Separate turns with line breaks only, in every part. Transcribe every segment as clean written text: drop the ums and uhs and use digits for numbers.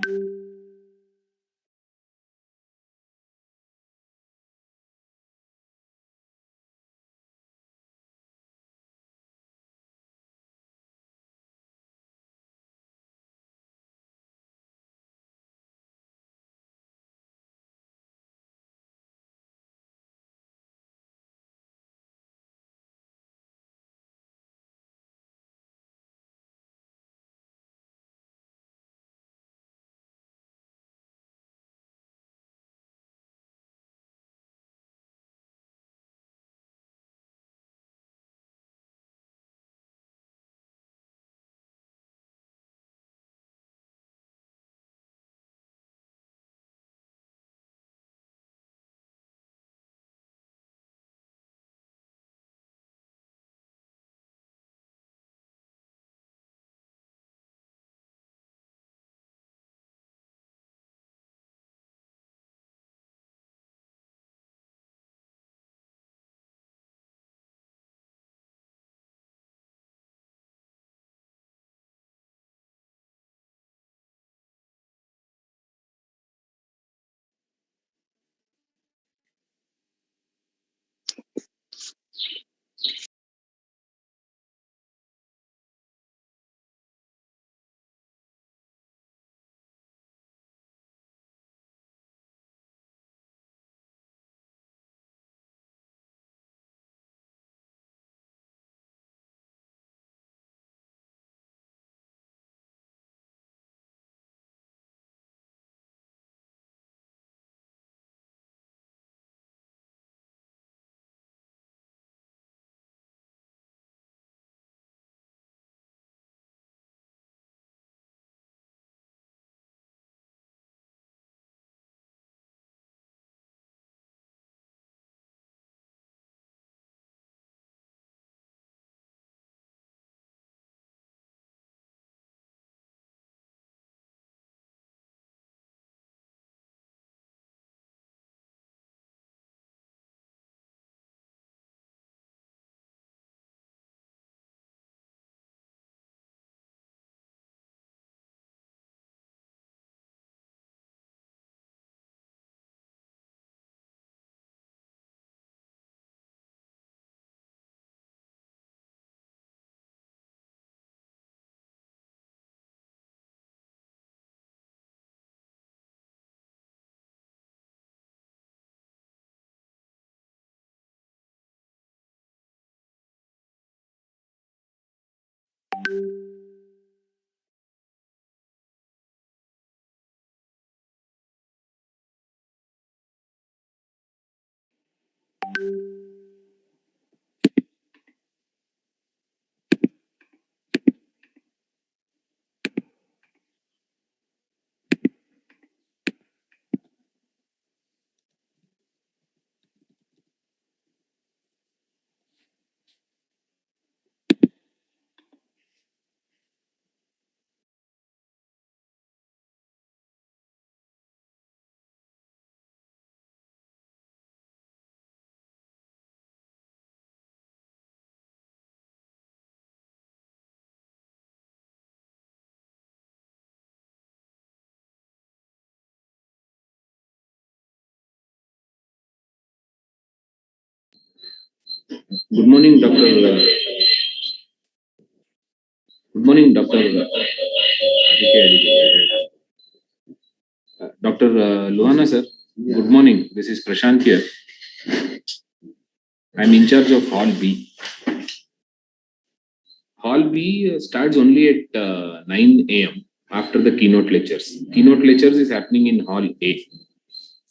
Good morning, Dr. Good morning, Dr. Dr. Luhana, sir. Good morning. This is Prashant here. I'm in charge of Hall B. Hall B starts only at 9 a.m. after the keynote lectures. Keynote lectures is happening in Hall A.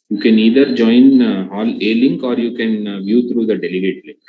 You can either join Hall A link or you can view through the delegate link.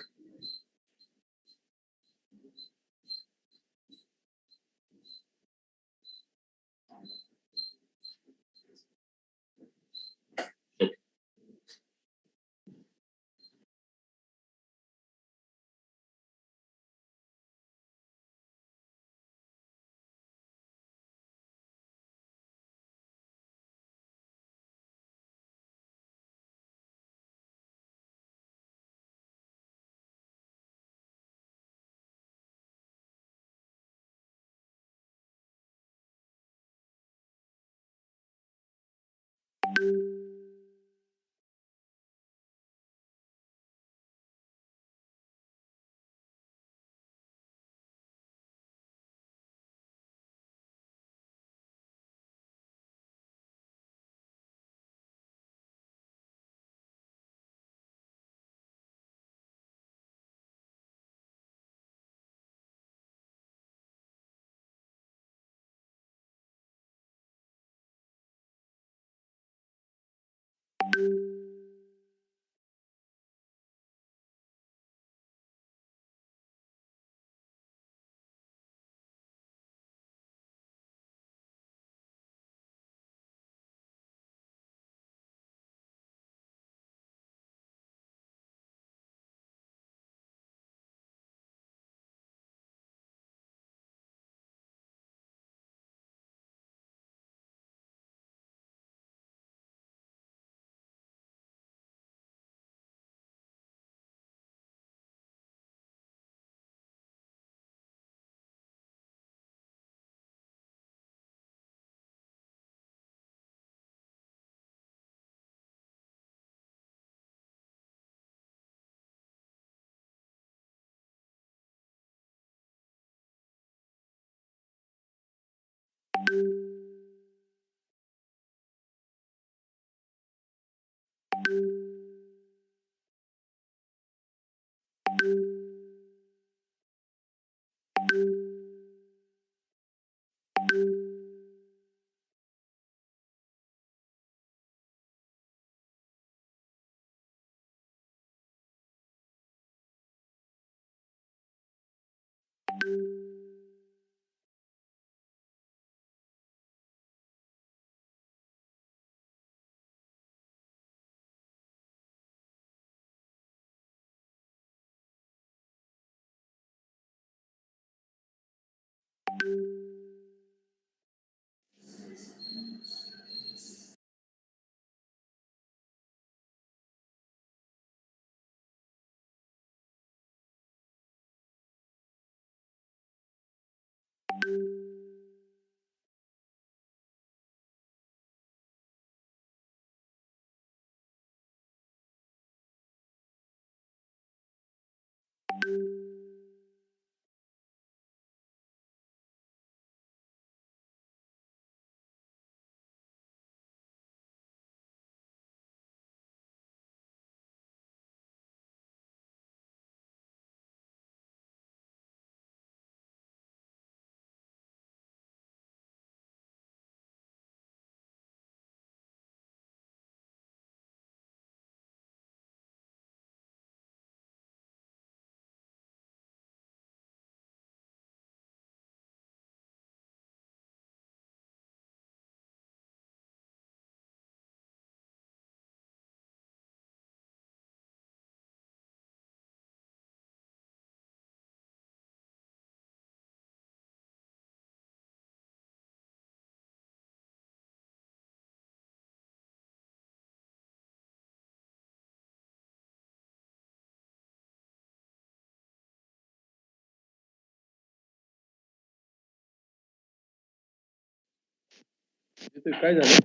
काय झालं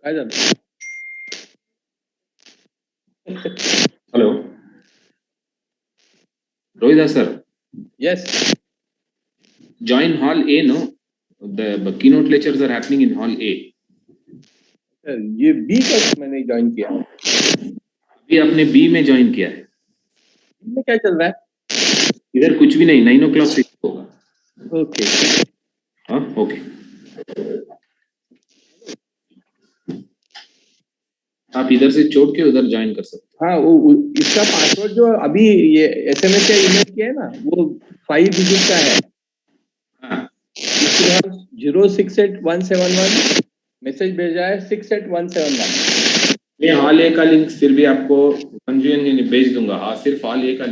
काय झालं
Hello, Rohida sir.
Yes.
Join Hall A, no? The keynote lectures are happening in Hall A.
ये B का मैंने join किया.
अभी आपने बी में ज्वाइन किया है.
में क्या चल रहा है?
इधर कुछ भी नहीं, 9 o'clock से होगा.
ओके.
हाँ, ओके. आप इधर से छोड़ के उधर ज्वाइन कर सकते
हाँ, वो इसका पासवर्ड जो अभी ये SMS या ईमेल किया है ना, वो 5 डिजिट का है.
हाँ.
इसके बाद 068171 मैसेज भेजा है 68171.
मैं हॉल ए का लिंक फिर भी आपको भेज दूंगा. हाँ, सिर्फ हॉल ए का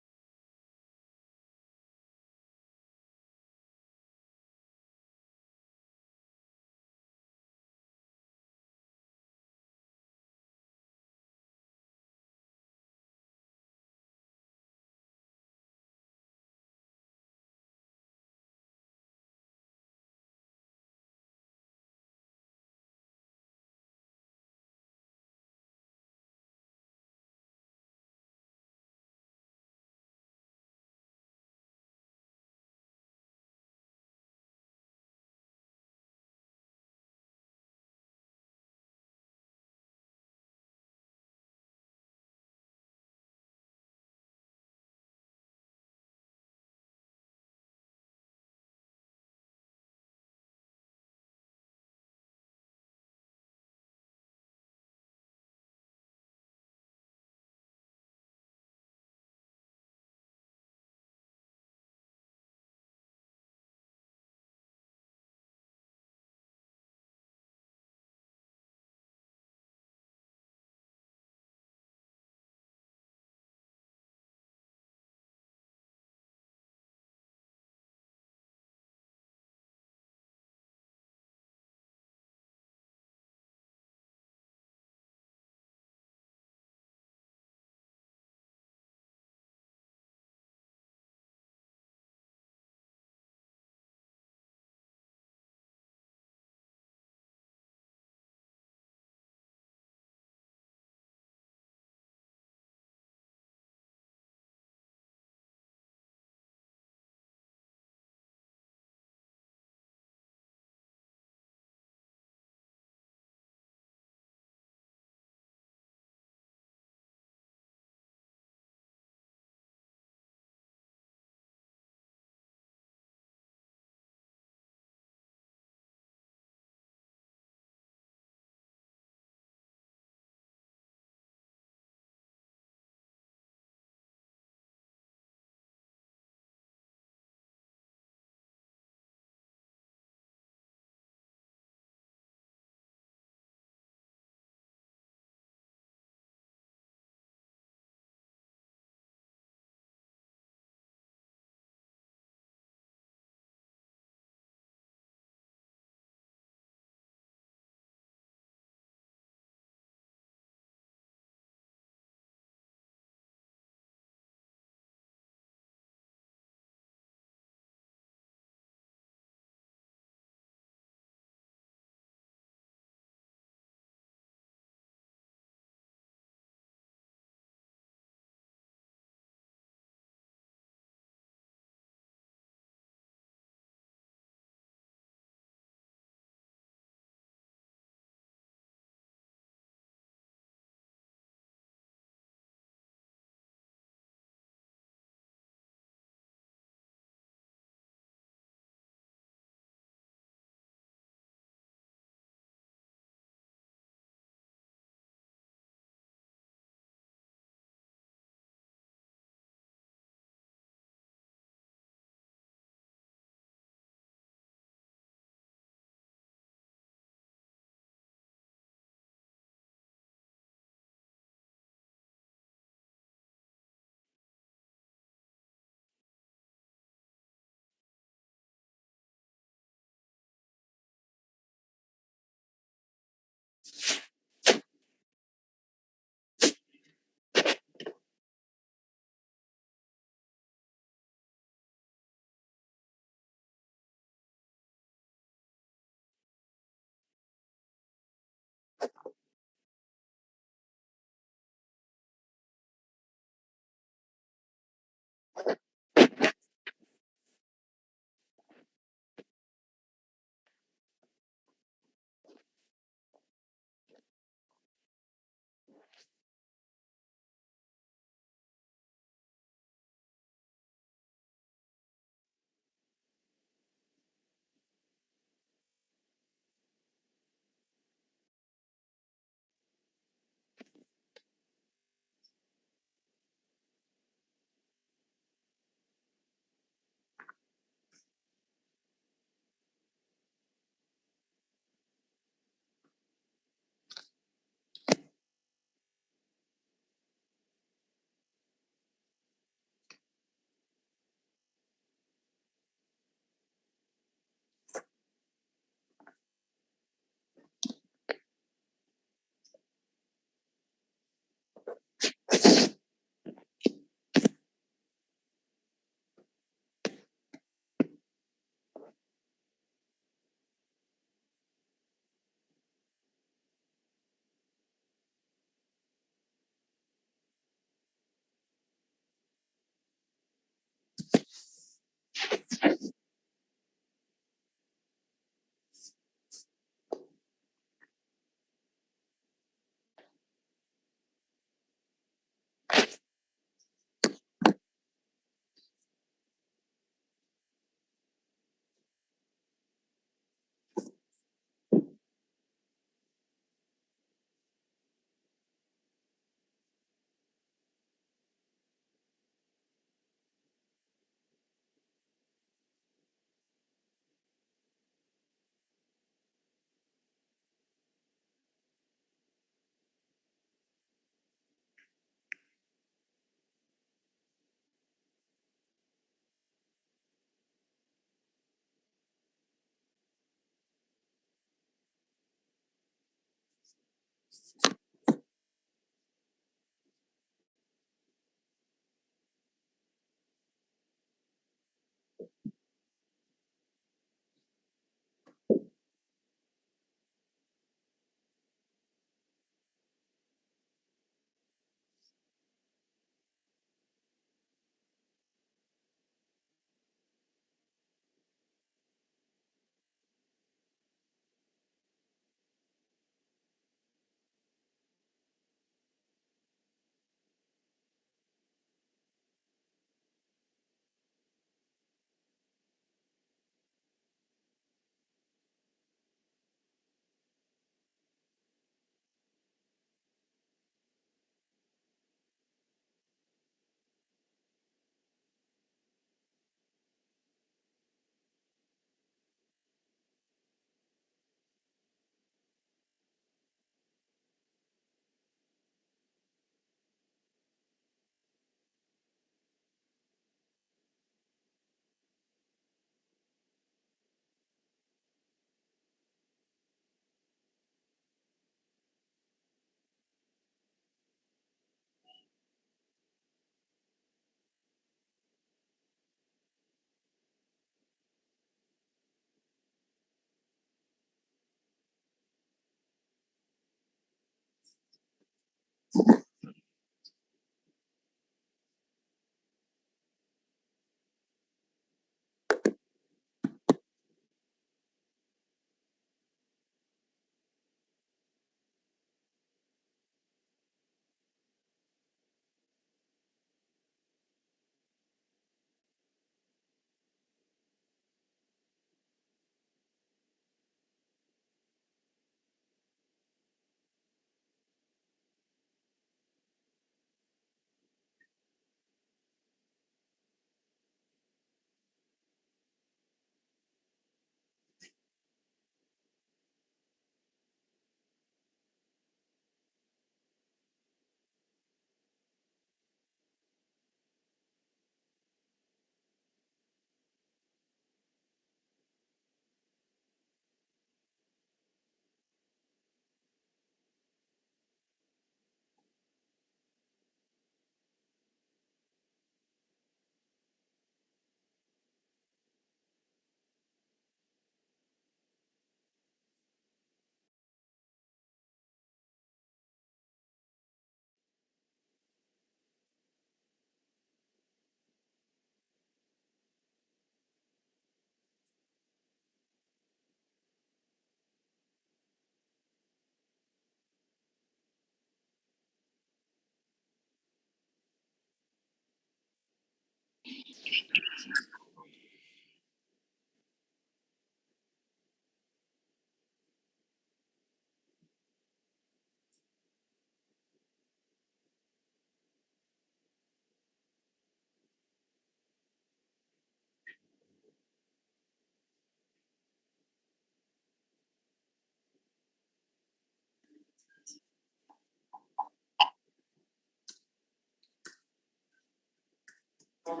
यहाँ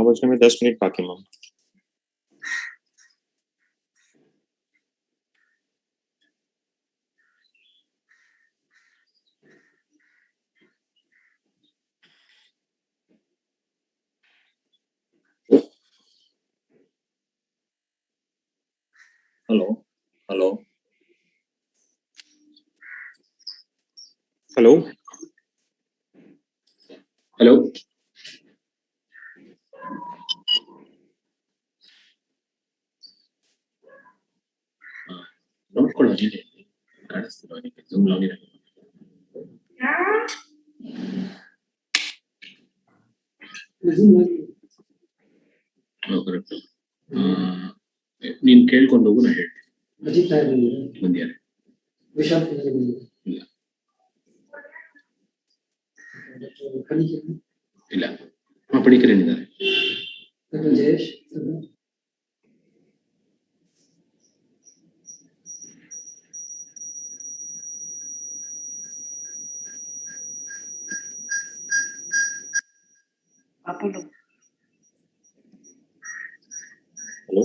बचने में 10 मिनट बाकी ma'am.
Hello, hello.
Hello
Hello. ನೋಡ್ಕೊಳ್ಳೋ ನೀನೆ ಕಾಣಿಸ್ತಿರೋ ನಿಮಗೆ ಜೂಮ್ ಲಾಗಿನ್ ಆಗಿ ಕರೆಕ್ಟ್ ನೀನ್ ಕೇಳ್ಕೊಂಡು ಹೋಗು ನಾ ಹೇಳ್ತೀನಿ ಬಂದ್ಯಾರೆ ಇಲ್ಲ ಪಡಿಕರೇನಿದ್ದಾರೆ
hello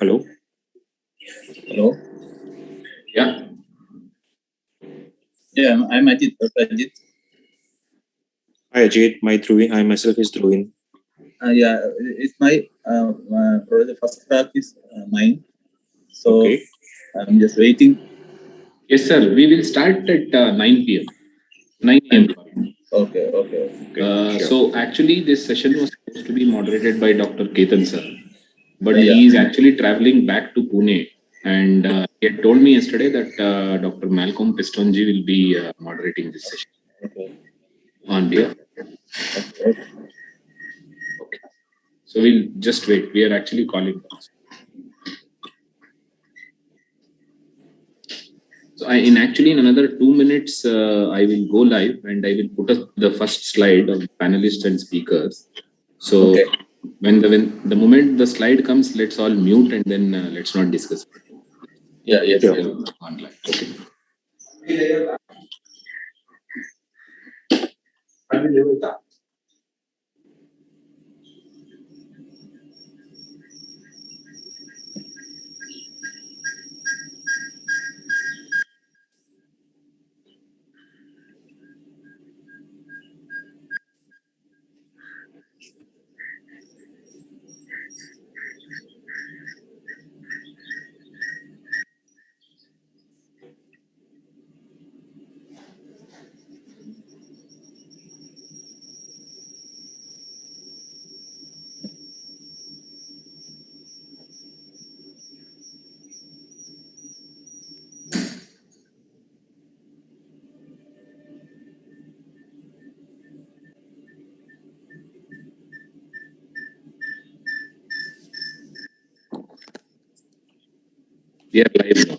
hello
Hello.
Yeah.
Yeah, I'm Ajit. Dr. Ajit.
Hi Ajit, I myself is Dhruvin.
Yeah, it's my probably the first talk is mine. So
Okay.
I'm just waiting.
Yes, sir. We will start at 9 p.m. 9 a.m.
Okay.
Sure.
So actually, this session was supposed to be moderated by Dr. Ketan sir, but
Yeah.
he is actually traveling back to Pune, and he had told me yesterday that Dr. Malcolm Pistonji will be moderating this session
Okay.
on behalf. Okay. So we'll just wait. We are actually calling. So in another 2 minutes, I will go live and I will put up the first slide of panelists and speakers. So
Okay.
when the moment the slide comes, let's all mute and then let's not discuss.
Yeah. Yes.
Sure.
Yeah.
Online. Okay. We are live now.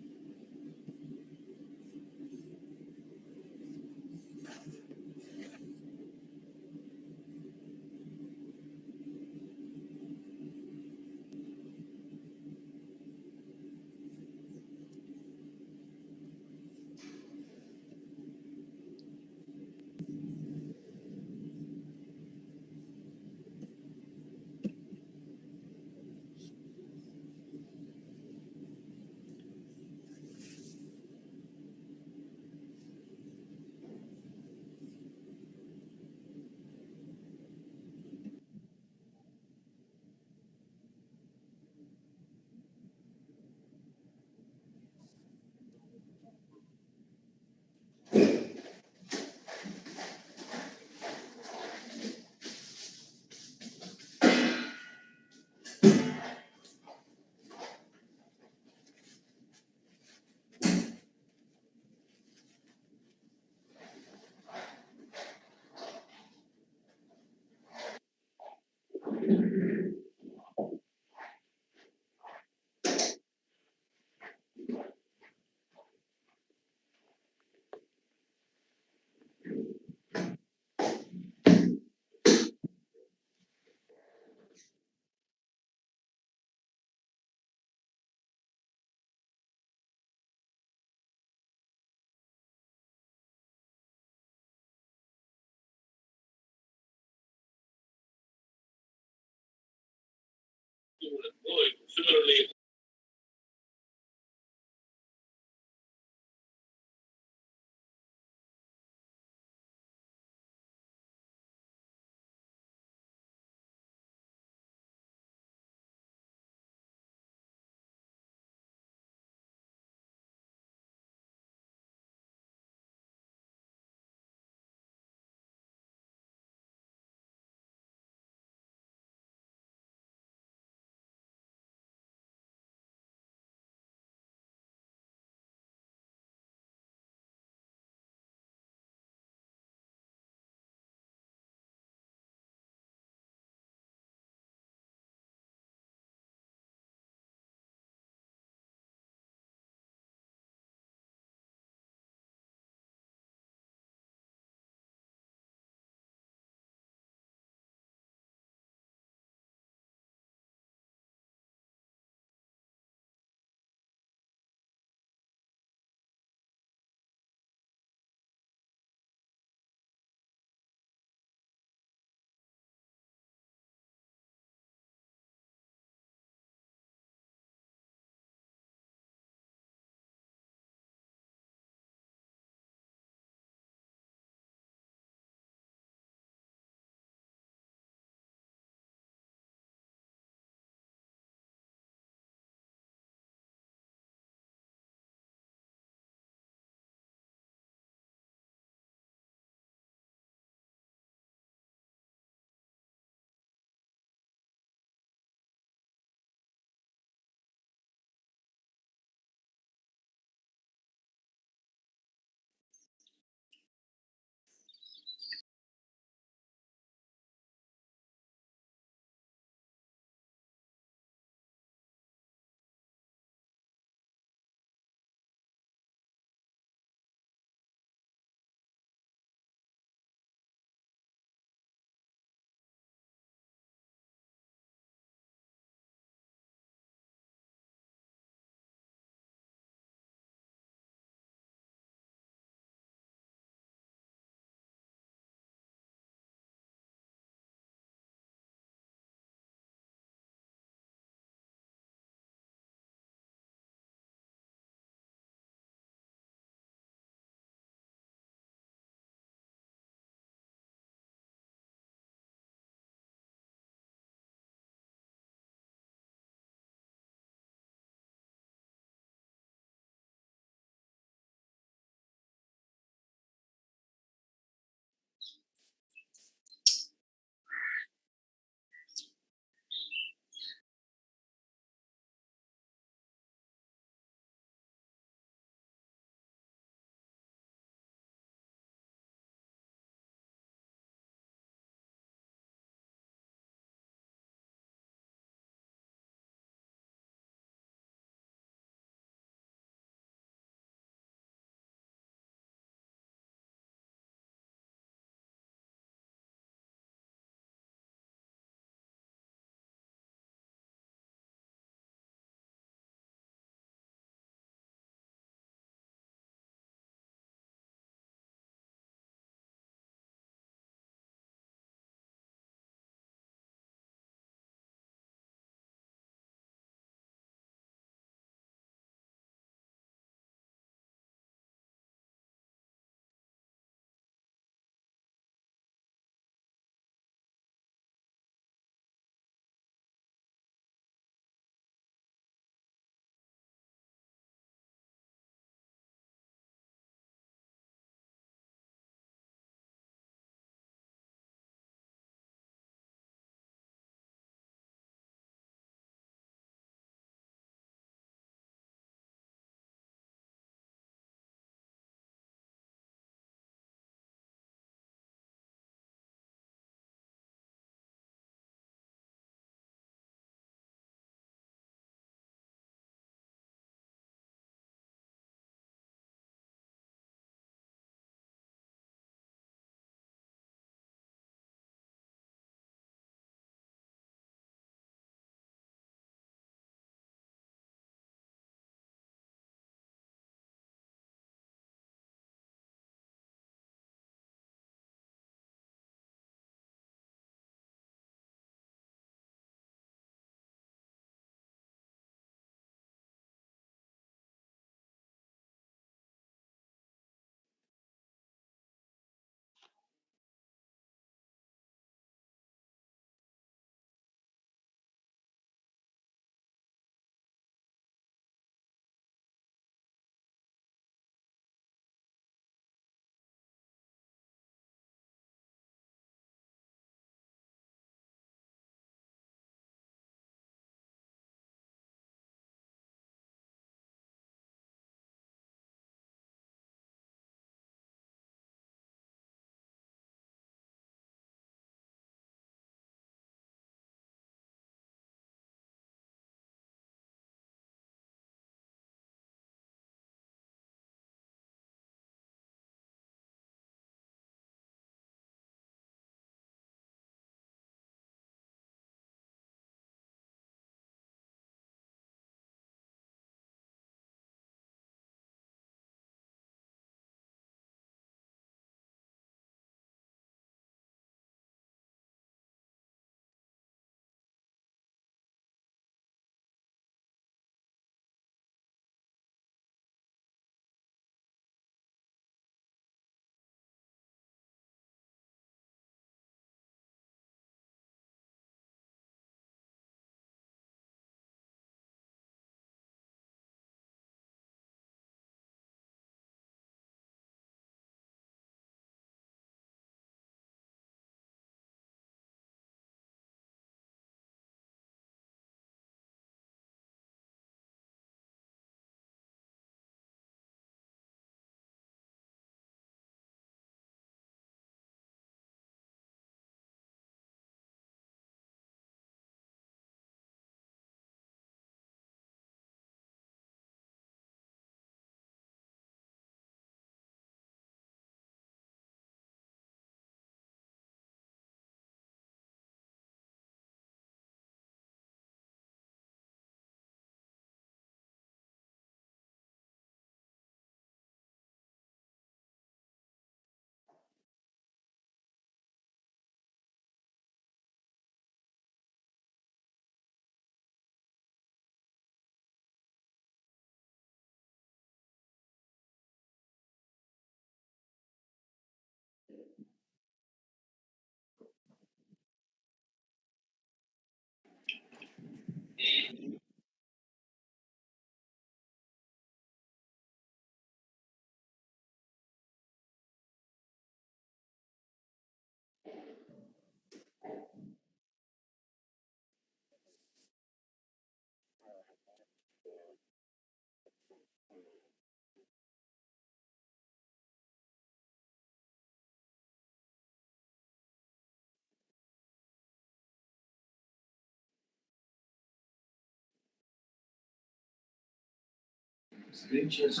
Screen shares.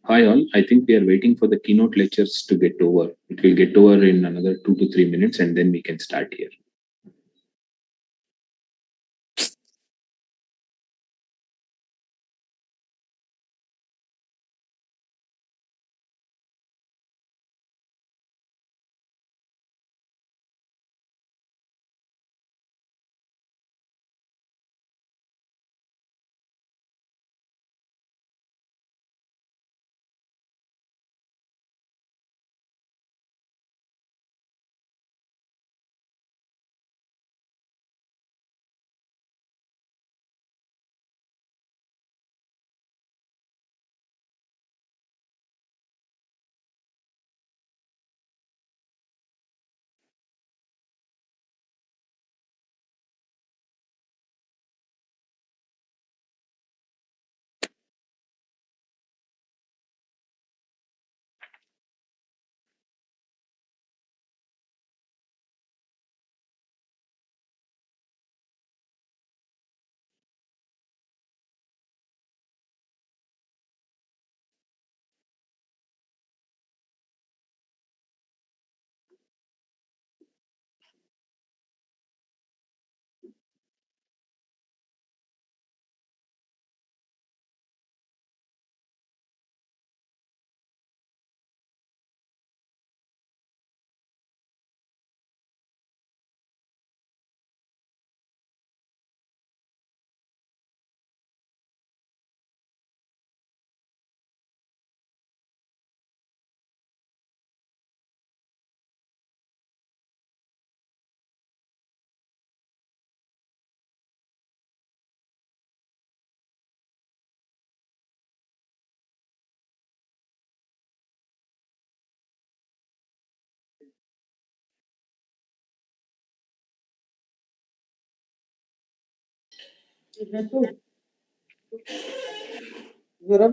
Hi all, I think we are waiting for the keynote lectures to get over. It will get over in another 2 to 3 minutes and then we can start here.
रख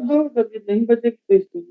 दो, जब ये नहीं बचे तो इसको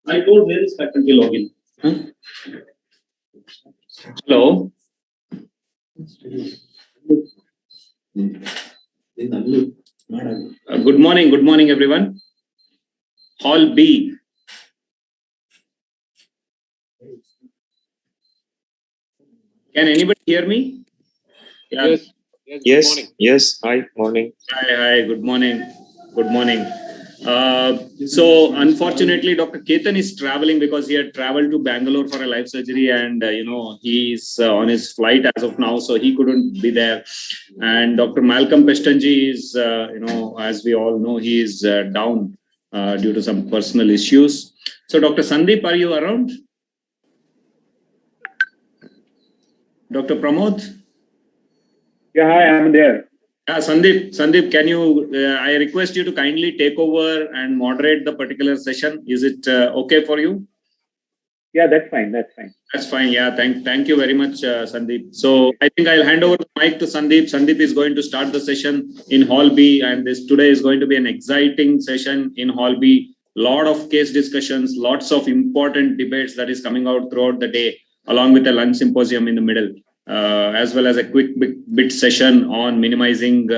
I told where is faculty login? Hello. Good morning, everyone. Hall B. Can anybody hear me? Yeah.
Yes. Hi, morning.
Hi. Good morning. So unfortunately, Dr. Ketan is traveling because he had traveled to Bangalore for a life surgery, and he's on his flight as of now, so he couldn't be there. And Dr. Malcolm Pestanji is, as we all know, he is down due to some personal issues. So, Dr. Sandeep, are you around? Dr. Pramod?
Yeah, hi, I'm there.
Sandeep, can you, I request you to kindly take over and moderate the particular session. Is it okay for you?
Yeah, that's fine.
That's fine. Yeah, thank you very much, Sandeep. So I think I'll hand over the mic to Sandeep. Sandeep is going to start the session in Hall B, and today is going to be an exciting session in Hall B. Lot of case discussions, lots of important debates that is coming out throughout the day, along with a lunch symposium in the middle. As well as a quick bit session on minimizing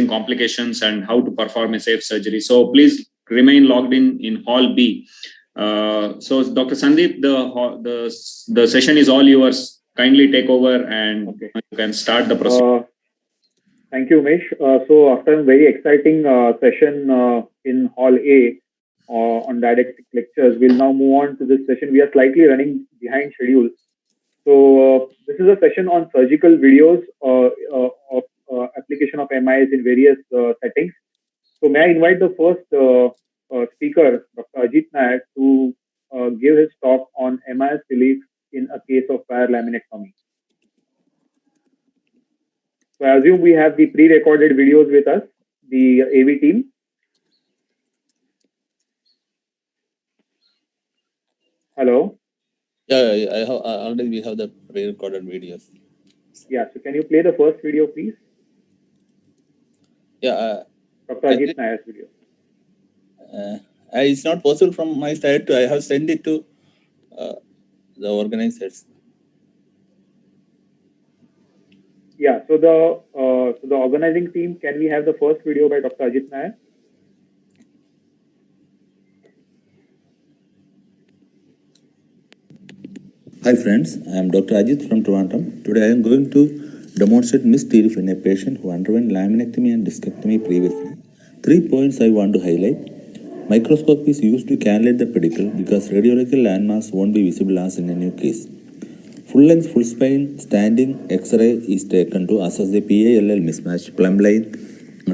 complications and how to perform a safe surgery. So please remain logged in Hall B. So Dr. Sandeep, the session is all yours. Kindly take over and you can start the process.
Thank you, Umesh. So after a very exciting session in Hall A on didactic lectures, we'll now move on to this session. We are slightly running behind schedule. So this is a session on surgical videos of application of MIS in various settings. So may I invite the first speaker, Dr. Ajit Nayak, to give his talk on MIS relief in a case of prior laminectomy. So I assume we have the pre-recorded videos with us, the AV team. Hello.
Yeah, already we have the pre-recorded videos.
Yeah, so can you play the first video, please?
Yeah.
Dr. Ajit Nayak's video.
It's not possible from my side. I have sent it to the organizers.
Yeah, so the organizing team, can we have the first video by Dr. Ajit Nayak?
Hi friends, I am Dr. Ajit from Toronto. Today I am going to demonstrate MISSAB relief in a patient who underwent laminectomy and discectomy previously. 3 points I want to highlight. Microscope is used to cannulate the pedicle because radiological landmarks won't be visible as in a new case. Full-length, full-spine, standing X-ray is taken to assess the PALL mismatch, plumb line,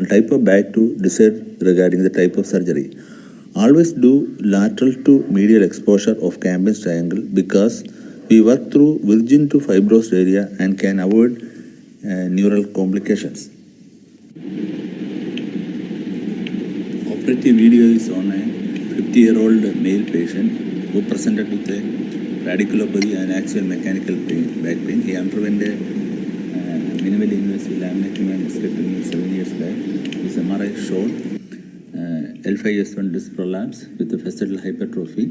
type of back to decide regarding the type of surgery. Always do lateral to medial exposure of Campbell's triangle because we work through virgin to fibrous area and can avoid neural complications. Operative video is on a 50-year-old male patient who presented with a radiculopathy and axial mechanical pain, back pain. He underwent a minimally invasive laminectomy and discectomy 7 years back. His MRI showed L5S1 disc prolapse with a facetal hypertrophy.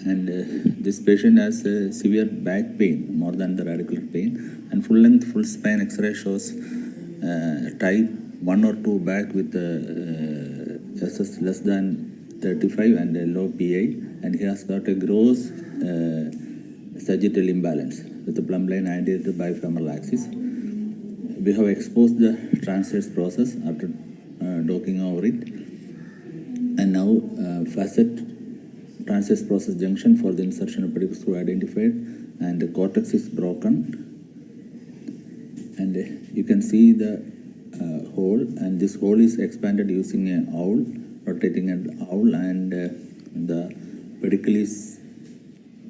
And this patient has severe back pain, more than the radicular pain, and full-length, full-span X-ray shows type 1 or 2 back with SS less than 35 and a low PI, and he has got a gross sagittal imbalance with the plumb line anterior to bifemoral axis. We have exposed the transverse process after docking over it, and now facet transverse process junction for the insertion of pedicle screw identified, and the cortex is broken, and you can see the hole, and this hole is expanded using an owl, rotating an owl, and the pedicle is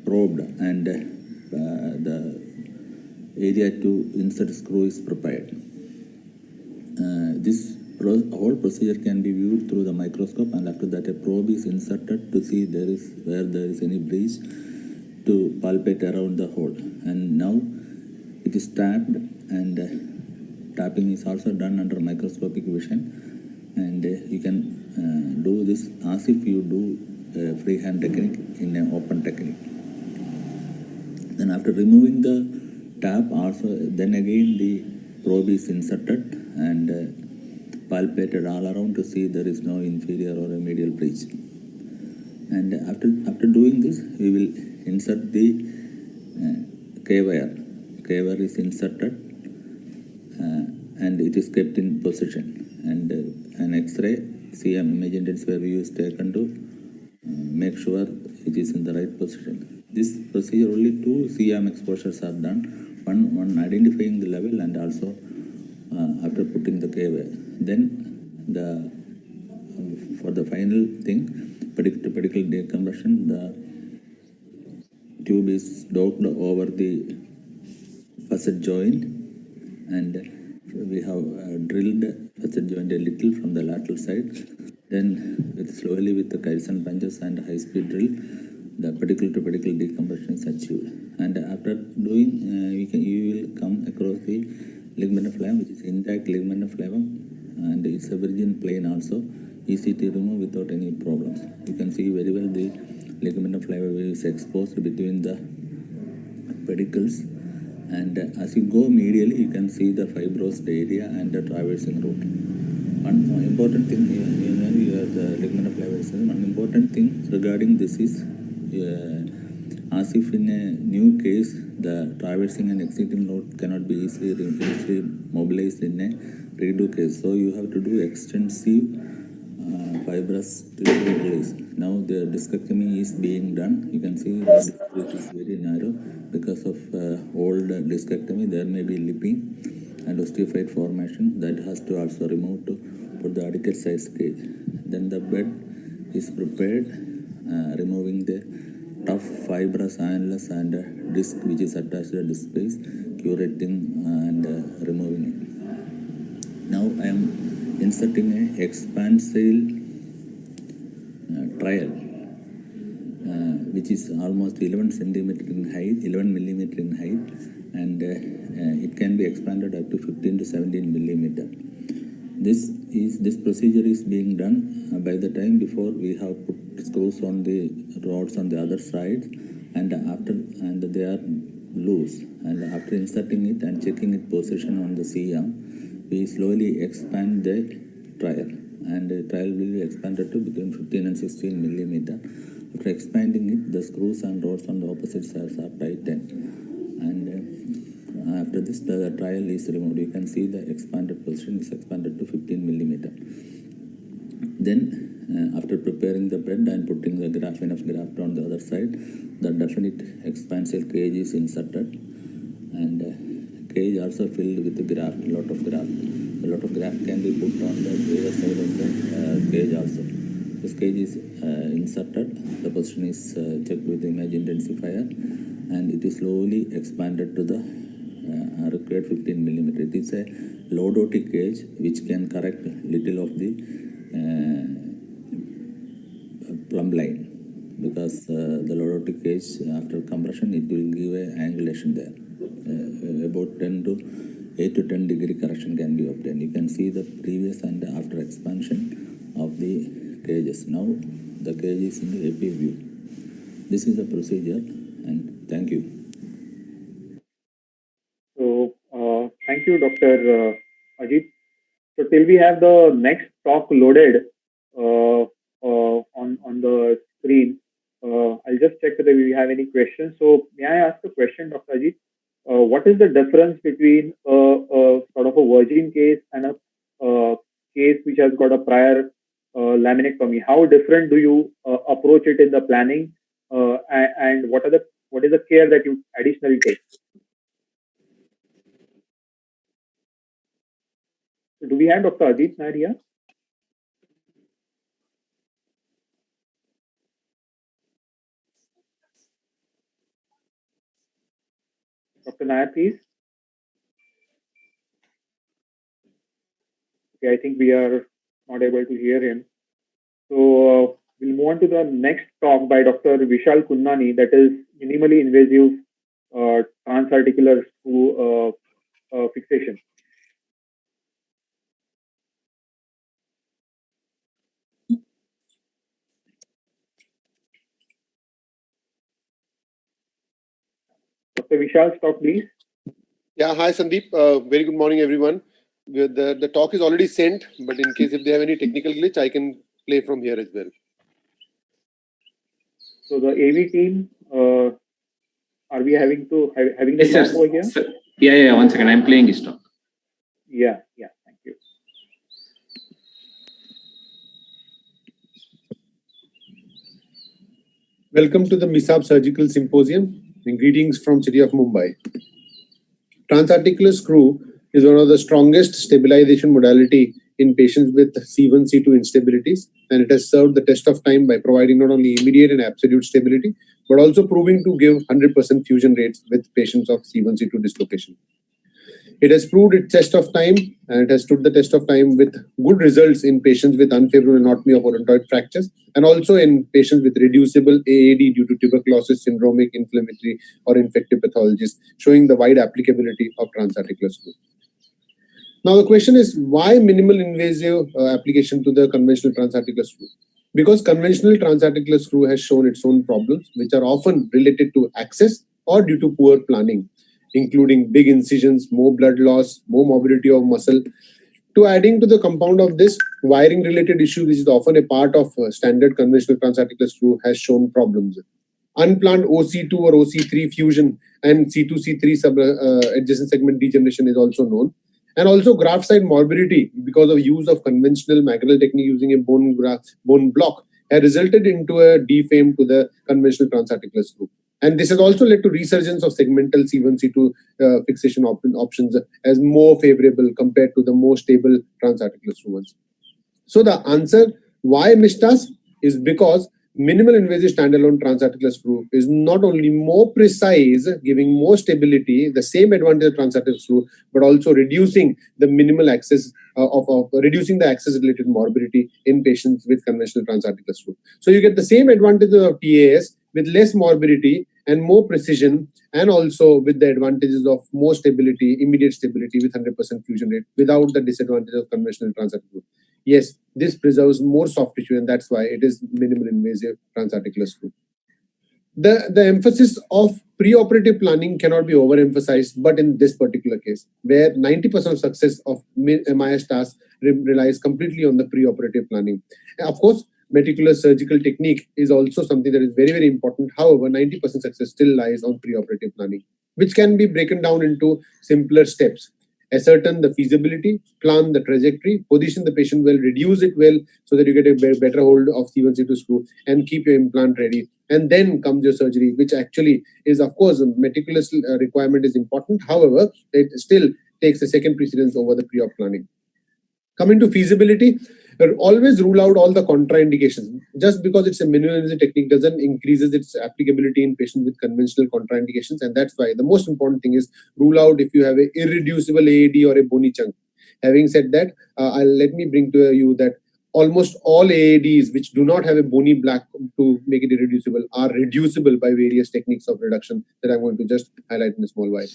probed, and the area to insert screw is prepared. This whole procedure can be viewed through the microscope, and after that a probe is inserted to see where there is any breach to palpate around the hole. And now it is tapped, and tapping is also done under microscopic vision, and you can do this as if you do freehand technique in an open technique. Then after removing the tap, also then again the probe is inserted and palpated all around to see there is no inferior or a medial breach. And after doing this, we will insert the K-wire. K-wire is inserted and it is kept in position. And an X-ray CM image intensity view is taken to make sure it is in the right position. This procedure, only 2 CM exposures are done, one identifying the level and also after putting the K-wire. Then for the final thing, pedicle decompression, the tube is docked over the facet joint, and we have drilled facet joint a little from the lateral side. Then slowly with the Kyson punches and high-speed drill, the pedicle to pedicle decompression is achieved. And after doing, you will come across the ligament of flavum, which is intact ligament of flavum, and it's a virgin plane also, easy to remove without any problems. You can see very well the ligament of flavum is exposed between the pedicles, and as you go medially, you can see the fibrous area and the traversing route. One important thing, you have the ligament of flavum. One important thing regarding this is, as if in a new case, the traversing and exiting route cannot be easily mobilized in a redo case. So you have to do extensive fibrous tissue release. Now the discectomy is being done. You can see the disc is very narrow because of old discectomy. There may be lipping and osteophyte formation that has to also remove to put the adequate size cage. Then the bed is prepared, removing the tough fibrous annulus and disc which is attached to the disc space, curating and removing it. Now I am inserting a expansile trial which is almost 11 centimeter in height, 11 millimeter in height, and it can be expanded up to 15 to 17 millimeter. This procedure is being done by the time before we have put screws on the rods on the other side, and they are loose, and after inserting it and checking its position on the C-arm, we slowly expand the trial, and the trial will be expanded to between 15 and 16 millimeter. After expanding it, the screws and rods on the opposite sides are tightened, and after this the trial is removed. You can see the expanded position is expanded to 15 millimeter. Then after preparing the bed and putting the graphene of graft on the other side, the definite expansile cage is inserted, and cage also filled with graft, lot of graft. a lot of graft can be put on the rear side of the cage also. This cage is inserted, the position is checked with the image intensifier, and it is slowly expanded to the required 15 millimeter. It is a lordotic cage which can correct little of the plumb line, because the lordotic cage after compression it will give a angulation there. About 8 to 10 degree correction can be obtained. You can see the previous and after expansion of the cages. Now the cage is in the AP view. This is the procedure, and thank you.
So thank you, Dr. Ajit. So till we have the next talk loaded on the screen, I'll just check whether we have any questions. So may I ask a question, Dr. Ajit? What is the difference between sort of a virgin case and a case which has got a prior laminectomy? How different do you approach it in the planning, and what is the care that you additionally take? So do we have Dr. Ajit Nair here? Dr. Nair, please. Okay, I think we are not able to hear him. So we'll move on to the next talk by Dr. Vishal Kunnani, that is minimally invasive transarticular screw fixation. Dr. Vishal, talk please.
Yeah, hi Sandeep. Very good morning, everyone. The talk is already sent, but in case if they have any technical glitch, I can play from here as well.
So the AV team, are we having the
Yes,
talk over here?
sir. Yeah. 1 second. I'm playing his talk.
Yeah. Thank you.
Welcome to the MISSAB Surgical Symposium, and greetings from City of Mumbai. Transarticular screw is one of the strongest stabilization modality in patients with C1, C2 instabilities, and it has served the test of time by providing not only immediate and absolute stability, but also proving to give 100% fusion rates with patients of C1, C2 dislocation. It has proved its test of time, and it has stood the test of time with good results in patients with unfavorable anatomy of odontoid fractures, and also in patients with reducible AAD due to tuberculosis, syndromic, inflammatory, or infective pathologies, showing the wide applicability of transarticular screw. Now the question is, why minimal invasive application to the conventional transarticular screw? Because conventional transarticular screw has shown its own problems, which are often related to access or due to poor planning, including big incisions, more blood loss, more mobility of muscle. To adding to the compound of this, wiring related issue, which is often a part of standard conventional transarticular screw, has shown problems. Unplanned OC2 or OC3 fusion and C2C3 sub adjacent segment degeneration is also known. And also graft side morbidity because of use of conventional Magnell technique using a bone block has resulted into a defame to the conventional transarticular screw. And this has also led to resurgence of segmental C1, C2 fixation options as more favorable compared to the more stable transarticular screw ones. So the answer why MISSAB is because minimal invasive standalone transarticular screw is not only more precise, giving more stability, the same advantage of transarticular screw, but also reducing the minimal access reducing the access related morbidity in patients with conventional transarticular screw. So you get the same advantages of TAS with less morbidity and more precision, and also with the advantages of more stability, immediate stability with 100% fusion rate without the disadvantage of conventional transarticular. Yes, this preserves more soft tissue, and that's why it is minimal invasive transarticular screw. The emphasis of preoperative planning cannot be overemphasized, but in this particular case, where 90% of success of MISS task relies completely on the preoperative planning. And of course, meticulous surgical technique is also something that is very, very important. However, 90% success still lies on preoperative planning, which can be broken down into simpler steps. Ascertain the feasibility, plan the trajectory, position the patient well, reduce it well so that you get a better hold of C1, C2 screw, and keep your implant ready. And then comes your surgery, which actually is, of course, a meticulous requirement is important. However, it still takes a second precedence over the pre-op planning. Coming to feasibility, always rule out all the contraindications. Just because it's a minimal invasive technique doesn't increases its applicability in patients with conventional contraindications, and that's why the most important thing is rule out if you have a irreducible AAD or a bony chunk. Having said that, let me bring to you that almost all AADs which do not have a bony black to make it irreducible are reducible by various techniques of reduction that I'm going to just highlight in a small while.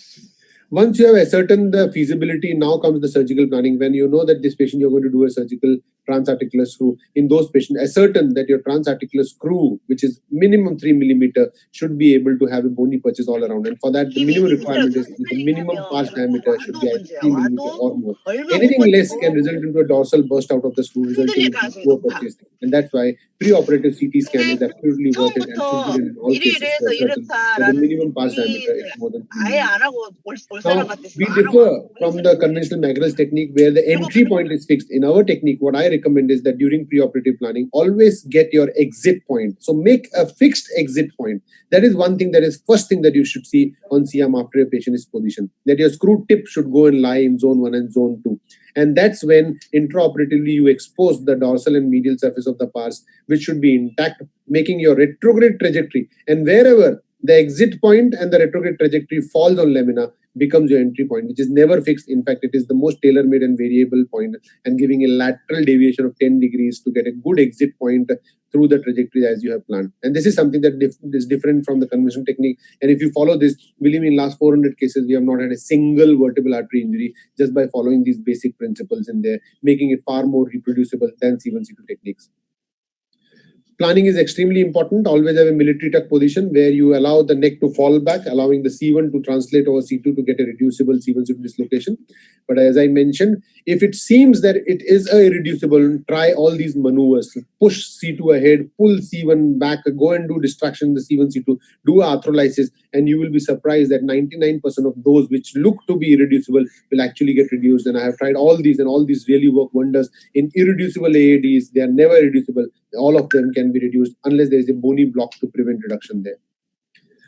Once you have ascertained the feasibility, now comes the surgical planning. When you know that this patient you're going to do a surgical transarticular screw, in those patients, ascertain that your transarticular screw, which is minimum 3 millimeter, should be able to have a bony purchase all around. And for that, the minimum requirement is the minimum pars diameter should be 3 millimeter or more. Anything less can result into a dorsal burst out of the screw, resulting in poor purchase. And that's why preoperative CT scan is absolutely worth it and should be done in all cases to ascertain that the minimum pars diameter is more than 3 millimeters. Now, we differ from the conventional McGill's technique where the entry point is fixed. In our technique, what I recommend is that during preoperative planning, always get your exit point. So make a fixed exit point. That is one thing that is first thing that you should see on CM after a patient is positioned. That your screw tip should go and lie in zone 1 and zone 2. And that's when intraoperatively you expose the dorsal and medial surface of the pars, which should be intact, making your retrograde trajectory. And wherever the exit point and the retrograde trajectory falls on lamina becomes your entry point, which is never fixed. In fact, it is the most tailor-made and variable point, and giving a lateral deviation of 10 degrees to get a good exit point through the trajectory as you have planned. And this is something that is different from the conventional technique. And if you follow this, believe me, in last 400 cases, we have not had a single vertebral artery injury just by following these basic principles in there, making it far more reproducible than C1, C2 techniques. Planning is extremely important. Always have a military tuck position where you allow the neck to fall back, allowing the C1 to translate over C2 to get a reducible C1, C2 dislocation. But as I mentioned, if it seems that it is irreducible, try all these maneuvers. Push C2 ahead, pull C1 back, go and do distraction in the C1, C2, do arthrolysis, and you will be surprised that 99% of those which look to be irreducible will actually get reduced. And I have tried all these, and all these really work wonders. In irreducible AADs, they are never reducible. All of them can be reduced unless there is a bony block to prevent reduction there.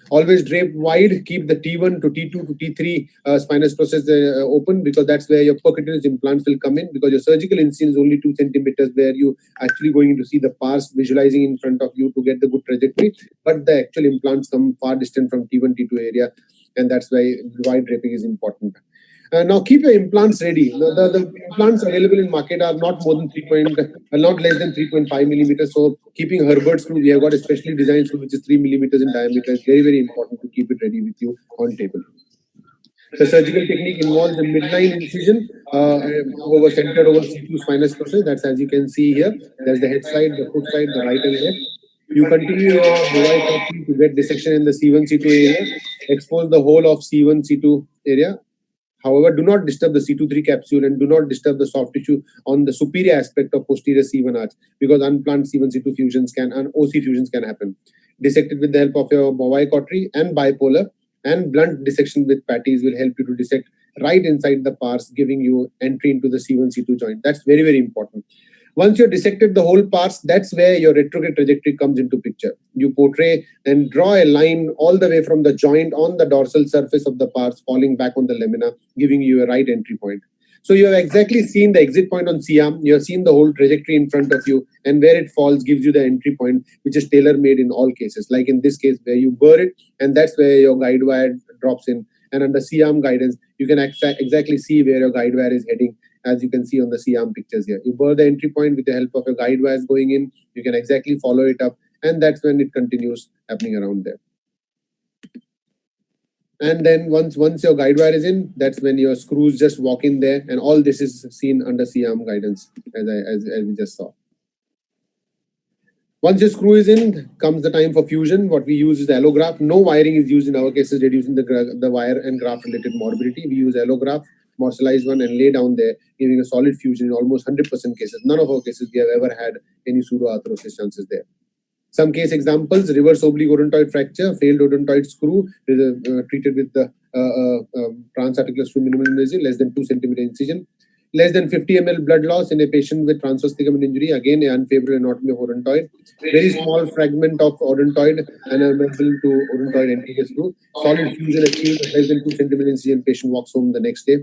Always drape wide, keep the T1 to T2 to T3 spinous process open, because that's where your percutaneous implants will come in, because your surgical incision is only 2 centimeters where you actually going to see the pars visualizing in front of you to get the good trajectory, but the actual implants come far distant from T1, T2 area, and that's why wide draping is important. Now keep your implants ready. The implants available in market are not more than not less than 3.5 millimeters. So keeping Herbert's screw, we have got a specially designed screw which is 3 millimeters in diameter. It's very, very important to keep it ready with you on table. The surgical technique involves a midline incision centered over C2 spinous process. That's as you can see here. There's the head side, the foot side, the right and left. You continue your Hawaii to get dissection in the C1, C2 area. Expose the whole of C1, C2 area. However, do not disturb the C2-3 capsule and do not disturb the soft tissue on the superior aspect of posterior C1 arch, because unplanned C1, C2 fusions and OC fusions can happen. Dissect it with the help of your Hawaii cautery and bipolar, and blunt dissection with patties will help you to dissect right inside the pars, giving you entry into the C1, C2 joint. That's very, very important. Once you've dissected the whole parts, that's where your retrograde trajectory comes into picture. You portray and draw a line all the way from the joint on the dorsal surface of the parts, falling back on the lamina, giving you a right entry point. So you have exactly seen the exit point on C-arm. You have seen the whole trajectory in front of you, and where it falls gives you the entry point, which is tailor-made in all cases. Like in this case, where you burr it, and that's where your guide wire drops in. And under C-arm guidance, you can exactly see where your guide wire is heading, as you can see on the C-arm pictures here. You burr the entry point with the help of your guide wires going in. You can exactly follow it up, and that's when it continues happening around there. And then once your guide wire is in, that's when your screws just walk in there, and all this is seen under C-arm guidance, as we just saw. Once your screw is in, comes the time for fusion. What we use is the allograft. No wiring is used in our cases, reducing the wire and graft related morbidity. We use allograft, morselized one, and lay down there, giving a solid fusion in almost 100% cases. None of our cases we have ever had any pseudoarthrosis chances there. Some case examples: reverse oblique odontoid fracture, failed odontoid screw, treated with the transarticular screw minimal invasive, less than 2 centimeter incision. Less than 50 ml blood loss in a patient with transverse ligament injury, again an unfavorable anatomy of odontoid. Very small fragment of odontoid unavailable to odontoid anterior screw. Solid fusion achieved, less than 2 centimeter incision, patient walks home the next day.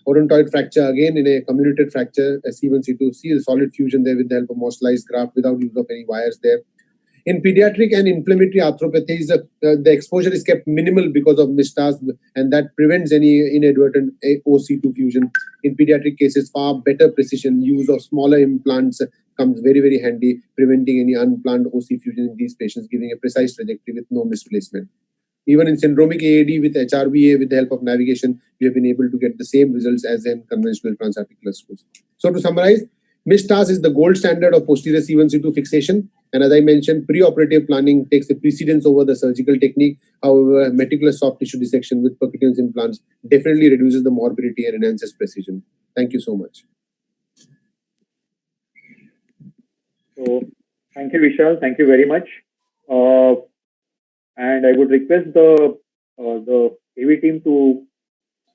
Odontoid fracture, again in a comminuted fracture, a C1C2, see a solid fusion there with the help of morselized graft without use of any wires there. In pediatric and inflammatory arthropathies, the exposure is kept minimal because of MISSAB, and that prevents any inadvertent OC2 fusion. In pediatric cases, far better precision use of smaller implants comes very, very handy, preventing any unplanned OC fusion in these patients, giving a precise trajectory with no misplacement. Even in syndromic AAD with HRVA, with the help of navigation, we have been able to get the same results as in conventional transarticular screws. So to summarize, MISSAB is the gold standard of posterior C1C2 fixation. And as I mentioned, preoperative planning takes the precedence over the surgical technique. However, meticulous soft tissue dissection with percutaneous implants definitely reduces the morbidity and enhances precision. Thank you so much.
So, thank you, Vishal. Thank you very much. And I would request the AV team to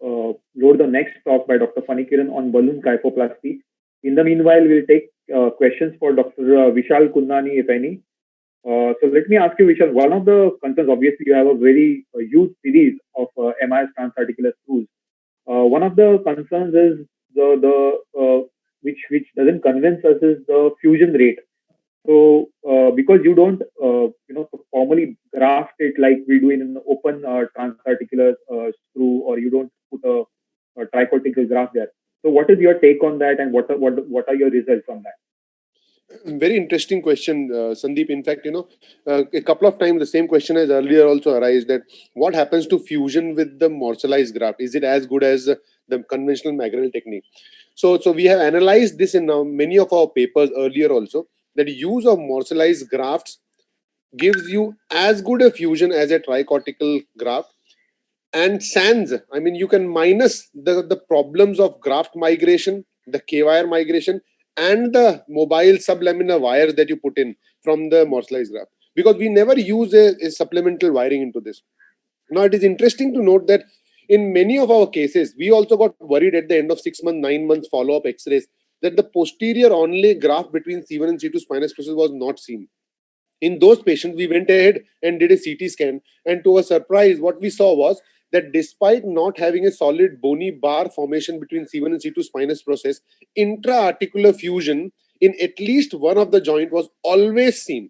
load the next talk by Dr. Panikiran on balloon kyphoplasty. In the meanwhile, we'll take questions for Dr. Vishal Kundani, if any. So let me ask you, Vishal, one of the concerns, obviously, you have a very huge series of MIS transarticular screws. One of the concerns is which doesn't convince us is the fusion rate. So because you don't formally graft it like we do in an open transarticular screw, or you don't put a tricortical graft there. So what is your take on that, and what are your results on that?
Very interesting question, Sandeep. In fact, a couple of times the same question has earlier also arisen, that what happens to fusion with the morselized graft? Is it as good as the conventional Magrenil technique? So we have analyzed this in many of our papers earlier also, that use of morselized grafts gives you as good a fusion as a tricortical graft. And sans, I mean, you can minus the problems of graft migration, the K-wire migration, and the mobile sublaminar wires that you put in from the morselized graft, because we never use a supplemental wiring into this. Now, it is interesting to note that in many of our cases, we also got worried at the end of 6 months, 9 months follow-up X-rays that the posterior onlay graft between C1 and C2 spinous process was not seen. In those patients, we went ahead and did a CT scan, and to our surprise, what we saw was that despite not having a solid bony bar formation between C1 and C2 spinous process, intra-articular fusion in at least one of the joint was always seen.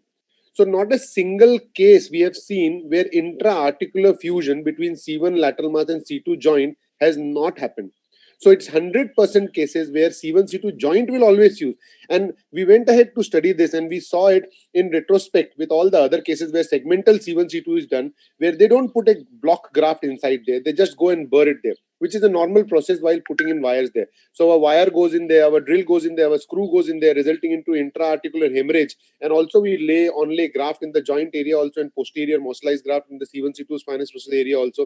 So not a single case we have seen where intra-articular fusion between C1 lateral mass and C2 joint has not happened. So it's 100% cases where C1, C2 joint will always use. And we went ahead to study this, and we saw it in retrospect with all the other cases where segmental C1, C2 is done, where they don't put a block graft inside there. They just go and burr it there, which is a normal process while putting in wires there. So a wire goes in there, our drill goes in there, our screw goes in there, resulting into intra-articular hemorrhage. And also we onlay graft in the joint area also, and posterior morselized graft in the C1, C2 spinous process area also,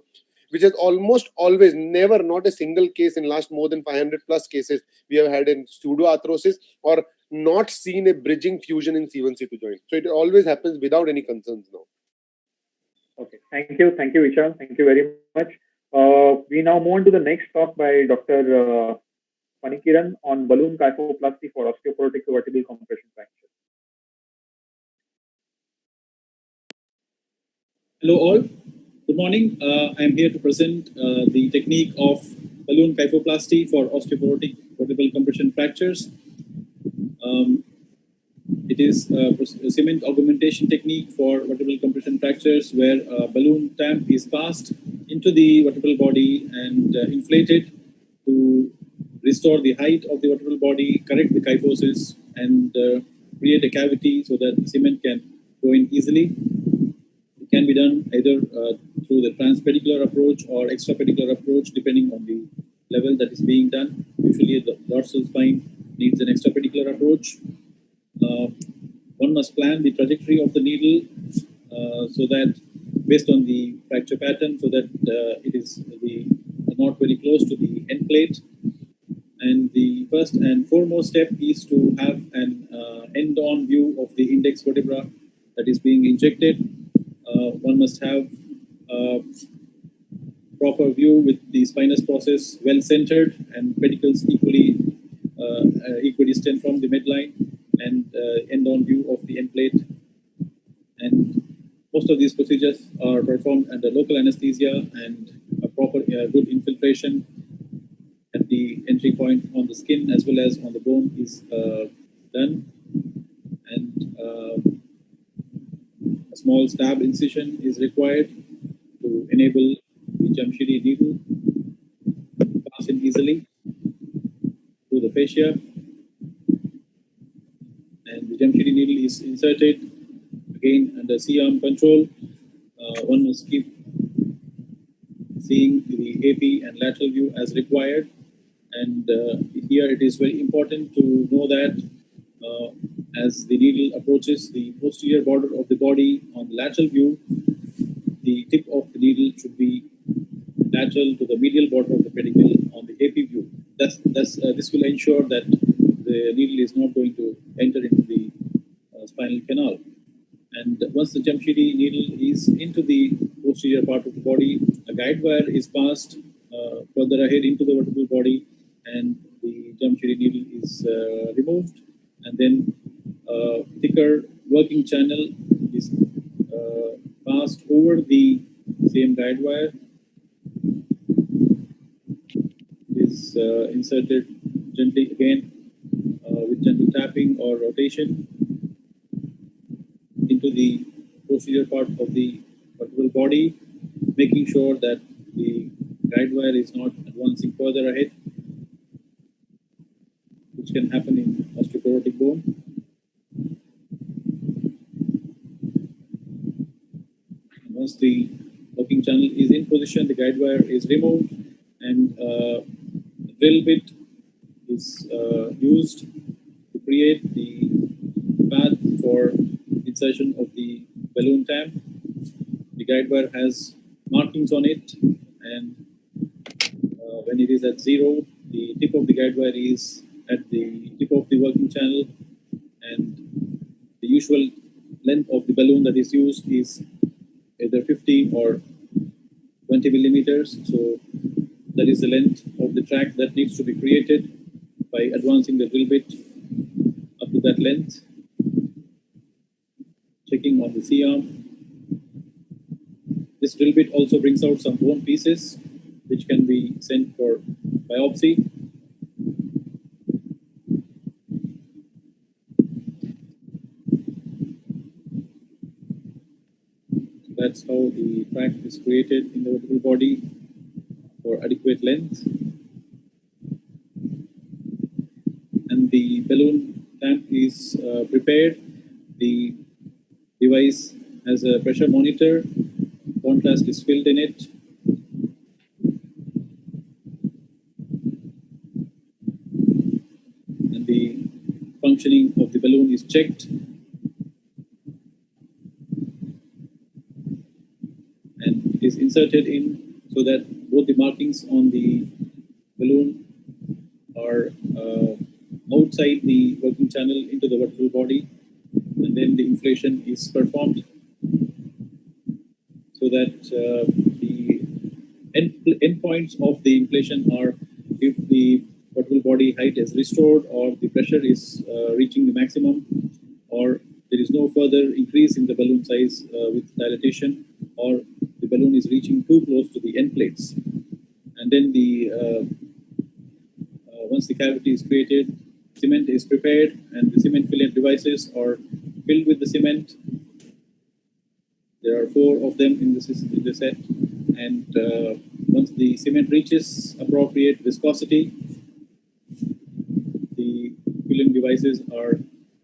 which is almost always, never, not a single case in last more than 500 plus cases we have had in pseudoarthrosis or not seen a bridging fusion in C1, C2 joint. So it always happens without any concerns now.
Okay, thank you, Vishal. Thank you very much. We now move on to the next talk by Dr. Panikiran on balloon kyphoplasty for osteoporotic vertebral compression fracture.
Hello all. Good morning. I am here to present the technique of balloon kyphoplasty for osteoporotic vertebral compression fractures. It is a cement augmentation technique for vertebral compression fractures, where a balloon tamp is passed into the vertebral body and inflated to restore the height of the vertebral body, correct the kyphosis, and create a cavity so that the cement can go in easily. It can be done either through the transpedicular approach or extrapedicular approach, depending on the level that is being done. Usually the dorsal spine needs an extrapedicular approach. One must plan the trajectory of the needle so that, based on the fracture pattern, so that it is not very close to the end plate. And the first and foremost step is to have an end-on view of the index vertebra that is being injected. One must have a proper view with the spinous process well-centered and pedicles equidistant from the midline, and end-on view of the end plate. And most of these procedures are performed under local anesthesia and a proper good infiltration at the the entry point on the skin as well as on the bone is done, and a small stab incision is required to enable the Jamshidi needle to pass in easily through the fascia, and the Jamshidi needle is inserted again under C-arm control. One must keep seeing the AP and lateral view as required, and here it is very important to know that as the needle approaches the posterior border of the body on the lateral view, the tip of the needle should be lateral to the medial border of the pedicle on the AP view. This will ensure that the needle is not going to enter into the spinal canal. And once the Jamshidi needle is into the posterior part of the body, a guide wire is passed further ahead into the vertebral body, and the Jamshidi needle is removed, and then a thicker working channel is passed over the same guide wire, is inserted gently again with gentle tapping or rotation into the posterior part of the vertebral body, making sure that the guide wire is not advancing further ahead, which can happen in osteoporotic bone. And once the working channel is in position, the guide wire is removed, and the drill bit is used to create the path for insertion of the balloon tap. The guide wire has markings on it, and when it is at 0, the tip of the guide wire is at the tip of the working channel, and the usual length of the balloon that is used is either 15 or 20 millimeters. So that is the length of the track that needs to be created by advancing the drill bit up to that length, checking on the C-arm. This drill bit also brings out some bone pieces which can be sent for biopsy. That's how the track is created in the vertebral body for adequate length. And the balloon tap is prepared. The device has a pressure monitor. Contrast is filled in it. And the functioning of the balloon is checked. And it is inserted in so that both the markings on the balloon are outside the working channel into the vertebral body. And then the inflation is performed so that the end points of the inflation are if the vertebral body height is restored, or the pressure is reaching the maximum, or there is no further increase in the balloon size with dilatation, or the balloon is reaching too close to the end plates. And then the once the cavity is created, cement is prepared, and the cement filling devices are filled with the cement. There are 4 of them in the set, and once the cement reaches appropriate viscosity, the filling devices are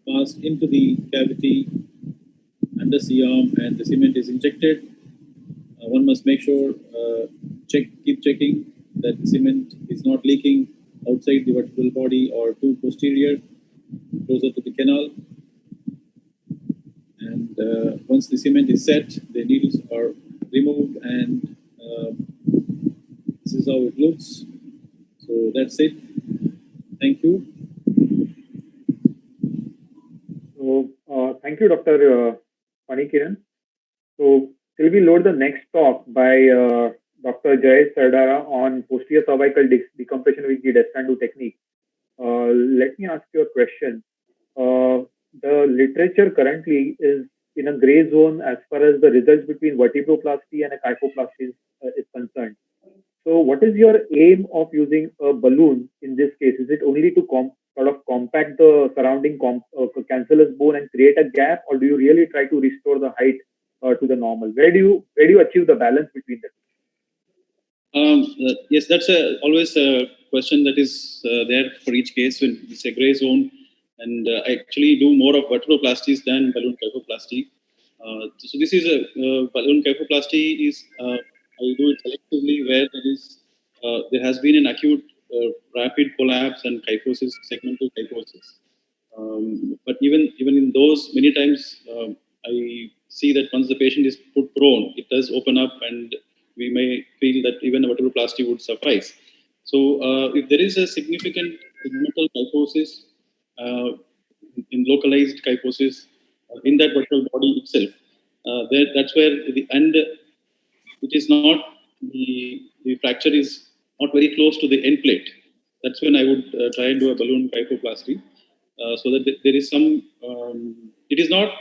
passed into the cavity under C-arm, and the cement is injected. One must make sure, keep checking that the cement is not leaking outside the vertebral body or too posterior, closer to the canal. And once the cement is set, the needles are removed, and this is how it looks. So that's it. Thank you.
So thank you, Dr. Panikiran. So till we load the next talk by Dr. Jayesh Sardara on posterior cervical decompression with the Descent technique, let me ask you a question. The literature currently is in a gray zone as far as the results between vertebroplasty and a kyphoplasty is concerned. So what is your aim of using a balloon in this case? Is it only to sort of compact the surrounding cancellous bone and create a gap, or do you really try to restore the height to the normal? Where do you achieve the balance between the two?
Yes, that's always a question that is there for each case when it's a gray zone. And I actually do more of vertebroplasties than balloon kyphoplasty. So this is a balloon kyphoplasty is I do it selectively where there has been an acute rapid collapse and kyphosis, segmental kyphosis. But even in those, many times I see that once the patient is put prone, it does open up, and we may feel that even a vertebroplasty would suffice. So if there is a significant segmental kyphosis, in localized kyphosis in that vertebral body itself, that's where it is not the fracture is not very close to the end plate. That's when I would try and do a balloon kyphoplasty, so that there is some. It is not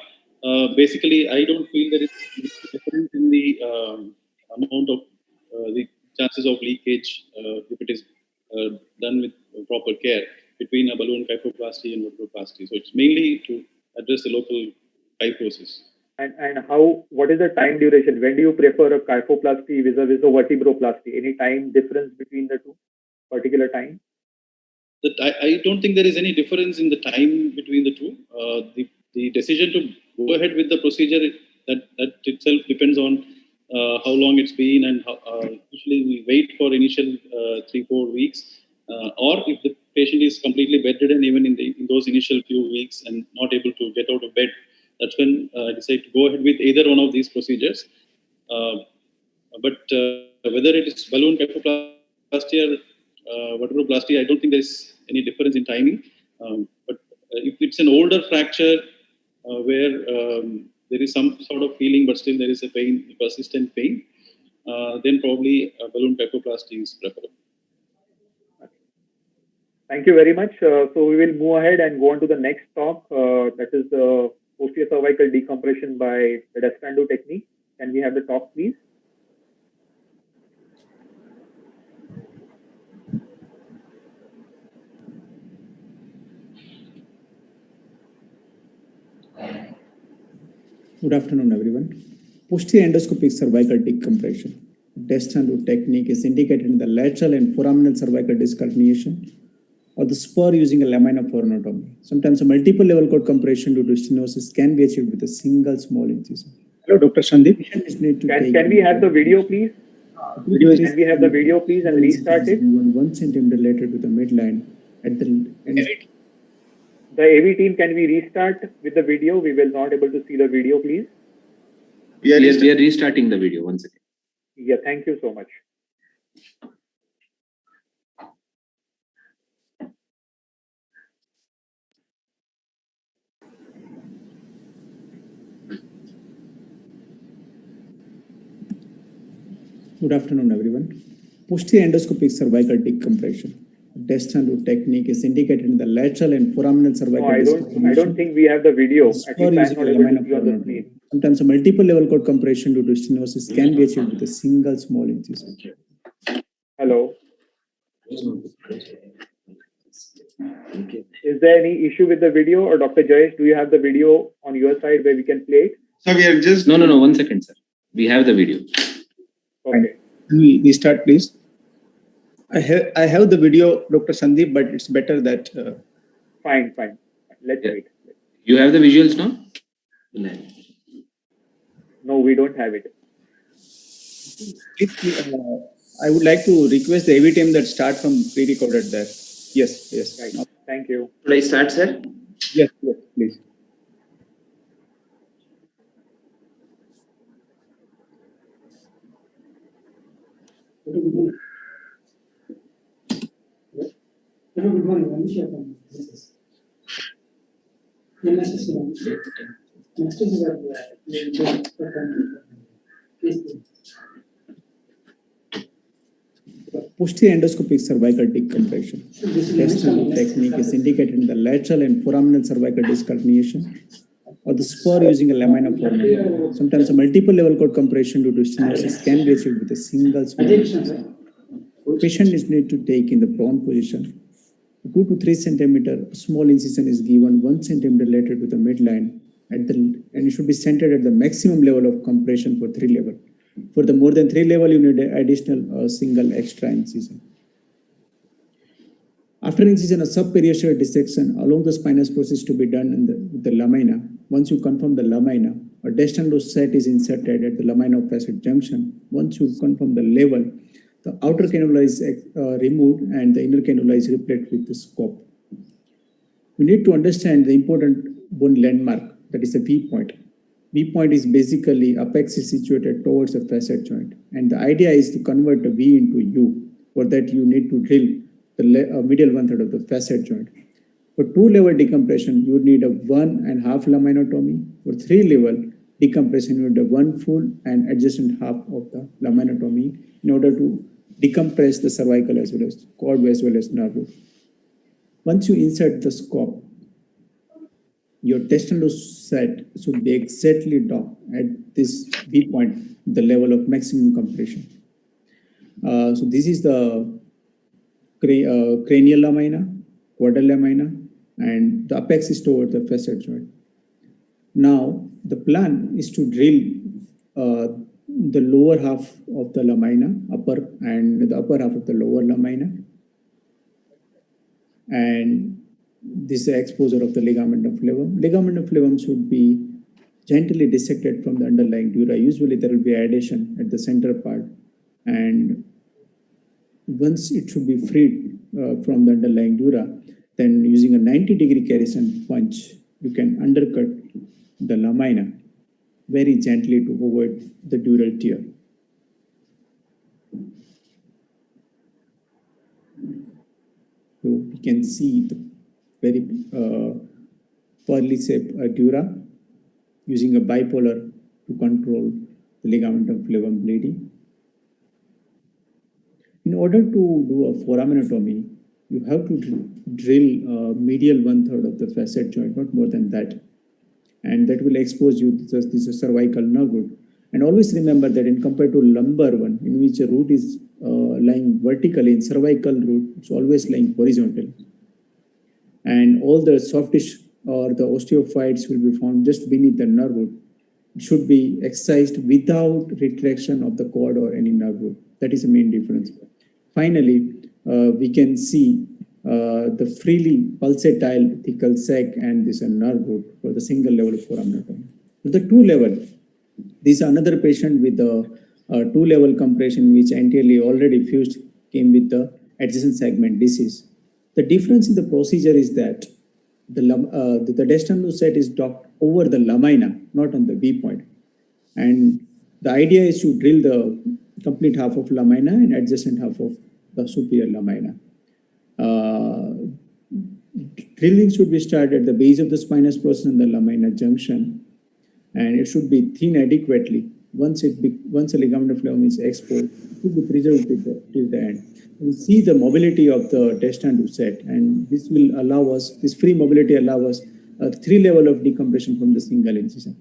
basically. I don't feel there is difference in the amount of the chances of leakage if it is done with proper care between a balloon kyphoplasty and vertebroplasty. So it's mainly to address the local kyphosis.
And what is the time duration? When do you prefer a kyphoplasty vis-a-vis a vertebroplasty? Any time difference between the two, particular time?
I don't think there is any difference in the time between the two. The decision to go ahead with the procedure, that itself depends on how long it's been, and usually we wait for initial 3-4 weeks, or if the patient is completely bedridden even in those initial few weeks and not able to get out of bed, that's when I decide to go ahead with either one of these procedures. But whether it is balloon kyphoplasty or vertebroplasty, I don't think there's any difference in timing. But if it's an older fracture where there is some sort of healing, but still there is a pain, persistent pain, then probably balloon kyphoplasty is preferable.
Thank you very much. So we will move ahead and go on to the next talk. That is the posterior cervical decompression by the Descanso technique. Can we have the talk, please?
Good afternoon, everyone. Posterior endoscopic cervical decompression. Descanso technique is indicated in the lateral and foraminal cervical disc herniation or the spur using a laminophonotomy. Sometimes a multiple level cord compression due to stenosis can be achieved with a single small incision.
Hello, Dr. Sandeep.
Can we have the video, please? Can we have the video, please, and restart it?
1 centimeter lateral to the midline at the end.
The AV team, can we restart with the video? We will not able to see the video, please.
Yes, we are restarting the video once again.
Yeah, thank you so much.
Good afternoon, everyone. Posterior endoscopic cervical decompression. Descanso technique is indicated in the lateral and foraminal cervical disc.
I don't think we have the video. At least I'm not able to see on the screen.
Sometimes a multiple level cord compression due to stenosis can be achieved with a single small incision.
Hello. Is there any issue with the video, or Dr. Jayesh, do you have the video on your side where we can play it?
So we are just... No, 1 second, sir. We have the video.
Okay.
We start, please. I have the video, Dr. Sandeep, but it's better that...
Fine. Let's wait.
You have the visuals now?
No, we don't have it.
I would like to request the AV team that start from pre-recorded there. Yes.
Right. Thank you.
Should I start, sir?
Yes, please.
Good morning. Next is
Posterior endoscopic cervical decompression. Descanso technique is indicated in the lateral and foraminal cervical disc herniation or the spur using a laminophonotomy. Sometimes a multiple level cord compression due to stenosis can be achieved with a single small incision. Patient is need to take in the prone position. 2 to 3 centimeter small incision is given 1 centimeter later to the midline and it should be centered at the maximum level of compression for 3 level. For the more than 3 level, you need an additional single extra incision. After incision, a subperiosteal dissection along the spinous process to be done in the lamina. Once you confirm the lamina, a descendant set is inserted at the lamina of facet junction. Once you confirm the level, the outer cannula is removed and the inner cannula is replaced with the scope. We need to understand the important bone landmark, that is the V point. V point is basically apex is situated towards the facet joint. And the idea is to convert the V into U. For that, you need to drill the medial 1/3 of the facet joint. For 2-level decompression, you would need a 1.5 laminotomy. For 3-level decompression, you need a 1 full and adjacent half of the laminotomy in order to decompress the cervical as well as cord as well as nerve root. Once you insert the scope, your testandose set should be exactly docked at this V point, the level of maximum compression. So this is the cranial lamina, quadral lamina, and the apex is toward the facet joint. Now, the plan is to drill the lower half of the lamina, upper and the upper half of the lower lamina. And this is the exposure of the ligament of flavum. Ligament of flavum should be gently dissected from the underlying dura. Usually there will be adhesion at the center part. And once it should be freed from the underlying dura, then using a 90-degree Carrison punch, you can undercut the lamina very gently to avoid the dural tear. So we can see the very pearly shaped dura using a bipolar to control the ligament of flavum bleeding. In order to do a foraminotomy, you have to drill medial 1/3 of the facet joint, not more than that. And that will expose you to this cervical nerve root. And always remember that in compared to lumbar one, in which a root is lying vertically, in cervical root, it's always lying horizontally. And all the soft tissue or the osteophytes will be found just beneath the nerve root. It should be excised without retraction of the cord or any nerve root. That is the main difference. Finally, we can see the freely pulsatile thecal sac and this nerve root for the single level of foraminotomy. For the 2-level, this is another patient with a 2-level compression which anteriorly already fused came with the adjacent segment disease. The difference in the procedure is that the descendant set is docked over the lamina, not on the V point. And the idea is to drill the complete half of lamina and adjacent half of the superior lamina. Drilling should be started at the base of the spinous process and the lamina junction, and it should be thin adequately. Once a ligament of flavum is exposed, it should be preserved till the end. We see the mobility of the descendant set, and this will allow us, this free mobility allow us a 3-level of decompression from the single incision.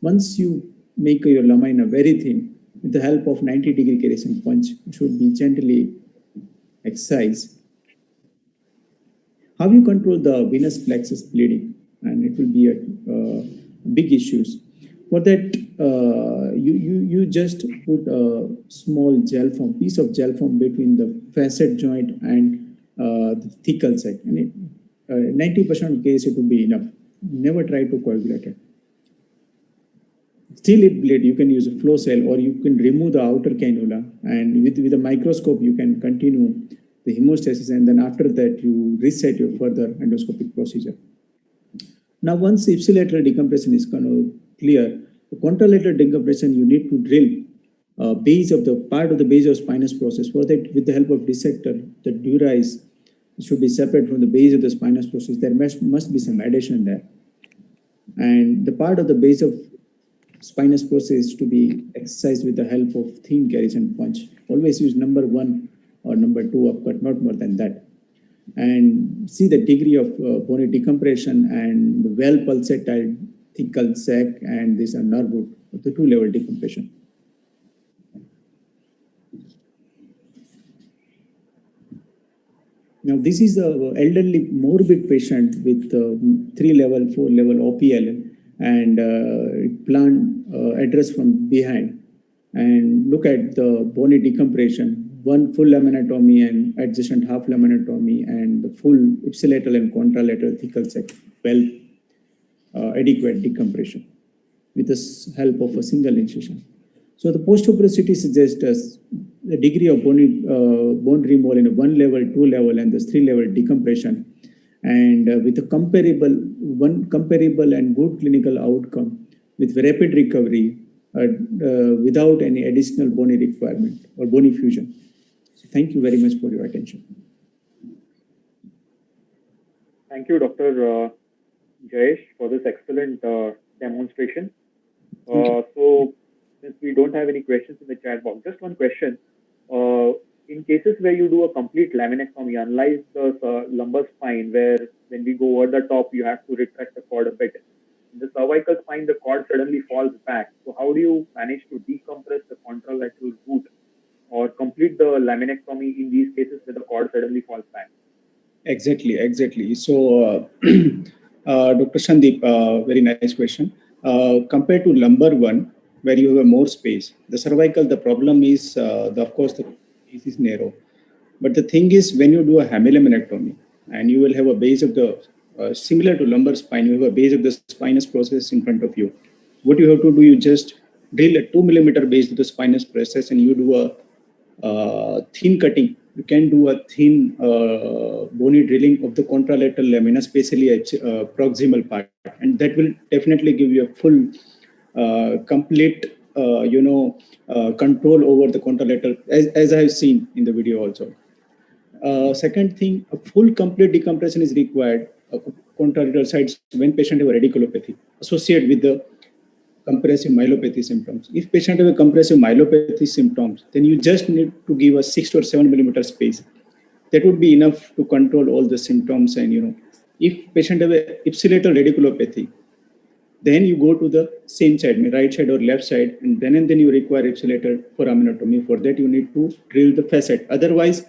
Once you make your lamina very thin, with the help of 90-degree Carrison punch, it should be gently excised. How you control the venous plexus bleeding, and it will be a big issues. For that, you just put a small gel foam, piece of gel foam between the facet joint and the thecal sac, and 90% of case it will be enough. Never try to coagulate it. Still it bleed, you can use a flow cell or you can remove the outer cannula, and with a microscope you can continue the hemostasis, and then after that you reset your further endoscopic procedure. Now once ipsilateral decompression is clear, the contralateral decompression you need to drill base of the part of the base of spinous process. For that, with the help of dissector, the dura should be separate from the base of the spinous process. There must be some adhesion there, and the part of the base of spinous process to be excised with the help of thin Carrison punch. Always use number 1 or number 2 upcut, not more than that. And see the degree of bony decompression and the well pulsatile thecal sac and this nerve root of the 2-level decompression. Now, this is the elderly morbid patient with 3-level, 4-level OPL and plant address from behind. And look at the bony decompression, one full laminotomy and adjacent half laminotomy and the full ipsilateral and contralateral thecal section, adequate decompression with the help of a single incision. So the postoperative CT suggests us the degree of bone removal in a 1-level, 2-level, and the 3-level decompression, and with a comparable and good clinical outcome with rapid recovery without any additional bony requirement or bony fusion. So thank you very much for your attention.
Thank you, Dr. Jayesh, for this excellent demonstration. So, since we don't have any questions in the chat box, just one question. In cases where you do a complete laminectomy, unlike the lumbar spine, where when we go over the top, you have to retract the cord a bit. In the cervical spine, the cord suddenly falls back. So how do you manage to decompress the contralateral root or complete the laminectomy in these cases where the cord suddenly falls back?
Exactly. So, Dr. Sandeep, very nice question. Compared to lumbar one, where you have more space, the cervical, the problem is, of course, the space is narrow. But the thing is, when you do a hemilaminectomy, and you will have a base of the, similar to lumbar spine, you have a base of the spinous process in front of you. What you have to do, you just drill a 2mm base to the spinous process and you do a thin cutting. You can do a thin bony drilling of the contralateral lamina, especially proximal part. And that will definitely give you a full, complete, control over the contralateral, as I have seen in the video also. Second thing, a full complete decompression is required contralateral sides when patient have a radiculopathy associated with the compressive myelopathy symptoms. If patient have a compressive myelopathy symptoms, then you just need to give a 6 or 7mm space. That would be enough to control all the symptoms. And if patient have a ipsilateral radiculopathy, then you go to the same side, right side or left side, and then you require ipsilateral foraminotomy. For that, you need to drill the facet. Otherwise,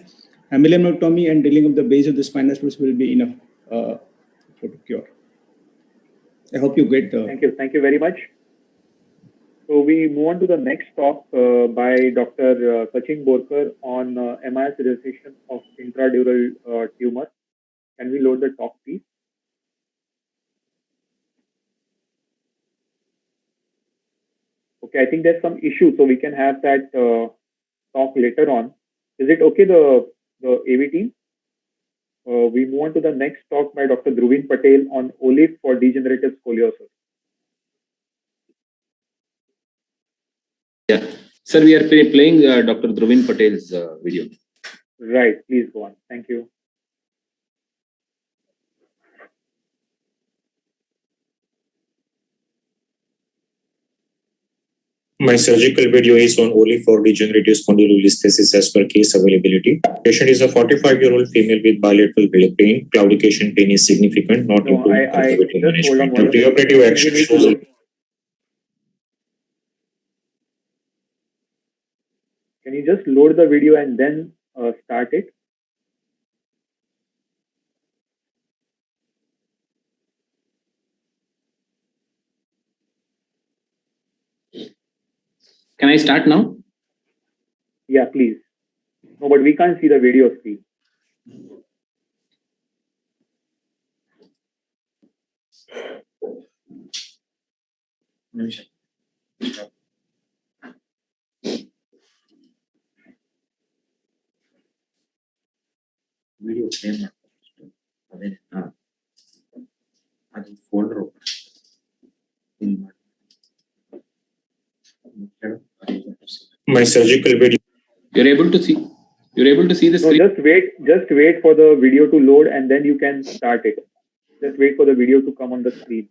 hemilaminectomy and drilling of the base of the spinous process will be enough for the cure. I hope you get the...
Thank you very much. So we move on to the next talk by Dr. Sachin Borkar on MIS resection of intradural tumor. Can we load the talk, please? Okay, I think there's some issue, so we can have that talk later on. Is it okay, the AV team? We move on to the next talk by Dr. Dhruvin Patel on OLIF for degenerative scoliosis.
Yeah, sir, we are playing Dr. Dhruvin Patel's video.
Right, please go on. Thank you.
My surgical video is on only for degenerative spondylolisthesis as per case availability. Patient is a 45-year-old female with bilateral belly pain. Claudication pain is significant, not improved conservative management. The preoperative action shows.
Can you just load the video and then start it?
Can I start now?
Yeah, please. No, but we can't see the video screen.
Video folder. My surgical video.
You're able to see the screen.
No, just wait for the video to load and then you can start it. Just wait for the video to come on the screen.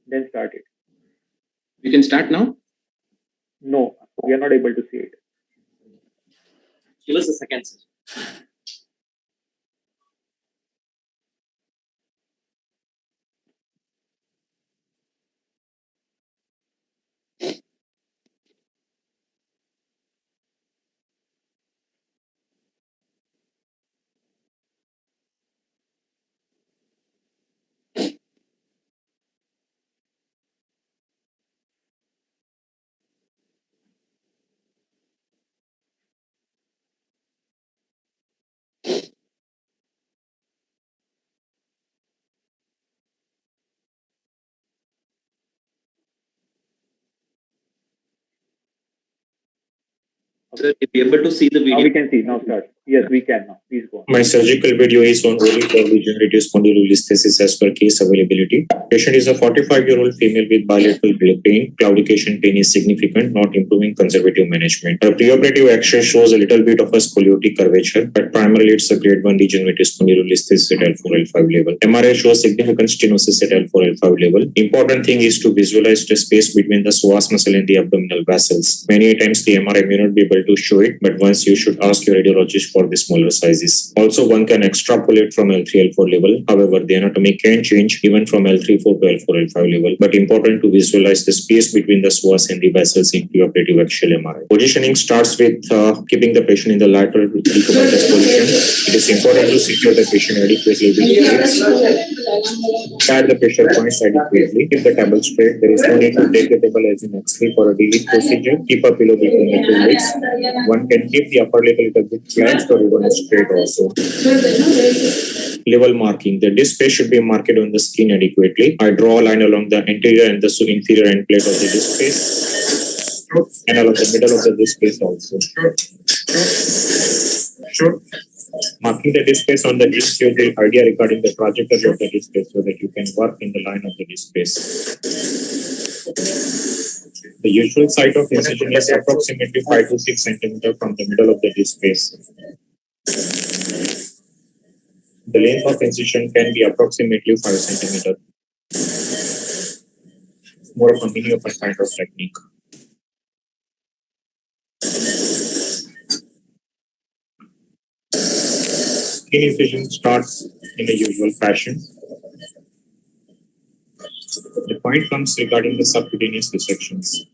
Then start it.
We can start now?
No, we are not able to see it.
Give us a second, sir. Sir, if you're able to see the video.
Now we can see. Now start. Yes, we can now. Please go on.
My surgical video is on only for degenerative spondylolisthesis as per case availability. Patient is a 45-year-old female with bilateral back pain. Claudication pain is significant, not improving conservative management. Her preoperative X-ray shows a little bit of a scoliotic curvature, but primarily it's a grade 1 degenerative spondylolisthesis at L4, L5 level. MRI shows significant stenosis at L4, L5 level. Important thing is to visualize the space between the psoas muscle and the abdominal vessels. Many times the MRI may not be able to show it, but once you should ask your radiologist for the smaller sizes. Also, one can extrapolate from L3, L4 level. However, the anatomy can change even from L3, 4 to L4, L5 level. But important to visualize the space between the psoas and the vessels in preoperative axial MRI. Positioning starts with keeping the patient in the lateral decubitus position. It is important to secure the patient adequately with weights. Pad the pressure points adequately. Keep the table straight. There is no need to take the table as an X-ray for a daily procedure. Keep a pillow between the two legs. One can keep the upper leg a little bit flat or even straight also. Level marking. The disc space should be marked on the skin adequately. I draw a line along the anterior and the inferior end plate of the disc space and along the middle of the disc space also. Marking the disc space on the disc gives the idea regarding the trajectory of the disc space so that you can work in the line of the disc space. The usual site of incision is approximately 5 to 6 centimeters from the middle of the disc space. The length of incision can be approximately 5 centimeters. More of a mini open kind of technique. Skin incision starts in the usual fashion. The point comes regarding the subcutaneous dissections.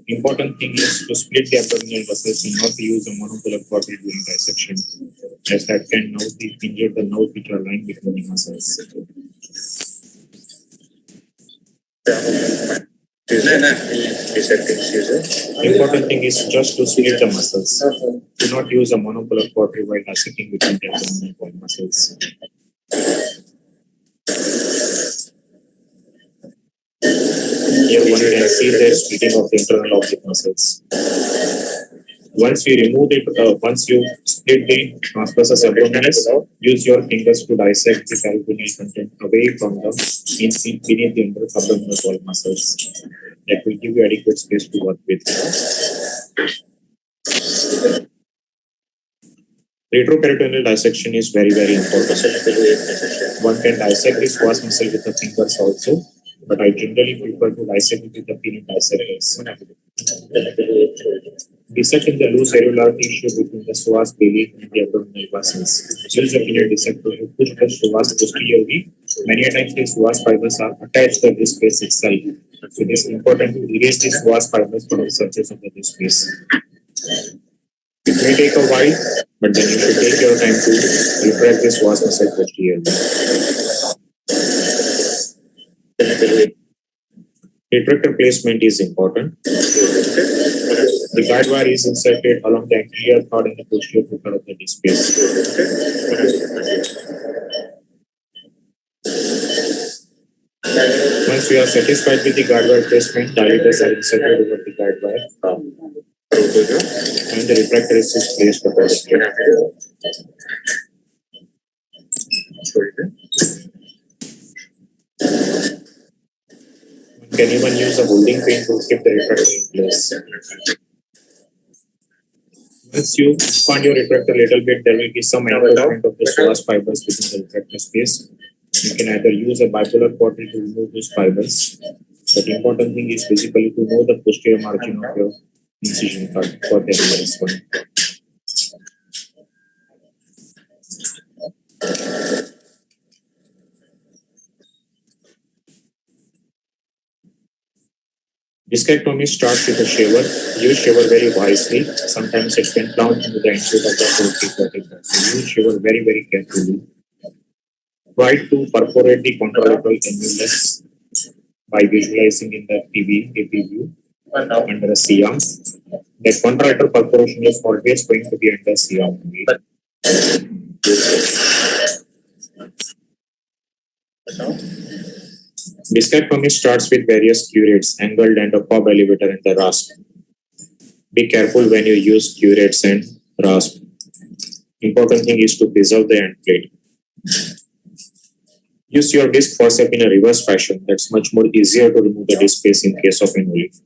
Important thing is to split the abdominal muscles and not to use a monopolar quadrille during dissection, as that can now injure the nerves which are lying between the muscles. Important thing is just to split the muscles. Do not use a monopolar quadrille while dissecting between the abdominal wall muscles. Here one can see the splitting of the internal object muscles. Once you remove it, once you split the transversus abdominis, use your fingers to dissect the peritoneal content away from the beneath the abdominal wall muscles. That will give you adequate space to work with. Retroperitoneal dissection is very, very important. One can dissect the psoas muscle with the fingers also, but I generally prefer to dissect it with the peanut dissectors. Dissect in the loose areolar tissue between the psoas belly and the abdominal vessels. Use a peanut dissector to push the psoas posteriorly. Many times the psoas fibers are attached to the disc space itself. So it is important to erase the psoas fibers from the surface of the disc space. It may take a while, but then you should take your time to retract the psoas muscle posteriorly. Retractor placement is important. The guide wire is inserted along the anterior third and the posterior third of the disc space. Once we are satisfied with the guide wire placement, dilators are inserted over the guide wire and the retractor is placed accordingly. You can even use a holding pin to keep the retractor in place. Once you expand your retractor a little bit, there will be some encroachment of the psoas fibers within the retractor space. You can either use a bipolar quadrille to remove those fibers, but the important thing is basically to know the posterior margin of your incision cut for the reverse one. Discectomy starts with a shaver. Use shaver very wisely. Sometimes it can plunge into the inside of the vertebra. So use shaver very, very carefully. Try to perforate the contralateral annulus by visualizing in the AP view under a C-arm. The contralateral perforation is always going to be under C-arm. Discectomy starts with various curates, angled and a cob elevator and the rasp. Be careful when you use curettes and rasp. Important thing is to preserve the end plate. Use your disc forceps in a reverse fashion. That's much more easier to remove the disc space in case of an olive.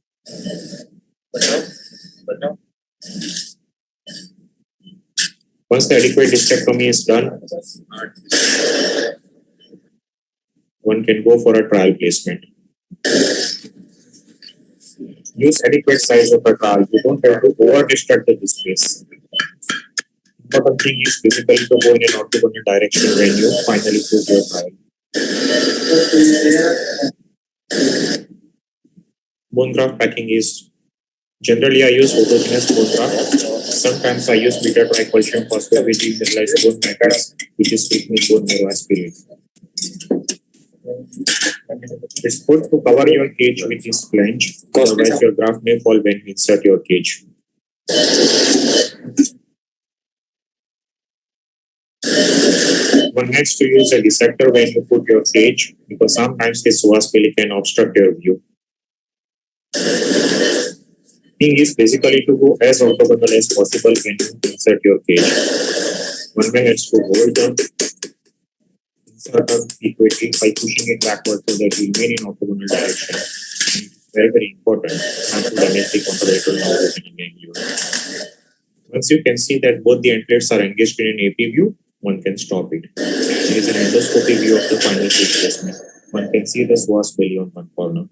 Once the adequate discectomy is done, one can go for a trial placement. Use adequate size of the trial. You don't have to over-distract the disc space. Important thing is physically to go in an orthogonal direction when you finally prove your trial. Bone graft packing is generally I use autogenous bone graft. Sometimes I use beta-tricalcium phosphate which is generalized bone matrix, which is sweetened with bone marrow aspirate. It's good to cover your cage with this flange, otherwise your graft may fall when you insert your cage. One needs to use a dissector when you put your cage because sometimes this psoas pellic can obstruct your view. Thing is basically to go as orthogonal as possible when you insert your cage. One way is to hold them, insert them equally by pushing it backward so that it will remain in orthogonal direction. Very, very important not to damage the contralateral nerve opening ganglion. Once you can see that both the end plates are engaged in an AP view, one can stop it. There is an endoscopic view of the final cage placement. One can see the psoas belly on one corner.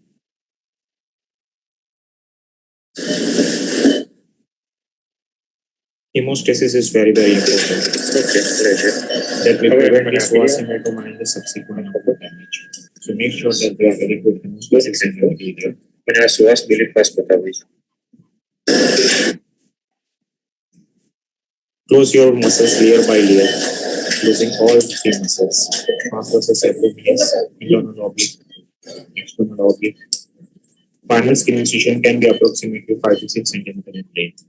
Hemostasis is very, very important. That will prevent the psoas hematoma and the subsequent nerve damage. So make sure that there is very good hemostasis in your area. Close your muscles layer by layer, closing all three muscles. Transversus abdominis, internal oblique, external oblique. Final skin incision can be approximately 5 to 6 cm in length.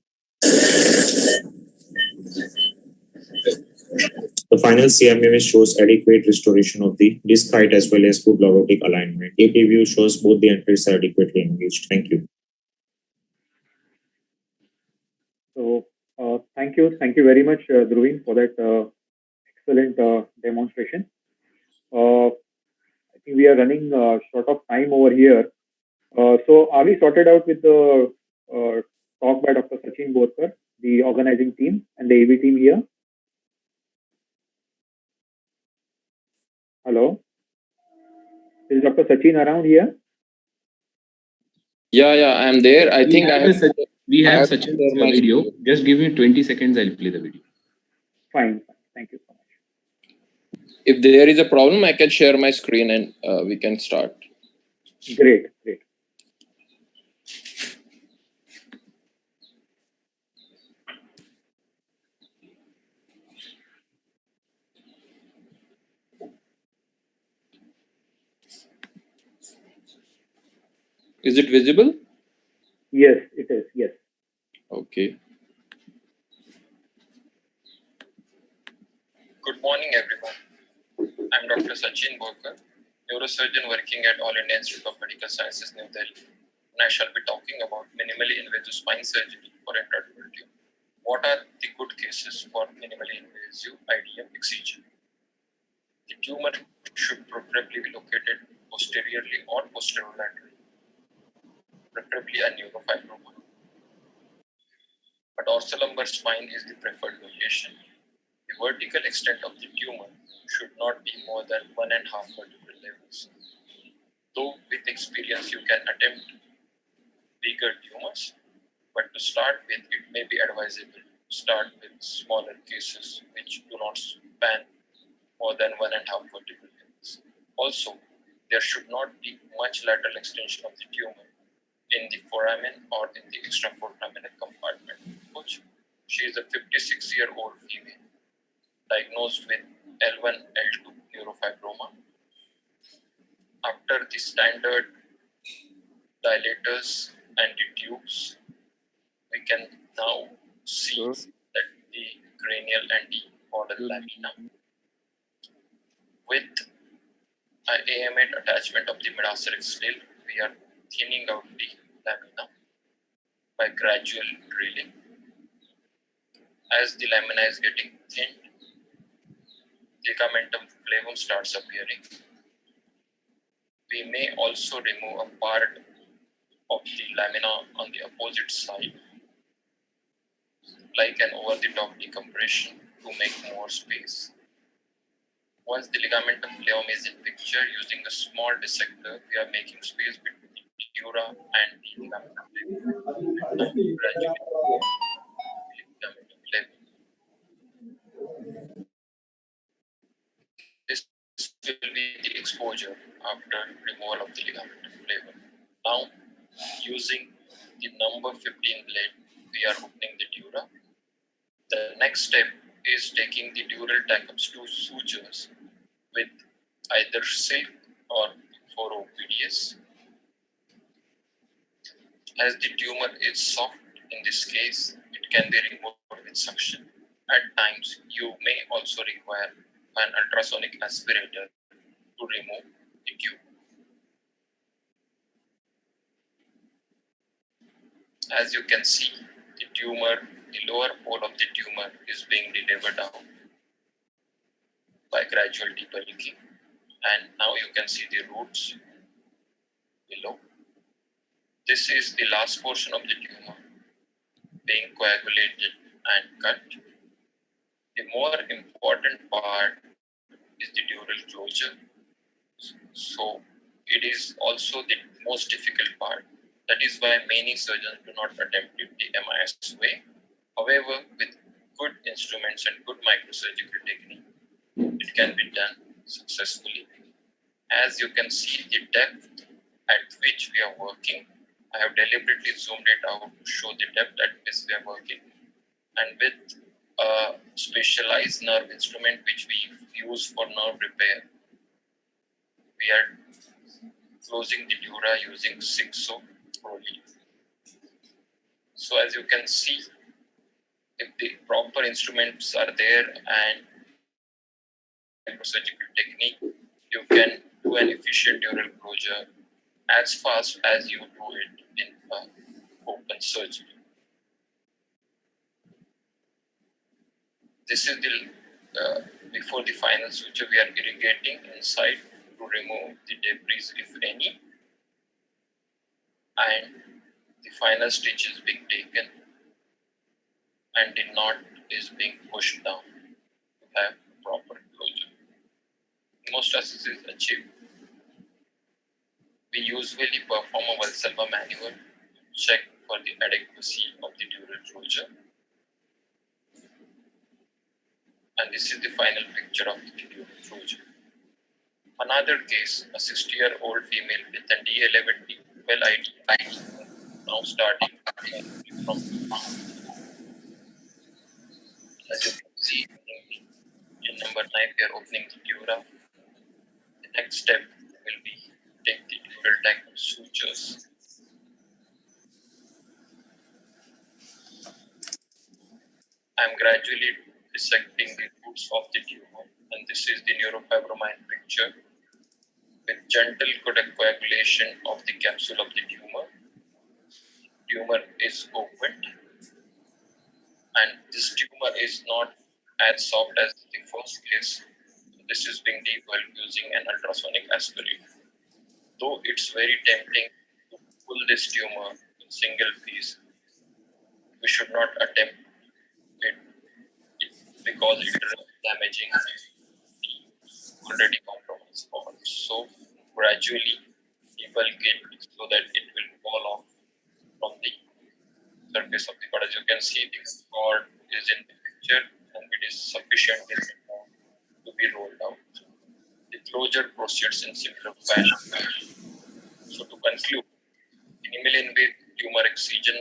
The final CMMS shows adequate restoration of the disc height as well as good lordotic alignment. AP view shows both the end plates are adequately engaged. Thank you.
So, thank you very much, Dhruvin, for that excellent demonstration. I think we are running short of time over here. So, are we sorted out with the talk by Dr. Sachin Borkar, the organizing team and the AV team here? Hello? Is Dr. Sachin around here?
Yeah, I am there. I think
we have Sachin's video. Just give me 20 seconds, I'll play the video.
Fine. Thank you so much.
If there is a problem, I can share my screen and we can start.
Great.
Is it visible?
Yes, it is. Yes.
Okay. Good morning, everyone. I'm Dr. Sachin Borkar, neurosurgeon working at All India Institute of Medical Sciences, New Delhi, and I shall be talking about minimally invasive spine surgery for intratumoral tumor. What are the good cases for minimally invasive IDM excision? The tumor should preferably be located posteriorly or posterolaterally, preferably a neurofibroma. But ortholumbar spine is the preferred location. The vertical extent of the tumor should not be more than 1.5 vertebral levels. Though with experience you can attempt bigger tumors, but to start with it may be advisable to start with smaller cases which do not span more than 1.5 vertebral levels. Also, there should not be much lateral extension of the tumor in the foramen or in the extraforaminal compartment. She is a 56-year-old female diagnosed with L1, L2 neurofibroma. After the standard dilators and the tubes, we can now see that the cranial and the caudal lamina with an eminent attachment of the metacerex slit, we are thinning out the lamina. by gradual drilling. As the lamina is getting thin, ligamentum flavum starts appearing. We may also remove a part of the lamina on the opposite side, like an over-the-top decompression to make more space. Once the ligamentum flavum is in picture, using a small dissector, we are making space between the dura and the ligamentum flavum. Gradually, ligamentum flavum. This will be the exposure after removal of the ligamentum flavum. Now, using the number 15 blade, we are opening the dura. The next step is taking the dural tackums to sutures with either silk or 4O PDS. As the tumor is soft in this case, it can be removed with suction. At times, you may also require an ultrasonic aspirator to remove the tumor. As you can see, the tumor, the lower pole of the tumor is being delivered out by gradual debulking. And now you can see the roots below. This is the last portion of the tumor being coagulated and cut. The more important part is the dural closure. So it is also the most difficult part. That is why many surgeons do not attempt it the MISS way. However, with good instruments and good microsurgical technique, it can be done successfully. As you can see, the depth at which we are working, I have deliberately zoomed it out to show the depth at which we are working. And with a specialized nerve instrument which we use for nerve repair, we are closing the dura using 6O Prolene. So as you can see, if the proper instruments are there and microsurgical technique, you can do an efficient dural closure as fast as you do it in open surgery. This is the before the final suture, we are irrigating inside to remove the debris, if any, and the final stitch is being taken and the knot is being pushed down to have proper closure. Hemostasis is achieved. We usually perform a Valsalva maneuver to check for the adequacy of the dural closure. And this is the final picture of the dural closure. Another case, a 60-year-old female with an D11, D12 ID, now starting from as you can see in number 9, we are opening the dura. The next step will be take the dural tackum sutures. I am gradually dissecting the roots of the tumor, and this is the neurofibromine picture with gentle coagulation of the capsule of the tumor. Tumor is opened, and this tumor is not as soft as the first case. This is being debulked using an ultrasonic aspirator. Though it's very tempting to pull this tumor in single piece, we should not attempt it because it is damaging the already compromised cord. So gradually debulk it so that it will fall off from the surface of the cord. As you can see, the cord is in the picture and it is sufficiently removed to be rolled out. The closure proceeds in similar fashion. So to conclude, minimally invasive tumor excision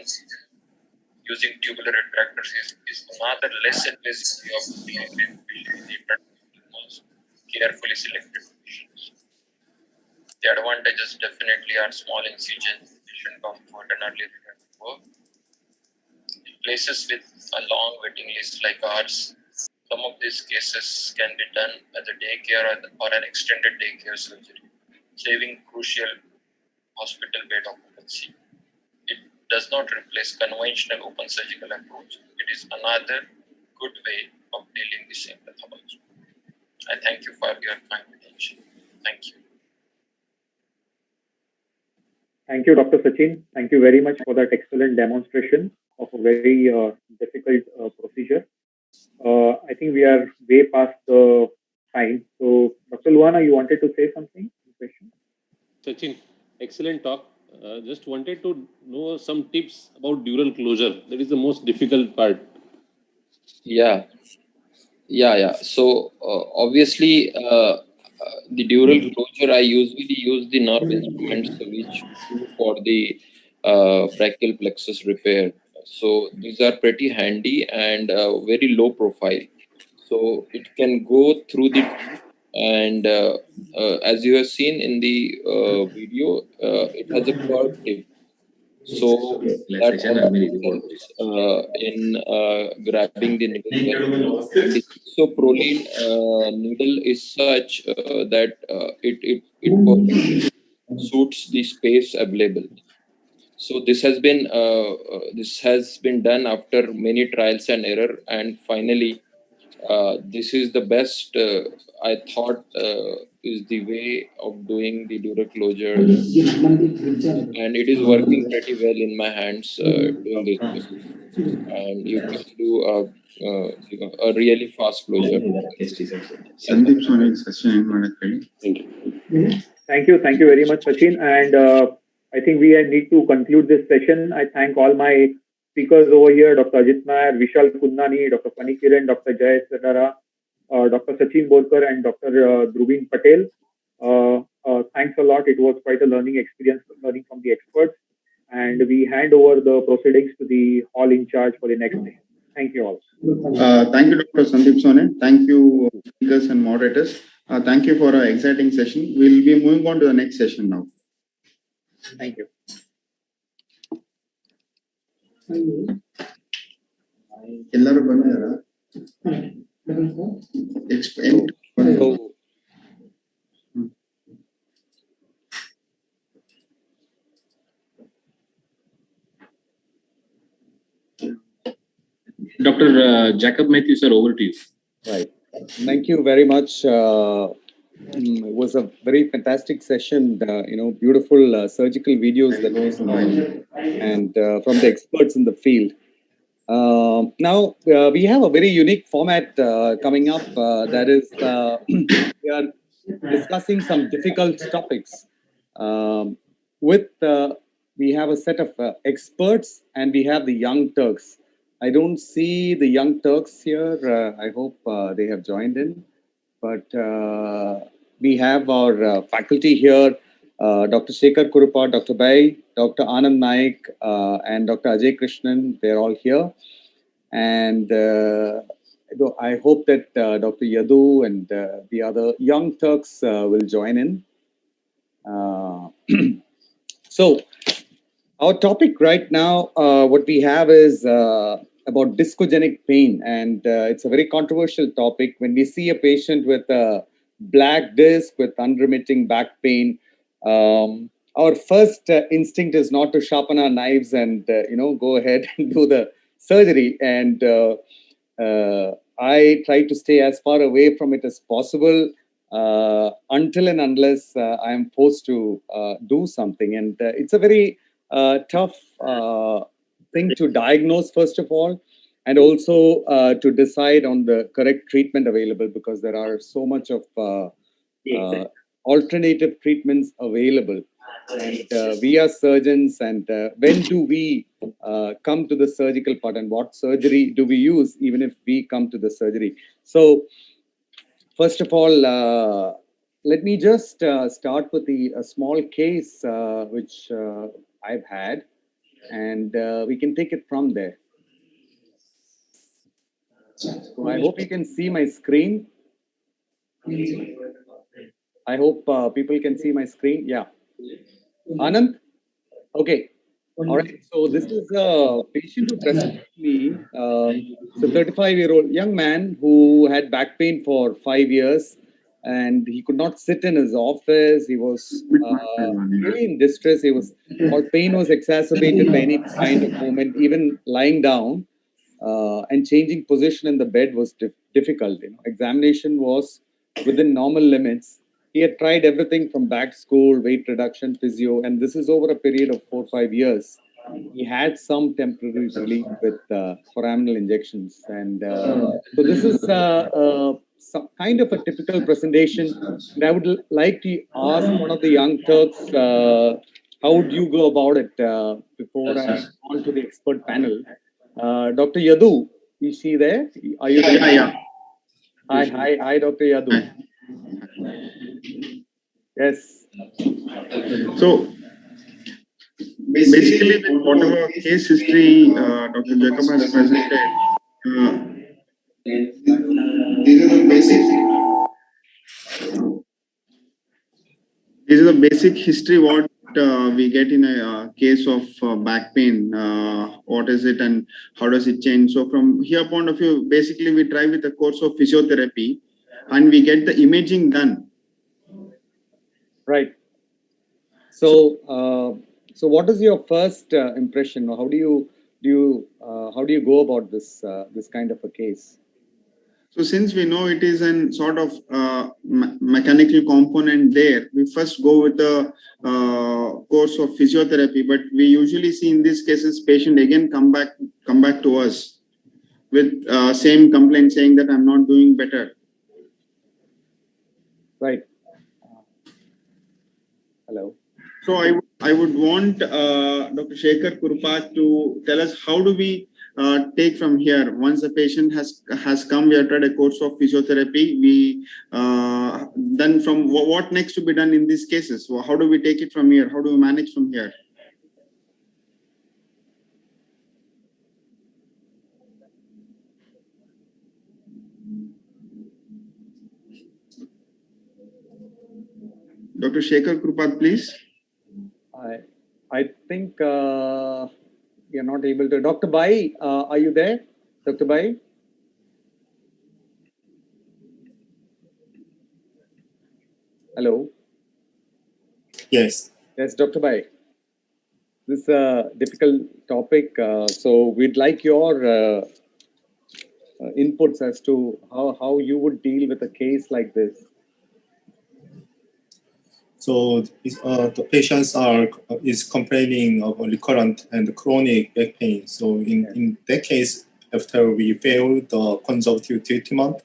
using tubular retractors is another less invasive way of dealing with tumors, carefully selected patients. The advantages definitely are small incision, patient comfort, and early return to work. In places with a long waiting list like ours, some of these cases can be done as a daycare or an extended daycare surgery, saving crucial hospital bed occupancy. It does not replace conventional open surgical approach. It is another good way of dealing with the same pathology. I thank you for your kind attention. Thank you.
Thank you, Dr. Sachin. Thank you very much for that excellent demonstration of a very difficult procedure. I think we are way past the time. So, Dr. Luana, you wanted to say something?
Sachin, excellent talk. Just wanted to know some tips about dural closure. That is the most difficult part.
Yeah. So obviously, the dural closure, I usually use the nerve instruments which for the brachial plexus repair. So these are pretty handy and very low profile. So it can go through the tooth, and as you have seen in the video, it has a curved tip. So that helps in grabbing the needle very well. And the isoprolene needle is such that it perfectly suits the space available. So this has been done after many trials and error, and finally this is the best I thought is the way of doing the dural closure, and it is working pretty well in my hands doing this. And you can do a really fast closure.
Thank you very much, Sachin. And I think we need to conclude this session. I thank all my speakers over here, Dr. Ajit Nair, Vishal Kundnani, Dr. Pani Kiran, Dr. Jay Sadara, Dr. Sachin Borkar, and Dr. Dhruvin Patel. Thanks a lot. It was quite a learning experience, learning from the experts. And we hand over the proceedings to the hall in charge for the next day. Thank you all.
Thank you, Dr. Sandeep Sone. Thank you, speakers and moderators. Thank you for an exciting session. We'll be moving on to the next session now.
Thank you.
ಎಲ್ಲರೂ ಬಂದಿದ್ದಾರಾ?
Dr. Jacob Matthew, sir, over to you.
Right. Thank you very much. It was a very fantastic session. Beautiful surgical videos that we saw, and from the experts in the field. Now we have a very unique format coming up. That is, we are discussing some difficult topics. We have a set of experts, and we have the young Turks. I don't see the young Turks here. I hope they have joined in. But we have our faculty here, Dr. Shekhar Kurupa, Dr. Bai, Dr. Anand Naik, and Dr. Ajay Krishnan. They're all here. And I hope that Dr. Yadu and the other young Turks will join in. So our topic right now, what we have is about discogenic pain, and it's a very controversial topic. When we see a patient with a black disc with unremitting back pain, our first instinct is not to sharpen our knives and go ahead and do the surgery. And I try to stay as far away from it as possible until and unless I am forced to do something. And it's a very tough thing to diagnose, first of all, and also to decide on the correct treatment available, because there are so much of alternative treatments available. And we are surgeons, and when do we come to the surgical part, and what surgery do we use even if we come to the surgery? So first of all, let me just start with a small case which I've had, and we can take it from there. So I hope you can see my screen. I hope people can see my screen. Yeah. Anand? Okay. All right. So this is a patient who presented to me. It's a 35-year-old young man who had back pain for 5 years. and he could not sit in his office. He was really in distress. All pain was exacerbated by any kind of movement, even lying down and changing position in the bed was difficult. Examination was within normal limits. He had tried everything from back school, weight reduction, physio, and this is over a period of 4 or 5 years. He had some temporary relief with foraminal injections, and so this is some kind of a typical presentation. And I would like to ask one of the young Turks, how would you go about it before I on to the expert panel? Dr. Yadu, is she there? Are you there?
Yeah.
Hi, Dr. Yadu. Yes.
So basically, with whatever case history Dr. Jacob has presented, these are the basic history what we get in a case of back pain. What is it and how does it change? So from here point of view, basically we try with a course of physiotherapy and we get the imaging done.
Right. So, so what is your first impression? How do you go about this this kind of a case?
So since we know it is an sort of mechanical component there, we first go with the course of physiotherapy. But we usually see in these cases, patient again come back to us with same complaint saying that I'm not doing better.
Right. Hello.
So I would want Dr. Shekhar Kurupat to tell us how do we take from here. Once the patient has come, we have tried a course of physiotherapy. We then from what next to be done in these cases? So how do we take it from here? How do we manage from here? Dr. Shekhar Kurupat, please.
I think you're not able to. Dr. Bai, are you there? Dr. Bai? Hello?
Yes.
Yes, Dr. Bai. This is a difficult topic. So we'd like your inputs as to how you would deal with a case like this.
So the patients is complaining of recurrent and chronic back pain. So in that case, after we fail the conservative treatment,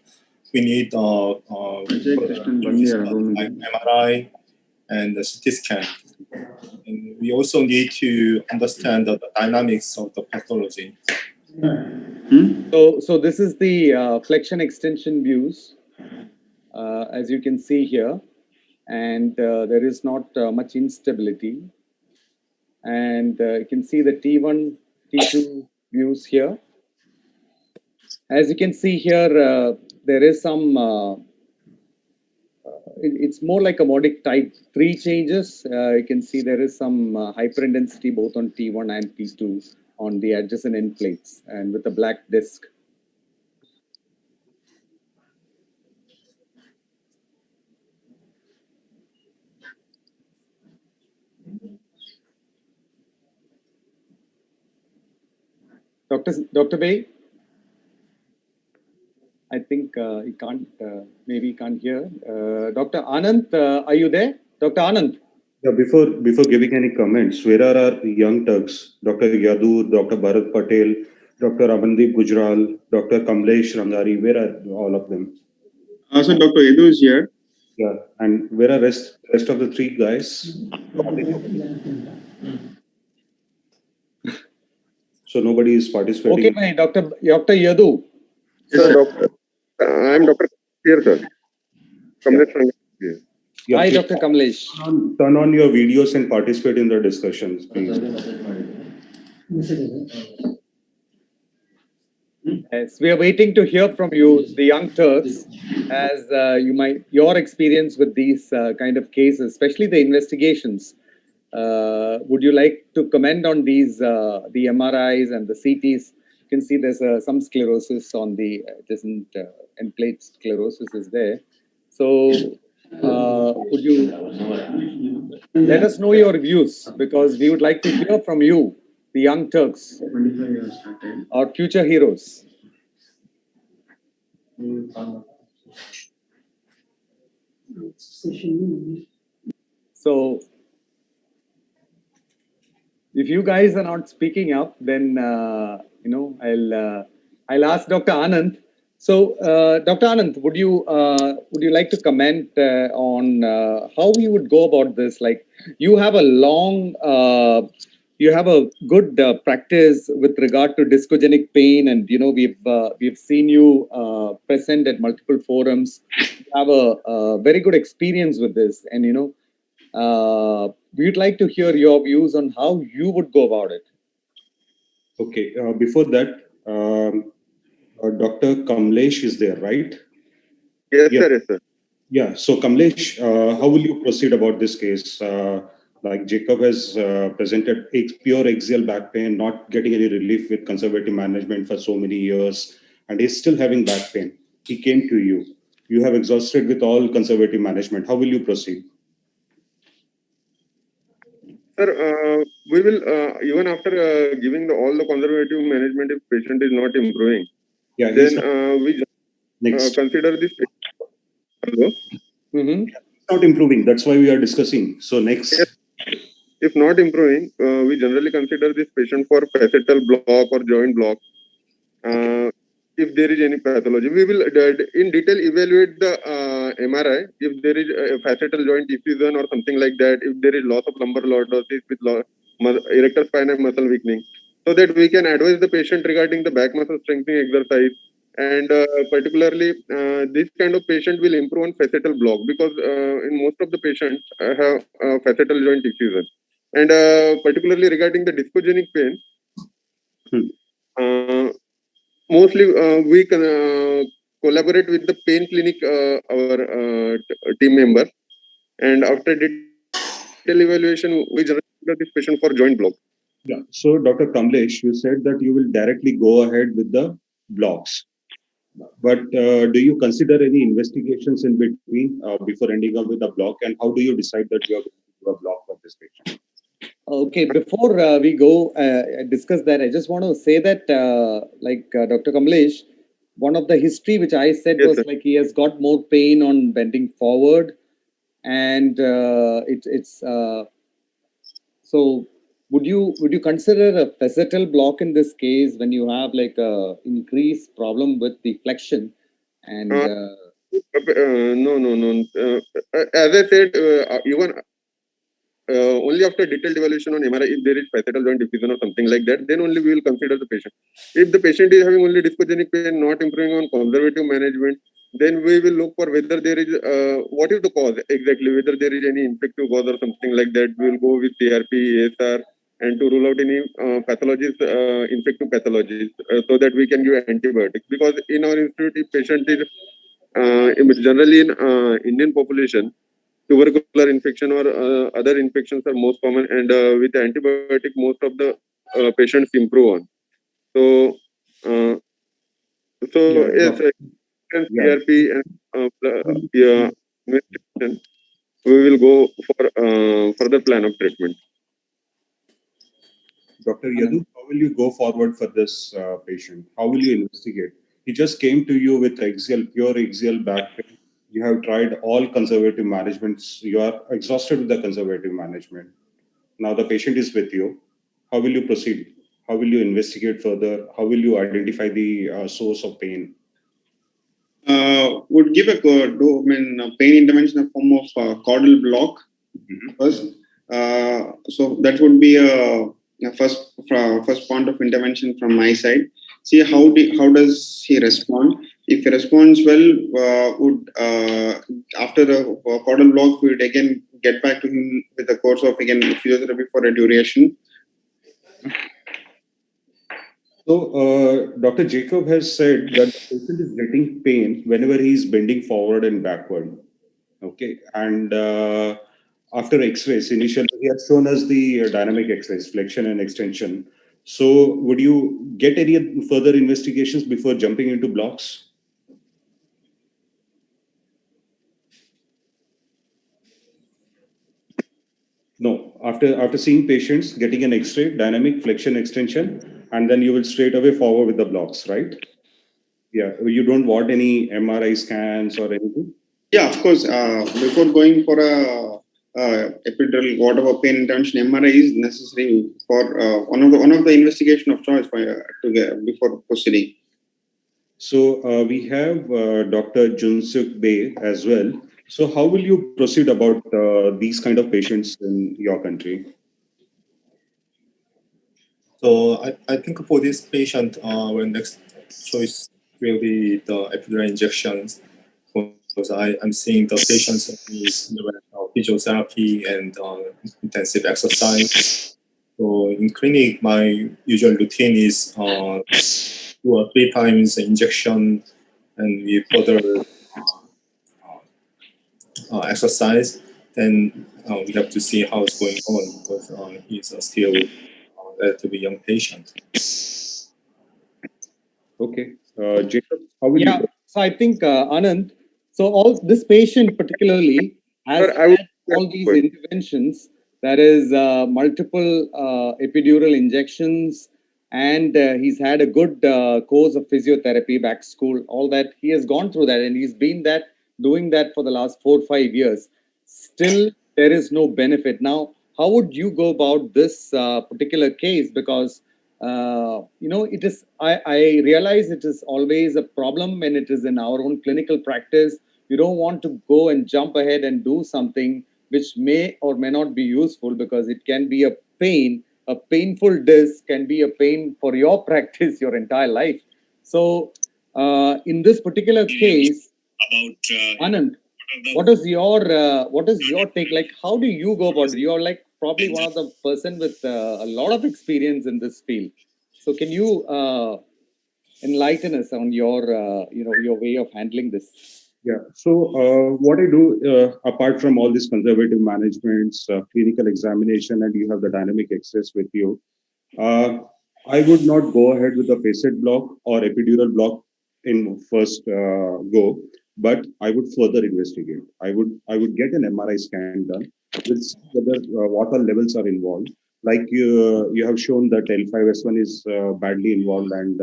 we need MRI and the CT scan. And we also need to understand the dynamics of the pathology.
So this is the flexion extension views, as you can see here. And there is not much instability. And you can see the T1, T2 views here. As you can see here, there is some, it's more like a modic type 3 changes. You can see there is some hyperintensity both on T1 and T2 on the adjacent end plates and with a black disc. Dr. Bay, I think he can't, maybe he can't hear. Dr. Anand, are you there? Dr. Anand?
Yeah, before giving any comments, where are our young Turks? Dr. Yadu, Dr. Bharat Patel, Dr. Amandeep Gujral, Dr. Kamlesh Rangari, where are all of them?
So Dr. Yadu is here.
Yeah, and where are rest of the 3 guys? So nobody is participating.
Okay, fine. Dr. Yadu.
Sir, Doctor. I am Dr. Here, sir. Kamlesh Rangari.
Yeah,
hi, Dr. Kamlesh.
Turn on your videos and participate in the discussions, please.
Yes, we are waiting to hear from you, the young Turks, as your experience with these kind of cases, especially the investigations. Would you like to comment on these, the MRIs and the CTs? You can see there's some sclerosis on the adjacent end plate sclerosis is there. So would you let us know your views, because we would like to hear from you, the young Turks, our future heroes. So if you guys are not speaking up, then I'll ask Dr. Anand. So, Dr. Anand, would you like to comment on how we would go about this? Like, you have a good practice with regard to discogenic pain, and we've seen you present at multiple forums. You have a very good experience with this, and we'd like to hear your views on how you would go about it.
Okay, before that, Dr. Kamlesh is there, right?
Yes, sir. Yes, sir.
Yeah. So, Kamlesh, how will you proceed about this case? Like Jacob has presented pure axial back pain, not getting any relief with conservative management for so many years, and he's still having back pain. He came to you. You have exhausted with all conservative management. How will you proceed?
Sir, we will, even after giving all the conservative management, if patient is not improving, then we consider this patient. Hello?
Not improving. That's why we are discussing. So next.
Yes. If not improving, we generally consider this patient for facetal block or joint block. If there is any pathology, we will in detail evaluate the MRI. If there is a facetal joint effusion or something like that, if there is loss of lumbar lordosis with erector spinae muscle weakening, so that we can advise the patient regarding the back muscle strengthening exercise. And particularly, this kind of patient will improve on facetal block, because in most of the patients have facetal joint effusion. And particularly regarding the discogenic pain, mostly we can collaborate with the pain clinic, our team member, and after detailed evaluation, we generally consider this patient for joint block.
Yeah. So, Dr. Kamlesh, you said that you will directly go ahead with the blocks. But do you consider any investigations in between before ending up with a block? And how do you decide that you are going to do a block for this patient?
Okay, before we go discuss that, I just want to say that, Dr. Kamlesh, one of the history which I said was like he has got more pain on bending forward, and so would you consider a facetal block in this case when you have like a increased problem with the flexion and
no. As I said, even only after detailed evaluation on MRI, if there is facetal joint effusion or something like that, then only we will consider the patient. If the patient is having only discogenic pain, not improving on conservative management, then we will look for whether there is, what is the cause exactly, whether there is any infective cause or something like that. We will go with TRP, ASR, and to rule out any pathologies, infective pathologies, so that we can give antibiotics. Because in our institute, if patient is generally in Indian population, tubercular infection or other infections are most common, and with antibiotic, most of the patients improve on. So, yes, TRP and we will go for further plan of treatment.
Dr. Yadu, how will you go forward for this patient? How will you investigate? He just came to you with pure axial back pain. You have tried all conservative managements. You are exhausted with the conservative management. Now the patient is with you. How will you proceed? How will you investigate further? How will you identify the source of pain?
Would give a pain intervention in the form of caudal block first. So that would be a first point of intervention from my side. See how does he respond. If he responds well, would after the caudal block, we would again get back to him with a course of physiotherapy for a duration.
So, Dr. Jacob has said that the patient is getting pain whenever he is bending forward and backward. Okay, and after X-rays, initially he has shown us the dynamic X-rays, flexion and extension. So, would you get any further investigations before jumping into blocks? after seeing patients, getting an X-ray, dynamic flexion extension, and then you will straight away forward with the blocks, right? Yeah, you don't want any MRI scans or anything?
Yeah, of course. Before going for a epidural, whatever pain intervention, MRI is necessary for one of the investigation of choice before proceeding.
So we have Dr. Junsuk Bey as well. So how will you proceed about these kind of patients in your country?
So I think for this patient, our next choice will be the epidural injections, because I'm seeing the patients need physiotherapy and intensive exercise. So in clinic, my usual routine is 2 or 3 times injection, and we further exercise. Then we have to see how it's going on, because he's still a relatively young patient.
Okay, Jacob, how will you?
So I think Anand, so all this patient particularly has had all these interventions. That is multiple epidural injections, and he's had a good course of physiotherapy back school. All that he has gone through that, and he's been doing that for the last 4 or 5 years. Still, there is no benefit. Now, how would you go about this particular case? Because it is, I realize it is always a problem when it is in our own clinical practice. You don't want to go and jump ahead and do something which may or may not be useful, because it can be a painful disc can be a pain for your practice your entire life. So in this particular case, Anand, what is your take? Like, how do you go about it? You're like probably one of the person with a lot of experience in this field. So can you enlighten us on your your way of handling this?
Yeah. So what I do, apart from all these conservative managements, clinical examination, and you have the dynamic access with you, I would not go ahead with the facet block or epidural block in first go, but I would further investigate. I would get an MRI scan done. We'll see whether what all levels are involved. Like you have shown that L5S1 is badly involved, and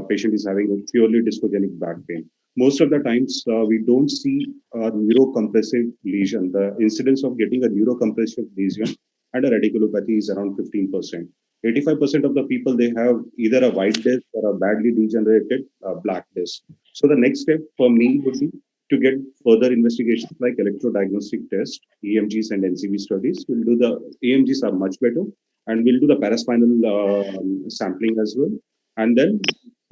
patient is having a purely discogenic back pain. Most of the times, we don't see a neurocompressive lesion. The incidence of getting a neurocompressive lesion and a radiculopathy is around 15%. 85% of the people, they have either a white disc or a badly degenerated black disc. So the next step for me would be to get further investigations like electrodiagnostic test, EMGs and NCV studies. We'll do the EMGs are much better, and we'll do the paraspinal sampling as well. And then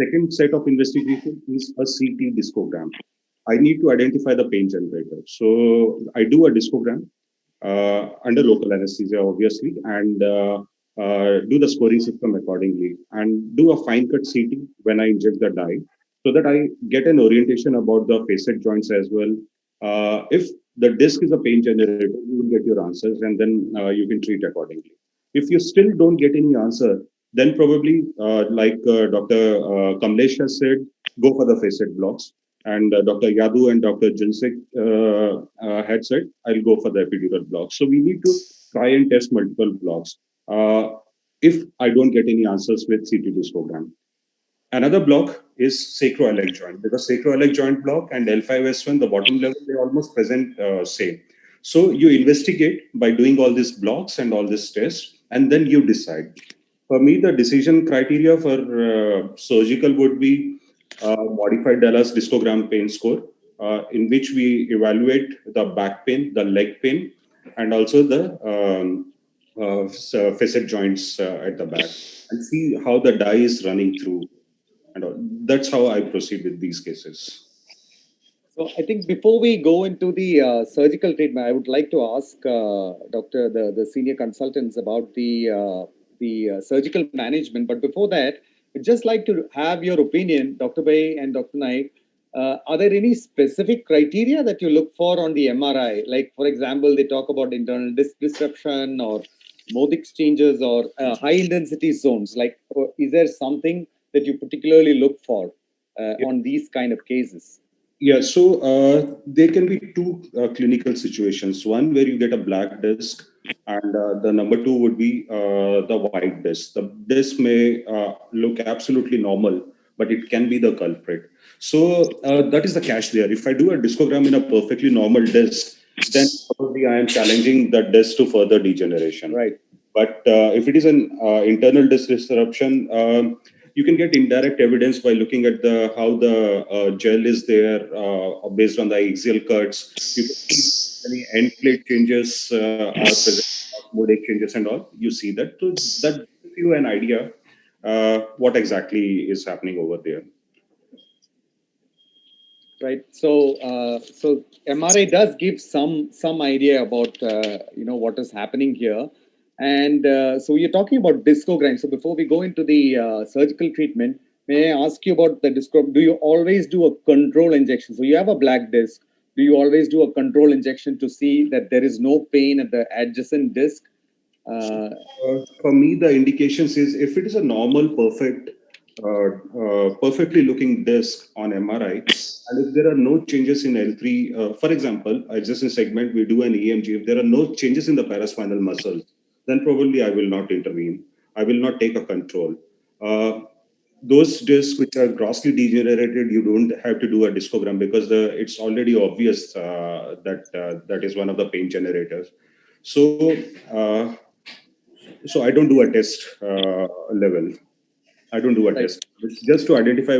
second set of investigation is a CT discogram. I need to identify the pain generator. So I do a discogram under local anesthesia, obviously, and do the scoring system accordingly, and do a fine cut CT when I inject the dye, so that I get an orientation about the facet joints as well. If the disc is a pain generator, you will get your answers, and then you can treat accordingly. If you still don't get any answer, then probably, like Dr. Kamlesh has said, go for the facet blocks. And Dr. Yadu and Dr. Jinsek had said, I'll go for the epidural blocks. So we need to try and test multiple blocks if I don't get any answers with CT discogram. Another block is sacroiliac joint, because sacroiliac joint block and L5S1, the bottom level, they almost present same. So you investigate by doing all these blocks and all these tests, and then you decide. For me, the decision criteria for surgical would be modified Dallas discogram pain score, in which we evaluate the back pain, the leg pain, and also the facet joints at the back, and see how the dye is running through. And that's how I proceed with these cases.
So I think before we go into the surgical treatment, I would like to ask Dr. the senior consultants about the surgical management. But before that, I'd just like to have your opinion, Dr. Bey and Dr. Naik. Are there any specific criteria that you look for on the MRI? Like, for example, they talk about internal disc disruption or mode exchanges or high-intensity zones. Like, is there something that you particularly look for on these kind of cases?
Yeah, so there can be two clinical situations. One where you get a black disc And the number two would be the white disc. The disc may look absolutely normal, but it can be the culprit. So that is the catch there. If I do a discogram in a perfectly normal disc, then probably I am challenging the disc to further degeneration.
Right.
But if it is an internal disc disruption, you can get indirect evidence by looking at how the gel is there based on the axial cuts. You can see any end plate changes are present, mode changes and all. You see that. So that gives you an idea what exactly is happening over there.
Right. So, so MRI does give some idea about what is happening here, and so you're talking about discogram. So before we go into the surgical treatment, may I ask you about the discogram? Do you always do a control injection? So you have a black disc. Do you always do a control injection to see that there is no pain at the adjacent disc?
For me, the indications is if it is a normal, perfectly looking disc on MRI, and if there are no changes in L3, for example, adjacent segment, we do an EMG. If there are no changes in the paraspinal muscles, then probably I will not intervene. I will not take a control. Those discs which are grossly degenerated, you don't have to do a discogram because it's already obvious that is one of the pain generators. So I don't do a test level. I don't do a test. It's just to identify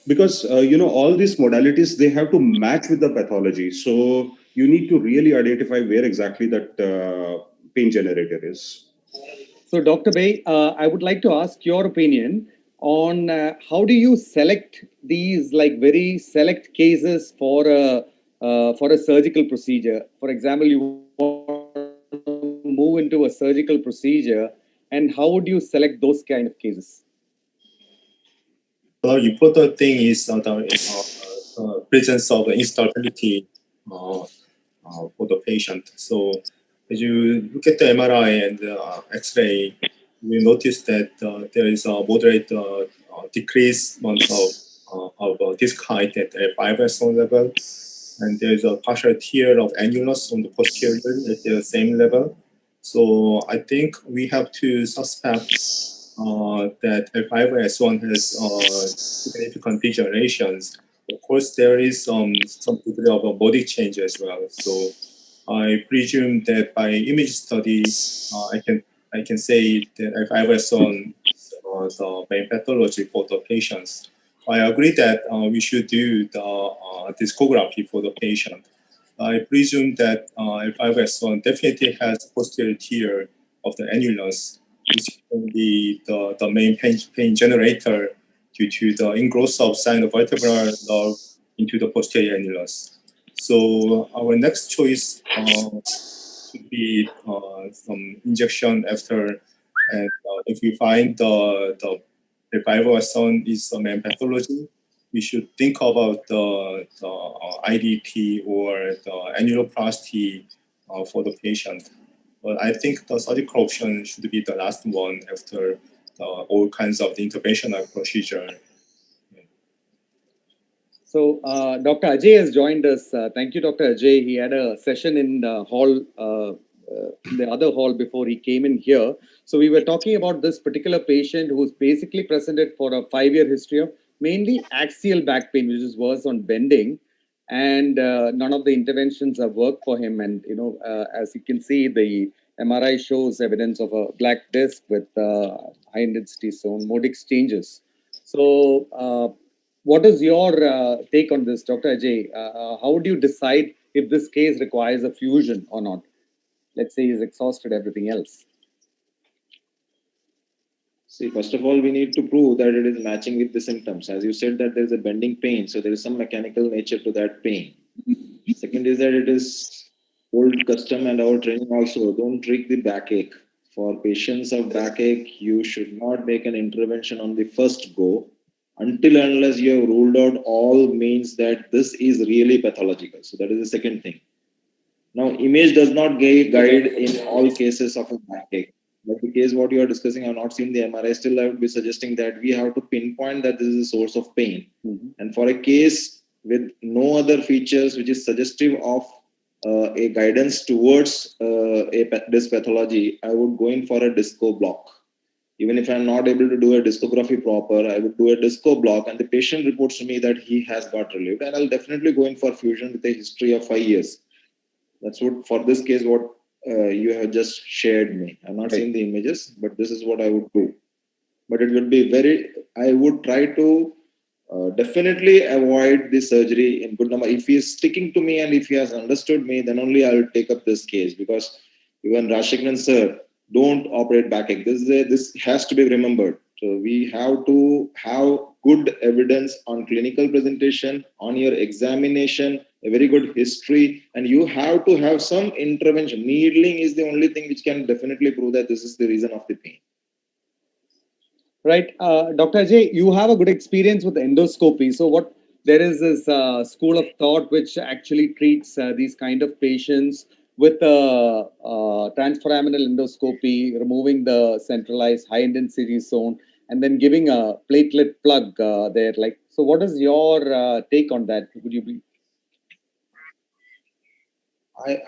because all these modalities, they have to match with the pathology. So you need to really identify where exactly that pain generator is.
So Dr. Bey, I would like to ask your opinion on how do you select these very select cases for a surgical procedure? For example, you want to move into a surgical procedure, and how would you select those kind of cases?
The important thing is the presence of instability for the patient. So as you look at the MRI and X-ray, you notice that there is a moderate decreasement of disc height at a 5S1 level, and there is a partial tear of annulus on the posterior at the same level. So I think we have to suspect that F5S1 has significant degenerations. Of course, there is some degree of a body change as well. So I presume that by image study, I can say that F5S1 is the main pathology for the patients. I agree that we should do the discography for the patient. I presume that F5S1 definitely has posterior tear of the annulus, which can be the main pain generator due to the ingrowth of sinovertebral nerve into the posterior annulus. So our next choice should be some injection after, and if we find the F5S1 is the main pathology, we should think about the IDT or the annuloplasty for the patient. But I think the surgical option should be the last one after all kinds of the interventional procedure.
So Dr. Ajay has joined us. Thank you, Dr. Ajay. He had a session in the hall, the other hall before he came in here. So we were talking about this particular patient who's basically presented for a 5-year history of mainly axial back pain, which is worse on bending. And none of the interventions have worked for him. And, as you can see, the MRI shows evidence of a black disc with high intensity zone mode exchanges. So what is your take on this, Dr. Ajay? How would you decide if this case requires a fusion or not? Let's say he's exhausted everything else.
See, first of all, we need to prove that it is matching with the symptoms. As you said that there is a bending pain, so there is some mechanical nature to that pain. Second is that it is old custom and our training also, don't treat the backache. For patients of backache, you should not make an intervention on the first go until and unless you have ruled out all means that this is really pathological. So that is the second thing. Now, image does not guide in all cases of a backache. But the case what you are discussing, I have not seen the MRI. Still, I would be suggesting that we have to pinpoint that this is a source of pain. And for a case with no other features which is suggestive of a guidance towards this pathology, I would go in for a disco block. Even if I'm not able to do a discography proper, I would do a disco block, and the patient reports to me that he has got relieved, and I'll definitely go in for fusion with a history of 5 years. That's what, for this case, what you have just shared me. I'm not seeing the images, but this is what I would do. But it would be I would try to definitely avoid the surgery in good number. If he is sticking to me and if he has understood me, then only I will take up this case, because even Rashikran sir, don't operate backache. This has to be remembered. So we have to have good evidence on clinical presentation, on your examination, a very good history, and you have to have some intervention. Needling is the only thing which can definitely prove that this is the reason of the pain.
Right. Dr. Ajay, you have a good experience with endoscopy. So what there is this school of thought which actually treats these kind of patients with transforaminal endoscopy, removing the centralized high intensity zone, and then giving a platelet plug there. Like, so what is your take on that? Would you be?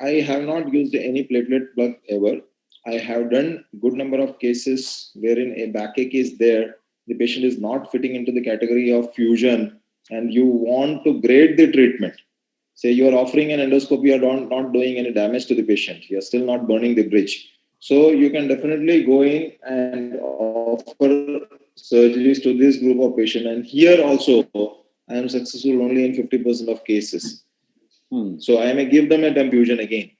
I have not used any platelet plug ever. I have done good number of cases wherein a backache is there, the patient is not fitting into the category of fusion, and you want to grade the treatment. Say you are offering an endoscopy, you are not doing any damage to the patient, you are still not burning the bridge. So you can definitely go in and offer surgeries to this group of patients. And here also, I am successful only in 50% of cases. So I may give them a TEM fusion again.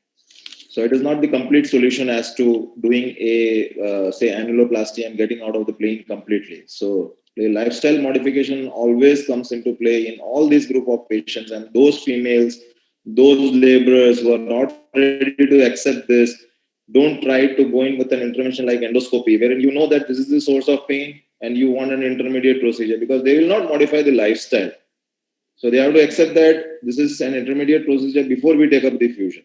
So it is not the complete solution as to doing a, say, annuloplasty and getting out of the plane completely. So the lifestyle modification always comes into play in all these group of patients, and those females, those laborers who are not ready to accept this, don't try to go in with an intervention like endoscopy, wherein you know that this is the source of pain and you want an intermediate procedure, because they will not modify the lifestyle. So they have to accept that this is an intermediate procedure before we take up the fusion.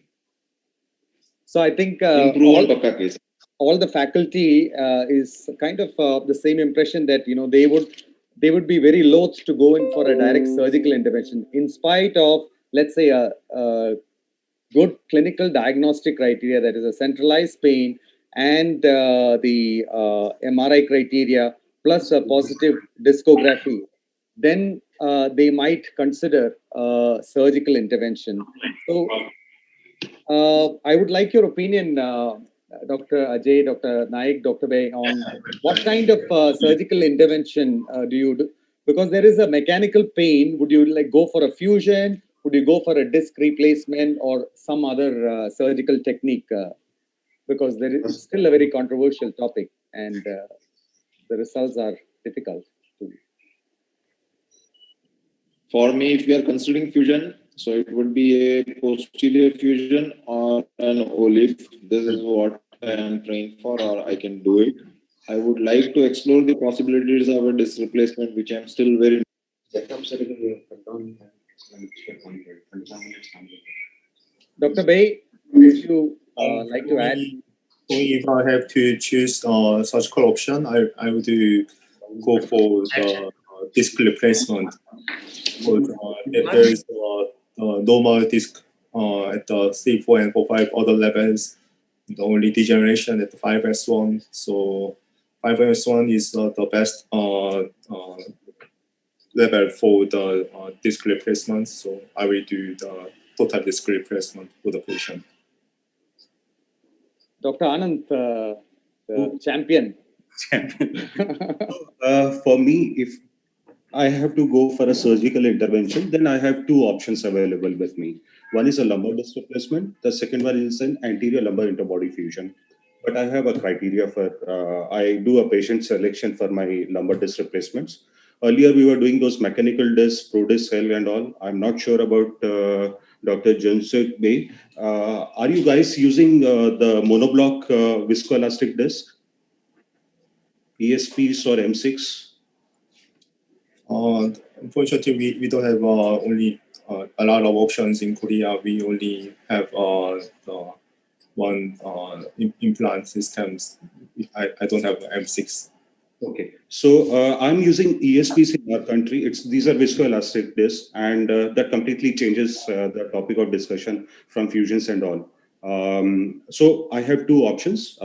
So I think all the faculty is kind of the same impression that they would be very loath to go in for a direct surgical intervention, in spite of, let's say, a good clinical diagnostic criteria, that is a centralized pain and the MRI criteria plus a positive discography. Then they might consider surgical intervention. So I would like your opinion, Dr. Ajay, Dr. Naik, Dr. Bey, on what kind of surgical intervention do you do? Because there is a mechanical pain. Would you like go for a fusion? Would you go for a disc replacement or some other surgical technique? Because there is still a very controversial topic, and the results are difficult.
For me, if we are considering fusion, so it would be a posterior fusion or an OLIF. This is what I am trained for, or I can do it. I would like to explore the possibilities of a disc replacement, which I am still very.
Dr. Bey, would you like to add?
If I have to choose surgical option, I would go for the disc replacement. There is normal disc at the C4 and 4-5 other levels. The only degeneration at the 5S1. So 5S1 is the best level for the disc replacement. So I will do the total disc replacement for the patient.
Dr. Anand, the champion.
For me, if I have to go for a surgical intervention, then I have two options available with me. One is a lumbar disc replacement. The second one is an anterior lumbar interbody fusion. But I have a criteria for, I do a patient selection for my lumbar disc replacements. Earlier, we were doing those mechanical discs, ProDisc L and all. I'm not sure about Dr. Junsuk Bey. Are you guys using the monoblock viscoelastic disc? ESPs or M6?
Unfortunately, we don't have only a lot of options in Korea. We only have the one implant systems. I don't have M6.
Okay, so I'm using ESPs in our country. These are viscoelastic discs, and that completely changes the topic of discussion from fusions and all. So I have two options: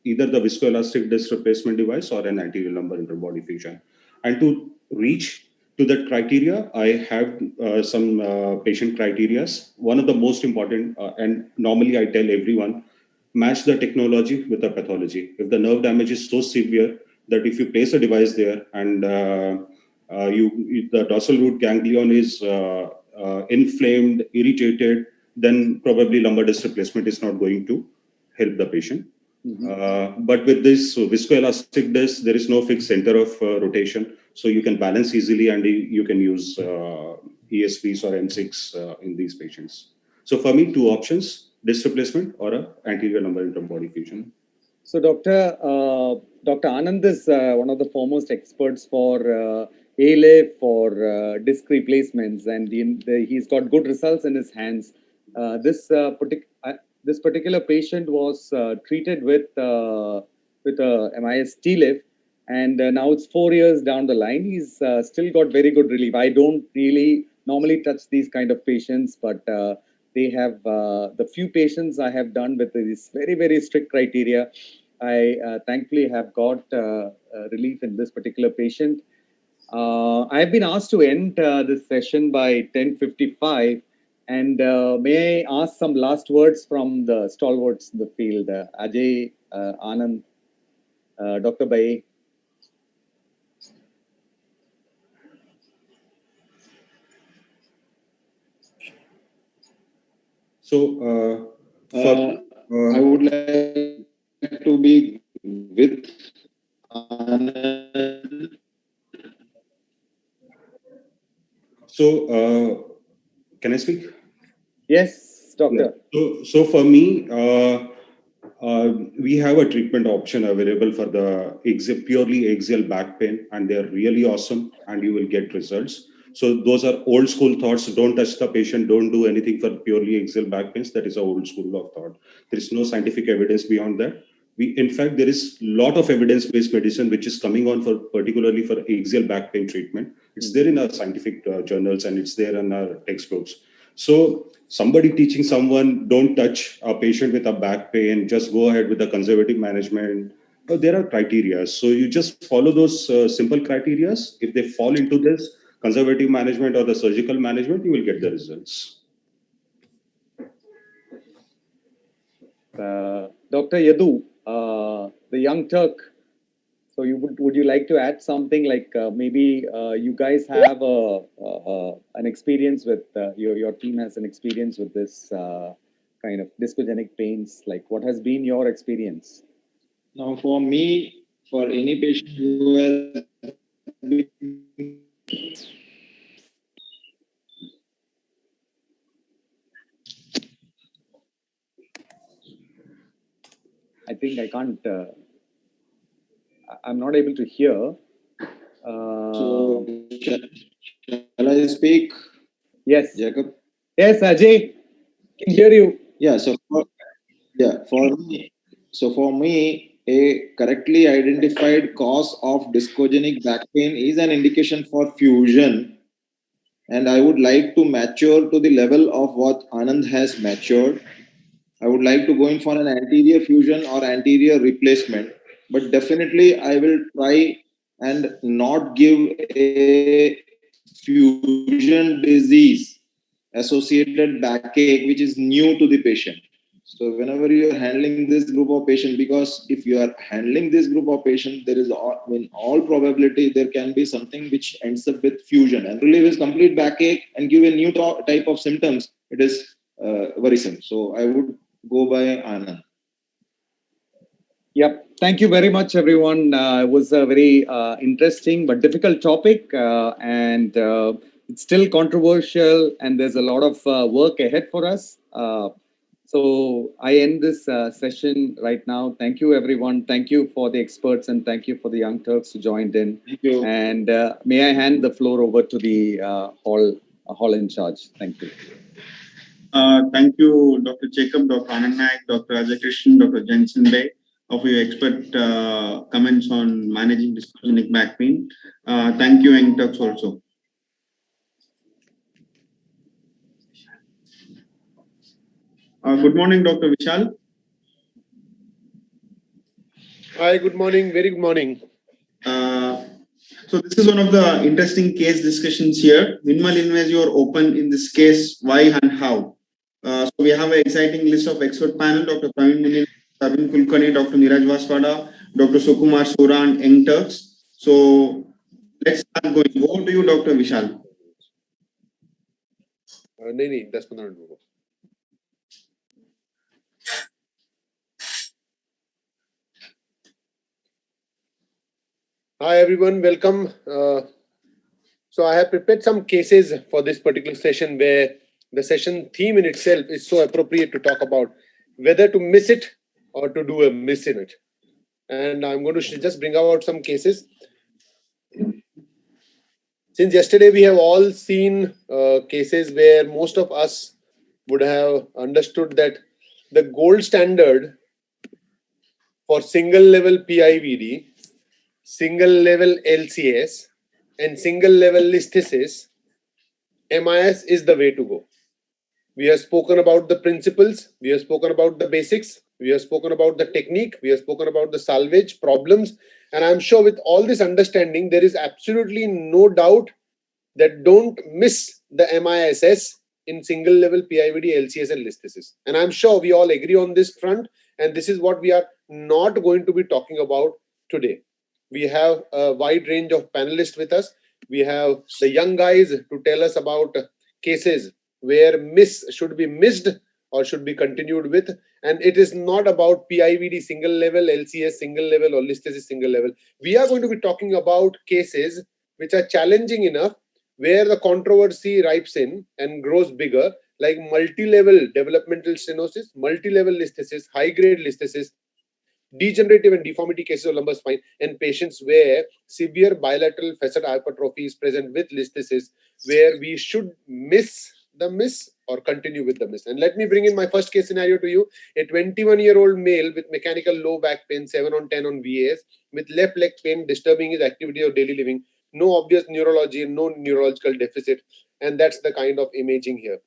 either the viscoelastic disc replacement device or an anterior lumbar interbody fusion. And to reach to that criteria, I have some patient criterias. One of the most important, and normally I tell everyone, match the technology with the pathology. If the nerve damage is so severe that if you place a device there and the dorsal root ganglion is inflamed, irritated, then probably lumbar disc replacement is not going to help the patient. But with this viscoelastic disc, there is no fixed center of rotation, so you can balance easily and you can use ESPs or M6 in these patients. So for me, two options: disc replacement or a anterior lumbar interbody fusion.
So Dr. Anand is one of the foremost experts for ALIF, for disc replacements, and he's got good results in his hands. This particular patient was treated with a MISS TLIF, and now it's 4 years down the line. He's still got very good relief. I don't really normally touch these kind of patients, but they have the few patients I have done with these very, very strict criteria. I thankfully have got relief in this particular patient. I've been asked to end this session by 10:55, and may I ask some last words from the stalwarts in the field, Ajay, Anand, Dr. Baye.
So
I would like to be with Anand.
So can I speak?
Yes, doctor.
Yeah. So for me, we have a treatment option available for the purely axial back pain, and they're really awesome, and you will get results. So those are old school thoughts. Don't touch the patient. Don't do anything for purely axial back pains. That is an old school of thought. There is no scientific evidence beyond that. In fact, there is a lot of evidence-based medicine which is coming on particularly for axial back pain treatment. It's there in our scientific journals and it's there in our textbooks. So somebody teaching someone, don't touch a patient with a back pain, just go ahead with the conservative management. There are criteria. So you just follow those simple criteria. If they fall into this conservative management or the surgical management, you will get the results.
Dr. Yadu, the young Turk. So would you like to add something like maybe you guys have an experience with your team has an experience with this kind of discogenic pains? Like what has been your experience?
Now for me, for any patient who has
I think I can't. I'm not able to hear.
So shall I speak?
Yes,
Jacob.
Yes, Ajay, can hear you.
Yeah. So for me, a correctly identified cause of discogenic back pain is an indication for fusion, and I would like to mature to the level of what Anand has matured. I would like to go in for an anterior fusion or anterior replacement, but definitely I will try and not give a fusion disease associated backache which is new to the patient. So whenever you are handling this group of patients, because if you are handling this group of patients, there is in all probability there can be something which ends up with fusion and relieve his complete backache and give a new type of symptoms. It is worrisome. So I would go by Anand.
Yep. Thank you very much, everyone. It was a very interesting but difficult topic, and it's still controversial, and there's a lot of work ahead for us. So I end this session right now. Thank you, everyone. Thank you for the experts, and thank you for the young Turks who joined in.
Thank you.
And may I hand the floor over to the hall in charge. Thank you.
Thank you, Dr. Jacob, Dr. Anand Naik, Dr. Ajay Krishnan, Dr. Jensen Bay. of your expert comments on managing discogenic back pain. Thank you, Young Turks also. Good morning, Dr. Vishal.
Hi, good morning. Very good morning.
So this is one of the interesting case discussions here. Minimal invasive or open in this case, why and how? So we have an exciting list of expert panel, Dr. Praveen Munir, Sabin Kulkarni, Dr. Niraj Vaswada, Dr. Sukumar Sura and Young Turks. So let's start going. Over to you, Dr. Vishal.
नहीं 10-15 minute रुको. Hi everyone, welcome. So I have prepared some cases for this particular session where the session theme in itself is so appropriate to talk about whether to miss it or to do a miss in it. And I'm going to just bring out some cases. Since yesterday we have all seen cases where most of us would have understood that the gold standard for single level PIVD, single level LCS, and single level listhesis, MIS is the way to go. We have spoken about the principles, we have spoken about the basics, we have spoken about the technique, we have spoken about the salvage problems, and I'm sure with all this understanding, there is absolutely no doubt that don't miss the MISS in single level PIVD, LCS, and listhesis. And I'm sure we all agree on this front, and this is what we are not going to be talking about today. We have a wide range of panelists with us. We have the young guys to tell us about cases where miss should be missed or should be continued with. And it is not about PIVD single level, LCS single level, or listhesis single level. We are going to be talking about cases which are challenging enough, where the controversy ripes in and grows bigger, like multi-level developmental stenosis, multi-level listhesis, high-grade listhesis, degenerative and deformity cases of lumbar spine, and patients where severe bilateral facet hypertrophy is present with listhesis, where we should miss the miss or continue with the miss. And let me bring in my first case scenario to you. A 21-year-old male with mechanical low back pain, 7 on 10 on VAS, with left leg pain disturbing his activity of daily living, no obvious neurology, no neurological deficit, and that's the kind of imaging here.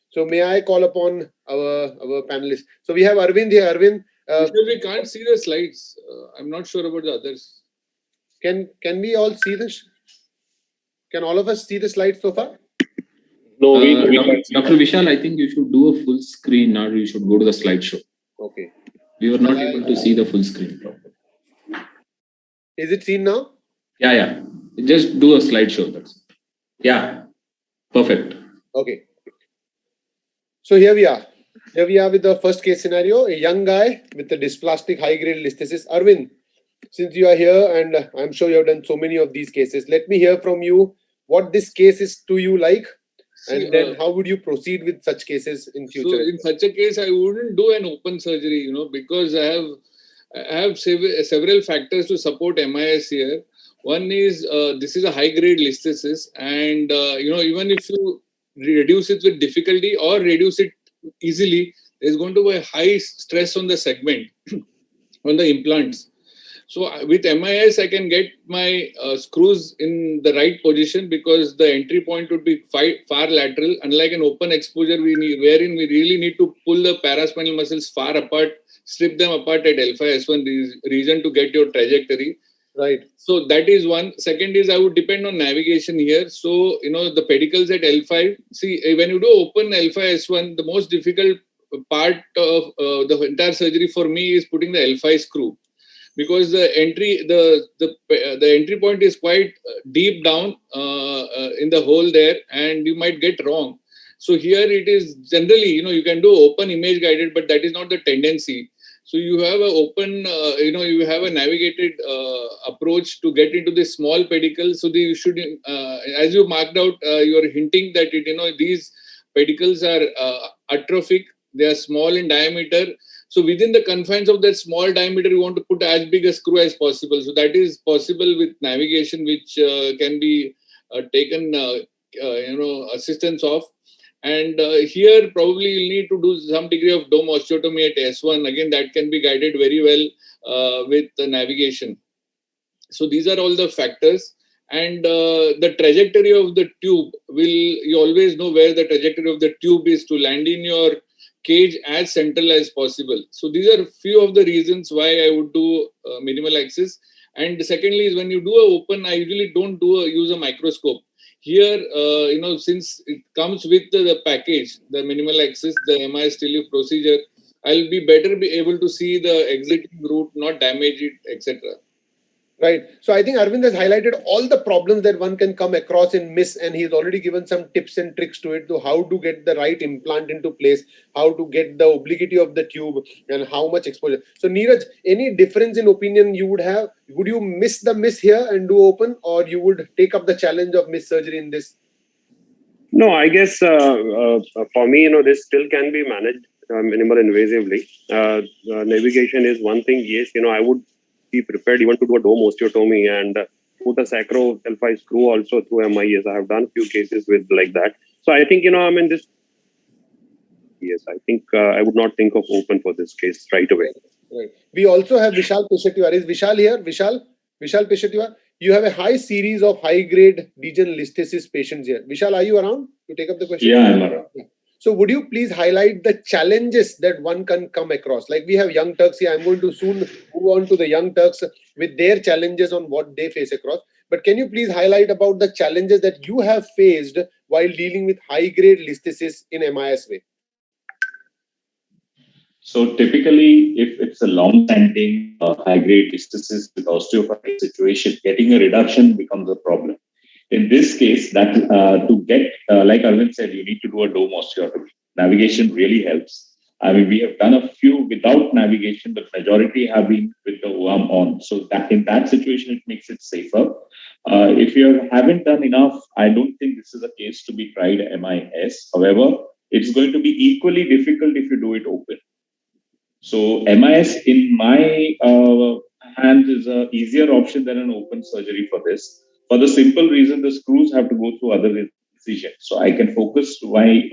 So may I call upon our panelists? So we have Arvind here. Arvind,
we can't see the slides. I'm not sure about the others.
Can we all see this? Can all of us see the slides so far?
No, Dr. Vishal, I think you should do a full screen, or you should go to the slideshow.
Okay.
We were not able to see the full screen properly.
Is it seen now?
Yeah. Just do a slideshow. That's it. Yeah. Perfect.
Okay. So here we are. Here we are with the first case scenario, a young guy with a dysplastic high-grade listhesis. Arvind, since you are here and I'm sure you have done so many of these cases, let me hear from you what this case is to you like, and then how would you proceed with such cases in future?
So in such a case, I wouldn't do an open surgery, because I have several factors to support MIS here. One is this is a high-grade listhesis, and even if you reduce it with difficulty or reduce it easily, there's going to be a high stress on the segment, on the implants. So with MIS, I can get my screws in the right position because the entry point would be far lateral, unlike an open exposure wherein we really need to pull the paraspinal muscles far apart, strip them apart at L5, S1 region to get your trajectory.
Right.
So that is one. Second is I would depend on navigation here. So, the pedicles at L5, see, when you do open L5, S1, the most difficult part of the entire surgery for me is putting the L5 screw, because the entry point is quite deep down in the hole there, and you might get wrong. So here it is generally, you can do open image guided, but that is not the tendency. So you have an open, you have a navigated approach to get into the small pedicle. So you should, as you marked out, you are hinting that these pedicles are atrophic. They are small in diameter. So within the confines of that small diameter, you want to put as big a screw as possible. So that is possible with navigation, which can be taken, assistance of. And here probably you'll need to do some degree of dome osteotomy at S1. Again, that can be guided very well with the navigation. So these are all the factors. And the trajectory of the tube you always know where the trajectory of the tube is to land in your cage as central as possible. So these are few of the reasons why I would do minimal axis. And secondly is when you do a open, I usually don't use a microscope. Here, since it comes with the package, the minimal axis, the MIS relief procedure, I'll be able to see the exiting route, not damage it, etc.
Right. So I think Arvind has highlighted all the problems that one can come across in MISS, and he's already given some tips and tricks to it, to how to get the right implant into place, how to get the obliquity of the tube, and how much exposure. So Neeraj, any difference in opinion you would have? Would you miss the MISS here and do open, or you would take up the challenge of MISS surgery in this?
No, I guess for me, this still can be managed minimal invasively. Navigation is one thing. Yes, I would be prepared even to do a dome osteotomy and put a sacro-L5 screw also through MIS. I have done a few cases with like that. So I think, this. Yes, I think I would not think of open for this case right away.
Right. We also have Vishal Peshetiwar. Is Vishal here? Vishal Peshetiwar. You have a high series of high-grade Degen listhesis patients here. Vishal, are you around to take up the question?
Yeah, I'm around.
Yeah. So would you please highlight the challenges that one can come across? Like we have young Turks here. I'm going to soon move on to the young Turks with their challenges on what they face across. But can you please highlight about the challenges that you have faced while dealing with high-grade listhesis in MIS way?
So typically, if it's a long-standing high-grade listhesis with osteoporotic situation, getting a reduction becomes a problem. In this case, that to get, like Arvind said, you need to do a dome osteotomy. Navigation really helps. I mean, we have done a few without navigation, but majority have been with the OAM on. So that in that situation, it makes it safer. If you haven't done enough, I don't think this is a case to be tried MIS. However, it's going to be equally difficult if you do it open. So MIS in my hands is an easier option than an open surgery for this. For the simple reason, the screws have to go through other incisions. So I can focus my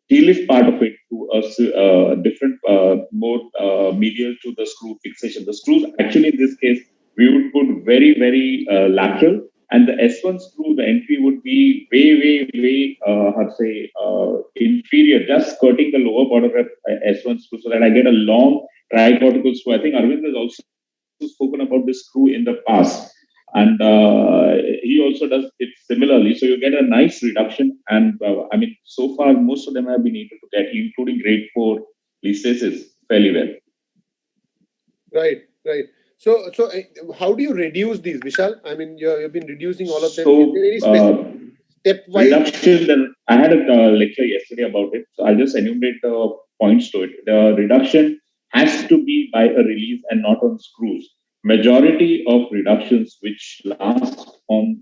T-lift part of it to a different, more medial to the screw fixation. The screws, actually in this case, we would put very, very lateral. And the S1 screw, the entry would be way, inferior, just skirting the lower border of S1 screw so that I get a long tricortical screw. I think Arvind has also spoken about this screw in the past. And he also does it similarly. So you get a nice reduction. And I mean, so far, most of them have been able to get, including grade 4 listhesis, fairly well.
Right. So how do you reduce these, Vishal? I mean, you've been reducing all of them.
So,
very stepwise
reduction, I had a lecture yesterday about it. So I'll just enumerate the points to it. The reduction has to be by a release and not on screws. Majority of reductions which last on,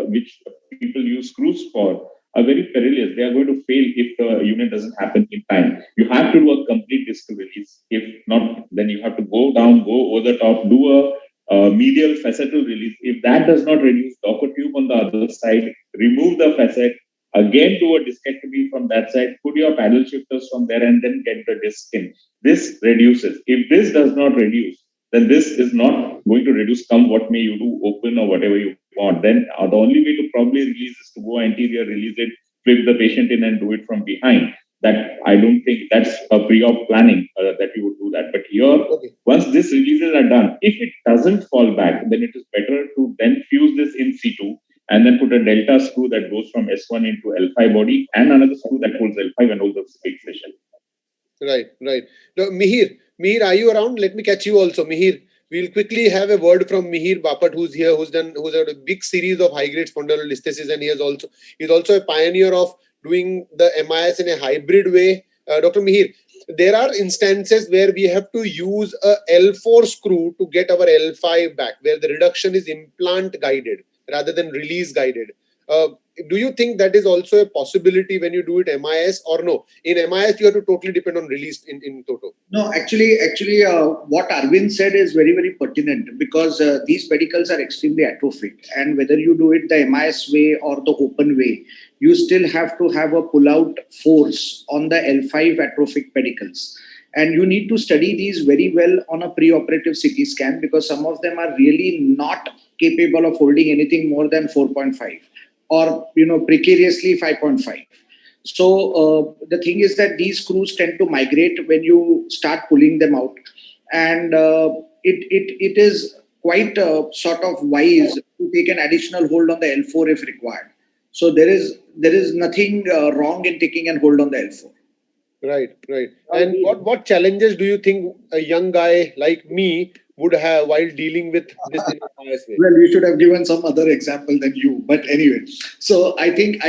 which people use screws for, are very perilous. They are going to fail if the unit doesn't happen in time. You have to do a complete disc release. If not, then you have to go down, go over the top, do a medial facetal release. If that does not reduce, dock a tube on the other side, remove the facet, again do a discectomy from that side, put your paddle shifters from there, and then get the disc in. This reduces. If this does not reduce, then this is not going to reduce, come what may you do, open or whatever you want. Then the only way to probably release is to go anterior, release it, flip the patient in and do it from behind. That I don't think that's a pre-op planning that you would do that. But here, once these releases are done, if it doesn't fall back, then it is better to then fuse this in situ and then put a delta screw that goes from S1 into L5 body and another screw that holds L5 and holds the fixation.
Right. Now, Mihir, are you around? Let me catch you also. Mihir, we'll quickly have a word from Mihir Bapat, who's here, who's had a big series of high-grade spondylolisthesis, and he's also a pioneer of doing the MIS in a hybrid way. Dr. Mihir, there are instances where we have to use a L4 screw to get our L5 back, where the reduction is implant guided rather than release guided. Do you think that is also a possibility when you do it MIS, or no? In MIS, you have to totally depend on release in toto.
No, actually, what Arvind said is very, very pertinent, because these pedicles are extremely atrophic, and whether you do it the MIS way or the open way, you still have to have a pull-out force on the L5 atrophic pedicles. And you need to study these very well on a preoperative CT scan, because some of them are really not capable of holding anything more than 4.5 or, precariously 5.5. So the thing is that these screws tend to migrate when you start pulling them out. And it is quite sort of wise to take an additional hold on the L4 if required. So there is nothing wrong in taking a hold on the L4.
Right. And what challenges do you think a young guy like me would have while dealing with this in a MIS way?
Well, you should have given some other example than you. But anyway, so I think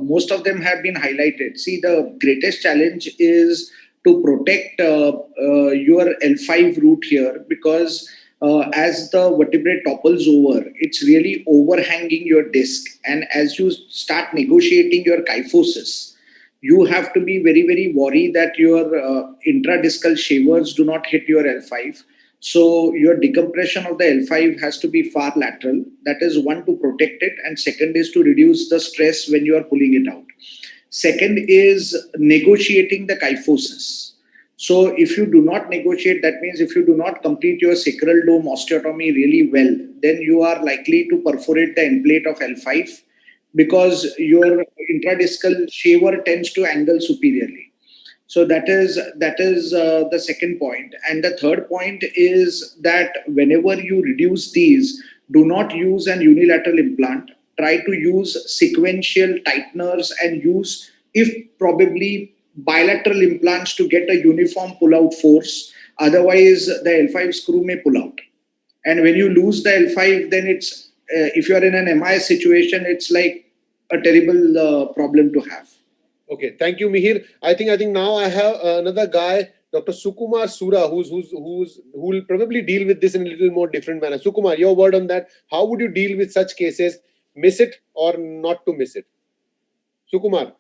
most of them have been highlighted. See, the greatest challenge is to protect your L5 root here, because as the vertebrae topples over, it's really overhanging your disc. And as you start negotiating your kyphosis, you have to be very, very worried that your intradiscal shavers do not hit your L5. So your decompression of the L5 has to be far lateral. That is one, to protect it. And second is to reduce the stress when you are pulling it out. Second is negotiating the kyphosis. So if you do not negotiate, that means if you do not complete your sacral dome osteotomy really well, then you are likely to perforate the end plate of L5, because your intradiscal shaver tends to angle superiorly. So that is the second point. And the third point is that whenever you reduce these, do not use an unilateral implant. Try to use sequential tighteners and use, if probably, bilateral implants to get a uniform pull-out force. Otherwise, the L5 screw may pull out. And when you lose the L5, then it's, if you are in an MIS situation, it's like a terrible problem to have.
Okay, thank you, Mihir. I think now I have another guy, Dr. Sukumar Sura, who will probably deal with this in a little more different manner. Sukumar, your word on that. How would you deal with such cases? Miss it or not to miss it? Sukumar.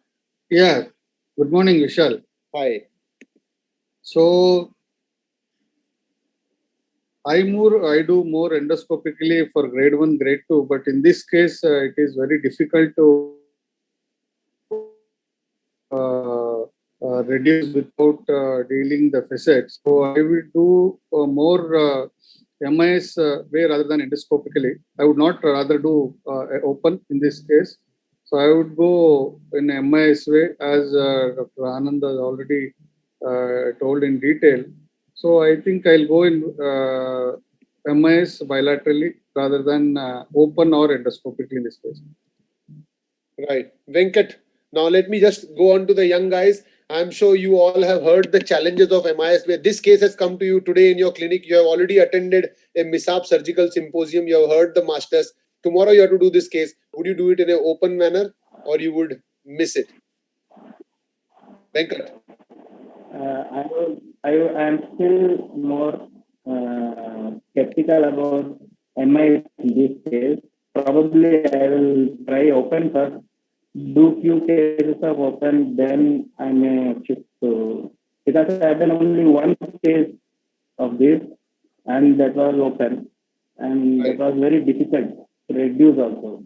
Yeah. Good morning, Vishal.
Hi.
So I do more endoscopically for grade 1, grade 2, but in this case, it is very difficult to reduce without dealing the facets. So I will do more MIS way rather than endoscopically. I would not rather do open in this case. So I would go in MIS way, as Dr. Anand has already told in detail. So I think I'll go in MIS bilaterally rather than open or endoscopically in this case.
Right. Venkat, now let me just go on to the young guys. I'm sure you all have heard the challenges of MIS where this case has come to you today in your clinic. You have already attended a MISSAB surgical symposium. You have heard the masters. Tomorrow you have to do this case. Would you do it in an open manner or you would miss it? Venkat.
I am still more skeptical about MIS in this case. Probably I will try open first, do few cases of open, then I may shift to, because I have done only one case of this, and that was open, and it was very difficult to reduce also.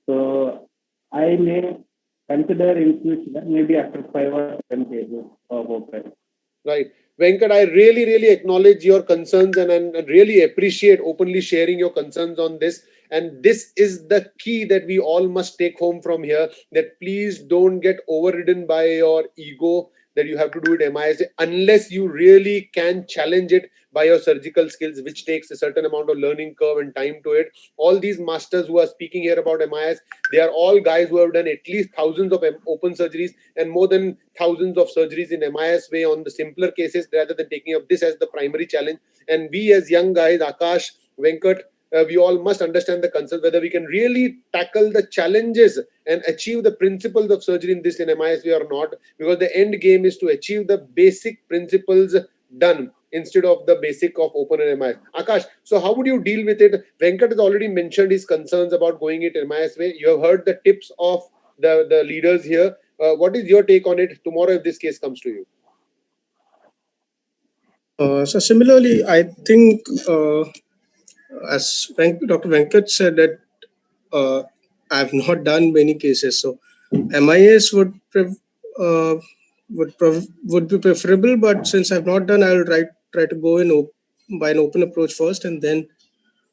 So I may consider in future, maybe after 5 or 10 cases of open.
Right. Venkat, I really acknowledge your concerns and really appreciate openly sharing your concerns on this. And this is the key that we all must take home from here, that please don't get overridden by your ego that you have to do it MIS unless you really can challenge it by your surgical skills, which takes a certain amount of learning curve and time to it. All these masters who are speaking here about MIS, they are all guys who have done at least thousands of open surgeries and more than thousands of surgeries in MIS way on the simpler cases, rather than taking up this as the primary challenge. And we as young guys, Akash, Venkat, we all must understand the concept whether we can really tackle the challenges and achieve the principles of surgery in this in MIS way or not, because the end game is to achieve the basic principles done instead of the basic of open and MIS. Akash, so how would you deal with it? Venkat has already mentioned his concerns about going it MIS way. You have heard the tips of the leaders here. What is your take on it tomorrow if this case comes to you?
So similarly, I think as Dr. Venkat said that I've not done many cases. So MIS would be preferable, but since I've not done, I'll try to go in by an open approach first, and then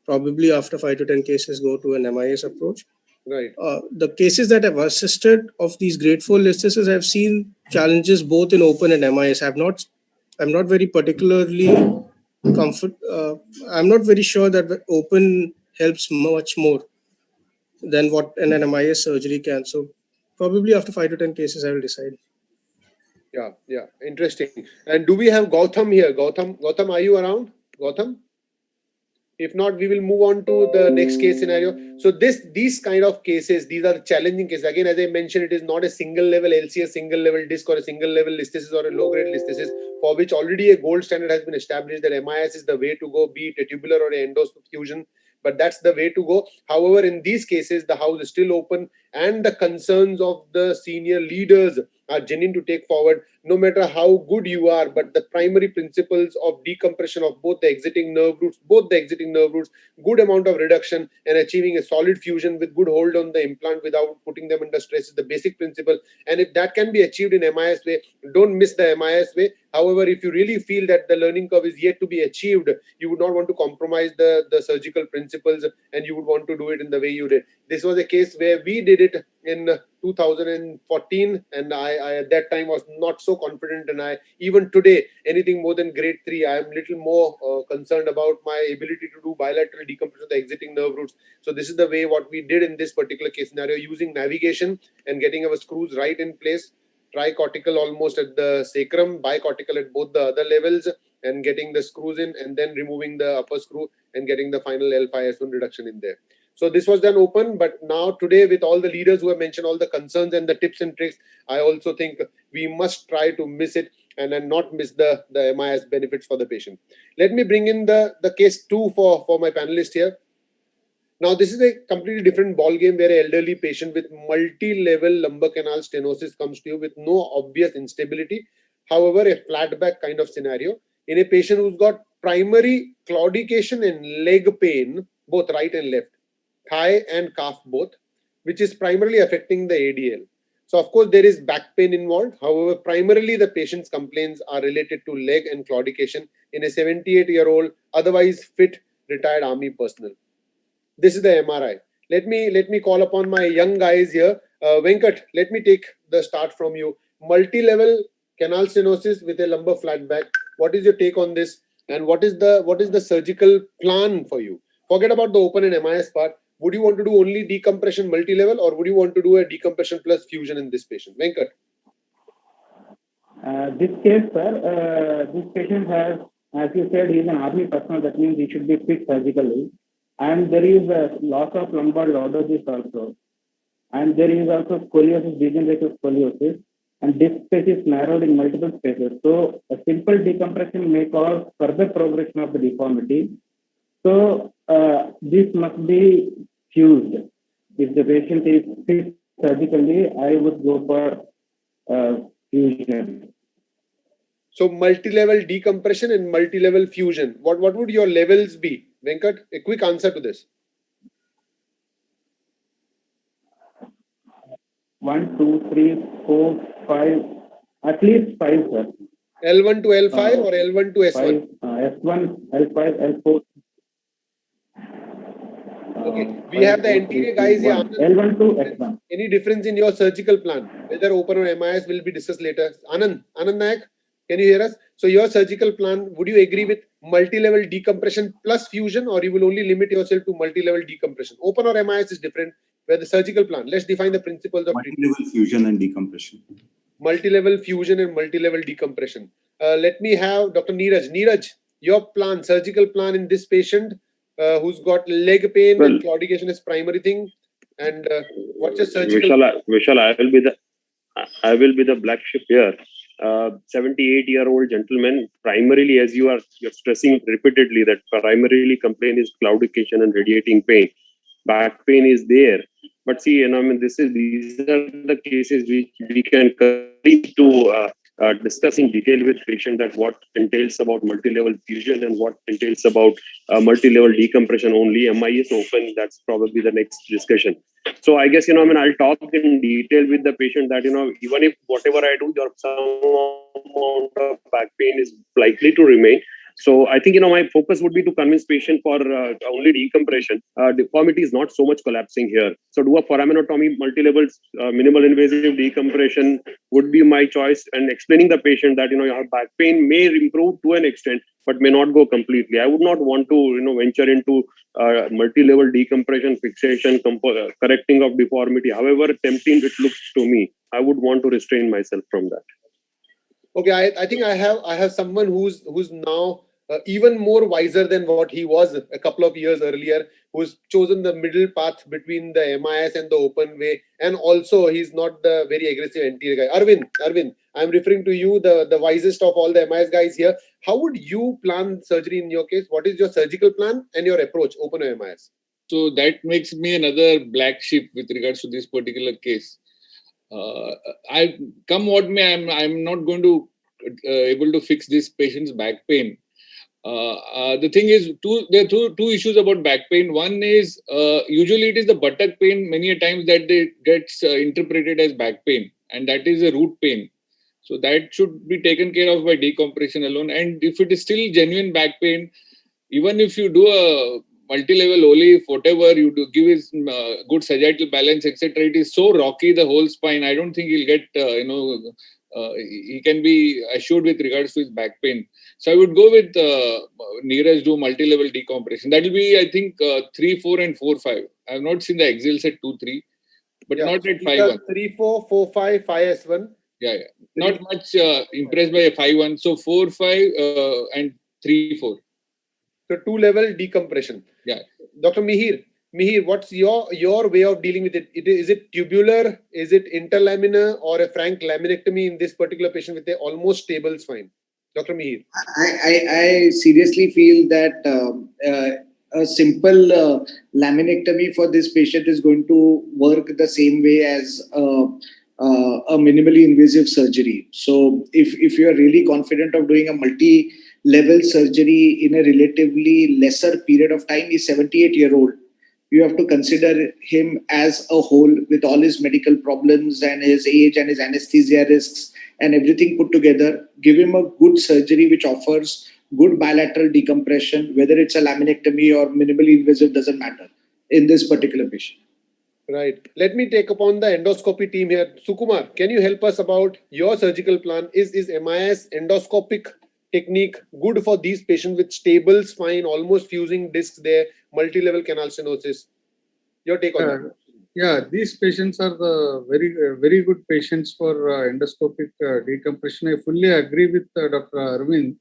probably after 5 to 10 cases go to an MIS approach.
Right.
The cases that I've assisted of these grade 4 listhesis, I've seen challenges both in open and MIS. I'm not very particularly I'm not very sure that the open helps much more than what an MIS surgery can. So probably after 5 to 10 cases, I will decide.
Yeah, interesting. And do we have Gautam here? Gautam, are you around? Gautam? If not, we will move on to the next case scenario. So these kind of cases, these are challenging cases. Again, as I mentioned, it is not a single level LCS, single level disc, or a single level listhesis or a low grade listhesis, for which already a gold standard has been established that MIS is the way to go, be it a tubular or an endofusion. But that's the way to go. However, in these cases, the house is still open, and the concerns of the senior leaders are genuine to take forward, no matter how good you are. But the primary principles of decompression of both the exiting nerve roots, good amount of reduction, and achieving a solid fusion with good hold on the implant without putting them under stress is the basic principle. And if that can be achieved in MIS way, don't miss the MIS way. However, if you really feel that the learning curve is yet to be achieved, you would not want to compromise the surgical principles, and you would want to do it in the way you did. This was a case where we did it in 2014, and I at that time was not so confident, and even today, anything more than grade 3, I am little more concerned about my ability to do bilateral decompression of the exiting nerve roots. So this is the way what we did in this particular case scenario, using navigation and getting our screws right in place, tricortical almost at the sacrum, bicortical at both the other levels, and getting the screws in, and then removing the upper screw and getting the final L5S1 reduction in there. So this was done open, but now today, with all the leaders who have mentioned all the concerns and the tips and tricks, I also think we must try to miss it and then not miss the MIS benefits for the patient. Let me bring in the case 2 for my panelists here. Now, this is a completely different ball game where an elderly patient with multi-level lumbar canal stenosis comes to you with no obvious instability. However, a flat back kind of scenario in a patient who's got primary claudication and leg pain, both right and left, thigh and calf both, which is primarily affecting the ADL. So, of course, there is back pain involved. However, primarily the patient's complaints are related to leg and claudication in a 78-year-old, otherwise fit, retired army personnel. This is the MRI. Let me call upon my young guys here. Venkat, let me take the start from you. Multi-level canal stenosis with a lumbar flat back. What is your take on this? And what is the surgical plan for you? Forget about the open and MIS part. Would you want to do only decompression multi-level, or would you want to do a decompression plus fusion in this patient? Venkat.
This case, sir, this patient has, as you said, he is an army personnel. That means he should be fit surgically. And there is a loss of lumbar lordosis also. And there is also scoliosis, degenerative scoliosis. And disc space is narrowed in multiple spaces. So a simple decompression may cause further progression of the deformity. So this must be fused. If the patient is fit surgically, I would go for fusion.
So multi-level decompression and multi-level fusion. What would your levels be? Venkat, a quick answer to this.
1, 2, 3, 4, 5, at least 5, sir.
L1 to L5 or L1 to S1?
S1, L5, L4.
Okay, we have the anterior guys here.
L1 to S1.
Any difference in your surgical plan? Whether open or MIS will be discussed later. Anand Nayak, can you hear us? So your surgical plan, would you agree with multi-level decompression plus fusion, or you will only limit yourself to multi-level decompression? Open or MIS is different. Where the surgical plan, let's define the principles of
multi-level fusion and decompression.
Multi-level fusion and multi-level decompression. Let me have Dr. Neeraj. Neeraj, your plan, surgical plan in this patient who's got leg pain and claudication is primary thing. And what's your surgical?
Vishal, I will be the black sheep here. 78-year-old gentleman, primarily, as you're stressing repeatedly, that primarily complaint is claudication and radiating pain. Back pain is there, but see, these are the cases which we can carry to discuss in detail with patient that what entails about multi-level fusion and what entails about multi-level decompression only. MIS open, that's probably the next discussion. So I guess, I'll talk in detail with the patient that, even if whatever I do, some amount of back pain is likely to remain. So I think, my focus would be to convince patient for only decompression. Deformity is not so much collapsing here. So do a foraminotomy, multi-level, minimal invasive decompression would be my choice, and explaining the patient that, your back pain may improve to an extent, but may not go completely. I would not want to, venture into multi-level decompression, fixation, correcting of deformity. However tempting it looks to me, I would want to restrain myself from that.
Okay, I think I have someone who's now even more wiser than what he was a couple of years earlier, who's chosen the middle path between the MIS and the open way, and also he's not the very aggressive anterior guy. Arvind, I'm referring to you, the wisest of all the MIS guys here. How would you plan surgery in your case? What is your surgical plan and your approach, open or MIS?
So that makes me another black sheep with regards to this particular case. I come what may, I'm not going to able to fix this patient's back pain. The thing is, there are two issues about back pain. One is usually it is the buttock pain many a times that they gets interpreted as back pain, and that is a root pain. So that should be taken care of by decompression alone. And if it is still genuine back pain, even if you do a multi-level OLIF, whatever you do, give his good sagittal balance, etc., it is so rocky, the whole spine. I don't think he'll get, he can be assured with regards to his back pain. So I would go with Neeraj do multi-level decompression. That will be, I think, 3, 4, and 4, 5. I have not seen the Excel set 2, 3, but not at 5, 1.
3, 4, 4, 5, 5S1.
Yeah. Not much impressed by a 5, 1. So 4, 5, and 3, 4.
So 2-level decompression.
Yeah.
Dr. Mihir, what's your way of dealing with it? Is it tubular? Is it interlaminar or a frank laminectomy in this particular patient with a almost stable spine? Dr. Mihir.
I seriously feel that a simple laminectomy for this patient is going to work the same way as a minimally invasive surgery. So if you are really confident of doing a multi-level surgery in a relatively lesser period of time, he's 78-year-old. You have to consider him as a whole with all his medical problems and his age and his anesthesia risks and everything put together. Give him a good surgery which offers good bilateral decompression, whether it's a laminectomy or minimally invasive, doesn't matter in this particular patient.
Right. Let me take upon the endoscopy team here. Sukumar, can you help us about your surgical plan? Is MIS endoscopic technique good for these patients with stable spine, almost fusing discs there, multi-level canal stenosis? Your take on that.
Yeah, these patients are the very good patients for endoscopic decompression. I fully agree with Dr. Arvind.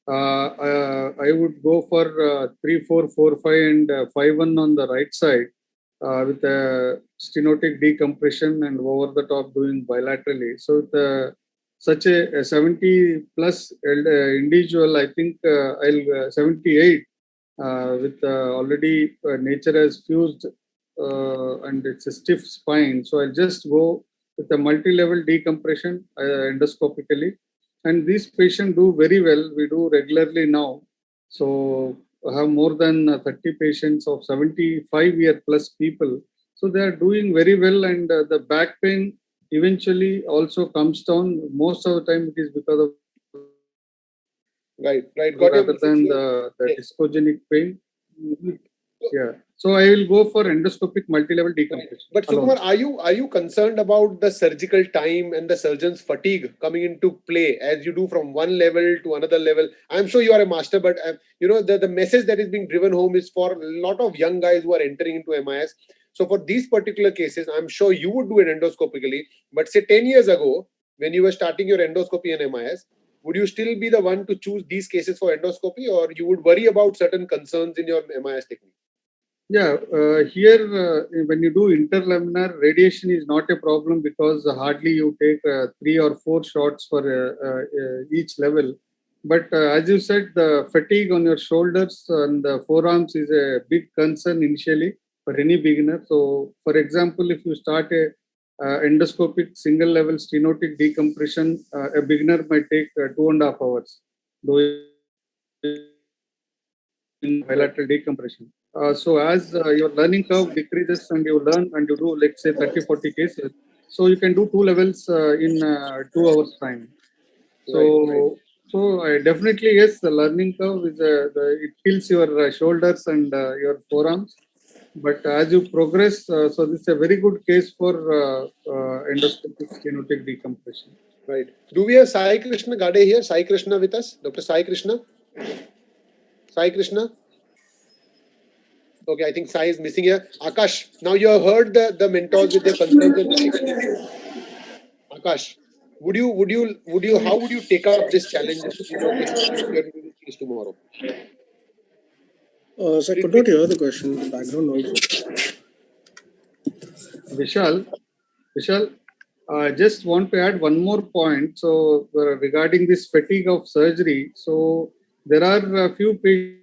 I would go for 3, 4, 4, 5 and 5, 1 on the right side with a stenotic decompression and over the top doing bilaterally. So with such a 70 plus individual, I think I'll 78 with already nature has fused and it's a stiff spine. So I'll just go with a multi-level decompression endoscopically. And these patients do very well. We do regularly now. So I have more than 30 patients of 75-year plus people. So they are doing very well, and the back pain eventually also comes down. Most of the time it is because of
right
rather than the discogenic pain. Yeah. So I will go for endoscopic multi-level decompression.
But Sukumar, are you concerned about the surgical time and the surgeon's fatigue coming into play as you do from one level to another level? I'm sure you are a master, but the message that is being driven home is for a lot of young guys who are entering into MIS. So for these particular cases, I'm sure you would do it endoscopically. But say 10 years ago, when you were starting your endoscopy in MIS, would you still be the one to choose these cases for endoscopy, or you would worry about certain concerns in your MIS technique?
Yeah, here when you do interlaminar, radiation is not a problem because hardly you take 3 or 4 shots for each level. But as you said, the fatigue on your shoulders and the forearms is a big concern initially for any beginner. So, for example, if you start a endoscopic single level stenotic decompression, a beginner might take 2.5 hours, though in bilateral decompression. So as your learning curve decreases and you learn and you do, let's say 30-40 cases, so you can do 2 levels in 2 hours time. So, definitely yes, the learning curve is it kills your shoulders and your forearms. But as you progress, so this is a very good case for endoscopic stenotic decompression.
Right. Do we have Sai Krishna Gade here? Sai Krishna with us? Dr. Sai Krishna? Sai Krishna? Okay, I think Sai is missing here. Akash, now you have heard the mentors with their concerns and experience. Akash, how would you take up this challenge, if you are doing this case tomorrow?
So I could not hear the question. Background noise.
Vishal, I just want to add one more point. So regarding this fatigue of surgery, so there are a few patients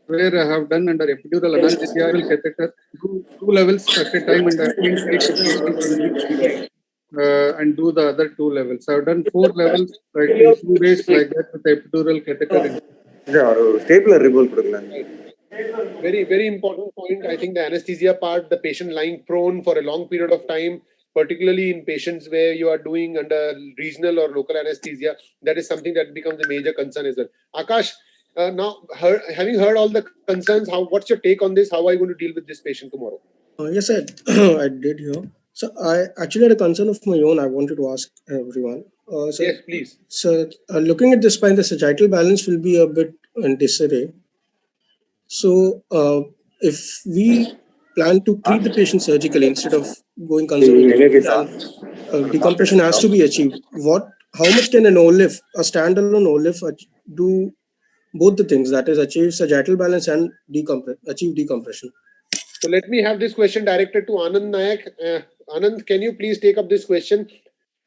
where I have done under epidural anesthesia catheter, two levels at a time, and and do the other 2 levels. I've done 4 levels like in 2 days like that with epidural catheter.
Very, very important point. I think the anesthesia part, the patient lying prone for a long period of time, particularly in patients where you are doing under regional or local anesthesia, that is something that becomes a major concern as well. Akash, now having heard all the concerns, what's your take on this? How are you going to deal with this patient tomorrow?
Yes, I did hear. So I actually had a concern of my own I wanted to ask everyone.
Yes, please.
So looking at the spine, the sagittal balance will be a bit in disarray. So if we plan to treat the patient surgically instead of going conservative, and decompression has to be achieved, how much can an OLIF, a standalone OLIF, do both the things, that is achieve sagittal balance and achieve decompression?
So let me have this question directed to Anand Nayak. Anand, can you please take up this question?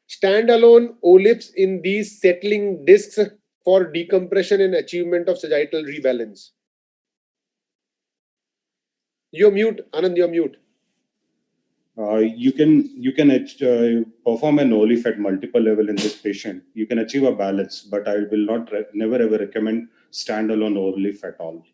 Standalone OLIFs in these settling discs for decompression and achievement of sagittal rebalance. You're mute, Anand, you're mute.
You can perform an OLIF at multiple level in this patient. You can achieve a balance, but I will never ever recommend standalone OLIF at all.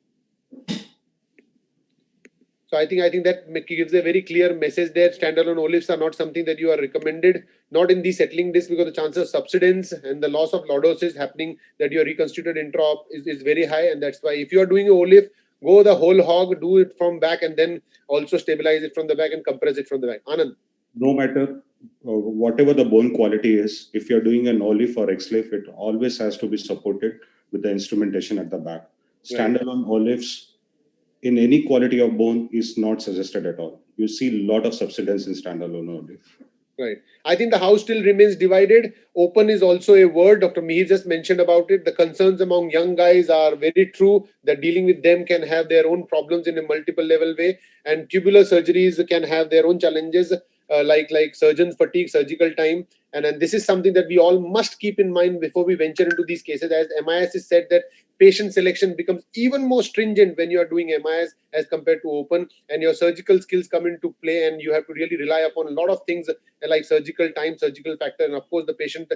So I think that gives a very clear message there. Standalone OLIFs are not something that you are recommended, not in the settling disc, because the chances of subsidence and the loss of lordosis happening that your reconstituted intra-op is very high, and that's why if you are doing an OLIF, go the whole hog, do it from back, and then also stabilize it from the back and compress it from the back. Anand.
No matter whatever the bone quality is, if you're doing an OLIF or XLIF, it always has to be supported with the instrumentation at the back. Standalone OLIFs in any quality of bone is not suggested at all. You see a lot of subsidence in standalone OLIF.
Right. I think the house still remains divided. Open is also a word. Dr. Mihir just mentioned about it. The concerns among young guys are very true, that dealing with them can have their own problems in a multiple level way. And tubular surgeries can have their own challenges, like surgeons fatigue, surgical time. And this is something that we all must keep in mind before we venture into these cases. As MIS is said, that patient selection becomes even more stringent when you are doing MIS as compared to open, and your surgical skills come into play, and you have to really rely upon a lot of things like surgical time, surgical factor, and of course the patient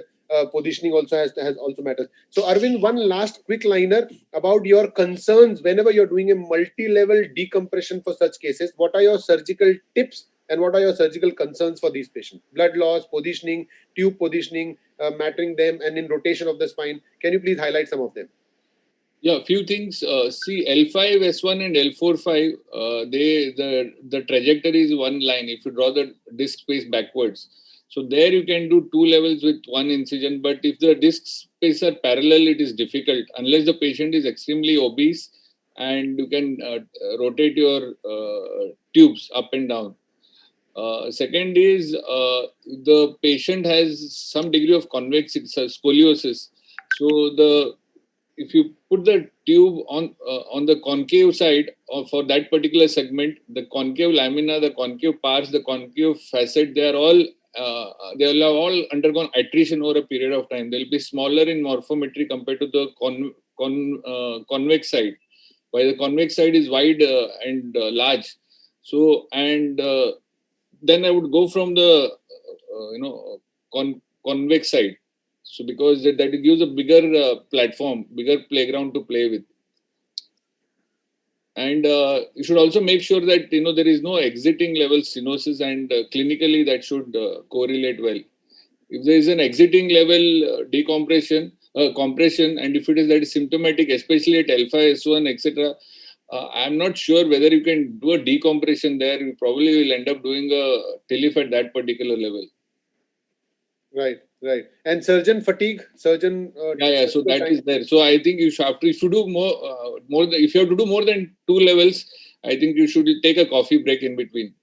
positioning also has also matters. So Arvind, one last quick liner about your concerns whenever you're doing a multi-level decompression for such cases. What are your surgical tips and what are your surgical concerns for these patients? Blood loss, positioning, tube positioning, mattering them, and in rotation of the spine. Can you please highlight some of them?
Yeah, few things. See, L5, S1 and L4-5, the trajectory is one line if you draw the disc space backwards. So there you can do 2 levels with 1 incision, but if the disc space are parallel, it is difficult unless the patient is extremely obese and you can rotate your tubes up and down. Second is the patient has some degree of convex scoliosis. So if you put the tube on the concave side for that particular segment, the concave lamina, the concave pars, the concave facet, they will have all undergone attrition over a period of time. They'll be smaller in morphometry compared to the convex side, while the convex side is wide and large. So, and then I would go from the convex side. So because that gives a bigger platform, bigger playground to play with. And you should also make sure that there is no exiting level stenosis, and clinically that should correlate well. If there is an exiting level decompression, compression, and if it is that is symptomatic, especially at alpha S1, etc., I'm not sure whether you can do a decompression there. You probably will end up doing a TLIF at that particular level.
Right. And surgeon fatigue, surgeon.
Yeah. So that is there. So I think you have to, if you do if you have to do more than 2 levels, I think you should take a coffee break in between.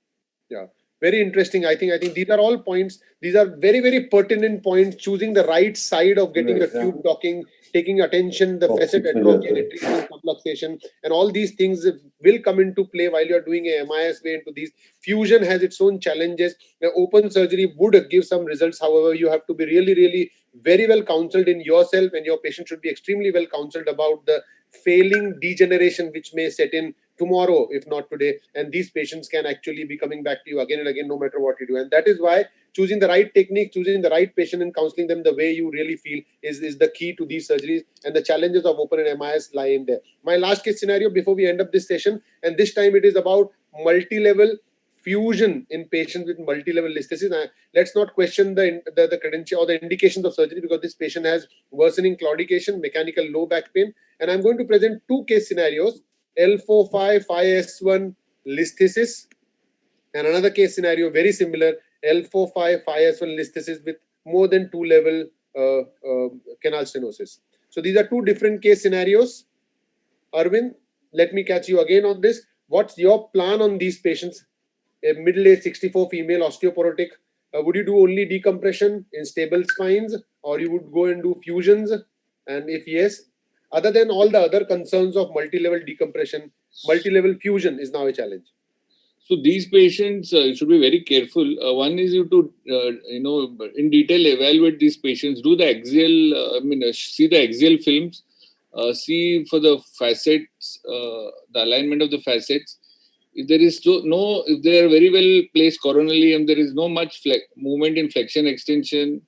Yeah. Very interesting. I think these are all points. These are very, very pertinent points. Choosing the right side of getting your tube docking, taking attention, the facet atrophy and retrieval subluxation, and all these things will come into play while you are doing a MIS way into these. Fusion has its own challenges. The open surgery would give some results. However, you have to be really, really very well counseled in yourself, and your patient should be extremely well counseled about the failing degeneration which may set in tomorrow, if not today, and these patients can actually be coming back to you again and again, no matter what you do. And that is why choosing the right technique, choosing the right patient and counseling them the way you really feel is the key to these surgeries, and the challenges of open and MIS lie in there. My last case scenario before we end up this session, and this time it is about multi-level fusion in patients with multi-level listhesis. Let's not question the credential or the indications of surgery, because this patient has worsening claudication, mechanical low back pain, and I'm going to present 2 case scenarios: L4-5 5S1 listhesis, and another case scenario very similar, L4-5 5S1 listhesis with more than 2 level canal stenosis. So these are 2 different case scenarios. Arvind, let me catch you again on this. What's your plan on these patients? A middle-aged 64 female osteoporotic. Would you do only decompression in stable spines, or you would go and do fusions? And if yes, other than all the other concerns of multi-level decompression, multi-level fusion is now a challenge.
So these patients should be very careful. One is you to in detail evaluate these patients, do the axial, see the axial films, see for the facets, the alignment of the facets. If there is if they are very well placed coronally and there is no much movement in flexion extension,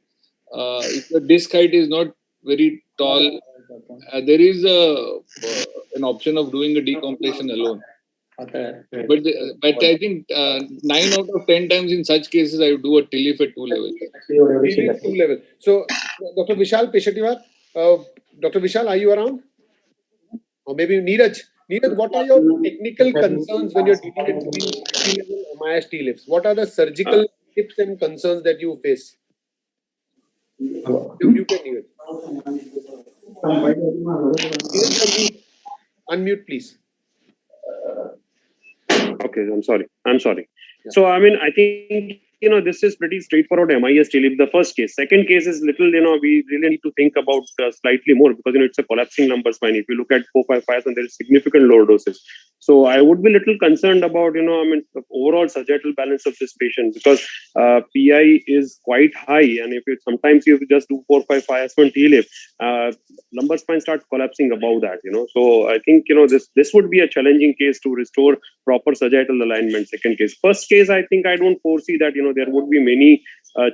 if the disc height is not very tall, there is an option of doing a decompression alone.
Okay.
But I think 9 out of 10 times in such cases I would do a TLIF at 2 levels.
2 levels. So Dr. Vishal Peshetiwar, Dr. Vishal, are you around? Or maybe Neeraj. Neeraj, what are your technical concerns when you're dealing with doing multi-level MIS TLIFs? What are the surgical tips and concerns that you face? You can Neeraj. Unmute, please.
Okay, I'm sorry. Yeah. So, I think, this is pretty straightforward MIS TLIF, the first case. Second case is little, we really need to think about slightly more, because, it's a collapsing lumbar spine. If you look at 4-5-5, and there is significant lower doses. So I would be little concerned about, the overall sagittal balance of this patient, because PI is quite high. And if sometimes you just do 4-5-5 TLIF, lumbar spine starts collapsing above that, So I think, this would be a challenging case to restore proper sagittal alignment. Second case. First case, I think I don't foresee that, there would be many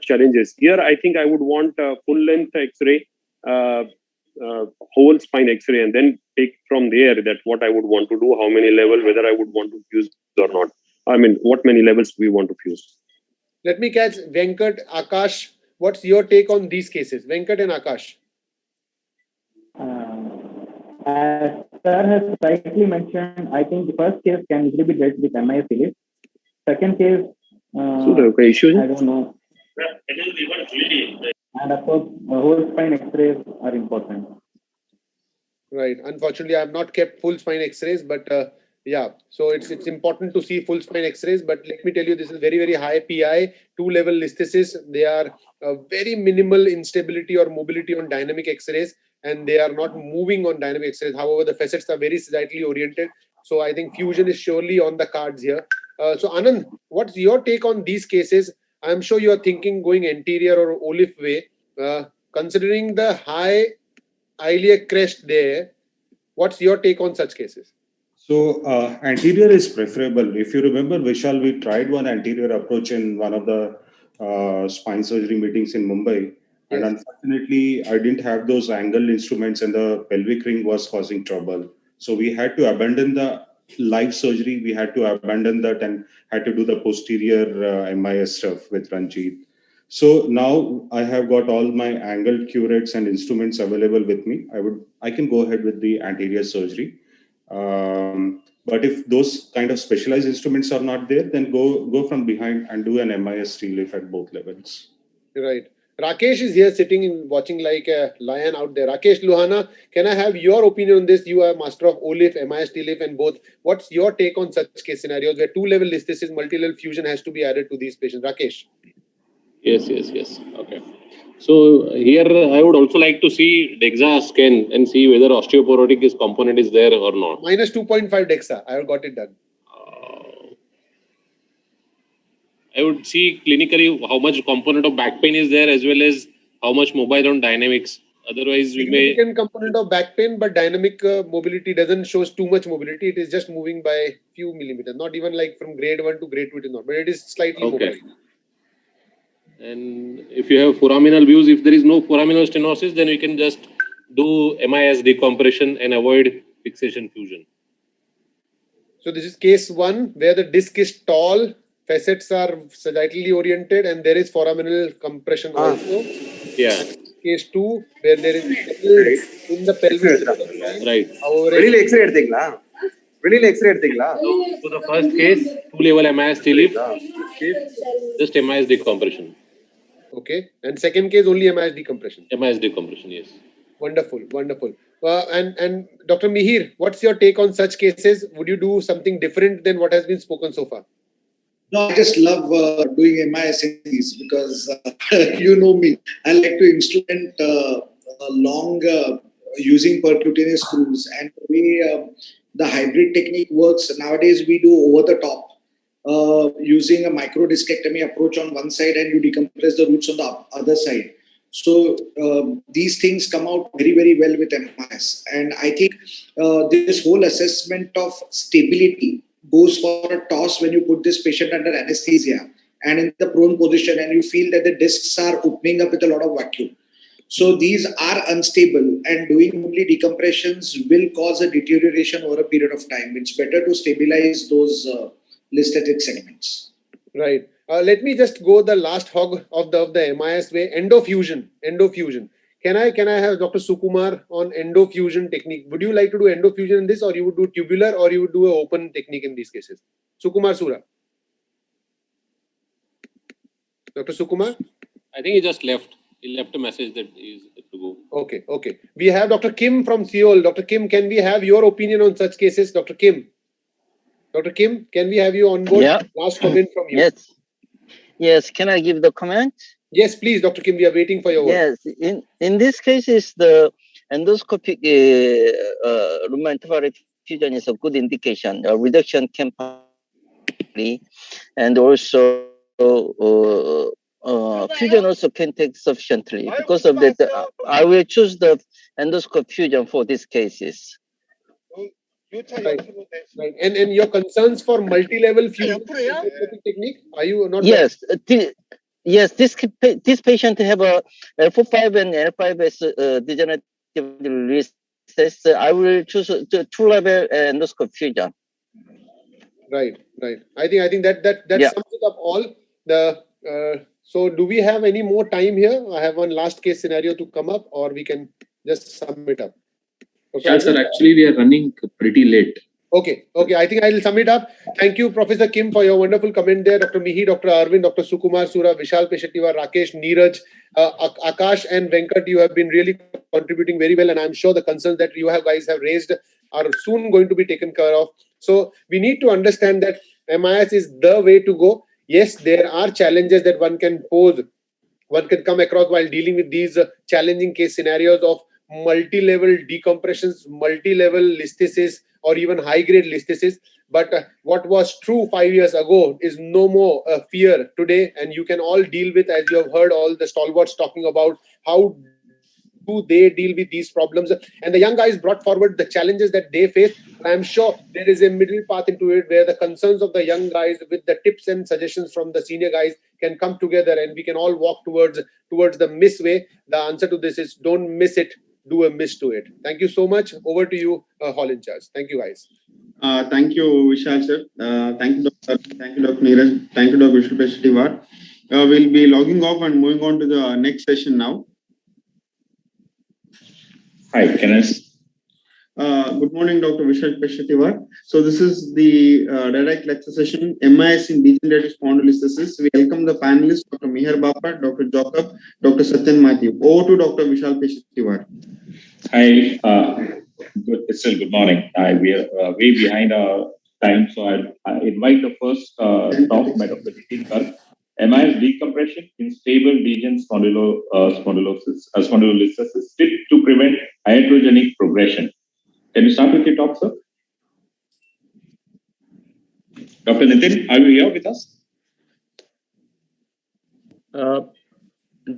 challenges. Here, I think I would want a full-length X-ray, whole spine X-ray, and then take from there that what I would want to do, how many levels, whether I would want to fuse or not. What many levels we want to fuse.
Let me catch Venkat, Akash. What's your take on these cases? Venkat and Akash.
As Sir has rightly mentioned, I think the first case can easily be dealt with MIS TLIF. Second case, I don't know. And of course, whole spine X-rays are important.
Right. Unfortunately, I have not kept full spine X-rays, but yeah. So it's important to see full spine X-rays. But let me tell you, this is very, very high PI, 2-level listhesis. They are very minimal instability or mobility on dynamic X-rays, and they are not moving on dynamic X-rays. However, the facets are very sagittally oriented. So I think fusion is surely on the cards here. So Anand, what's your take on these cases? I'm sure you are thinking going anterior or Olif way. Considering the high iliac crest there, what's your take on such cases?
So anterior is preferable. If you remember, Vishal, we tried one anterior approach in one of the spine surgery meetings in Mumbai. And unfortunately, I didn't have those angled instruments and the pelvic ring was causing trouble. So we had to abandon the live surgery. We had to abandon that and had to do the posterior MIS stuff with Ranjit. So now I have got all my angled curettes and instruments available with me. I can go ahead with the anterior surgery. But if those kind of specialized instruments are not there, then go from behind and do an MIS relief at both levels.
Right. Rakesh is here sitting and watching like a lion out there. Rakesh Luhana, can I have your opinion on this? You are master of OLIF, MIS, TLIF and both. What's your take on such case scenarios where two-level listhesis, multi-level fusion has to be added to these patients? Rakesh.
Yes. Okay. So here I would also like to see DEXA scan and see whether osteoporotic component is there or not.
Minus 2.5 DEXA. I have got it done.
I would see clinically how much component of back pain is there as well as how much mobile on dynamics. Otherwise, we may...
Significant component of back pain, but dynamic mobility doesn't show too much mobility. It is just moving by few millimeters. Not even like from grade 1 to grade 2 it is not, but it is slightly mobile.
And if you have foraminal views, if there is no foraminal stenosis, then we can just do MIS decompression and avoid fixation fusion.
So this is case 1 where the disc is tall, facets are sagittally oriented, and there is foraminal compression also.
Yeah.
Case 2 where there is in the pelvis.
Right.
So the first case,
two-level MIS TLIF, just MIS decompression.
Okay. And second case, only MIS decompression.
MIS decompression, yes.
Wonderful. And Dr. Mihir, what's your take on such cases? Would you do something different than what has been spoken so far?
No, I just love doing MIS in these because you know me. I like to instrument long using percutaneous screws, and the way the hybrid technique works nowadays, we do over the top using a microdiscectomy approach on one side, and you decompress the roots on the other side. So these things come out very, very well with MIS, and I think this whole assessment of stability goes for a toss when you put this patient under anesthesia and in the prone position, and you feel that the discs are opening up with a lot of vacuum. So these are unstable, and doing only decompressions will cause a deterioration over a period of time. It's better to stabilize those listhetic segments.
Right. Let me just go the last hog of the MIS way. Endofusion. Can I have Dr. Sukumar on endofusion technique? Would you like to do endofusion in this, or you would do tubular, or you would do an open technique in these cases? Sukumar Sura. Dr. Sukumar?
I think he just left. He left a message that he is to go.
Okay. We have Dr. Kim from Seoul. Dr. Kim, can we have your opinion on such cases? Dr. Kim, can we have you on board?
Yeah.
Last comment from you.
Yes. Can I give the comment?
Yes, please, Dr. Kim. We are waiting for your word.
Yes. In this case, is the endoscopic lumen intervallic fusion is a good indication. A reduction can be, and also fusion also can take sufficiently. Because of that, I will choose the endoscopic fusion for these cases.
Right. And your concerns for multi-level fusion technique? Are you not?
Yes. This patient have a L4-5 and L5S degenerative release. I will choose the two-level endoscopic fusion.
Right. I think that sums it up all. So do we have any more time here? I have one last case scenario to come up, or we can just sum it up. Okay.
Yeah, sir. Actually, we are running pretty late.
Okay. I think I will sum it up. Thank you, Professor Kim, for your wonderful comment there. Dr. Mihi, Dr. Arvind, Dr. Sukumar Sura, Vishal Peshettiwar, Rakesh, Neeraj, Akash and Venkat, you have been really contributing very well. And I'm sure the concerns that you guys have raised are soon going to be taken care of. So we need to understand that MIS is the way to go. Yes, there are challenges that one can come across while dealing with these challenging case scenarios of multi-level decompressions, multi-level listhesis, or even high-grade listhesis. But what was true 5 years ago is no more a fear today. And you can all deal with, as you have heard all the stalwarts talking about, how do they deal with these problems? And the young guys brought forward the challenges that they face. I'm sure there is a middle path into it where the concerns of the young guys with the tips and suggestions from the senior guys can come together, and we can all walk towards the MISS way. The answer to this is don't miss it, do a MISS to it. Thank you so much. Over to you, Hall in charge. Thank you, guys.
Thank you, Vishal sir. Thank you, Dr. Thank you, Dr. Neeraj. Thank you, Dr. Vishal Peshtiwar. We'll be logging off and moving on to the next session now.
Hi, can
Good morning, Dr. Vishal Peshtiwar. So this is the direct lecture session, MIS in Degenerative Spondylolisthesis. We welcome the panelists, Dr. Meher Bapa, Dr. Jacob, Dr. Satyan Matthew. Over to Dr. Vishal Peshtiwar.
Hi, good morning. We are way behind our time, so I invite the first talk by Dr. Nitin Garg. MIS decompression in stable degen spondylolisthesis, tip to prevent iatrogenic progression. Can you start with your talk, sir? Dr. Nitin, are you here with us?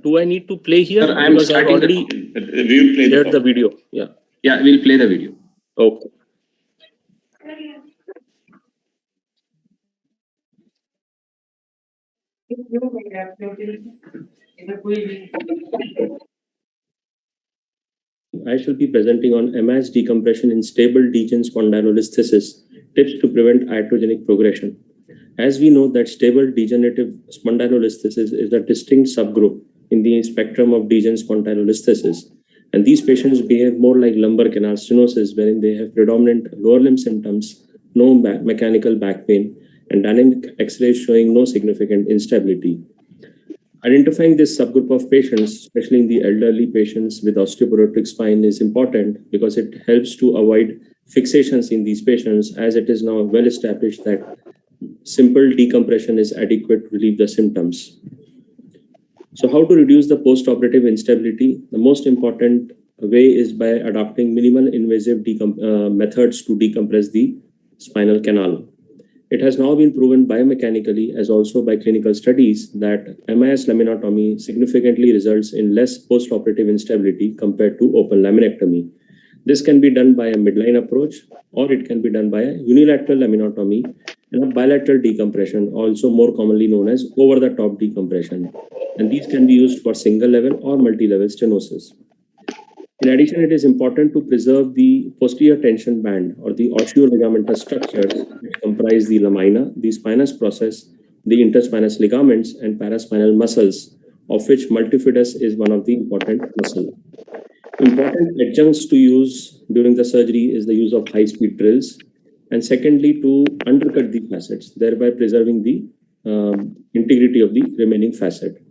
Do I need to play here?
Sir,
because I've already shared the video. Yeah.
Yeah, we'll play the video.
Okay. I shall be presenting on MIS decompression in stable degen spondylolisthesis, tips to prevent iatrogenic progression. As we know that stable degenerative spondylolisthesis is a distinct subgroup in the spectrum of degen spondylolisthesis, and these patients behave more like lumbar canal stenosis, wherein they have predominant lower limb symptoms, no mechanical back pain, and dynamic X-rays showing no significant instability. Identifying this subgroup of patients, especially in the elderly patients with osteoporotic spine, is important because it helps to avoid fixations in these patients, as it is now well established that simple decompression is adequate to relieve the symptoms. So how to reduce the post-operative instability? The most important way is by adopting minimal invasive methods to decompress the spinal canal. It has now been proven biomechanically as also by clinical studies that MIS laminotomy significantly results in less post-operative instability compared to open laminectomy. This can be done by a midline approach, or it can be done by a unilateral laminotomy and a bilateral decompression, also more commonly known as over-the-top decompression. And these can be used for single-level or multi-level stenosis. In addition, it is important to preserve the posterior tension band or the osteoligamentous structures which comprise the lamina, the spinous process, the interspinous ligaments, and paraspinal muscles, of which multifidus is one of the important muscles. Important adjuncts to use during the surgery is the use of high-speed drills, and secondly, to undercut the facets, thereby preserving the integrity of the remaining facet.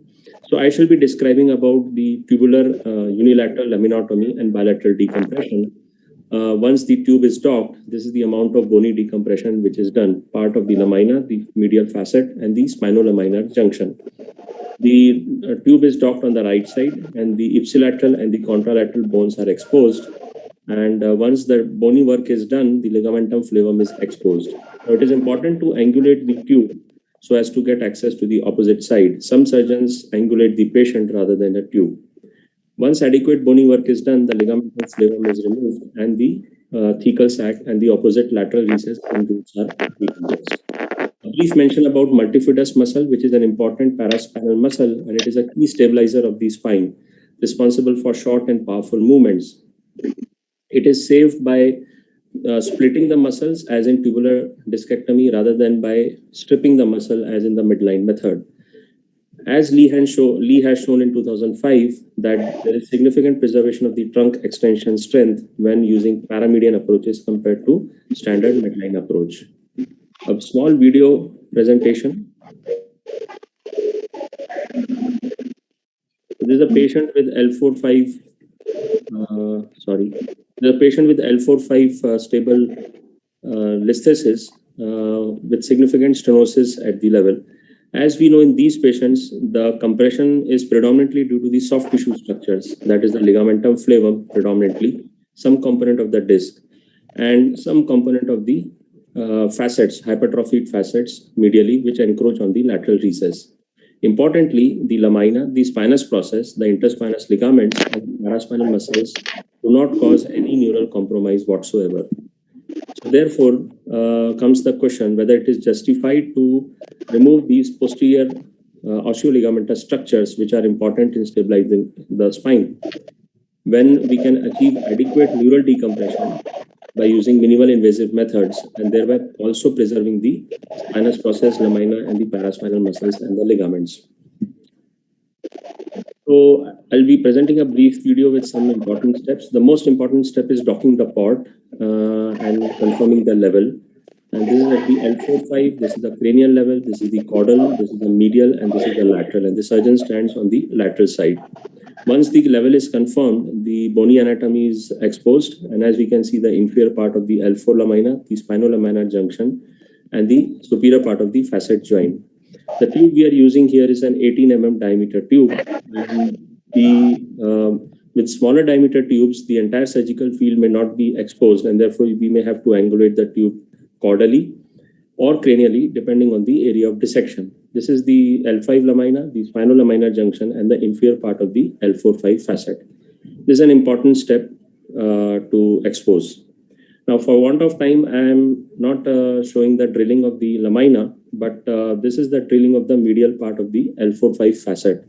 So I shall be describing about the tubular unilateral laminotomy and bilateral decompression. Once the tube is docked, this is the amount of bony decompression which is done, part of the lamina, the medial facet, and the spinolaminar junction. The tube is docked on the right side, and the ipsilateral and the contralateral bones are exposed. And once the bony work is done, the ligamentum flavum is exposed. Now, it is important to angulate the tube so as to get access to the opposite side. Some surgeons angulate the patient rather than the tube. Once adequate bony work is done, the ligamentum flavum is removed, and the thecal sac and the opposite lateral recess conduits are decompressed. A brief mention about multifidus muscle, which is an important paraspinal muscle, and it is a key stabilizer of the spine, responsible for short and powerful movements. It is saved by splitting the muscles as in tubular discectomy rather than by stripping the muscle as in the midline method. As Lee has shown in 2005 that there is significant preservation of the trunk extension strength when using paramedian approaches compared to standard midline approach. A small video presentation. This is a patient with L4-5, the patient with L4-5 stable listhesis with significant stenosis at the level. As we know, in these patients, the compression is predominantly due to the soft tissue structures, that is the ligamentum flavum predominantly, some component of the disc, and some component of the facets, hypertrophied facets medially, which encroach on the lateral recess. Importantly, the lamina, the spinous process, the interspinous ligaments, and the paraspinal muscles do not cause any neural compromise whatsoever. So therefore, comes the question whether it is justified to remove these posterior osteoligamentous structures which are important in stabilizing the spine, when we can achieve adequate neural decompression by using minimal invasive methods and thereby also preserving the spinous process, lamina, and the paraspinal muscles and the ligaments. So I'll be presenting a brief video with some important steps. The most important step is docking the port and confirming the level. And this is at the L4-5, this is the cranial level, this is the caudal, this is the medial, and this is the lateral. And the surgeon stands on the lateral side. Once the level is confirmed, the bony anatomy is exposed. And as we can see, the inferior part of the L4 lamina, the spinolaminar junction, and the superior part of the facet joint. The tube we are using here is an 18 mm diameter tube. And with smaller diameter tubes, the entire surgical field may not be exposed, and therefore we may have to angulate the tube caudally or cranially, depending on the area of dissection. This is the L5 lamina, the spinolaminar junction, and the inferior part of the L4-5 facet. This is an important step to expose. Now, for want of time, I am not showing the drilling of the lamina, but this is the drilling of the medial part of the L4-5 facet.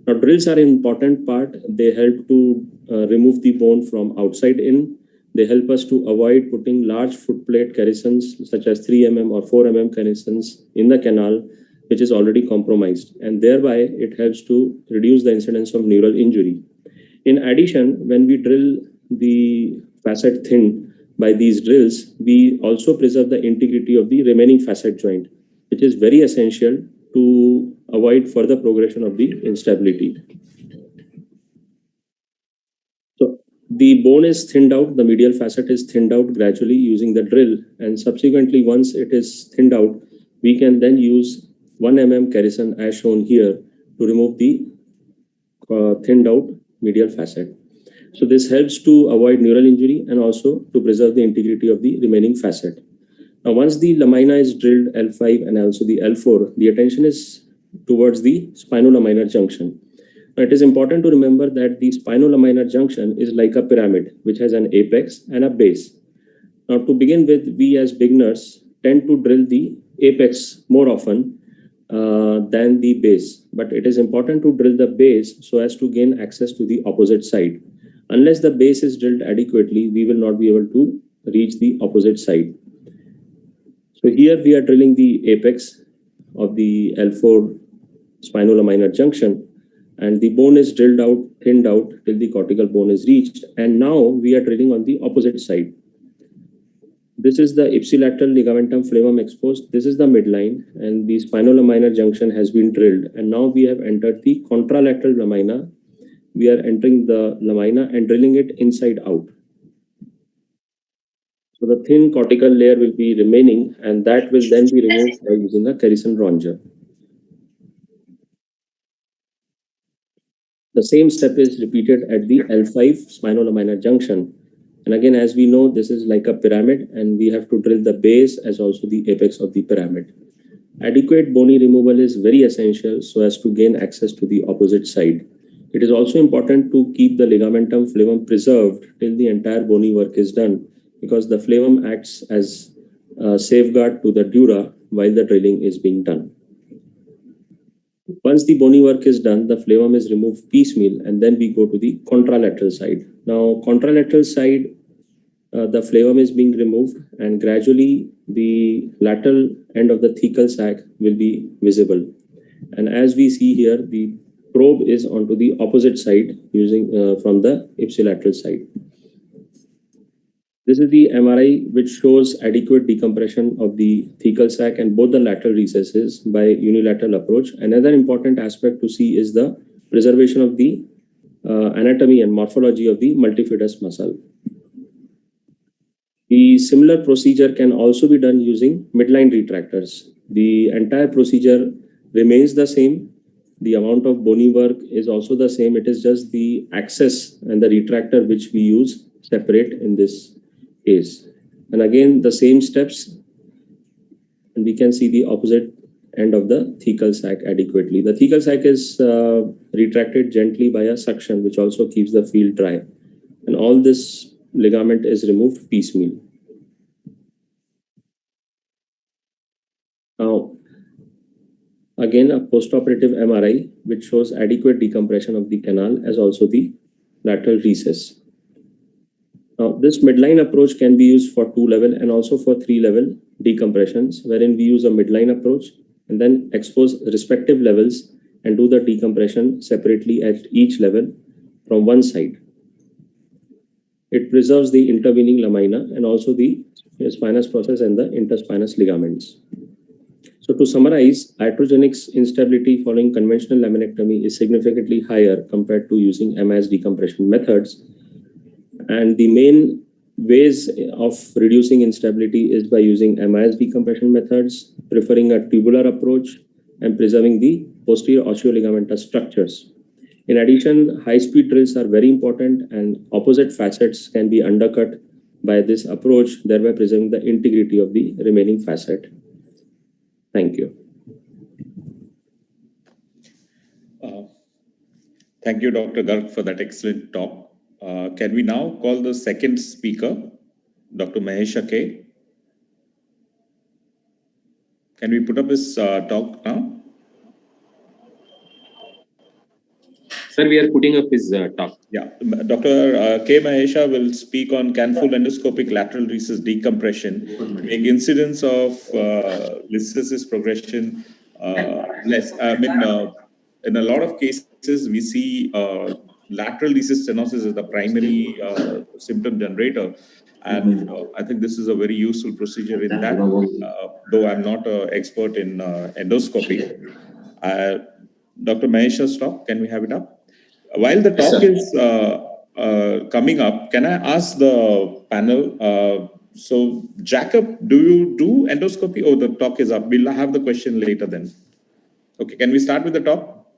Now, drills are an important part. They help to remove the bone from outside in. They help us to avoid putting large footplate caissons, such as 3 mm or 4 mm caissons in the canal, which is already compromised. And thereby, it helps to reduce the incidence of neural injury. In addition, when we drill the facet thin by these drills, we also preserve the integrity of the remaining facet joint, which is very essential to avoid further progression of the instability. So the bone is thinned out, the medial facet is thinned out gradually using the drill, and subsequently once it is thinned out, we can then use 1 mm caisson as shown here to remove the thinned out medial facet. So this helps to avoid neural injury and also to preserve the integrity of the remaining facet. Now, once the lamina is drilled, L5 and also the L4, the attention is towards the spinolaminar junction. Now, it is important to remember that the spinolaminar junction is like a pyramid, which has an apex and a base. Now, to begin with, we as beginners tend to drill the apex more often than the base. But it is important to drill the base so as to gain access to the opposite side. Unless the base is drilled adequately, we will not be able to reach the opposite side. So here we are drilling the apex of the L4 spinolaminar junction, and the bone is drilled out, thinned out till the cortical bone is reached. And now we are drilling on the opposite side. This is the ipsilateral ligamentum flavum exposed. This is the midline, and the spinolaminar junction has been drilled. And now we have entered the contralateral lamina. We are entering the lamina and drilling it inside out. So the thin cortical layer will be remaining, and that will then be removed by using a caisson ronger. The same step is repeated at the L5 spinolaminar junction. And again, as we know, this is like a pyramid, and we have to drill the base as also the apex of the pyramid. Adequate bony removal is very essential so as to gain access to the opposite side. It is also important to keep the ligamentum flavum preserved till the entire bony work is done, because the flavum acts as a safeguard to the dura while the drilling is being done. Once the bony work is done, the flavum is removed piecemeal, and then we go to the contralateral side. Now, contralateral side, the flavum is being removed, and gradually the lateral end of the thecal sac will be visible. And as we see here, the probe is onto the opposite side using from the ipsilateral side. This is the MRI, which shows adequate decompression of the thecal sac and both the lateral recesses by unilateral approach. Another important aspect to see is the preservation of the anatomy and morphology of the multifidus muscle. The similar procedure can also be done using midline retractors. The entire procedure remains the same. The amount of bony work is also the same. It is just the axis and the retractor which we use separate in this case. And again, the same steps, and we can see the opposite end of the thecal sac adequately. The thecal sac is retracted gently by a suction, which also keeps the field dry. And all this ligament is removed piecemeal. Now, again, a postoperative MRI, which shows adequate decompression of the canal as also the lateral recess. Now, this midline approach can be used for 2-level and also for 3-level decompressions, wherein we use a midline approach and then expose respective levels and do the decompression separately at each level from one side. It preserves the intervening lamina and also the spinous process and the interspinous ligaments. So to summarize, iatrogenic instability following conventional laminectomy is significantly higher compared to using MIS decompression methods. And the main ways of reducing instability is by using MIS decompression methods, preferring a tubular approach, and preserving the posterior osteoligamentous structures. In addition, high-speed drills are very important, and opposite facets can be undercut by this approach, thereby preserving the integrity of the remaining facet. Thank you.
Thank you, Dr. Garg, for that excellent talk. Can we now call the second speaker, Dr. Mahesh K? Can we put up his talk now?
Sir, we are putting up his talk.
Yeah, Dr. K. Mahesha will speak on can full endoscopic lateral recess decompression make incidence of listhesis progression less. I mean, in a lot of cases, we see lateral recess stenosis as the primary symptom generator. And I think this is a very useful procedure in that, though I'm not an expert in endoscopy. Dr. Mahesha's talk, can we have it up? While the talk is coming up, can I ask the panel, so Jacob, do you do endoscopy? Oh, the talk is up. We'll have the question later then. Okay, can we start with the talk?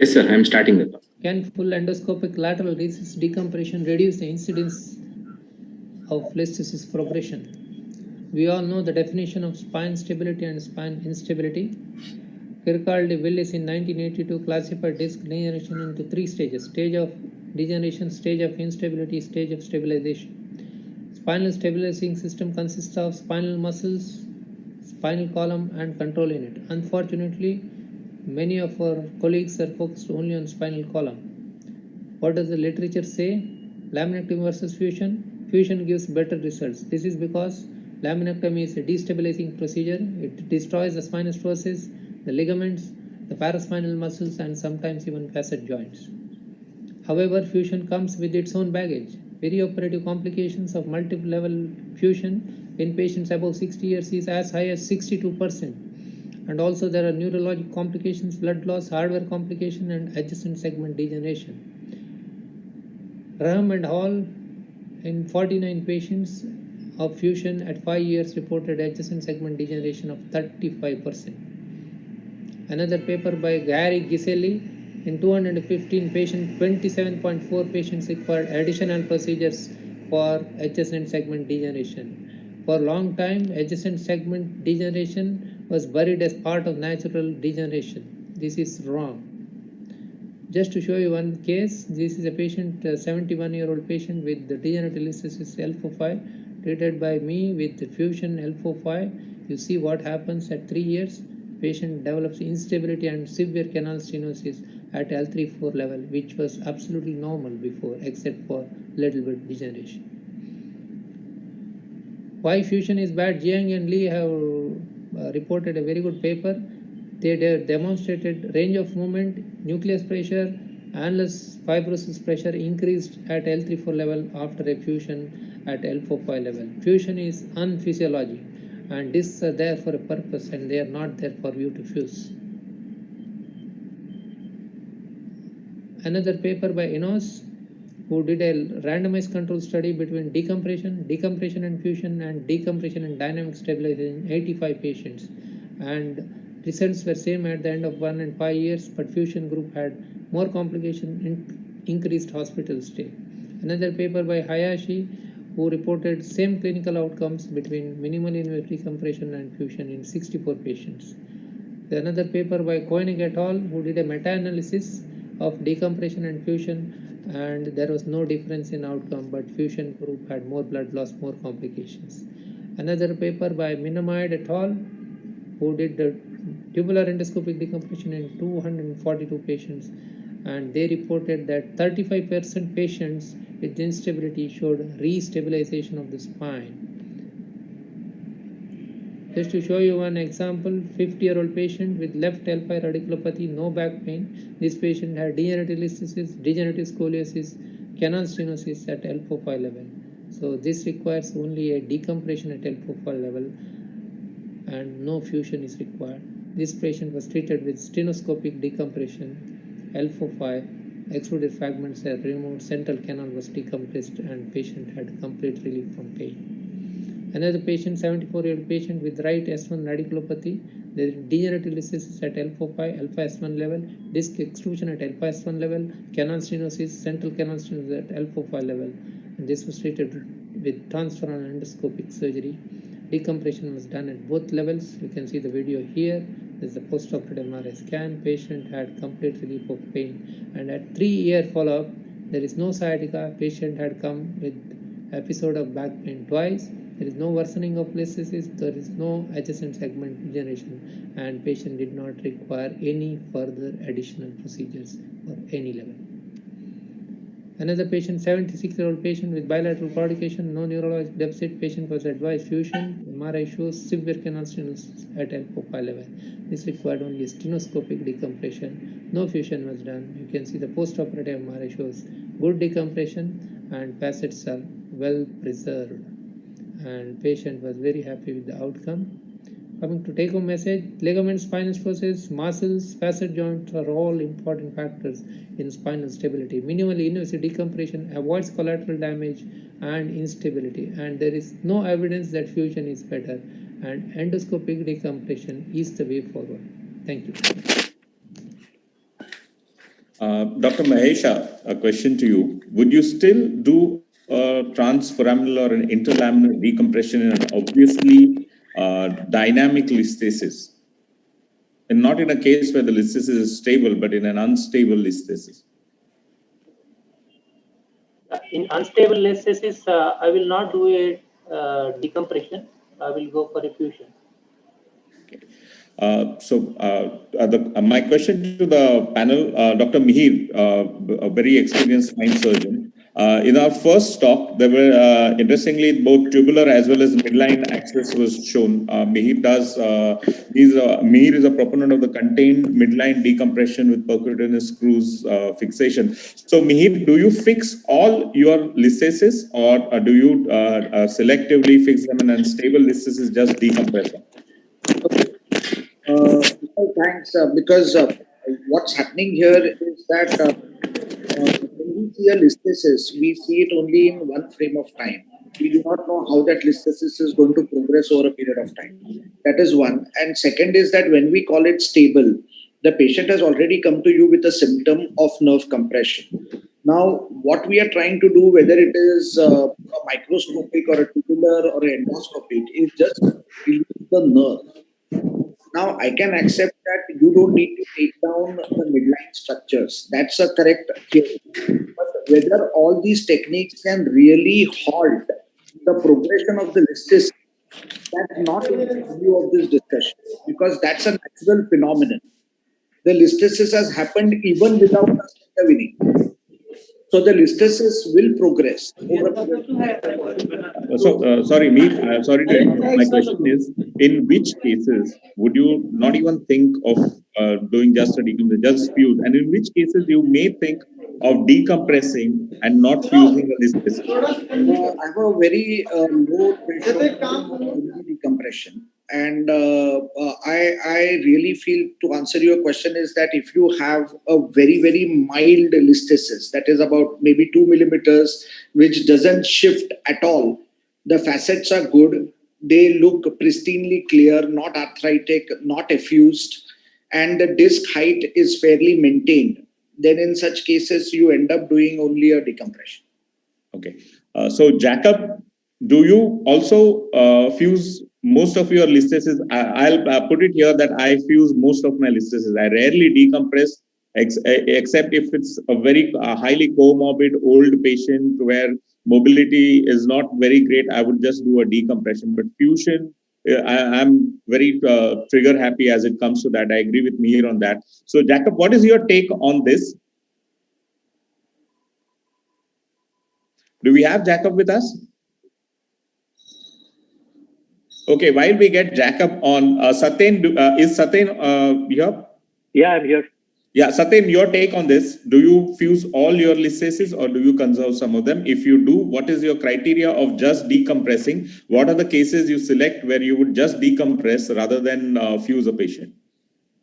Yes, sir, I'm starting the talk.
Can full endoscopic lateral recess decompression reduce the incidence of listhesis progression? We all know the definition of spine stability and spine instability. Kirkcaldy-Willis in 1982 classified disc degeneration into 3 stages: stage of degeneration, stage of instability, stage of stabilization. Spinal stabilizing system consists of spinal muscles, spinal column, and control unit. Unfortunately, many of our colleagues are focused only on spinal column. What does the literature say? Laminectomy versus fusion. Fusion gives better results. This is because laminectomy is a destabilizing procedure. It destroys the spinous process, the ligaments, the paraspinal muscles, and sometimes even facet joints. However, fusion comes with its own baggage. Perioperative complications of multiple level fusion in patients above 60 years is as high as 62%. And also there are neurologic complications, blood loss, hardware complication, and adjacent segment degeneration. Graham and Hall in 49 patients of fusion at 5 years reported adjacent segment degeneration of 35%. Another paper by Gary Giselli in 215 patients, 27.4 patients required additional procedures for adjacent segment degeneration. For a long time, adjacent segment degeneration was buried as part of natural degeneration. This is wrong. Just to show you one case, this is a patient, a 71-year-old patient with the degenerative listhesis L45, treated by me with the fusion L45. You see what happens at 3 years. Patient develops instability and severe canal stenosis at L3-4 level, which was absolutely normal before, except for little bit degeneration. Why fusion is bad? Jiang and Lee have reported a very good paper. They demonstrated range of movement, nucleus pressure, annulus fibrosis pressure increased at L3-4 level after a fusion at L4-5 level. Fusion is unphysiologic, and discs are there for a purpose, and they are not there for you to fuse. Another paper by Enos, who did a randomized control study between decompression and fusion, and decompression and dynamic stabilization in 85 patients. And results were same at the end of 1 and 5 years, but fusion group had more complication and increased hospital stay. Another paper by Hayashi, who reported same clinical outcomes between minimal invasive decompression and fusion in 64 patients. Another paper by Koenig et al. Who did a meta-analysis of decompression and fusion, and there was no difference in outcome, but fusion group had more blood loss, more complications. Another paper by Minamide et al. Who did the tubular endoscopic decompression in 242 patients, and they reported that 35% patients with instability showed re-stabilization of the spine. Just to show you one example, 50-year-old patient with left L5 radiculopathy, no back pain. This patient had degenerative listhesis, degenerative scoliosis, canal stenosis at L4-5 level. So this requires only a decompression at L4-5 level and no fusion is required. This patient was treated with stenoscopic decompression, L4-5, extruded fragments are removed, central canal was decompressed, and patient had complete relief from pain. Another patient, 74-year-old patient with right S1 radiculopathy, there is degenerative listhesis at L4-5, L5S1 level, disc extrusion at L5S1 level, canal stenosis, central canal stenosis at L4-5 level. And this was treated with transferon endoscopic surgery. Decompression was done at both levels. You can see the video here. This is a post-operative MRI scan. Patient had complete relief of pain. And at 3-year follow-up, there is no sciatica. Patient had come with episode of back pain twice. There is no worsening of listhesis. There is no adjacent segment degeneration. And patient did not require any further additional procedures for any level. Another patient, 76-year-old patient with bilateral claudication, no neurologic deficit. Patient was advised fusion. MRI shows severe canal stenosis at L4-5 level. This required only a stenoscopic decompression. No fusion was done. You can see the post-operative MRI shows good decompression and facets are well preserved. And patient was very happy with the outcome. Coming to take-home message, ligaments, spinal process, muscles, facet joints are all important factors in spinal stability. Minimally invasive decompression avoids collateral damage and instability, and there is no evidence that fusion is better, and endoscopic decompression is the way forward. Thank you.
Dr. Mahesha, a question to you. Would you still do a transforaminal or an interlaminar decompression in an obviously dynamic listhesis? And not in a case where the listhesis is stable, but in an unstable listhesis?
In unstable listhesis, I will not do a decompression. I will go for a fusion.
My question to the panel, Dr. Mihir, a very experienced spine surgeon. In our first talk, there were interestingly both tubular as well as midline access was shown. Mihir is a proponent of the contained midline decompression with percutaneous screws fixation. So Mihir, do you fix all your listhesis, or do you selectively fix them in unstable listhesis, just decompress them?
Thanks. Because what's happening here is that when we see a listhesis, we see it only in one frame of time. We do not know how that listhesis is going to progress over a period of time. That is one. And second is that when we call it stable, the patient has already come to you with a symptom of nerve compression. Now, what we are trying to do, whether it is a microscopic or a tubular or an endoscopic, is just release the nerve. Now, I can accept that you don't need to take down the midline structures. That's a correct theory. But whether all these techniques can really halt the progression of the listhesis, that's not in the view of this discussion, because that's a natural phenomenon. The listhesis has happened even without us intervening. So the listhesis will progress over a period of time.
Sorry, Meet, sorry to interrupt. My question is, in which cases would you not even think of doing just a decompression, just fuse? And in which cases you may think of decompressing and not fusing the listhesis?
I have a very low threshold for decompression. And I really feel, to answer your question, is that if you have a very, very mild listhesis, that is about maybe 2 millimeters, which doesn't shift at all, the facets are good, they look pristinely clear, not arthritic, not effused, and the disc height is fairly maintained, then in such cases, you end up doing only a decompression.
Okay. So Jacob, do you also fuse most of your listhesis, I'll put it here that I fuse most of my listhesis. I rarely decompress, except if it's a very highly comorbid old patient where mobility is not very great. I would just do a decompression. But fusion, I'm very trigger happy as it comes to that. I agree with Mihir on that. So Jacob, what is your take on this? Do we have Jacob with us? Okay, while we get Jacob on, Satyen, is Satyen here?
Yeah, I'm here.
Yeah, Satyen, your take on this. Do you fuse all your listhesis or do you conserve some of them? If you do, what is your criteria of just decompressing? What are the cases you select where you would just decompress rather than fuse a patient?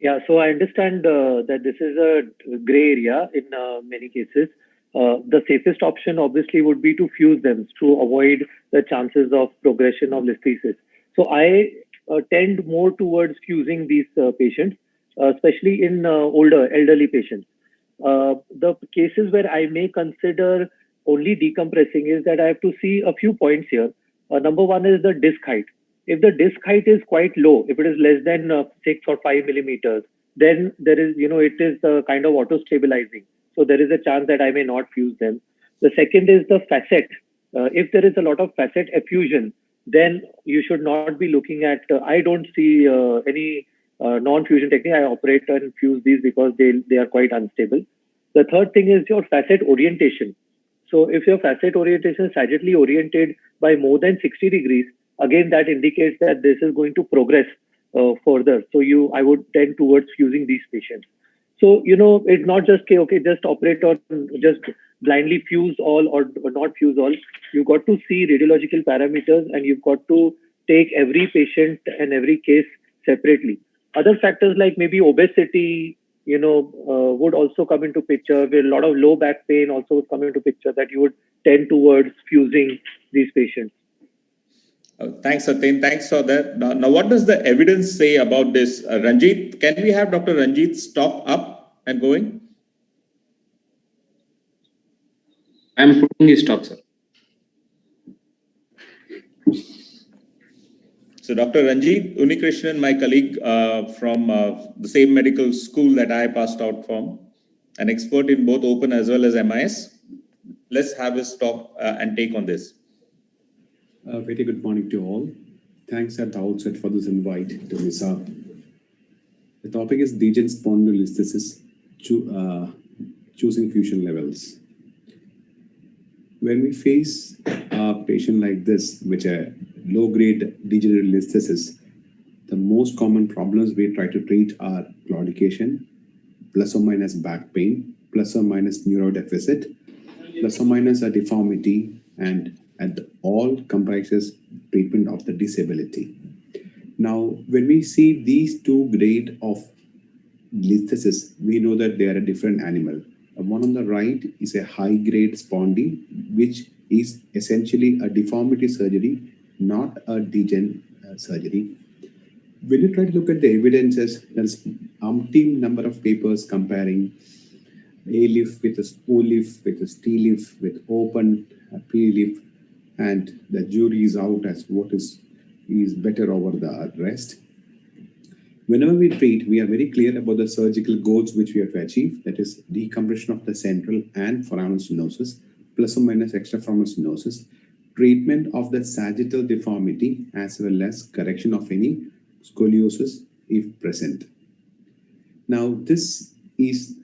Yeah, so I understand that this is a gray area in many cases. The safest option obviously would be to fuse them to avoid the chances of progression of listhesis. So I tend more towards fusing these patients, especially in older elderly patients. The cases where I may consider only decompressing is that I have to see a few points here. Number one is the disc height. If the disc height is quite low, if it is less than 6 or 5 millimeters, then there is, it is kind of auto-stabilizing. So there is a chance that I may not fuse them. The second is the facet. If there is a lot of facet effusion, then you should not be looking at, I don't see any non-fusion technique. I operate and fuse these because they are quite unstable. The third thing is your facet orientation. So if your facet orientation is sagittally oriented by more than 60 degrees, again, that indicates that this is going to progress further. So I would tend towards fusing these patients. So, it's not just, okay, just operate on, just blindly fuse all or not fuse all. You've got to see radiological parameters and you've got to take every patient and every case separately. Other factors like maybe obesity, would also come into picture. Where a lot of low back pain also would come into picture that you would tend towards fusing these patients.
Thanks, Satyen. Thanks for that. Now, what does the evidence say about this? Ranjit, can we have Dr. Ranjit's talk up and going?
I'm putting his talk, sir.
So Dr. Ranjit Unikrishnan, my colleague from the same medical school that I passed out from, an expert in both open as well as MIS. Let's have his talk and take on this.
Very good morning to all. Thanks at the outset for this invite to MISSAB. The topic is Degen spondylolisthesis, choosing fusion levels. When we face a patient like this, which are low-grade degenerative listhesis, the most common problems we try to treat are claudication, plus or minus back pain, plus or minus neurodeficit, plus or minus a deformity, and all comprises treatment of the disability. Now, when we see these two grades of listhesis, we know that they are a different animal. One on the right is a high-grade spondy, which is essentially a deformity surgery, not a degen surgery. When you try to look at the evidences, there's umpteen number of papers comparing A-leaf with a O-leaf, with a T-leaf, with open P-leaf, and the jury is out as what is better over the rest. Whenever we treat, we are very clear about the surgical goals which we have to achieve, that is decompression of the central and foraminal stenosis, plus or minus extraforaminal stenosis, treatment of the sagittal deformity, as well as correction of any scoliosis if present. Now, this is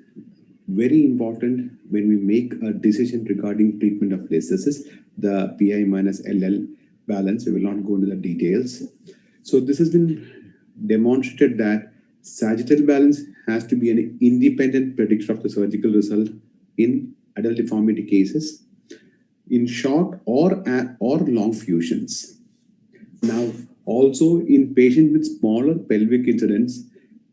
very important when we make a decision regarding treatment of listhesis, the PI minus LL balance. We will not go into the details. So this has been demonstrated that sagittal balance has to be an independent predictor of the surgical result in adult deformity cases, in short or long fusions. Now, also in patients with smaller pelvic incidents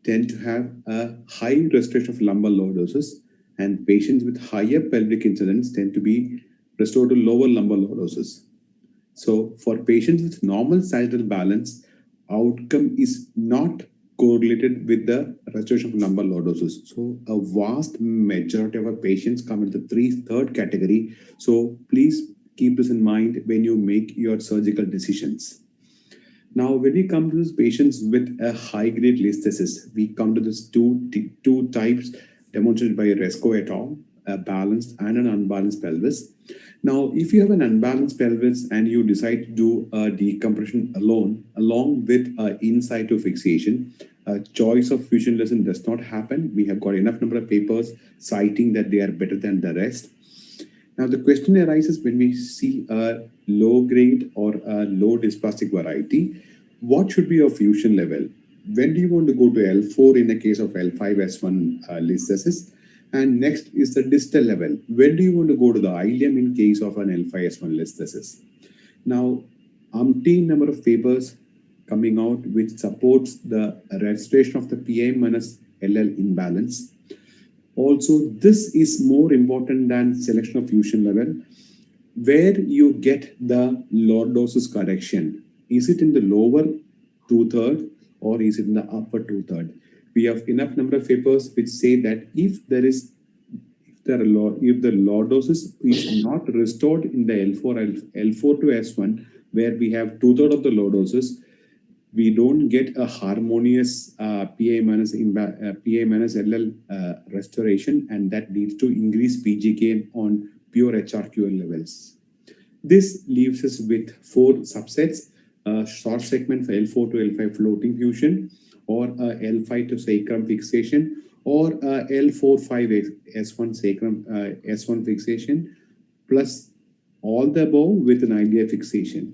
tend to have a high restoration of lumbar lordosis, and patients with higher pelvic incidents tend to be restored to lower lumbar lordosis. So for patients with normal sagittal balance, outcome is not correlated with the restoration of lumbar lordosis. So a vast majority of our patients come into the third category. So please keep this in mind when you make your surgical decisions. Now, when we come to these patients with a high-grade listhesis, we come to these two types demonstrated by Resco et al., a balanced and an unbalanced pelvis. Now, if you have an unbalanced pelvis and you decide to do a decompression alone, along with in situ fixation, a choice of fusion lesson does not happen. We have got enough number of papers citing that they are better than the rest. Now, the question arises when we see a low grade or a low dysplastic variety, what should be your fusion level? When do you want to go to L4 in the case of L5S1 listhesis? And next is the distal level. When do you want to go to the ileum in case of an L5S1 listhesis? Now, umpteen number of papers coming out which supports the restoration of the PI minus LL imbalance. Also, this is more important than selection of fusion level, where you get the lordosis correction. Is it in the lower 2/3 or is it in the upper 2/3? We have enough number of papers which say that if the lordosis is not restored in the L4 to S1, where we have 2/3 of the lordosis, we don't get a harmonious PI minus LL restoration, and that leads to increased PGK on pure HRQL levels. This leaves us with 4 subsets: short segment for L4 to L5 floating fusion, or L5 to sacrum fixation, or L4-5 S1 sacrum S1 fixation, plus all the above with an IDI fixation.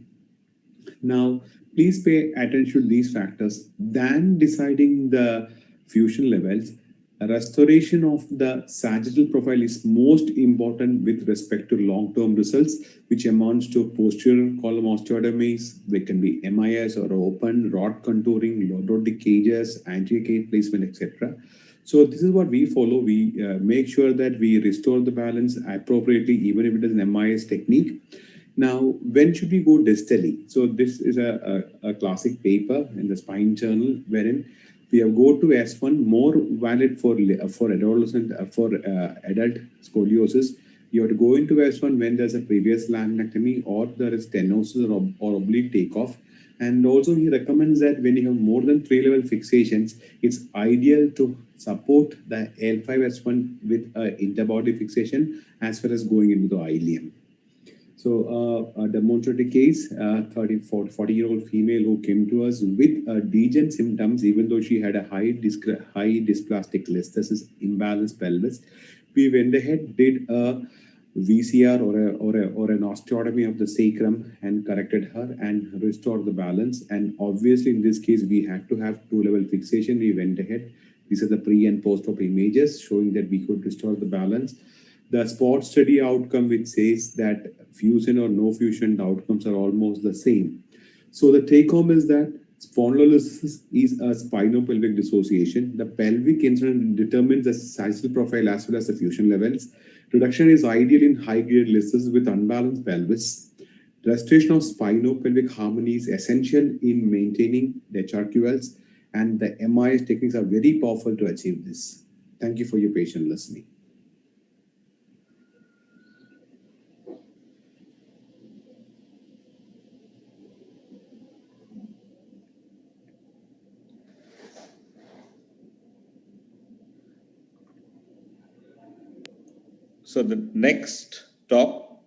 Now, please pay attention to these factors. Than deciding the fusion levels, a restoration of the sagittal profile is most important with respect to long-term results, which amounts to posterior column osteotomies. They can be MIS or open, rod contouring, lordotic cages, anterior cage placement, etc. So this is what we follow. We make sure that we restore the balance appropriately, even if it is an MIS technique. Now, when should we go distally? So this is a classic paper in the Spine Journal, wherein we have go to S1, more valid for adolescent, for adult scoliosis. You have to go into S1 when there's a previous laminectomy or there is stenosis or oblique takeoff. And also he recommends that when you have more than 3 level fixations, it's ideal to support the L5S1 with interbody fixation as well as going into the ileum. So a demonstrative case, 40-year-old female who came to us with degen symptoms, even though she had a high dysplastic listhesis, imbalanced pelvis. We went ahead, did a VCR or an osteotomy of the sacrum and corrected her and restored the balance. And obviously in this case, we had to have 2-level fixation. We went ahead. These are the pre and post-op images showing that we could restore the balance. The spot study outcome, which says that fusion or no fusion, the outcomes are almost the same. So the take home is that spondylolisthesis is a spinopelvic dissociation. The pelvic incident determines the sagittal profile as well as the fusion levels. Reduction is ideal in high-grade listhesis with unbalanced pelvis. Restoration of spinopelvic harmony is essential in maintaining the HRQLs, and the MIS techniques are very powerful to achieve this. Thank you for your patient listening.
So the next talk,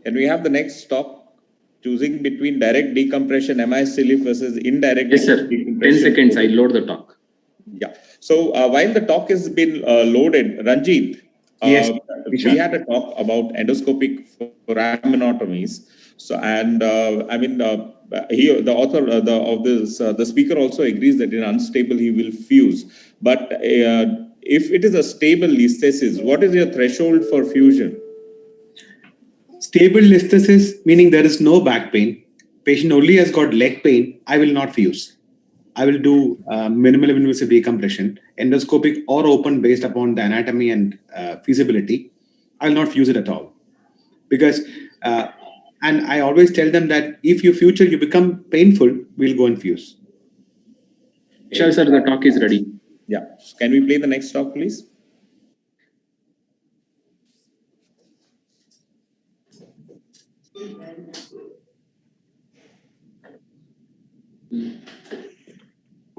can we have the next talk? Choosing between direct decompression, MIS sleeve versus indirect decompression.
10 seconds, I load the talk.
Yeah. So while the talk has been loaded, Ranjit,
yes,
we had a talk about endoscopic foraminotomies. So, and here the author of this, the speaker also agrees that in unstable he will fuse. But if it is a stable listhesis, what is your threshold for fusion?
Stable listhesis, meaning there is no back pain. Patient only has got leg pain. I will not fuse. I will do minimal invasive decompression, endoscopic or open based upon the anatomy and feasibility. I will not fuse it at all. Because, and I always tell them that if you future, you become painful, we'll go and fuse.
Sure, sir, the talk is ready.
Yeah. Can we play the next talk, please?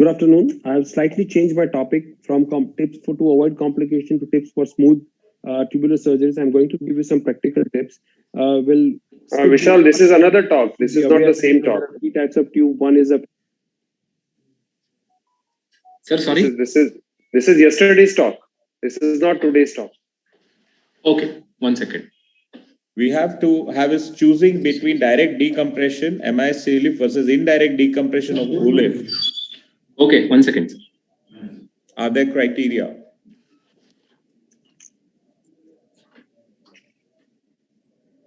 afternoon. I've slightly changed my topic from tips to avoid complication to tips for smooth tubular surgeries. I'm going to give you some practical tips.
Vishal, this is another talk. This is not the same talk.
There are 3 types of tube. One is a
Sir, sorry.
This is yesterday's talk. This is not today's talk.
Okay, 1 second.
We have to have is choosing between direct decompression, MIS CLIF versus indirect decompression of OLIF.
Okay, 1 second.
Are there criteria?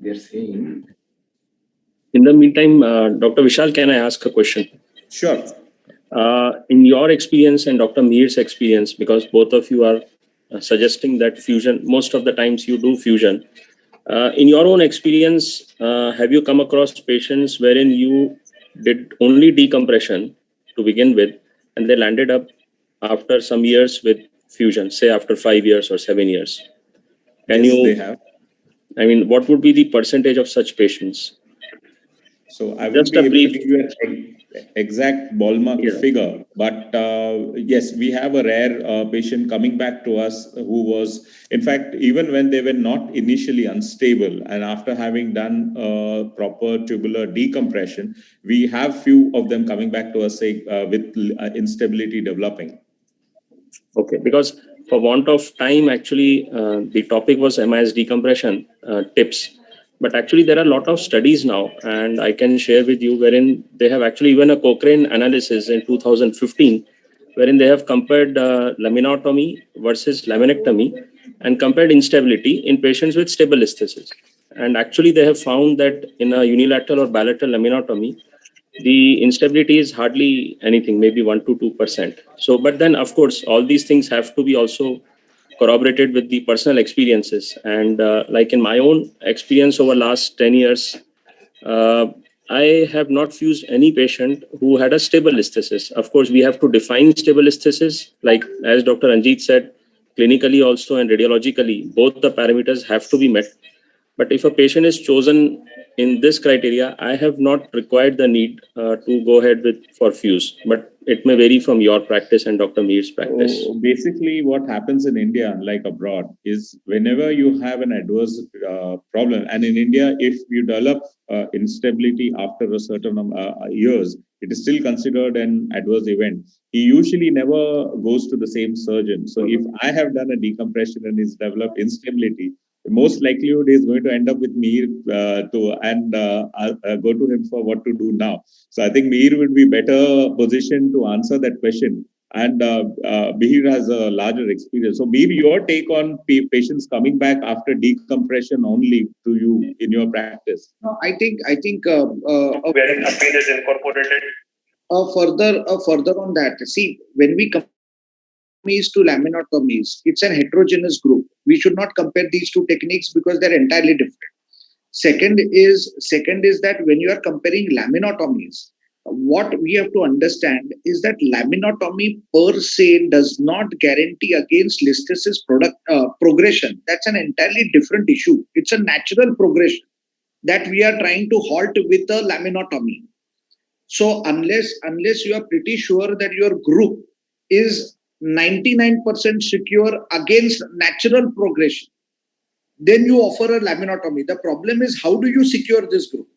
They're saying.
In the meantime, Dr. Vishal, can I ask a question?
Sure.
In your experience and Dr. Meer's experience, because both of you are suggesting that fusion, most of the times you do fusion. In your own experience, have you come across patients wherein you did only decompression to begin with, and they landed up after some years with fusion, say after 5 years or 7 years? Can
Yes,
you?
they have.
I mean, what would be the percentage of such patients?
So I won't be able to give you an exact ballpark figure, but yes, we have a rare patient coming back to us who was, in fact, even when they were not initially unstable, and after having done proper tubular decompression, we have few of them coming back to us say, with instability developing.
Okay, because for want of time, actually, the topic was MIS decompression tips. But actually, there are a lot of studies now, and I can share with you wherein they have actually even a Cochrane analysis in 2015, wherein they have compared laminotomy versus laminectomy and compared instability in patients with stable listhesis. And actually, they have found that in a unilateral or bilateral laminotomy, the instability is hardly anything, maybe 1 to 2%. So, but then, of course, all these things have to be also corroborated with the personal experiences. And like in my own experience over last 10 years, I have not fused any patient who had a stable listhesis. Of course, we have to define stable listhesis, like as Dr. Ranjit said, clinically also and radiologically, both the parameters have to be met. But if a patient is chosen in this criteria, I have not required the need to go ahead with for fuse, but it may vary from your practice and Dr. Meer's practice.
So basically, what happens in India, unlike abroad, is whenever you have an adverse problem, and in India, if you develop instability after a certain years, it is still considered an adverse event. He usually never goes to the same surgeon. So if I have done a decompression and he's developed instability, the most likelihood is going to end up with Meir go to him for what to do now. So I think Meir would be better positioned to answer that question. And Meir has a larger experience. So Meir, your take on patients coming back after decompression only to you in your practice?
No, I think
wherein the pain is incorporated.
Further on that, see, when we compare to laminotomies, it's an heterogeneous group. We should not compare these two techniques because they're entirely different. Second is that when you are comparing laminotomies, what we have to understand is that laminotomy per se does not guarantee against listhesis progression. That's an entirely different issue. It's a natural progression that we are trying to halt with a laminotomy. So unless you are pretty sure that your group is 99% secure against natural progression, then you offer a laminotomy. The problem is, how do you secure this group?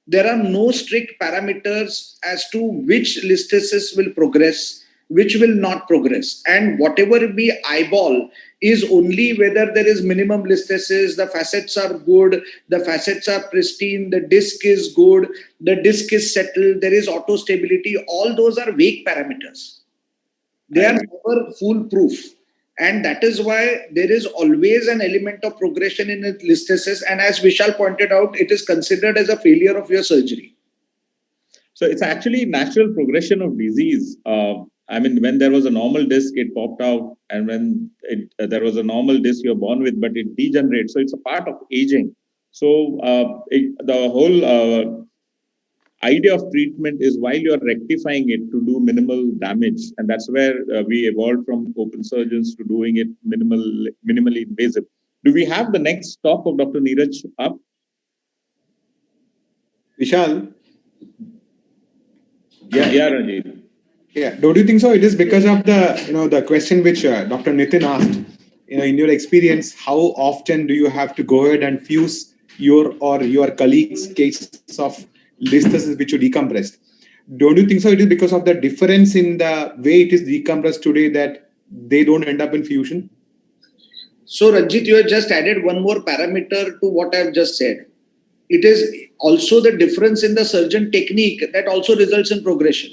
There are no strict parameters as to which listhesis will progress, which will not progress. And whatever we eyeball is only whether there is minimum listhesis, the facets are good, the facets are pristine, the disc is good, the disc is settled, there is auto stability. All those are vague parameters. They are never foolproof. And that is why there is always an element of progression in listhesis. And as Vishal pointed out, it is considered as a failure of your surgery.
So it's actually natural progression of disease. I mean, when there was a normal disc, it popped out. And when there was a normal disc you're born with, but it degenerates. So it's a part of aging. So the whole idea of treatment is while you're rectifying it to do minimal damage. And that's where we evolved from open surgeons to doing it minimally invasive. Do we have the next talk of Dr. Neeraj up?
Vishal?
Yeah, Ranjit.
Yeah, don't you think so? It is because of the question which Dr. Nitin asked. In your experience, how often do you have to go ahead and fuse your colleagues' cases of listhesis which you decompressed? Don't you think so? It is because of the difference in the way it is decompressed today that they don't end up in fusion?
So Ranjit, you have just added one more parameter to what I have just said. It is also the difference in the surgeon technique that also results in progression.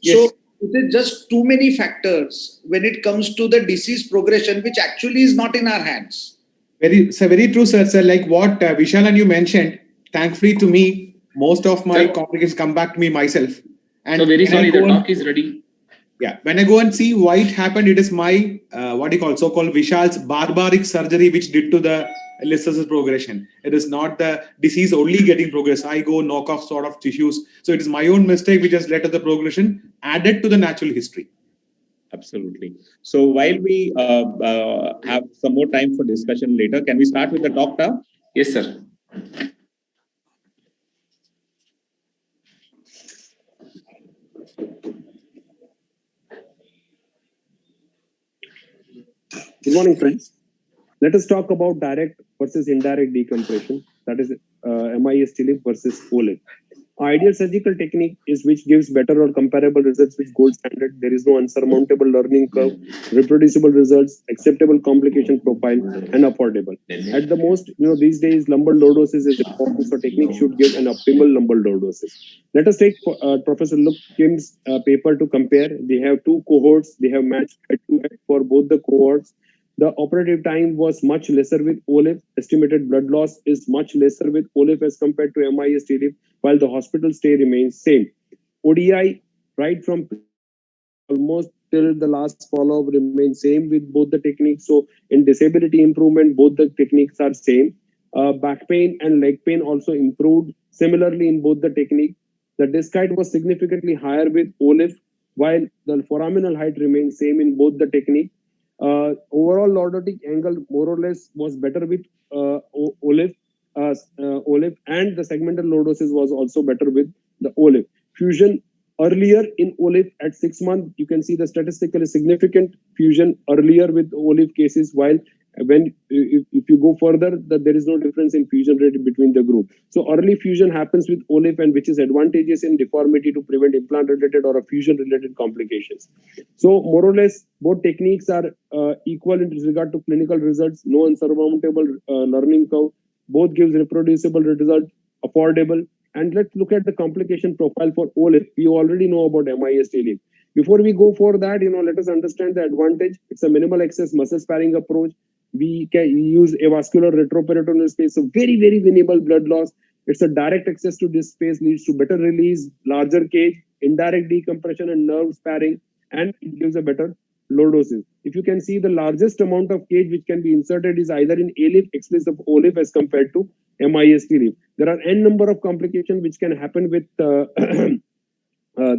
Yes. So it is just too many factors when it comes to the disease progression, which actually is not in our hands.
Very true, sir. So like what Vishal and you mentioned, thankfully to me, most of my complications come back to me myself. And
so very sorry, the talk is ready.
Yeah, when I go and see why it happened, it is my so-called Vishal's barbaric surgery which did to the listhesis progression. It is not the disease only getting progress. I go knock off sort of tissues. So it is my own mistake which has led to the progression added to the natural history.
Absolutely. So while we have some more time for discussion later, can we start with the doctor?
Yes, sir.
Good morning, friends. Let us talk about direct versus indirect decompression, that is MIS TLIF versus OLIF. Ideal surgical technique is which gives better or comparable results with gold standard. There is no unsurmountable learning curve, reproducible results, acceptable complication profile, and affordable. At the most, these days, lumbar lordosis is important, so technique should give an optimal lumbar lordosis. Let us take Professor Luke Kim's paper to compare. They have two cohorts. They have matched head-to-head for both the cohorts. The operative time was much lesser with OLIF. Estimated blood loss is much lesser with OLIF as compared to MIS TLIF, while the hospital stay remains same. ODI, right from almost till the last follow-up, remains same with both the techniques. So in disability improvement, both the techniques are same. Back pain and leg pain also improved similarly in both the technique. The disc height was significantly higher with OLIF, while the foraminal height remains same in both the technique. Overall lordotic angle more or less was better with OLIF, and the segmental lordosis was also better with the OLIF. Fusion earlier in OLIF at 6 months, you can see the statistically significant fusion earlier with OLIF cases, while if you go further, that there is no difference in fusion rate between the group. So early fusion happens with OLIF, and which is advantageous in deformity to prevent implant-related or fusion-related complications. So more or less, both techniques are equal in regard to clinical results. No unsurmountable learning curve. Both gives reproducible result, affordable. And let's look at the complication profile for OLIF. We already know about MIS TLIF. Before we go for that, let us understand the advantage. It's a minimal access muscle sparing approach. We can use avascular retroperitoneal space, so very, very minimal blood loss. It's a direct access to this space, leads to better release, larger cage, indirect decompression and nerve sparing, and it gives a better lordosis. If you can see, the largest amount of cage which can be inserted is either in ALIF, excess of OLIF as compared to MIS TLIF. There are n number of complications which can happen with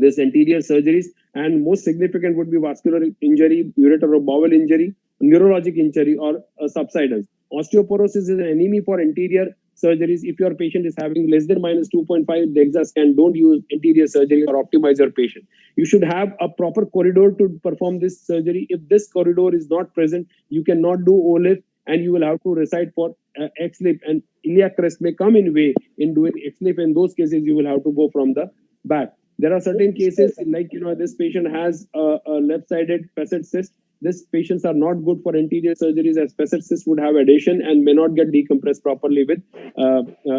this anterior surgeries, and most significant would be vascular injury, ureter or bowel injury, neurologic injury, or subsidence. Osteoporosis is an enemy for anterior surgeries. If your patient is having less than -2.5 DEXA scan, don't use anterior surgery or optimize your patient. You should have a proper corridor to perform this surgery. If this corridor is not present, you cannot do OLIF, and you will have to recite for XLIF, and iliac crest may come in way in doing XLIF. In those cases, you will have to go from the back. There are certain cases like, this patient has a left-sided facet cyst. These patients are not good for anterior surgeries, as facet cyst would have adhesion and may not get decompressed properly with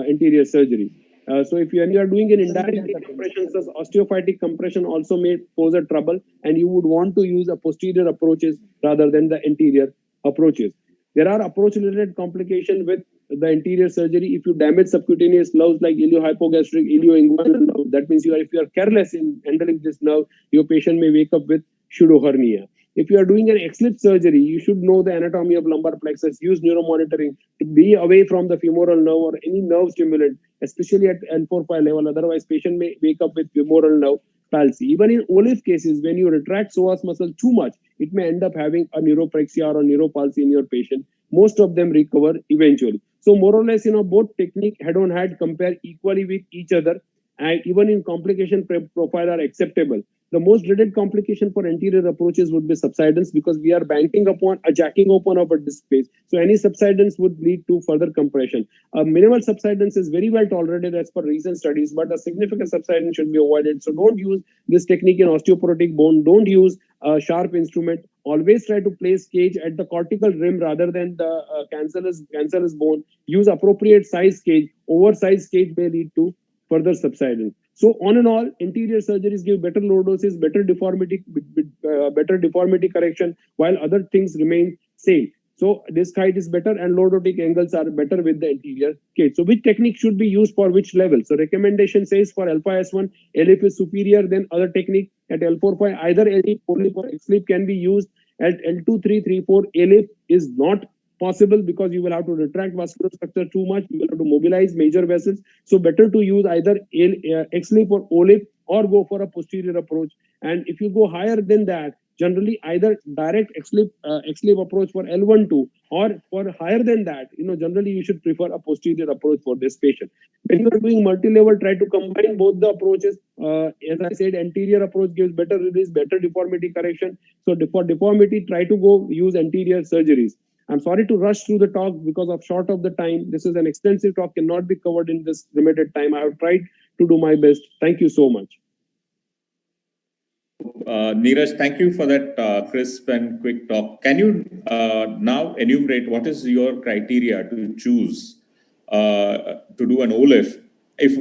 anterior surgery. So when you are doing an indirect decompression, such osteophytic compression also may pose a trouble, and you would want to use a posterior approaches rather than the anterior approaches. There are approach-related complications with the anterior surgery. If you damage subcutaneous nerves like iliohypogastric, ilioinguinal nerve, that means if you are careless in handling this nerve, your patient may wake up with pseudo hernia. If you are doing an XLIF surgery, you should know the anatomy of lumbar plexus, use neuromonitoring to be away from the femoral nerve or any nerve stimulant, especially at L4-5 level. Otherwise, patient may wake up with femoral nerve palsy. Even in OLIF cases, when you retract psoas muscle too much, it may end up having a neuropraxia or a neuropalsy in your patient. Most of them recover eventually. So more or less, both technique head-on-head compare equally with each other. and even in complication profile are acceptable. The most dreaded complication for anterior approaches would be subsidence, because we are banking upon a jacking open of a disc space. So any subsidence would lead to further compression. A minimal subsidence is very well tolerated as per recent studies, but a significant subsidence should be avoided. So don't use this technique in osteoporotic bone. Don't use a sharp instrument. Always try to place cage at the cortical rim rather than the cancellous bone. Use appropriate size cage. Oversized cage may lead to further subsidence. So on and all, anterior surgeries give better lordosis, better deformity correction, while other things remain same. So disc height is better and lordotic angles are better with the anterior cage. So which technique should be used for which level? So recommendation says for alpha S1, LF is superior than other technique. At L4-5, either LF, only for X-sleep can be used. At L2, 3, 3, 4, LF is not possible because you will have to retract vascular structure too much. You will have to mobilize major vessels. So better to use either X-sleep or O-lip, or go for a posterior approach. And if you go higher than that, generally either direct X-sleep approach for L1-2, or for higher than that, generally you should prefer a posterior approach for this patient. When you are doing multi-level, try to combine both the approaches. As I said, anterior approach gives better release, better deformity correction. So for deformity, try to go use anterior surgeries. I'm sorry to rush through the talk because of short of the time. This is an extensive talk, cannot be covered in this limited time. I have tried to do my best. Thank you so much.
Neeraj, thank you for that crisp and quick talk. Can you now enumerate what is your criteria to choose to do an OLIF? If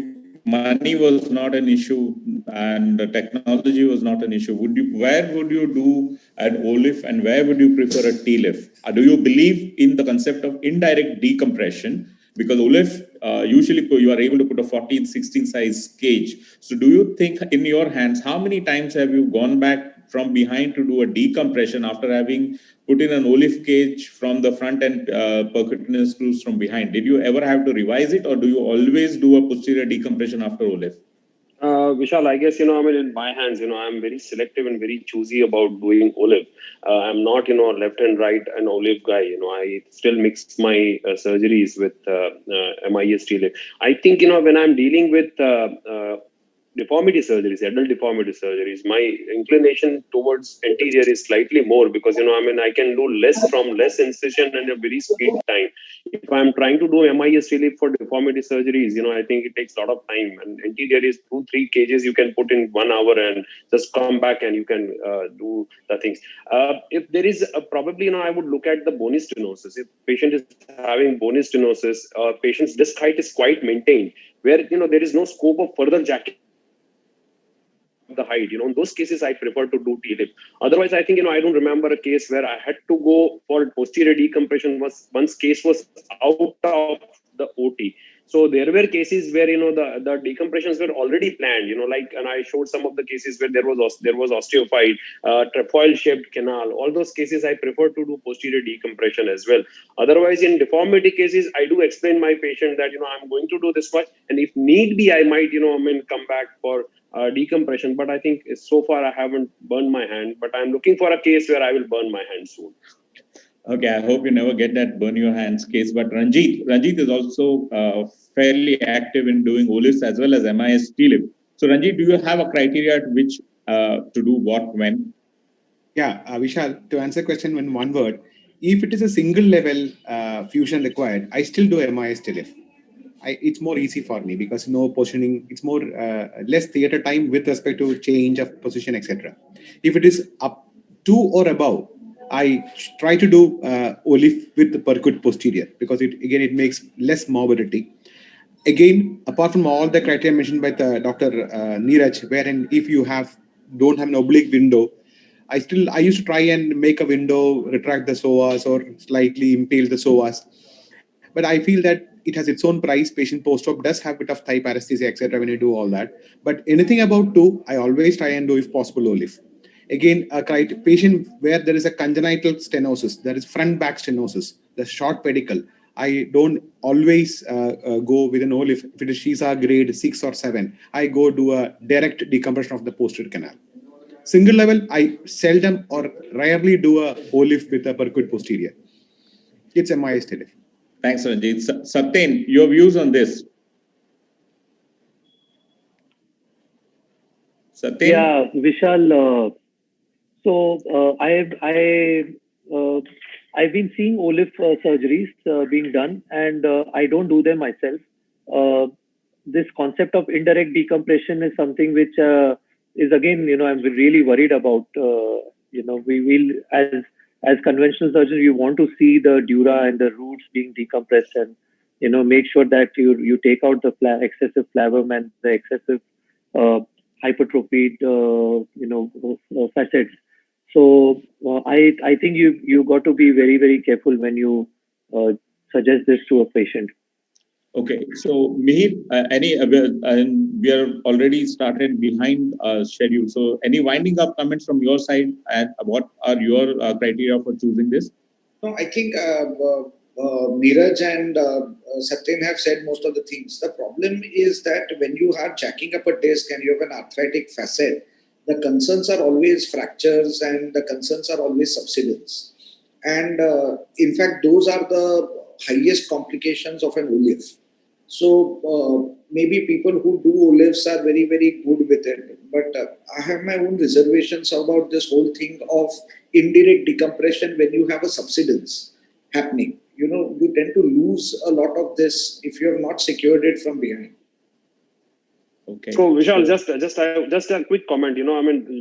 money was not an issue and the technology was not an issue, where would you do an OLIF and where would you prefer a TLIF? Do you believe in the concept of indirect decompression? Because OLIF, usually you are able to put a 14-16 size cage. So do you think in your hands, how many times have you gone back from behind to do a decompression after having put in an OLIF cage from the front and percutaneous screws from behind? Did you ever have to revise it, or do you always do a posterior decompression after OLIF?
Vishal, I guess, in my hands, I'm very selective and very choosy about doing OLIF. I'm not, left and right an OLIF guy. I still mix my surgeries with MIS TLIF. I think, when I'm dealing with deformity surgeries, adult deformity surgeries, my inclination towards anterior is slightly more because, I can do less incision and a very speed time. If I'm trying to do MIS TLIF for deformity surgeries, I think it takes a lot of time, and anterior is 2-3 cages you can put in 1 hour and just come back and you can do the things. If there is probably, I would look at the bony stenosis. If patient is having bony stenosis, patient's disc height is quite maintained, where, there is no scope of further jacking the height. In those cases, I prefer to do TLIF. Otherwise, I think, I don't remember a case where I had to go for posterior decompression once case was out of the OT. So there were cases where, the decompressions were already planned, and I showed some of the cases where there was osteophyte, trefoil shaped canal. All those cases, I prefer to do posterior decompression as well. Otherwise, in deformity cases, I do explain my patient that, I'm going to do this much. And if need be, I might, come back for decompression. But I think so far I haven't burned my hand, but I'm looking for a case where I will burn my hand soon.
Okay, I hope you never get that burn your hands case. But Ranjit is also fairly active in doing OLIFs as well as MIS TLIF. So Ranjit, do you have a criteria to which to do what when?
Yeah, Vishal, to answer the question in one word, if it is a single level fusion required, I still do MIS TLIF. It's more easy for me because no positioning, it's more less theater time with respect to change of position, etc. If it is up to or above, I try to do OLIF with the percut posterior because it makes less mobility. Again, apart from all the criteria mentioned by the Dr. Neeraj, wherein if you don't have an oblique window, I used to try and make a window, retract the psoas or slightly impale the psoas. But I feel that it has its own price. Patient post-op does have a bit of thigh paresthesia, etc. when you do all that. But anything about 2, I always try and do, if possible, OLIF. Again, a patient where there is a congenital stenosis, there is front-back stenosis, the short pedicle, I don't always go with an OLIF. If it is SHISA grade 6 or 7, I go do a direct decompression of the posterior canal. Single level, I seldom or rarely do a OLIF with a percut posterior. It's MIS TLIF.
Thanks, Ranjit. Satyen, your views on this? Satyen?
Yeah, Vishal. I've been seeing OLIF surgeries being done, and I don't do them myself. This concept of indirect decompression is something which is again, I'm really worried about. We will, as conventional surgeons, you want to see the dura and the roots being decompressed, and make sure that you take out the excessive flavum and the excessive hypertrophied facets. So I think you got to be very, very careful when you suggest this to a patient.
Okay, so Mihir, we are already started behind schedule. So any winding up comments from your side, and what are your criteria for choosing this?
No, I think Neeraj and Satyen have said most of the things. The problem is that when you are jacking up a disc and you have an arthritic facet, the concerns are always fractures and the concerns are always subsidence. And in fact, those are the highest complications of an OLIF. So maybe people who do OLIFs are very, very good with it. But I have my own reservations about this whole thing of indirect decompression when you have a subsidence happening. You tend to lose a lot of this if you have not secured it from behind.
Okay.
So Vishal, just a quick comment.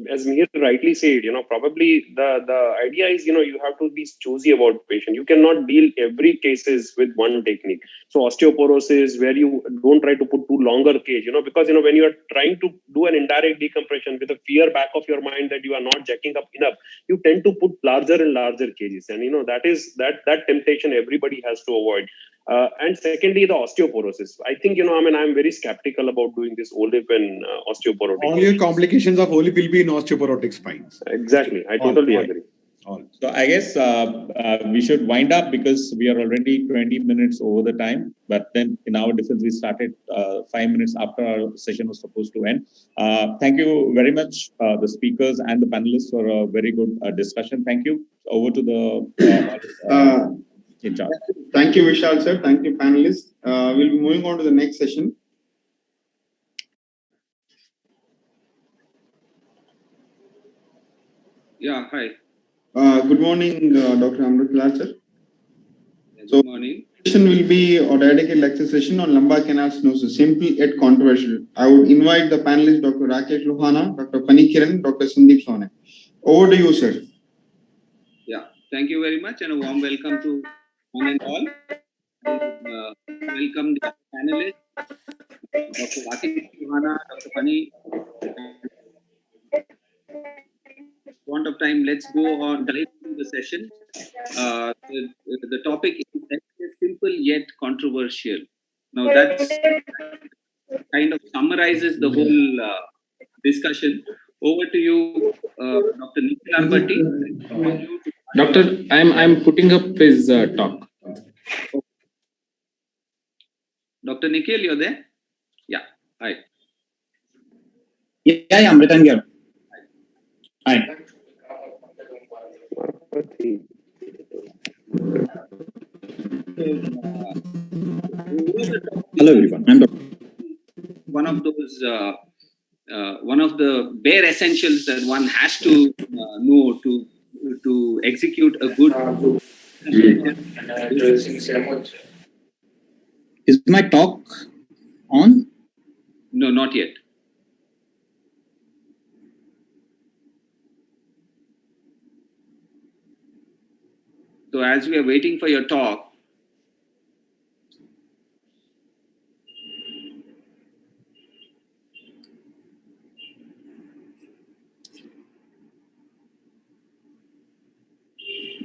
As Mihir rightly said, probably the idea is, you have to be choosy about patient. You cannot deal every cases with one technique. So osteoporosis, where you don't try to put too longer cage, because when you are trying to do an indirect decompression with a fear back of your mind that you are not jacking up enough, you tend to put larger and larger cages, and that temptation everybody has to avoid. And secondly, the osteoporosis. I think, I'm very skeptical about doing this OLIF and osteoporotic.
All your complications of OLIF will be in osteoporotic spines.
Exactly. I totally agree.
So I guess we should wind up because we are already 20 minutes over the time. But then in our defense, we started 5 minutes after our session was supposed to end. Thank you very much, the speakers and the panelists, for a very good discussion. Thank you. Over to the in charge.
Thank you, Vishal sir. Thank you, panelists. We'll be moving on to the next session.
Yeah, hi.
Good morning, Dr. Amritlal sir.
Good morning.
Session will be a dedicated lecture session on lumbar canal stenosis, simple yet controversial. I would invite the panelists, Dr. Rakesh Lohana, Dr. Panikiran, Dr. Sandeep Sone. Over to you, sir.
Yeah, thank you very much, and a warm welcome to one and all. Welcome the panelists, Dr. Rakesh Lohana, Dr. Pani. Want of time, let's go on dive into the session. The topic is simple yet controversial. Now that's kind of summarizes the whole discussion. Over to you, Dr. Nikhil Arbatti.
Doctor, I'm putting up his talk.
Dr. Nikhil, you're there? Yeah. Hi.
Yeah, Amrit, I'm here. Hi. Hello, everyone. I'm Dr.
One of the bare essentials that one has to know to execute a good.
Is my talk on?
No, not yet. So as we are waiting for your talk,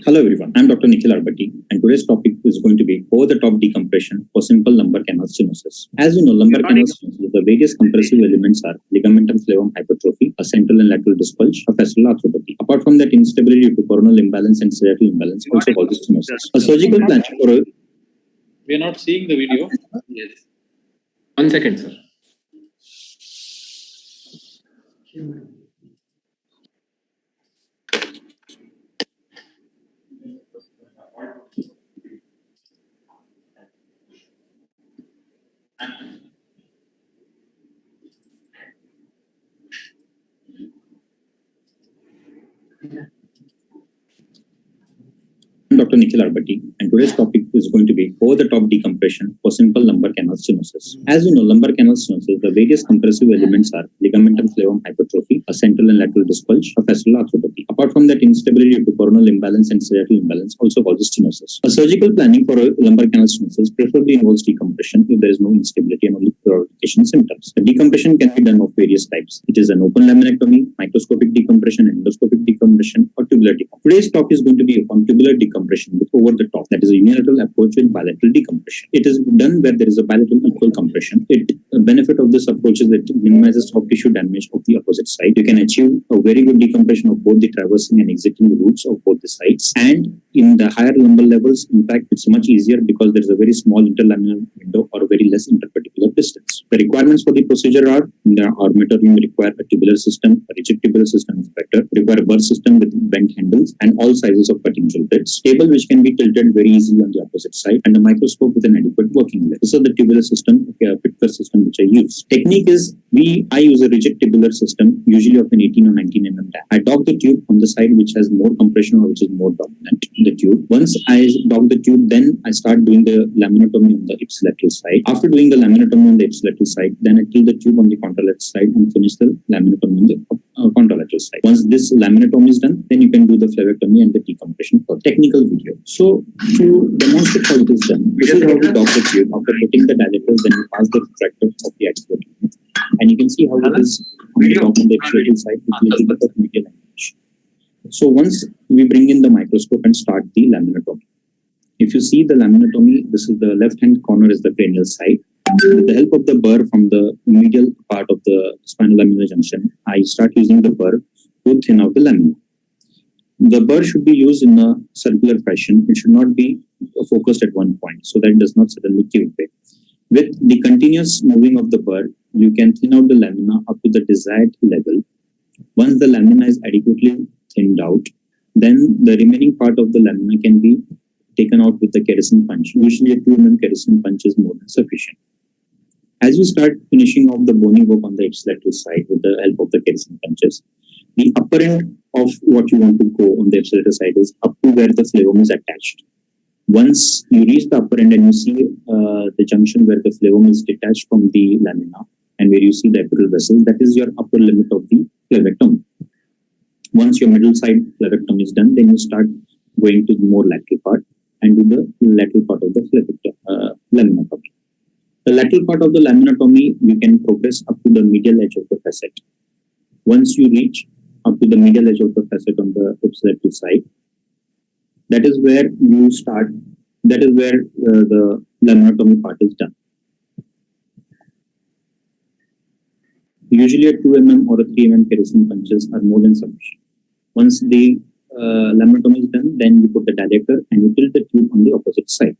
Hello, everyone. I'm Dr. Nikhil Arbatti, and today's topic is going to be over-the-top decompression for simple lumbar canal stenosis. As you know, lumbar canal stenosis, the various compressive elements are ligamentum flavum hypertrophy, a central and lateral disc bulge, a fascicular arthropathy. Apart from that, instability due to coronal imbalance and sagittal imbalance also causes stenosis. A surgical plan for a...
We are not seeing the video.
Yes.
1 second, sir.
I'm Dr. Nikhil Arbati, and today's topic is going to be over-the-top decompression for simple lumbar canal stenosis. As you know, lumbar canal stenosis, the various compressive elements are ligamentum flavum hypertrophy, a central and lateral disc bulge, a fascicular arthropathy. Apart from that, instability due to coronal imbalance and sagittal imbalance also causes stenosis. A surgical planning for a lumbar canal stenosis preferably involves decompression if there is no instability and only claudication symptoms. The decompression can be done of various types. It is an open laminectomy, microscopic decompression, endoscopic decompression, or tubular decompression. Today's talk is going to be on tubular decompression with over the top, that is a unilateral approach with bilateral decompression. It is done where there is a bilateral equal compression. The benefit of this approach is that it minimizes soft tissue damage of the opposite side. You can achieve a very good decompression of both the traversing and exiting roots of both the sides. And in the higher lumbar levels, in fact, it's much easier because there is a very small interlaminar window or very less interpedicular distance. The requirements for the procedure are: in the armatorium, we require a tubular system, a rigid tubular system inspector, require a burr system with bent handles and all sizes of cutting drill bits, table which can be tilted very easily on the opposite side, and a microscope with an adequate working length. This is the tubular system, Pitker system, which I use. Technique is, I use a rigid tubular system, usually of an 18 or 19 mm tap. I dock the tube on the side which has more compression or which is more dominant in the tube. Once I dock the tube, then I start doing the laminotomy on the ipsilateral side. After doing the laminotomy on the ipsilateral side, then I tilt the tube on the contralateral side and finish the laminotomy on the contralateral side. Once this laminotomy is done, then you can do the flavectomy and the decompression for technical video. So to demonstrate how it is done, this is how we dock the tube. After putting the dilators, then you pass the retractor of the axillary. And you can see how it is on the ipsilateral side with a little bit of medial animation. So once we bring in the microscope and start the laminotomy. If you see the laminotomy, this is the left-hand corner is the cranial side. With the help of the burr from the medial part of the spinal laminar junction, I start using the burr to thin out the lamina. The burr should be used in a circular fashion. It should not be focused at one point so that it does not suddenly give way. With the continuous moving of the burr, you can thin out the lamina up to the desired level. Once the lamina is adequately thinned out, then the remaining part of the lamina can be taken out with the kerosene punch. Usually a 2 mm kerosene punch is more than sufficient. As you start finishing off the bony work on the ipsilateral side with the help of the kerosene punches, the upper end of what you want to go on the ipsilateral side is up to where the flavum is attached. Once you reach the upper end and you see the junction where the flavum is detached from the lamina and where you see the epidural vessel, that is your upper limit of the flavectomy. Once your middle side flavectomy is done, then you start going to the more lateral part and do the lateral part of the laminotomy. The lateral part of the laminotomy, you can progress up to the medial edge of the facet. Once you reach up to the medial edge of the facet on the ipsilateral side, that is where you start, that is where the laminotomy part is done. Usually a 2 mm or a 3 mm kerosene punches are more than sufficient. Once the laminotomy is done, then you put the dilator and you tilt the tube on the opposite side.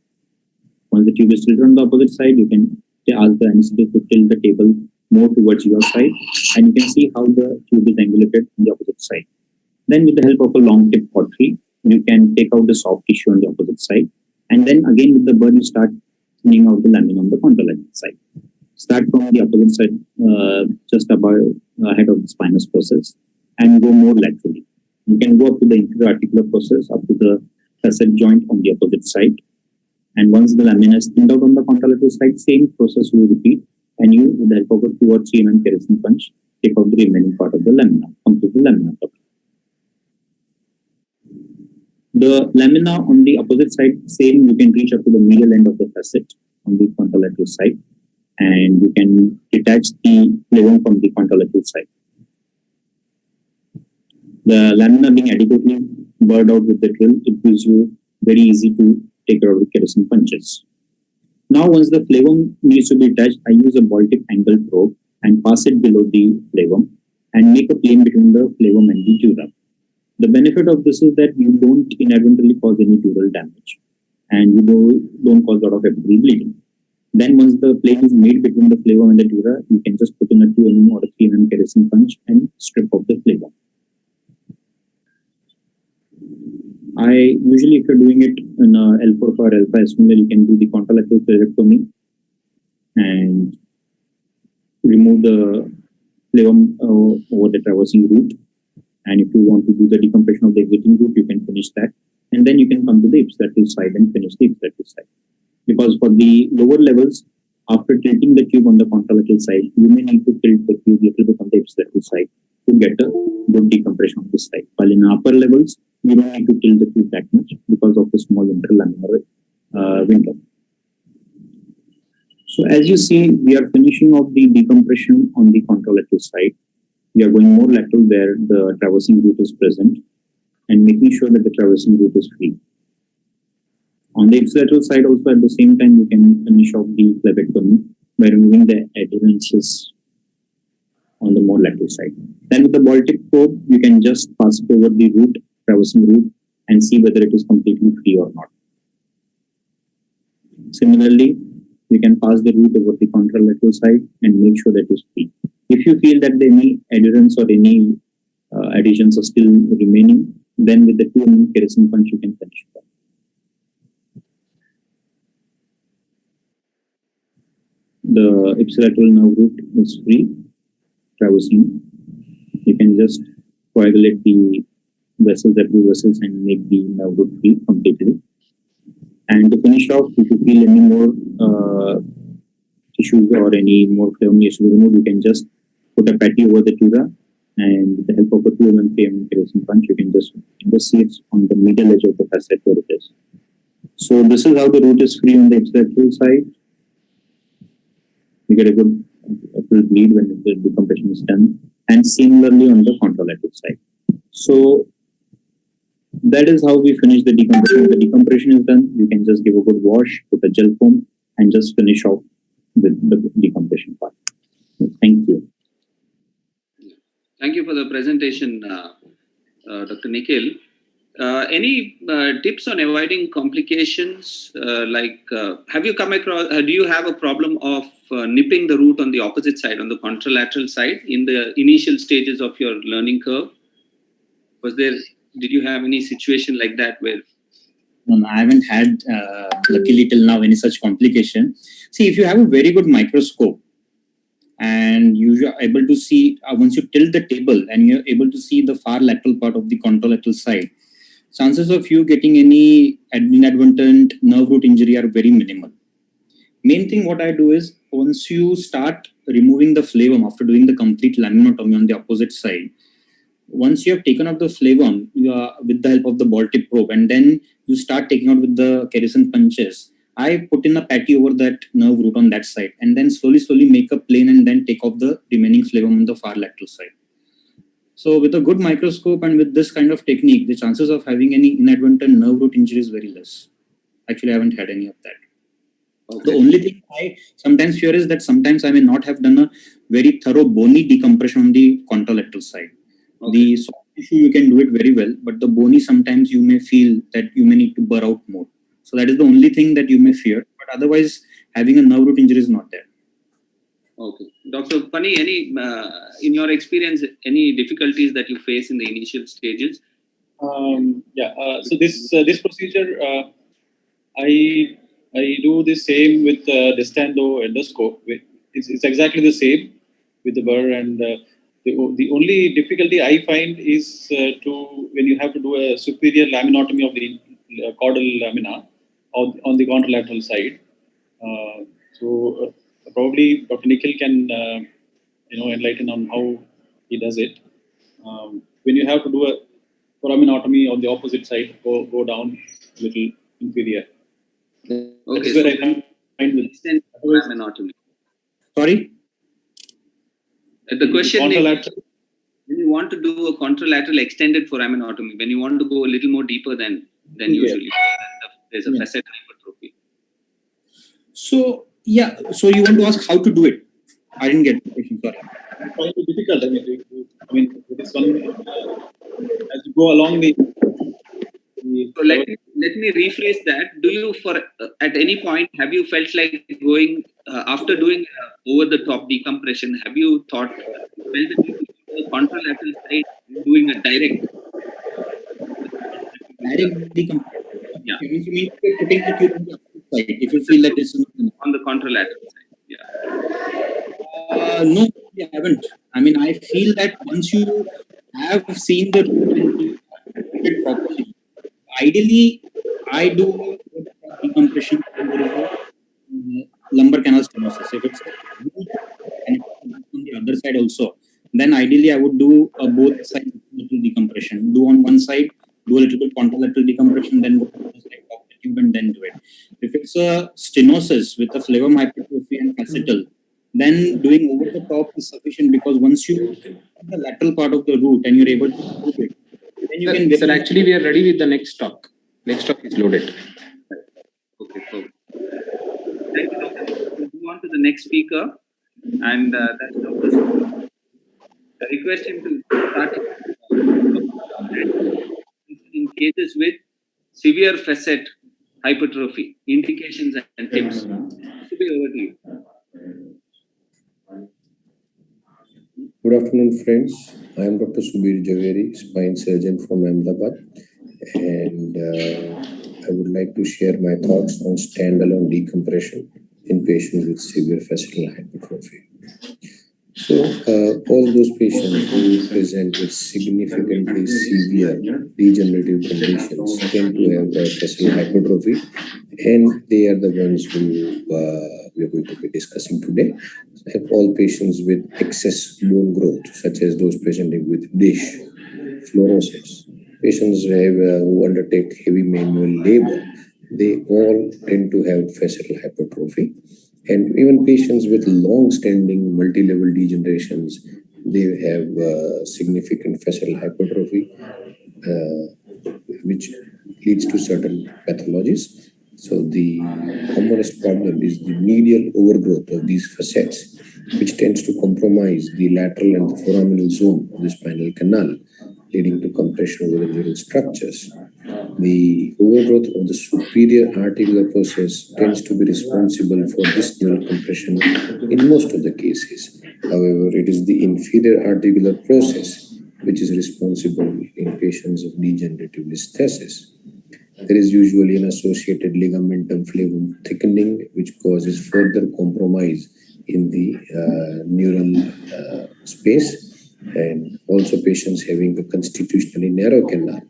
Once the tube is tilted on the opposite side, you can ask the anesthetist to tilt the table more towards your side, and you can see how the tube is angulated on the opposite side. Then with the help of a long tip cautery, you can take out the soft tissue on the opposite side, and then again with the burr you start thinning out the lamina on the contralateral side. Start from the opposite side, just above ahead of the spinous process, and go more laterally. You can go up to the inferior articular process, up to the facet joint on the opposite side. And once the lamina is thinned out on the contralateral side, same process will repeat, and you, with the help of a 2 or 3 mm kerosene punch, take out the remaining part of the lamina, complete the laminotomy. The lamina on the opposite side, same, you can reach up to the medial end of the facet on the contralateral side, and you can detach the flavum from the contralateral side. The lamina being adequately burred out with the drill, it gives you very easy to take care of the kerosene punches. Now, once the flavum needs to be attached, I use a ball tip angle probe and pass it below the flavum and make a plane between the flavum and the dura. The benefit of this is that you don't inadvertently cause any dural damage and you don't cause a lot of epidural bleeding. Then once the plane is made between the flavum and the dura, you can just put in a 2 mm or a 3 mm kerosene punch and strip off the flavum. Usually if you're doing it in a L4 or L5 similar, you can do the contralateral flavectomy and remove the flavum over the traversing root. And if you want to do the decompression of the exiting root, you can finish that. And then you can come to the ipsilateral side and finish the ipsilateral side. Because for the lower levels, after tilting the tube on the contralateral side, you may need to tilt the tube a little bit on the ipsilateral side to get a good decompression of this side. While in upper levels, you don't need to tilt the tube that much because of the small interlaminar window. So as you see, we are finishing off the decompression on the contralateral side. We are going more lateral where the traversing root is present and making sure that the traversing root is free. On the ipsilateral side also at the same time, you can finish off the phlebectomy by removing the adherences on the more lateral side. Then with the ball tip probe, you can just pass it over the root, traversing root, and see whether it is completely free or not. Similarly, you can pass the root over the contralateral side and make sure that it is free. If you feel that any adherence or any adhesions are still remaining, then with the 2 mm kerosene punch, you can finish it. The ipsilateral nerve root is free, traversing. You can just coagulate the vessels, artery vessels, and make the nerve root free completely. And to finish off, if you feel any more tissues or any more phlegm needs to be removed, you can just put a patty over the dura, and with the help of a 2 mm kerosene punch, you can just see it on the medial edge of the facet where it is. So this is how the root is free on the ipsilateral side. You get a good full bleed when the decompression is done, and similarly on the contralateral side. So that is how we finish the decompression. When the decompression is done, you can just give a good wash, put a gel foam, and just finish off the decompression part. Thank you.
Thank you for the presentation, Dr. Nikhil. Any tips on avoiding complications? Have you come across, do you have a problem of nipping the root on the opposite side, on the contralateral side, in the initial stages of your learning curve? Did you have any situation like that where?
No, I haven't had, luckily till now, any such complication. See, if you have a very good microscope and you are able to see, once you tilt the table and you're able to see the far lateral part of the contralateral side, chances of you getting any inadvertent nerve root injury are very minimal. Main thing what I do is, once you start removing the phlegm after doing the complete laminotomy on the opposite side, once you have taken out the phlegm with the help of the ball tip probe, and then you start taking out with the kerosene punches, I put in a patty over that nerve root on that side, and then slowly make a plane and then take off the remaining phlegm on the far lateral side. So with a good microscope and with this kind of technique, the chances of having any inadvertent nerve root injury is very less. Actually, I haven't had any of that. Okay. The only thing I sometimes fear is that sometimes I may not have done a very thorough bony decompression on the contralateral side. Okay. The soft tissue you can do it very well, but the bony sometimes you may feel that you may need to burr out more. So that is the only thing that you may fear. But otherwise, having a nerve root injury is not there. Okay.
Dr. Pani, in your experience, any difficulties that you face in the initial stages?
So this procedure, I do the same with Destando endoscope. It's exactly the same with the burr, and the only difficulty I find is when you have to do a superior laminotomy of the caudal lamina on the contralateral side. Probably Dr. Nikhil can enlighten on how he does it. When you have to do a foraminotomy on the opposite side, go down a little inferior.
Okay, so I find with foraminotomy.
Sorry?
The question is, when you want to do a contralateral extended foraminotomy, when you want to go a little more deeper than usually, there's a facet hypertrophy.
So you want to ask how to do it? I didn't get the question, sorry.
It's quite difficult. I mean, this one, as you go along the.
So let me rephrase that. Do you, at any point, have you felt like going after doing over the top decompression? Have you thought, the contralateral side doing a direct
decompression?
Yeah.
You mean putting the tube on the opposite side if you feel that it's
on the contralateral side? Yeah.
No, I haven't. I mean, I feel that once you have seen the root properly. Ideally, I do decompression when there is a lumbar canal stenosis. If it's root and it's on the other side also, then ideally I would do both sides little decompression. Do on one side, do a little bit contralateral decompression, then go to the other side of the tube and then do it. If it's a stenosis with a flavum hypertrophy and facetal, then doing over the top is sufficient, because once you the lateral part of the root and you're able to move it, then you can.
Sir, actually, we are ready with the next talk. Next talk is loaded.
Okay, so thank you, Doctor. We'll move on to the next speaker, and that's Dr. I request him to start in cases with severe facet hypertrophy, indications and tips. To be over to you.
Good afternoon, friends. I am Dr. Subir Javeri, spine surgeon from Ahmedabad, and I would like to share my thoughts on standalone decompression in patients with severe facial hypertrophy. So, all those patients who present with significantly severe degenerative conditions tend to have facial hypertrophy, and they are the ones who we are going to be discussing today. All patients with excess bone growth, such as those presenting with dish, fluorosis, patients who undertake heavy manual labor, they all tend to have facial hypertrophy. And even patients with long-standing multi-level degenerations, they have significant facial hypertrophy, which leads to certain pathologies. So the commonest problem is the medial overgrowth of these facets, which tends to compromise the lateral and the foraminal zone of the spinal canal, leading to compression over the neural structures. The overgrowth of the superior articular process tends to be responsible for this neural compression in most of the cases. However, it is the inferior articular process which is responsible in patients of degenerative listhesis. There is usually an associated ligamentum flavum thickening, which causes further compromise in the neural space, and also patients having a constitutionally narrow canal.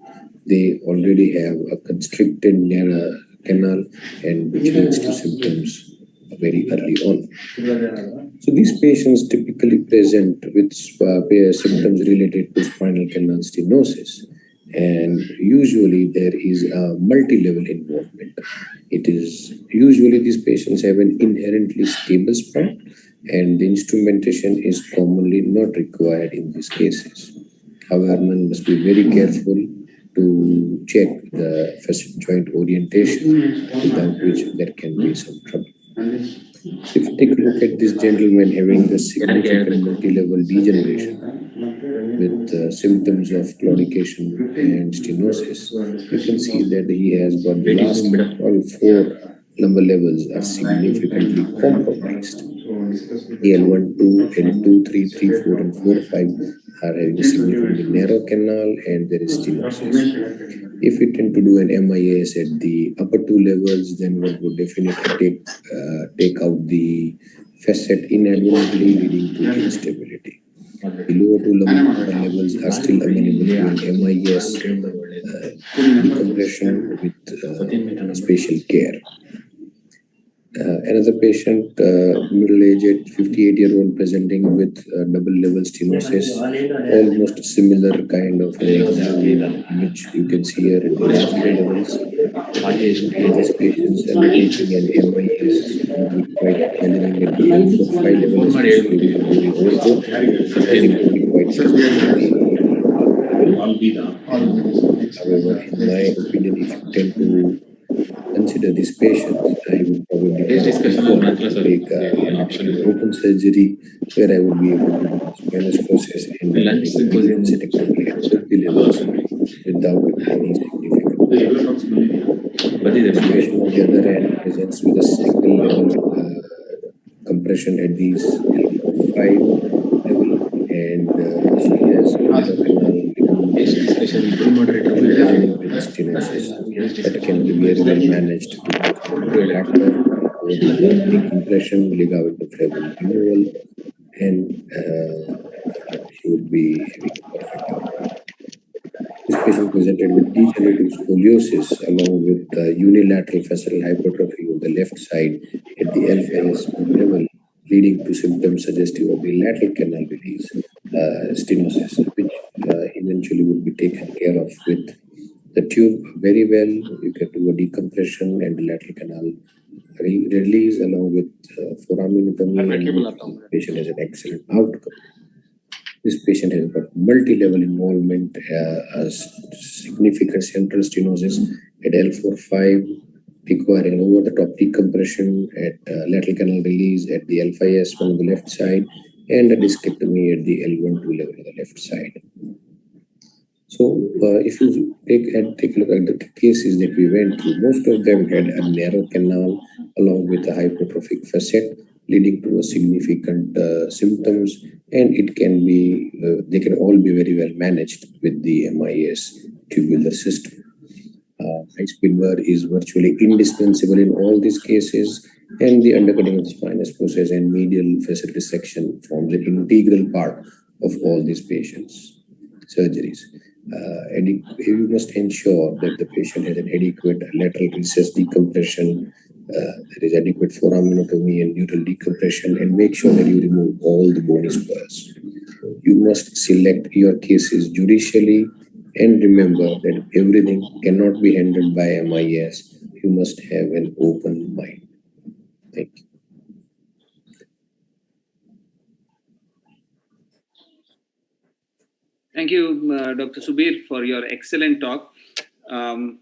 They already have a constricted narrow canal, and which leads to symptoms very early on. So these patients typically present with symptoms related to spinal canal stenosis, and usually there is a multi-level involvement. It is usually these patients have an inherently stable spine, and the instrumentation is commonly not required in these cases. However, one must be very careful to check the facet joint orientation, without which there can be some trouble. If you take a look at this gentleman having the significant multi-level degeneration with symptoms of claudication and stenosis, you can see that he has got the last all four lumbar levels are significantly compromised. L1, 2, L2, 3, 3, 4, and 4, 5 are having a significantly narrow canal, and there is stenosis. If we tend to do an MIS at the upper two levels, then one would definitely take out the facet inadvertently, leading to instability. The lower two lumbar levels are still amenable to an MIS decompression with spatial care. Another patient, middle-aged 58-year-old, presenting with double-level stenosis, almost similar kind of an exam, which you can see here at the last levels. These patients are taking an MIS quite challenging at the L4-5 level, especially with the overgrowth. It would be quite However, in my opinion, if you tend to consider these patients, I would probably take an open surgery where I would be able to do spinous process and Lunch Symposiums at the levels without any significant. The patient on the other hand presents with a single level compression at these L5 level, and she has especially with stenosis that can be very well managed after decompression, ligamentum flavum removal, and she would be having perfect outcome. scoliosis along with unilateral facial hypertrophy on the left side at the L5S level, leading to symptoms suggestive of the lateral canal release stenosis, which eventually would be taken care of with the tube very well. You can do a decompression and the lateral canal release along with foraminotomy, and the patient has an excellent outcome. This patient has got multi-level involvement, significant central stenosis at L4-5, requiring over-the-top decompression at lateral canal release at the L5S on the left side, and a discectomy at the L1-2 level on the left side. So if you take a look at the cases that we went through, most of them had a narrow canal along with a hypertrophic facet, leading to a significant symptoms, and it can be, they can all be very well managed with the MIS tubular system. High-speed burr is virtually indispensable in all these cases, and the undercutting of the spinous process and medial facet resection forms an integral part of all these patients' surgeries. You must ensure that the patient has an adequate lateral recess decompression, there is adequate foraminotomy and neural decompression, and make sure that you remove all the bony spurs. You must select your cases judicially, and remember that everything cannot be handled by MIS. You must have an open mind. Thank you.
Thank you, Dr. Subir, for your excellent talk. From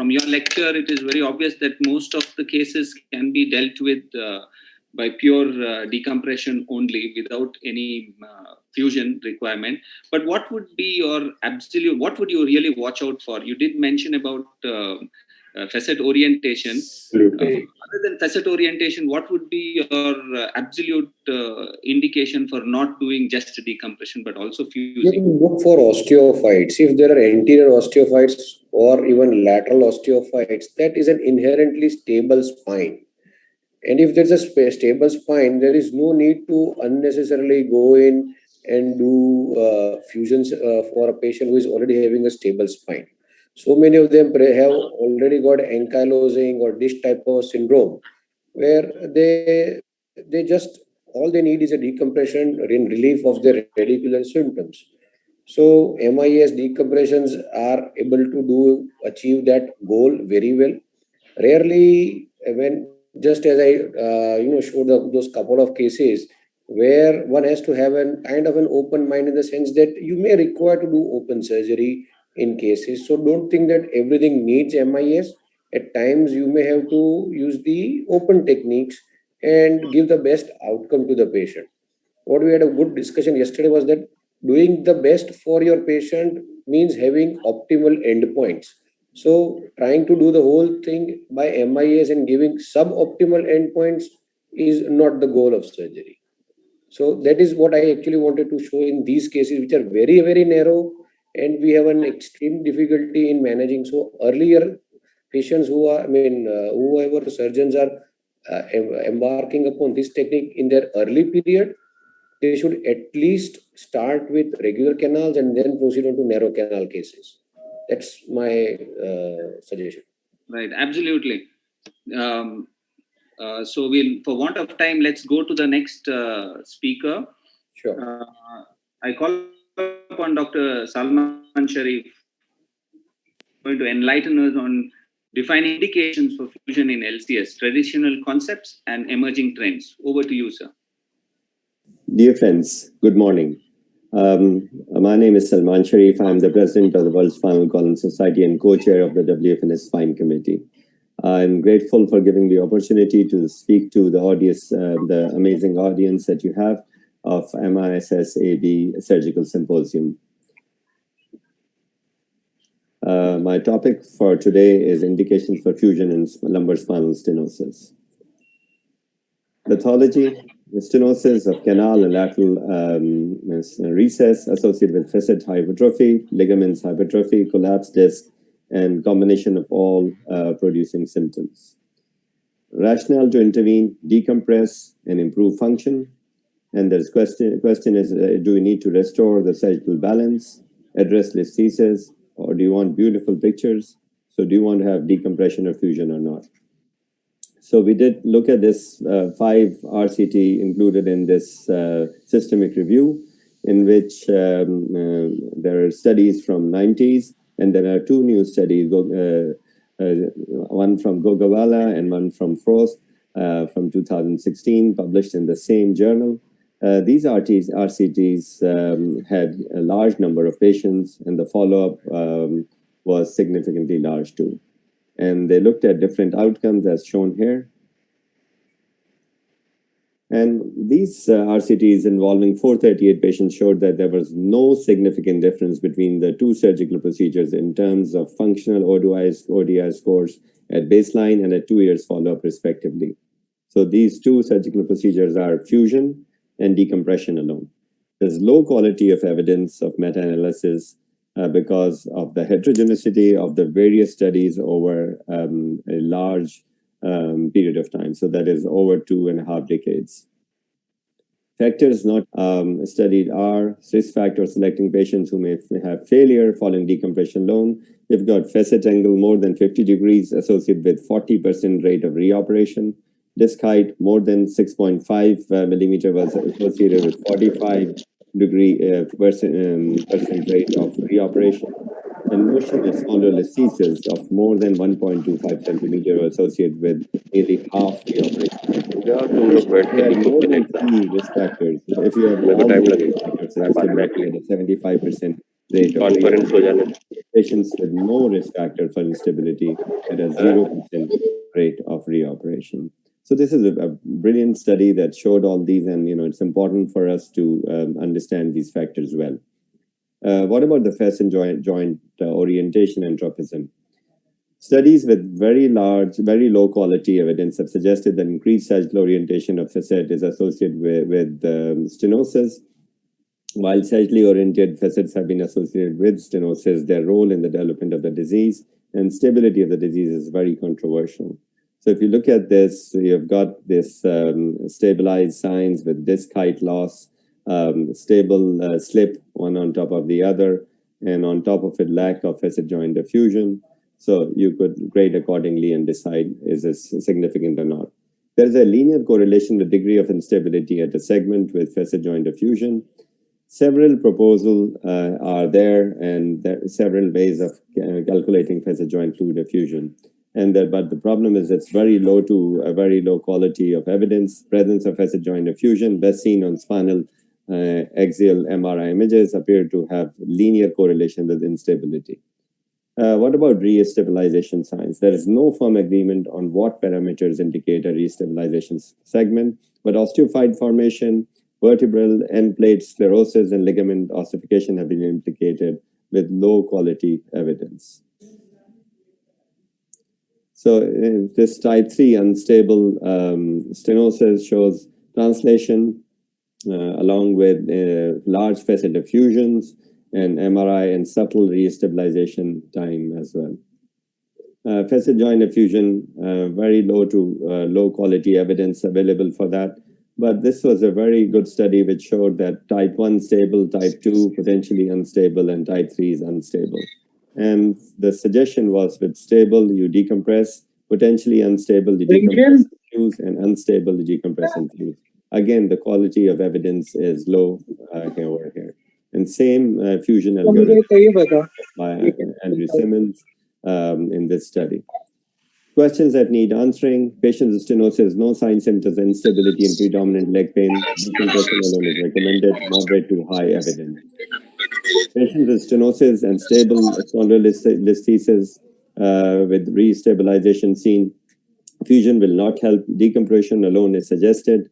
your lecture, it is very obvious that most of the cases can be dealt with by pure decompression only, without any fusion requirement. But what would be your absolute? What would you really watch out for? You did mention about facet orientation. Other than facet orientation, what would be your absolute indication for not doing just decompression but also fusing?
You can look for osteophytes. If there are anterior osteophytes or even lateral osteophytes, that is an inherently stable spine. And if there's a stable spine, there is no need to unnecessarily go in and do fusions for a patient who is already having a stable spine. So many of them have already got ankylosing or this type of syndrome, where they just, all they need is a decompression in relief of their radicular symptoms. So MIS decompressions are able to achieve that goal very well. Rarely, when just as I showed those couple of cases where one has to have a kind of an open mind, in the sense that you may require to do open surgery in cases. So don't think that everything needs MIS. At times you may have to use the open techniques and give the best outcome to the patient. What we had a good discussion yesterday was that doing the best for your patient means having optimal endpoints. So trying to do the whole thing by MIS and giving suboptimal endpoints is not the goal of surgery. So that is what I actually wanted to show in these cases, which are very, very narrow, and we have an extreme difficulty in managing. So earlier patients whoever surgeons are embarking upon this technique in their early period, they should at least start with regular canals and then proceed on to narrow canal cases. That's my suggestion.
Right, absolutely. So for want of time, let's go to the next speaker.
Sure.
I call upon Dr. Salman Sharif, going to enlighten us on defining indications for fusion in LCS, traditional concepts and emerging trends. Over to you, sir.
Dear friends, good morning. My name is Salman Sharif. I'm the president of the World Spinal Column Society and co-chair of the WFNS Spine Committee. I'm grateful for giving the opportunity to speak to the audience, the amazing audience that you have of MISSAB Surgical Symposium. My topic for today is indications for fusion in lumbar spinal stenosis. Pathology: the stenosis of canal and lateral recess associated with facet hypertrophy, ligaments hypertrophy, collapsed disc, and combination of all producing symptoms. Rationale to intervene: decompress and improve function. And there's question is, do we need to restore the sagittal balance? address listhesis, or do you want beautiful pictures? So do you want to have decompression or fusion or not? So we did look at this 5 RCT included in this systemic review, in which there are studies from 90s, and there are 2 new studies, one from Gogawala and one from Frost from 2016, published in the same journal. These RCTs had a large number of patients, and the follow-up was significantly large too. And they looked at different outcomes as shown here. And these RCTs involving 438 patients showed that there was no significant difference between the 2 surgical procedures in terms of functional ODI scores at baseline and at 2 years follow-up respectively. So these 2 surgical procedures are fusion and decompression alone. There's low quality of evidence of meta-analysis because of the heterogeneity of the various studies over a large period of time. So that is over 2.5 decades. Factors not studied are risk factor selecting patients who may have failure following decompression alone. We've got facet angle more than 50 degrees associated with 40% rate of reoperation. Disc height more than 6.5 millimeter was associated with 45 degree percent rate of reoperation. And motionless spondylolisthesis of more than 1.25 centimeter were associated with nearly half reoperation. There are more than 3 risk factors. If you have all the risk factors, it's typically at a 75% rate of reoperation. Patients with no risk factor for instability at a 0% rate of reoperation. So this is a brilliant study that showed all these, and it's important for us to understand these factors well. What about the facet joint orientation and tropism? Studies with very low quality evidence have suggested that increased sagittal orientation of facet is associated with stenosis. While sagittally oriented facets have been associated with stenosis, their role in the development of the disease and stability of the disease is very controversial. So if you look at this, you've got this stabilized signs with disc height loss, stable slip one on top of the other, and on top of it, lack of facet joint diffusion. So you could grade accordingly and decide is this significant or not. There's a linear correlation with degree of instability at a segment with facet joint diffusion. Several proposals are there, and there are several ways of calculating facet joint fluid diffusion. But the problem is it's very low to a very low quality of evidence. Presence of facet joint diffusion, best seen on spinal axial MRI images, appear to have linear correlation with instability. What about re-stabilization signs? There is no firm agreement on what parameters indicate a re-stabilization segment, but osteophyte formation, vertebral end plate sclerosis, and ligament ossification have been implicated with low quality evidence. So this type 3 unstable stenosis shows translation along with large facet diffusions and MRI and subtle re-stabilization time as well. Facet joint diffusion, very low to low quality evidence available for that. But this was a very good study which showed that type 1 stable, type 2 potentially unstable, and type 3 is unstable. And the suggestion was with stable, you decompress, potentially unstable, you decompress and fuse, and unstable, you decompress and fuse. Again, the quality of evidence is low over here. And same fusion algorithm by Andrew Simmons in this study. Questions that need answering. Patients with stenosis, no signs, symptoms, instability, and predominant leg pain. Decompression alone is recommended, moderate to high evidence. Patients with stenosis and stable spondylolisthesis with re-stabilization seen. Fusion will not help. Decompression alone is suggested.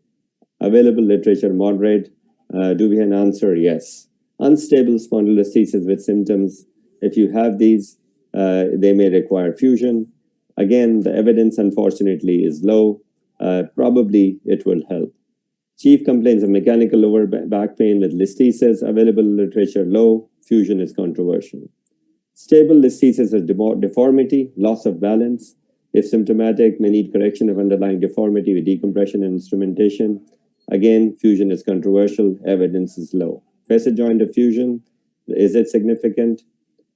Available literature, moderate. Do we have an answer? Yes. Unstable spondylolisthesis with symptoms. If you have these, they may require fusion. Again, the evidence, unfortunately, is low. Probably it will help. Chief complaints of mechanical lower back pain with listhesis. Available literature low. Fusion is controversial. Stable listhesis is deformity, loss of balance. If symptomatic, may need correction of underlying deformity with decompression and instrumentation. Again, fusion is controversial. Evidence is low. Facet joint diffusion. Is it significant?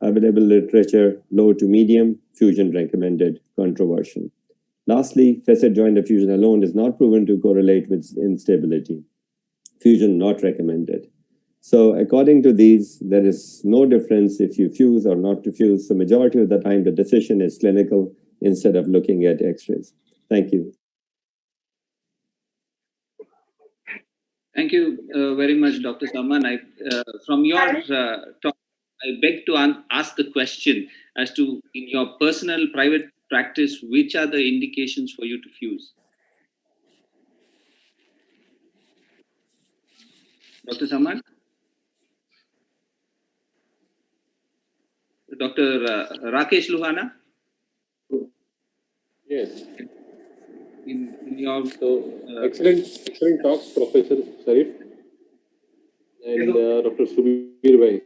Available literature, low to medium, fusion recommended, controversial. Lastly, facet joint effusion alone is not proven to correlate with instability. Fusion not recommended. So according to these, there is no difference if you fuse or not to fuse. So majority of the time, the decision is clinical instead of looking at x-rays. Thank you.
Thank you very much, Dr. Salman. From your talk, I beg to ask the question as to, in your personal private practice, which are the indications for you to fuse? Dr. Salman? Dr. Rakesh Luhana?
Yes.
In your
excellent talk, Professor Sarif and Dr. Subir Bhai.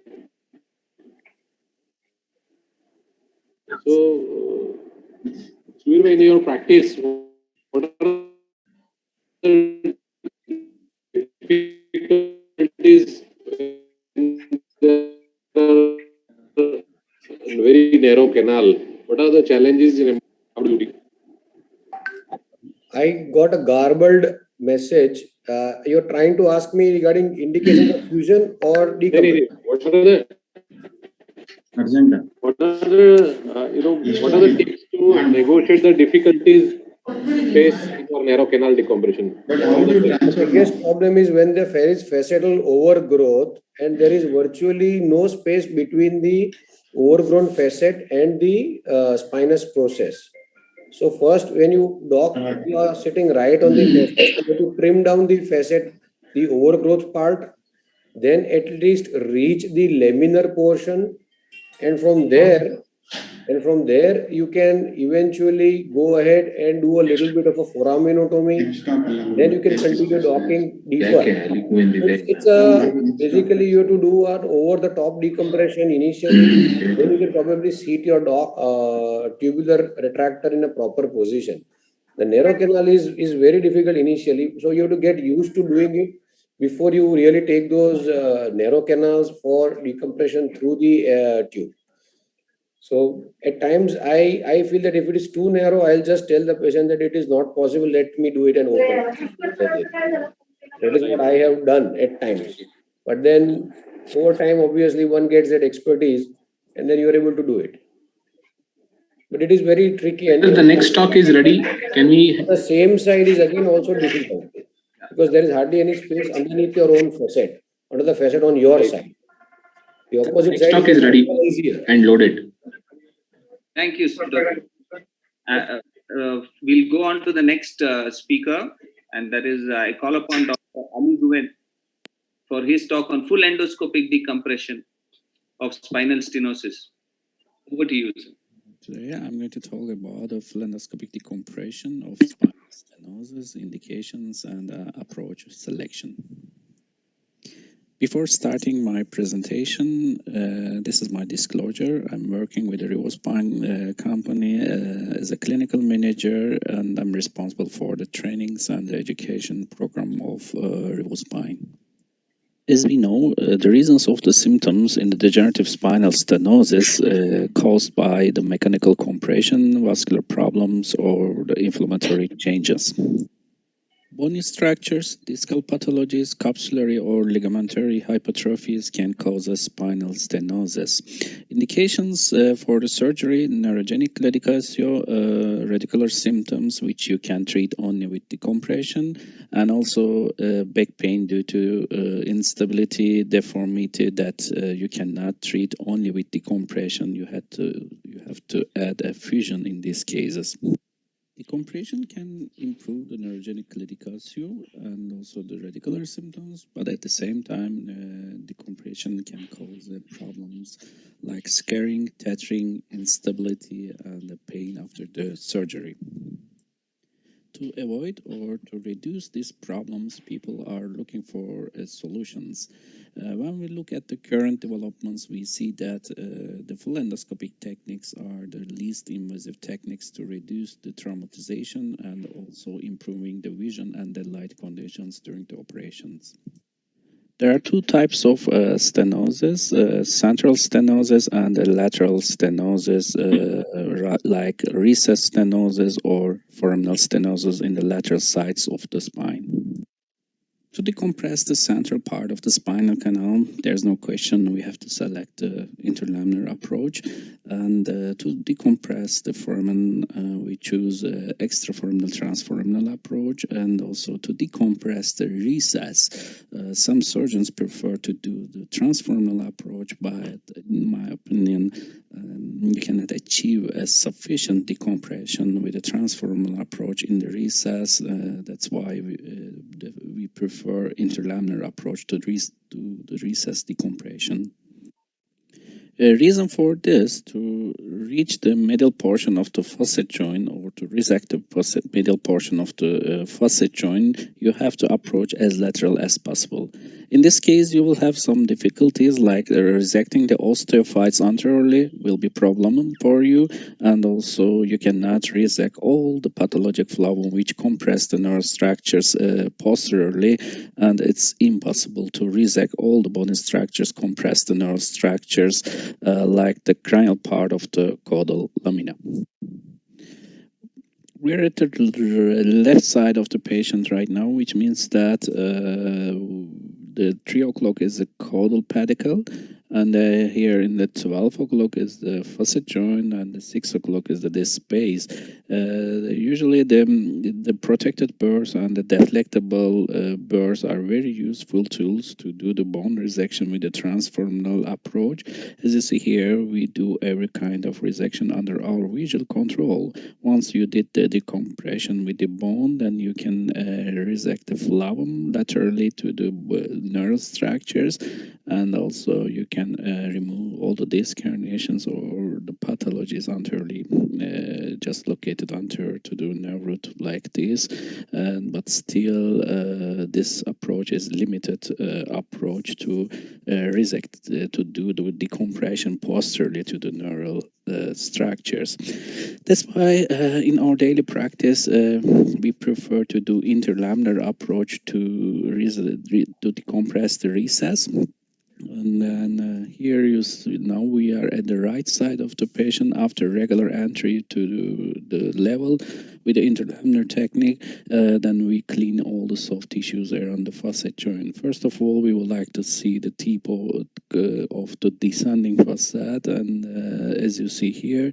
So, Subir Bhai, in your practice, what are the difficulties in the very narrow canal? What are the challenges in MWD?
I got a garbled message. You're trying to ask me regarding indications of fusion or decompression?
What are the what are the tips to negotiate the difficulties faced in your narrow canal decompression?
The biggest problem is when there is facetal overgrowth and there is virtually no space between the overgrown facet and the spinous process. So first, when you dock, you are sitting right on the facet. You have to trim down the facet, the overgrowth part, then at least reach the laminar portion, and from there you can eventually go ahead and do a little bit of a foraminotomy. Then you can continue docking deeper. It's basically you have to do an over-the-top decompression initially. Then you can probably seat your tubular retractor in a proper position. The narrow canal is very difficult initially, so you have to get used to doing it before you really take those narrow canals for decompression through the tube. So at times I feel that if it is too narrow, I'll just tell the patient that it is not possible. Let me do it and open. That is what I have done at times. But then over time, obviously, one gets that expertise, and then you are able to do it. But it is very tricky. And
the next talk is ready. Can we?
The same side is again also difficult because there is hardly any space underneath your own facet, under the facet on your side. The opposite
Next
side
talk is ready and loaded.
Thank you, Dr. We'll go on to the next speaker, and that is I call upon Dr. Ali Guven for his talk on full endoscopic decompression of spinal stenosis. Over to you, sir.
Today I'm going to talk about the full endoscopic decompression of spinal stenosis, indications, and approach selection. Before starting my presentation, this is my disclosure. I'm working with the RevoSpine company as a clinical manager, and I'm responsible for the trainings and the education program of RevoSpine. As we know, the reasons of the symptoms in the degenerative spinal stenosis caused by the mechanical compression, vascular problems, or the inflammatory changes. Bony structures, discal pathologies, capsular or ligamentary hypertrophies can cause a spinal stenosis. Indications for the surgery: neurogenic claudicatio, radicular symptoms which you can treat only with decompression, and also back pain due to instability, deformity that you cannot treat only with decompression. You have to add a fusion in these cases. Decompression can improve the neurogenic claudicatio and also the radicular symptoms, but at the same time, decompression can cause problems like scarring, tearing, instability, and pain after the surgery. To avoid or to reduce these problems, people are looking for solutions. When we look at the current developments, we see that the full endoscopic techniques are the least invasive techniques to reduce the traumatization and also improving the vision and the light conditions during the operations. There are two types of stenosis, central stenosis and lateral stenosis, like recess stenosis or foraminal stenosis in the lateral sides of the spine. To decompress the central part of the spinal canal, there's no question we have to select the interlaminar approach. And to decompress the foramen, we choose extraforaminal transforaminal approach, and also to decompress the recess. Some surgeons prefer to do the transforaminal approach, but in my opinion, you cannot achieve a sufficient decompression with a transforaminal approach in the recess. That's why we prefer interlaminar approach to the recess decompression. A reason for this, to reach the middle portion of the facet joint or to resect the middle portion of the facet joint, you have to approach as lateral as possible. In this case, you will have some difficulties like resecting the osteophytes anteriorly will be problem for you, and also you cannot resect all the pathologic flavum which compress the nerve structures posteriorly, and it's impossible to resect all the bony structures, compress the nerve structures like the cranial part of the caudal lamina. We're at the left side of the patient right now, which means that the 3 o'clock is the caudal pedicle, and here in the 12 o'clock is the facet joint, and the 6 o'clock is the disc space. Usually the protected burrs and the deflectable burrs are very useful tools to do the bone resection with the transforaminal approach. As you see here, we do every kind of resection under our visual control. Once you did the decompression with the bone, then you can resect the flavum laterally to the nerve structures, and also you can remove all the disc herniations or the pathologies anteriorly, just located anterior to the nerve root like this. But still, this approach is limited approach to resect, to do the decompression posteriorly to the neural structures. That's why in our daily practice we prefer to do interlaminar approach to decompress the recess. And then here you see, now we are at the right side of the patient after regular entry to the level with the interlaminar technique. Then we clean all the soft tissues around the facet joint. First of all, we would like to see the tip of the descending facet, and as you see here,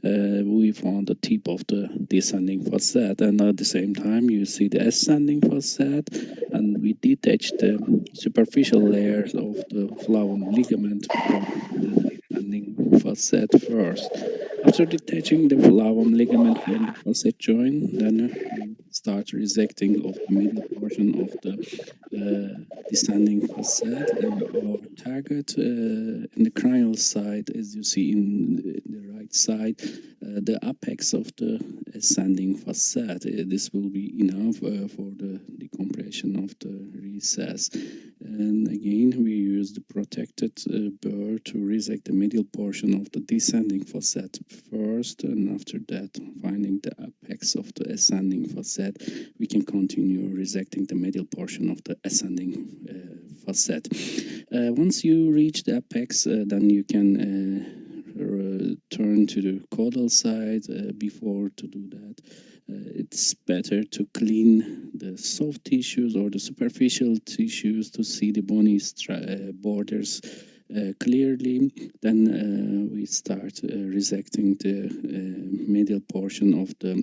we found the tip of the descending facet, and at the same time you see the ascending facet, and we detach the superficial layers of the flavum ligament from the descending facet first. After detaching the flavum ligament from the facet joint, then we start resecting of the middle portion of the descending facet, and our target in the cranial side, as you see in the right side, the apex of the ascending facet. This will be enough for the decompression of the recess. And again, we use the protected burr to resect the middle portion of the descending facet first, and after that, finding the apex of the ascending facet, we can continue resecting the middle portion of the ascending facet. Once you reach the apex, then you can turn to the caudal side. Before to do that, it's better to clean the soft tissues or the superficial tissues to see the bony borders clearly. Then we start resecting the middle portion of the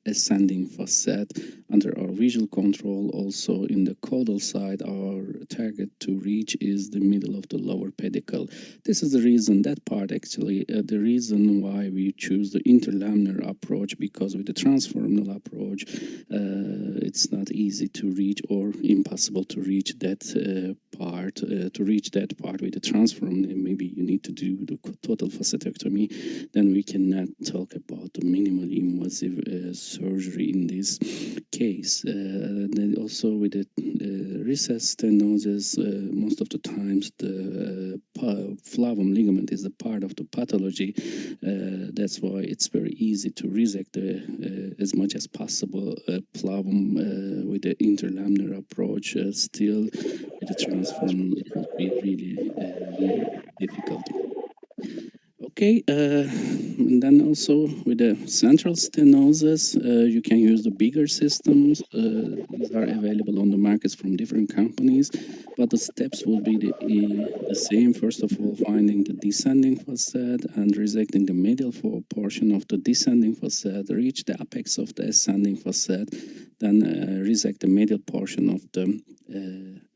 ascending facet under our visual control. Also in the caudal side, our target to reach is the middle of the lower pedicle. This is the reason, that part actually, the reason why we choose the interlaminar approach, because with the transforaminal approach, it's not easy to reach or impossible to reach that part. To reach that part with the transforaminal, maybe you need to do the total facetectomy. Then we cannot talk about the minimally invasive surgery in this case. Then also with the recess stenosis, most of the times the flavum ligament is a part of the pathology. That's why it's very easy to resect as much as possible flavum with the interlaminar approach. Still, with the transform, it will be really difficult. Okay, and then also with the central stenosis, you can use the bigger systems. These are available on the markets from different companies, but the steps will be the same. First of all, finding the descending facet and resecting the medial portion of the descending facet, reach the apex of the ascending facet, then resect the medial portion of the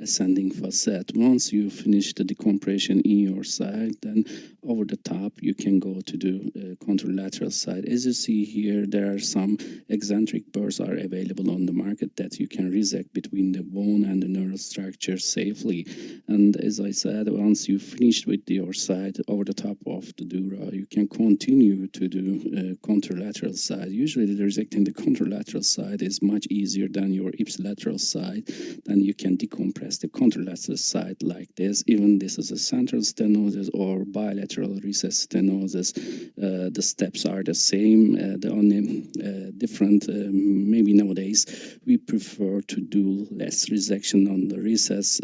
ascending facet. Once you finish the decompression in your side, then over the top you can go to the contralateral side. As you see here, there are some eccentric burrs are available on the market that you can resect between the bone and the neural structure safely. And as I said, once you finished with your side over the top of the dura, you can continue to do contralateral side. Usually the resecting the contralateral side is much easier than your ipsilateral side. Then you can decompress the contralateral side like this. Even this is a central stenosis or bilateral recess stenosis. The steps are the same. The only different, maybe nowadays, we prefer to do less resection on the recess,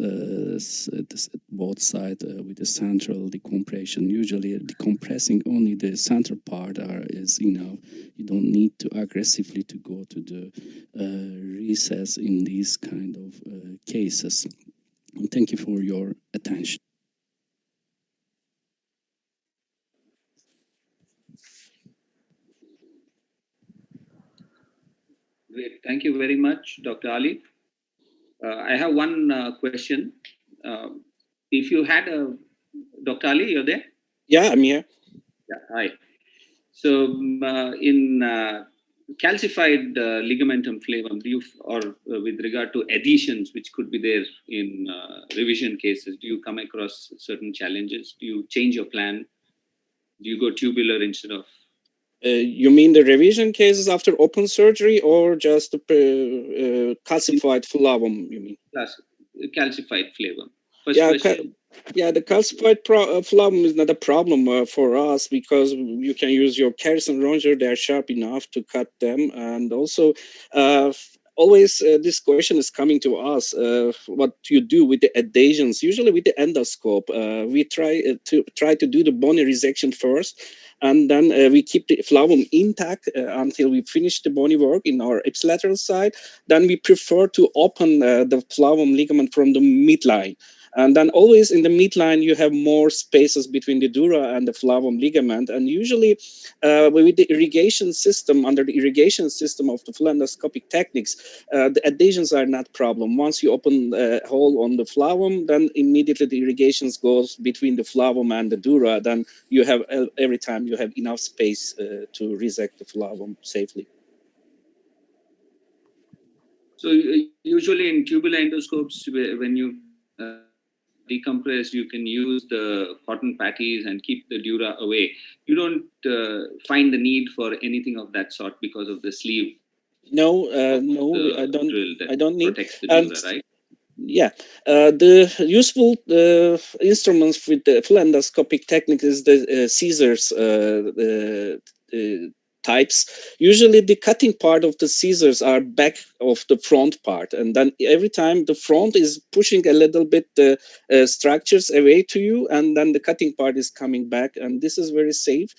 both sides with the central decompression. Usually decompressing only the central part is enough. You don't need to aggressively to go to the recess in these kind of cases. And thank you for your attention.
Great. Thank you very much, Dr. Ali. I have one question. If you had Dr. Ali, you're there?
Yeah, I'm here.
Yeah, hi. So in calcified ligamentum flavum, with regard to adhesions, which could be there in revision cases, do you come across certain challenges? Do you change your plan? Do you go tubular instead of?
You mean the revision cases after open surgery or just the calcified flavum, you mean?
Calcified flavum. First question.
Yeah, the calcified flavum is not a problem for us because you can use your Carson Ronger. They are sharp enough to cut them. And also, always this question is coming to us, what you do with the adhesions. Usually with the endoscope, we try to do the bony resection first. And then we keep the flavum intact until we finish the bony work in our ipsilateral side. Then we prefer to open the flavum ligament from the midline. And then always in the midline, you have more spaces between the dura and the flavum ligament. And usually with the irrigation system, under the irrigation system of the full endoscopic techniques, the adhesions are not problem. Once you open a hole on the flavum, then immediately the irrigations goes between the flavum and the dura. Then you have, every time you have enough space to resect the flavum safely.
So usually in tubular endoscopes, when you decompress, you can use the cotton patties and keep the dura away. You don't find the need for anything of that sort because of the sleeve.
No, I don't need.
Protects the dura, right?
Yeah, the useful instruments with the full endoscopic technique is the scissors types. Usually the cutting part of the scissors are back of the front part, and then every time the front is pushing a little bit the structures away to you, and then the cutting part is coming back, and this is very safe.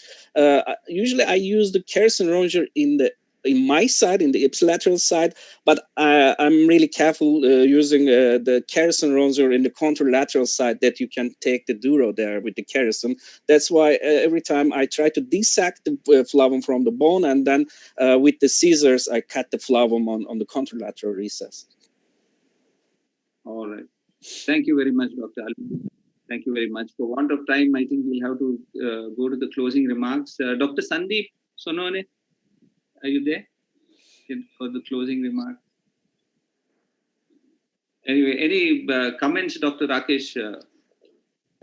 Usually I use the Carson Ronger in my side, in the ipsilateral side, but I'm really careful using the Carson Ronger in the contralateral side, that you can take the dura there with the Carson. That's why every time I try to dissect the flavum from the bone, and then with the scissors, I cut the flavum on the contralateral recess.
All right. Thank you very much, Dr. Ali. Thank you very much. For want of time, I think we'll have to go to the closing remarks. Dr. Sandeep Sonone, are you there for the closing remarks? Anyway, any comments, Dr. Rakesh,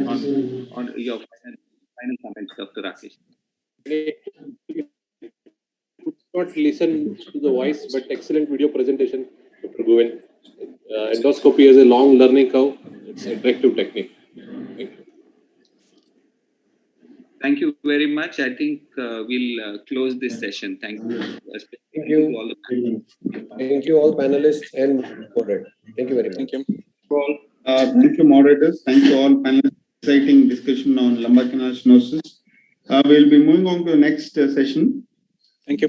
on your final comments, Dr. Rakesh?
Not listen to the voice, but excellent video presentation, Dr. Govind.
endoscopy has a long learning curve. It's an attractive technique. Thank you.
Thank you very much. I think we'll close this session. Thank you.
Thank you.
To all the panelists.
Thank you all panelists and moderator. Thank you very much.
Thank you.
Thank you, moderators. Thank you all panelists. Exciting discussion on lumbar canal stenosis. We'll be moving on to the next session.
Thank you.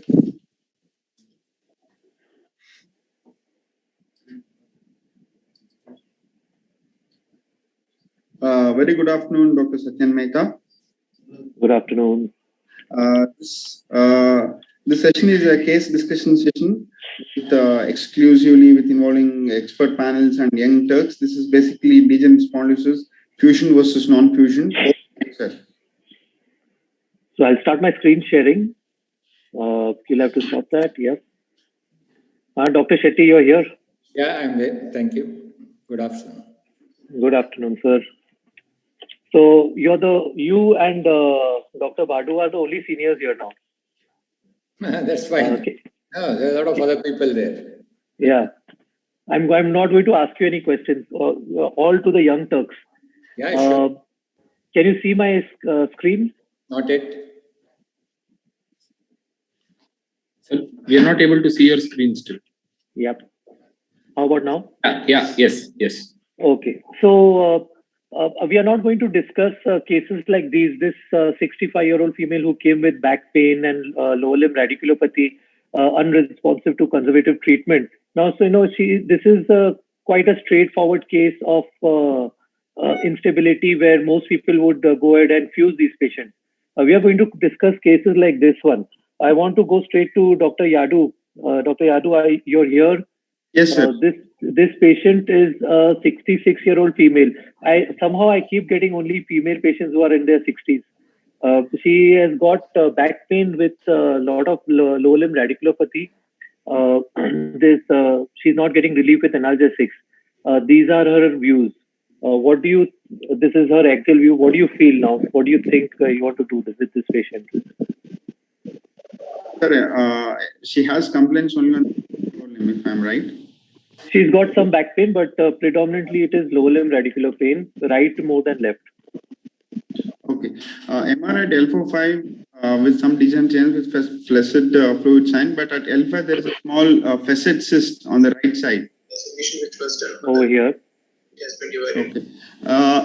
Very good afternoon, Dr. Satyan Mehta.
Good afternoon.
This session is a case discussion session with, exclusively with involving expert panels and young Turks. This is basically degenerative spondylosis, fusion versus non-fusion.
So I'll start my screen sharing. You'll have to stop that. Yeah. Dr. Shetty, you're here.
Yeah, I'm there. Thank you. Good afternoon.
Good afternoon, sir. So you and Dr. Badu are the only seniors here now.
That's fine.
Okay.
No, there are a lot of other people there.
Yeah. I'm not going to ask you any questions. All to the young Turks.
Yeah, sure.
Can you see my screen?
Not yet.
Sir, we are not able to see your screen still.
Yep. How about now?
Yes.
Okay. So we are not going to discuss cases like these. This 65-year-old female who came with back pain and lower limb radiculopathy, unresponsive to conservative treatment. Now, so this is quite a straightforward case of instability where most people would go ahead and fuse these patients. We are going to discuss cases like this one. I want to go straight to Dr. Yadu. Dr. Yadu, you're here.
Yes, sir.
This patient is a 66-year-old female. I keep getting only female patients who are in their 60s. She has got back pain with a lot of low limb radiculopathy. She's not getting relief with analgesics. These are her views. This is her actual view. What do you feel now? What do you think you want to do with this patient?
Sir, she has complaints only on limb, if I'm right.
She's got some back pain, but predominantly it is lower limb radicular pain, right more than left.
Okay. MR at L4-5 with some degenerative change with flaccid fluid sign, but at L5 there is a small facet cyst on the right side.
Over here.
Okay.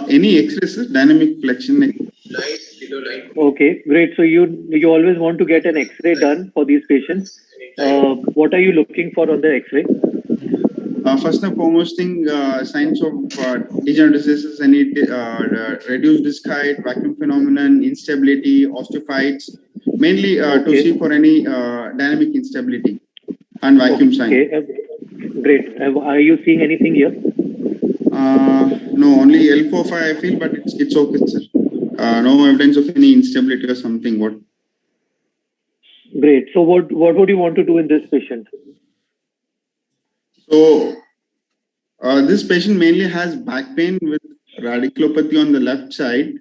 Any X-rays, dynamic flexion?
Okay, great. So you always want to get an X-ray done for these patients. What are you looking for on the X-ray?
First and foremost thing, signs of degenerative diseases, any reduced disc height, vacuum phenomenon, instability, osteophytes, mainly to see for any dynamic instability and vacuum sign.
Okay, great. Are you seeing anything here?
No, only L4-5 I feel, but it's okay, sir. No evidence of any instability or something. What?
Great. So what would you want to do in this patient?
So this patient mainly has back pain with radiculopathy on the left side.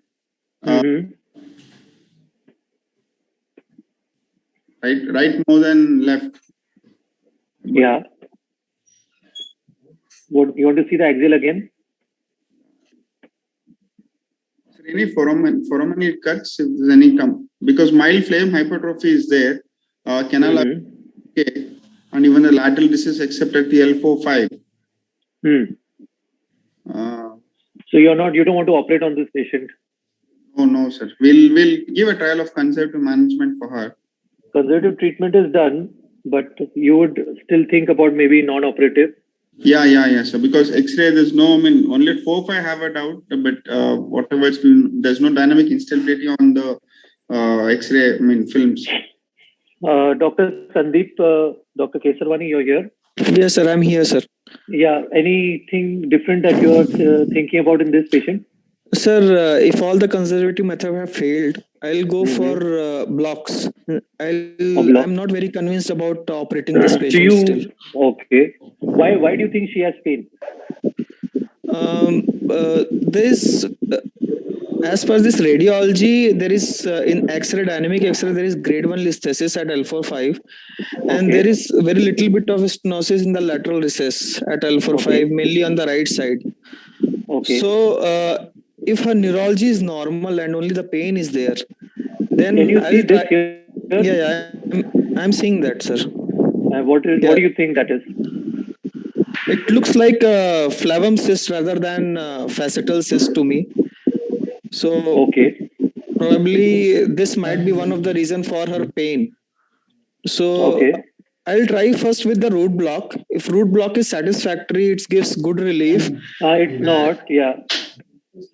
Right more than left.
Yeah. What you want to see the axial again?
Any foraminal cuts, if there's any because mild flame hypertrophy is there, canal okay, and even the lateral disease except at the L4-5.
So you don't want to operate on this patient?
No, sir. We'll give a trial of conservative management for her.
Conservative treatment is done, but you would still think about maybe non-operative?
Yeah, sir. Because X-ray, there's no, only at 4-5 I have a doubt, but whatever it's been, there's no dynamic instability on the X-ray, films.
Dr. Sandeep, Dr. Kesarwani, you're here?
Yes, sir. I'm here, sir.
Yeah. Anything different that you're thinking about in this patient?
Sir, if all the conservative methods have failed, I'll go for blocks. I'm not very convinced about operating this patient still.
Okay. Why do you think she has pain?
as per this radiology, there is in X-ray, dynamic X-ray, there is grade 1 listhesis at L4-5, and there is very little bit of stenosis in the lateral recess at L4-5, mainly on the right side. So, if her neurology is normal and only the pain is there, then
Can you see this here?
Yeah, I'm seeing that, sir.
What do you think that is?
It looks like a flavum cyst rather than facetal cyst to me. So probably this might be one of the reason for her pain. So I'll try first with the root block. If root block is satisfactory, it gives good relief.
It's not, yeah.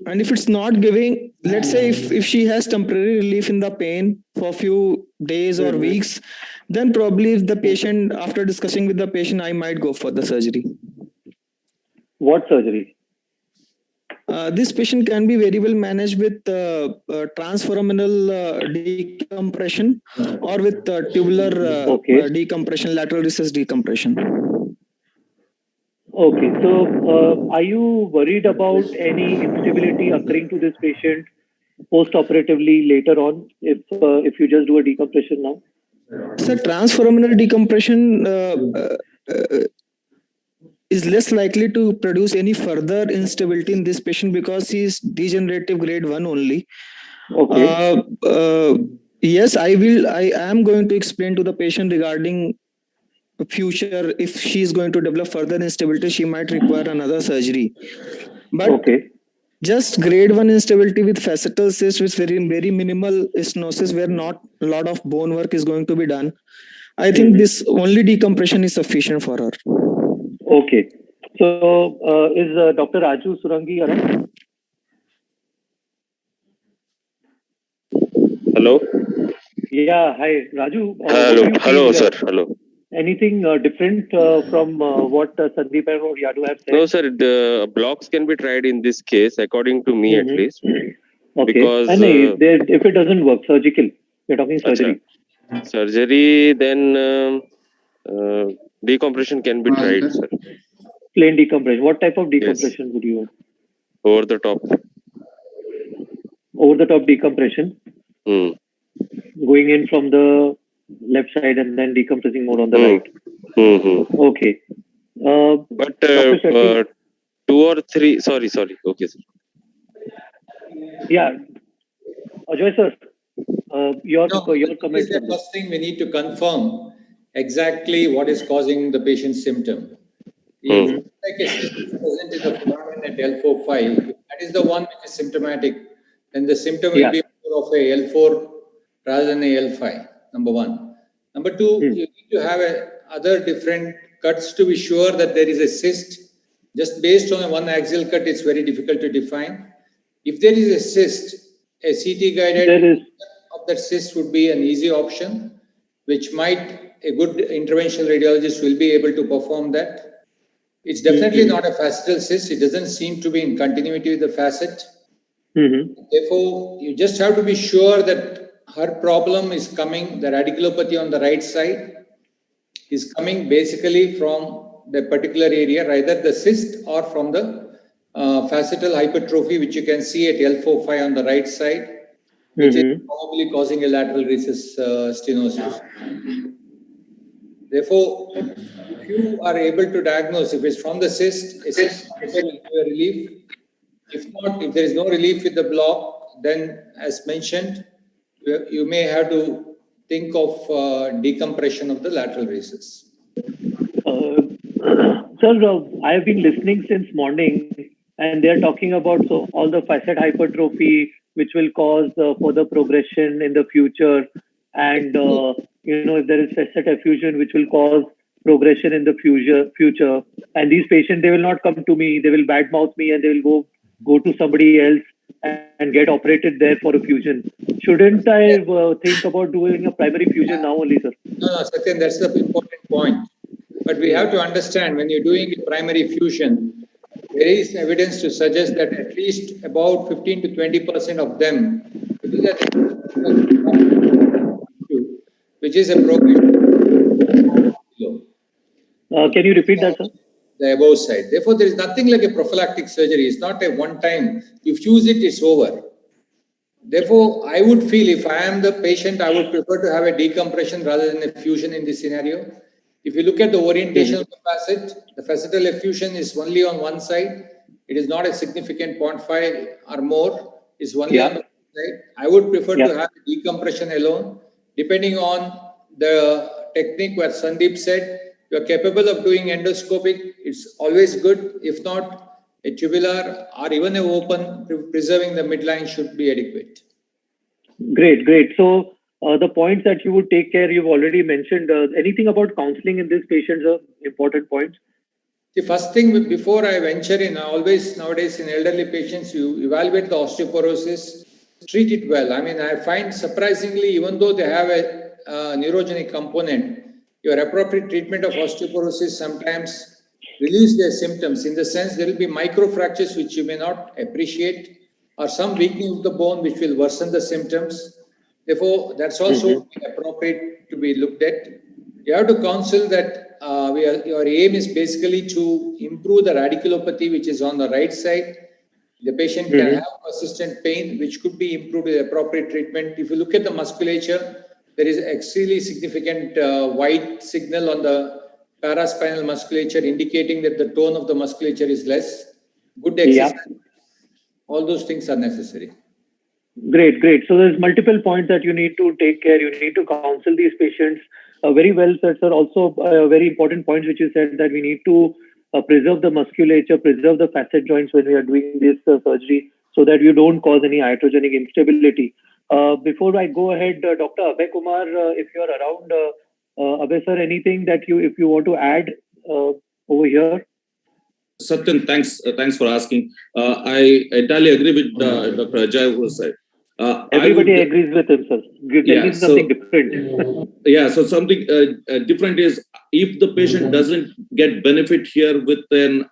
And if it's not giving, let's say if she has temporary relief in the pain for a few days or weeks, then probably if the patient, after discussing with the patient, I might go for the surgery.
What surgery?
This patient can be very well managed with transforaminal decompression or with tubular decompression, lateral recess decompression.
Okay, so are you worried about any instability occurring to this patient post-operatively later on if you just do a decompression now?
So transforaminal decompression is less likely to produce any further instability in this patient because he is degenerative grade 1 only. Yes, I am going to explain to the patient regarding future. If she is going to develop further instability, she might require another surgery. But just grade 1 instability with facetal cyst with very minimal stenosis where not a lot of bone work is going to be done, I think this only decompression is sufficient for her.
Okay. So is Dr. Raju Surangi around?
Hello.
Yeah, hi, Raju.
Hello, sir. Hello.
Anything different from what Sandeep and Yadu have said?
No, sir. The blocks can be tried in this case, according to me at least.
Okay.
Because
And if it doesn't work, surgical. We're talking surgery.
Surgery, then decompression can be tried, sir.
Plain decompression. What type of decompression would you want?
Over the top.
Over the top decompression. Going in from the left side and then decompressing more on the right. Okay.
But 2 or 3. Sorry. Okay, sir.
Yeah. Ajoy sir, your comment.
This is the first thing we need to confirm exactly what is causing the patient's symptom. If like a cyst is present in the foramen at L4-5, if that is the one which is symptomatic, then the symptom will be more of a L4 rather than a L5, number one. Number two, you need to have other different cuts to be sure that there is a cyst. Just based on a one axial cut, it's very difficult to define. If there is a cyst, a CT guided of that cyst would be an easy option, which a good interventional radiologist will be able to perform that. It's definitely not a facetal cyst. It doesn't seem to be in continuity with the facet. Therefore, you just have to be sure that her problem is coming, the radiculopathy on the right side is coming basically from the particular area, either the cyst or from the facetal hypertrophy, which you can see at L4-5 on the right side, which is probably causing a lateral recess stenosis. Therefore, if you are able to diagnose if it's from the cyst, a cyst will give a relief. If not, if there is no relief with the block, then as mentioned, you may have to think of decompression of the lateral recess.
Sir, I have been listening since morning and they're talking about all the facet hypertrophy, which will cause further progression in the future. And, if there is facet effusion, which will cause progression in the future. And these patients, they will not come to me, they will badmouth me and they will go to somebody else and get operated there for a fusion. Shouldn't I think about doing a primary fusion now only, sir?
No, Satyan, that's the important point. But we have to understand when you're doing a primary fusion, there is evidence to suggest that at least about 15 to 20% of them, which is a progression.
Can you repeat that, sir?
The above side. Therefore, there is nothing like a prophylactic surgery. It's not a one-time. You fuse it, it's over.
Therefore, I would feel if I am the patient, I would prefer to have a decompression rather than a fusion in this scenario. If you look at the orientation of the facet, the facetal effusion is only on one side. It is not a significant 0.5 or more. It's only on the one side. I would prefer to have decompression alone. Depending on the technique where Sandeep said, you are capable of doing endoscopic, it's always good. If not, a tubular or even an open, preserving the midline should be adequate.
Great, great. So the points that you would take care, you've already mentioned. Anything about counseling in this patient, important points?
The first thing before I venture in, always nowadays in elderly patients, you evaluate the osteoporosis, treat it well. I mean, I find surprisingly, even though they have a neurogenic component, your appropriate treatment of osteoporosis sometimes release their symptoms. In the sense, there will be microfractures which you may not appreciate, or some weakening of the bone which will worsen the symptoms. Therefore, that's also appropriate to be looked at. You have to counsel that your aim is basically to improve the radiculopathy, which is on the right side. The patient can have persistent pain, which could be improved with appropriate treatment. If you look at the musculature, there is extremely significant white signal on the paraspinal musculature, indicating that the tone of the musculature is less. Good exercise. All those things are necessary.
Great, great. So there's multiple points that you need to take care. You need to counsel these patients. Very well said, sir. Also, very important points which you said, that we need to preserve the musculature, preserve the facet joints when we are doing this surgery, so that you don't cause any iatrogenic instability. Before I go ahead, Dr. Abhay Kumar, if you're around, Abhay sir, anything that if you want to add over here?
Satyan, thanks for asking. I entirely agree with Dr. Ajay who said.
Everybody agrees with him, sir. Tell me something different.
Yeah, so something different is, if the patient doesn't get benefit here with an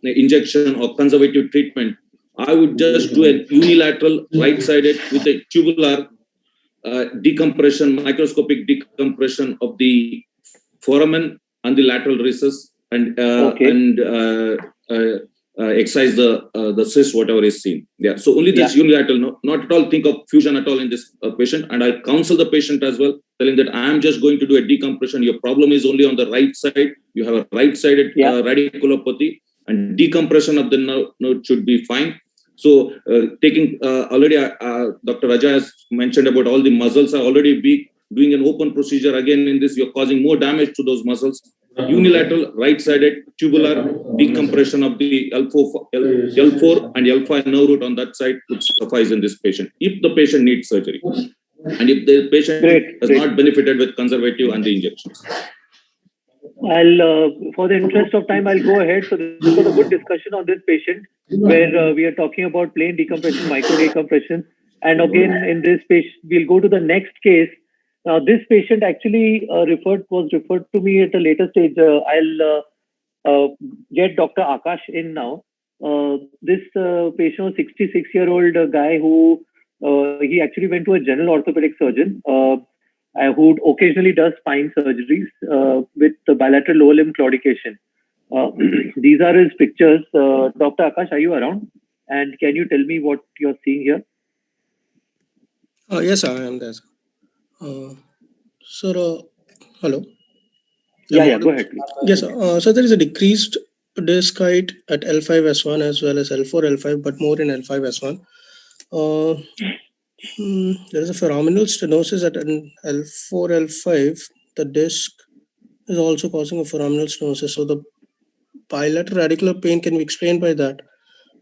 injection or conservative treatment, I would just do a unilateral right-sided with a tubular decompression, microscopic decompression of the foramen and the lateral recess, and excise the cyst, whatever is seen. Yeah, so only this unilateral, not at all think of fusion at all in this patient. And I counsel the patient as well, telling that I am just going to do a decompression. Your problem is only on the right side. You have a right-sided radiculopathy, and decompression of the node should be fine. So taking already, Dr. Raja has mentioned about all the muscles are already weak. Doing an open procedure again in this, you're causing more damage to those muscles. Unilateral right-sided tubular decompression of the L4 and L5 nerve root on that side would suffice in this patient, if the patient needs surgery, and if the patient has not benefited with conservative and the injections.
I'll, for the interest of time, I'll go ahead. So this was a good discussion on this patient, where we are talking about plain decompression, micro decompression. And again, in this patient, we'll go to the next case. Now, this patient actually was referred to me at a later stage. I'll get Dr. Akash in now. This patient was 66-year-old guy who he actually went to a general orthopedic surgeon who occasionally does spine surgeries with the bilateral lower limb claudication. These are his pictures. Dr. Akash, are you around? And can you tell me what you're seeing here?
Yes, I am there. Sir, hello.
Yeah, go ahead, please.
Yes, so there is a decreased disc height at L5S1 as well as L4, L5, but more in L5S1. There is a foraminal stenosis at L4, L5. The disc is also causing a foraminal stenosis. So the bilateral radicular pain can be explained by that.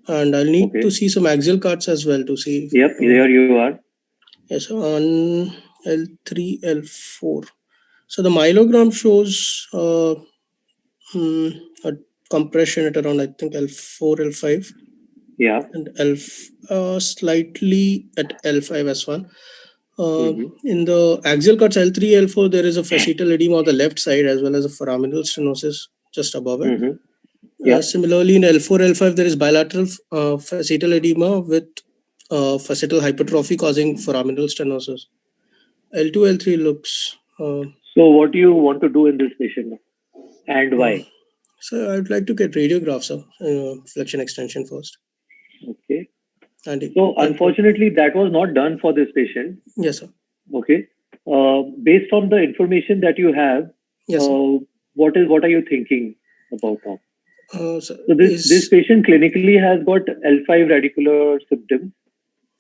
And I'll need to see some axial cuts as well to see.
Yep, there you are.
Yes, on L3, L4. So the myelogram shows a compression at around, I think, L4, L5.
Yeah.
And slightly at L5S1. In the axial cuts L3, L4, there is a facetal edema on the left side as well as a foraminal stenosis just above it. Similarly, in L4, L5, there is bilateral facetal edema with facetal hypertrophy causing foraminal stenosis. L2, L3 looks...
So what do you want to do in this patient and why?
So I'd like to get radiographs of flexion extension first.
Okay. So unfortunately, that was not done for this patient.
Yes, sir.
Okay. Based on the information that you have,
Yes, sir.
what are you thinking about now?
So
So this patient clinically has got L5 radicular symptoms,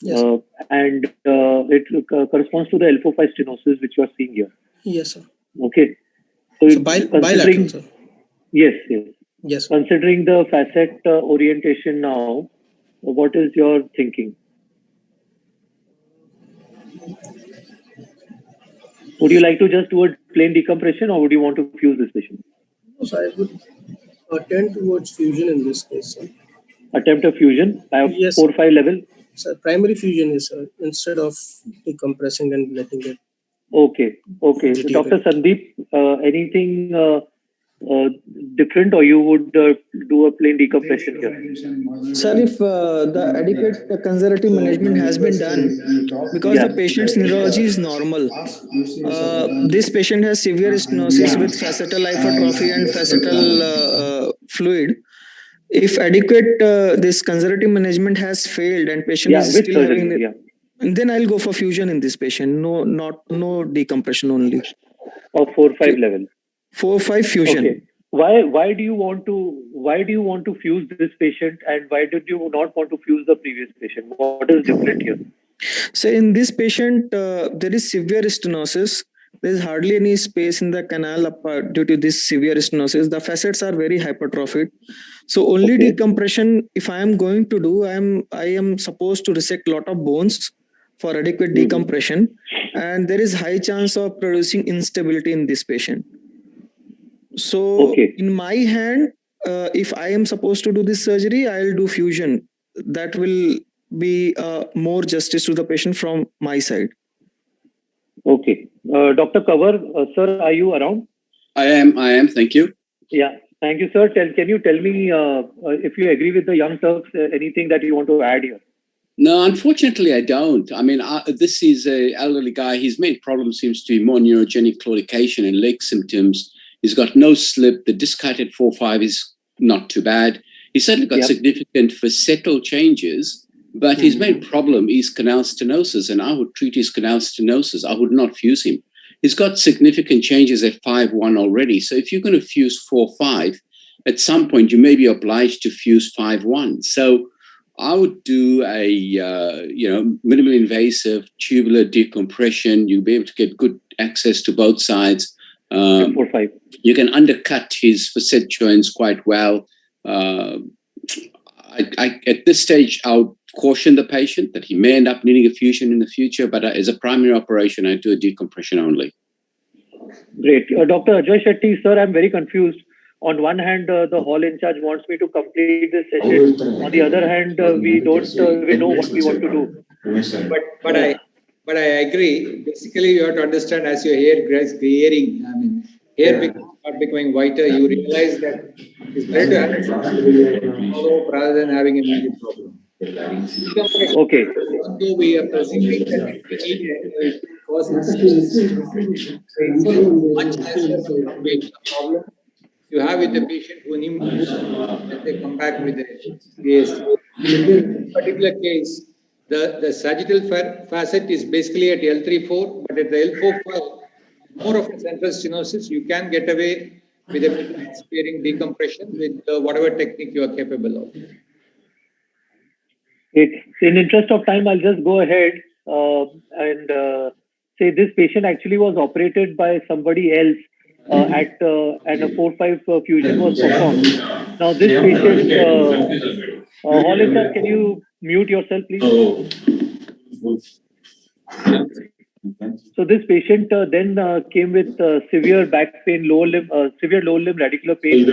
Yes.
and it corresponds to the L4-5 stenosis which you are seeing here.
Yes, sir.
Okay.
So bilateral, sir.
Yes.
Yes.
Considering the facet orientation now, what is your thinking? Would you like to just do a plain decompression, or would you want to fuse this patient?
So I would tend towards fusion in this case, sir.
Attempt a fusion at
Yes.
4-5 level?
So primary fusion is instead of decompressing and letting it.
Okay. So Dr. Sandeep, anything different, or you would do a plain decompression here?
Sir, if the adequate conservative management has been done, because the patient's neurology is normal, this patient has severe stenosis with facetal hypertrophy and facetal fluid. If adequate this conservative management has failed and patient is
with
still having
surgery,
and then I'll go for fusion in this patient. No decompression only.
Or 4-5 level.
4-5 fusion.
Okay. Why do you want to fuse this patient, and why did you not want to fuse the previous patient? What is different here?
So in this patient, there is severe stenosis. There is hardly any space in the canal due to this severe stenosis. The facets are very hypertrophied. So only decompression, if I am going to do, I am supposed to resect a lot of bones for adequate decompression, and there is high chance of producing instability in this patient. So in my hand, if I am supposed to do this surgery, I'll do fusion. That will be more justice to the patient from my side.
Okay. Dr. Kavar, sir, are you around?
I am. Thank you.
Yeah. Thank you, sir. Can you tell me if you agree with the young Turks, anything that you want to add here?
No, unfortunately, I don't. I mean, this is an elderly guy. His main problem seems to be more neurogenic claudication and leg symptoms. He's got no slip. The discited 4-5 is not too bad. He's certainly got significant facetal changes, but his main problem is canal stenosis, and I would treat his canal stenosis. I would not fuse him. He's got significant changes at 5-1 already. So if you're going to fuse 4-5, at some point you may be obliged to fuse 5-1. So I would do a minimally invasive tubular decompression. You'll be able to get good access to both sides.
4-5.
You can undercut his facet joints quite well. At this stage, I would caution the patient that he may end up needing a fusion in the future, but as a primary operation, I do a decompression only.
Great. Dr. Ajay Shetty, sir, I'm very confused. On one hand, the hall in charge wants me to complete this session. On the other hand, we don't we know what we want to do.
But I agree. Basically, you have to understand as your hair gets graying, I mean, hair start becoming whiter, you realize that it's better to have a follow-up rather than having a major problem.
Okay.
Although we are presuming that it will cause much lesser problem you have with the patient who that they come back with a VSD. In this particular case, the sagittal facet is basically at L3-4, but at the L4-5, more of a central stenosis, you can get away with a sparing decompression with whatever technique you are capable of.
In interest of time, I'll just go ahead and say this patient actually was operated by somebody else and a 4-5 fusion was performed. Now this patient, Hollister, can you mute yourself, please? So this patient then came with severe back pain, severe lower limb radicular pain.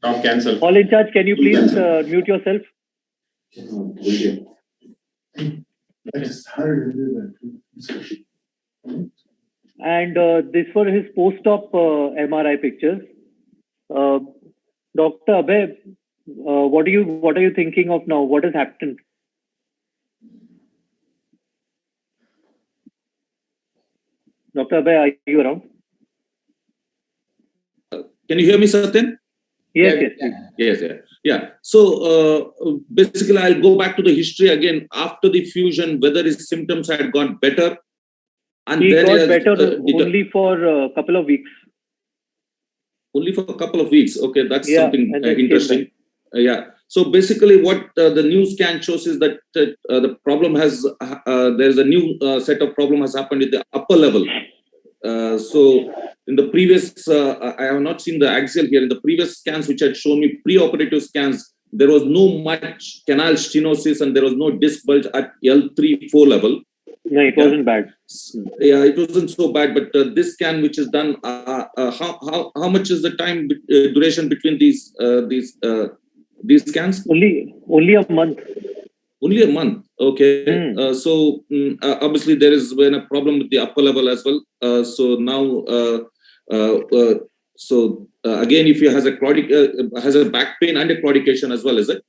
And hall in charge, can you please mute yourself? And this were his post-op MRI pictures. Dr. Abhay, what are you thinking of now? What has happened? Dr. Abhay, are you around?
Can you hear me, Satyan?
Yes.
Yes, yeah. So basically, I'll go back to the history again. After the fusion, whether his symptoms had got better, and
He
then
got better only for a couple of weeks.
Only for a couple of weeks. Okay, that's
Yeah,
something
and then
interesting. Yeah. So basically, what the new scan shows is that the problem has there's a new set of problem has happened at the upper level. So in the previous, I have not seen the axial here. In the previous scans, which had shown me pre-operative scans, there was no much canal stenosis and there was no disc bulge at L3-4 level.
No, it wasn't bad.
Yeah, it wasn't so bad. But this scan, which is done, how much is the time duration between these scans?
Only a month. Only
a month. Okay. So obviously there is been a problem with the upper level as well. So now, again, if he has a back pain and a claudication as well, is it?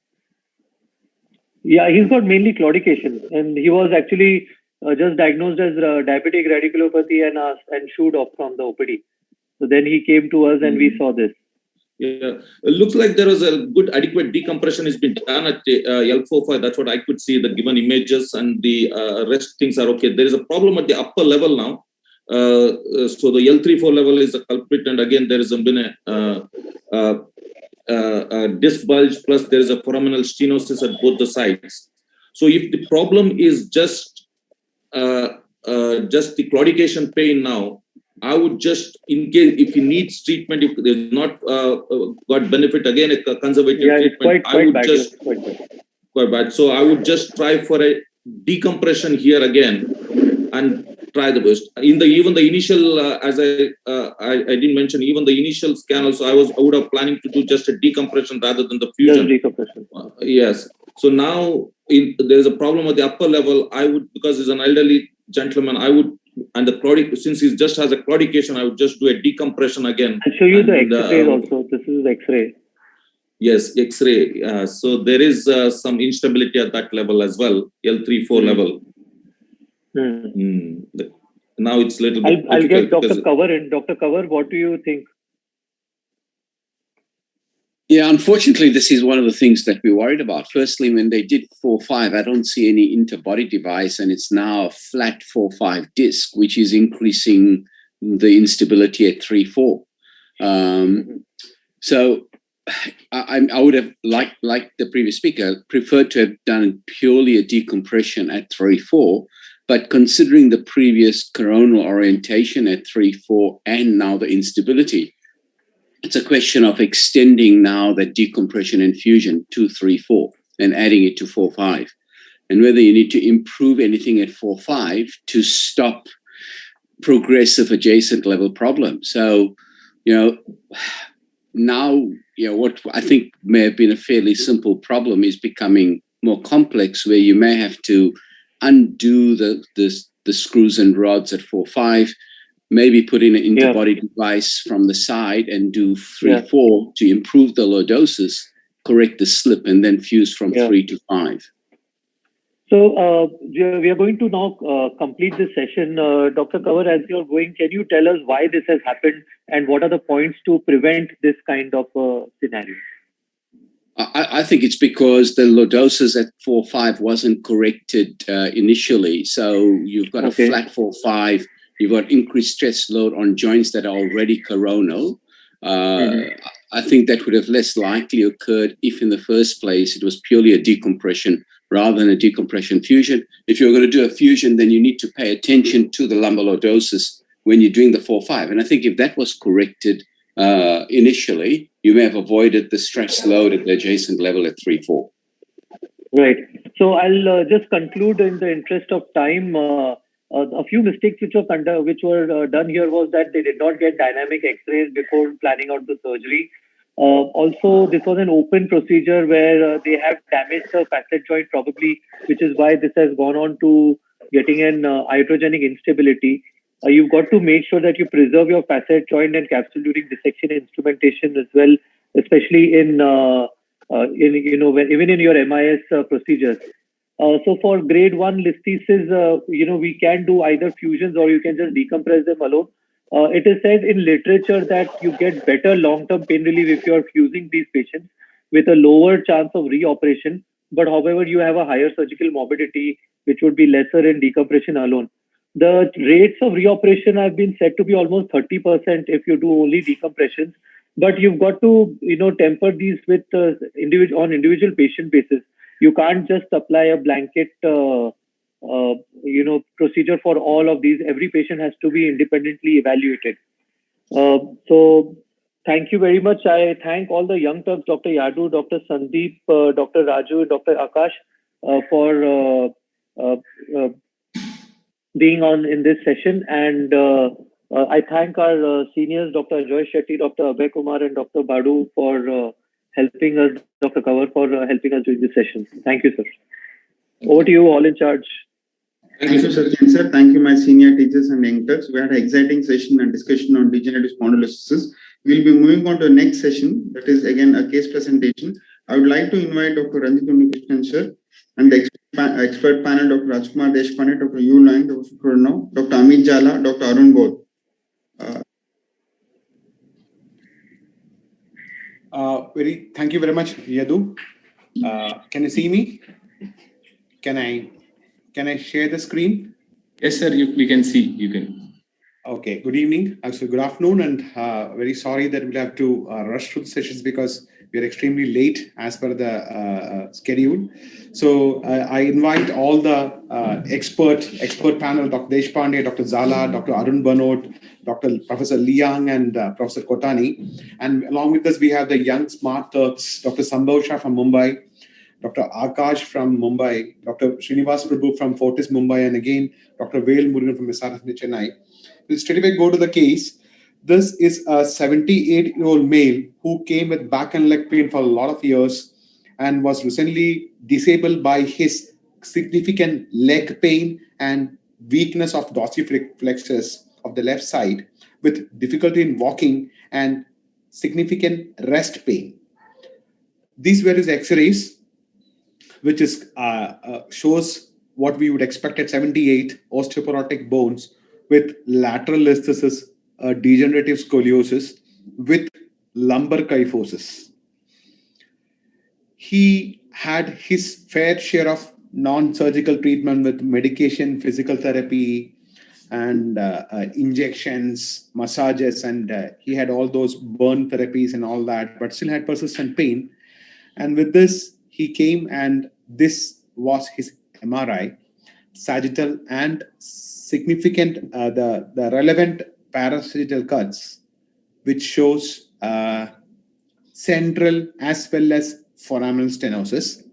Yeah, he's got mainly claudication, and he was actually just diagnosed as diabetic radiculopathy and shooed off from the OPD. So then he came to us and we saw this.
Yeah, it looks like there was a good adequate decompression has been done at L4-5. That's what I could see, the given images, and the rest things are okay. There is a problem at the upper level now. So the L3-4 level is a culprit, and again there has been a disc bulge, plus there is a foraminal stenosis at both the sides. So if the problem is just the claudication pain now, I would just, in case if he needs treatment, if there's not got benefit, again a conservative treatment, I would just quite bad. So I would just try for a decompression here again and try the best. In the even the initial, as I didn't mention, even the initial scan also, I would have planning to do just a decompression rather than the fusion.
Just decompression.
Yes. So now there's a problem at the upper level. I would, because he's an elderly gentleman, I would. And the since he just has a claudication, I would just do a decompression again.
I'll show you the X-ray also. This is X-ray.
Yes, X-ray. So there is some instability at that level as well, L3-4 level. Now it's a little bit.
I'll get Dr. Cover in. Dr. Cover, what do you think?
Yeah, unfortunately, this is one of the things that we're worried about. Firstly, when they did 4-5, I don't see any interbody device, and it's now a flat 4-5 disc, which is increasing the instability at 3-4. So I would have, like the previous speaker, preferred to have done purely a decompression at 3-4, but considering the previous coronal orientation at 3-4 and now the instability, it's a question of extending now that decompression and fusion to 3-4 and adding it to 4-5. And whether you need to improve anything at 4-5 to stop progressive adjacent level problems. So, now, what I think may have been a fairly simple problem is becoming more complex, where you may have to undo the screws and rods at 4-5, maybe put in an interbody device from the side and do 3-4 to improve the lordosis, correct the slip, and then fuse from 3 to 5.
So we are going to now complete this session. Dr. Kaur, as you're going, can you tell us why this has happened and what are the points to prevent this kind of scenario?
I think it's because the lordosis at 4-5 wasn't corrected initially. So you've got a flat 4-5. You've got increased stress load on joints that are already coronal. I think that would have less likely occurred if in the first place it was purely a decompression rather than a decompression fusion. If you're going to do a fusion, then you need to pay attention to the lumbar lordosis when you're doing the 4-5. And I think if that was corrected initially, you may have avoided the stress load at the adjacent level at 3-4.
Right. So I'll just conclude in the interest of time. A few mistakes which were done here was that they did not get dynamic X-rays before planning out the surgery. Also, this was an open procedure where they have damaged the facet joint probably, which is why this has gone on to getting an iatrogenic instability. You've got to make sure that you preserve your facet joint and capsule during dissection instrumentation as well, especially in even in your MIS procedures. So for grade 1 listhesis, we can do either fusions or you can just decompress them alone. it is said in literature that you get better long-term pain relief if you are fusing these patients with a lower chance of reoperation. But however, you have a higher surgical morbidity, which would be lesser in decompression alone. The rates of reoperation have been said to be almost 30% if you do only decompressions. But you've got to, temper these with individual patient basis. You can't just apply a blanket, procedure for all of these. Every patient has to be independently evaluated. So thank you very much. I thank all the young Turks, Dr. Yadu, Dr. Sandeep, Dr. Raju, Dr. Akash, for being on in this session. And I thank our seniors, Dr. Joy Shetty, Dr. Abhay Kumar, and Dr. Badu for helping us, Dr. Kaur, for helping us during this session. Thank you, sir. Over to you, all in charge.
Thank you, Sachin, sir. Thank you, my senior teachers and young Turks. We had an exciting session and discussion on degenerative spondylosis. We'll be moving on to the next session. That is again a case presentation. I would like to invite Dr. Ranjit Krishnan, sir, and the expert panel, Dr. Rajkumar Deshpande, Dr. Yu Lang, Dr. Kurno, Dr. Amit Jala, Dr. Arun Bodh.
Thank you very much, Yadu. Can you see me? Can I share the screen?
Yes, sir. We can see. You can.
Okay. Good evening. Actually, good afternoon, and very sorry that we'll have to rush through the sessions because we are extremely late as per the schedule. So I invite all the expert panel, Dr. Deshpande, Dr. Zala, Dr. Arun Banot, Professor Liang, and Professor Kotani. And along with us, we have the young smart Turks, Dr. Sambhav Shah from Mumbai, Dr. Akash from Mumbai, Dr. Srinivas Prabhu from Fortis Mumbai, and again, Dr. Vail Murugan from MISSAB Chennai. We'll straight away go to the case. This is a 78-year-old male who came with back and leg pain for a lot of years and was recently disabled by his significant leg pain and weakness of dorsiflexus of the left side with difficulty in walking and significant rest pain. These were his x-rays, which is shows what we would expect at 78, osteoporotic bones with lateral listhesis, degenerative scoliosis with lumbar kyphosis. He had his fair share of non-surgical treatment with medication, physical therapy, and injections, massages, and he had all those burn therapies and all that, but still had persistent pain. And with this, he came and this was his MRI, sagittal and significant, the relevant parasagittal cuts, which shows central as well as foraminal stenosis.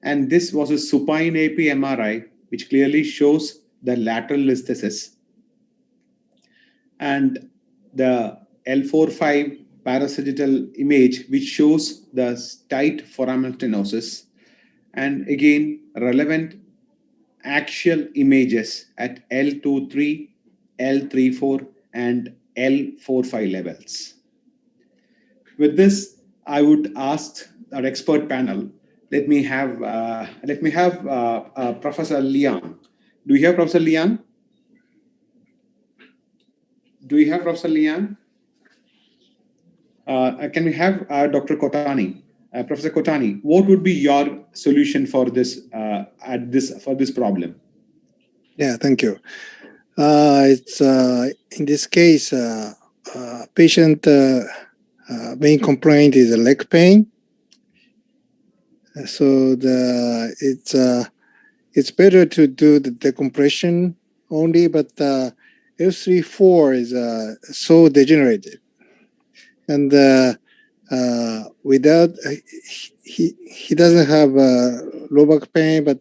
And this was a supine AP MRI, which clearly shows the lateral listhesis. And the L4-5 parasagittal image, which shows the tight foraminal stenosis. And again, relevant axial images at L23, L34, and L45 levels. With this, I would ask our expert panel. Let me have Professor Liang. Do we have Professor Liang? Do we have Professor Liang? Can we have Dr. Kotani? Professor Kotani, what would be your solution for this for this problem?
Yeah, thank you. It's in this case, patient main complaint is leg pain. So it's better to do the decompression only, but L3-4 is so degenerated, and without he doesn't have low back pain, but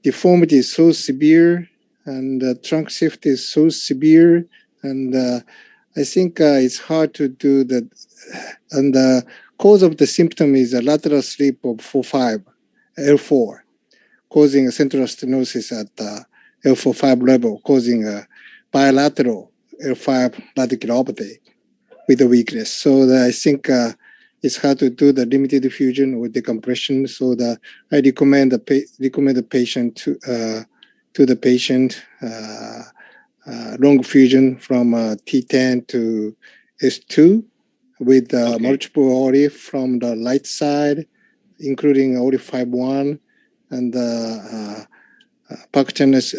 deformity is so severe, and trunk shift is so severe, and I think it's hard to do that. And the cause of the symptom is a lateral slip of 4-5, L4, causing a central stenosis at L4-5 level, causing a bilateral L5 radiculopathy with the weakness. So I think it's hard to do the limited diffusion or decompression. So I recommend the patient to the patient long fusion from T10 to S2 with multiple ORIF from the right side, including ORIF 5.1 and Parkinson's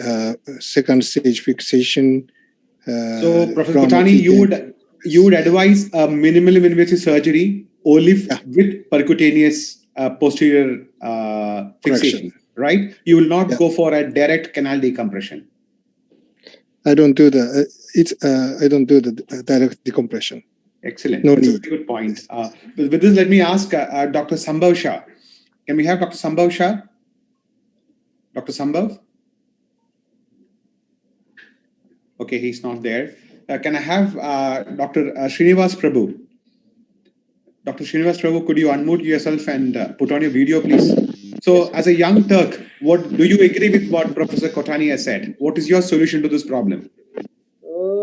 second stage fixation.
So, Professor Kotani, you would advise a minimally invasive surgery, OLIF with percutaneous posterior fixation, right? You will not go for a direct canal decompression.
I don't do the I don't do the direct decompression.
Excellent.
No
That's
need.
a very good point. With this, let me ask Dr. Sambhav Shah. Can we have Dr. Sambhav Shah? Dr. Sambhav? Okay, he's not there. Can I have Dr. Srinivas Prabhu? Dr. Srinivas Prabhu, could you unmute yourself and put on your video, please? So, as a young Turk, what do you agree with what Professor Kotani has said? What is your solution to this problem?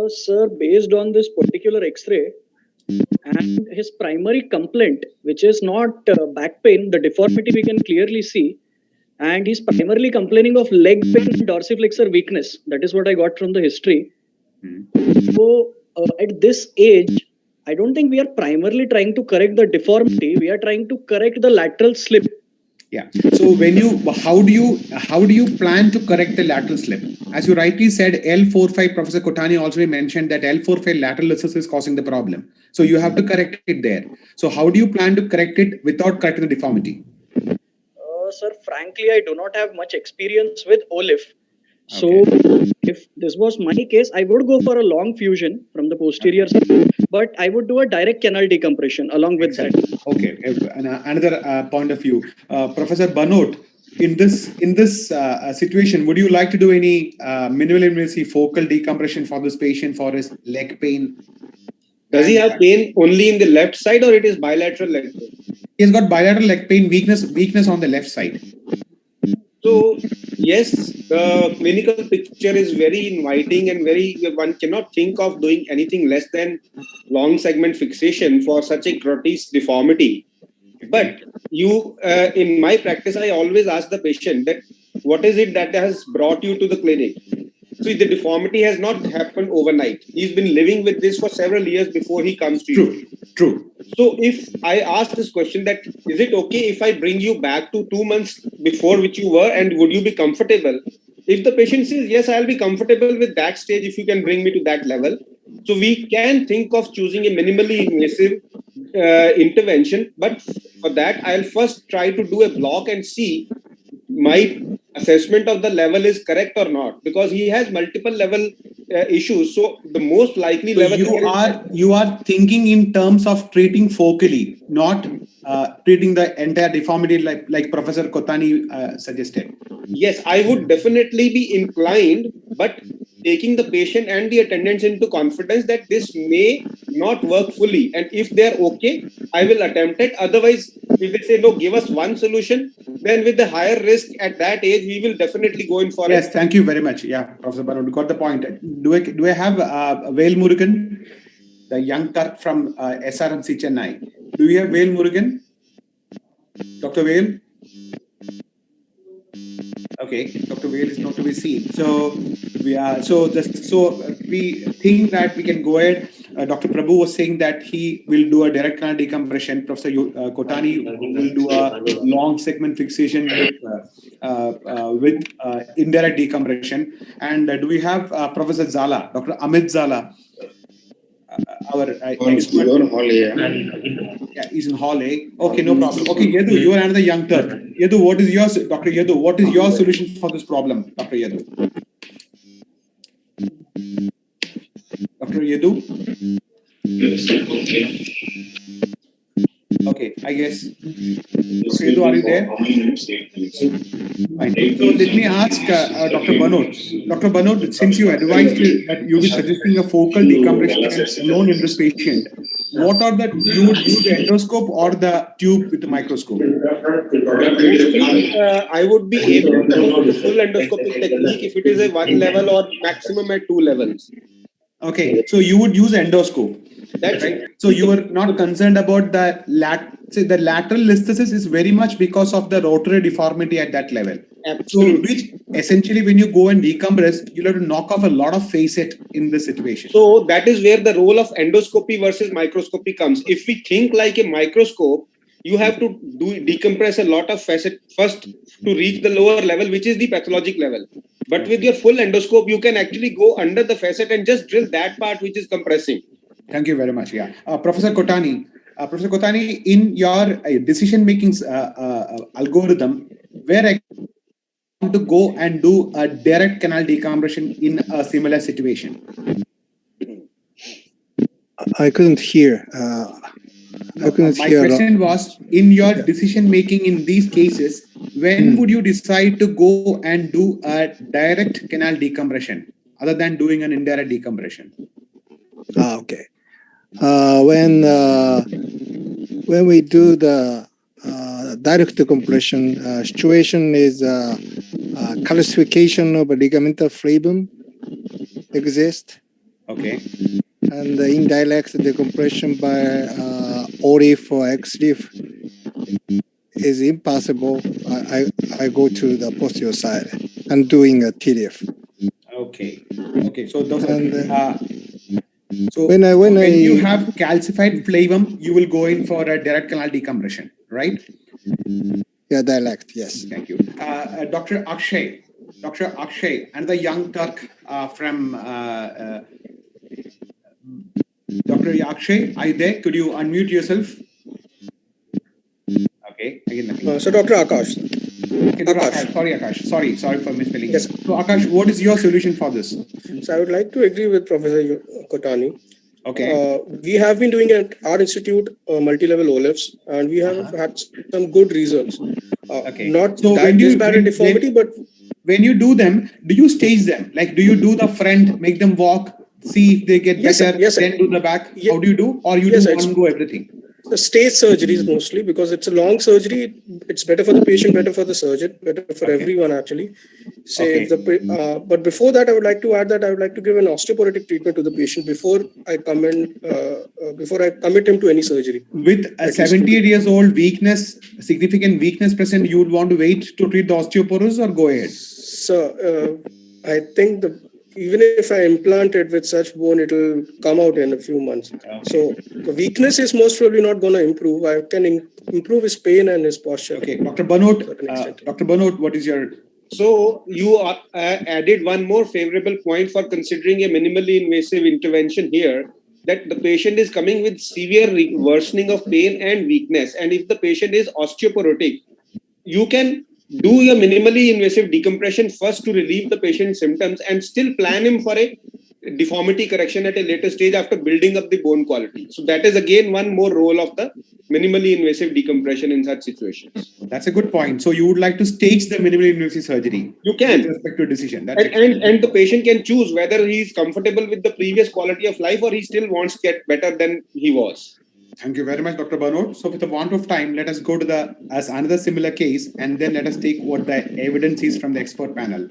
Sir, based on this particular X-ray and his primary complaint, which is not back pain, the deformity we can clearly see, and he's primarily complaining of leg pain and dorsiflexor weakness. That is what I got from the history. So, at this age, I don't think we are primarily trying to correct the deformity. We are trying to correct the lateral slip.
Yeah. So when how do you plan to correct the lateral slip? As you rightly said, L45, Professor Kotani also mentioned that L45 lateral recess is causing the problem. So you have to correct it there. So how do you plan to correct it without correcting the deformity?
Sir, frankly, I do not have much experience with OLIF. So if this was my case, I would go for a long fusion from the posterior side, but I would do a direct canal decompression along with that.
Okay. Another point of view, Professor Banot, in this situation, would you like to do any minimally invasive focal decompression for this patient for his leg pain?
Does he have pain only in the left side, or it is bilateral leg pain?
He has got bilateral leg pain, weakness on the left side.
So yes, the clinical picture is very inviting and one cannot think of doing anything less than long segment fixation for such a grotesque deformity. But in my practice, I always ask the patient that what is it that has brought you to the clinic? So the deformity has not happened overnight. He's been living with this for several years before he comes to you.
True.
So if I ask this question that, is it okay if I bring you back to 2 months before which you were, and would you be comfortable? If the patient says, yes, I'll be comfortable with that stage if you can bring me to that level. So we can think of choosing a minimally invasive intervention. But for that, I'll first try to do a block and see my assessment of the level is correct or not, because he has multiple level issues. So the most likely level
you are thinking in terms of treating focally, not treating the entire deformity like Professor Kotani suggested.
Yes, I would definitely be inclined, but taking the patient and the attendants into confidence that this may not work fully, and if they're okay, I will attempt it. Otherwise, if they say no, give us one solution, then with the higher risk at that age, we will definitely go in for it.
Yes, thank you very much. Yeah, Professor Banot, got the point. Do I have Vail Murugan, the young Turk from SRMC Chennai? Do we have Vail Murugan? Dr. Vail? Okay, Dr. Vail is not to be seen. So we think that we can go ahead. Dr. Prabhu was saying that he will do a direct canal decompression. Professor Kotani will do a long segment fixation with indirect decompression. And do we have Professor Zala, Dr. Amit Zala, our expert? Yeah, he's in Hall A. Okay, no problem. Okay, Yadu, you are another young Turk. Yadu, what is your solution for this problem, Dr. Yadu? Dr. Yadu? Okay, I guess. Dr. Yadu, are you there? Fine. So let me ask Dr. Banot. Dr. Banot, since you advised that you will be suggesting a focal decompression alone in this patient, what are the, you would use the endoscope or the tube with the microscope?
I would be able to do the full endoscopic technique if it is a 1 level or maximum at 2 levels.
Okay, so you would use endoscope.
That's
right. So you were not concerned about the so the lateral listhesis is very much because of the rotary deformity at that level.
Absolutely.
So which essentially when you go and decompress, you'll have to knock off a lot of facet in this situation.
So that is where the role of endoscopy versus microscopy comes. If we think like a microscope, you have to decompress a lot of facet first to reach the lower level, which is the pathologic level. But with your full endoscope, you can actually go under the facet and just drill that part which is compressing.
Thank you very much. Yeah, Professor Kotani, in your decision-making algorithm, where I want to go and do a direct canal decompression in a similar situation?
I couldn't hear.
My question was, in your decision-making in these cases, when would you decide to go and do a direct canal decompression other than doing an indirect decompression?
Okay. When we do the direct decompression, situation is calcification of a ligamental flavum exists.
Okay.
And the indirect decompression by ORIF or XRIF is impossible. I go to the posterior side and doing a TDF.
Okay. Okay. So those
and,
are. So
when
you have calcified flavum, you will go in for a direct canal decompression, right?
Yeah, direct. Yes.
Thank you, Dr. Akshay. Dr. Akshay, another young Turk from. Dr. Akshay, are you there? Could you unmute yourself? Okay. Again, nothing.
So Dr. Akash.
Okay, Akash. Sorry, Akash. Sorry for misspelling. Yes. So Akash, what is your solution for this?
So I would like to agree with Professor Kotani.
Okay.
We have been doing at our institute multi-level OLIFs, and we have had some good results.
Okay.
Not
so
that disparate deformity, but
when you do them, do you stage them? Like, do you do the front, make them walk, see if they get better, then do the back? How do you do? Or you do one go everything?
The stage surgeries mostly, because it's a long surgery. It's better for the patient, better for the surgeon, better for everyone actually. But before that, I would like to add that I would like to give an osteoporotic treatment to the patient before I commit him to any surgery.
With a 78 years old weakness, significant weakness present, you would want to wait to treat the osteoporosis or go ahead?
So I think even if I implant it with such bone, it will come out in a few months. Okay. So the weakness is most probably not going to improve. I can improve his pain and his posture.
Okay, Dr. Banot, what is your...
So you added one more favorable point for considering a minimally invasive intervention here, that the patient is coming with severe worsening of pain and weakness. And if the patient is osteoporotic, you can do your minimally invasive decompression first to relieve the patient's symptoms and still plan him for a deformity correction at a later stage after building up the bone quality. So that is again one more role of the minimally invasive decompression in such situations.
That's a good point. So you would like to stage the minimally invasive surgery?
You can.
With respect to a decision.
And the patient can choose whether he is comfortable with the previous quality of life or he still wants to get better than he was.
Thank you very much, Dr. Banot. So with the want of time, let us go to another similar case, and then let us take what the evidence is from the expert panel.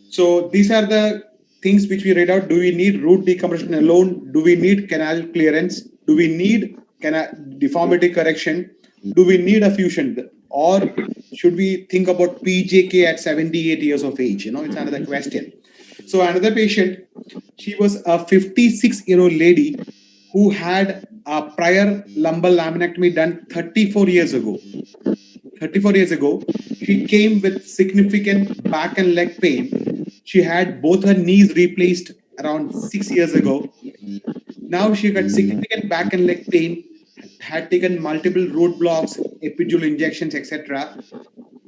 So these are the things which we read out. Do we need root decompression alone? Do we need canal clearance? Do we need deformity correction? Do we need a fusion? Or should we think about PJK at 78 years of age? It's another question. So another patient, she was a 56-year-old lady who had a prior lumbar laminectomy done 34 years ago. 34 years ago, she came with significant back and leg pain. She had both her knees replaced around 6 years ago. Now she got significant back and leg pain, had taken multiple root blocks, epidural injections, etc.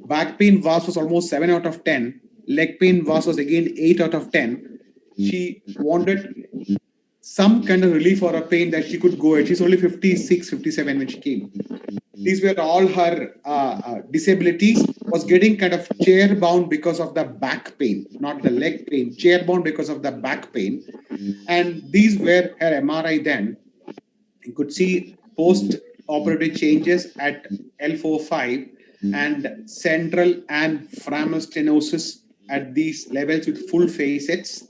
Back pain VAS was almost 7 out of 10. Leg pain VAS was again 8 out of 10. She wanted some kind of relief for her pain that she could go at. She's only 56, 57 when she came. These were all her disabilities. Was getting kind of chair bound because of the back pain, not the leg pain, chair bound because of the back pain. And these were her MRI then. You could see post-operative changes at L4-5 and central and femoral stenosis at these levels with full facets.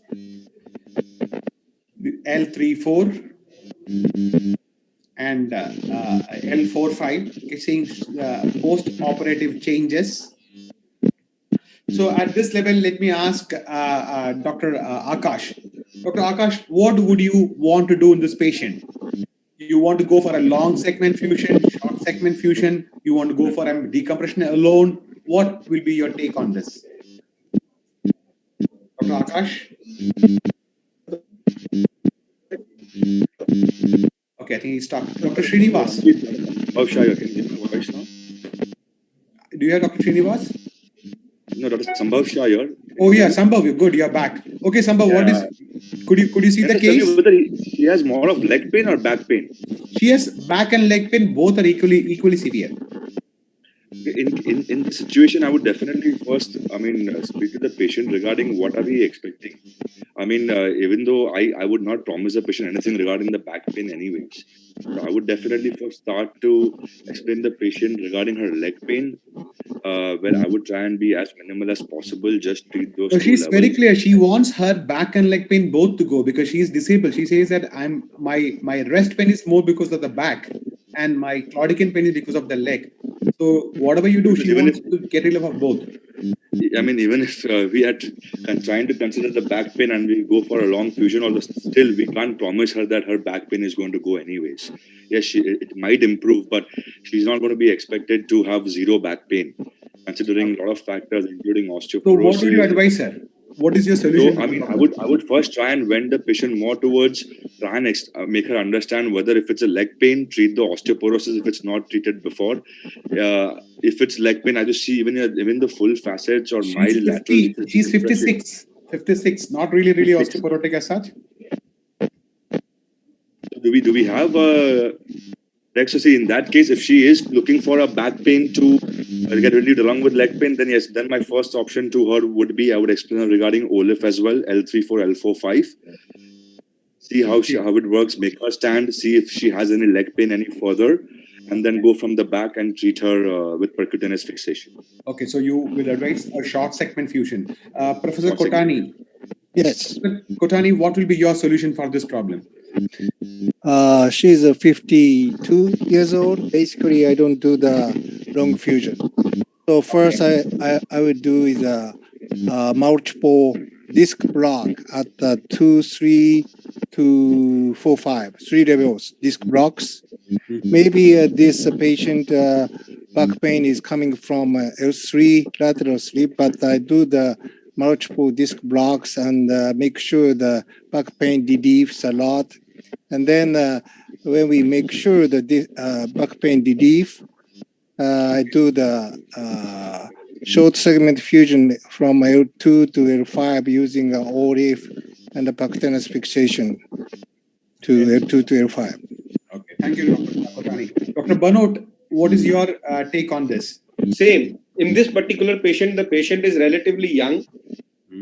L3-4 and L45, it's saying post-operative changes. So at this level, let me ask Dr. Akash. Dr. Akash, what would you want to do in this patient? You want to go for a long segment fusion, short segment fusion? You want to go for a decompression alone? What will be your take on this? Dr. Akash? Okay, I think he's stopped. Dr. Srinivas.
Oh, sure, can you give my voice now?
Do you have Dr. Srinivas?
No, Dr. Sambhav Shah here.
Oh yeah, Sambhav, good, you're back. Okay, Sambhav,
Yeah.
what is? Could you see the
Tell me
case?
whether she has more of leg pain or back pain?
She has back and leg pain, both are equally severe.
In the situation, I would definitely first, speak to the patient regarding what are we expecting. Even though I would not promise the patient anything regarding the back pain anyways, so I would definitely first start to explain the patient regarding her leg pain, where I would try and be as minimal as possible, just treat those
So
two
she's very
levels.
clear. She wants her back and leg pain both to go because she is disabled. She says that my rest pain is more because of the back, and my claudican pain is because of the leg. So whatever you do, she wants to get rid of both.
Even if we are trying to consider the back pain and we go for a long fusion, although still we can't promise her that her back pain is going to go anyways. Yes, it might improve, but she's not going to be expected to have zero back pain, considering a lot of factors, including osteoporosis.
So what would you advise her? What is your solution?
So, I would first try and vend the patient more towards try and make her understand whether if it's a leg pain, treat the osteoporosis if it's not treated before. If it's leg pain, I just see even the full facets or mild lateral.
She's 56, not really osteoporotic as such.
Do we have see, in that case, if she is looking for a back pain to get relieved along with leg pain, then yes, then my first option to her would be I would explain her regarding OLIF as well, L34, L45. See how it works, make her stand, see if she has any leg pain any further, and then go from the back and treat her with percutaneous fixation.
Okay, so you will advise a short segment fusion. Professor Kotani.
Yes.
Kotani, what will be your solution for this problem?
She's 52 years old. Basically, I don't do the long fusion. So first, I would do is a multiple disc block at the 2, 3 to 4, 5, 3 levels disc blocks. Maybe this patient back pain is coming from L3 lateral sleep, but I do the multiple disc blocks and make sure the back pain relieves a lot. And then when we make sure that this back pain relief, I do the short segment fusion from L2 to L5 using OLIF and the percutaneous fixation to L2 to L5.
Okay, thank you, Dr. Kotani. Dr. Banot, what is your take on this?
Same. In this particular patient, the patient is relatively young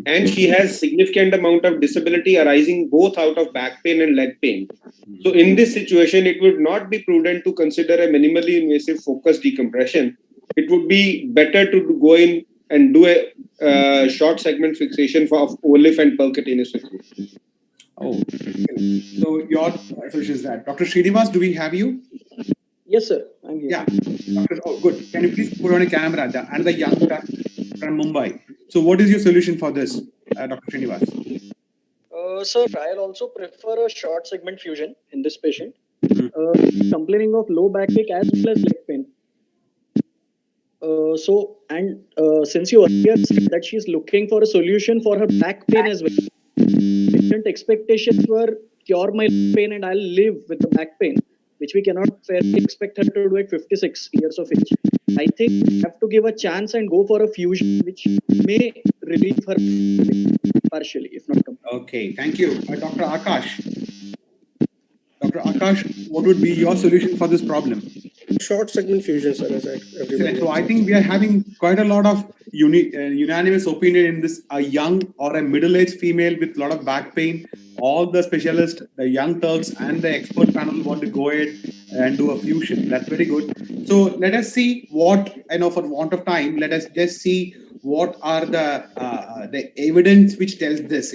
and she has significant amount of disability arising both out of back pain and leg pain. So in this situation, it would not be prudent to consider a minimally invasive focused decompression. It would be better to go in and do a short segment fixation for OLIF and percutaneous fixation.
Oh, so your solution is that. Dr. Srinivas, do we have you?
Yes, sir. I'm here.
Yeah. Oh, good. Can you please put on a camera? And the young from Mumbai. So what is your solution for this, Dr. Srinivas?
Sir, I'll also prefer a short segment fusion in this patient. Complaining of low backache as well as leg pain. Since you earlier said that she's looking for a solution for her back pain as well, patient expectations were cure my pain and I'll live with the back pain, which we cannot fairly expect her to do at 56 years of age. I think we have to give a chance and go for a fusion which may relieve her partially, if not completely.
Okay, thank you. Dr. Akash. Dr. Akash, what would be your solution for this problem?
Short segment fusion, sir.
So I think we are having quite a lot of unanimous opinion in this. A young or a middle-aged female with a lot of back pain. All the specialists, the young Turks and the expert panel want to go ahead and do a fusion. That's very good. So let us see what, for want of time, let us just see what are the evidence which tells this,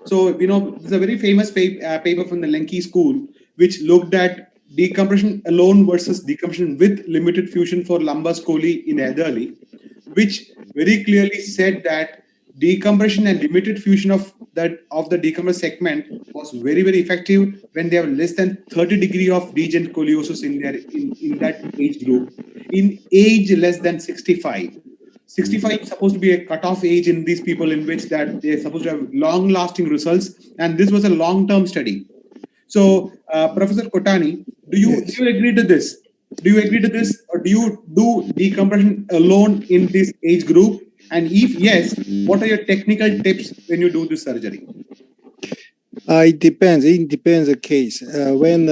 So, there's a very famous paper from the Lenki school, which looked at decompression alone versus decompression with limited fusion for lumbar scoli in elderly, which very clearly said that decompression and limited fusion of the decompressed segment was very, very effective when they have less than 30 degree of degenerative scoliosis in that age group. In age less than 65. 65 is supposed to be a cutoff age in these people in which that they're supposed to have long-lasting results, and this was a long-term study. So, Professor Kotani, do you agree to this? Do you agree to this, or do you do decompression alone in this age group? And if yes, what are your technical tips when you do this surgery?
It depends. It depends the case. When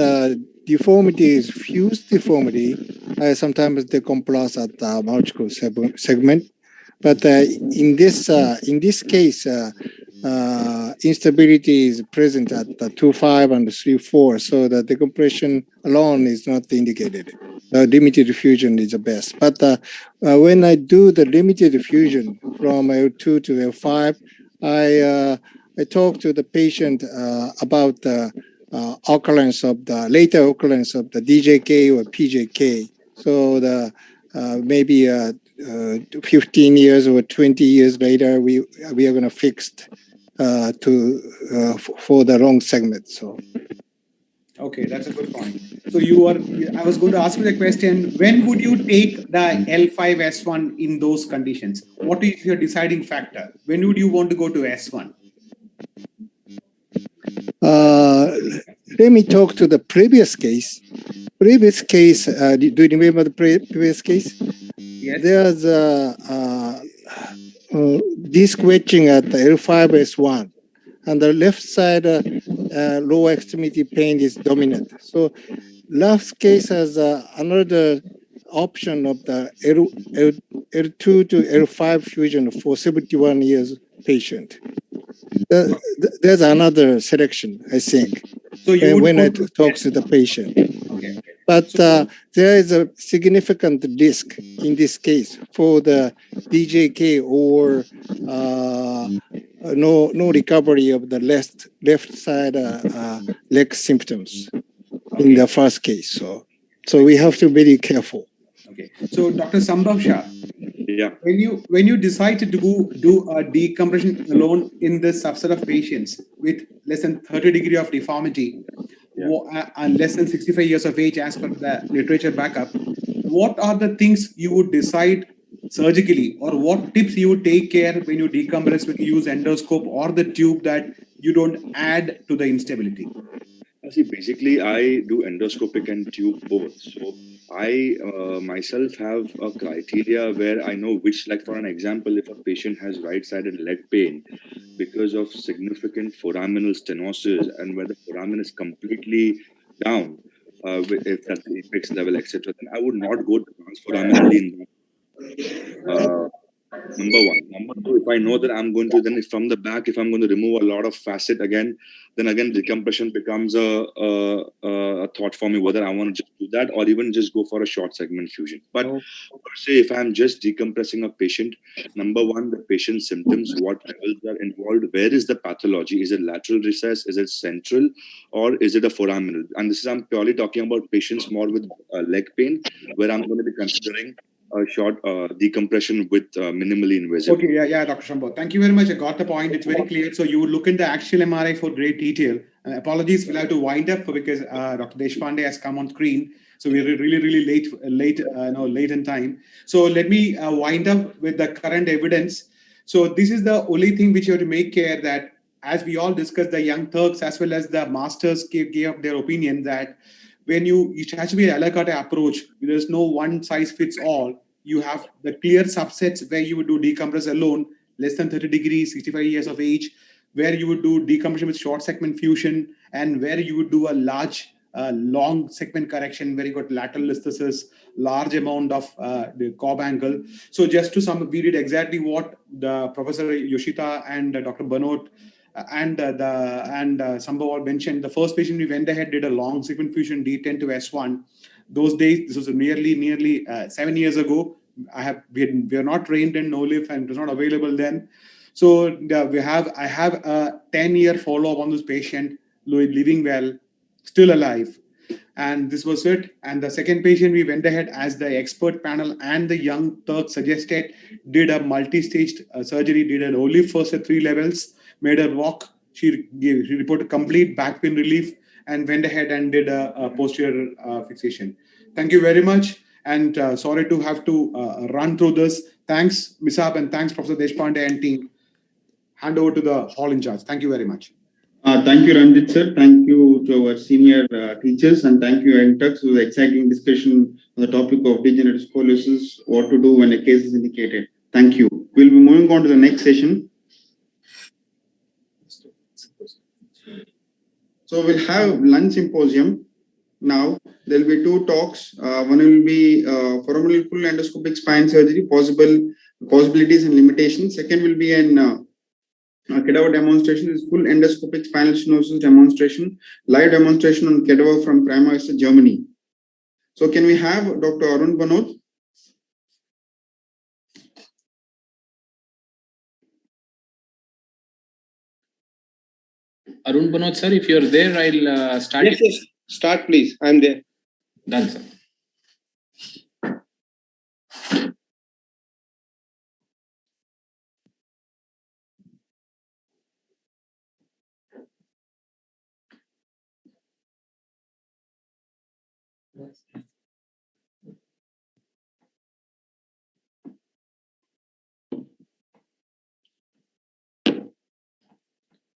deformity is fused deformity, sometimes they compress at the multiple segment. But in this case, instability is present at the 2.5 and 3.4, so the decompression alone is not indicated. Limited fusion is the best. But when I do the limited fusion from L2 to L5, I talk to the patient about the occurrence of the later occurrence of the DJK or PJK. So the maybe 15 years or 20 years later, we are going to fix for the wrong segment. So.
Okay, that's a good point. So I was going to ask you the question, when would you take the L5-S1 in those conditions? What is your deciding factor? When would you want to go to S1?
Let me talk to the previous case. Do you remember the previous case?
Yes.
There's disc wedging at the L5-S1. And the left side lower extremity pain is dominant. So last case has another option of the L2 to L5 fusion for 71 years patient. There's another selection, I think,
so
when I talk to the patient.
Okay.
But there is a significant risk in this case for the DJK or no recovery of the left side leg symptoms in the first case. So we have to be very careful.
Okay. So Dr. Sambhav Shah,
yeah.
When you decide to do a decompression alone in this subset of patients with less than 30 degree of deformity and less than 65 years of age as per the literature backup, what are the things you would decide surgically, or what tips you would take care when you decompress, when you use endoscope or the tube, that you don't add to the instability?
See, basically, I do endoscopic and tube both. So I myself have a criteria where I know which, like for an example, if a patient has right-sided leg pain because of significant foraminal stenosis and where the foramen is completely down, if that's the apex level, etc., then I would not go transforaminally in that. Number one. Number two, if I know that I'm going to, then if from the back, if I'm going to remove a lot of facet again, then again, decompression becomes a thought for me whether I want to just do that or even just go for a short segment fusion. But per se, if I'm just decompressing a patient, number one, the patient's symptoms, what levels are involved, where is the pathology? Is it lateral recess? Is it central? Or is it a foraminal? And this is, I'm purely talking about patients more with leg pain, where I'm going to be considering a short decompression with minimally invasive.
Okay, yeah, Dr. Shambhav. Thank you very much. I got the point. It's very clear. So you would look in the actual MRI for great detail. Apologies, we'll have to wind up because Dr. Deshpande has come on screen. So we're really late in time. So let me wind up with the current evidence. So this is the only thing which you have to make care that, as we all discussed, the young Turks as well as the masters gave up their opinion that when it has to be an a la carte approach. There's no one size fits all. You have the clear subsets where you would do decompress alone, less than 30 degrees, 65 years of age, where you would do decompression with short segment fusion, and where you would do a large, long segment correction, where you got lateral listhesis, large amount of the Cobb angle. So just to sum, we did exactly what the Professor Yoshita and Dr. Banot and Sambhav mentioned. The first patient we went ahead, did a long segment fusion D10 to S1. Those days, this was nearly 7 years ago. We are not trained in NoLIF and it was not available then. So I have a 10-year follow-up on this patient, living well, still alive. And this was it. And the second patient, we went ahead as the expert panel and the young Turk suggested, did a multi-staged surgery, did an OLIF first at 3 levels, made her walk. She reported complete back pain relief and went ahead and did a posterior fixation. Thank you very much. And sorry to have to run through this. Thanks, MISSAB, and thanks, Professor Deshpande and team. Hand over to the hall in charge. Thank you very much.
Thank you, Ranjit sir. Thank you to our senior teachers, and thank you, Intux, for the exciting discussion on the topic of degenerative scoliosis, what to do when a case is indicated. Thank you. We'll be moving on to the next session. So we'll have lunch symposium. Now there will be 2 talks. One will be foraminal full endoscopic spine surgery, possibilities and limitations. Second will be an cadaver demonstration, is full endoscopic spinal stenosis demonstration, live demonstration on cadaver from Prima Vista, Germany. So can we have Dr. Arun Banod?
Arun Banod sir, if you're there, I'll start.
Yes, yes. Start, please. I'm there.
Done, sir.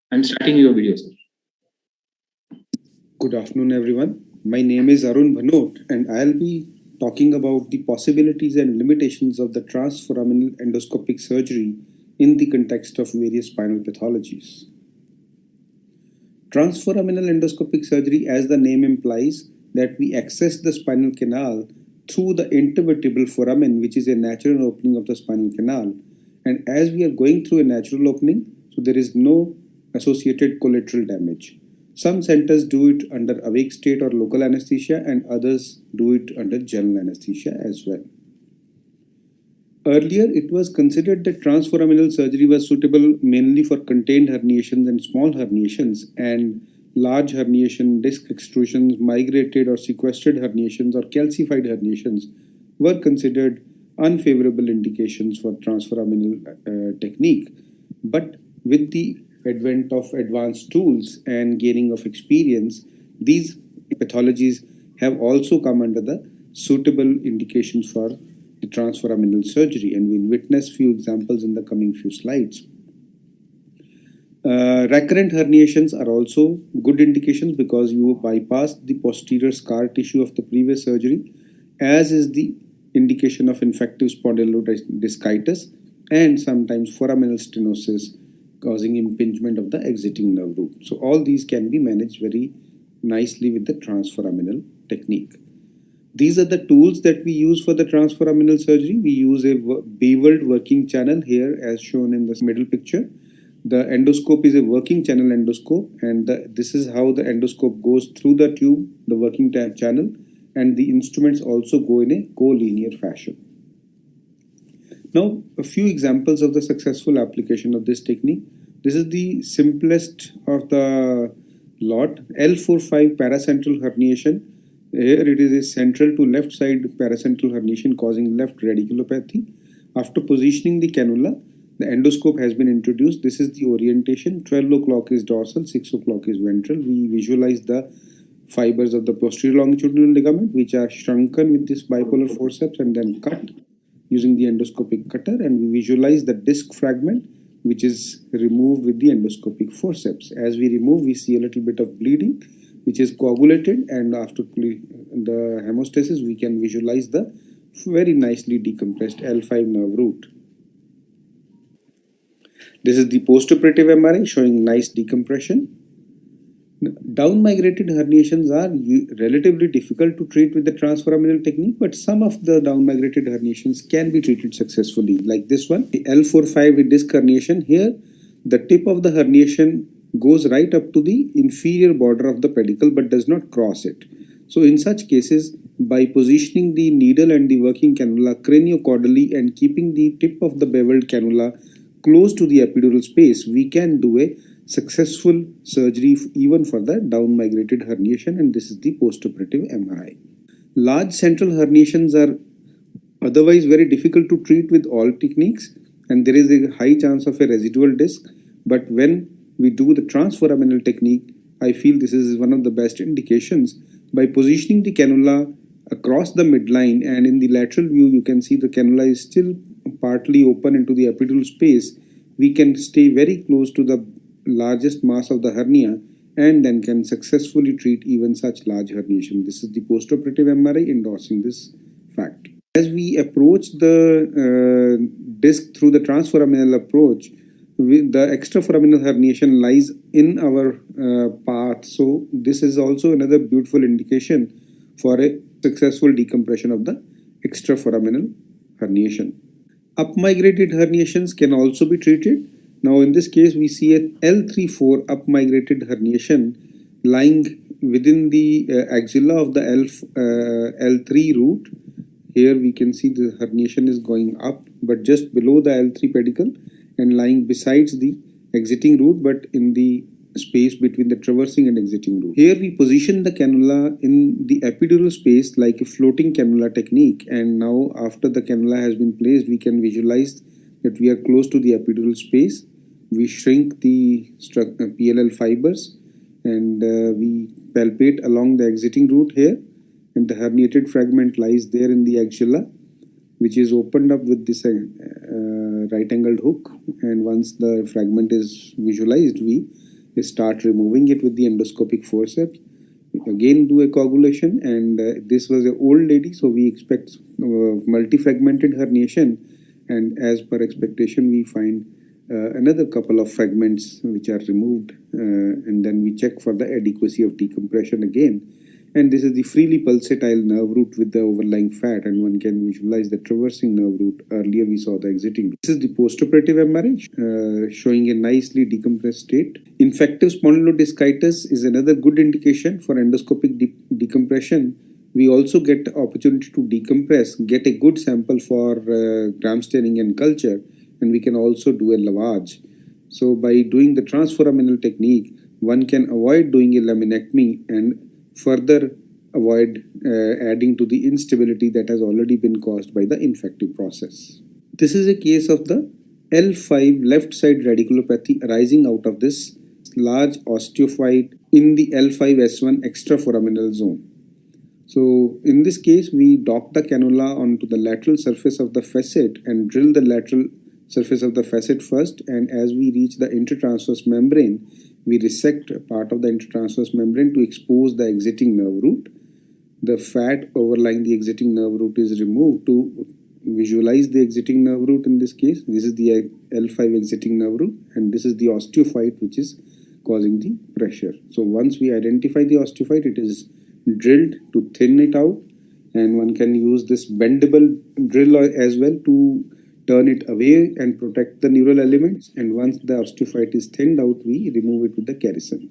I'm starting your video, sir.
Good afternoon, everyone. My name is Arun Bhanot, and I'll be talking about the possibilities and limitations of the transforaminal endoscopic surgery in the context of various spinal pathologies. Transforaminal endoscopic surgery, as the name implies, that we access the spinal canal through the intervertebral foramen, which is a natural opening of the spinal canal. And as we are going through a natural opening, so there is no associated collateral damage. Some centers do it under awake state or local anesthesia, and others do it under general anesthesia as well. Earlier, it was considered that transforaminal surgery was suitable mainly for contained herniations and small herniations, and large herniation, disc extrusions, migrated or sequestered herniations, or calcified herniations were considered unfavorable indications for transforaminal technique. But with the advent of advanced tools and gaining of experience, these pathologies have also come under the suitable indications for the transforaminal surgery, and we'll witness few examples in the coming few slides. Recurrent herniations are also good indications because you bypass the posterior scar tissue of the previous surgery, as is the indication of infective spondylodiscitis and sometimes foraminal stenosis causing impingement of the exiting nerve root. So all these can be managed very nicely with the transforaminal technique. These are the tools that we use for the transforaminal surgery. We use a beveled working channel here as shown in this middle picture. The endoscope is a working channel endoscope, and this is how the endoscope goes through the tube, the working channel, and the instruments also go in a collinear fashion. Now, a few examples of the successful application of this technique. This is the simplest of the lot, L4-5 paracentral herniation. Here it is a central to left side paracentral herniation causing left radiculopathy. After positioning the cannula, the endoscope has been introduced. This is the orientation. 12 o'clock is dorsal, 6 o'clock is ventral. We visualize the fibers of the posterior longitudinal ligament, which are shrunken with this bipolar forceps and then cut using the endoscopic cutter, and we visualize the disc fragment which is removed with the endoscopic forceps. As we remove, we see a little bit of bleeding which is coagulated, and after the hemostasis we can visualize the very nicely decompressed L5 nerve root. This is the postoperative MRI showing nice decompression. Down-migrated herniations are relatively difficult to treat with the transforaminal technique, but some of the down-migrated herniations can be treated successfully, like this one, the L4-5 with disc herniation. Here, the tip of the herniation goes right up to the inferior border of the pedicle but does not cross it. So in such cases, by positioning the needle and the working cannula craniocaudally and keeping the tip of the beveled cannula close to the epidural space, we can do a successful surgery even for the down migrated herniation, and this is the postoperative MRI. Large central herniations are otherwise very difficult to treat with all techniques, and there is a high chance of a residual disc. But when we do the transforaminal technique, I feel this is one of the best indications. By positioning the cannula across the midline, and in the lateral view you can see the cannula is still partly open into the epidural space, we can stay very close to the largest mass of the hernia and then can successfully treat even such large herniation. This is the postoperative MRI endorsing this fact. As we approach the disc through the transforaminal approach, the extraforaminal herniation lies in our path. So this is also another beautiful indication for a successful decompression of the extraforaminal herniation. Up-migrated herniations can also be treated. Now in this case we see a L3-4 up-migrated herniation lying within the axilla of the L3 root. Here we can see the herniation is going up, but just below the L3 pedicle and lying besides the exiting root, but in the space between the traversing and exiting root. Here we position the cannula in the epidural space like a floating cannula technique, and now after the cannula has been placed, we can visualize that we are close to the epidural space. We shrink the PLL fibers and we palpate along the exiting root here, and the herniated fragment lies there in the axilla, which is opened up with this right angled hook, and once the fragment is visualized, we start removing it with the endoscopic forceps. Again do a coagulation, and this was an old lady, so we expect multi-fragmented herniation, and as per expectation we find another couple of fragments which are removed, and then we check for the adequacy of decompression again. And this is the freely pulsatile nerve root with the overlying fat, and one can visualize the traversing nerve root. Earlier we saw the exiting. This is the postoperative MRI showing a nicely decompressed state. Infective spondylodiscitis is another good indication for endoscopic decompression. We also get the opportunity to decompress, get a good sample for gram staining and culture, and we can also do a lavage. So by doing the transforaminal technique, one can avoid doing a laminectomy and further avoid adding to the instability that has already been caused by the infective process. This is a case of the L5 left side radiculopathy arising out of this large osteophyte in the L5S1 extraforaminal zone. So in this case, we dock the cannula onto the lateral surface of the facet and drill the lateral surface of the facet first, and as we reach the intertransverse membrane, we resect a part of the intertransverse membrane to expose the exiting nerve root. The fat overlying the exiting nerve root is removed to visualize the exiting nerve root in this case. This is the L5 exiting nerve root, and this is the osteophyte which is causing the pressure. So once we identify the osteophyte, it is drilled to thin it out, and one can use this bendable drill as well to turn it away and protect the neural elements, and once the osteophyte is thinned out, we remove it with the Carrison.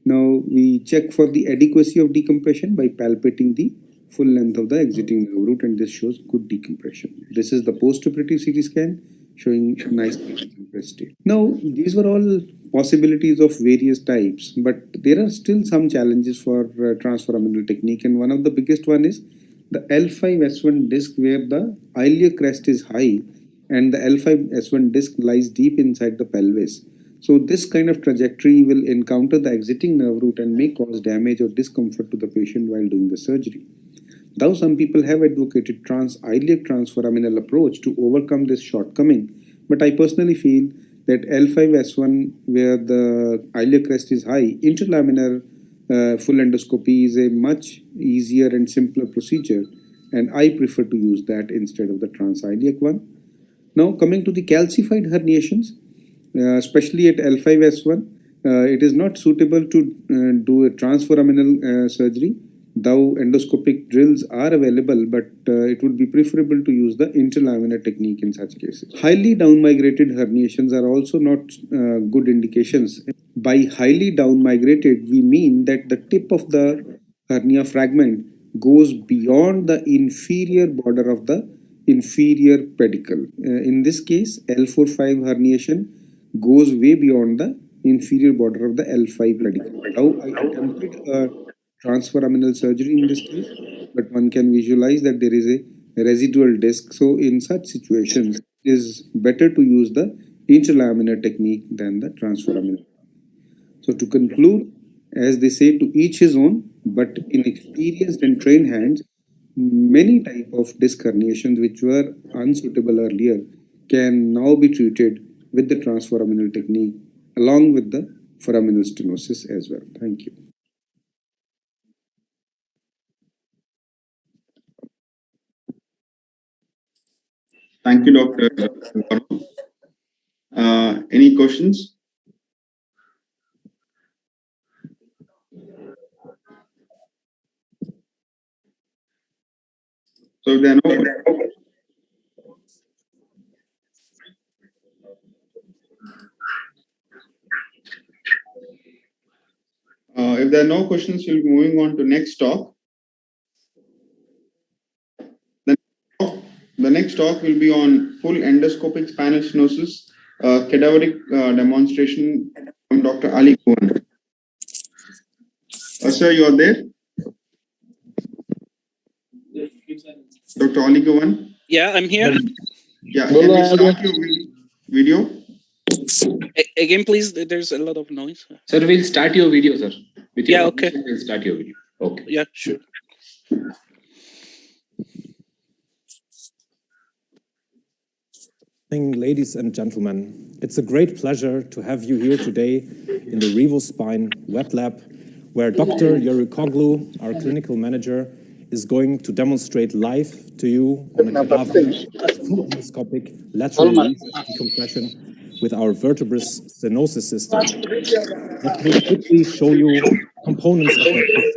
Now we check for the adequacy of decompression by palpating the full length of the exiting nerve root, and this shows good decompression. This is the postoperative CT scan showing nice decompressed state. Now these were all possibilities of various types, but there are still some challenges for transforaminal technique, and one of the biggest one is the L5S1 disc, where the iliac crest is high and the L5S1 disc lies deep inside the pelvis. So this kind of trajectory will encounter the exiting nerve root and may cause damage or discomfort to the patient while doing the surgery. Though some people have advocated iliac transforaminal approach to overcome this shortcoming, but I personally feel that L5S1, where the iliac crest is high, interlaminar full endoscopy is a much easier and simpler procedure, and I prefer to use that instead of the transiliac one. Now coming to the calcified herniations, especially at L5S1, it is not suitable to do a transforaminal surgery, though endoscopic drills are available, but it would be preferable to use the interlaminar technique in such cases. Highly down-migrated herniations are also not good indications. By highly down-migrated, we mean that the tip of the hernia fragment goes beyond the inferior border of the inferior pedicle. In this case, L4-5 herniation goes way beyond the inferior border of the L5 pedicle. Now, I attempted a transforaminal surgery in this case, but one can visualize that there is a residual disc. So in such situations, it is better to use the interlaminar technique than the transforaminal. So to conclude, as they say, to each his own, but in experienced and trained hands, many type of disc herniations which were unsuitable earlier can now be treated with the transforaminal technique along with the foraminal stenosis as well. Thank you.
Thank you, Dr. Any questions? So if there are no questions, we'll be moving on to next talk. The next talk will be on full endoscopic spinal stenosis, cadaveric demonstration from Dr. Ali Kuan. Sir, you are there? Dr. Ali Kuan?
Yeah, I'm here.
Yeah, can you start your video?
Again, please. There's a lot of noise.
Sir, we'll start your video, sir. With your
okay.
We'll start your video. Okay.
Yeah, sure.
Ladies and gentlemen, it's a great pleasure to have you here today in the RevoSpine web lab, where Dr. Yorukoglu, our clinical manager, is going to demonstrate live to you on a cadaver full endoscopic lateral decompression with our vertebrous stenosis system. Let me quickly show you components of that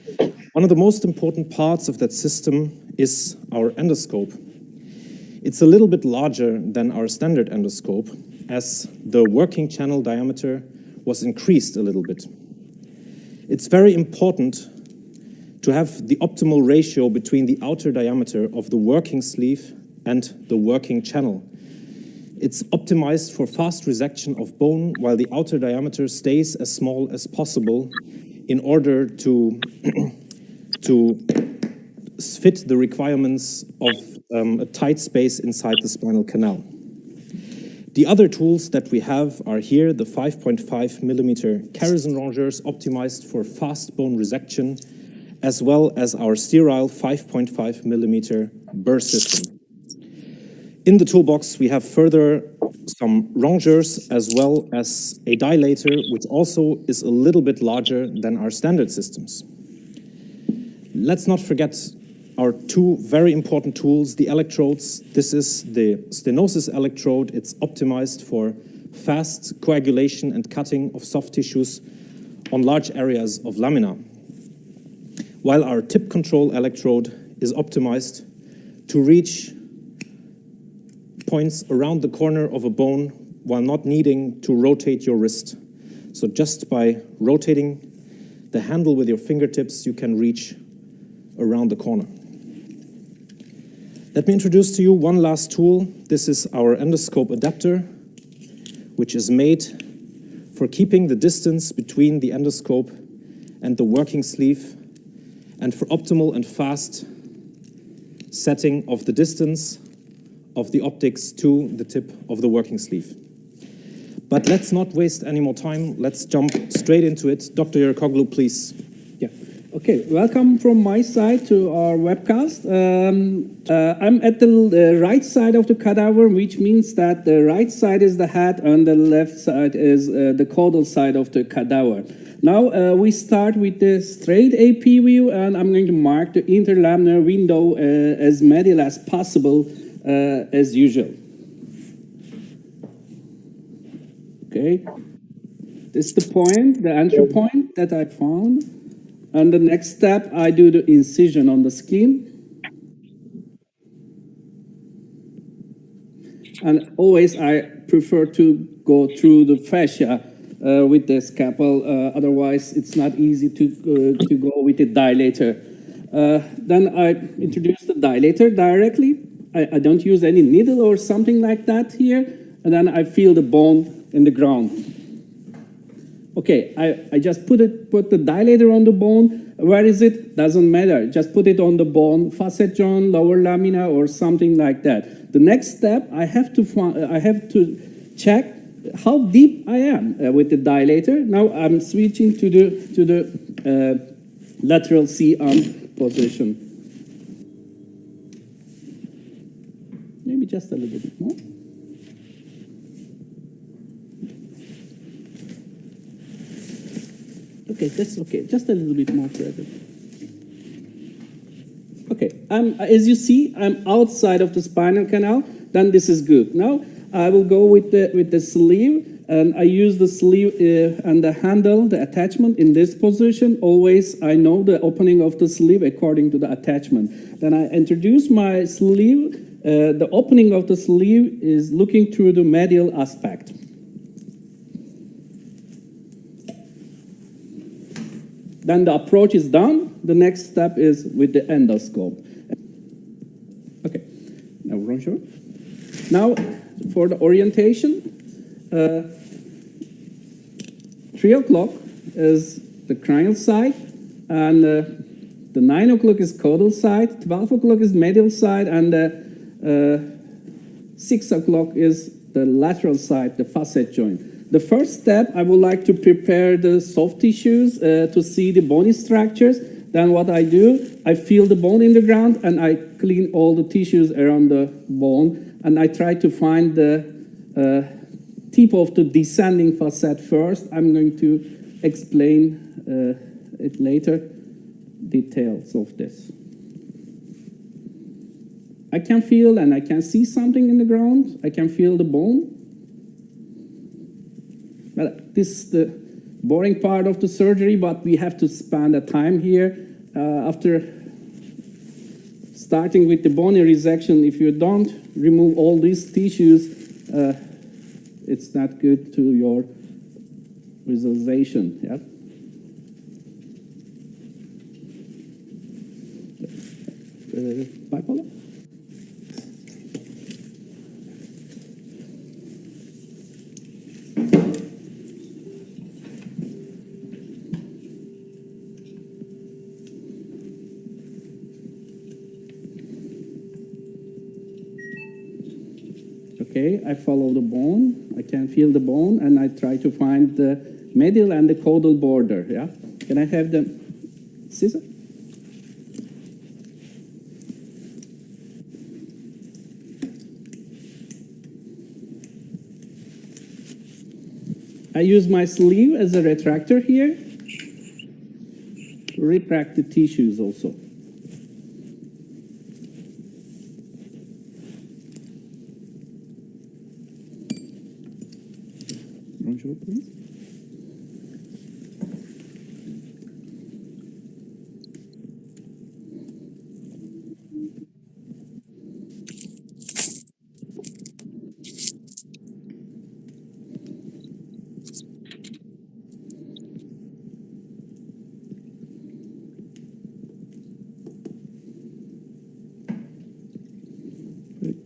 system. One of the most important parts of that system is our endoscope. It's a little bit larger than our standard endoscope, as the working channel diameter was increased a little bit. It's very important to have the optimal ratio between the outer diameter of the working sleeve and the working channel. It's optimized for fast resection of bone, while the outer diameter stays as small as possible in order to fit the requirements of a tight space inside the spinal canal. The other tools that we have are here, the 5.5 millimeter Carrison rongeurs optimized for fast bone resection, as well as our sterile 5.5 millimeter burr system. In the toolbox, we have further some rongeurs as well as a dilator, which also is a little bit larger than our standard systems. Let's not forget our two very important tools, the electrodes. This is the stenosis electrode. It's optimized for fast coagulation and cutting of soft tissues on large areas of lamina, while our tip control electrode is optimized to reach points around the corner of a bone while not needing to rotate your wrist. So just by rotating the handle with your fingertips, you can reach around the corner. Let me introduce to you one last tool. This is our endoscope adapter, which is made for keeping the distance between the endoscope and the working sleeve, and for optimal and fast setting of the distance of the optics to the tip of the working sleeve. But let's not waste any more time. Let's jump straight into it. Dr. Yorukoglu, please.
Yeah. Okay, welcome from my side to our webcast. I'm at the right side of the cadaver, which means that the right side is the head and the left side is the caudal side of the cadaver. Now we start with the straight AP view, and I'm going to mark the interlaminar window as medial as possible as usual. Okay, this is the point, the entry point that I found. And the next step, I do the incision on the skin. And always I prefer to go through the fascia with the scalpel. Otherwise, it's not easy to go with the dilator. Then I introduce the dilator directly. I don't use any needle or something like that here. And then I feel the bone in the ground. Okay, I just put the dilator on the bone. Where is it? Doesn't matter. Just put it on the bone, facet joint, lower lamina, or something like that. The next step, I have to check how deep I am with the dilator. Now I'm switching to the lateral C-arm position. Maybe just a little bit more. Okay, that's okay. Just a little bit more further. Okay, as you see, I'm outside of the spinal canal. Then this is good. Now I will go with the sleeve, and I use the sleeve and the handle, the attachment in this position. Always, I know the opening of the sleeve according to the attachment. Then I introduce my sleeve. The opening of the sleeve is looking through the medial aspect. Then the approach is done. The next step is with the endoscope. Okay, now run short. Now for the orientation, 3 o'clock is the cranial side, and the 9 o'clock is caudal side, 12 o'clock is medial side, and 6 o'clock is the lateral side, the facet joint. The first step, I would like to prepare the soft tissues to see the bony structures. Then what I do, I feel the bone in the ground and I clean all the tissues around the bone, and I try to find the tip of the descending facet first. I'm going to explain it later, details of this. I can feel and I can see something in the ground. I can feel the bone. Well, this is the boring part of the surgery, but we have to spend the time here. After starting with the bony resection, if you don't remove all these tissues, it's not good to your visualization. Yeah? Bipolar? Okay, I follow the bone, I can feel the bone, and I try to find the medial and the caudal border, yeah? Can I have the scissor? I use my sleeve as a retractor here to retract the tissues also. Please.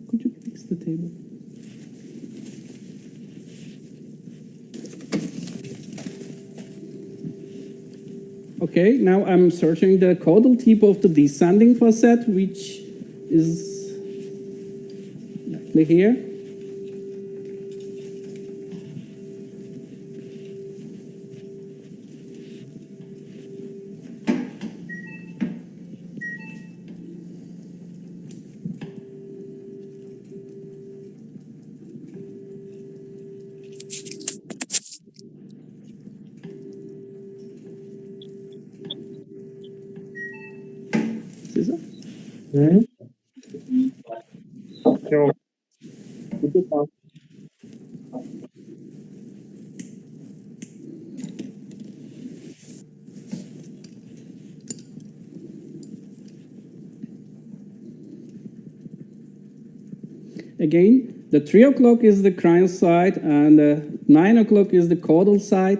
Could you fix the table? Okay, now I'm searching the caudal tip of the descending facet, which is exactly here. Again, the 3 o'clock is the cranial side, and 9 o'clock is the caudal side,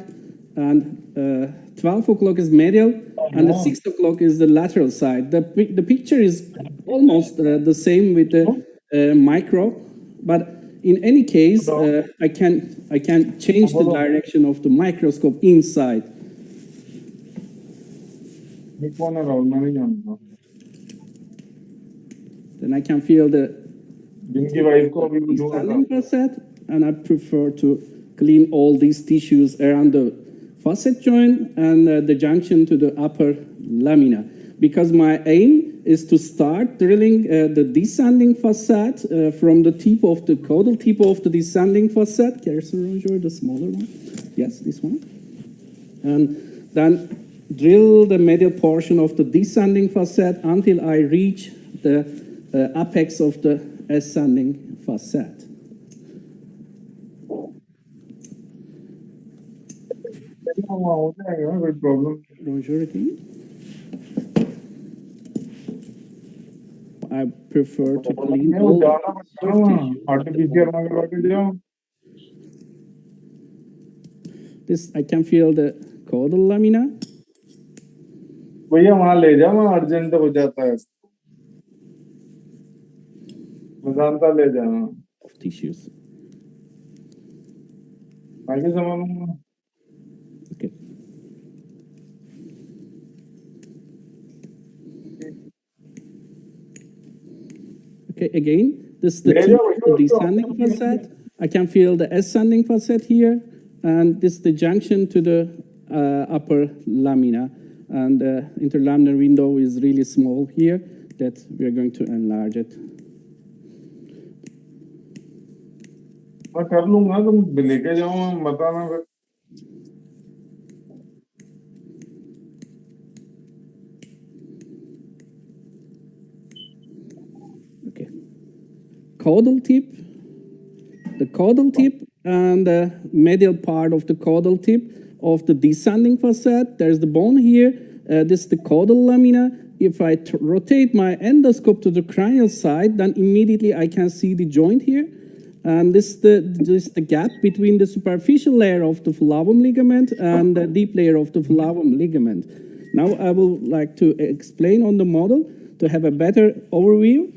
and 12 o'clock is medial, and the 6 o'clock is the lateral side. The picture is almost the same with the micro, but in any case, I can change the direction of the microscope inside. Then I can feel the descending facet, and I prefer to clean all these tissues around the facet joint and the junction to the upper lamina, because my aim is to start drilling the descending facet from the tip of the caudal tip of the descending facet, the smaller one, yes, this one, and then drill the medial portion of the descending facet until I reach the apex of the ascending facet. I prefer to clean all this. I can feel the caudal lamina.
भैया वहां ले जा, वहां urgent हो जाता है, मजानता ले जा
tissues.
आगे समझ।
Okay. Okay, again, this is the tip of the descending facet. I can feel the ascending facet here, and this is the junction to the upper lamina. And the interlaminar window is really small here, that we are going to enlarge it.
मैं कर लूंगा, तुम लेके जाओ, बताना फिर।
Okay. Caudal tip. The caudal tip and the medial part of the caudal tip of the descending facet. There's the bone here. This is the caudal lamina. If I rotate my endoscope to the cranial side, then immediately I can see the joint here. And this is the gap between the superficial layer of the flavum ligament and the deep layer of the flavum ligament. Now I would like to explain on the model to have a better overview.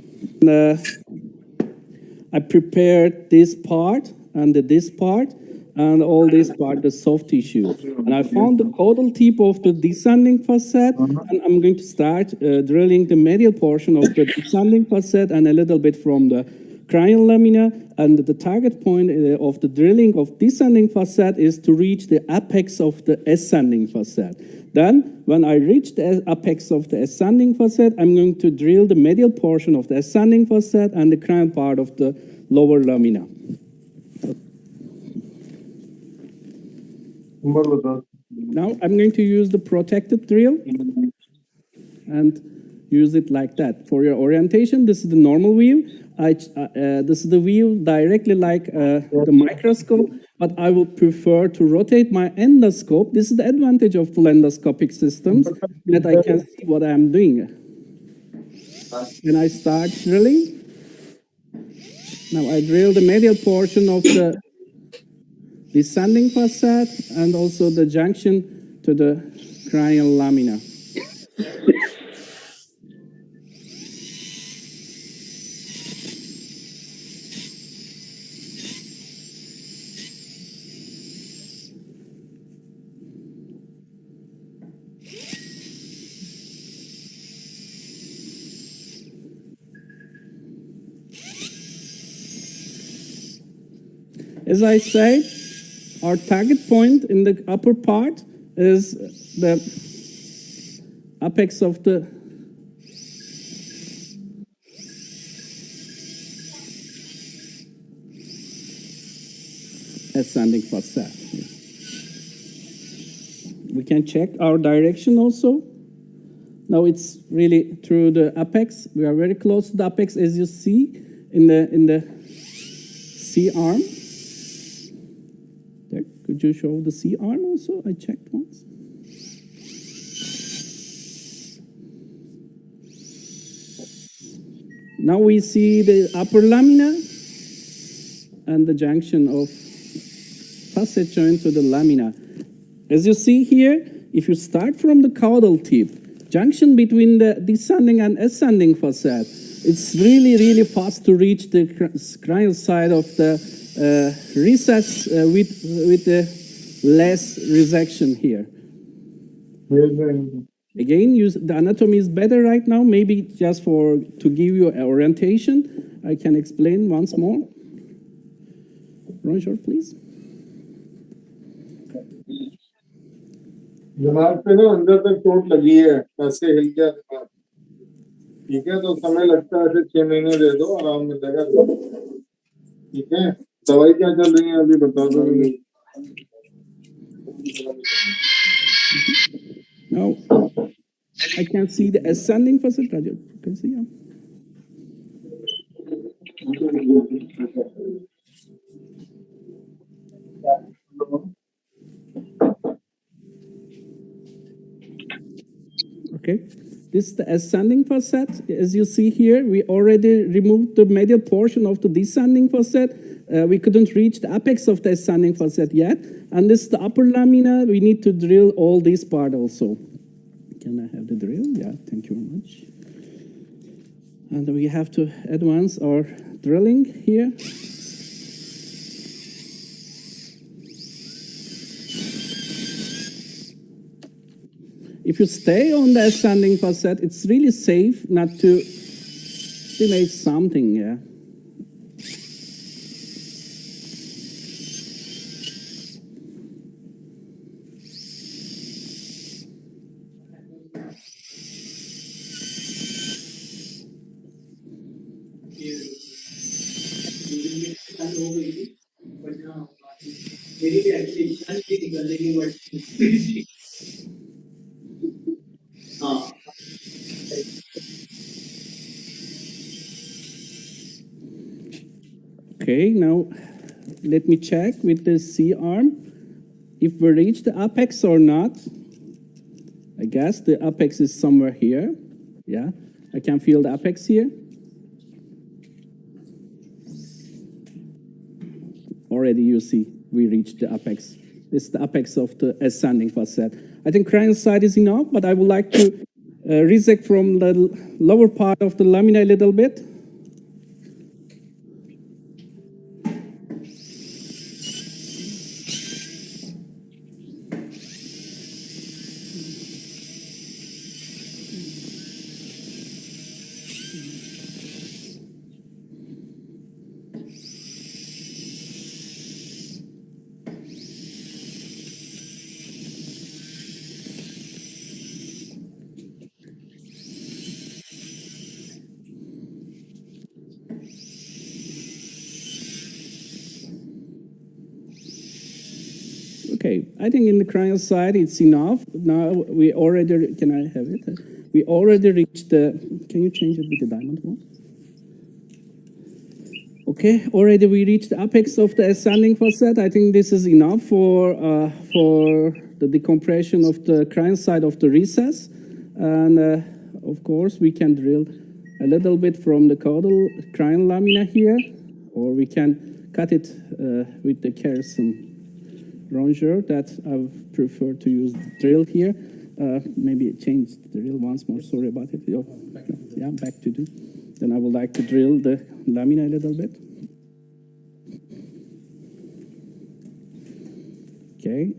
I prepared this part and this part, and all this part, the soft tissue. And I found the caudal tip of the descending facet, and I'm going to start drilling the medial portion of the descending facet and a little bit from the cranial lamina. And the target point of the drilling of descending facet is to reach the apex of the ascending facet. Then, when I reach the apex of the ascending facet, I'm going to drill the medial portion of the ascending facet and the cranial part of the lower lamina. Now I'm going to use the protected drill and use it like that. For your orientation, this is the normal view. This is the view directly like the microscope, but I would prefer to rotate my endoscope. This is the advantage of full endoscopic systems, that I can see what I'm doing. And I start drilling. Now I drill the medial portion of the descending facet and also the junction to the cranial lamina. As I said, our target point in the upper part is the apex of the ascending facet. We can check our direction also. Now it's really through the apex. We are very close to the apex, as you see in the C-arm. There, could you show the C-arm also? I checked once. Now we see the upper lamina and the junction of facet joint to the lamina. As you see here, if you start from the caudal tip, junction between the descending and ascending facet, it's really, really fast to reach the cranial side of the recess with the less resection here. Again, the anatomy is better right now. Maybe just to give you an orientation, I can explain once more. Roger, please.
दिमाग पे ना अंदर तक चोट लगी है, ऐसे हिल गया दिमाग। ठीक है, तो समय लगता है, ऐसे 6 महीने दे दो, आराम मिलेगा। ठीक है, दवाई क्या चल रही है अभी बता दो मुझे।
Now, I can see the ascending facet, Roger. You can see, yeah. Okay, this is the ascending facet. As you see here, we already removed the medial portion of the descending facet. We couldn't reach the apex of the ascending facet yet. And this is the upper lamina. We need to drill all this part also. Can I have the drill? Yeah, thank you very much. And we have to advance our drilling here. If you stay on the ascending facet, it's really safe not to stimulate something, yeah. Okay, now let me check with the C-arm if we reach the apex or not. I guess the apex is somewhere here. Yeah, I can feel the apex here. Already you see we reached the apex. This is the apex of the ascending facet. I think cranial side is enough, but I would like to resect from the lower part of the lamina a little bit. Okay, I think in the cranial side it's enough. Now we already, can I have it? We already reached the, can you change it with the diamond one? Okay, already we reached the apex of the ascending facet. I think this is enough for the decompression of the cranial side of the recess. And of course we can drill a little bit from the caudal cranial lamina here, or we can cut it with the Kerrison Ronger that I prefer to use the drill here. Maybe change the drill once more. Sorry about it. Oh, yeah, back to do. Then I would like to drill the lamina a little bit. Okay.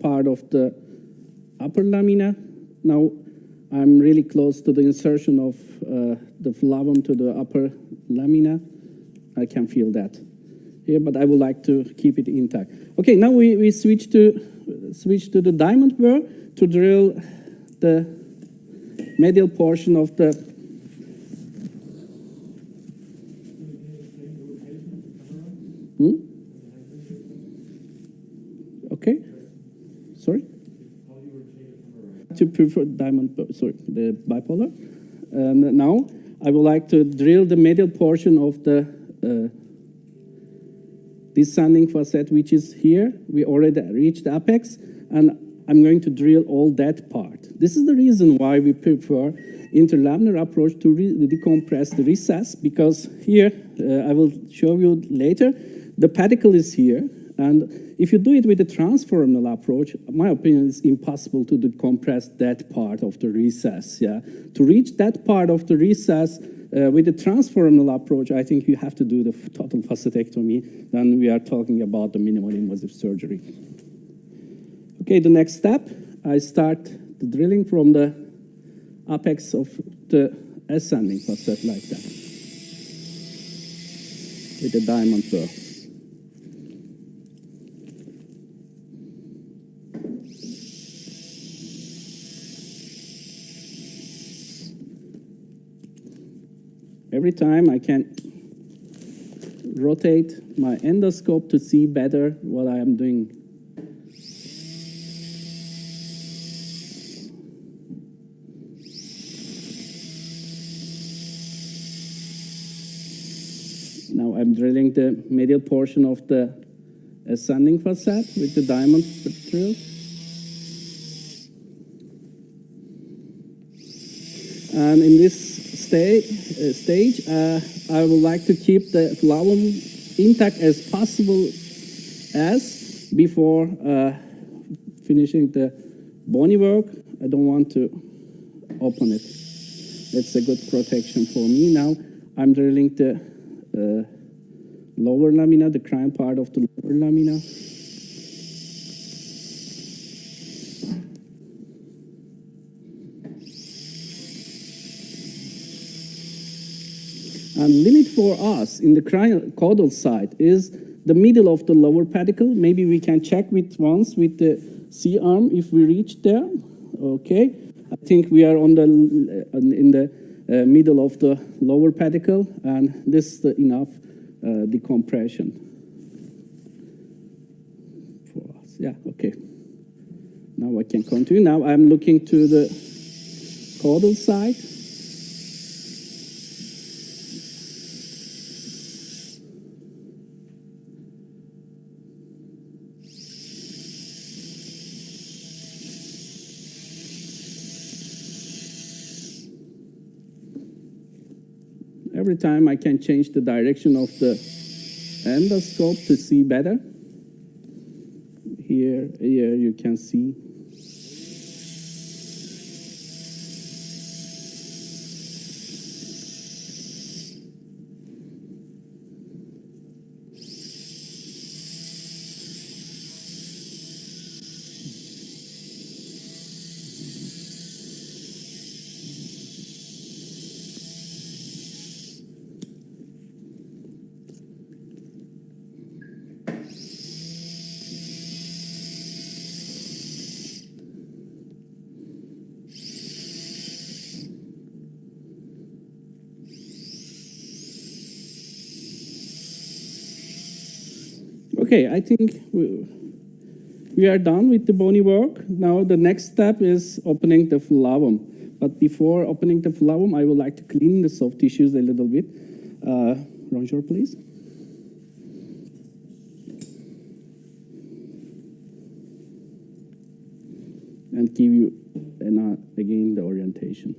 Part of the upper lamina. Now I'm really close to the insertion of the flavum to the upper lamina. I can feel that here, but I would like to keep it intact. Okay, now we switch to the diamond burr to drill the medial portion of the Okay, sorry. To prefer diamond, sorry, the bipolar. And now I would like to drill the medial portion of the descending facet, which is here. We already reached the apex, and I'm going to drill all that part. This is the reason why we prefer interlaminar approach to decompress the recess, because here, I will show you later, the pedicle is here, and if you do it with the transforaminal approach, my opinion is impossible to decompress that part of the recess. Yeah, to reach that part of the recess with the transforaminal approach, I think you have to do the total facetectomy. Then we are talking about the minimal invasive surgery. Okay, the next step, I start the drilling from the apex of the ascending facet like that with the diamond burr. Every time I can rotate my endoscope to see better what I am doing. Now I'm drilling the medial portion of the ascending facet with the diamond drill. And in this stage, I would like to keep the flavum intact as possible as before finishing the bony work. I don't want to open it. That's a good protection for me. Now I'm drilling the lower lamina, the crown part of the lower lamina. And limit for us in the caudal side is the middle of the lower pedicle. Maybe we can check once with the C-arm if we reach there. Okay, I think we are on in the middle of the lower pedicle, and this is enough decompression for us. Yeah, okay. Now I can continue. Now I'm looking to the caudal side. Every time I can change the direction of the endoscope to see better. Here you can see. Okay, I think we are done with the bony work. Now the next step is opening the flavum. But before opening the flavum, I would like to clean the soft tissues a little bit. Roger, please. And give you again the orientation.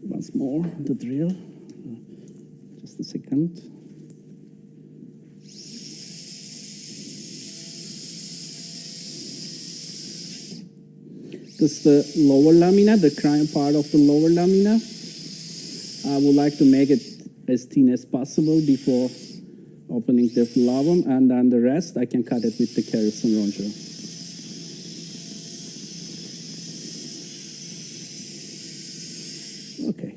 Once more, the drill. Just a second. This is the lower lamina, the crown part of the lower lamina. I would like to make it as thin as possible before opening the flavum, and then the rest I can cut it with the kerosene ronger. Okay.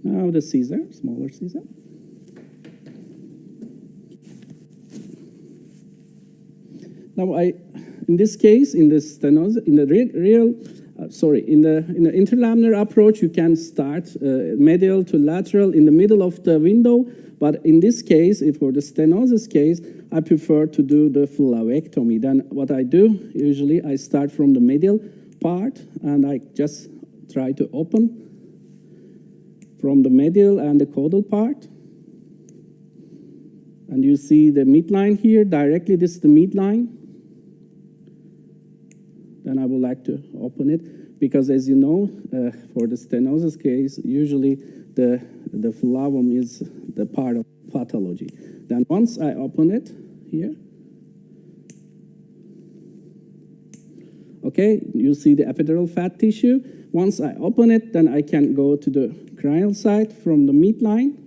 Now the Caesar, smaller Caesar. Now in this case, in the stenosis, in the in the interlaminar approach, you can start medial to lateral in the middle of the window. But in this case, if for the stenosis case, I prefer to do the flavectomy. Then what I do, usually I start from the medial part and I just try to open from the medial and the caudal part. And you see the midline here, directly this is the midline. Then I would like to open it because, as you know, for the stenosis case, usually the flavum is the part of pathology. Then once I open it here, okay, you see the epidural fat tissue. Once I open it, then I can go to the cranial side from the midline.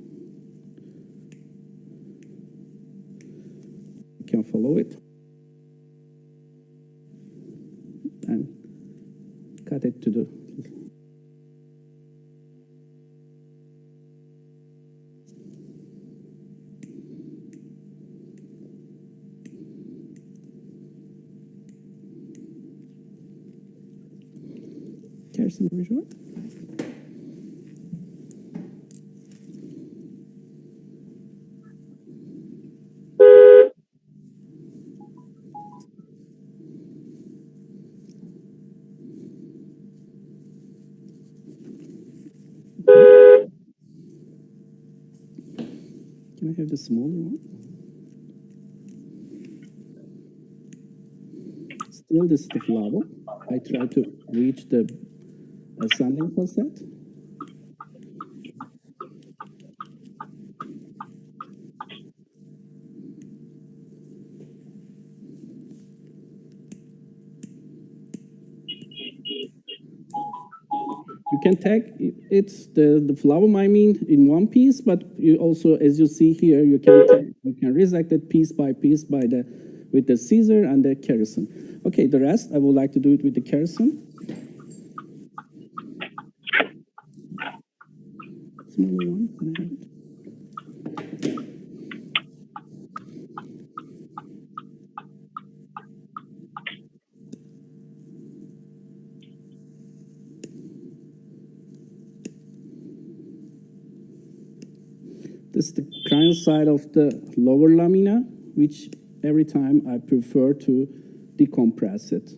You can follow it. And cut it to the kerosene resort. Can I have the smaller one? Still, this is the flavum. I try to reach the ascending facet. You can take the flavum, I mean, in one piece, but you also, as you see here, you can resect it piece by piece with the scissor and the kerosene. Okay, the rest I would like to do it with the kerosene. Smaller one. Can I have it? This is the cranial side of the lower lamina, which every time I prefer to decompress it.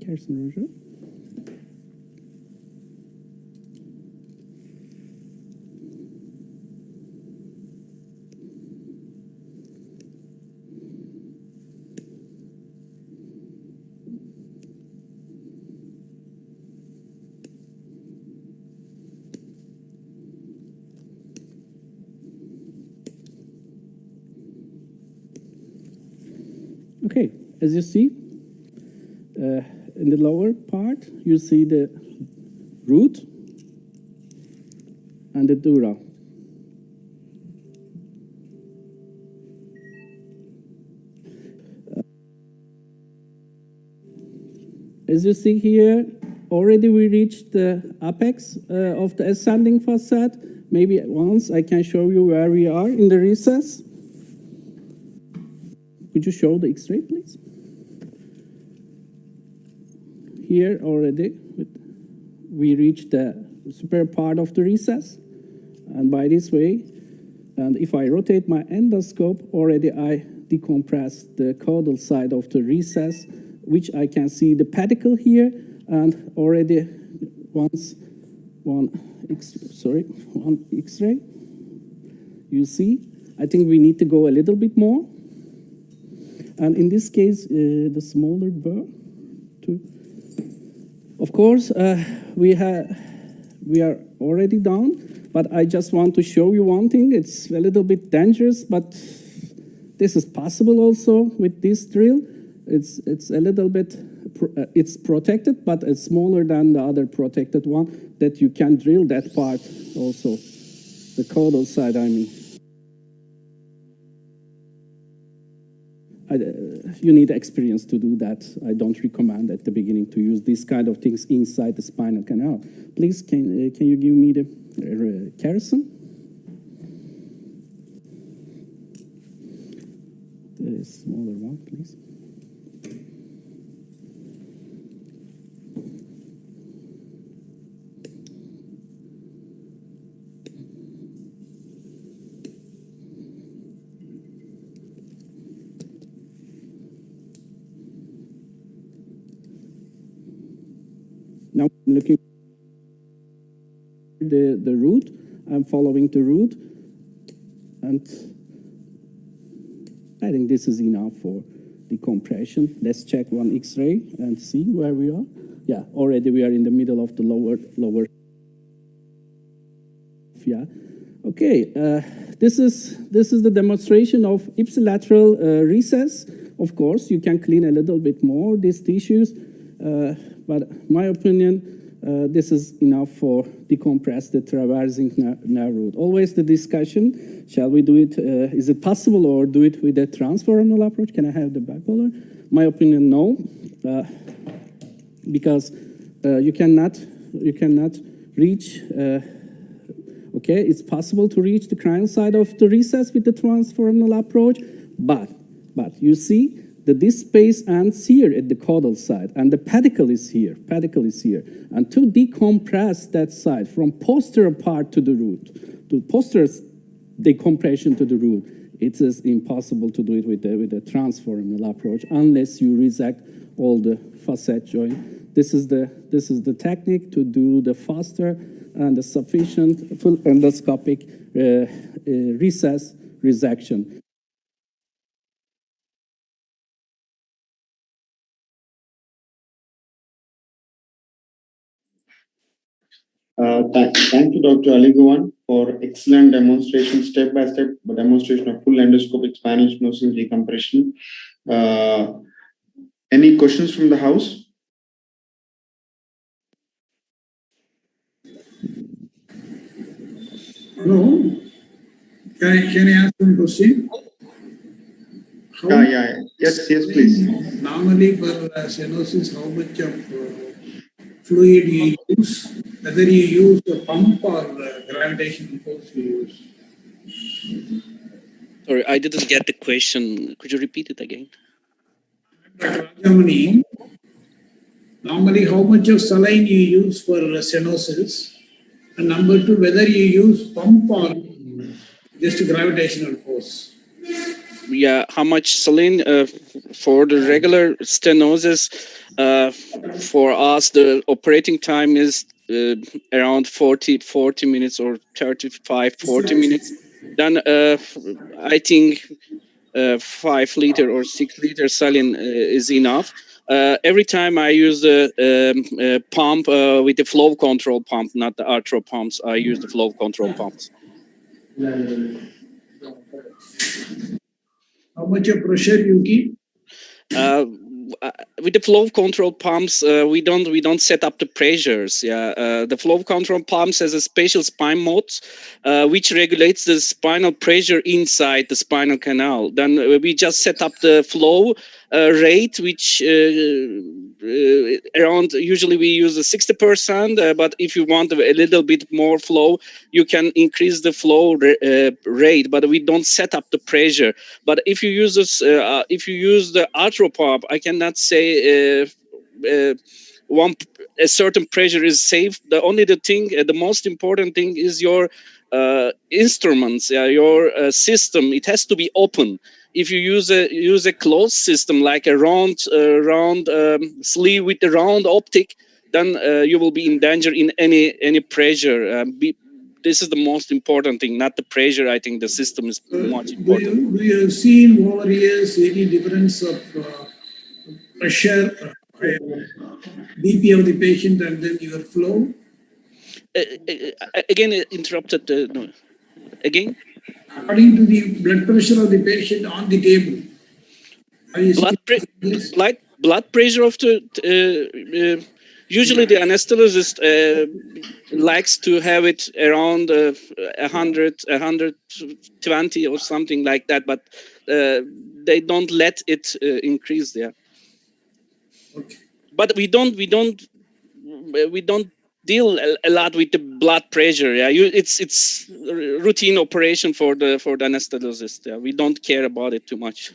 Kerosene roger. Okay, as you see, in the lower part, you see the root and the dura. As you see here, already we reached the apex of the ascending facet. Maybe once I can show you where we are in the recess. Could you show the X-ray, please? Here already, we reached the superior part of the recess, and by this way, and if I rotate my endoscope, already I decompress the caudal side of the recess, which I can see the pedicle here, and already one X-ray. You see, I think we need to go a little bit more. And in this case, the smaller burr, too. Of course, we are already down, but I just want to show you one thing. It's a little bit dangerous, but this is possible also with this drill. It's a little bit, it's protected, but it's smaller than the other protected one that you can drill that part also, the caudal side, I mean. You need experience to do that. I don't recommend at the beginning to use these kind of things inside the spinal canal. Please, can you give me the kerosene? The smaller one, please. Now I'm looking at the root. I'm following the root, and I think this is enough for decompression. Let's check one X-ray and see where we are. Yeah, already we are in the middle of the lower. Yeah. Okay. This is the demonstration of ipsilateral recess. Of course, you can clean a little bit more these tissues. But my opinion, this is enough for decompress the traversing nerve root. Always the discussion, shall we do it, is it possible or do it with a transforaminal approach? Can I have the bipolar? My opinion, no, because you cannot reach, okay, it's possible to reach the cranial side of the recess with the transforaminal approach, but you see, this space ends here at the caudal side, and the pedicle is here. And to decompress that side from posterior part to the root, to posterior decompression to the root, it is impossible to do it with the transforaminal approach unless you resect all the facet joint. This is the technique to do the faster and the sufficient full endoscopic recess resection.
Thank you, Dr. Ali Gowan, for excellent demonstration, step-by-step demonstration of full endoscopic spinal stenosis decompression. Any questions from the house?
Hello, can I ask one question?
Yes, please.
Normally for stenosis, how much of fluid you use? Whether you use a pump or gravitational force you use?
Sorry, I didn't get the question. Could you repeat it again?
Germany, normally how much of saline you use for stenosis? And number two, whether you use pump or just gravitational force?
Yeah, how much saline for the regular stenosis? For us, the operating time is around 40 minutes or 40 minutes. Then I think 5 liter or 6 liter saline is enough. Every time I use the pump with the flow control pump, not the arthro pumps, I use the flow control pumps.
How much of pressure you keep?
With the flow control pumps, we don't set up the pressures. Yeah, the flow control pumps has a special spine mode, which regulates the spinal pressure inside the spinal canal. Then we just set up the flow rate, which around usually we use 60%. But if you want a little bit more flow, you can increase the flow rate. But we don't set up the pressure. But if you use this, if you use the arthro pump, I cannot say a certain pressure is safe. The most important thing is your instruments, your system. It has to be open. if you use a closed system like a round sleeve with a round optic, then you will be in danger in any pressure. This is the most important thing, not the pressure. I think the system is much important.
Do you have seen over years any difference of pressure, BP of the patient, and then your flow?
Again, interrupted. No. Again?
According to the blood pressure of the patient on the table.
Blood pressure of the usually the anesthetist likes to have it around 100, 120 or something like that, but they don't let it increase there.
Okay.
But we don't deal a lot with the blood pressure. Yeah, it's routine operation for the anesthetist. Yeah, we don't care about it too much.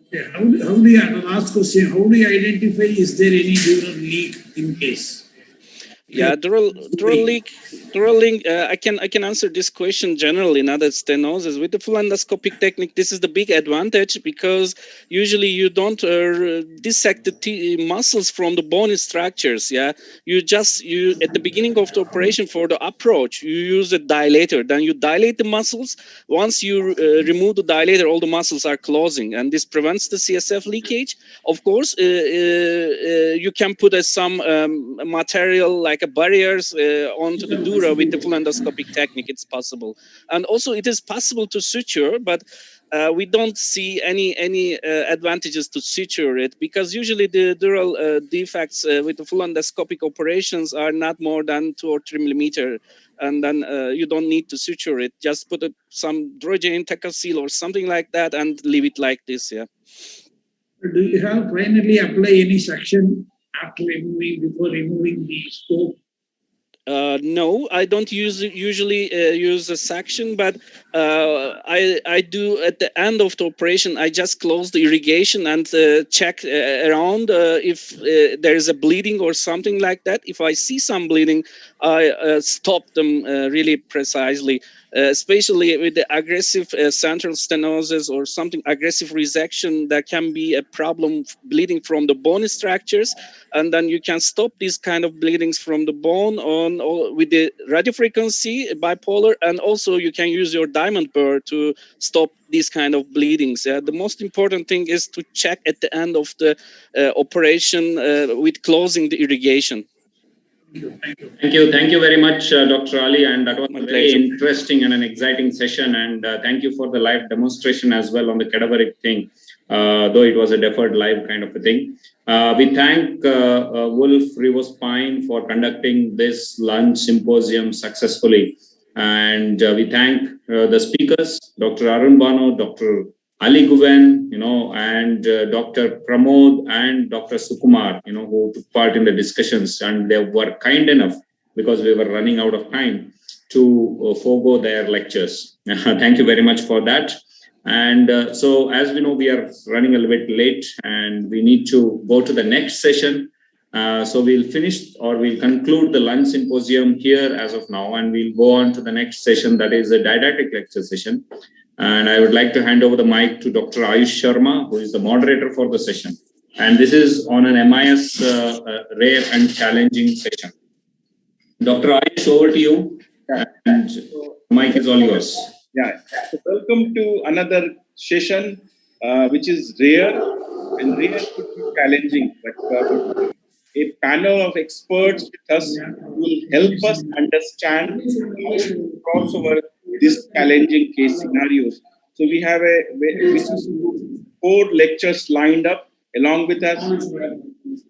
Okay. How do you, the last question, how do you identify is there any dural leak in case?
Yeah, dural leak. I can answer this question generally. Not that stenosis with the full endoscopic technique. This is the big advantage because usually you don't dissect the muscles from the bony structures. Yeah, you at the beginning of the operation for the approach you use a dilator. Then you dilate the muscles. Once you remove the dilator, all the muscles are closing, and this prevents the CSF leakage. Of course, you can put some material like barriers onto the dura with the full endoscopic technique. It's possible, and also it is possible to suture, but we don't see any advantages to suture it because usually the dural defects with the full endoscopic operations are not more than 2 or 3 millimeter, and then you don't need to suture it. Just put some Drogen Tecasil or something like that and leave it like this. Yeah.
Do you have finally apply any suction after before removing the scope?
No, I don't usually use a suction, but I do at the end of the operation. I just close the irrigation and check around if there is a bleeding or something like that. If I see some bleeding, I stop them really precisely. Especially with the aggressive central stenosis or something aggressive resection, there can be a problem bleeding from the bone structures, and then you can stop these kind of bleedings from the bone with the radiofrequency bipolar, and also you can use your diamond burr to stop these kind of bleedings. The most important thing is to check at the end of the operation with closing the irrigation.
Thank you very much, Dr. Ali, and that was a very interesting and an exciting session. And thank you for the live demonstration as well on the cadaveric thing, though it was a deferred live kind of a thing. We thank Wolf RevoSpine for conducting this lunch symposium successfully, and we thank the speakers, Dr. Arun Bano, Dr. Ali Guven, and Dr. Pramod and Dr. Sukumar, who took part in the discussions, and they were kind enough because we were running out of time to forego their lectures. Thank you very much for that. And so as we know, we are running a little bit late and we need to go to the next session. So we'll finish or we'll conclude the lunch symposium here as of now, and we'll go on to the next session, that is a didactic lecture session. And I would like to hand over the mic to Dr. Ayush Sharma, who is the moderator for the session. And this is on an MIS rare and challenging session. Dr. Ayush, over to you. And the mic is all yours.
Yeah. So welcome to another session, which is rare, and rare could be challenging. But a panel of experts with us will help us understand how to cross over these challenging case scenarios. So we have 4 lectures lined up. Along with us,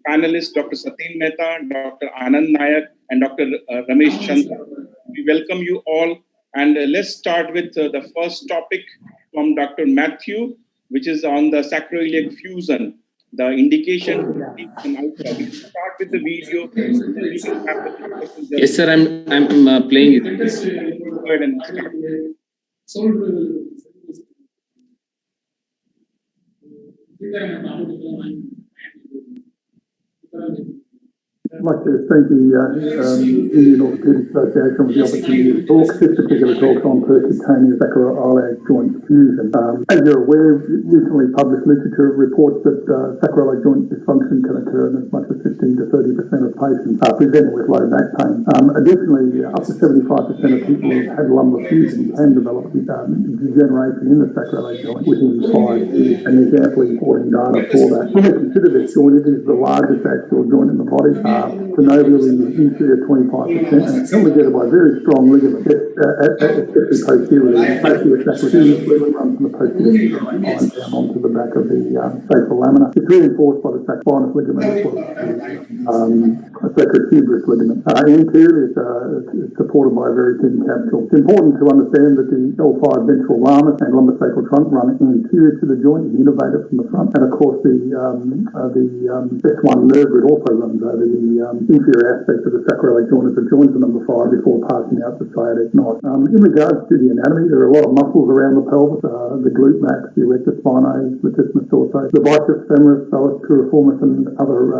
panelists Dr. Satin Mehta, Dr. Anand Nayak, and Dr. Ramesh Chandra. We welcome you all. And let's start with the first topic from Dr. Matthew, which is on the sacroiliac fusion, the indication and outcome. We start with the video.
Yes, sir, I'm playing it.
Go ahead and start.
I'd like to thank the Indian Orthopaedic Association for the opportunity to talk. This particular talk is on percutaneous sacroiliac joint fusion. As you're aware, recently published literature reports that sacroiliac joint dysfunction can occur in as much as 15 to 30% of patients presenting with low back pain. Additionally, up to 75% of people who have had lumbar fusion can develop degeneration in the sacroiliac joint within 5 years, and there's amply supporting data for that. When we consider this joint, it is the largest axial joint in the body. Synovially inferior 25%, and it's together by very strong ligaments, especially posteriorly. Posterior sacroiliac ligament runs from the posterior line down onto the back of the sacral lamina. It's reinforced by the sacrospinous ligament as well as sacrotuberous ligament. Anteriorly, it's supported by a very thin capsule. It's important to understand that the L5 ventral ramus and lumbosacral trunk run anterior to the joint, innervated from the front, and of course the S1 nerve root also runs over the inferior aspect of the sacroiliac joint as a joint to number 5 before passing out the sciatic knot. In regards to the anatomy, there are a lot of muscles around the pelvis, the glute max, the erector spinae, latissimus dorsi, the biceps femoris, psoas piriformis, and other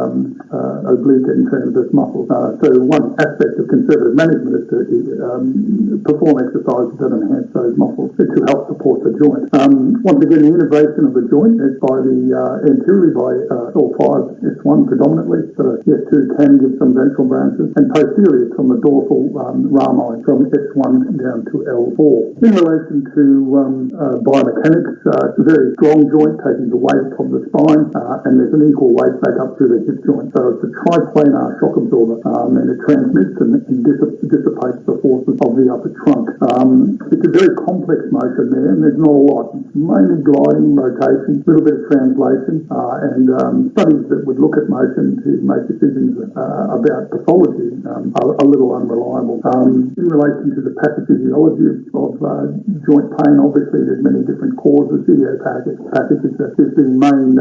oblique and transverse muscles. So one aspect of conservative management is to perform exercises that enhance those muscles to help support the joint. Once again, the innervation of the joint is by the anteriorly by L5, S1 predominantly, but S2 can give some ventral branches, and posteriorly from the dorsal rami from S1 down to L4. In relation to biomechanics, it's a very strong joint taking the weight of the spine, and there's an equal weight back up to the hip joint. So it's a triplanar shock absorber, and it transmits and dissipates the forces of the upper trunk. It's a very complex motion there, and there's not a lot. It's mainly gliding, rotation, a little bit of translation, and studies that would look at motion to make decisions about pathology are a little unreliable. In relation to the pathophysiology of joint pain, obviously there's many different causes. Idiopathic is the main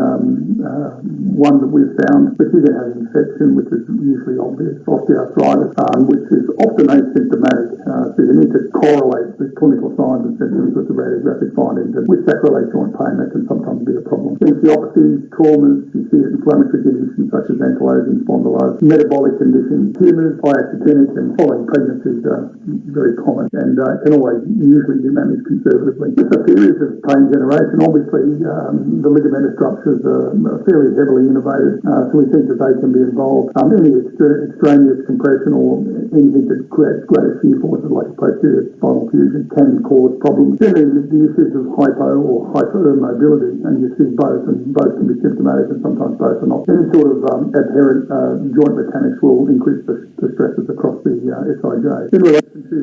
one that we've found, but you can have infection, which is usually obvious, osteoarthritis, which is often asymptomatic. So you need to correlate the clinical signs and symptoms with the radiographic findings, and with sacroiliac joint pain that can sometimes be a problem. Encephalopathies, traumas, you see inflammatory conditions such as ankylosing spondylosis, metabolic conditions, tumours, iatrogenic, and following pregnancies are very common and can always usually be managed conservatively. With the theories of pain generation, obviously the ligamentous structures are fairly heavily innervated, so we think that they can be involved. Any extraneous compression or anything that creates greater shear forces like posterior spinal fusion can cause problems. Generally, the issues of hypo or hypermobility, and you see both, and both can be symptomatic and sometimes both are not. Any sort of adherent joint mechanics will increase the stresses across the SIJ. In relation to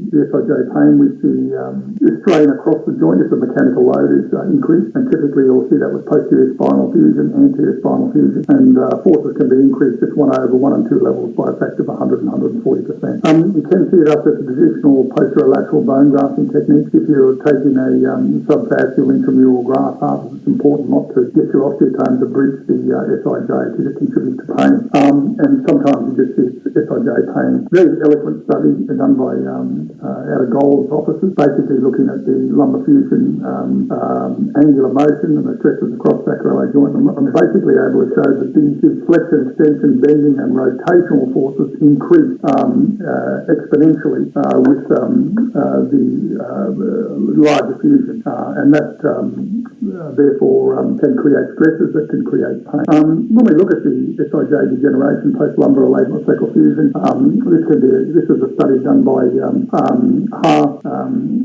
the SIJ pain, we see the strain across the joint if the mechanical load is increased, and typically you'll see that with posterior spinal fusion, anterior spinal fusion, and forces can be increased just 1 over 1 and 2 levels by a factor of 100 and 140%. You can see it up at the traditional posterolateral bone grafting techniques. If you're taking a subfascial intramural graft path, it's important not to get your osteotome to breach the SIJ because it contributes to pain. And sometimes you just see SIJ pain. Very eloquent study done by out of Gold's offices, basically looking at the lumbar fusion, angular motion and the stresses across sacroiliac joint. I'm basically able to show that these flexion, extension, bending and rotational forces increase exponentially with the larger fusion, and that therefore can create stresses that can create pain. When we look at the SIJ degeneration post-lumbar labral sacral fusion, this is a study done by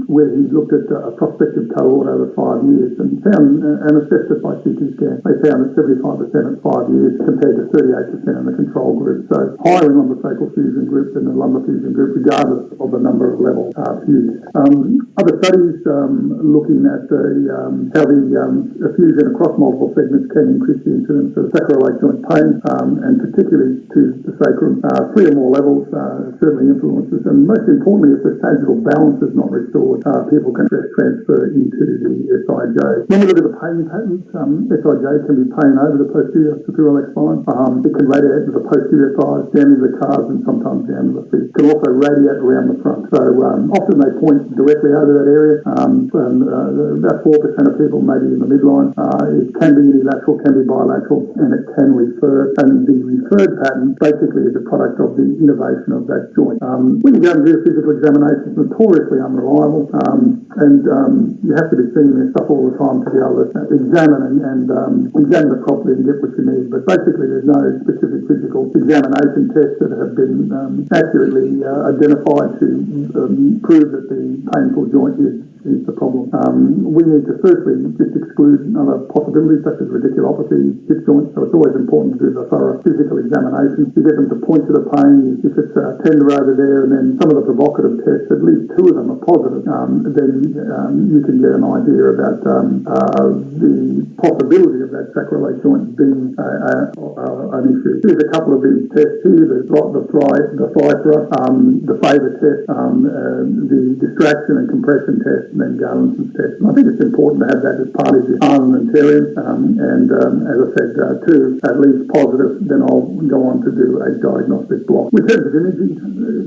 where he looked at a prospective cohort over 5 years and found, and assessed it by CT scan. They found that 75% at 5 years compared to 38% in the control group. So higher in lumbar sacral fusion group than the lumbar fusion group, regardless of the number of levels fused. Other studies looking at how the fusion across multiple segments can increase the incidence of sacroiliac joint pain, and particularly to the sacrum. 3 or more levels certainly influences, and most importantly, if the sagittal balance is not restored, people can transfer into the SIJ. When we look at the pain patterns, SIJ can be pain over the posterior superior spine. It can radiate to the posterior thighs, down into the calves, and sometimes down to the feet. It can also radiate around the front. So often they point directly over that area. About 4% of people may be in the midline. It can be unilateral, can be bilateral, and it can refer. And the referred pattern basically is a product of the innervation of that joint. When you go and do a physical examination, it's notoriously unreliable, and you have to be seeing this stuff all the time to be able to examine and examine it properly and get what you need. But basically, there's no specific physical examination tests that have been accurately identified to prove that the painful joint is the problem. We need to firstly just exclude other possibilities such as radiculopathy, hip joints, so it's always important to do the thorough physical examination. You get them to point to the pain, if it's tender over there, and then some of the provocative tests, at least 2 of them are positive, then you can get an idea about the possibility of that sacroiliac joint being an issue. Here's a couple of these tests here, the thigh thrust, the favour test, the distraction and compression test, and then Garland's test. And I think it's important to have that as part of your armamentarium. And as I said, 2 at least positive, then I'll go on to do a diagnostic block. In terms of imaging,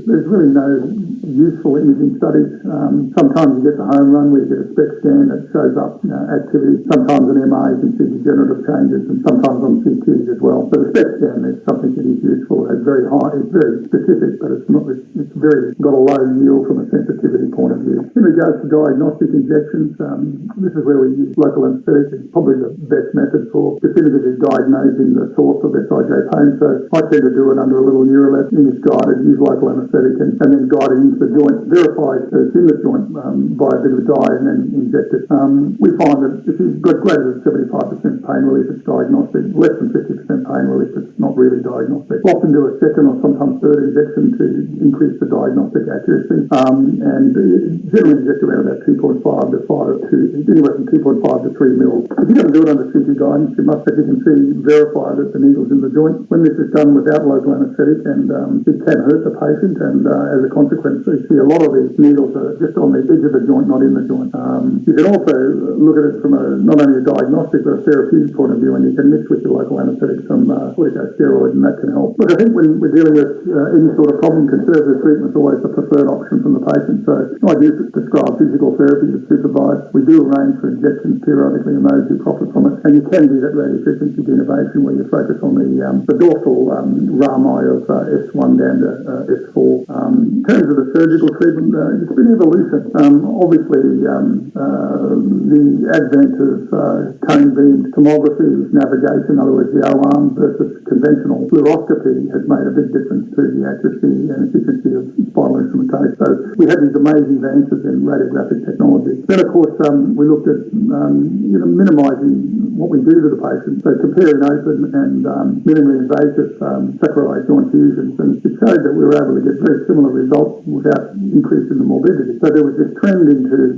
there's really no useful imaging studies. Sometimes you get the home run where you get a SPECT scan that shows up activity. Sometimes an MRI you can see degenerative changes, and sometimes on CTs as well. So the SPECT scan is something that is useful. It's very high, it's very specific, but it's very got a low yield from a sensitivity point of view. In regards to diagnostic injections, this is where we use local anaesthetic. It's probably the best method for definitively diagnosing the source of SIJ pain. So I tend to do it under a little Neuralab, image guided, use local anaesthetic, and then guide it into the joint, verify that it's in the joint by a bit of dye, and then inject it. We find that if you've got greater than 75% pain relief, it's diagnostic. Less than 50% pain relief, it's not really diagnostic. We'll often do a second or sometimes third injection to increase the diagnostic accuracy, and generally inject around about 2.5 to 5 to anywhere from 2.5 to 3 mils. If you're going to do it under CT guidance, you must, as you can see, verify that the needle's in the joint. When this is done without local anaesthetic, and it can hurt the patient, and as a consequence, you see a lot of these needles are just on the edge of the joint, not in the joint. You can also look at it from not only a diagnostic but a therapeutic point of view, and you can mix with your local anaesthetic some corticosteroid, and that can help. Look, I think when we're dealing with any sort of problem, conservative treatment is always the preferred option from the patient. So I do prescribe physical therapy to supervise. We do arrange for injections periodically in those who profit from it, and you can do that radiofrequency denervation where you focus on the dorsal rami of S1 down to S4. In terms of the surgical treatment, it's been evolution. Obviously, the advent of cone beam tomography, navigation, in other words, the O-arm versus conventional fluoroscopy, has made a big difference to the accuracy and efficiency of spinal instrumentation. So we had these amazing advances in radiographic technology. Then, of course, we looked at minimising what we do to the patient. So comparing open and minimally invasive sacroiliac joint fusions, and it showed that we were able to get very similar results without increasing the morbidity. So there was this trend into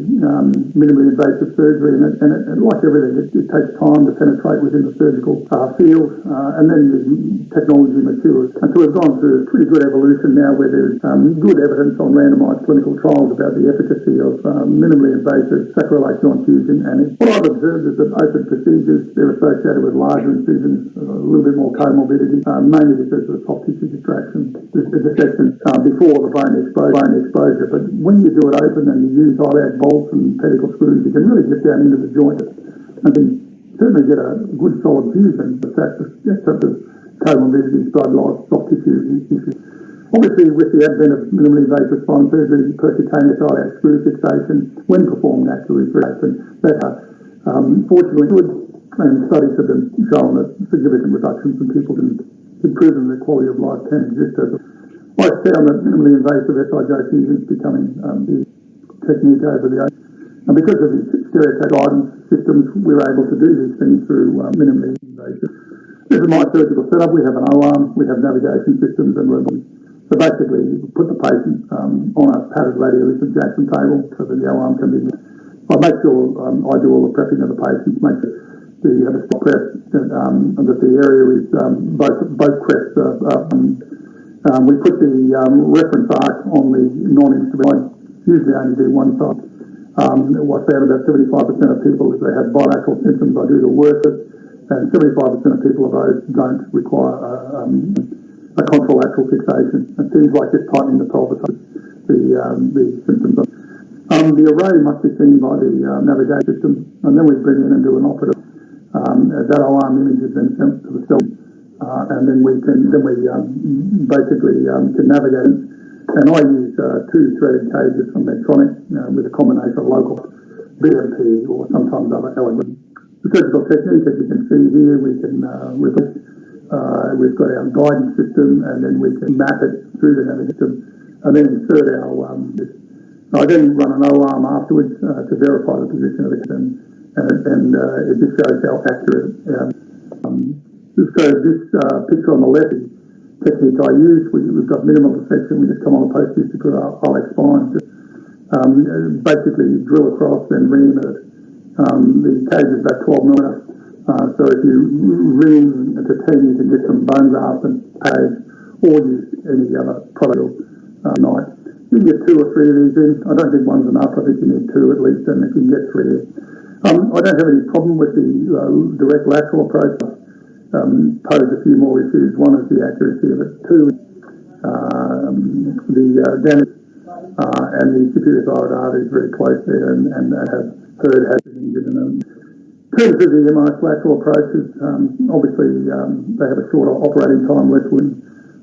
minimally invasive surgery, and like everything, it takes time to penetrate within the surgical field, and then the technology matures. And so we've gone through a pretty good evolution now where there's good evidence on randomised clinical trials about the efficacy of minimally invasive sacroiliac joint fusion. And what I've observed is that open procedures, they're associated with larger incisions, a little bit more comorbidity, mainly because of the soft tissue distraction, the dissection before the bone exposure. But when you do it open and you use iliac bolts and pedicle screws, you can really get down into the joint and can certainly get a good solid fusion, but that's such as comorbidities, blood loss, soft tissue issues. Obviously, with the advent of minimally invasive spine surgery, percutaneous iliac screw fixation, when performed accurately, that fortunately good, and studies have been shown that significant reductions in people can improve their quality of life can exist. I found that minimally invasive SIJ fusion is becoming the technique over the age. And because of the stereotape guidance systems, we're able to do these things through minimally invasive. This is my surgical setup. We have an O-arm, we have navigation systems, and so basically you put the patient on a padded radiolithography Jackson table so that the O-arm can be. I make sure I do all the prepping of the patients, make sure you have a stop prep, and that the area is both crests. We put the reference arc on the non-instrument. usually only do one side. What's found about 75% of people, if they have bilateral symptoms, I do the workers, and 75% of people of those don't require a contralateral fixation. It seems like just tightening the pelvis, the symptoms. The array must be seen by the navigation system, and then we bring in and do an operative. That alarm image is then sent to the cell, and then we basically can navigate it. And I use two threaded cages from Medtronic with a combination of local BMP or sometimes other algorithms. The surgical technique, as you can see here, we can we've got our guidance system, and then we can map it through the navigation system, and then insert our. I then run an O-arm afterwards to verify the position of the system, and it just shows how accurate. So this picture on the left is technique I use. We've got minimal dissection. We just come on the post-vestibular iliac spine, just basically drill across and re-insert. The cage is about 12 millimeter. So if you ring to 10, you can get some bone graft and page, or use any other product knife. You can get 2 or 3 of these in. I don't think one's enough. I think you need 2 at least, and if you can get 3 in. I don't have any problem with the direct lateral approach. Pose a few more issues. One is the accuracy of it. 2, the damage and the superior thyroid artery is very close there, and I have heard has been injured in them. In terms of the MISS lateral approaches, obviously they have a shorter operating time, less wound.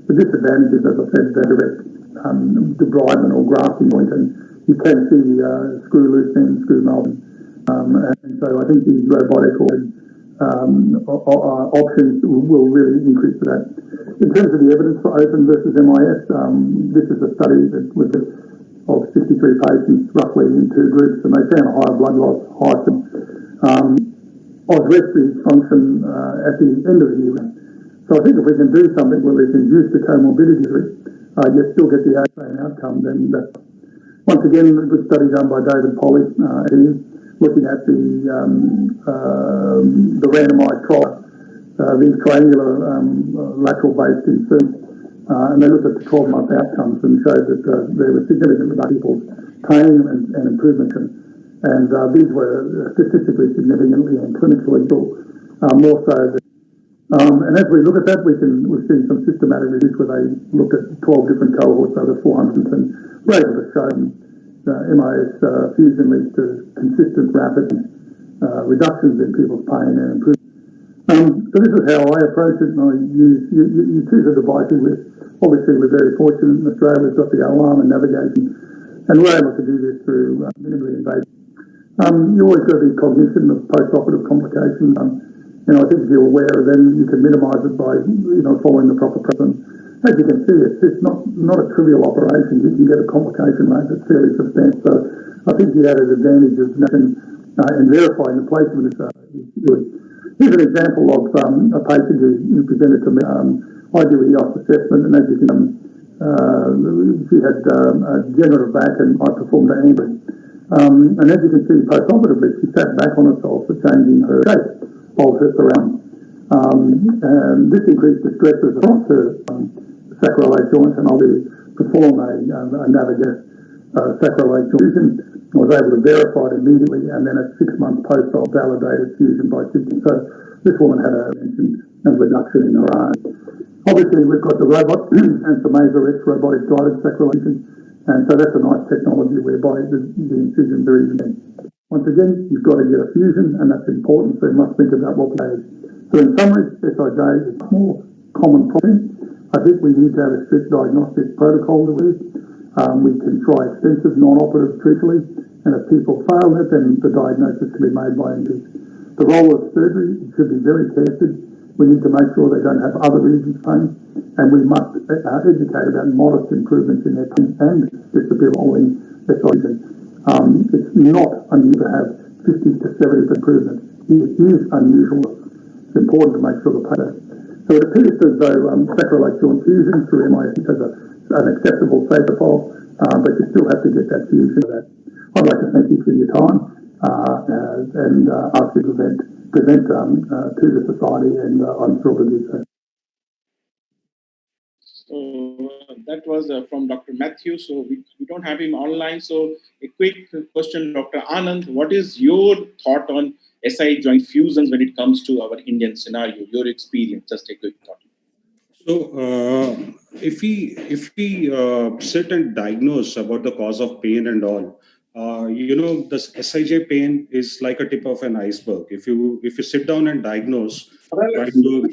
The disadvantage is, as I said, the direct debridement or grafting point, and you can see screw loose ends, screw melting. And so I think these robotic options will really increase that. In terms of the evidence for open versus MIS, this is a study that was of 63 patients, roughly in 2 groups, and they found a higher blood loss, higher respiratory function at the end of the year. So I think if we can do something where we can use the comorbidity, you still get the same outcome, then that's once again a good study done by David Polly, looking at the randomized trial, these triangular lateral-based inserts, and they looked at the 12-month outcomes and showed that there was significant reduction in people's pain and improvement, and these were statistically significantly and clinically more so. And as we look at that, we've seen some systematic reviews where they looked at 12 different cohorts over 400, and we're able to show MIS fusion leads to consistent, rapid reductions in people's pain and improvement. So this is how I approach it, and I you choose a device with. Obviously, we're very fortunate in Australia. We've got the alarm and navigation, and we're able to do this through minimally invasive. You always got to be cognizant of post-operative complications. I think if you're aware of them, you can minimise it by following the proper precedent. As you can see, it's not a trivial operation. You can get a complication rate that's fairly substantial. So I think the added advantage of in verifying the placement is good. Here's an example of a patient who presented to me. I do a EOS assessment, and as you can, she had a degenerative back, and I performed an angry. And as you can see, post-operatively, she sat back on herself for changing her shape of her surroundings. And this increased the stresses across her sacroiliac joint, and I'll perform a navigator sacroiliac joint fusion. I was able to verify it immediately, and then at 6 months post-op, validated fusion by CT. So this woman had a reduction in her arm. Obviously, we've got the robot and some MASERX robotic guided sacroiliac, and so that's a nice technology whereby the incisions are even. Once again, you've got to get a fusion, and that's important, so you must think about what play is. So in summary, SIJ is a more common problem. I think we need to have a strict diagnostic protocol to use. We can try extensive non-operative treatment, and if people fail that, then the diagnosis can be made by MPs. The role of surgery should be very tested. We need to make sure they don't have other regions of pain, and we must educate about modest improvements in their pain and disability following SIJ. It's not unusual to have 50 to 70% improvement. It is unusual. It's important to make sure the patient. So it appears as though sacroiliac joint fusion through MIS has an acceptable safety profile, but you still have to get that fusion. I'd like to thank you for your time and ask you to present to the society, and I'm thrilled to do so.
So that was from Dr. Matthew. So we don't have him online. So a quick question, Dr. Anand, what is your thought on SI joint fusions when it comes to our Indian scenario? Your experience, just a quick thought.
So, if we sit and diagnose about the cause of pain and all, this SIJ pain is like a tip of an iceberg. If you sit down and diagnose, try to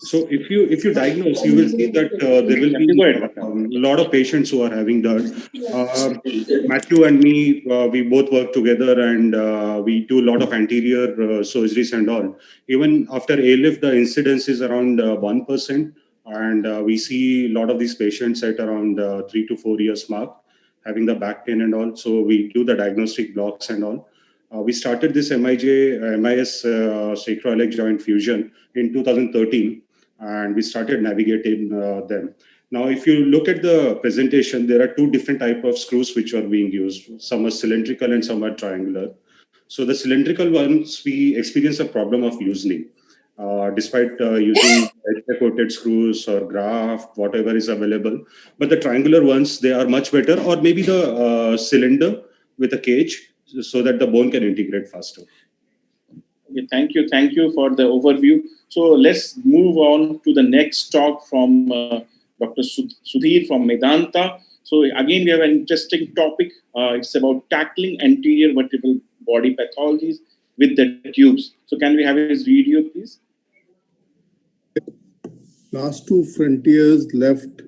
So if you diagnose, you will see that there will be a lot of patients who are having that. Matthew and me, we both work together and we do a lot of anterior surgeries and all. Even after ALIF, the incidence is around 1%, and we see a lot of these patients at around 3 to 4 years mark, having the back pain and all. So we do the diagnostic blocks and all. We started this MIS sacroiliac joint fusion in 2013. And we started navigating them. Now, if you look at the presentation, there are two different types of screws which are being used. Some are cylindrical and some are triangular. So the cylindrical ones, we experience a problem of loosening. Despite using coated screws or graft, whatever is available. But the triangular ones, they are much better, or maybe the cylinder with a cage so that the bone can integrate faster.
Okay, thank you for the overview. So let's move on to the next talk from Dr. Sudhir from Medanta. So again, we have an interesting topic. It's about tackling anterior vertebral body pathologies with the tubes. So can we have his video, please?
Last two frontiers left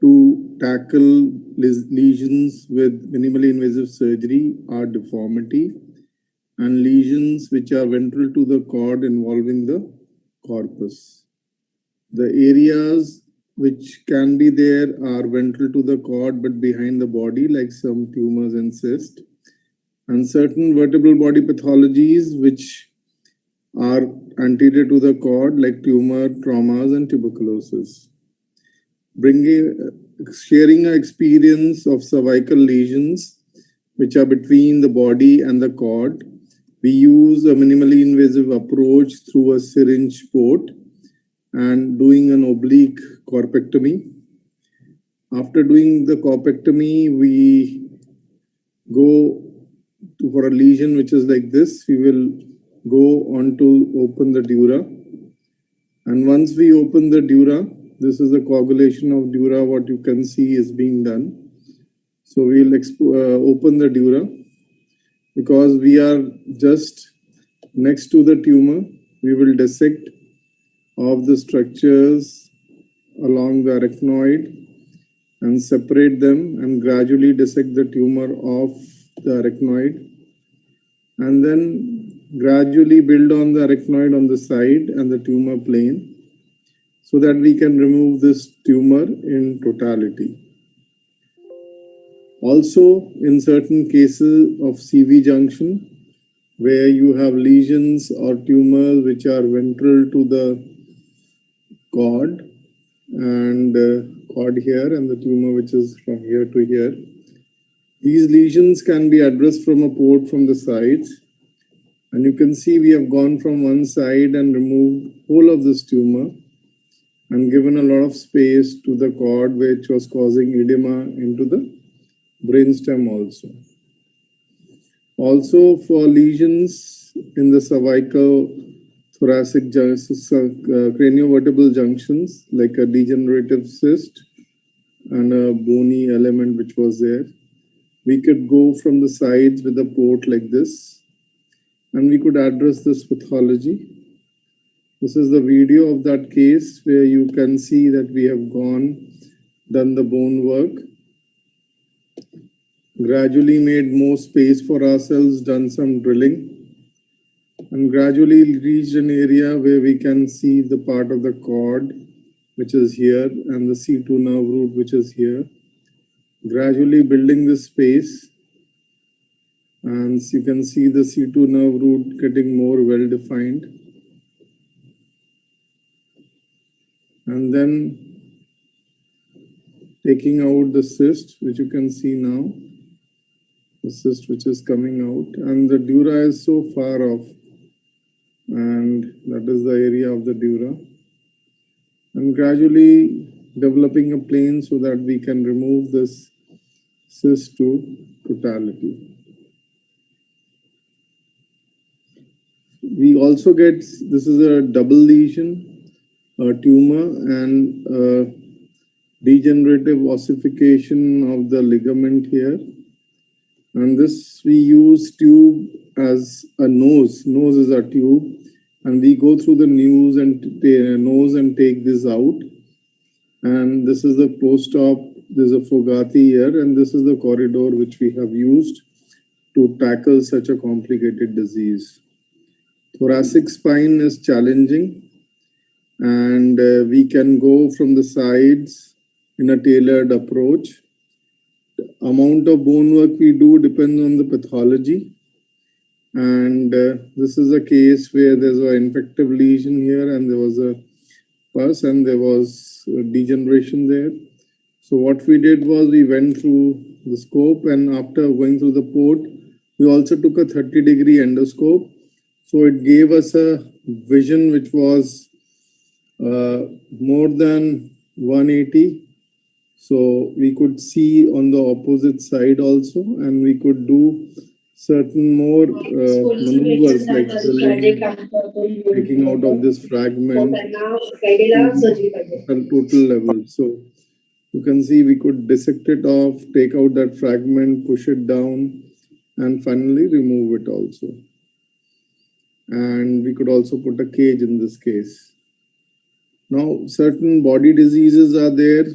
to tackle lesions with minimally invasive surgery are deformity and lesions which are ventral to the cord involving the corpus. The areas which can be there are ventral to the cord but behind the body, like some tumors and cysts, and certain vertebral body pathologies which are anterior to the cord, like tumor, traumas, and tuberculosis. Sharing an experience of cervical lesions which are between the body and the cord, we use a minimally invasive approach through a syringe port and doing an oblique corpectomy. After doing the corpectomy, we go for a lesion which is like this. We will go on to open the dura. And once we open the dura, this is the coagulation of dura, what you can see is being done. So we'll open the dura. Because we are just next to the tumor, we will dissect of the structures along the arachnoid and separate them and gradually dissect the tumor off the arachnoid and then gradually build on the arachnoid on the side and the tumor plane so that we can remove this tumor in totality. Also, in certain cases of CV junction, where you have lesions or tumors which are ventral to the cord and cord here and the tumor which is from here to here, these lesions can be addressed from a port from the sides. And you can see we have gone from one side and removed whole of this tumor and given a lot of space to the cord which was causing edema into the brainstem also. Also for lesions in the cervical thoracic craniovertebral junctions like a degenerative cyst and a bony element which was there, we could go from the sides with a port like this and we could address this pathology. This is the video of that case where you can see that we have done the bone work, gradually made more space for ourselves, done some drilling, and gradually reached an area where we can see the part of the cord which is here and the C2 nerve root which is here. Gradually building this space, and you can see the C2 nerve root getting more well defined. And then taking out the cyst which you can see now. the cyst which is coming out, and the dura is so far off, and that is the area of the dura, and gradually developing a plane so that we can remove this cyst to totality. We also get, this is a double lesion, a tumor, and a degenerative ossification of the ligament here. And this, we use tube as a nose. Nose is a tube, and we go through the nose and take this out. And this is the post-op. There's a Fogati here, and this is the corridor which we have used to tackle such a complicated disease. Thoracic spine is challenging, and we can go from the sides in a tailored approach. The amount of bone work we do depends on the pathology. And this is a case where there's an infective lesion here, and there was a pus, and there was degeneration there. So what we did was we went through the scope, and after going through the port, we also took a 30-degree endoscope. So it gave us a vision which was more than 180. So we could see on the opposite side also, and we could do certain more maneuvers like drilling, taking out of this fragment at total level. So you can see we could dissect it off, take out that fragment, push it down, and finally remove it also. And we could also put a cage in this case. Now, certain body diseases are there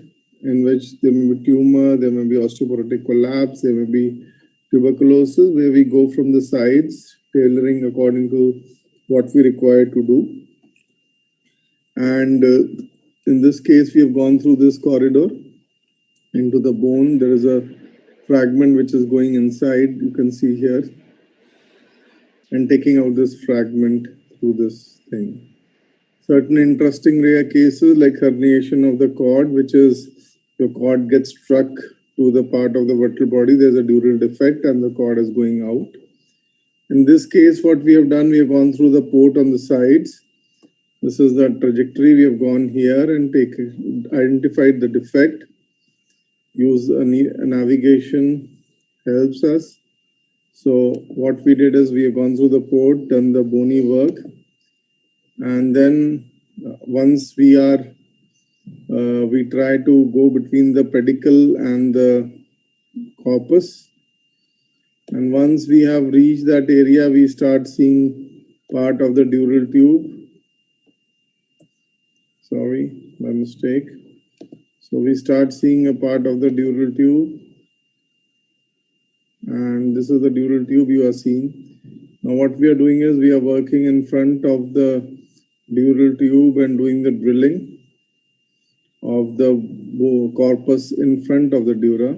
in which there may be tumor, there may be osteoporotic collapse, there may be tuberculosis, where we go from the sides, tailoring according to what we require to do. And in this case, we have gone through this corridor into the bone. There is a fragment which is going inside, you can see here, and taking out this fragment through this thing. Certain interesting rare cases like herniation of the cord, which is your cord gets struck to the part of the vertebral body, there's a dural defect and the cord is going out. In this case, what we have done, we have gone through the port on the sides. This is the trajectory. We have gone here and identified the defect. Use a navigation helps us. So what we did is we have gone through the port, done the bony work, and then once we are, we try to go between the pedicle and the corpus. And once we have reached that area, we start seeing part of the dural tube. Sorry, my mistake. So we start seeing a part of the dural tube. And this is the dural tube you are seeing. Now what we are doing is we are working in front of the dural tube and doing the drilling of the corpus in front of the dura.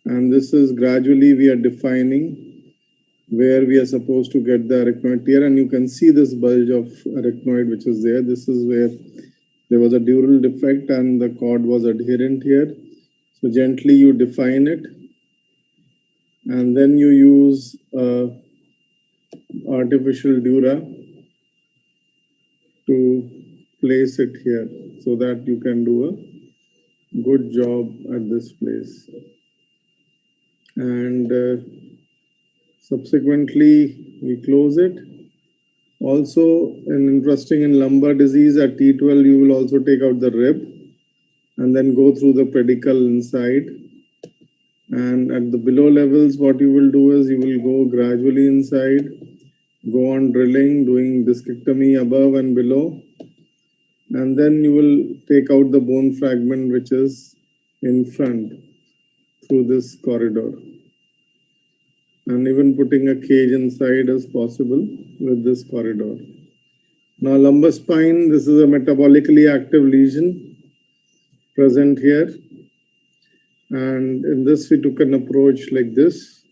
And this is gradually we are defining where we are supposed to get the arachnoid here. And you can see this bulge of arachnoid which is there. This is where there was a dural defect and the cord was adherent here. So gently you define it, and then you use artificial dura to place it here so that you can do a good job at this place. And subsequently we close it. Also, an interesting in lumbar disease at T12, you will also take out the rib and then go through the pedicle inside. And at the below levels, what you will do is you will go gradually inside, go on drilling, doing discectomy above and below. And then you will take out the bone fragment which is in front through this corridor. And even putting a cage inside is possible with this corridor. Now lumbar spine, this is a metabolically active lesion present here. And in this we took an approach like this.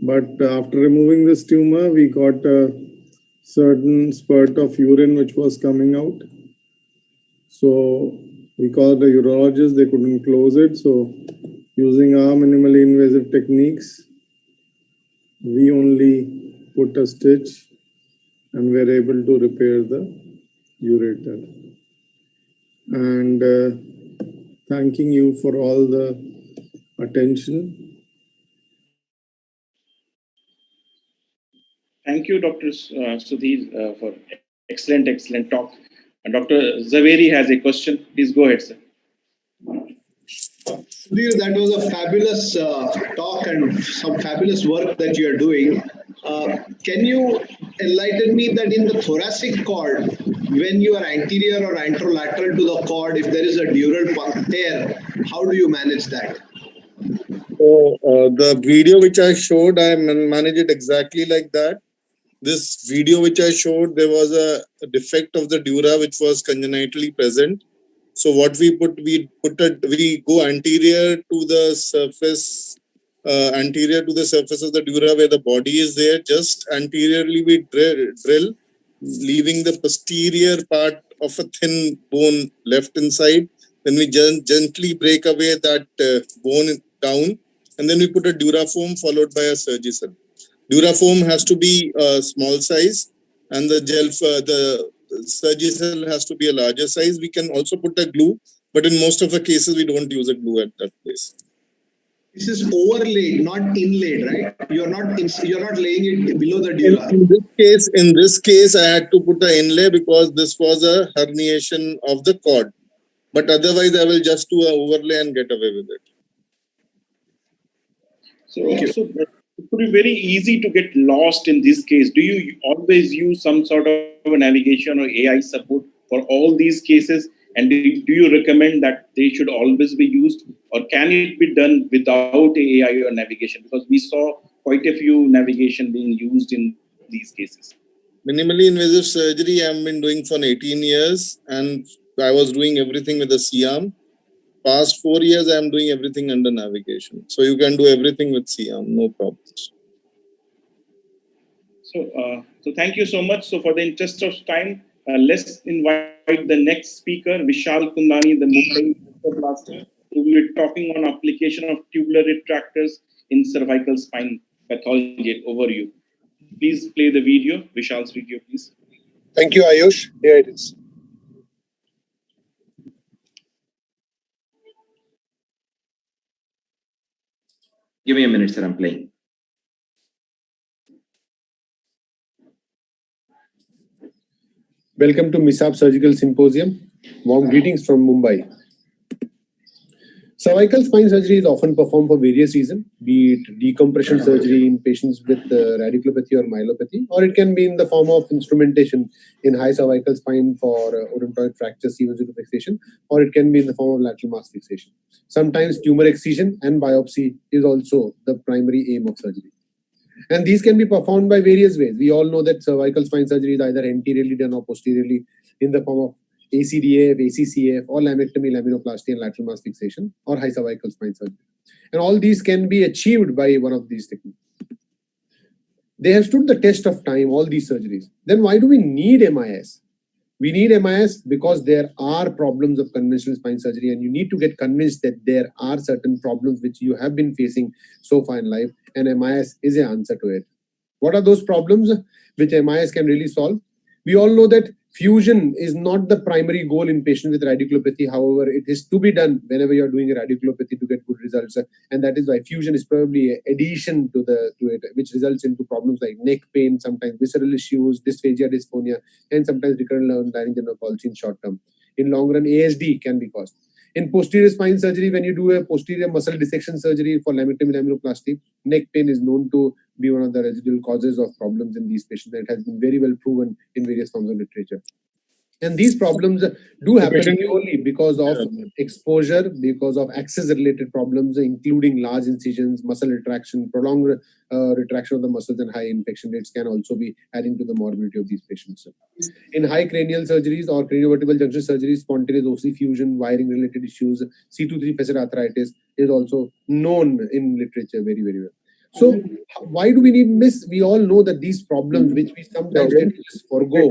But after removing this tumor, we got a certain spurt of urine which was coming out. So we called the urologist, they couldn't close it. So Using our minimally invasive techniques, we only put a stitch and we're able to repair the ureter. And thanking you for all the attention.
Thank you, Dr. Sudhir, for excellent talk. And Dr. Zaveri has a question. Please go ahead, sir.
Sudhir, that was a fabulous talk and some fabulous work that you are doing. Can you enlighten me that in the thoracic cord, when you are anterior or anterolateral to the cord, if there is a dural tear, how do you manage that?
So the video which I showed, I managed it exactly like that. This video which I showed, there was a defect of the dura which was congenitally present. So what we go anterior to the surface of the dura where the body is there. Just anteriorly we drill, leaving the posterior part of a thin bone left inside. Then we gently break away that bone down, and then we put a duraform followed by a surgicel. Duraform has to be a small size, and the surgicel has to be a larger size. We can also put a glue, but in most of the cases we don't use a glue at that place.
This is overlaid, not inlaid, right? You're not laying it below the dura.
In this case, I had to put an inlay because this was a herniation of the cord. But otherwise, I will just do an overlay and get away with it.
So it could be very easy to get lost in this case. Do you always use some sort of a navigation or AI support for all these cases? And do you recommend that they should always be used, or can it be done without AI or navigation? Because we saw quite a few navigation being used in these cases.
Minimally invasive surgery I've been doing for 18 years, and I was doing everything with a C-arm. Past 4 years, I am doing everything under navigation. So you can do everything with C-arm, no problems.
So thank you so much. So for the interest of time, let's invite the next speaker, Vishal Kundani, the Mumbai orthoplasty, who will be talking on application of tubular retractors in cervical spine pathology. Over you. Please play the video, Vishal's video, please.
Thank you, Ayush. Here it is.
Give me a minute, sir. I'm playing.
Welcome to MISSAB Surgical Symposium. Warm greetings from Mumbai. Cervical spine surgery is often performed for various reasons, be it decompression surgery in patients with radiculopathy or myelopathy, or it can be in the form of instrumentation in high cervical spine for odontoid fracture, C1-0 fixation, or it can be in the form of lateral mass fixation. Sometimes tumor excision and biopsy is also the primary aim of surgery. And these can be performed by various ways. We all know that cervical spine surgery is either anteriorly done or posteriorly in the form of ACDF, ACCF, or laminectomy, laminoplasty, and lateral mass fixation, or high cervical spine surgery. And all these can be achieved by one of these techniques. They have stood the test of time, all these surgeries. Then why do we need MIS? We need MIS because there are problems of conventional spine surgery, and you need to get convinced that there are certain problems which you have been facing so far in life, and MIS is an answer to it. What are those problems which MIS can really solve? We all know that fusion is not the primary goal in patients with radiculopathy. However, it is to be done whenever you are doing a radiculopathy to get good results. And that is why fusion is probably an addition to it, which results into problems like neck pain, sometimes visceral issues, dysphagia, dysphonia, and sometimes recurrent laryngeal palsy in short term. In long run, ASD can be caused. In posterior spine surgery, when you do a posterior muscle dissection surgery for laminectomy, laminoplasty, neck pain is known to be one of the residual causes of problems in these patients. It has been very well proven in various forms of literature. And these problems do happen purely because of exposure, because of access-related problems, including large incisions, muscle retraction, prolonged retraction of the muscles, and high infection rates can also be adding to the morbidity of these patients. In high cranial surgeries or craniovertebral junction surgeries, spontaneous OC fusion, wiring-related issues, C2-3 facet arthritis is also known in literature very, very well. So why do we need MISS? We all know that these problems, which we sometimes tend to just forego,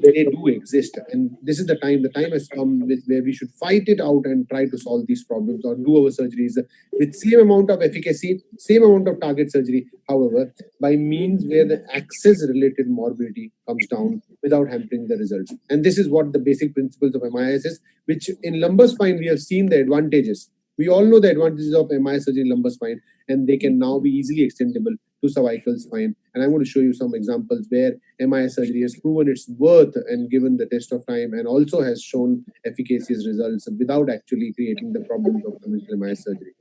they do exist. And this is the time has come where we should fight it out and try to solve these problems or do our surgeries with same amount of efficacy, same amount of target surgery, however, by means where the access-related morbidity comes down without hampering the results. And this is what the basic principles of MIS is, which in lumbar spine, we have seen the advantages. We all know the advantages of MIS surgery in lumbar spine, and they can now be easily extendable to cervical spine. And I'm going to show you some examples where MIS surgery has proven its worth and given the test of time, and also has shown efficacious results without actually creating the problems of conventional MIS surgery.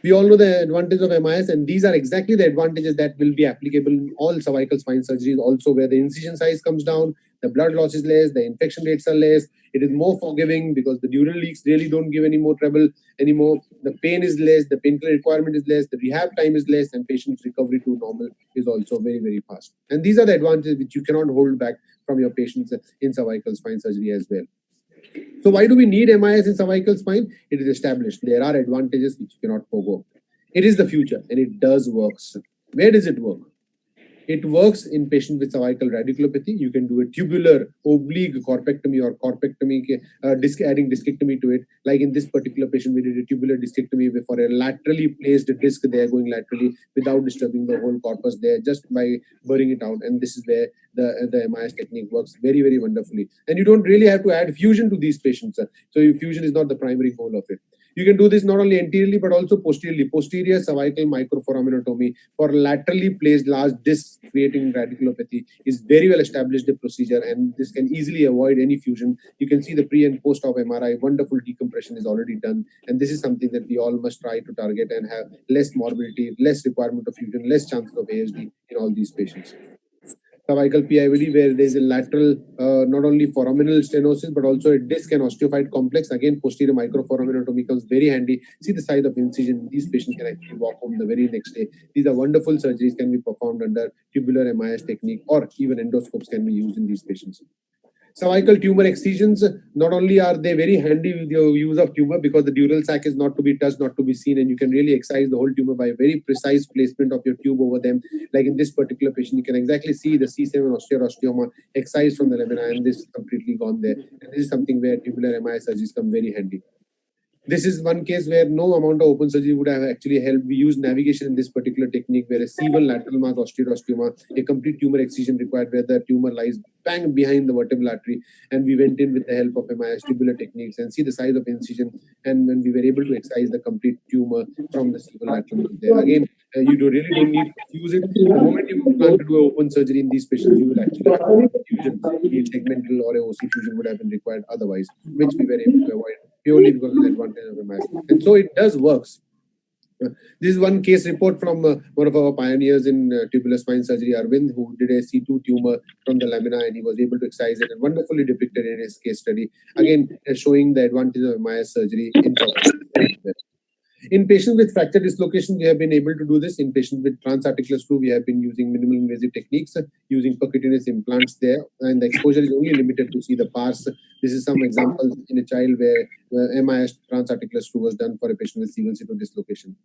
We all know the advantage of MIS, and these are exactly the advantages that will be applicable in all cervical spine surgeries also, where the incision size comes down, the blood loss is less, the infection rates are less, it is more forgiving because the dural leaks really don't give any more trouble anymore, the pain is less, the painkiller requirement is less, the rehab time is less, and patient's recovery to normal is also very, very fast. And these are the advantages which you cannot hold back from your patients in cervical spine surgery as well. So why do we need MIS in cervical spine? It is established. There are advantages which you cannot forego. It is the future, and it does work. Where does it work? It works in patients with cervical radiculopathy. You can do a tubular oblique corpectomy or corpectomy, adding discectomy to it. Like in this particular patient, we did a tubular discectomy for a laterally placed disc. They are going laterally without disturbing the whole corpus there, just by burying it out. And this is where the MIS technique works very, very wonderfully. And you don't really have to add fusion to these patients. So fusion is not the primary goal of it. You can do this not only anteriorly, but also posteriorly. Posterior cervical microforaminotomy for laterally placed large discs creating radiculopathy is very well established procedure, and this can easily avoid any fusion. You can see the pre and post of MRI, wonderful decompression is already done. And this is something that we all must try to target and have less morbidity, less requirement of fusion, less chances of ASD in all these patients. Cervical PIVD, where there is a lateral, not only foraminal stenosis, but also a disc and osteophyte complex. Again, posterior microforaminotomy comes very handy. See the size of incision. These patients can actually walk home the very next day. These are wonderful surgeries, can be performed under tubular MIS technique, or even endoscopes can be used in these patients. Cervical tumor excisions, not only are they very handy with the use of tumor because the dural sac is not to be touched, not to be seen, and you can really excise the whole tumor by a very precise placement of your tube over them. Like in this particular patient, you can exactly see the C7 osteoma excised from the lamina, and this is completely gone there. And this is something where tubular MIS surgeries come very handy. This is one case where no amount of open surgery would have actually helped. We use navigation in this particular technique, where a C1 lateral mass osteoma, a complete tumor excision required, where the tumor lies bang behind the vertebral artery, and we went in with the help of MIS tubular techniques and see the size of incision, and when we were able to excise the complete tumor from the C1 lateral mass there. Again, you really don't need to use it. The moment you plan to do an open surgery in these patients, you will actually have fusion, be it segmental or a OC fusion would have been required otherwise, which we were able to avoid purely because of the advantage of MIS. And so it does works. This is one case report from one of our pioneers in tubular spine surgery, Arvind, who did a C2 tumor from the lamina, and he was able to excise it and wonderfully depicted in his case study. Again, showing the advantage of MIS surgery in In patients with fracture dislocation, we have been able to do this. In patients with transarticular screw, we have been using minimal invasive techniques, using percutaneous implants there, and the exposure is only limited to see the pars. This is some examples in a child where MIS transarticular screw was done for a patient with C1, C2 dislocation.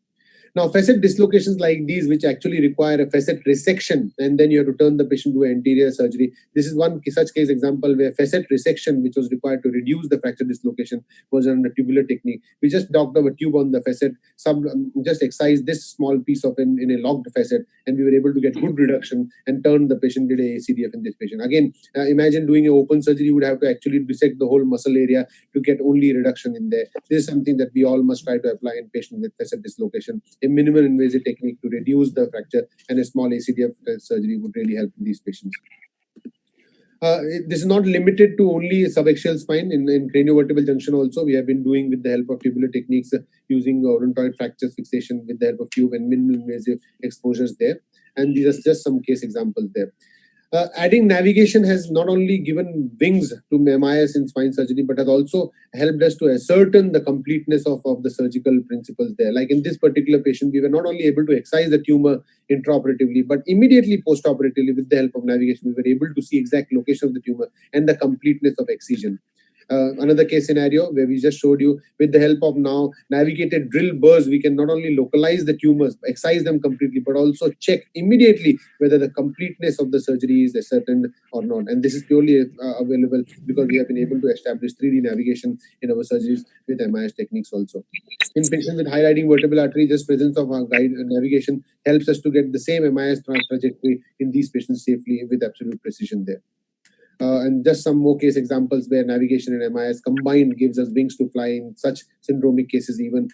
Now, facet dislocations like these, which actually require a facet resection, and then you have to turn the patient to anterior surgery. This is one such case example where facet resection, which was required to reduce the fracture dislocation, was done a tubular technique. We just docked up a tube on the facet, just excised this small piece of in a locked facet, and we were able to get good reduction and turn the patient, did a ACDF in this patient. Again, imagine doing an open surgery, you would have to actually dissect the whole muscle area to get only reduction in there. This is something that we all must try to apply in patients with facet dislocation. A minimal invasive technique to reduce the fracture and a small ACDF surgery would really help in these patients. This is not limited to only subaxial spine. In craniovertebral junction also, we have been doing with the help of tubular techniques, using odontoid fracture fixation with the help of tube and minimal invasive exposures there. And these are just some case examples there. Adding navigation has not only given wings to MIS in spine surgery, but has also helped us to ascertain the completeness of the surgical principles there. Like in this particular patient, we were not only able to excise the tumor intraoperatively, but immediately postoperatively with the help of navigation, we were able to see exact location of the tumor and the completeness of excision. Another case scenario where we just showed you with the help of now navigated drill burrs, we can not only localize the tumors, excise them completely, but also check immediately whether the completeness of the surgery is ascertained or not. And this is purely available because we have been able to establish 3D navigation in our surgeries with MIS techniques also. In patients with high riding vertebral artery, just presence of our guide navigation helps us to get the same MIS trajectory in these patients safely with absolute precision there. And just some more case examples where navigation and MIS combined gives us wings to fly in such syndromic cases, even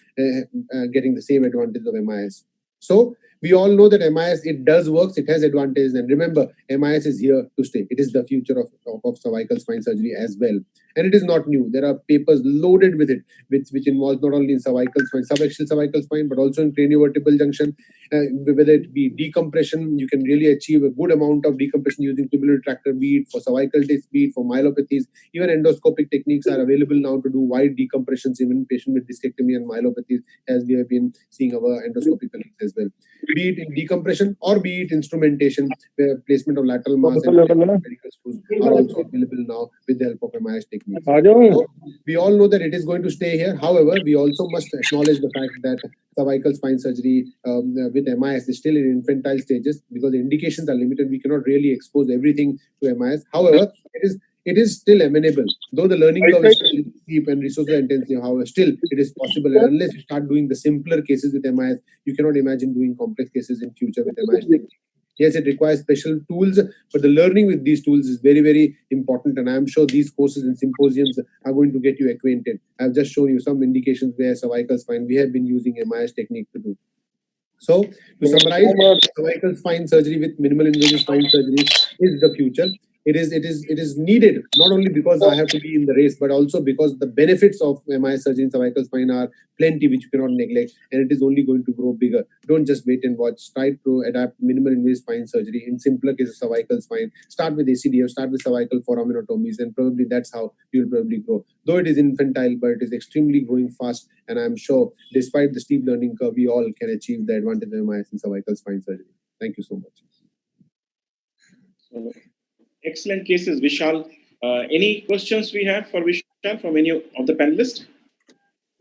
getting the same advantage of MIS. So we all know that MIS, it does works, it has advantages. And remember, MIS is here to stay. It is the future of cervical spine surgery as well. And it is not new. There are papers loaded with it, which involves not only in cervical spine, subaxial cervical spine, but also in craniovertebral junction. Whether it be decompression, you can really achieve a good amount of decompression using tubular retractor, be it for cervical disc, be it for myelopathies. Even endoscopic techniques are available now to do wide decompressions, even in patients with discectomy and myelopathies, as we have been seeing our endoscopic colleagues as well. Be it in decompression or be it instrumentation, where placement of lateral mass and medical screws are also available now with the help of MIS techniques. So we all know that it is going to stay here. However, we also must acknowledge the fact that cervical spine surgery with MIS is still in infantile stages because the indications are limited. We cannot really expose everything to MIS. However, it is still amenable, though the learning curve is still steep and resource intensive. However, still it is possible. And unless you start doing the simpler cases with MIS, you cannot imagine doing complex cases in future with MIS technique. Yes, it requires special tools, but the learning with these tools is very, very important. And I'm sure these courses and symposiums are going to get you acquainted. I've just shown you some indications where cervical spine, we have been using MIS technique to do. So, to summarize, cervical spine surgery with minimal invasive spine surgery is the future. It is needed not only because I have to be in the race, but also because the benefits of MIS surgery in cervical spine are plenty, which you cannot neglect, and it is only going to grow bigger. Don't just wait and watch. Try to adapt minimal invasive spine surgery in simpler cases, cervical spine. Start with ACDF, start with cervical foraminotomies, and probably that's how you'll probably grow. Though it is infantile, but it is extremely growing fast, and I'm sure despite the steep learning curve, we all can achieve the advantage of MIS in cervical spine surgery. Thank you so much.
Excellent cases, Vishal. Any questions we have for Vishal from any of the panelists?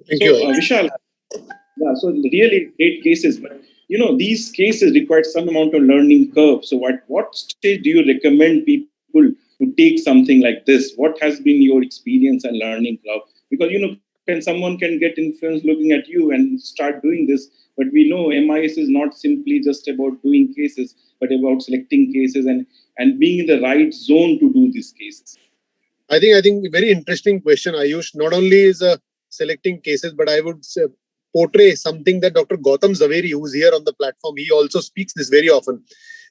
Thank you.
Vishal, yeah, so really great cases, but you know, these cases require some amount of learning curve. So what stage do you recommend people to take something like this? What has been your experience and learning curve? Because, you know, someone can get influenced looking at you and start doing this, but we know MIS is not simply just about doing cases, but about selecting cases and being in the right zone to do these cases.
I think very interesting question, Ayush. Not only is selecting cases, but I would portray something that Dr. Gautam Zaveri, who is here on the platform, he also speaks this very often,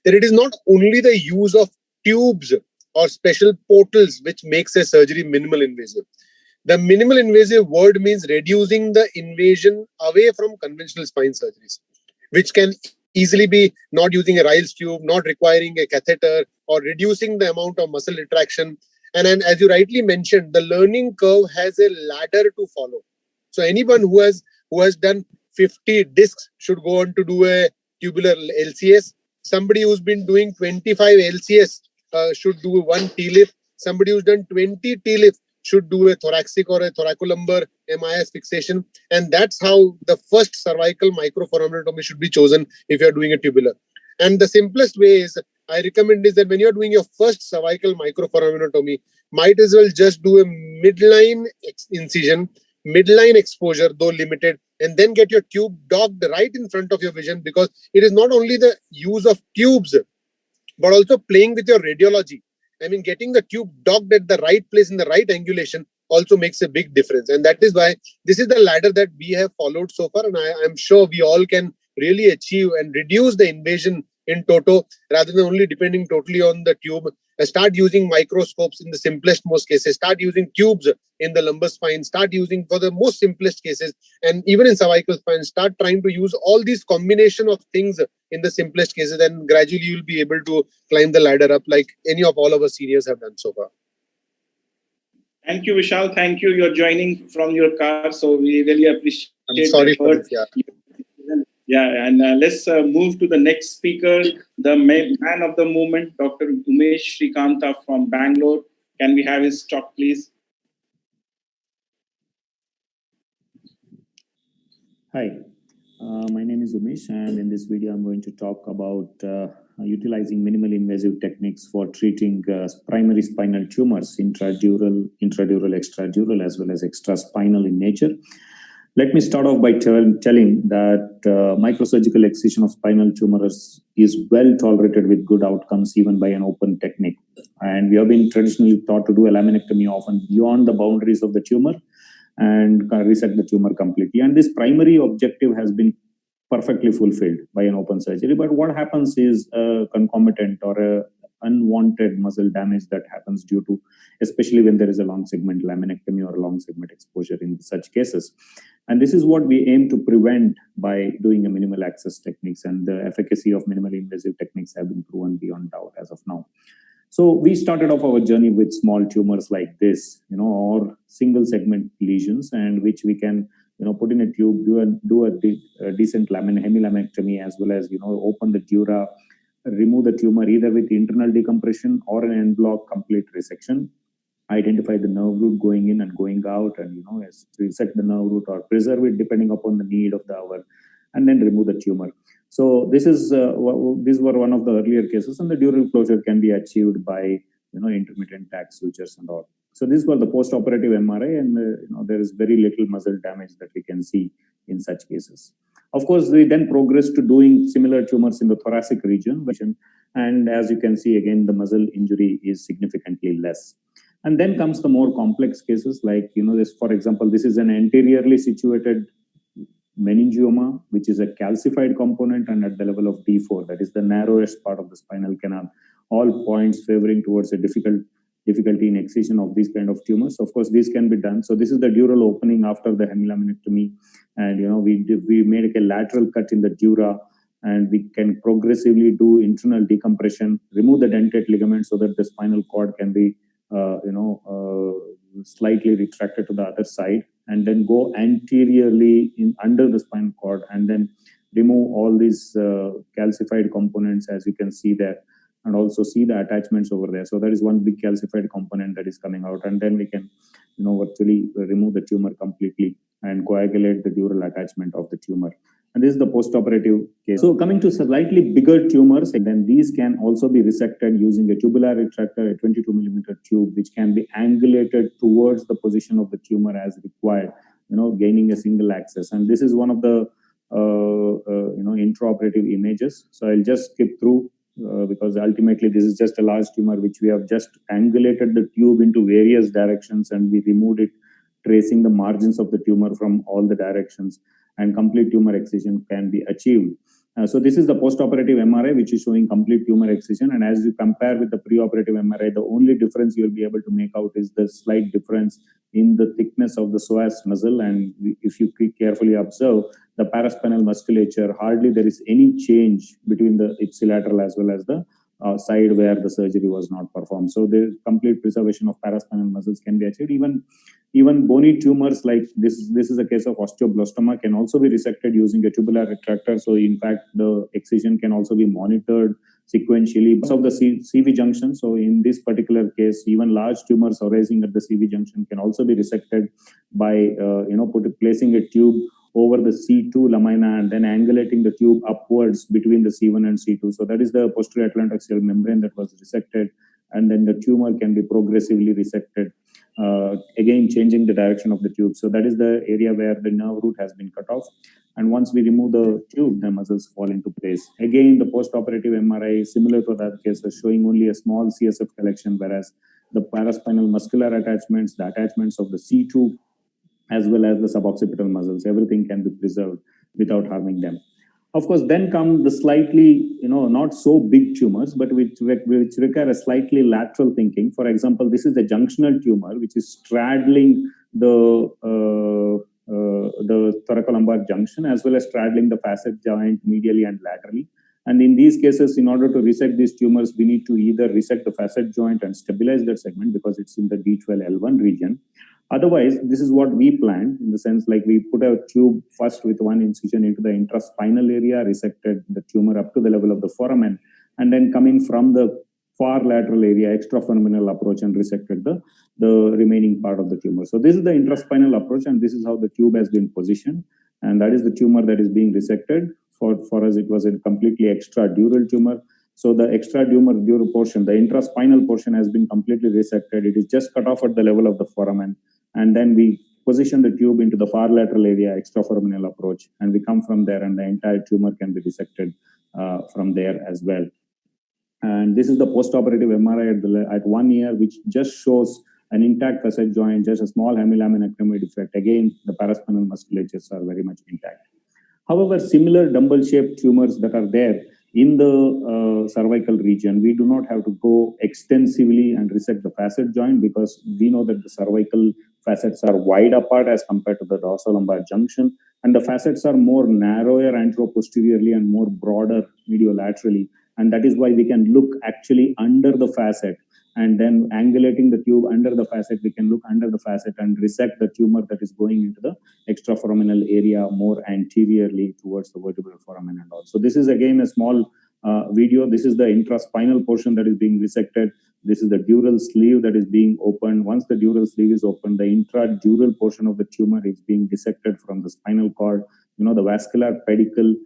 that it is not only the use of tubes or special portals which makes a surgery minimal invasive. The minimal invasive word means reducing the invasion away from conventional spine surgeries, which can easily be not using a Riles tube, not requiring a catheter, or reducing the amount of muscle retraction. And as you rightly mentioned, the learning curve has a ladder to follow. So anyone who has done 50 discs should go on to do a tubular LCS. Somebody who's been doing 25 LCS should do one T-lift. Somebody who's done 20 T-lift should do a thoracic or a thoracolumbar MIS fixation. And that's how the first cervical microforaminotomy should be chosen if you're doing a tubular. And the simplest way is, I recommend is that when you're doing your first cervical microforaminotomy, might as well just do a midline incision, midline exposure, though limited, and then get your tube docked right in front of your vision, because it is not only the use of tubes, but also playing with your radiology. I mean, getting the tube docked at the right place in the right angulation also makes a big difference. And that is why this is the ladder that we have followed so far. And I'm sure we all can really achieve and reduce the invasion in toto rather than only depending totally on the tube. Start using microscopes in the simplest most cases. Start using tubes in the lumbar spine. Start using for the most simplest cases. And even in cervical spine, start trying to use all these combination of things in the simplest cases. And gradually you'll be able to climb the ladder up like any of all our seniors have done so far.
Thank you, Vishal. Thank you. You're joining from your car, so we really appreciate
I'm sorry for this,
Yeah, and let's move to the next speaker, the man of the moment, Dr. Umesh Srikanta from Bangalore. Can we have his talk, please?
Hi, my name is Umesh, and in this video, I'm going to talk about utilizing minimal invasive techniques for treating primary spinal tumors, intradural, extradural, as well as extraspinal in nature. Let me start off by telling that microsurgical excision of spinal tumors is well tolerated with good outcomes, even by an open technique. And we have been traditionally taught to do a laminectomy often beyond the boundaries of the tumor and resect the tumor completely. And this primary objective has been perfectly fulfilled by an open surgery. But what happens is a concomitant or a unwanted muscle damage that happens due to, especially when there is a long segment laminectomy or a long segment exposure in such cases. And this is what we aim to prevent by doing a minimal access techniques, and the efficacy of minimally invasive techniques have been proven beyond doubt as of now. So we started off our journey with small tumors like this, or single segment lesions, and which we can, put in a tube, do a decent hemilaminectomy, as well as, open the dura, remove the tumor either with internal decompression or an en bloc complete resection, identify the nerve root going in and going out, and resect the nerve root or preserve it depending upon the need of the hour, and then remove the tumor. So this is these were one of the earlier cases, and the dural closure can be achieved by intermittent tag sutures and all. So these were the post-operative MRI, and there is very little muscle damage that we can see in such cases. Of course, we then progressed to doing similar tumors in the thoracic region, and as you can see again, the muscle injury is significantly less. And then comes the more complex cases, like this. For example, this is an anteriorly situated meningioma, which is a calcified component, and at the level of D4, that is the narrowest part of the spinal canal, all points favoring towards a difficulty in excision of these kind of tumors. Of course, this can be done. So this is the dural opening after the hemilaminectomy, and we made a lateral cut in the dura, and we can progressively do internal decompression, remove the dentate ligament so that the spinal cord can be slightly retracted to the other side, and then go anteriorly under the spinal cord, and then remove all these calcified components, as you can see there, and also see the attachments over there. So that is one big calcified component that is coming out, and then we can virtually remove the tumor completely and coagulate the dural attachment of the tumor. And this is the post-operative case. So coming to slightly bigger tumors, and then these can also be resected using a tubular retractor, a 22 millimeter tube, which can be angulated towards the position of the tumor as required, gaining a single axis. And this is one of the intraoperative images. So I'll just skip through because ultimately this is just a large tumor which we have just angulated the tube into various directions, and we removed it, tracing the margins of the tumor from all the directions, and complete tumor excision can be achieved. So this is the post-operative MRI, which is showing complete tumor excision. And as you compare with the pre-operative MRI, the only difference you'll be able to make out is the slight difference in the thickness of the psoas muscle. And if you carefully observe the paraspinal musculature, hardly there is any change between the ipsilateral as well as the side where the surgery was not performed. So the complete preservation of paraspinal muscles can be achieved. Even bony tumors like this is a case of osteoblastoma, can also be resected using a tubular retractor. So in fact, the excision can also be monitored sequentially of the CV junction. So in this particular case, even large tumors arising at the CV junction can also be resected by placing a tube over the C2 lamina and then angulating the tube upwards between the C1 and C2. So that is the posterior atlantoaxial membrane that was resected, and then the tumor can be progressively resected, again changing the direction of the tube. So that is the area where the nerve root has been cut off. And once we remove the tube, the muscles fall into place. Again, the post-operative MRI, similar to that case, is showing only a small CSF collection, whereas the paraspinal muscular attachments, the attachments of the C2, as well as the suboccipital muscles, everything can be preserved without harming them. Of course, then come the slightly, not so big tumors, but which require a slightly lateral thinking. For example, this is a junctional tumor, which is straddling the thoracolumbar junction, as well as straddling the facet joint medially and laterally. And in these cases, in order to resect these tumors, we need to either resect the facet joint and stabilize that segment because it's in the D12L1 region. Otherwise, this is what we planned, in the sense like we put a tube first with one incision into the intraspinal area, resected the tumor up to the level of the foramen, and then coming from the far lateral area, extraforaminal approach, and resected the remaining part of the tumor. So this is the intraspinal approach, and this is how the tube has been positioned. and that is the tumor that is being resected. For us, it was a completely extradural tumor. So the extradural portion, the intraspinal portion, has been completely resected. It is just cut off at the level of the foramen, and then we position the tube into the far lateral area, extraforaminal approach, and we come from there, and the entire tumor can be dissected from there as well. And this is the postoperative MRI at 1 year, which just shows an intact facet joint, just a small hemilaminectomy defect. Again, the paraspinal musculatures are very much intact. However, similar dumbbell-shaped tumors that are there in the cervical region, we do not have to go extensively and resect the facet joint, because we know that the cervical facets are wide apart as compared to the dorsolumbar junction, and the facets are more narrower anteroposteriorly and more broader mediolaterally. And that is why we can look actually under the facet, and then angulating the tube under the facet, we can look under the facet and resect the tumor that is going into the extraforaminal area more anteriorly towards the vertebral foramen and all. So this is again a small video. This is the intraspinal portion that is being resected. This is the dural sleeve that is being opened. Once the dural sleeve is opened, the intradural portion of the tumor is being dissected from the spinal cord. You know, the vascular pedicle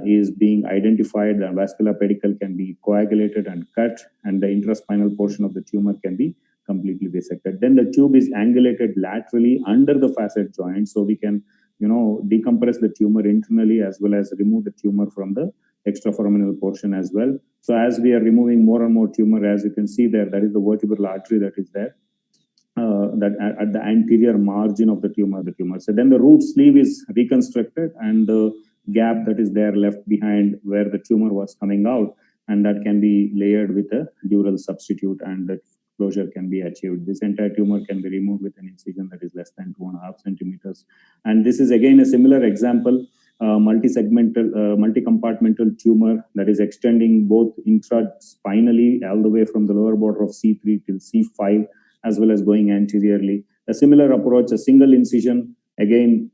is being identified. The vascular pedicle can be coagulated and cut, and the intraspinal portion of the tumor can be completely dissected. Then the tube is angulated laterally under the facet joint, so we can, you know, decompress the tumor internally as well as remove the tumor from the extraforaminal portion as well. So as we are removing more and more tumor, as you can see there, that is the vertebral artery that is there. That at the anterior margin of the tumor. So then the root sleeve is reconstructed, and the gap that is there left behind where the tumor was coming out, and that can be layered with a dural substitute, and that closure can be achieved. This entire tumor can be removed with an incision that is less than 2.5 centimeters. And this is again a similar example, multi-segmental, multi-compartmental tumor that is extending both intraspinally all the way from the lower border of C3 till C5, as well as going anteriorly. A similar approach, a single incision, again,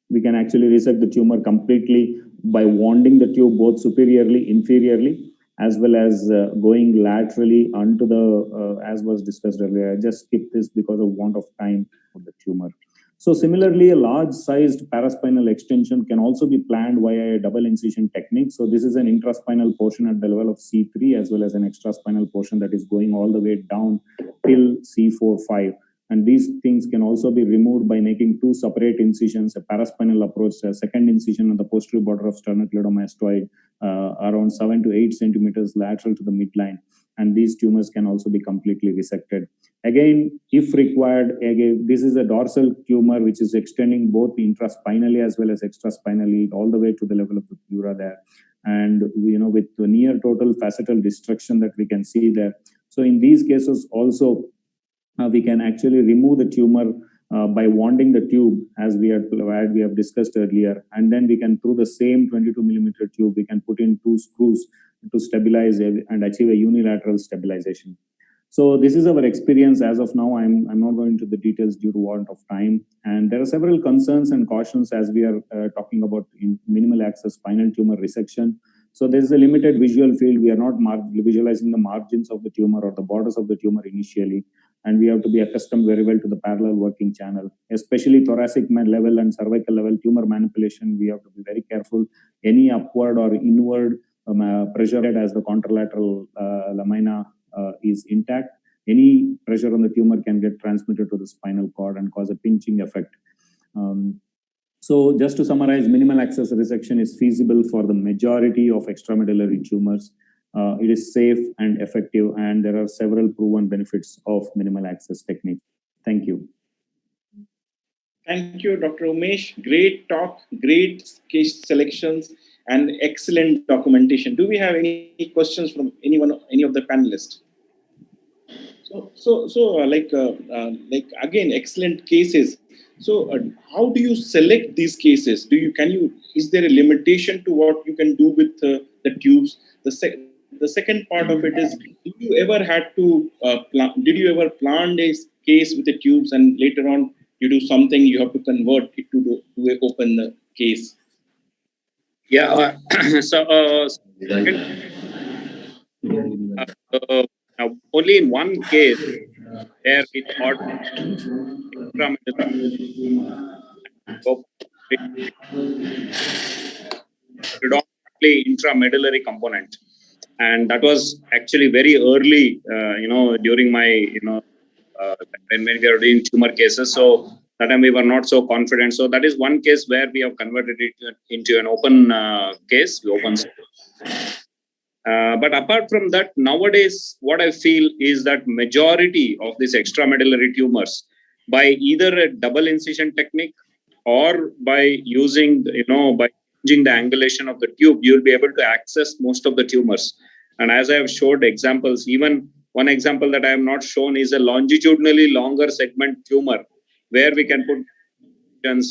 we can actually resect the tumor completely by wanding the tube both superiorly, inferiorly, as well as going laterally onto the, as was discussed earlier. I just skipped this because of want of time of the tumor. So similarly, a large-sized paraspinal extension can also be planned via a double incision technique. So this is an intraspinal portion at the level of C3, as well as an extraspinal portion that is going all the way down till C4-5. And these things can also be removed by making two separate incisions, a paraspinal approach, a second incision on the posterior border of sternocleidomastoid, around 7 to 8 centimeters lateral to the midline. And these tumors can also be completely resected. Again, if required, again, this is a dorsal tumor which is extending both intraspinally as well as extraspinally all the way to the level of the pleura there. And, you know, with the near total facetal destruction that we can see there. So in these cases also, we can actually remove the tumor by wanding the tube, as we have discussed earlier, and then we can, through the same 22 millimeter tube, we can put in 2 screws to stabilize and achieve a unilateral stabilization. So this is our experience as of now. I'm not going into the details due to want of time, and there are several concerns and cautions as we are talking about in minimal access spinal tumor resection. So there is a limited visual field. We are not visualizing the margins of the tumor or the borders of the tumor initially. And we have to be accustomed very well to the parallel working channel, especially thoracic level and cervical level tumor manipulation. We have to be very careful. Any upward or inward pressure as the contralateral lamina is intact, any pressure on the tumor can get transmitted to the spinal cord and cause a pinching effect. So just to summarize, minimal access resection is feasible for the majority of extramedullary tumors. It is safe and effective, and there are several proven benefits of minimal access technique. Thank you.
Thank you, Dr. Umesh. Great talk, great case selections, and excellent documentation. Do we have any questions from any of the panelists? So again, excellent cases. So how do you select these cases? Is there a limitation to what you can do with the tubes? The second part of it is, did you ever plan a case with the tubes and later on you do something, you have to convert it to an open case?
Yeah. Only in one case where we thought
predominantly intramedullary component, and that was actually very early, during my, when we were doing tumor cases. So that time we were not so confident. So that is one case where we have converted it into an open case, but apart from that, nowadays, what I feel is that majority of these extramedullary tumors, by either a double incision technique or by using, by changing the angulation of the tube, you'll be able to access most of the tumors. And as I have showed examples, even one example that I have not shown is a longitudinally longer segment tumor, where we can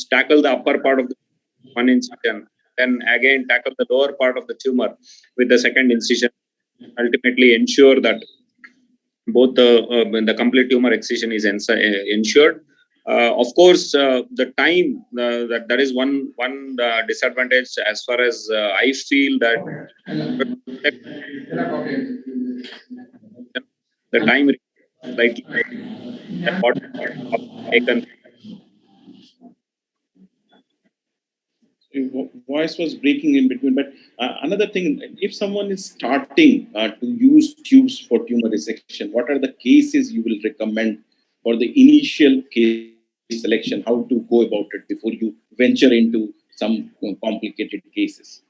tackle the upper part of the one incision, then again tackle the lower part of the tumor with the second incision, ultimately ensure that both the complete tumor excision is ensured. Of course, the time, that is one disadvantage as far as I feel that the time slightly taken.
Your voice was breaking in between, but another thing, if someone is starting to use tubes for tumor resection, what are the cases you will recommend for the initial case selection, how to go about it before you venture into some complicated cases?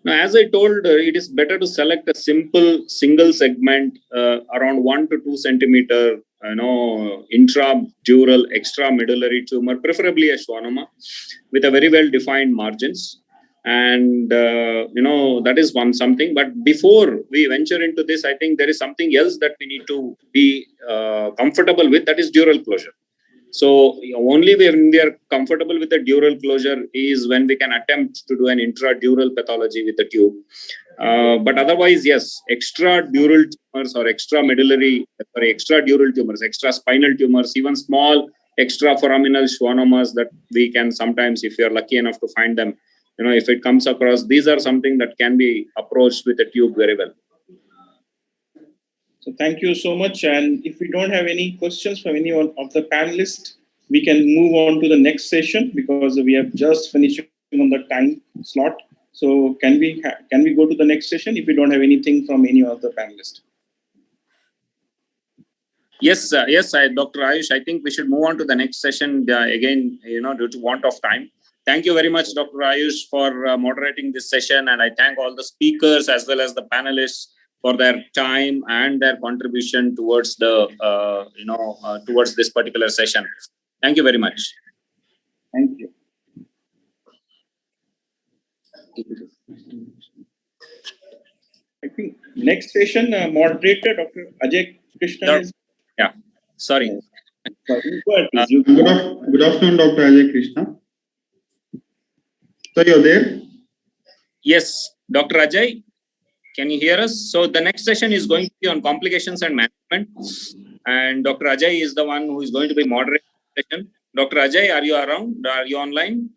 Now, as I told, it is better to select a simple single segment, around 1 to 2 centimeter, intradural extramedullary tumor, preferably a schwannoma, with a very well defined margins. And that is something. But before we venture into this, I think there is something else that we need to be comfortable with, that is dural closure. So only when we are comfortable with the dural closure is when we can attempt to do an intradural pathology with the tube. But otherwise, yes, extradural tumors or extradural tumors, extraspinal tumors, even small extraforaminal schwannomas that we can sometimes, if we are lucky enough to find them, if it comes across, these are something that can be approached with a tube very well.
So thank you so much. And if we don't have any questions from any of the panelists, we can move on to the next session because we have just finished on the time slot. So can we go to the next session if we don't have anything from any of the panelists?
Yes, Dr. Ayush, I think we should move on to the next session again, due to want of time. Thank you very much, Dr. Ayush, for moderating this session. And I thank all the speakers as well as the panelists for their time and their contribution towards the, towards this particular session. Thank you very much.
Thank you. I think next session, moderator, Dr. Ajay Krishna.
Yeah, sorry.
Good afternoon, Dr. Ajay Krishna. So you're there?
Yes, Dr. Ajay. Can you hear us? So the next session is going to be on complications and management. And Dr. Ajay is the one who is going to be moderating the session. Dr. Ajay, are you around? Are you online?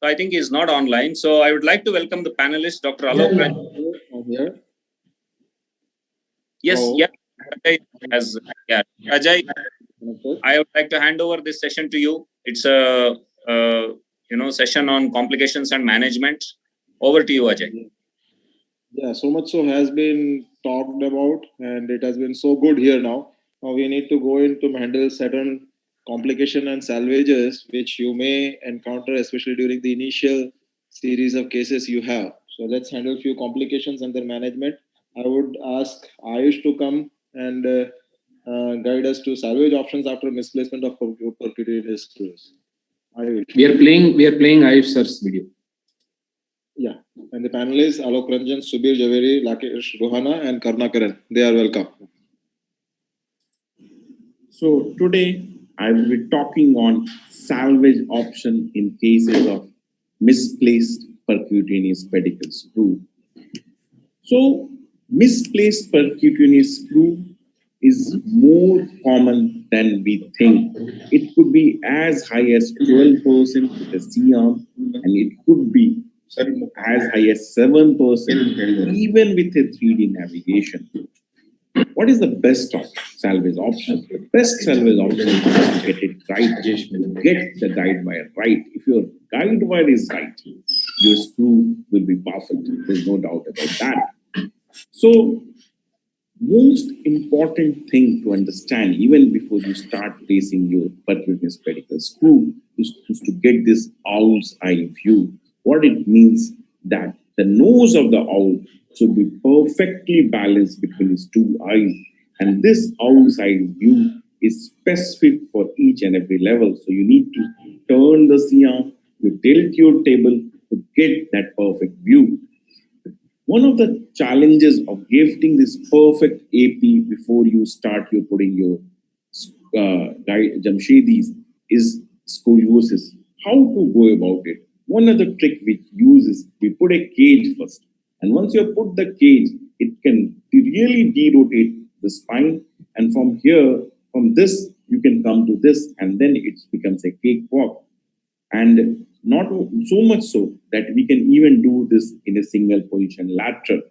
So I think he's not online. So I would like to welcome the panelist, Dr. Alok.
Here.
Yes, yeah. Ajay, I would like to hand over this session to you. It's a session on complications and management. Over to you, Ajay.
Yeah, so much so has been talked about, and it has been so good here now. Now we need to go into handle certain complication and salvages which you may encounter, especially during the initial series of cases you have. So let's handle a few complications and their management. I would ask Ayush to come and guide us to salvage options after misplacement of percutaneous screws. Ayush.
We are playing Ayush sir's video.
Yeah, and the panelists Alok Ranjan, Subir Javeri, Lakesh Rohana, and Karnakaran. They are welcome.
So today I will be talking on salvage option in cases of misplaced percutaneous pedicle screw. So misplaced percutaneous screw is more common than we think. It could be as high as 12% with a C-arm, and it could be as high as 7% even with a 3D navigation. What is the best salvage option? The best salvage option is to get it right, get the guide wire right. If your guide wire is right, your screw will be perfect. There's no doubt about that. So, most important thing to understand, even before you start placing your percutaneous pedicle screw, is to get this owl's eye view. What it means that the nose of the owl should be perfectly balanced between its two eyes, and this owl's eye view is specific for each and every level. So you need to turn the C-arm, you tilt your table to get that perfect view. One of the challenges of getting this perfect AP before you start your putting your Jamshedis is scoliosis. How to go about it? One other trick we use is we put a cage first. And once you put the cage, it can really derotate the spine. And from here, from this, you can come to this, and then it becomes a cakewalk. And not so much so that we can even do this in a single position lateral.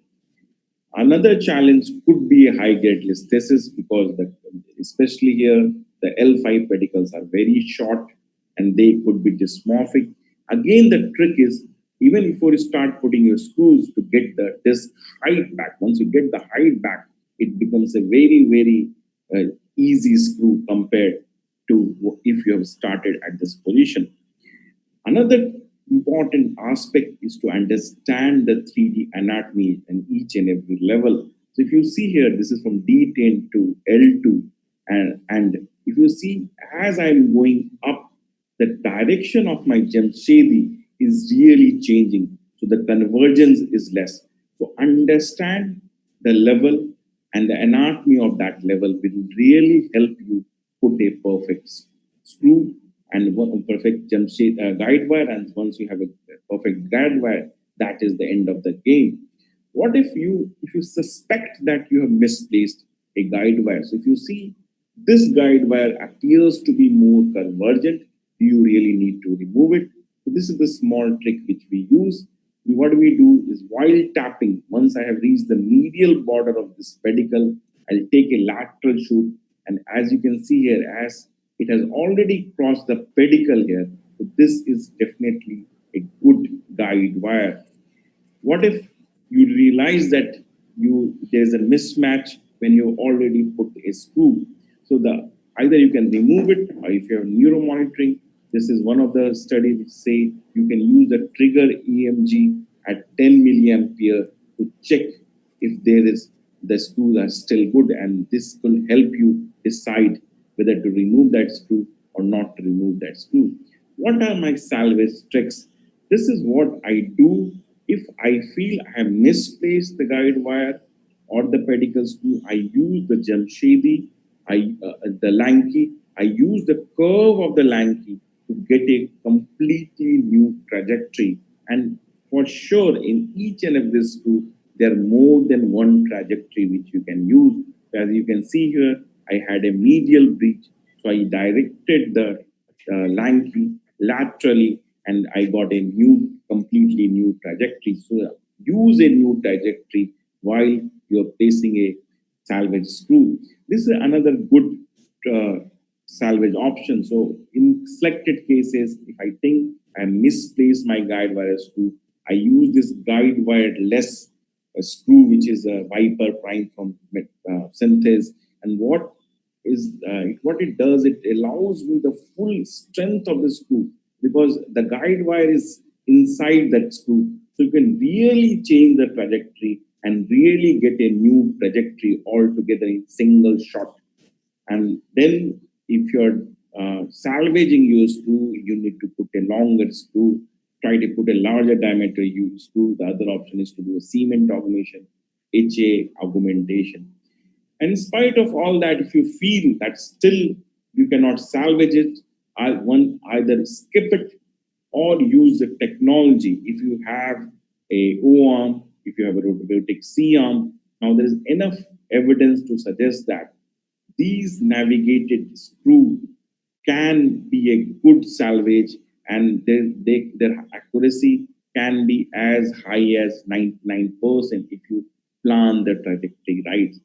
Another challenge could be a high grade listhesis, because especially here, the L5 pedicles are very short and they could be dysmorphic. Again, the trick is, even before you start putting your screws, to get the disc height back. Once you get the height back, it becomes a very, very easy screw compared to if you have started at this position. Another important aspect is to understand the 3D anatomy in each and every level. So if you see here, this is from D10 to L2. And if you see, as I'm going up, the direction of my Jamshedi is really changing. So the convergence is less. So understand the level and the anatomy of that level will really help you put a perfect screw and one perfect guide wire. And once you have a perfect guide wire, that is the end of the game. What if you suspect that you have misplaced a guide wire? So if you see this guide wire appears to be more convergent, do you really need to remove it? So this is the small trick which we use. What we do is, while tapping, once I have reached the medial border of this pedicle, I'll take a lateral shoot, and as you can see here, as it has already crossed the pedicle here, so this is definitely a good guide wire. What if you realize that there's a mismatch when you already put a screw? So either you can remove it, or if you have neuromonitoring, this is one of the studies which say you can use the trigger EMG at 10 milliampere to check if the screws are still good, and this will help you decide whether to remove that screw or not to remove that screw. What are my salvage tricks? This is what I do if I feel I have misplaced the guide wire or the pedicle screw. I use the Jamshedi, the Lanky. I use the curve of the Lanky to get a completely new trajectory. And for sure, in each and every screw, there are more than one trajectory which you can use. As you can see here, I had a medial breach, so I directed the Lanky laterally, and I got a completely new trajectory. So use a new trajectory while you're placing a salvage screw. This is another good salvage option. So in selected cases, if I think I misplaced my guide wire screw, I use this guide wire-less screw, which is a Viper Prime from Synthes. And what it does, it allows me the full strength of the screw, because the guide wire is inside that screw. So you can really change the trajectory and really get a new trajectory altogether in single shot. And then if you're salvaging your screw, you need to put a longer screw. Try to put a larger diameter screw. The other option is to do a cement augmentation, HA augmentation. And in spite of all that, if you feel that still you cannot salvage it, either skip it or use the technology. If you have a O-arm, if you have a robotic C-arm, now there is enough evidence to suggest that these navigated screws can be a good salvage, and their accuracy can be as high as 99% if you plan the trajectory right.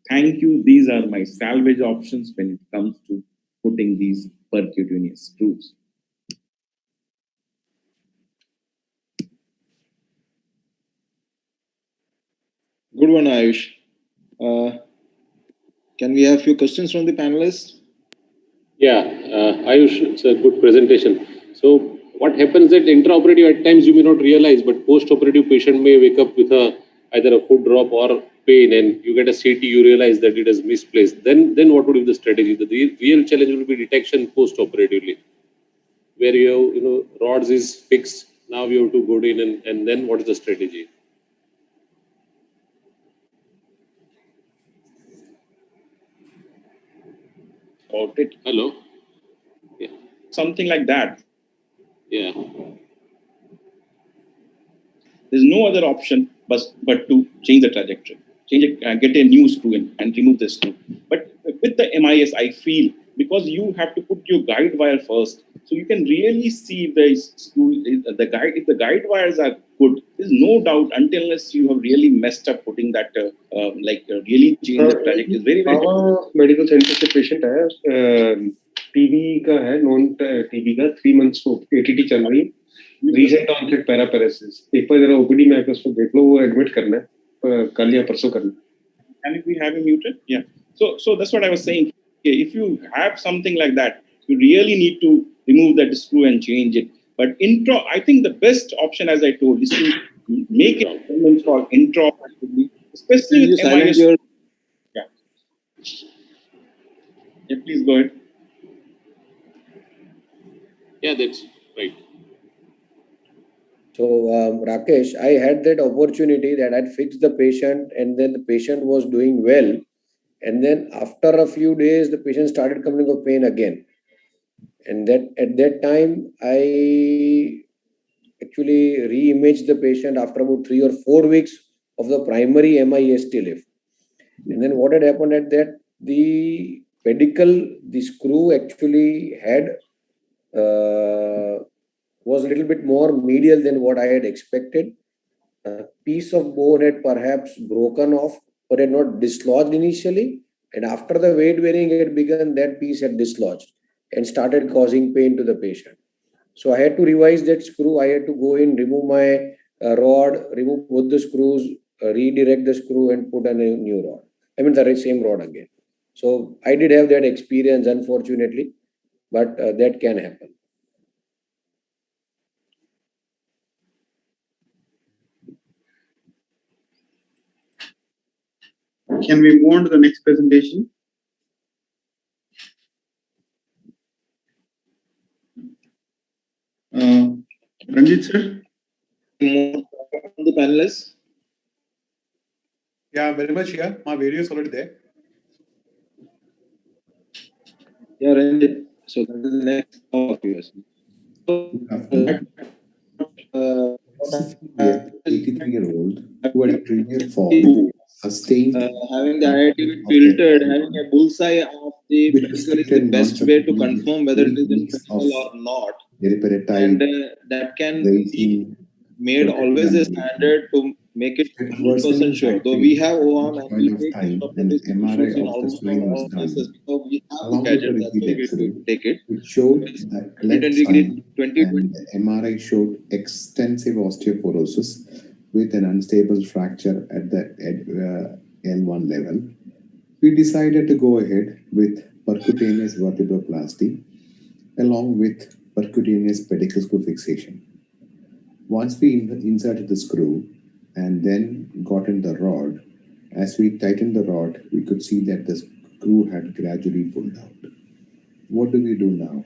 Thank you. These are my salvage options when it comes to putting these percutaneous screws.
Good one, Ayush. Can we have a few questions from the panelists?
Yeah, Ayush, it's a good presentation. So what happens that intraoperative at times you may not realize, but post-operative patient may wake up with either a foot drop or pain, and you get a CT, you realize that it is misplaced. Then what would be the strategy? The real challenge will be detection post-operatively, where you have, rods is fixed. Now you have to go in, and then what is the strategy?
About it.
Hello. Yeah.
Something like that.
Yeah.
There's no other option but to change the trajectory, change it, get a new screw in and remove the screw. But with the MIS, I feel because you have to put your guide wire first, so you can really see if the screw, if the guide wires are good. There's no doubt unless you have really messed up putting that, really change the trajectory. It's very difficult.
Medical centre से patient है, TB का है, non TB का, 3 months को ATT चल रही है, recent onset पैरापेरेसिस. एक बार जरा ओपीडी में आकर उसको देख लो, वो एडमिट करना है, कल या परसों करना है.
Can we have him muted? Yeah. So that's what I was saying. If you have something like that, you really need to remove that screw and change it. But I think the best option, as I told, is to make it for intraoperatively, especially with MIS. Yeah. Yeah, please go ahead.
Yeah, that's right.
So, Rakesh, I had that opportunity that I'd fixed the patient, and then the patient was doing well. And then after a few days, the patient started coming of pain again. And that at that time, I actually re-imaged the patient after about 3 or 4 weeks of the primary MIS TLIF. And then what had happened at that, the pedicle, the screw actually had was a little bit more medial than what I had expected. A piece of bone had perhaps broken off, but had not dislodged initially. And after the weight bearing had begun, that piece had dislodged and started causing pain to the patient. So I had to revise that screw. I had to go in, remove my rod, remove both the screws, redirect the screw and put a new rod. I mean the same rod again. So I did have that experience, unfortunately, but that can happen.
Can we move on to the next presentation? Ranjit sir?
The panelists?
Yeah, very much here. My video is already there.
Yeah, Ranjit. So that is the next of yours.
83-year-old who had a premier fall, sustained
having the IIT filtered, having a bullseye of the pedicle is the best way to confirm whether it is infectious or not. And that can be made always a standard to make it 100% sure. Though we have OAM and we take
MRI
in
of the
almost
spleen was
all
done,
cases because we have
along
the
with the
gadget, that's why
repeat
we
X-ray,
take it.
which showed that left
20
side and the MRI showed extensive osteoporosis with an unstable fracture at the L1 level. We decided to go ahead with percutaneous vertebroplasty along with percutaneous pedicle screw fixation. Once we inserted the screw and then got in the rod, as we tightened the rod, we could see that the screw had gradually pulled out. What do we do now?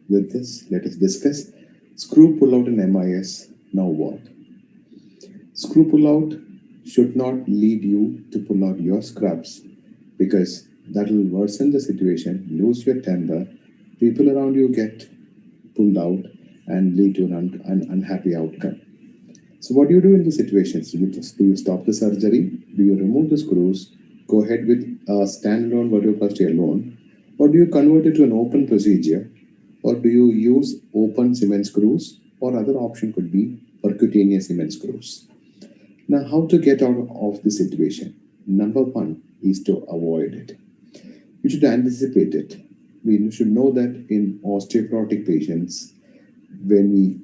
With this, let us discuss. Screw pull out in MIS, now what? Screw pull out should not lead you to pull out your scrubs because that will worsen the situation, lose your temper, people around you get pulled out and lead to an unhappy outcome. So what do you do in these situations? Do you stop the surgery? Do you remove the screws, go ahead with a standalone vertebroplasty alone, or do you convert it to an open procedure, or do you use open cement screws, or other option could be percutaneous cement screws? Now, how to get out of this situation? Number one is to avoid it. We should anticipate it. We should know that in osteoporotic patients, when we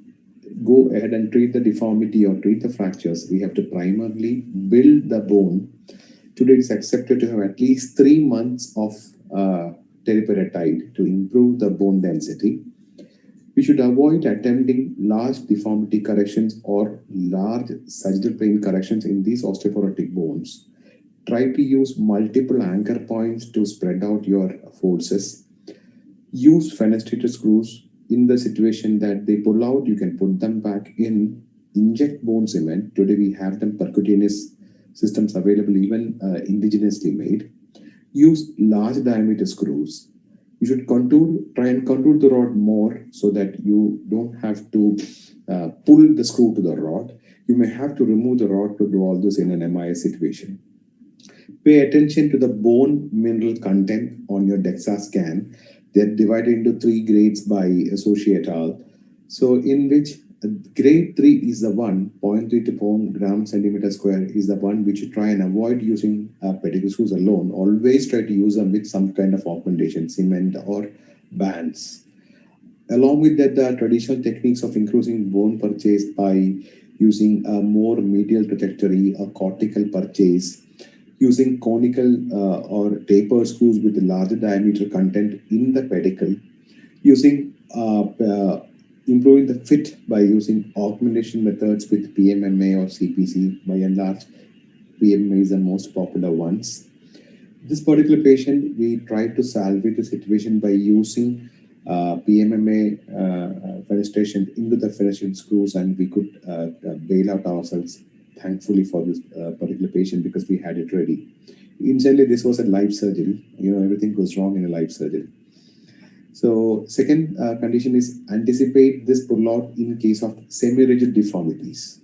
go ahead and treat the deformity or treat the fractures, we have to primarily build the bone. Today it's accepted to have at least 3 months of teriparatide to improve the bone density. We should avoid attempting large deformity corrections or large sagittal plane corrections in these osteoporotic bones. Try to use multiple anchor points to spread out your forces. Use fenestrated screws. In the situation that they pull out, you can put them back in. Inject bone cement. Today we have them percutaneous systems available, even indigenously made. Use large diameter screws. You should try and contour the rod more so that you don't have to pull the screw to the rod. You may have to remove the rod to do all this in an MIS situation. Pay attention to the bone mineral content on your DEXA scan. They're divided into 3 grades by Associate et al. So in which grade 3 is the one, 0.3 to gram centimeter square is the one which you try and avoid using pedicle screws alone. Always try to use them with some kind of augmentation, cement or bands. Along with that, the traditional techniques of increasing bone purchase by using a more medial trajectory, a cortical purchase, using conical or taper screws with a larger diameter content in the pedicle, using improving the fit by using augmentation methods with PMMA or CPC. By and large, PMMA is the most popular ones. This particular patient, we tried to salvage the situation by using PMMA fenestration into the fenestration screws, and we could bail out ourselves, thankfully, for this particular patient because we had it ready. Initially, this was a live surgery. Everything goes wrong in a live surgery. So second condition is anticipate this pull-out in case of semi-rigid deformities.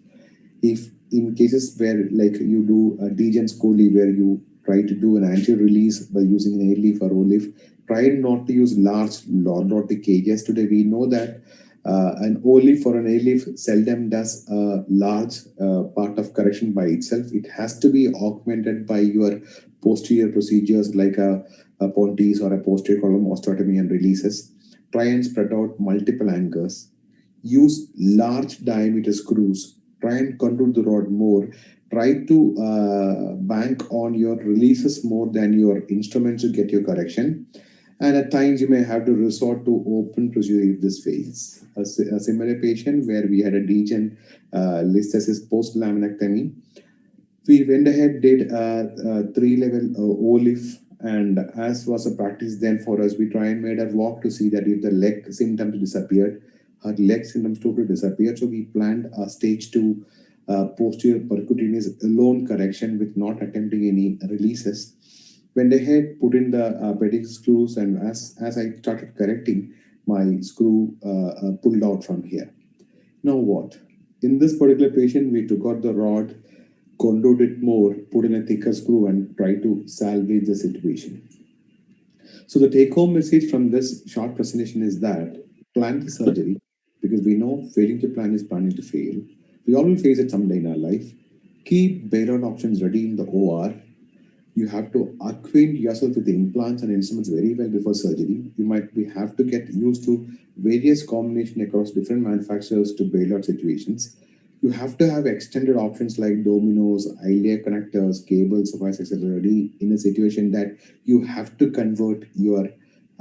If in cases where like you do a degen scoli where you try to do an anterior release by using an A-leaf or O-leaf, try not to use large lordotic cages. Today we know that an O-leaf or an A-leaf seldom does a large part of correction by itself. It has to be augmented by your posterior procedures like a Pontes or a posterior column osteotomy and releases. Try and spread out multiple anchors. Use large diameter screws. Try and contour the rod more. Try to bank on your releases more than your instruments to get your correction. And at times you may have to resort to open procedure if this fails. A similar patient where we had a degen listhesis post-laminectomy, we went ahead, did a 3-level O-leaf, and as was a practice then for us, we try and made her walk to see that if the leg symptoms disappeared, her leg symptoms totally disappeared. So we planned a stage 2 posterior percutaneous alone correction with not attempting any releases. Went ahead, put in the pedicle screws, and as I started correcting, my screw pulled out from here. Now what? In this particular patient, we took out the rod, contoured it more, put in a thicker screw, and tried to salvage the situation. So the take-home message from this short presentation is that plan the surgery, because we know failing to plan is planning to fail. We all will face it someday in our life. Keep bailout options ready in the OR. You have to acquaint yourself with the implants and instruments very well before surgery. You might have to get used to various combinations across different manufacturers to bail out situations. You have to have extended options like dominoes, ilia connectors, cables, wires, etc. ready in a situation that you have to convert your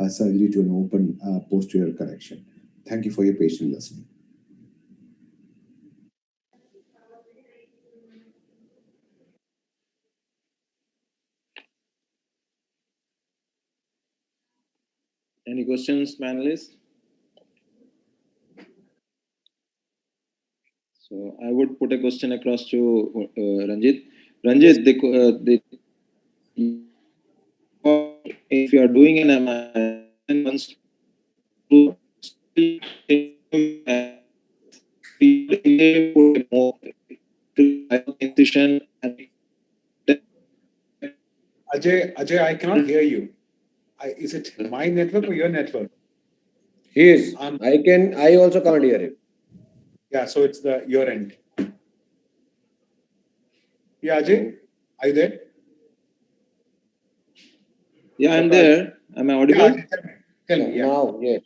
surgery to an open posterior correction. Thank you for your patient listening.
Any questions, panelists? So I would put a question across to Ranjit. Ranjit, if you are doing an MI, once to put more incision.
Ajay, I cannot hear you. Is it my network or your network?
He is. I also can't hear him.
Yeah, so it's your end. Yeah, Ajay, are you there?
Yeah, I'm there. Am I audible?
Yeah, tell me. Yeah.
Now, yes.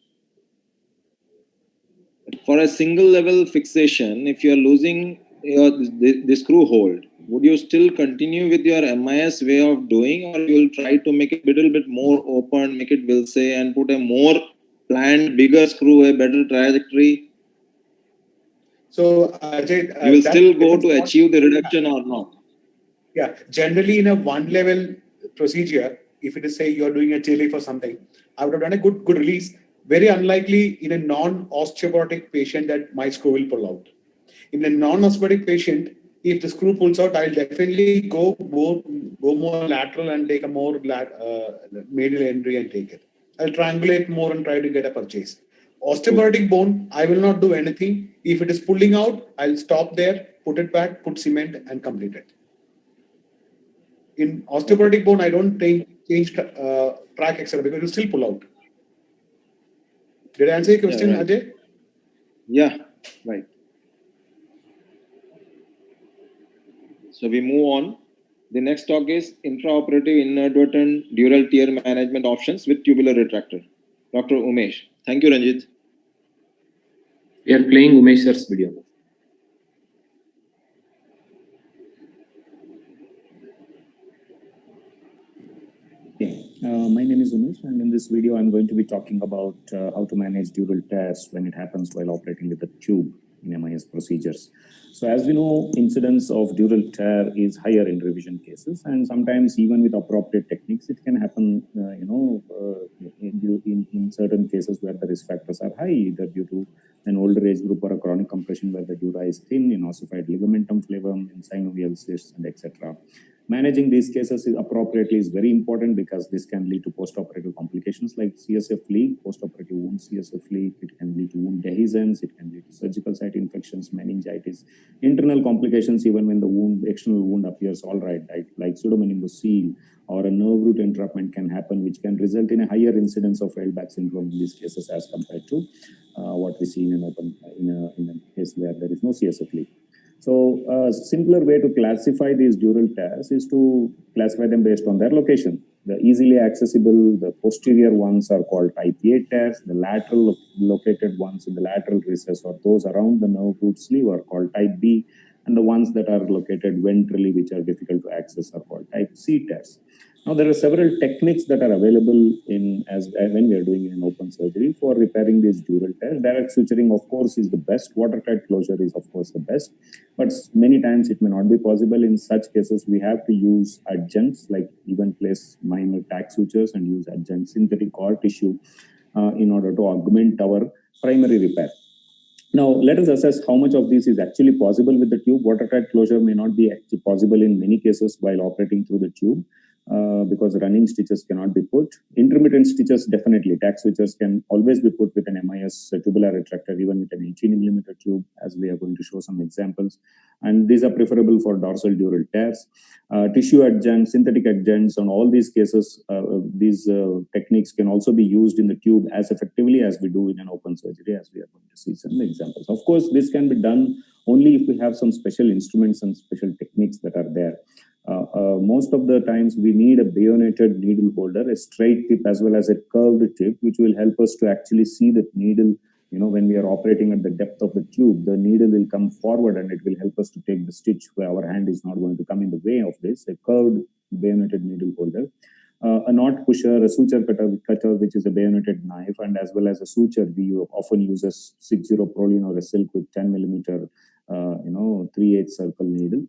For a single level fixation, if you are losing the screw hold, would you still continue with your MIS way of doing, or you will try to make it a little bit more open, make it will say, and put a more planned, bigger screw, a better trajectory?
So, Ajay,
You will
that
still go
depends
to
on-
achieve the reduction or not?
Yeah, generally in a one-level procedure, if it is say you're doing a chili for something, I would have done a good release. Very unlikely in a non-osteoporotic patient that my screw will pull out. In a non-osteoporotic patient, if the screw pulls out, I'll definitely go more lateral and take a more medial entry and take it. I'll triangulate more and try to get a purchase. Osteoporotic bone, I will not do anything. If it is pulling out, I'll stop there, put it back, put cement and complete it. In osteoporotic bone, I don't change track, etc., because it will still pull out. Did I answer your question,
Yeah, right.
Ajay?
Yeah, right. So we move on. The next talk is intraoperative inadvertent dural tear management options with tubular retractor. Dr. Umesh. Thank you, Ranjit.
We are playing Umesh sir's video.
My name is Umesh, and in this video, I'm going to be talking about how to manage dural tears when it happens while operating with a tube in MIS procedures. So as we know, incidence of dural tear is higher in revision cases, and sometimes even with appropriate techniques, it can happen, in certain cases where the risk factors are high, either due to an older age group or a chronic compression where the dura is thin, in ossified ligamentum flavum, in synovial cysts, and etc. Managing these cases appropriately is very important because this can lead to post-operative complications like CSF leak, post-operative wound CSF leak. It can lead to wound dehiscence. It can lead to surgical site infections, meningitis, internal complications even when the external wound appears all right, like pseudomonimbus seal or a nerve root entrapment can happen, which can result in a higher incidence of Feldbach syndrome in these cases as compared to what we see in a case where there is no CSF leak. So a simpler way to classify these dural tears is to classify them based on their location. The easily accessible, the posterior ones are called type A tears. The lateral located ones in the lateral recess or those around the nerve root sleeve are called type B. And the ones that are located ventrally, which are difficult to access, are called type C tears. Now, there are several techniques that are available when we are doing an open surgery for repairing these dural tears. Direct suturing, of course, is the best. Watertight closure is, of course, the best. But many times it may not be possible. In such cases, we have to use adjuncts, like even place minor tack sutures and use adjunct synthetic or tissue in order to augment our primary repair. Now, let us assess how much of this is actually possible with the tube. Watertight closure may not be actually possible in many cases while operating through the tube. Because running stitches cannot be put. Intermittent stitches, definitely. Tack sutures can always be put with an MIS tubular retractor, even with an 18mm tube, as we are going to show some examples. And these are preferable for dorsal dural tears. Tissue adjuncts, synthetic adjuncts, on all these cases, these techniques can also be used in the tube as effectively as we do in an open surgery, as we are going to see some examples. Of course, this can be done only if we have some special instruments and special techniques that are there. Most of the times we need a bayoneted needle holder, a straight tip as well as a curved tip, which will help us to actually see that needle. When we are operating at the depth of the tube, the needle will come forward and it will help us to take the stitch where our hand is not going to come in the way of this. A curved bayoneted needle holder, a knot pusher, a suture cutter, which is a bayoneted knife, and as well as a suture, we often use a 6-0 Prolene or a silk with 10mm, 3/8 circle needle.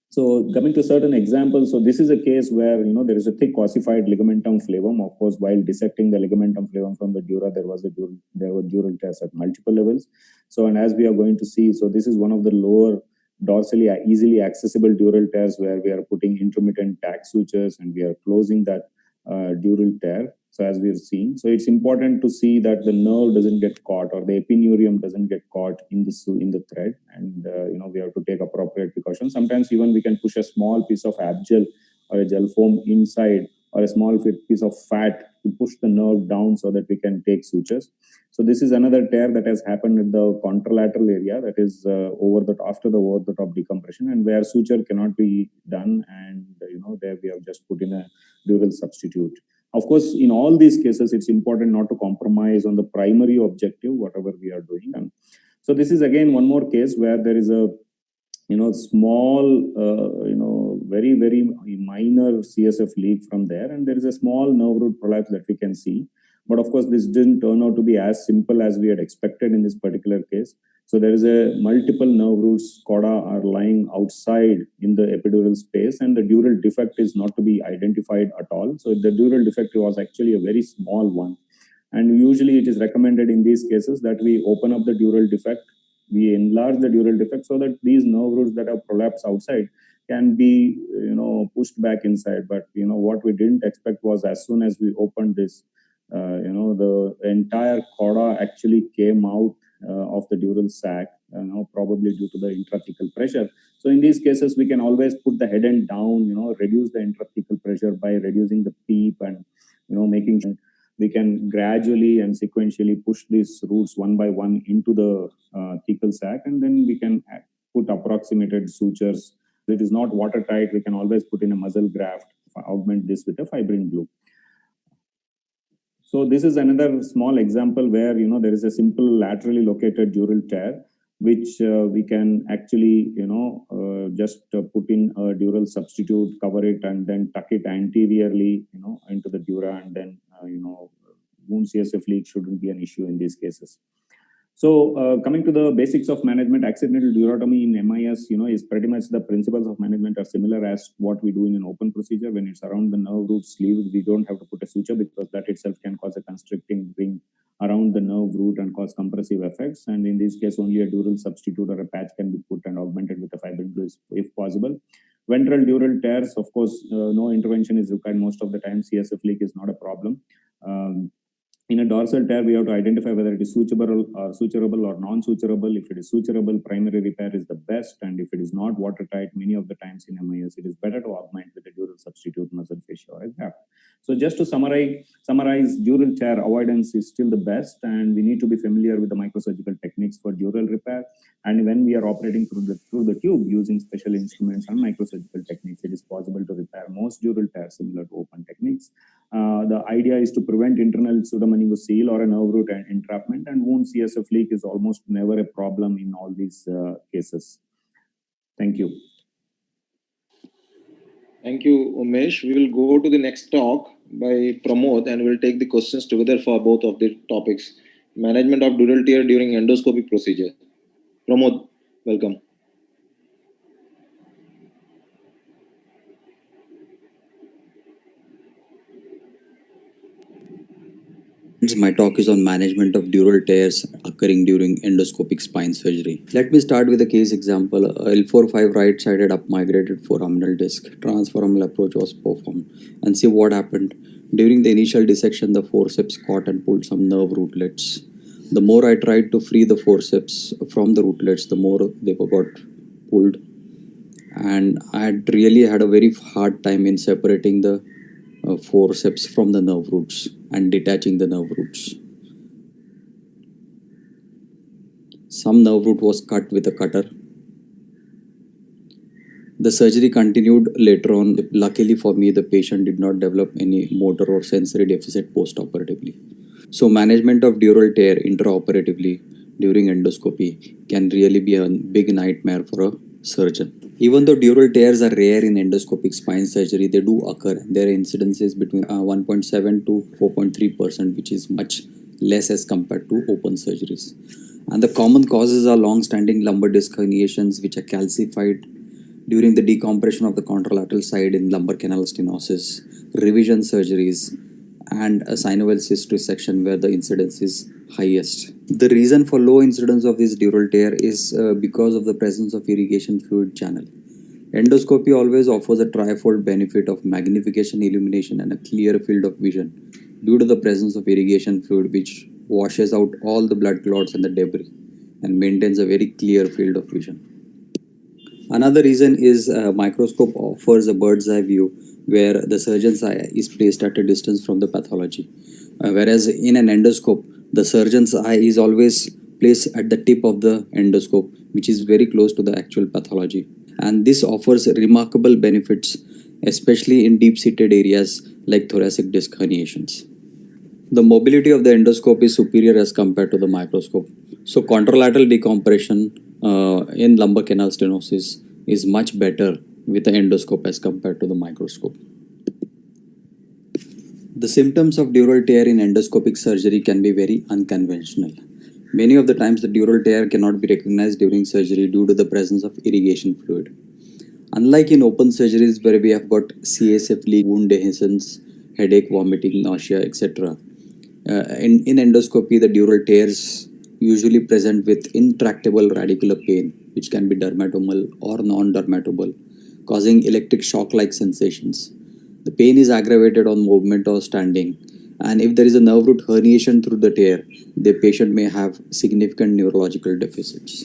So coming to certain examples, so this is a case where, there is a thick ossified ligamentum flavum. Of course, while dissecting the ligamentum flavum from the dura, there were dural tears at multiple levels. So, and as we are going to see, so this is one of the lower dorsally easily accessible dural tears where we are putting intermittent tack sutures and we are closing that dural tear. So as we have seen, so it's important to see that the nerve doesn't get caught or the epineurium doesn't get caught in the thread, and we have to take appropriate precautions. Sometimes even we can push a small piece of abgel or a gel foam inside, or a small piece of fat to push the nerve down so that we can take sutures. So this is another tear that has happened in the contralateral area, that is after the over-the-top decompression, and where suture cannot be done, and there we have just put in a dural substitute. Of course, in all these cases, it's important not to compromise on the primary objective, whatever we are doing. And so this is again one more case where there is a small, very, very minor CSF leak from there, and there is a small nerve root prolapse that we can see. But of course, this didn't turn out to be as simple as we had expected in this particular case. So there is a multiple nerve roots, cauda are lying outside in the epidural space, and the dural defect is not to be identified at all. So the dural defect was actually a very small one. And usually it is recommended in these cases that we open up the dural defect, we enlarge the dural defect so that these nerve roots that have prolapsed outside can be, pushed back inside. But, what we didn't expect was as soon as we opened this, the entire cauda actually came out of the dural sac, probably due to the intrathecal pressure. So in these cases, we can always put the head end down, reduce the intrathecal pressure by reducing the PEEP and, making sure we can gradually and sequentially push these roots one by one into the thecal sac, and then we can put approximated sutures. If it is not watertight, we can always put in a muscle graft, augment this with a fibrin glue. So this is another small example where, there is a simple laterally located dural tear, which we can actually, just put in a dural substitute, cover it, and then tuck it anteriorly, into the dura, and then, wound CSF leak shouldn't be an issue in these cases. So coming to the basics of management, accidental durotomy in MIS, is pretty much the principles of management are similar as what we do in an open procedure. When it's around the nerve root sleeve, we don't have to put a suture because that itself can cause a constricting ring around the nerve root and cause compressive effects. And in this case, only a dural substitute or a patch can be put and augmented with a fibrin glue if possible. Ventral dural tears, of course, no intervention is required most of the time. CSF leak is not a problem. In a dorsal tear, we have to identify whether it is suturable or non-suturable. If it is suturable, primary repair is the best. And if it is not watertight, many of the times in MIS, it is better to augment with a dural substitute, muscle fascia, or a graft. So just to summarize, dural tear avoidance is still the best, and we need to be familiar with the microsurgical techniques for dural repair. And when we are operating through the tube using special instruments and microsurgical techniques, it is possible to repair most dural tears similar to open techniques. The idea is to prevent internal pseudomonimous seal or a nerve root entrapment, and wound CSF leak is almost never a problem in all these cases. Thank you.
Thank you, Umesh. We will go to the next talk by Pramod, and we'll take the questions together for both of the topics. Management of dural tear during endoscopic procedure. Pramod, welcome.
My talk is on management of dural tears occurring during endoscopic spine surgery. Let me start with a case example. L4-5 right-sided up-migrated foraminal disc. Transforaminal approach was performed. And see what happened. During the initial dissection, the forceps caught and pulled some nerve rootlets. The more I tried to free the forceps from the rootlets, the more they got pulled. And I had really had a very hard time in separating the forceps from the nerve roots and detaching the nerve roots. Some nerve root was cut with a cutter. The surgery continued later on. Luckily for me, the patient did not develop any motor or sensory deficit post-operatively. So management of dural tear intraoperatively during endoscopy can really be a big nightmare for a surgeon. Even though dural tears are rare in endoscopic spine surgery, they do occur. Their incidence is between 1.7 to 4.3%, which is much less as compared to open surgeries. And the common causes are long-standing lumbar disc herniations, which are calcified during the decompression of the contralateral side in lumbar canal stenosis, revision surgeries, and a synovial cyst resection where the incidence is highest. The reason for low incidence of this dural tear is because of the presence of irrigation fluid channel. Endoscopy always offers a trifold benefit of magnification, illumination, and a clear field of vision due to the presence of irrigation fluid, which washes out all the blood clots and the debris and maintains a very clear field of vision. Another reason is microscope offers a bird's eye view where the surgeon's eye is placed at a distance from the pathology. Whereas in an endoscope, the surgeon's eye is always placed at the tip of the endoscope, which is very close to the actual pathology. And this offers remarkable benefits especially in deep-seated areas like thoracic disc herniations. The mobility of the endoscope is superior as compared to the microscope. So contralateral decompression in lumbar canal stenosis is much better with the endoscope as compared to the microscope. The symptoms of dural tear in endoscopic surgery can be very unconventional. Many of the times the dural tear cannot be recognized during surgery due to the presence of irrigation fluid. Unlike in open surgeries where we have got CSF leak, wound dehiscence, headache, vomiting, nausea, etc. In endoscopy, the dural tears usually present with intractable radicular pain, which can be dermatomal or non-dermatable, causing electric shock-like sensations. The pain is aggravated on movement or standing, and if there is a nerve root herniation through the tear, the patient may have significant neurological deficits.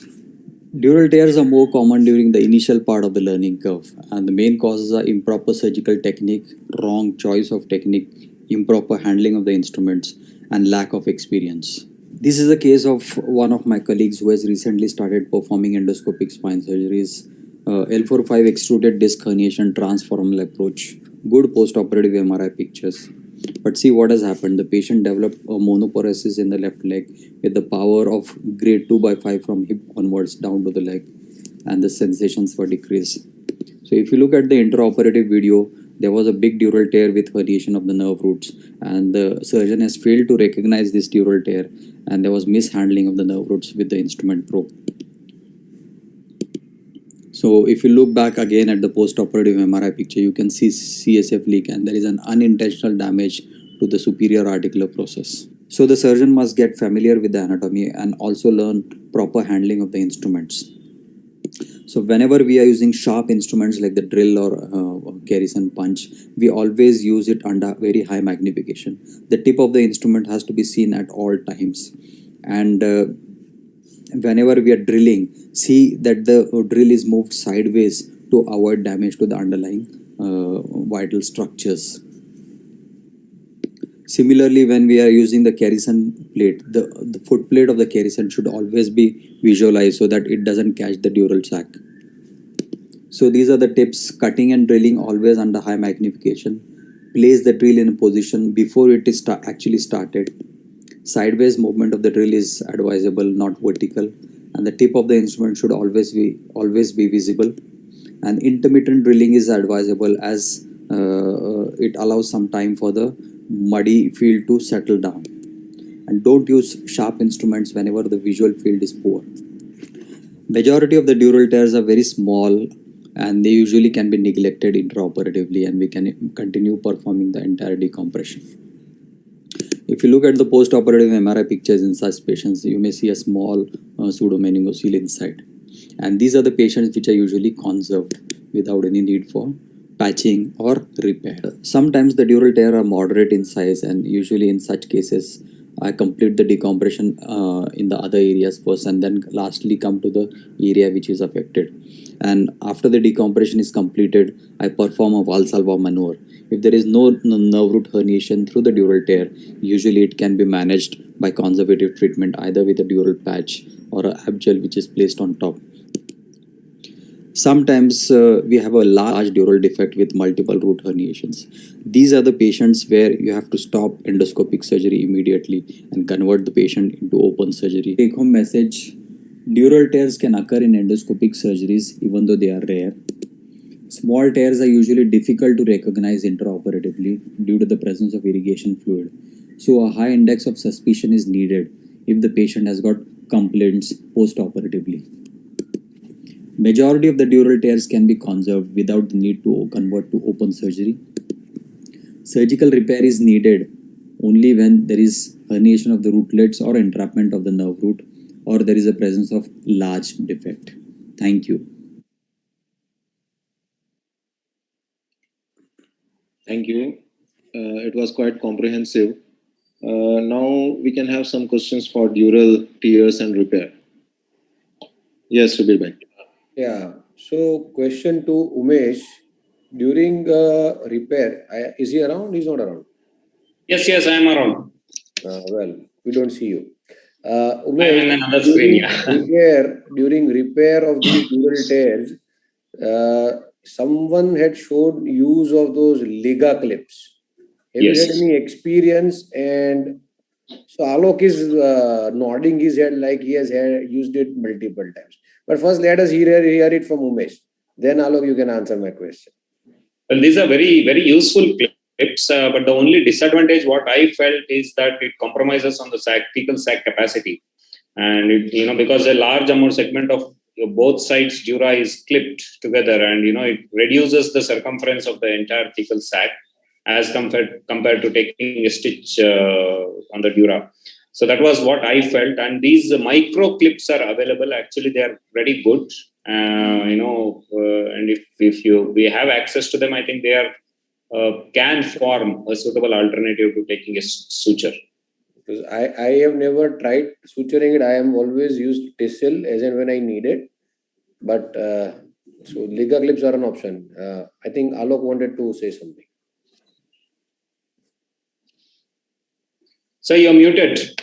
Dural tears are more common during the initial part of the learning curve, and the main causes are improper surgical technique, wrong choice of technique, improper handling of the instruments, and lack of experience. This is a case of one of my colleagues who has recently started performing endoscopic spine surgeries, L4-5 extruded disc herniation transformal approach, good post-operative MRI pictures. But see what has happened. The patient developed a monoparesis in the left leg with the power of grade 2/5 from hip onwards down to the leg, and the sensations were decreased. So if you look at the intraoperative video, there was a big dural tear with herniation of the nerve roots, and the surgeon has failed to recognize this dural tear, and there was mishandling of the nerve roots with the instrument probe. So if you look back again at the post-operative MRI picture, you can see CSF leak, and there is an unintentional damage to the superior articular process. So the surgeon must get familiar with the anatomy and also learn proper handling of the instruments. So whenever we are using sharp instruments like the drill or Garrison punch, we always use it under very high magnification. The tip of the instrument has to be seen at all times, and whenever we are drilling, see that the drill is moved sideways to avoid damage to the underlying vital structures. Similarly, when we are using the Garrison plate, the foot plate of the Garrison should always be visualized so that it doesn't catch the dural sac. So these are the tips: cutting and drilling always under high magnification. Place the drill in a position before it is actually started. Sideways movement of the drill is advisable, not vertical, and the tip of the instrument should always be visible. And intermittent drilling is advisable as it allows some time for the muddy field to settle down. And don't use sharp instruments whenever the visual field is poor. Majority of the dural tears are very small, and they usually can be neglected intraoperatively, and we can continue performing the entire decompression. If you look at the post-operative MRI pictures in such patients, you may see a small pseudomeningocele inside. And these are the patients which are usually conserved without any need for patching or repair. Sometimes the dural tear are moderate in size, and usually in such cases, I complete the decompression in the other areas first, and then lastly come to the area which is affected. And after the decompression is completed, I perform a Valsalva maneuver. If there is no nerve root herniation through the dural tear, usually it can be managed by conservative treatment, either with a dural patch or a abgel which is placed on top. Sometimes we have a large dural defect with multiple root herniations. These are the patients where you have to stop endoscopic surgery immediately and convert the patient into open surgery. Take home message: dural tears can occur in endoscopic surgeries even though they are rare. Small tears are usually difficult to recognize intraoperatively due to the presence of irrigation fluid. So a high index of suspicion is needed if the patient has got complaints post-operatively. Majority of the dural tears can be conserved without the need to convert to open surgery. Surgical repair is needed only when there is herniation of the rootlets or entrapment of the nerve root, or there is a presence of large defect. Thank you.
Thank you. It was quite comprehensive. Now we can have some questions for dural tears and repair. Yes, Subir bhai.
Yeah. So question to Umesh. During repair, is he around? He's not around.
Yes, I am around.
Well, we don't see you. Umesh,
I am in another screen,
during repair of these dural tears, someone had showed use of those Liga clips. Have you had
Yes.
any experience? And so Alok is nodding his head like he has used it multiple times. But first, let us hear it from Umesh. Then Alok, you can answer my question.
Well, these are very, very useful clips, but the only disadvantage what I felt is that it compromises on the fecal sac capacity. And it, because a large amount segment of both sides dura is clipped together, and it reduces the circumference of the entire fecal sac as compared to taking a stitch on the dura. So that was what I felt. And these micro clips are available. Actually, they are pretty good. And if we have access to them, I think they are can form a suitable alternative to taking a suture.
Because I have never tried suturing it. I am always used tissel as and when I need it. But so Liga clips are an option. I think Alok wanted to say something.
So you're muted.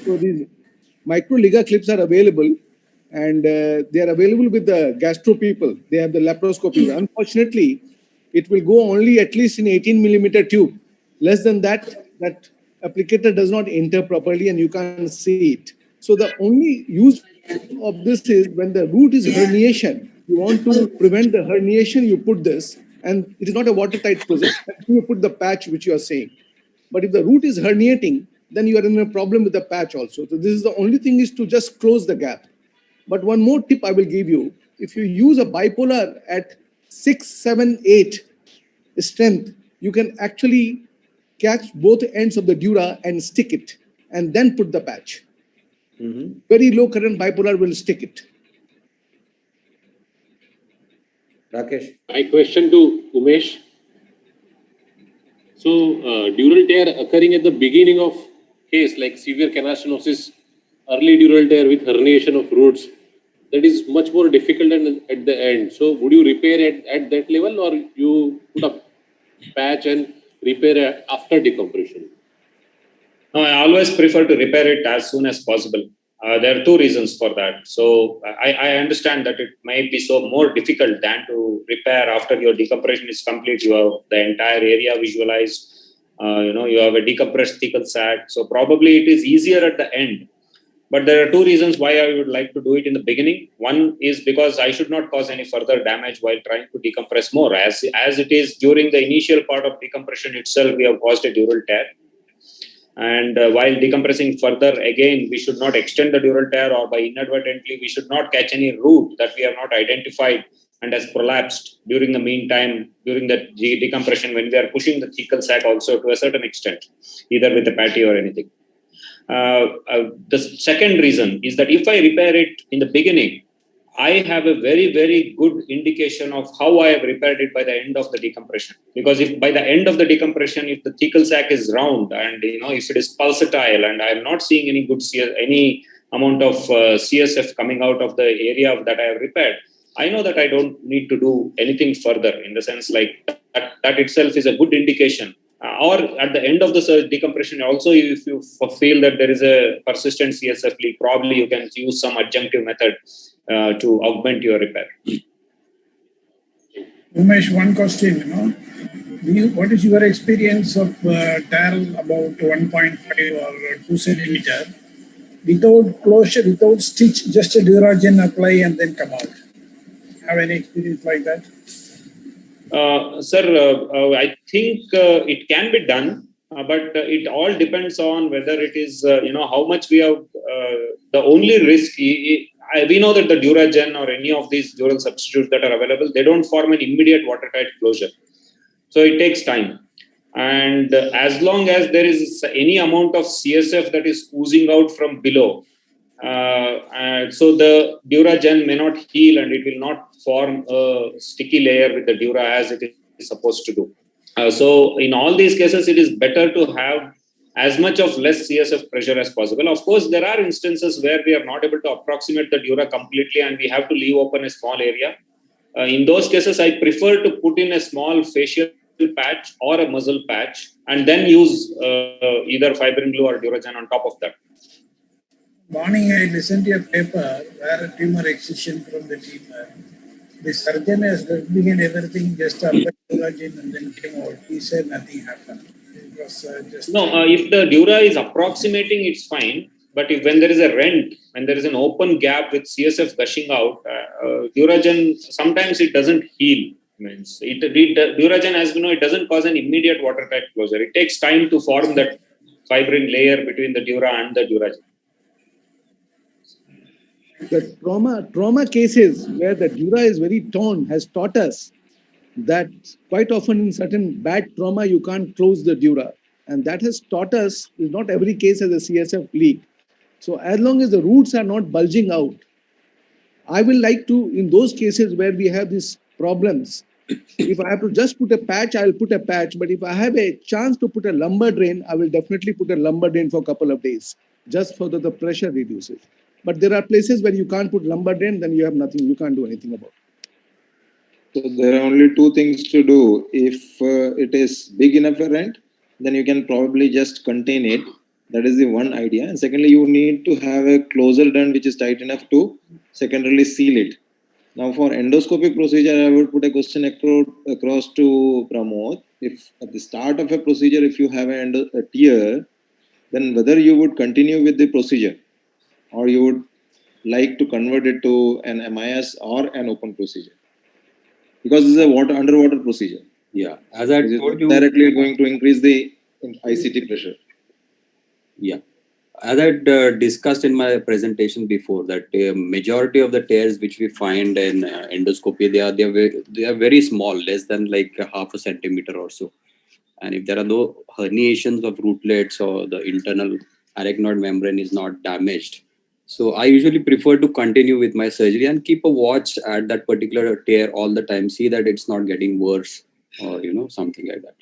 So these micro Liga clips are available, and they are available with the gastro people. They have the laparoscopy. Unfortunately, it will go only at least in 18 millimeter tube. Less than that, that applicator does not enter properly and you can't see it. So the only use of this is when the root is herniation. You want to prevent the herniation, you put this, and it is not a watertight closure. You put the patch which you are saying. But if the root is herniating, then you are in a problem with the patch also. So this is the only thing is to just close the gap. But one more tip I will give you. If you use a bipolar at 6, 7, 8 strength, you can actually catch both ends of the dura and stick it and then put the patch. Very low current bipolar will stick it.
Rakesh.
My question to Umesh. So, dural tear occurring at the beginning of case like severe canal stenosis, early dural tear with herniation of roots, that is much more difficult than at the end. So, would you repair at that level, or you put a patch and repair after decompression?
No, I always prefer to repair it as soon as possible. There are two reasons for that. So I understand that it may be so more difficult than to repair after your decompression is complete. You have the entire area visualized. You have a decompressed fecal sac. So probably it is easier at the end. But there are two reasons why I would like to do it in the beginning. One is because I should not cause any further damage while trying to decompress more. As it is during the initial part of decompression itself, we have caused a dural tear. And while decompressing further, again, we should not extend the dural tear, or by inadvertently, we should not catch any root that we have not identified and has prolapsed during the meantime, during the decompression, when we are pushing the fecal sac also to a certain extent, either with a patty or anything. The second reason is that if I repair it in the beginning, I have a very, very good indication of how I have repaired it by the end of the decompression. Because if by the end of the decompression, if the fecal sac is round and if it is pulsatile and I am not seeing any amount of CSF coming out of the area that I have repaired, I know that I don't need to do anything further, in the sense like that itself is a good indication. Or at the end of the decompression, also if you feel that there is a persistent CSF leak, probably you can use some adjunctive method to augment your repair.
Umesh, one question, what is your experience of tear about 1.5 or 2 centimeter without closure, without stitch, just a Duragen apply and then come out? Have any experience like that?
Sir, I think it can be done, but it all depends on whether it is, how much we have. The only risk, we know that the Duragen or any of these dural substitutes that are available, they don't form an immediate watertight closure. So it takes time. And as long as there is any amount of CSF that is oozing out from below, so the Duragen may not heal and it will not form a sticky layer with the Dura as it is supposed to do. So in all these cases, it is better to have as much of less CSF pressure as possible. Of course, there are instances where we are not able to approximate the Dura completely and we have to leave open a small area. In those cases, I prefer to put in a small facial patch or a muscle patch and then use either fibrin glue or Duragen on top of that.
Morning, I listened to a paper where a tumor excision from the tumor. The surgeon has begun everything, just applied collagen and then came out. He said nothing happened. It was just...
No, if the dura is approximating, it's fine. But if when there is a rent, when there is an open gap with CSF gushing out, Duragen, sometimes it doesn't heal. Means Duragen, as you know, it doesn't cause an immediate watertight closure. It takes time to form that fibrin layer between the dura and the Duragen.
The trauma cases where the dura is very torn has taught us that quite often in certain bad trauma, you can't close the dura. And that has taught us not every case has a CSF leak. So as long as the roots are not bulging out, I will like to, in those cases where we have these problems, if I have to just put a patch, I will put a patch. But if I have a chance to put a lumbar drain, I will definitely put a lumbar drain for a couple of days, just so that the pressure reduces. But there are places where you can't put lumbar drain, then you have nothing, you can't do anything about it.
So there are only two things to do. If it is big enough a rent, then you can probably just contain it. That is the one idea. And secondly, you need to have a closure done which is tight enough to secondarily seal it. Now for endoscopic procedure, I would put a question across to Pramod. If at the start of a procedure, if you have a tear, then whether you would continue with the procedure or you would like to convert it to an MIS or an open procedure. Because this is a underwater procedure.
Yeah, as I told you,
directly going to increase the ICT pressure.
Yeah, as I discussed in my presentation before, that majority of the tears which we find in endoscopy, they are very small, less than like half a centimeter or so. And if there are no herniations of rootlets or the internal arachnoid membrane is not damaged, so I usually prefer to continue with my surgery and keep a watch at that particular tear all the time, see that it's not getting worse or something like that.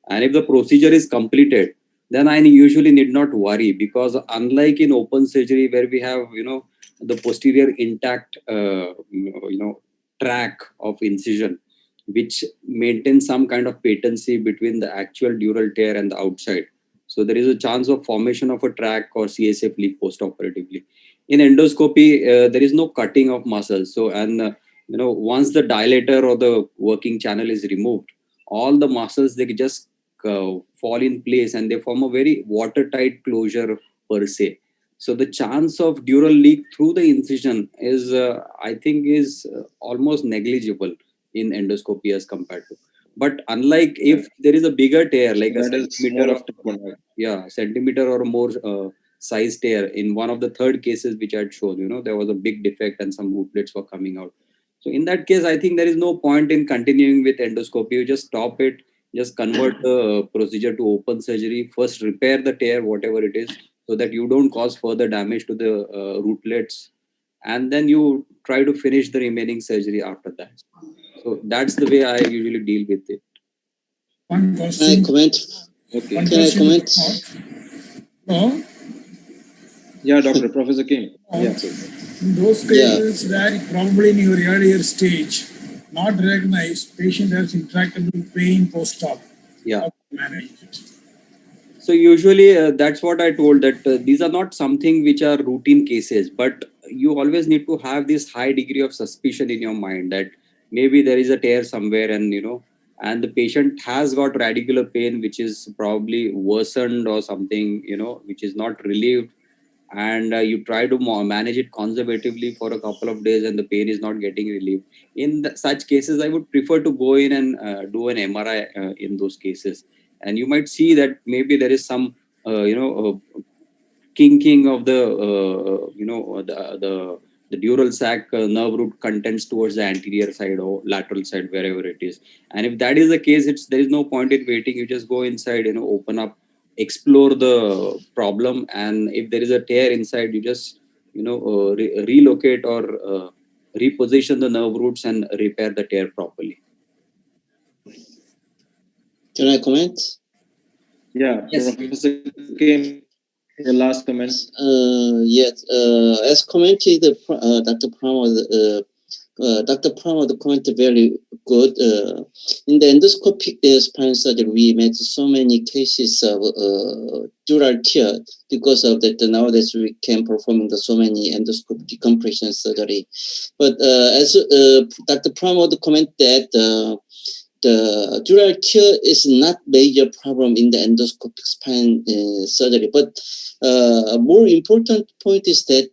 And if the procedure is completed, then I usually need not worry, because unlike in open surgery where we have the posterior intact track of incision, which maintains some kind of patency between the actual dural tear and the outside. So there is a chance of formation of a track or CSF leak post-operatively. In endoscopy, there is no cutting of muscles. So, once the dilator or the working channel is removed, all the muscles, they just fall in place and they form a very watertight closure per se. So the chance of dural leak through the incision is, I think, is almost negligible in endoscopy as compared to. But unlike if there is a bigger tear, like a centimeter or more size tear, in one of the third cases which I had shown, there was a big defect and some rootlets were coming out. So in that case, I think there is no point in continuing with endoscopy. You just stop it, just convert the procedure to open surgery. First, repair the tear, whatever it is, so that you don't cause further damage to the rootlets. And then you try to finish the remaining surgery after that. So that's the way I usually deal with it.
One question.
Can I comment?
Okay.
Can I comment?
No.
Yeah, Dr. Professor Kim. Yeah,
In those cases where probably in your earlier stage, not recognized, patient has intractable pain post-op.
Yeah.
Manage it.
So usually that's what I told, that these are not something which are routine cases, but you always need to have this high degree of suspicion in your mind that maybe there is a tear somewhere, and and the patient has got radicular pain which is probably worsened or something, which is not relieved, and you try to manage it conservatively for a couple of days and the pain is not getting relieved. In such cases, I would prefer to go in and do an MRI in those cases. And you might see that maybe there is some, kinking of the, the dural sac nerve root contents towards the anterior side or lateral side, wherever it is. And if that is the case, there is no point in waiting. You just go inside, open up, explore the problem, and if there is a tear inside, you just relocate or reposition the nerve roots and repair the tear properly.
Can I comment?
Yeah, yes. Professor Kim, your last comment.
Yes, as commented, Dr. Pramod, Dr. Prama's comment very good. In the endoscopic spine surgery, we made so many cases of dural tear because of that. Nowadays, we can perform so many endoscopic decompression surgery. But as Dr. Prama comment that the dural tear is not major problem in the endoscopic spine surgery. But a more important point is that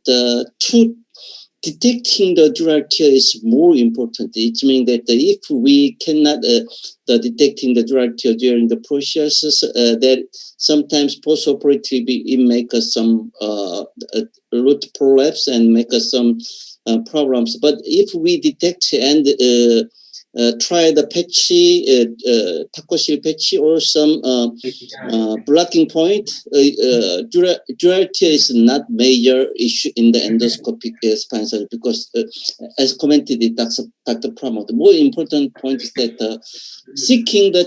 detecting the dural tear is more important. It means that if we cannot detecting the dural tear during the processes, that sometimes post-operatively it make us some root prolapse and make us some problems. But if we detect and try the patchy, taco-shield patchy or some blocking point, dural tear is not major issue in the endoscopic spine surgery because, as commented by Dr. Pramod, the more important point is that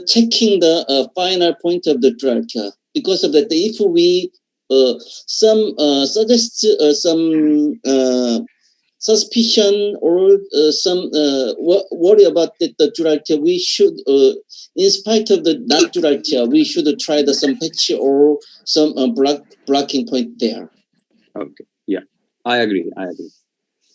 checking the final point of the dural tear. Because of that, if we suggest some suspicion or some worry about the dural tear, we should, in spite of the not dural tear, we should try some patch or some blocking point there.
Okay. Yeah, I agree.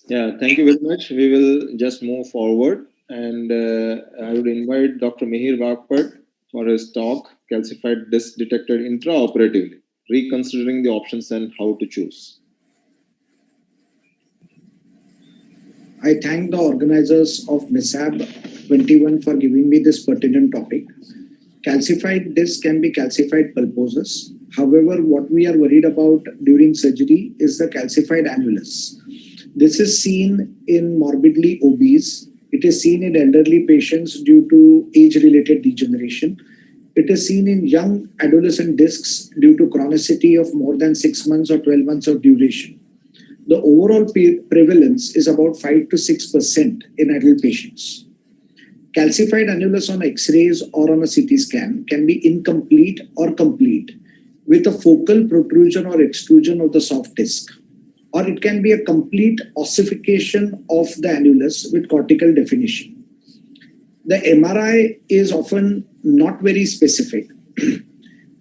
Yeah, thank you very much. We will just move forward, and I would invite Dr. Mihir Bagpat for his talk, Calcified Disc Detected Intraoperatively, Reconsidering the Options and How to Choose.
I thank the organizers of MISSAB 21 for giving me this pertinent topic. Calcified disc can be calcified pulposus. However, what we are worried about during surgery is the calcified annulus. This is seen in morbidly obese. It is seen in elderly patients due to age-related degeneration. It is seen in young adolescent discs due to chronicity of more than 6 months or 12 months of duration. The overall prevalence is about 5 to 6% in adult patients. Calcified annulus on X-rays or on a CT scan can be incomplete or complete with a focal protrusion or extrusion of the soft disc. Or it can be a complete ossification of the annulus with cortical definition. The MRI is often not very specific.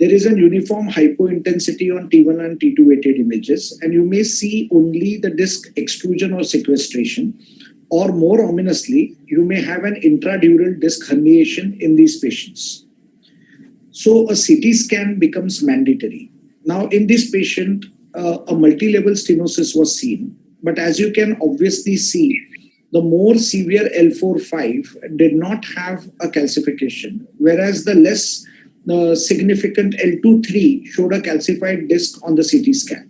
There is a uniform hypointensity on T1 and T2 weighted images, and you may see only the disc extrusion or sequestration, or more ominously, you may have an intradural disc herniation in these patients. So a CT scan becomes mandatory. Now in this patient, a multi-level stenosis was seen, but as you can obviously see, the more severe L4-5 did not have a calcification, whereas the less significant L2-3 showed a calcified disc on the CT scan.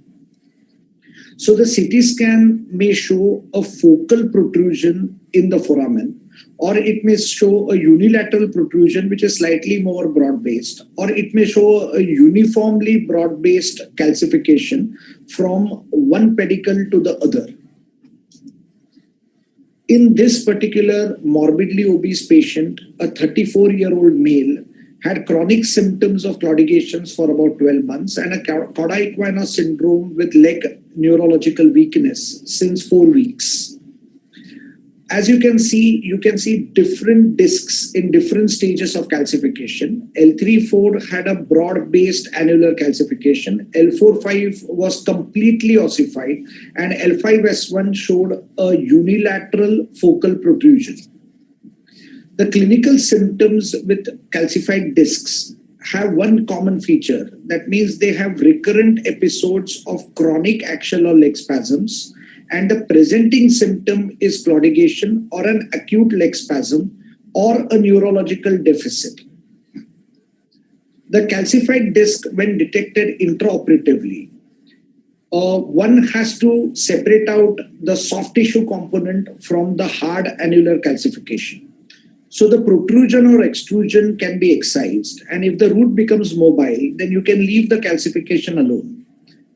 So the CT scan may show a focal protrusion in the foramen, or it may show a unilateral protrusion which is slightly more broad-based, or it may show a uniformly broad-based calcification from one pedicle to the other. In this particular morbidly obese patient, a 34-year-old male had chronic symptoms of claudications for about 12 months and a cauda equina syndrome with leg neurological weakness since 4 weeks. As you can see different discs in different stages of calcification. L3-4 had a broad-based annular calcification. L4-5 was completely ossified, and L5-S1 showed a unilateral focal protrusion. The clinical symptoms with calcified discs have one common feature. That means they have recurrent episodes of chronic axial or leg spasms, and the presenting symptom is claudication or an acute leg spasm or a neurological deficit. The calcified disc, when detected intraoperatively, one has to separate out the soft tissue component from the hard annular calcification. So the protrusion or extrusion can be excised, and if the root becomes mobile, then you can leave the calcification alone.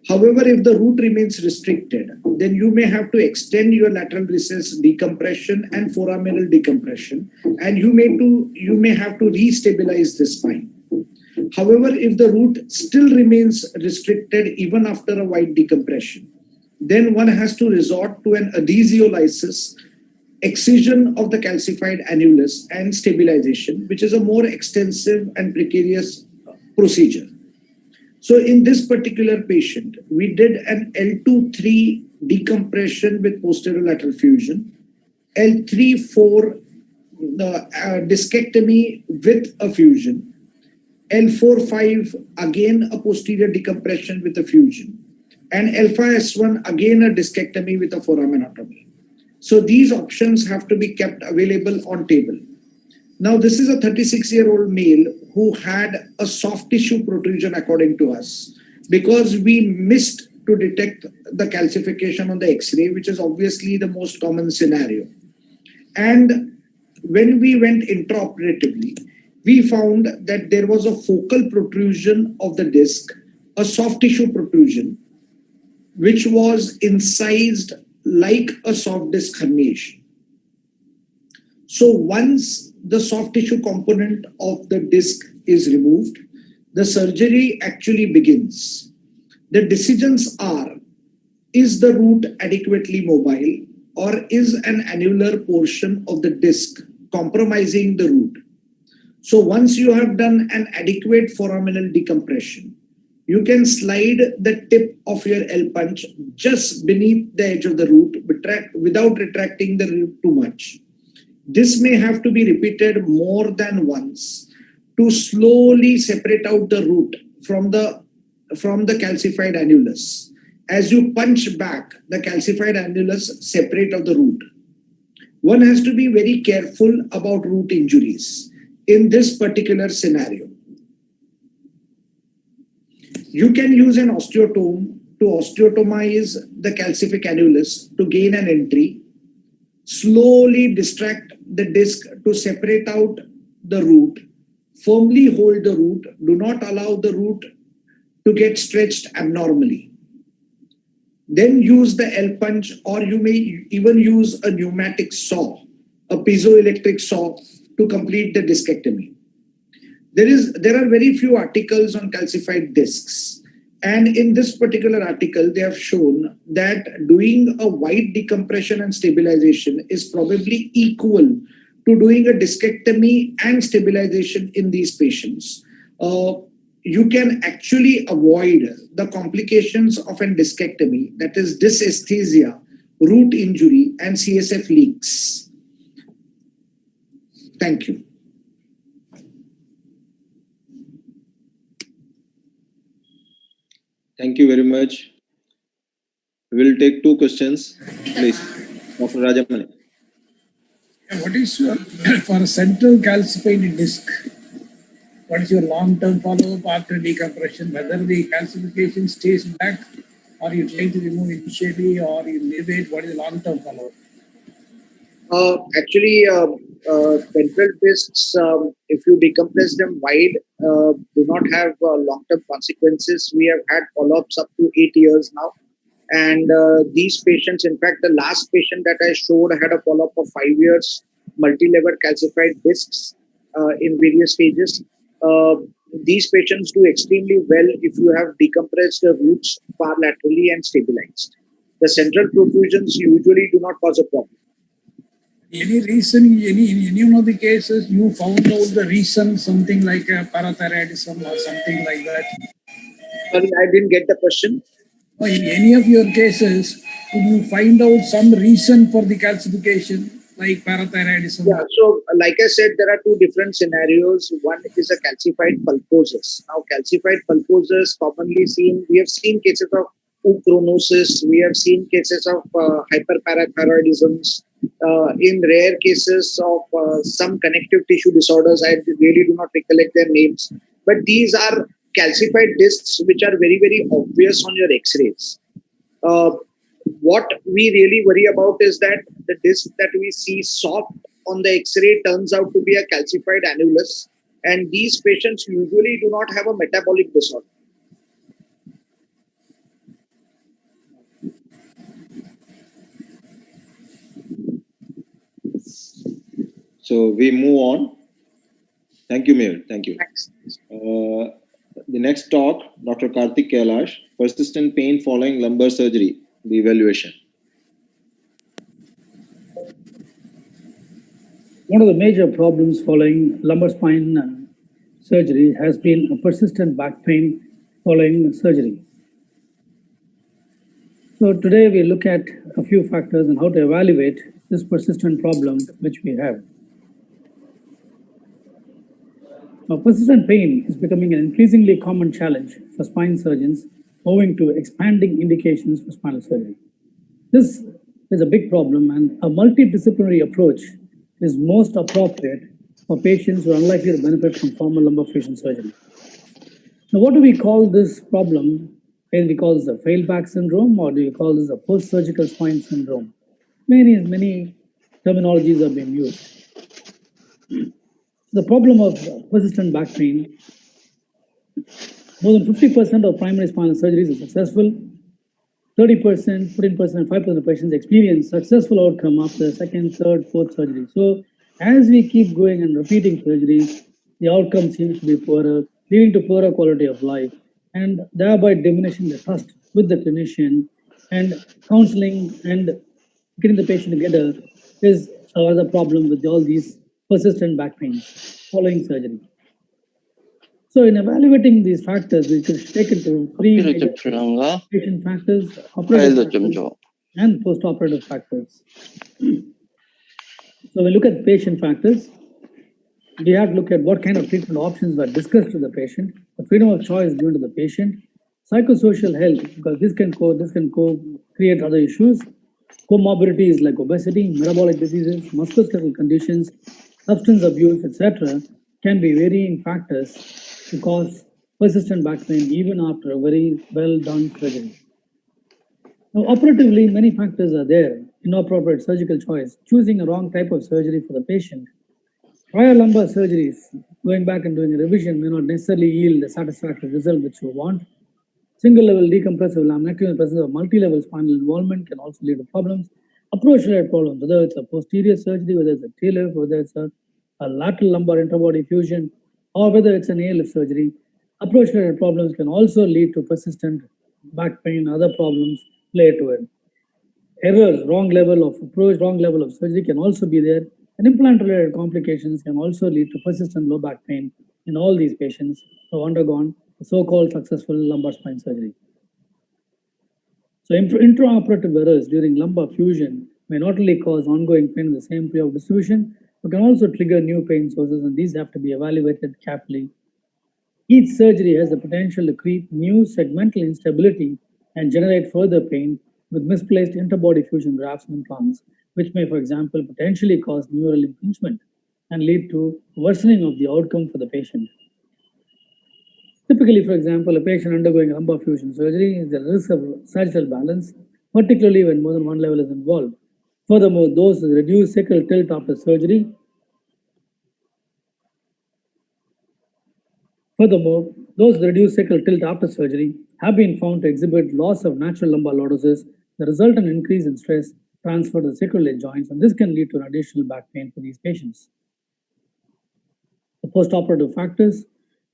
However, if the root remains restricted, then you may have to extend your lateral recess decompression and foraminal decompression, and you may have to restabilize the spine. However, if the root still remains restricted even after a wide decompression, then one has to resort to an adhesiolysis, excision of the calcified annulus and stabilization, which is a more extensive and precarious procedure. So in this particular patient, we did an L2-3 decompression with posterior lateral fusion, L3-4 discectomy with a fusion, L4-5 again a posterior decompression with a fusion, and L5-S1 again a discectomy with a foraminotomy. So these options have to be kept available on table. Now this is a 36-year-old male who had a soft tissue protrusion according to us, because we missed to detect the calcification on the X-ray, which is obviously the most common scenario. And when we went intraoperatively, we found that there was a focal protrusion of the disc, a soft tissue protrusion, which was incised like a soft disc herniation. So once the soft tissue component of the disc is removed, the surgery actually begins. The decisions are, is the root adequately mobile, or is an annular portion of the disc compromising the root? So once you have done an adequate foraminal decompression, you can slide the tip of your L punch just beneath the edge of the root without retracting the root too much. This may have to be repeated more than once to slowly separate out the root from the calcified annulus. As you punch back, the calcified annulus separate of the root. One has to be very careful about root injuries in this particular scenario. You can use an osteotome to osteotomize the calcific annulus to gain an entry, slowly distract the disc to separate out the root, firmly hold the root, do not allow the root to get stretched abnormally. Then use the L punch, or you may even use a pneumatic saw, a piezoelectric saw, to complete the discectomy. There are very few articles on calcified discs. And in this particular article, they have shown that doing a wide decompression and stabilization is probably equal to doing a discectomy and stabilization in these patients. You can actually avoid the complications of a discectomy, that is dysesthesia, root injury, and CSF leaks. Thank you.
Thank you very much. We will take two questions, please. Dr. Rajamani.
What is your, for a central calcified disc, what is your long-term follow-up after decompression? Whether the calcification stays back, or you try to remove initially, or you leave it? What is the long-term follow-up?
Actually, central discs, if you decompress them wide, do not have long-term consequences. We have had follow-ups up to 8 years now. And these patients, in fact, the last patient that I showed had a follow-up of 5 years, multi-level calcified discs in various stages. These patients do extremely well if you have decompressed the roots far laterally and stabilized. The central protrusions usually do not cause a problem.
Any reason, in any one of the cases, you found out the reason, something like a parathyroidism or something like that?
Sorry, I didn't get the question.
In any of your cases, could you find out some reason for the calcification, like parathyroidism?
Yeah, so like I said, there are two different scenarios. One is a calcified pulposus. Now, calcified pulposus commonly seen, we have seen cases of uchronosis, we have seen cases of hyperparathyroidisms. In rare cases of some connective tissue disorders, I really do not recollect their names, but these are calcified discs which are very, very obvious on your X-rays. What we really worry about is that the disc that we see soft on the X-ray turns out to be a calcified annulus, and these patients usually do not have a metabolic disorder.
So we move on. Thank you, Mayor. Thank you. The next talk, Dr. Karthik Kailash, persistent pain following lumbar surgery, the evaluation.
One of the major problems following lumbar spine surgery has been a persistent back pain following surgery. So today we look at a few factors and how to evaluate this persistent problem which we have. Now, persistent pain is becoming an increasingly common challenge for spine surgeons owing to expanding indications for spinal surgery. This is a big problem, and a multidisciplinary approach is most appropriate for patients who are unlikely to benefit from formal lumbar fusion surgery. Now, what do we call this problem? Do we call this a failed back syndrome, or do you call this a post-surgical spine syndrome? Many terminologies are being used. The problem of persistent back pain, more than 50% of primary spinal surgeries are successful. 30%, 14%, and 5% of patients experience successful outcome after second, third, fourth surgery. So as we keep going and repeating surgeries, the outcome seems to be poorer, leading to poorer quality of life, and thereby diminishing the trust with the clinician, and counseling and getting the patient together is another problem with all these persistent back pains following surgery. So in evaluating these factors, we could take into three major patient factors, operative factors, and post-operative factors. So we look at patient factors. We have to look at what kind of treatment options were discussed to the patient, the freedom of choice given to the patient, psychosocial health, because this can create other issues, comorbidities like obesity, metabolic diseases, musculoskeletal conditions, substance abuse, etc., can be varying factors to cause persistent back pain even after a very well done surgery. Now, operatively, many factors are there. Inappropriate surgical choice, choosing a wrong type of surgery for the patient. Prior lumbar surgeries, going back and doing a revision may not necessarily yield the satisfactory result which you want. Single level decompressive laminectomy in the presence of multi-level spinal involvement can also lead to problems. Approach-related problems, whether it's a posterior surgery, whether it's a TLIF, whether it's a lateral lumbar interbody fusion, or whether it's an ALF surgery. Approach-related problems can also lead to persistent back pain, other problems related to it. Errors, wrong level of approach, wrong level of surgery can also be there. And implant-related complications can also lead to persistent low back pain in all these patients who have undergone the so-called successful lumbar spine surgery. So intraoperative errors during lumbar fusion may not only cause ongoing pain in the same period of distribution, but can also trigger new pain sources, and these have to be evaluated carefully. Each surgery has the potential to create new segmental instability and generate further pain with misplaced interbody fusion grafts and implants, which may, for example, potentially cause neural impingement and lead to worsening of the outcome for the patient. Typically, for example, a patient undergoing lumbar fusion surgery is at risk of sagittal balance, particularly when more than one level is involved. Furthermore, those with reduced sacral tilt after surgery have been found to exhibit loss of natural lumbar lordosis that result in increase in stress transfer to the sacroiliac joints, and this can lead to an additional back pain for these patients. The postoperative factors,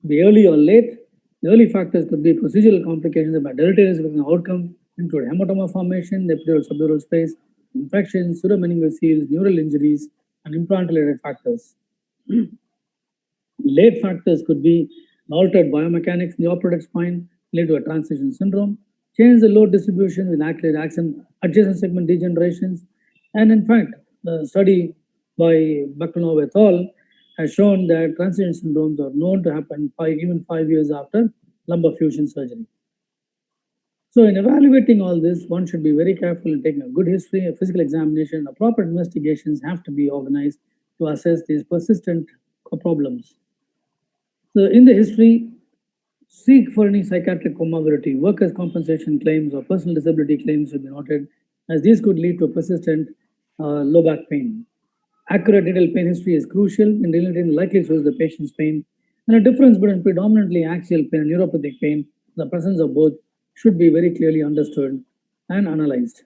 be early or late. The early factors could be procedural complications that may deleterious with an outcome, include hematoma formation, the epidural subdural space, infections, pseudomeningeal neural injuries, and implant-related factors. Late factors could be altered biomechanics in the operative spine, lead to a transition syndrome, change the load distribution with adjacent segment degenerations. And in fact, the study by Baklanov et al. Has shown that transition syndromes are known to happen even 5 years after lumbar fusion surgery. So in evaluating all this, one should be very careful in taking a good history, a physical examination, appropriate investigations have to be organized to assess these persistent problems. So in the history, seek for any psychiatric comorbidity, workers' compensation claims or personal disability claims should be noted, as these could lead to persistent low back pain. Accurate detailed pain history is crucial in delineating the likely source of the patient's pain, and a difference between predominantly axial pain and neuropathic pain, the presence of both, should be very clearly understood and analyzed.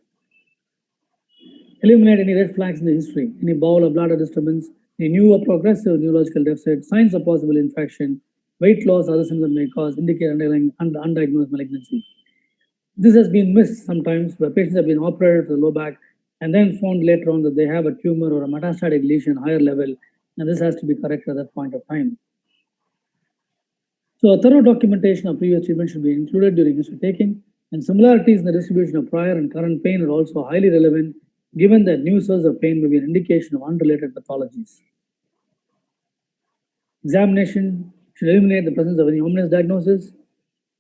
Eliminate any red flags in the history, any bowel or bladder disturbance, any new or progressive neurological deficit, signs of possible infection, weight loss, other symptoms may cause indicate underlying undiagnosed malignancy. This has been missed sometimes where patients have been operated for the low back and then found later on that they have a tumor or a metastatic lesion higher level, and this has to be corrected at that point of time. So a thorough documentation of previous treatment should be included during history taking, and similarities in the distribution of prior and current pain are also highly relevant, given that new source of pain may be an indication of unrelated pathologies. Examination should eliminate the presence of any ominous diagnosis,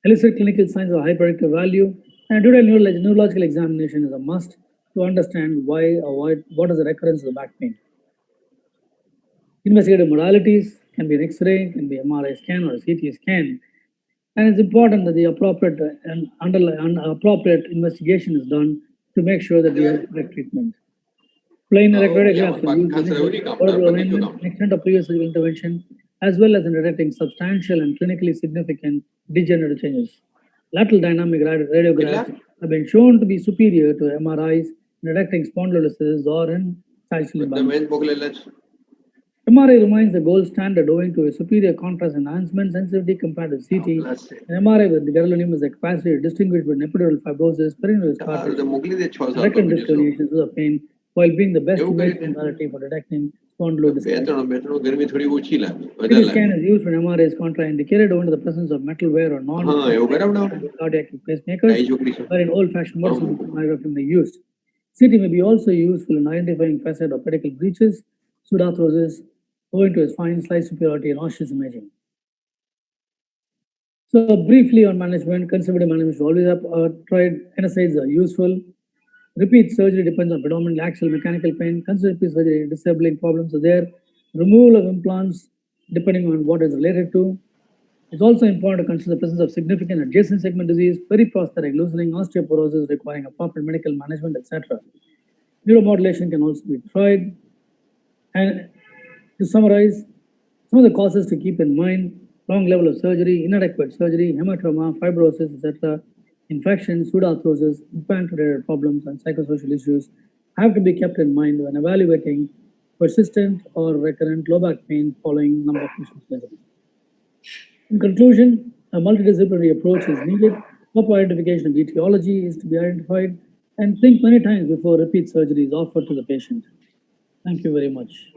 elicit clinical signs of high predictive value, and detailed neurological examination is a must to understand why or what is the recurrence of the back pain. Investigative modalities can be an X-ray, can be MRI scan or a CT scan, and it's important that the appropriate and appropriate investigation is done to make sure that we have correct treatment. Plain radiographs are used for alignment and extent of previous surgical intervention, as well as in detecting substantial and clinically significant degenerative changes. Lateral dynamic radiographs have been shown to be superior to MRIs in detecting spondylolisthesis or in sagittal imbalance. MRI remains the gold standard owing to a superior contrast enhancement sensitivity compared to CT. An MRI with the gadolinium has the capacity to distinguish between epidural fibrosis, perineal scarring, recurrent disc herniations of the pain, while being the best modality for detecting spondylolisthesis. CT scan is used when MRI is contraindicated owing to the presence of metal wear or non-cardiac pacemakers, where in old-fashioned motor sonography may be used. CT may be also useful in identifying facet or pedicle breaches, pseudarthrosis, owing to its fine slice superiority and osseous imaging. So briefly on management, conservative management is always tried. NSAIDs are useful. Repeat surgery depends on predominantly axial mechanical pain. Consider repeat surgery, disabling problems are there. Removal of implants depending on what is related to. It's also important to consider the presence of significant adjacent segment disease, periprosthetic loosening, osteoporosis requiring appropriate medical management, etc. Neuromodulation can also be tried. And to summarize, some of the causes to keep in mind: long level of surgery, inadequate surgery, hematoma, fibrosis, etc., infection, pseudarthrosis, implant-related problems, and psychosocial issues have to be kept in mind when evaluating persistent or recurrent low back pain following number of surgery. In conclusion, a multidisciplinary approach is needed. Proper identification of etiology is to be identified, and think many times before repeat surgery is offered to the patient. Thank you very much.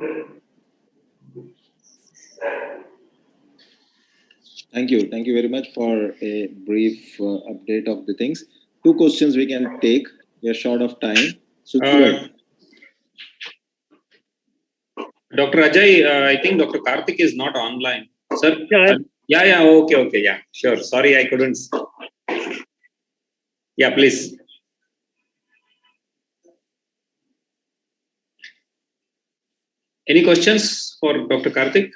Thank you. Thank you very much for a brief update of the things. 2 questions we can take. We are short of time. So,
Dr. Ajay, I think Dr. Karthik is not online. Sir? Yeah, okay, yeah, sure. Sorry, I couldn't. Yeah, please. Any questions for Dr. Karthik?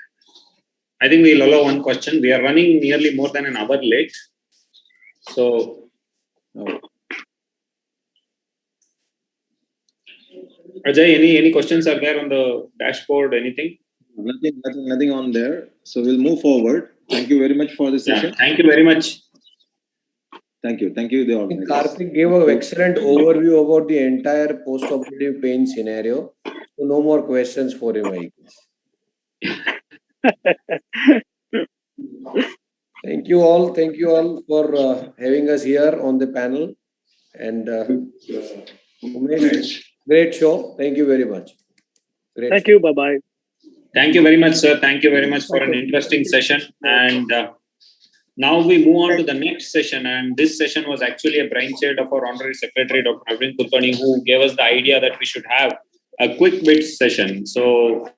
I think we'll allow one question. We are running nearly more than an hour late. So, Ajay, any questions are there on the dashboard? Anything?
Nothing on there. So we'll move forward. Thank you very much for the session.
Yeah, thank you very much.
Thank you. Thank you, the organizers.
Karthik gave an excellent overview about the entire post-operative pain scenario. So no more questions for him, I guess. Thank you all. Thank you all for having us here on the panel. And Umesh, great show. Thank you very much.
Great. Thank you. Bye-bye.
Thank you very much, sir. Thank you very much for an interesting session. And now we move on to the next session. And this session was actually a brainchild of our Honorary Secretary, Dr. Arvind Kulkarni, who gave us the idea that we should have a quick bit session. So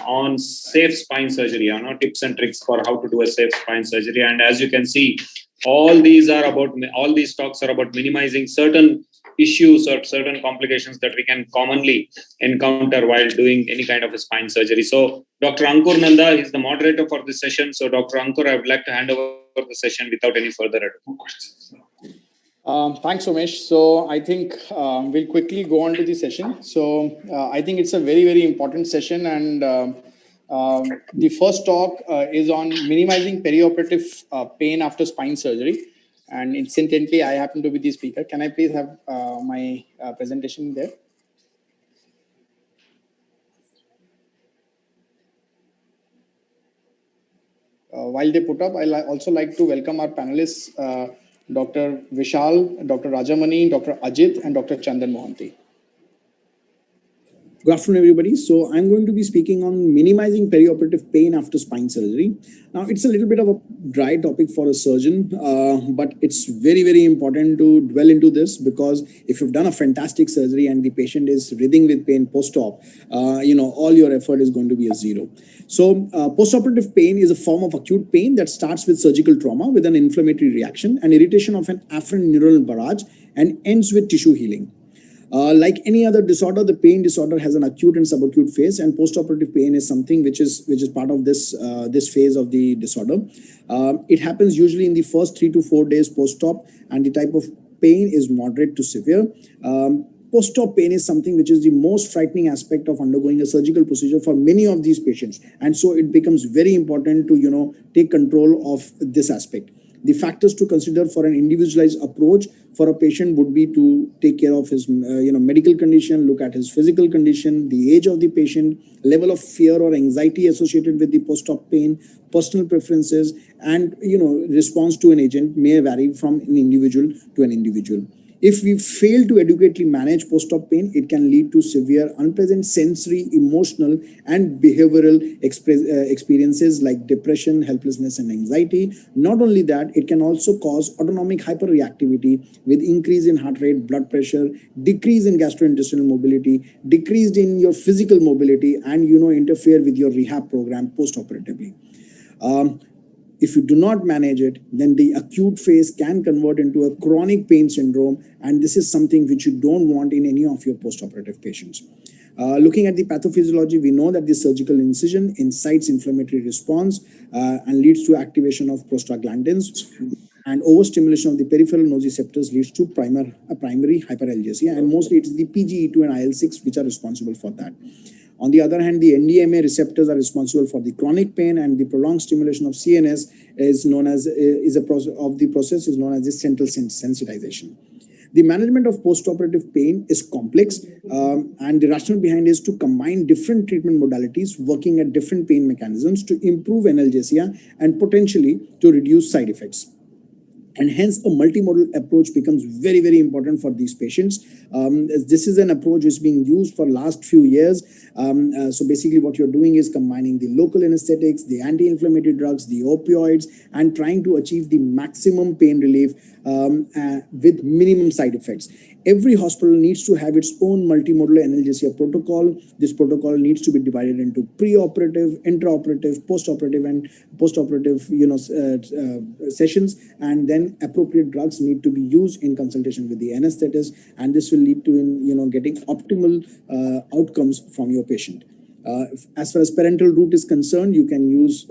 on safe spine surgery, tips and tricks for how to do a safe spine surgery. And as you can see, all these talks are about minimizing certain issues or certain complications that we can commonly encounter while doing any kind of a spine surgery. So Dr. Ankur Nanda is the moderator for this session. So Dr. Ankur, I would like to hand over the session without any further ado.
Thanks, Umesh. So I think we'll quickly go on to the session. So I think it's a very, very important session. And the first talk is on minimizing perioperative pain after spine surgery. And incidentally, I happen to be the speaker. Can I please have my presentation there? While they put up, I'd also like to welcome our panelists, Dr. Vishal, Dr. Rajamani, Dr. Ajit, and Dr. Chandan Mohanty.
Good afternoon, everybody. So I'm going to be speaking on minimizing perioperative pain after spine surgery. Now, it's a little bit of a dry topic for a surgeon, but it's very, very important to dwell into this, because if you've done a fantastic surgery and the patient is writhing with pain post-op, all your effort is going to be a zero. So post-operative pain is a form of acute pain that starts with surgical trauma with an inflammatory reaction and irritation of an afferent neural barrage and ends with tissue healing. Like any other disorder, the pain disorder has an acute and subacute phase, and postoperative pain is something which is part of this this phase of the disorder. It happens usually in the first 3 to 4 days post-op, and the type of pain is moderate to severe. Post-op pain is something which is the most frightening aspect of undergoing a surgical procedure for many of these patients, and so it becomes very important to take control of this aspect. The factors to consider for an individualized approach for a patient would be to take care of his medical condition, look at his physical condition, the age of the patient, level of fear or anxiety associated with the post-op pain, personal preferences, and response to an agent may vary from an individual to an individual. If we fail to adequately manage post-op pain, it can lead to severe, unpleasant sensory, emotional, and behavioral experiences like depression, helplessness, and anxiety. Not only that, it can also cause autonomic hyperreactivity with increase in heart rate, blood pressure, decrease in gastrointestinal mobility, decreased in your physical mobility, and interfere with your rehab program post-operatively. If you do not manage it, then the acute phase can convert into a chronic pain syndrome, and this is something which you don't want in any of your postoperative patients. Looking at the pathophysiology, we know that the surgical incision incites inflammatory response and leads to activation of prostaglandins, and overstimulation of the peripheral nociceptors leads to primary hyperalgesia, and mostly it is the PGE2 and IL-6 which are responsible for that. On the other hand, the NDMA receptors are responsible for the chronic pain, and the prolonged stimulation of CNS is known as the central sensitization. The management of postoperative pain is complex, and the rationale behind is to combine different treatment modalities working at different pain mechanisms to improve analgesia and potentially to reduce side effects. And hence, a multimodal approach becomes very, very important for these patients. This is an approach which is being used for last few years. So basically what you're doing is combining the local anesthetics, the anti-inflammatory drugs, the opioids, and trying to achieve the maximum pain relief with minimum side effects. Every hospital needs to have its own multimodal analgesia protocol. This protocol needs to be divided into preoperative, intraoperative, postoperative, and postoperative sessions, and then appropriate drugs need to be used in consultation with the anesthetist, and this will lead to getting optimal outcomes from your patient. As far as parenteral route is concerned, you can use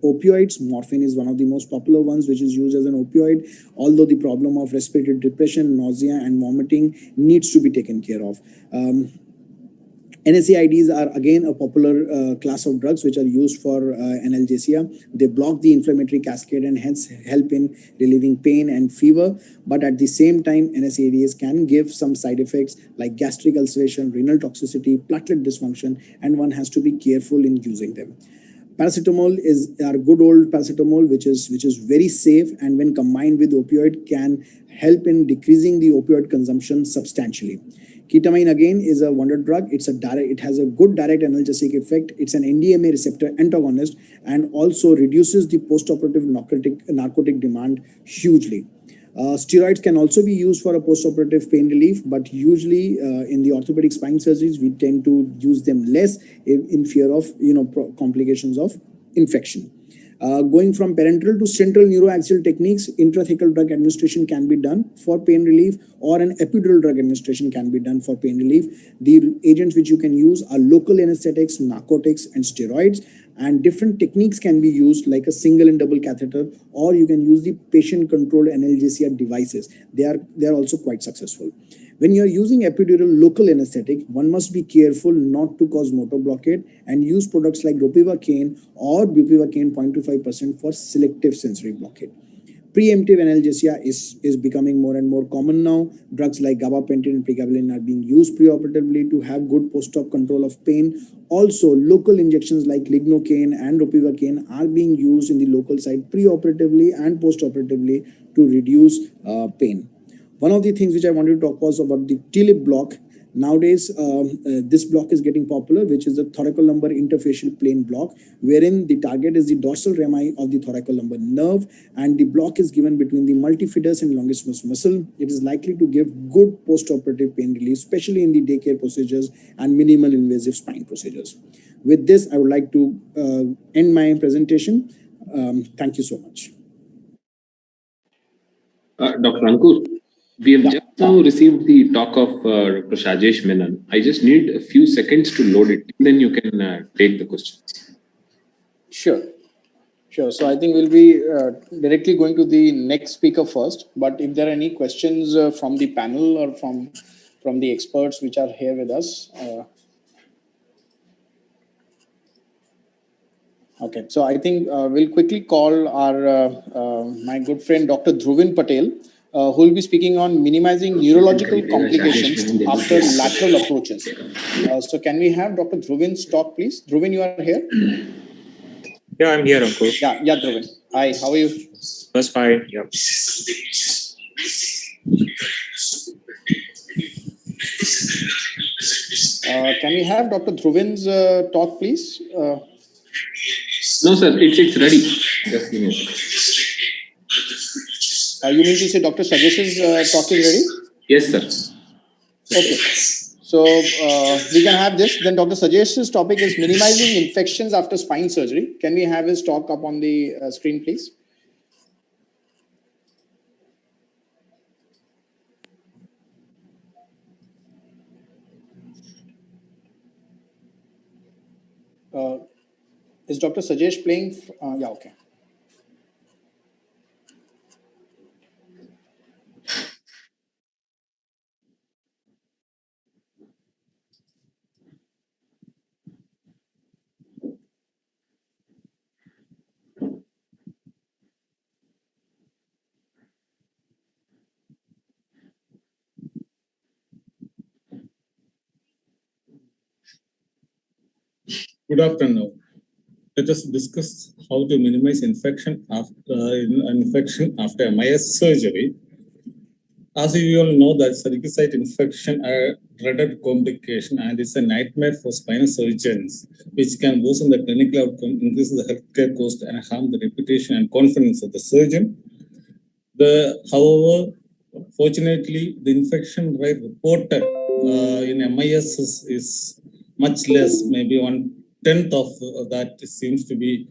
opioids. Morphine is one of the most popular ones, which is used as an opioid, although the problem of respiratory depression, nausea, and vomiting needs to be taken care of. NSAIDs are again a popular class of drugs which are used for analgesia. They block the inflammatory cascade and hence help in relieving pain and fever. But at the same time, NSAIDs can give some side effects like gastric ulceration, renal toxicity, platelet dysfunction, and one has to be careful in using them. Paracetamol is our good old paracetamol, which is very safe, and when combined with opioid can help in decreasing the opioid consumption substantially. Ketamine again is a wonder drug. It has a good direct analgesic effect. It's an NDMA receptor antagonist and also reduces the postoperative narcotic demand hugely. Steroids can also be used for a postoperative pain relief, but usually in the orthopedic spine surgeries, we tend to use them less in fear of complications of infection. Going from parenteral to central neuroaxial techniques, intrathecal drug administration can be done for pain relief, or an epidural drug administration can be done for pain relief. The agents which you can use are local anesthetics, narcotics, and steroids, and different techniques can be used like a single and double catheter, or you can use the patient-controlled analgesia devices. They are also quite successful. When you're using epidural local anesthetic, one must be careful not to cause motor blockade and use products like ropivacaine or bupivacaine 0.25% for selective sensory blockade. Preemptive analgesia is becoming more and more common now. Drugs like gabapentin and pregabalin are being used preoperatively to have good post-op control of pain. Also, local injections like lignocaine and ropivacaine are being used in the local side preoperatively and postoperatively to reduce pain. One of the things which I wanted to talk was about the TLIP block. Nowadays, this block is getting popular, which is the thoracolumbar interfacial plane block, wherein the target is the dorsal rami of the thoracolumbar nerve, and the block is given between the multifidus and longissimus muscle. It is likely to give good postoperative pain relief, especially in the daycare procedures and minimal invasive spine procedures. With this, I would like to end my presentation. Thank you so much.
Dr. Ankur, we have just now received the talk of Dr. Shajesh Menon. I just need a few seconds to load it. Then you can take the questions.
Sure. So I think we'll be directly going to the next speaker first. But if there are any questions from the panel or from the experts which are here with us. Okay, so I think we'll quickly call our my good friend Dr. Dhruvin Patel, who will be speaking on minimizing neurological complications after lateral approaches. So can we have Dr. Dhruvin's talk, please? Dhruvin, you are here?
Yeah, I'm here, Ankur.
Yeah, Dhruvin. Hi, how are you?
That's fine. Yeah.
Can we have Dr. Dhruvin's talk, please?
No, sir, it's ready. Just give me a second.
You mean to say Dr. Sajesh's talk is ready?
Yes, sir.
Okay. So we can have this. Then Dr. Sajesh's topic is minimizing infections after spine surgery. Can we have his talk up on the screen, please? Is Dr. Sajesh playing? Yeah, okay.
Good afternoon. Let us discuss how to minimize infection after MISS surgery. As you all know, that surgical site infection are dreaded complication and it's a nightmare for spinal surgeons, which can worsen the clinical outcome, increase the healthcare cost, and harm the reputation and confidence of the surgeon. However, fortunately, the infection rate reported in MIS is much less, maybe 1/10 of that seems to be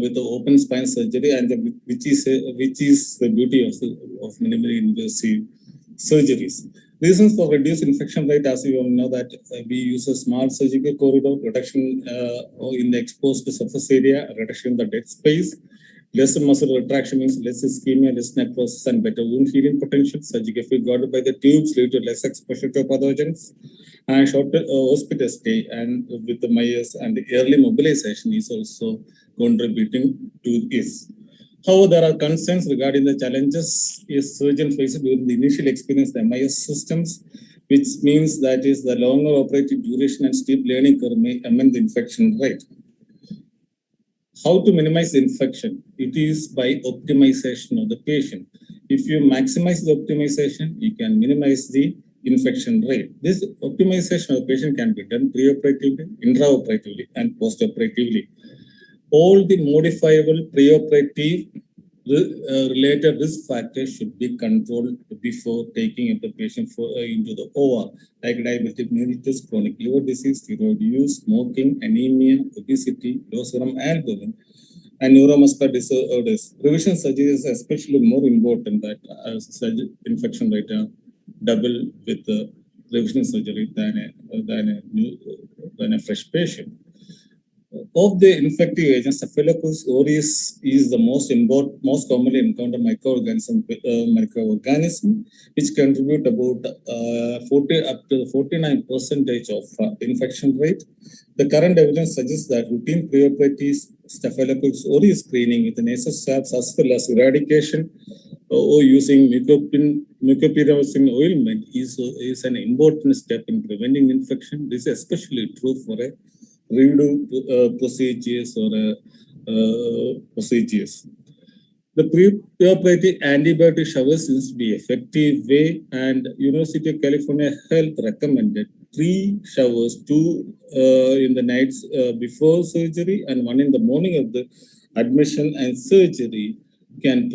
with the open spine surgery, and which is the beauty of minimally invasive surgeries. Reasons for reduced infection rate, as you all know, that we use a small surgical corridor, reduction in the exposed surface area, reduction in the dead space. Less muscle retraction means less ischemia, less necrosis, and better wound healing potential. Surgical field guarded by the tubes lead to less exposure to pathogens, and shorter hospital stay, and with the MIS and the early mobilization is also contributing to this. However, there are concerns regarding the challenges a surgeon faces during the initial experience of the MIS systems, which means that is the longer operative duration and steep learning curve may amend the infection rate. How to minimize the infection? It is by optimization of the patient. If you maximize the optimization, you can minimize the infection rate. This optimization of the patient can be done preoperatively, intraoperatively, and postoperatively. All the modifiable preoperative related risk factors should be controlled before taking up the patient into the OR, like diabetic mellitus, chronic liver disease, steroid use, smoking, anemia, obesity, low serum albumin, and neuromuscular disorders. Revision surgery is especially more important that infection rate are double with the revision surgery than a fresh patient. Of the infective agents, Staphylococcus aureus is the most commonly encountered microorganism, which contribute about 40 up to 49% of infection rate. The current evidence suggests that routine preoperative Staphylococcus aureus screening with nasal swabs as well as eradication or using mucopyroxene ointment is an important step in preventing infection. This is especially true for a redo procedures or procedures. The preoperative antibiotic shower seems to be effective way, and University of California Health recommended 3 showers, 2 in the nights before surgery and 1 in the morning of the admission and surgery can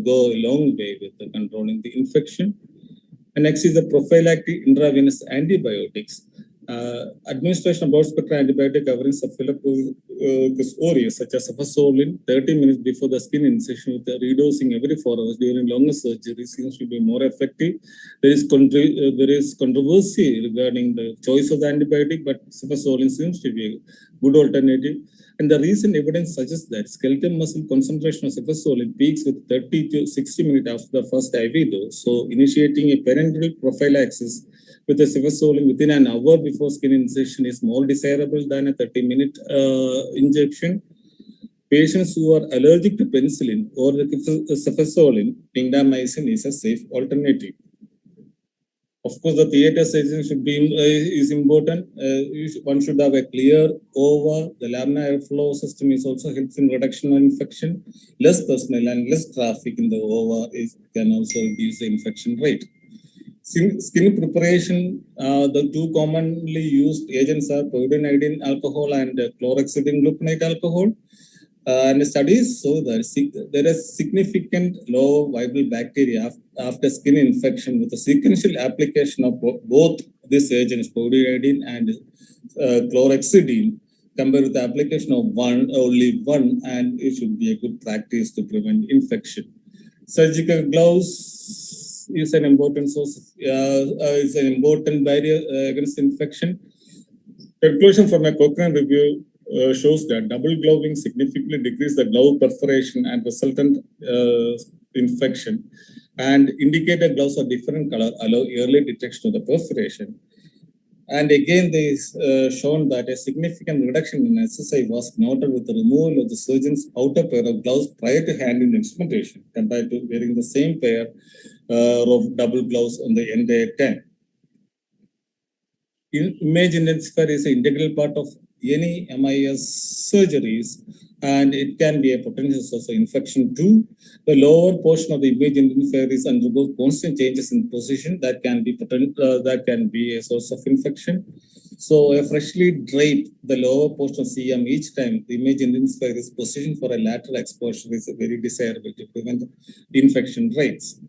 go a long way with controlling the infection. And next is the prophylactic intravenous antibiotics. Administration of broad-spectrum antibiotic covering Staphylococcus aureus, such as cefazolin, 30 minutes before the skin incision with the redosing every 4 hours during longer surgery seems to be more effective. There is controversy regarding the choice of the antibiotic, but cefazolin seems to be a good alternative. And the recent evidence suggests that skeletal muscle concentration of cefazolin peaks with 30 to 60 minutes after the first IV dose. So initiating a parenteral prophylaxis with a cefazolin within an hour before skin incision is more desirable than a 30-minute injection. Patients who are allergic to penicillin or the cefazolin, clindamycin is a safe alternative. Of course, the theater sizing should be is important. One should have a clear over. The laminar airflow system is also helps in reduction of infection. Less personnel and less traffic in the over can also reduce the infection rate. Skin preparation, the 2 commonly used agents are pyridinidine alcohol and chlorhexidine gluconate alcohol. And studies show that there is significant low viable bacteria after skin infection with a sequential application of both these agents, pyridinidine and chlorhexidine, compared with the application of only one, and it should be a good practice to prevent infection. Surgical gloves is an important source, is an important barrier against infection. Conclusion from a Cochrane review shows that double gloving significantly decreases the glove perforation and resultant infection. And indicator gloves of different color allow early detection of the perforation. And again, they shown that a significant reduction in SSI was noted with the removal of the surgeon's outer pair of gloves prior to handling the instrumentation, compared to wearing the same pair of double gloves on the entire time. Image intensifier is an integral part of any MIS surgeries, and it can be a potential source of infection too. The lower portion of the image intensifier is undergoes constant changes in position that can be a source of infection. So a freshly draped the lower portion of CM each time the image intensifier is positioned for a lateral exposure is very desirable to prevent infection rates.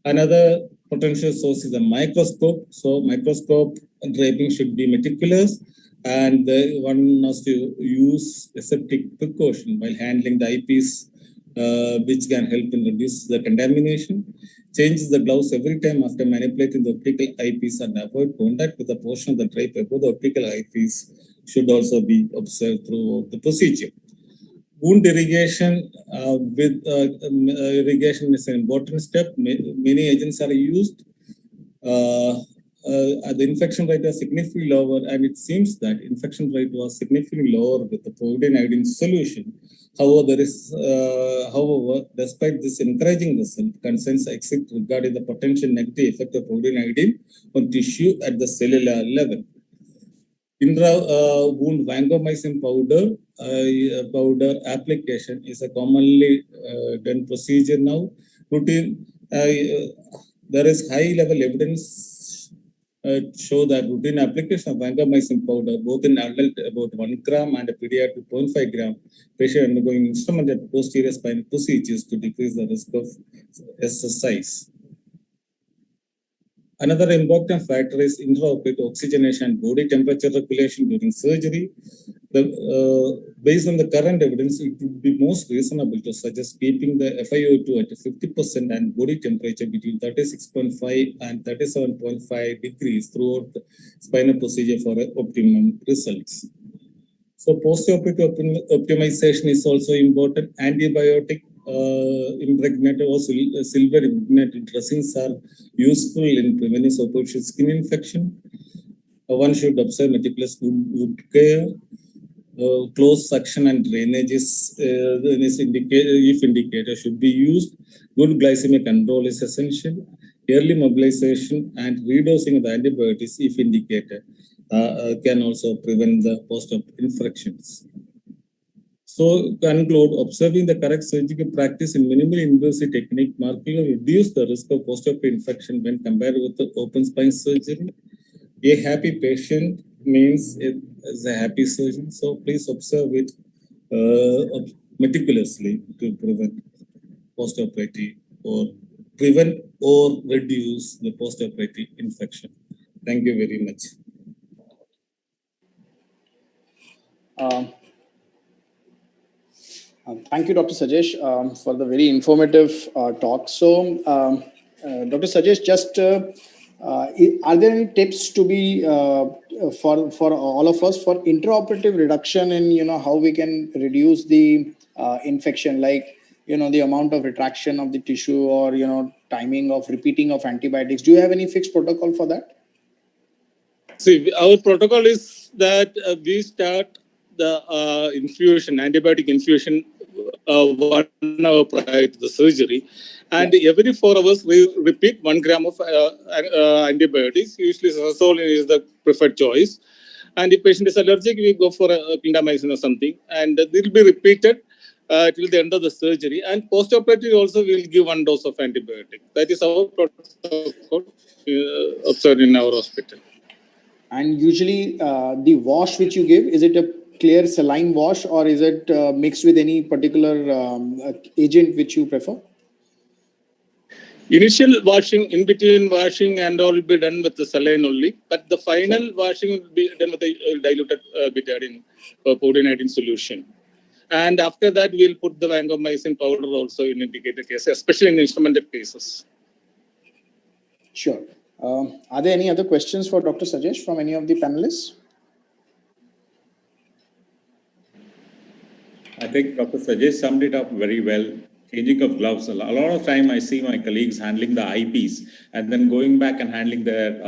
Another potential source is a microscope. So microscope draping should be meticulous, and one has to use aseptic precaution while handling the eyepiece, which can help in reduce the contamination. Changes the gloves every time after manipulating the optical eyepiece and avoid contact with the portion of the drape above the optical eyepiece should also be observed throughout the procedure. Wound irrigation irrigation is an important step. Many agents are used. The infection rate was significantly lower, and it seems that infection rate was significantly lower with the pyridinidine solution. However, despite this encouraging result, concerns exist regarding the potential negative effect of pyridinidine on tissue at the cellular level. Intra-wound vancomycin powder application is a commonly done procedure now. Routine, there is high-level evidence show that routine application of vancomycin powder, both in adult about 1 gram and a pediatric 0.5 gram, patient undergoing instrumented posterior spine procedures to decrease the risk of SSIs. Another important factor is intraoperative oxygenation and body temperature regulation during surgery. Based on the current evidence, it would be most reasonable to suggest keeping the FiO2 at 50% and body temperature between 36.5 and 37.5 degrees throughout the spinal procedure for optimum results. So postoperative optimization is also important. Antibiotic impregnated or silver impregnated dressings are useful in preventing superficial skin infection. One should observe meticulous wound care. Close suction and drainage is if indicator should be used. Good glycemic control is essential. Early mobilization and redosing of the antibiotics if indicated can also prevent the post-op infections. So conclude, observing the correct surgical practice in minimally invasive technique markedly reduce the risk of post-op infection when compared with the open spine surgery. A happy patient means it is a happy surgeon. So please observe it meticulously to prevent post-operative or prevent or reduce the post-operative infection. Thank you very much.
Thank you, Dr. Sajesh, for the very informative talk. So, Dr. Sajesh, just are there any tips to be for all of us for intraoperative reduction in how we can reduce the infection, like the amount of retraction of the tissue or timing of repeating of antibiotics? Do you have any fixed protocol for that?
See, our protocol is that we start the infusion, antibiotic infusion 1 hour prior to the surgery. And every 4 hours, we repeat 1 gram of antibiotics. Usually, Sazole is the preferred choice. And if patient is allergic, we go for a clindamycin or something. And it will be repeated till the end of the surgery. And post-operative also, we will give 1 dose of antibiotic. That is our protocol observed in our hospital.
And usually, the wash which you give, is it a clear saline wash or is it mixed with any particular agent which you prefer?
Initial washing, in between washing and all will be done with the saline only, but the final washing will be done with the diluted betadine or coordinating solution. And after that, we'll put the vancomycin powder also in indicated cases, especially in instrumented cases.
Sure. Are there any other questions for Dr. Sajesh from any of the panelists?
I think Dr. Sajesh summed it up very well. Changing of gloves. A lot of time I see my colleagues handling the eyepiece and then going back and handling their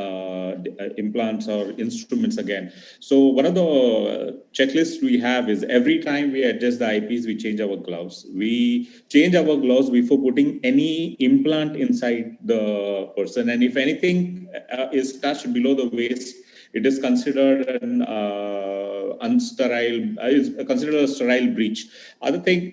implants or instruments again. So one of the checklists we have is every time we adjust the eyepiece, we change our gloves. We change our gloves before putting any implant inside the person. And if anything is touched below the waist, it is considered an unsterile, is considered a sterile breach. Other thing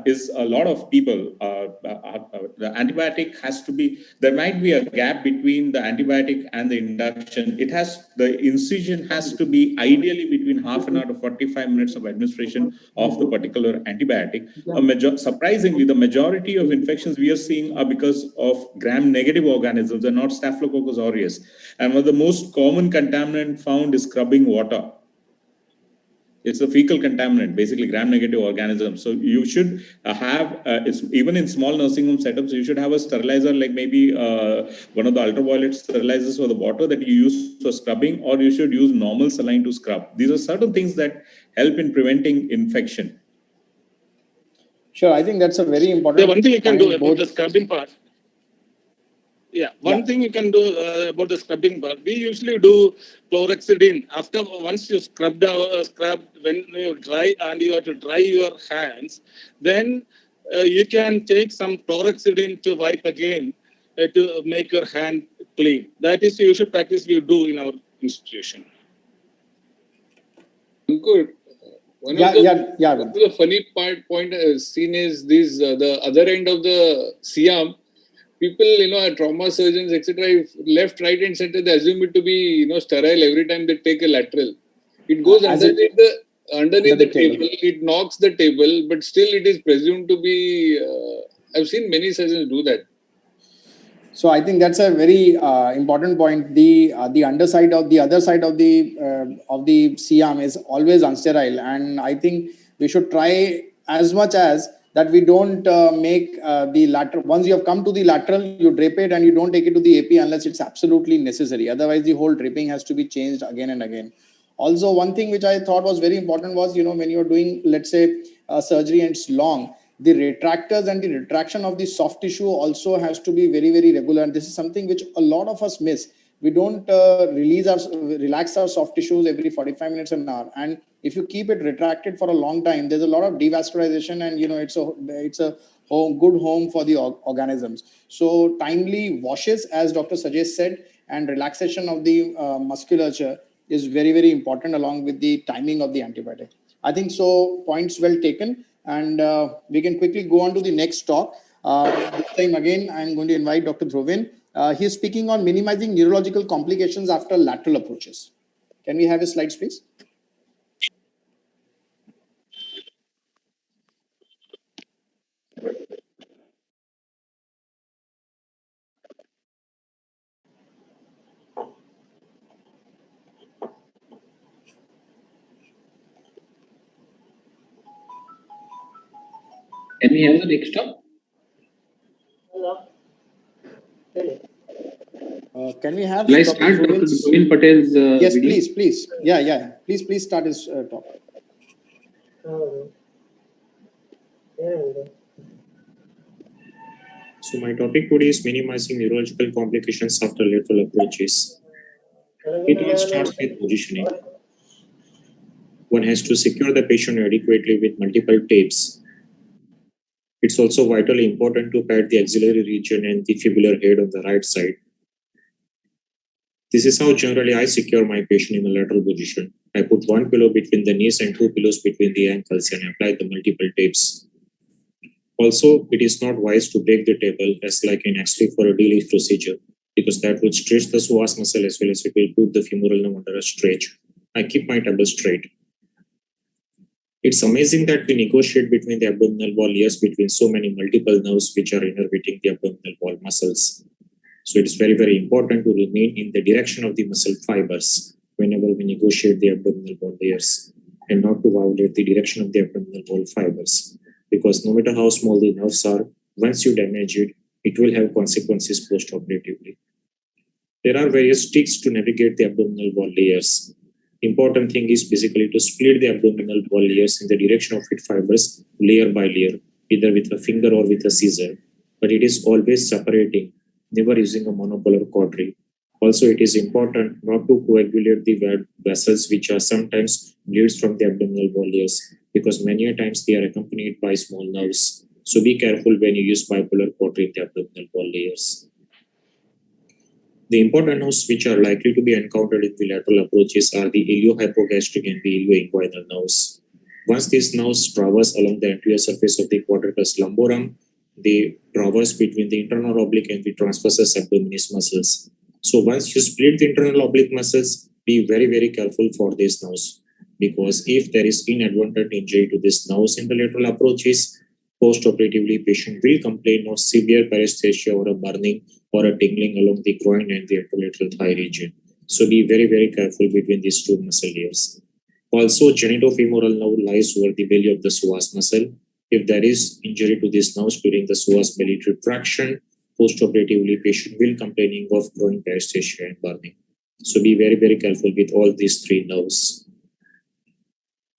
is a lot of people, the antibiotic has to be, there might be a gap between the antibiotic and the induction. It has, the incision has to be ideally between half an hour to 45 minutes of administration of the particular antibiotic. Surprisingly, the majority of infections we are seeing are because of gram-negative organisms and not Staphylococcus aureus. And one of the most common contaminant found is scrubbing water. It's a fecal contaminant, basically gram-negative organisms. So you should have, it's even in small nursing home setups, you should have a sterilizer, like maybe one of the ultraviolet sterilizers for the water that you use for scrubbing, or you should use normal saline to scrub. These are certain things that help in preventing infection.
Sure, I think that's a very important
one thing you can do about
both
the scrubbing part. One thing you can do about the scrubbing part, we usually do chlorhexidine. After once you scrub when you dry and you have to dry your hands, then you can take some chlorhexidine to wipe again to make your hand clean. That is the usual practice we do in our institution.
Good. One of the funny point I've seen is this: the other end of the Siam. People, trauma surgeons, etc., left, right, and center, they assume it to be, sterile every time they take a lateral. It goes underneath the table, it knocks the table, but still it is presumed to be. I've seen many surgeons do that.
So I think that's a very important point. The underside of the other side of the C-arm is always unsterile, and I think we should try as much as that we don't make the lateral. Once you have come to the lateral, you drape it and you don't take it to the AP unless it's absolutely necessary. Otherwise, the whole draping has to be changed again and again. Also, one thing which I thought was very important was, when you're doing, let's say, surgery and it's long, the retractors and the retraction of the soft tissue also has to be very, very regular. And this is something which a lot of us miss. We don't relax our soft tissues every 45 minutes an hour. And if you keep it retracted for a long time, there's a lot of devascularization, and it's a good home for the organisms. So timely washes, as Dr. Sajesh said, and relaxation of the musculature is very, very important, along with the timing of the antibiotic. I think so. Points well taken, and we can quickly go on to the next talk. This time again, I'm going to invite Dr. Dhruvin. He is speaking on minimizing neurological complications after lateral approaches. Can we have his slides, please?
Can we have the next talk?
Can we have
Shall I
Dr.
start Dr.
Dhruvin's-
Dhruvin Patel's
Yes,
video?
please. Yeah. Please start his talk.
So my topic today is minimizing neurological complications after lateral approaches. It all starts with positioning. One has to secure the patient adequately with multiple tapes. It's also vitally important to pad the axillary region and the fibular head on the right side. This is how generally I secure my patient in the lateral position. I put one pillow between the knees and two pillows between the ankles and apply the multiple tapes. Also, it is not wise to break the table as like an axillary for a D-leaf procedure, because that would stretch the psoas muscle as well as it will put the femoral nerve under a stretch. I keep my table straight. It's amazing that we negotiate between the abdominal wall layers between so many multiple nerves which are innervating the abdominal wall muscles. So it is very, very important to remain in the direction of the muscle fibers whenever we negotiate the abdominal wall layers, and not to violate the direction of the abdominal wall fibers. Because no matter how small the nerves are, once you damage it, it will have consequences post-operatively. There are various tricks to navigate the abdominal wall layers. Important thing is basically to split the abdominal wall layers in the direction of its fibers layer by layer, either with a finger or with a scissor. But it is always separating, never using a monopolar cautery. Also, it is important not to coagulate the vessels which are sometimes bleeds from the abdominal wall layers, because many a times they are accompanied by small nerves. So be careful when you use bipolar cautery in the abdominal wall layers. The important nerves which are likely to be encountered in the lateral approaches are the iliohypogastric and the ilioinguinal nerves. Once these nerves traverse along the anterior surface of the quadratus lumborum, they traverse between the internal oblique and the transversus abdominis muscles. So once you split the internal oblique muscles, be very, very careful for these nerves, because if there is inadvertent injury to these nerves in the lateral approaches, post-operatively patient will complain of severe paresthesia or a burning or a tingling along the groin and the anterolateral thigh region. So be very, very careful between these two muscle layers. Also, genitofemoral nerve lies over the belly of the psoas muscle. If there is injury to these nerves during the psoas belly retraction, post-operatively patient will complaining of groin paresthesia and burning. So be very, very careful with all these three nerves.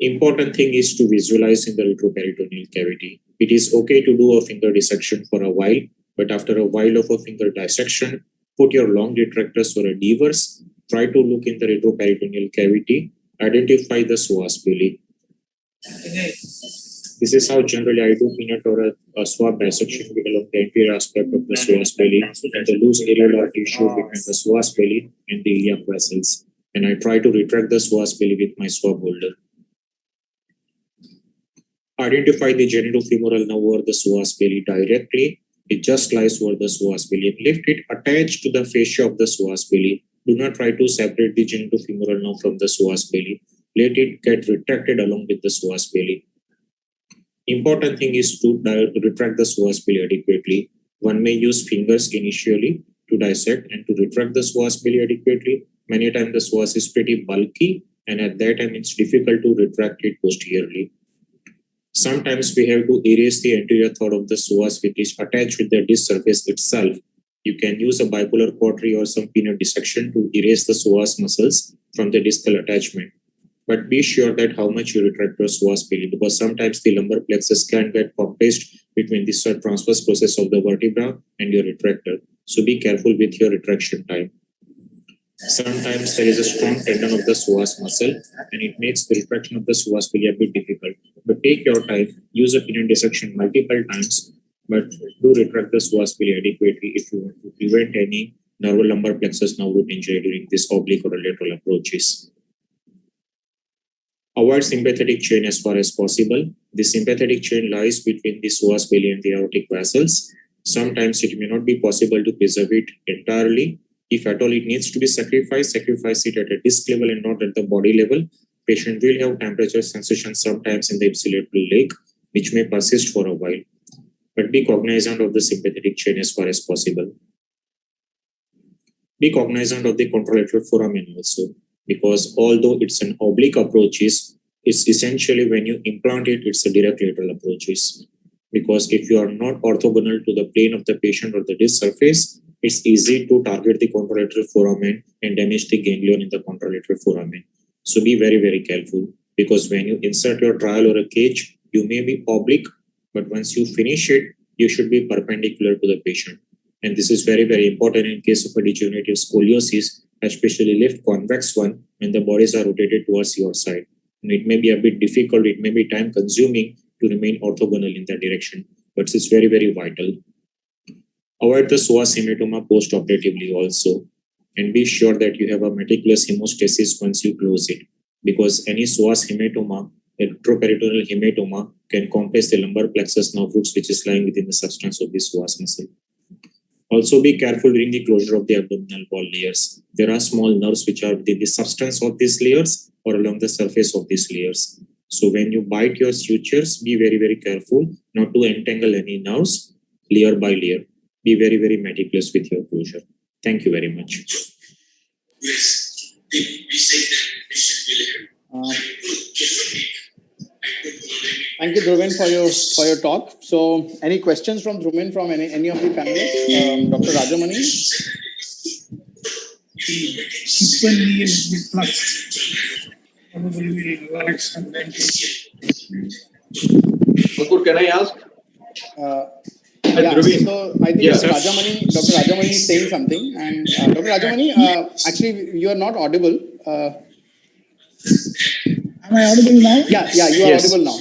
Important thing is to visualize in the retroperitoneal cavity. It is okay to do a finger dissection for a while, but after a while of a finger dissection, put your long detractors or a devers, try to look in the retroperitoneal cavity, identify the psoas belly. This is how generally I do peanut or a swab dissection along the anterior aspect of the psoas belly and the loose areolar tissue between the psoas belly and the iliac vessels. And I try to retract the psoas belly with my swab holder. Identify the genitofemoral nerve over the psoas belly directly. It just lies over the psoas belly. Lift it attached to the fascia of the psoas belly. Do not try to separate the genitofemoral nerve from the psoas belly. Let it get retracted along with the psoas belly. Important thing is to retract the psoas belly adequately. One may use fingers initially to dissect and to retract the psoas belly adequately. Many times the psoas is pretty bulky, and at that time it's difficult to retract it posteriorly. Sometimes we have to erase the anterior third of the psoas which is attached with the disc surface itself. You can use a bipolar cautery or some peanut dissection to erase the psoas muscles from the discal attachment. But be sure that how much you retract your psoas belly, because sometimes the lumbar plexus can get compressed between the transverse process of the vertebra and your retractor. So be careful with your retraction time. Sometimes there is a strong tendon of the psoas muscle and it makes the retraction of the psoas belly a bit difficult. But take your time, use a peanut dissection multiple times, but do retract the psoas belly adequately if you want to prevent any lumbar plexus nerve root injury during this oblique or lateral approaches. Avoid sympathetic chain as far as possible. The sympathetic chain lies between the psoas belly and the aortic vessels. Sometimes it may not be possible to preserve it entirely. If at all it needs to be sacrificed, sacrifice it at a disc level and not at the body level. Patient will have temperature sensation sometimes in the ipsilateral leg, which may persist for a while. But be cognizant of the sympathetic chain as far as possible. Be cognizant of the contralateral foramen also, because although it's an oblique approach, it's essentially when you implant it, it's a direct lateral approach. Because if you are not orthogonal to the plane of the patient or the disc surface, it's easy to target the contralateral foramen and damage the ganglion in the contralateral foramen. So be very, very careful, because when you insert your trial or a cage, you may be oblique, but once you finish it, you should be perpendicular to the patient. And this is very, very important in case of a degenerative scoliosis, especially left convex one, when the bodies are rotated towards your side. And it may be a bit difficult, it may be time consuming to remain orthogonal in that direction, but it's very, very vital. Avoid the psoas hematoma post-operatively also, and be sure that you have a meticulous hemostasis once you close it, because any psoas hematoma, retroperitoneal hematoma, can compress the lumbar plexus nerve roots which is lying within the substance of the psoas muscle. Also be careful during the closure of the abdominal wall layers. There are small nerves which are within the substance of these layers or along the surface of these layers. So when you bite your sutures, be very, very careful not to entangle any nerves layer by layer. Be very, very meticulous with your closure. Thank you very much.
Thank you, Dhruven, for your talk. So, any questions from Dhruven from any of the panelists? Dr. Rajamani?
Equally with flux. Probably will relax and then.
Ankur, can I ask?
Yeah, so I think Dr. Rajamani is saying something. And Dr. Rajamani, actually, you are not audible.
Am I audible now?
Yeah, you are audible now.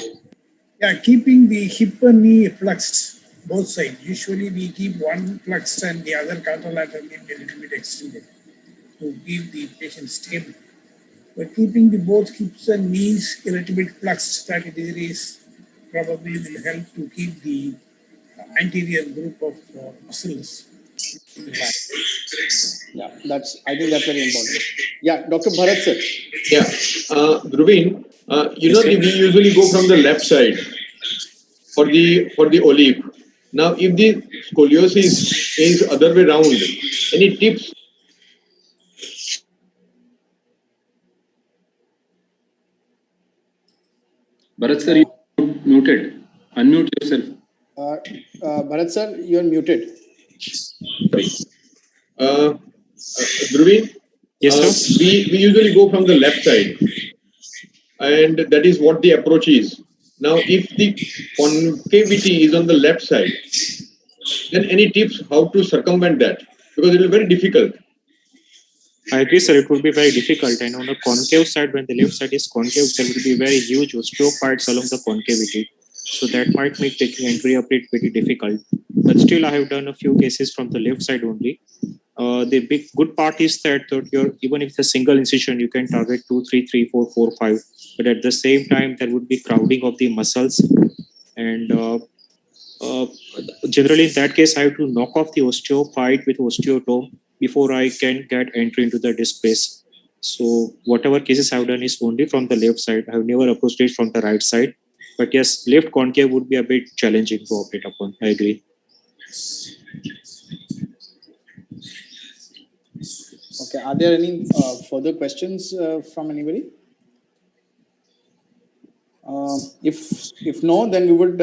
Yeah, keeping the hip and knee flexed, both sides. Usually we keep one flexed and the other contralateral limb a little bit extended to keep the patient stable. But keeping the both hips and knees a little bit flexed 30 degrees probably will help to keep the anterior group of muscles.
Yeah, I think that's very important. Yeah, Dr. Bharat sir.
Yeah, Dhruven, we usually go from the left side for the olive. Now, if the scoliosis is other way around, any tips?
Bharat sir, you're muted. Unmute yourself.
Bharat sir, you're muted.
Dhruven,
yes, sir.
We usually go from the left side, and that is what the approach is. Now, if the concavity is on the left side, then any tips how to circumvent that? Because it will be very difficult.
I agree, sir. It would be very difficult. And on the concave side, when the left side is concave, there will be very huge osteophytes along the concavity. So that might make taking entry operative pretty difficult. But still, I have done a few cases from the left side only. The big good part is that even if it's a single incision, you can target 2, 3, 3, 4, 4, 5. But at the same time, there would be crowding of the muscles. And generally, in that case, I have to knock off the osteophyte with osteotome before I can get entry into the disc space. So whatever cases I've done is only from the left side. I've never approached it from the right side. But yes, left concave would be a bit challenging to operate upon. I agree.
Okay, are there any further questions from anybody? If no, then we would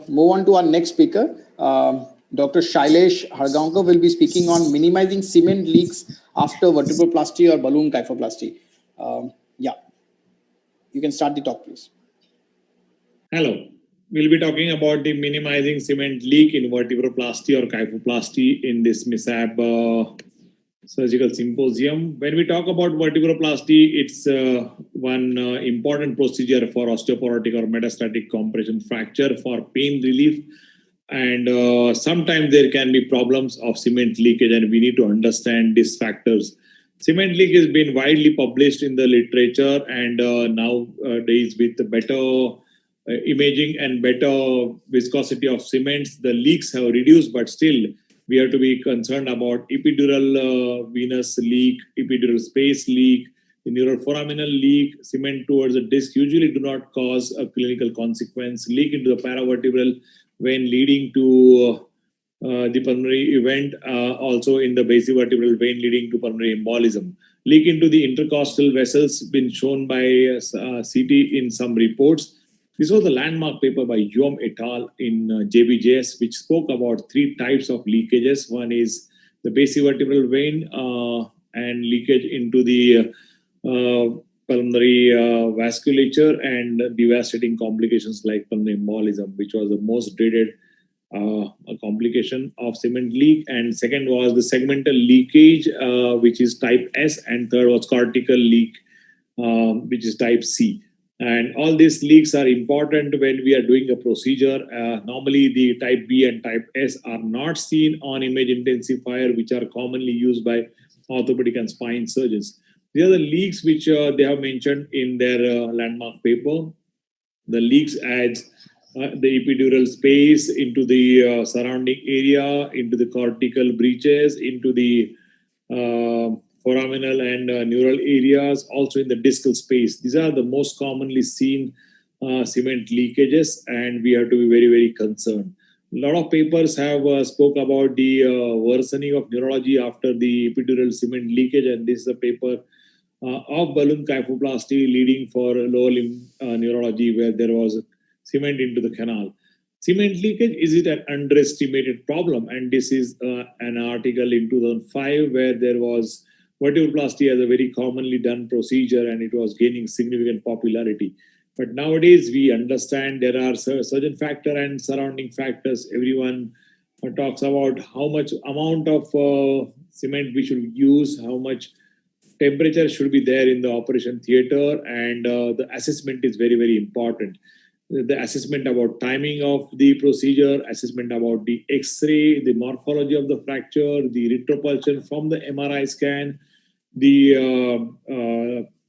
move on to our next speaker. Dr. Shailesh Hargaonkar will be speaking on minimizing cement leaks after vertebroplasty or balloon kyphoplasty. Yeah, you can start the talk, please.
Hello. We'll be talking about the minimizing cement leak in vertebroplasty or kyphoplasty in this MISSAB surgical symposium. When we talk about vertebroplasty, it's one important procedure for osteoporotic or metastatic compression fracture for pain relief. And sometimes there can be problems of cement leakage, and we need to understand these factors. Cement leak has been widely published in the literature, and nowadays with better imaging and better viscosity of cements, the leaks have reduced, but still we have to be concerned about epidural venous leak, epidural space leak, the neural foraminal leak. Cement towards the disc usually do not cause a clinical consequence. Leak into the paravertebral vein leading to the pulmonary event, also in the basivertebral vein leading to pulmonary embolism. Leak into the intercostal vessels been shown by CT in some reports. This was the landmark paper by Yom et al. In JBJS, which spoke about 3 types of leakages. One is the basivertebral vein and leakage into the pulmonary vasculature and devastating complications like pulmonary embolism, which was the most dreaded a complication of cement leak. And second was the segmental leakage, which is type S, and third was cortical leak, which is type C. And all these leaks are important when we are doing a procedure. Normally the type B and type S are not seen on image intensifier, which are commonly used by orthopedic and spine surgeons. The other leaks which they have mentioned in their landmark paper, the leaks adds the epidural space into the surrounding area, into the cortical breaches, into the foraminal and neural areas, also in the discal space. These are the most commonly seen cement leakages, and we have to be very, very concerned. A lot of papers have spoke about the worsening of neurology after the epidural cement leakage, and this is a paper of balloon kyphoplasty leading for lower limb neurology, where there was cement into the canal. Cement leakage, is it an underestimated problem? And this is an article in 2005 where there was vertebroplasty as a very commonly done procedure, and it was gaining significant popularity. But nowadays we understand there are surgeon factor and surrounding factors. Everyone talks about how much amount of cement we should use, how much temperature should be there in the operation theater, and the assessment is very, very important. The assessment about timing of the procedure, assessment about the X-ray, the morphology of the fracture, the retropulsion from the MRI scan, the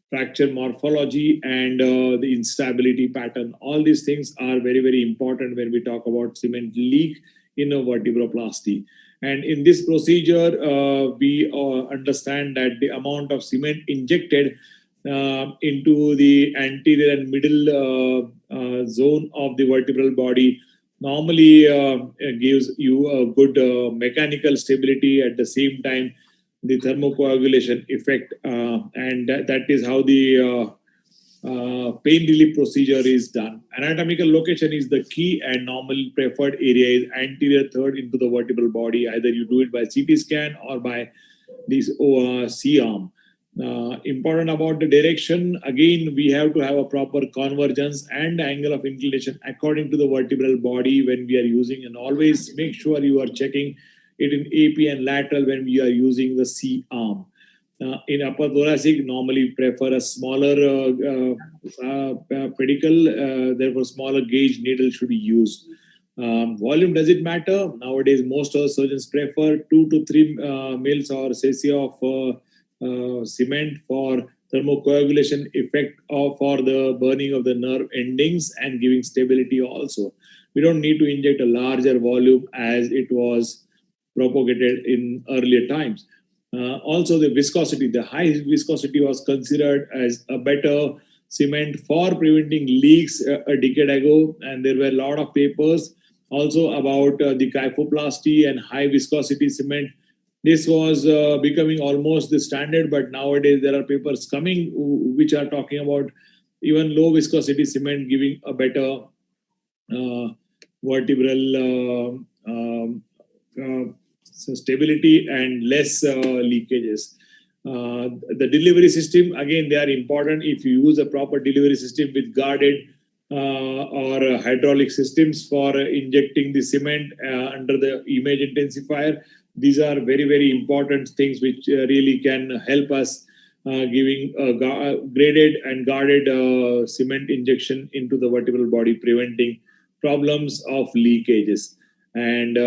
fracture morphology, and the instability pattern. All these things are very, very important when we talk about cement leak in a vertebroplasty. And in this procedure, we understand that the amount of cement injected into the anterior and middle zone of the vertebral body normally gives you a good mechanical stability. At the same time, the thermocoagulation effect, and that is how the pain relief procedure is done. Anatomical location is the key, and normally preferred area is anterior third into the vertebral body. Either you do it by CT scan or by this C-arm. Important about the direction, again, we have to have a proper convergence and angle of inclination according to the vertebral body when we are using, and always make sure you are checking it in AP and lateral when we are using the C-arm. In upper thoracic, normally prefer a smaller pedicle, therefore smaller gauge needle should be used. Volume, does it matter? Nowadays, most of the surgeons prefer 2 to 3 mils or cc of cement for thermocoagulation effect or for the burning of the nerve endings and giving stability also. We don't need to inject a larger volume as it was propagated in earlier times. Also the viscosity, the high viscosity was considered as a better cement for preventing leaks a decade ago, and there were a lot of papers also about the kyphoplasty and high viscosity cement. This was becoming almost the standard, but nowadays there are papers coming which are talking about even low viscosity cement giving a better vertebral stability and less leakages. The delivery system, again, they are important. If you use a proper delivery system with guarded or hydraulic systems for injecting the cement under the image intensifier, these are very, very important things which really can help us giving a graded and guarded cement injection into the vertebral body, preventing problems of leakages. And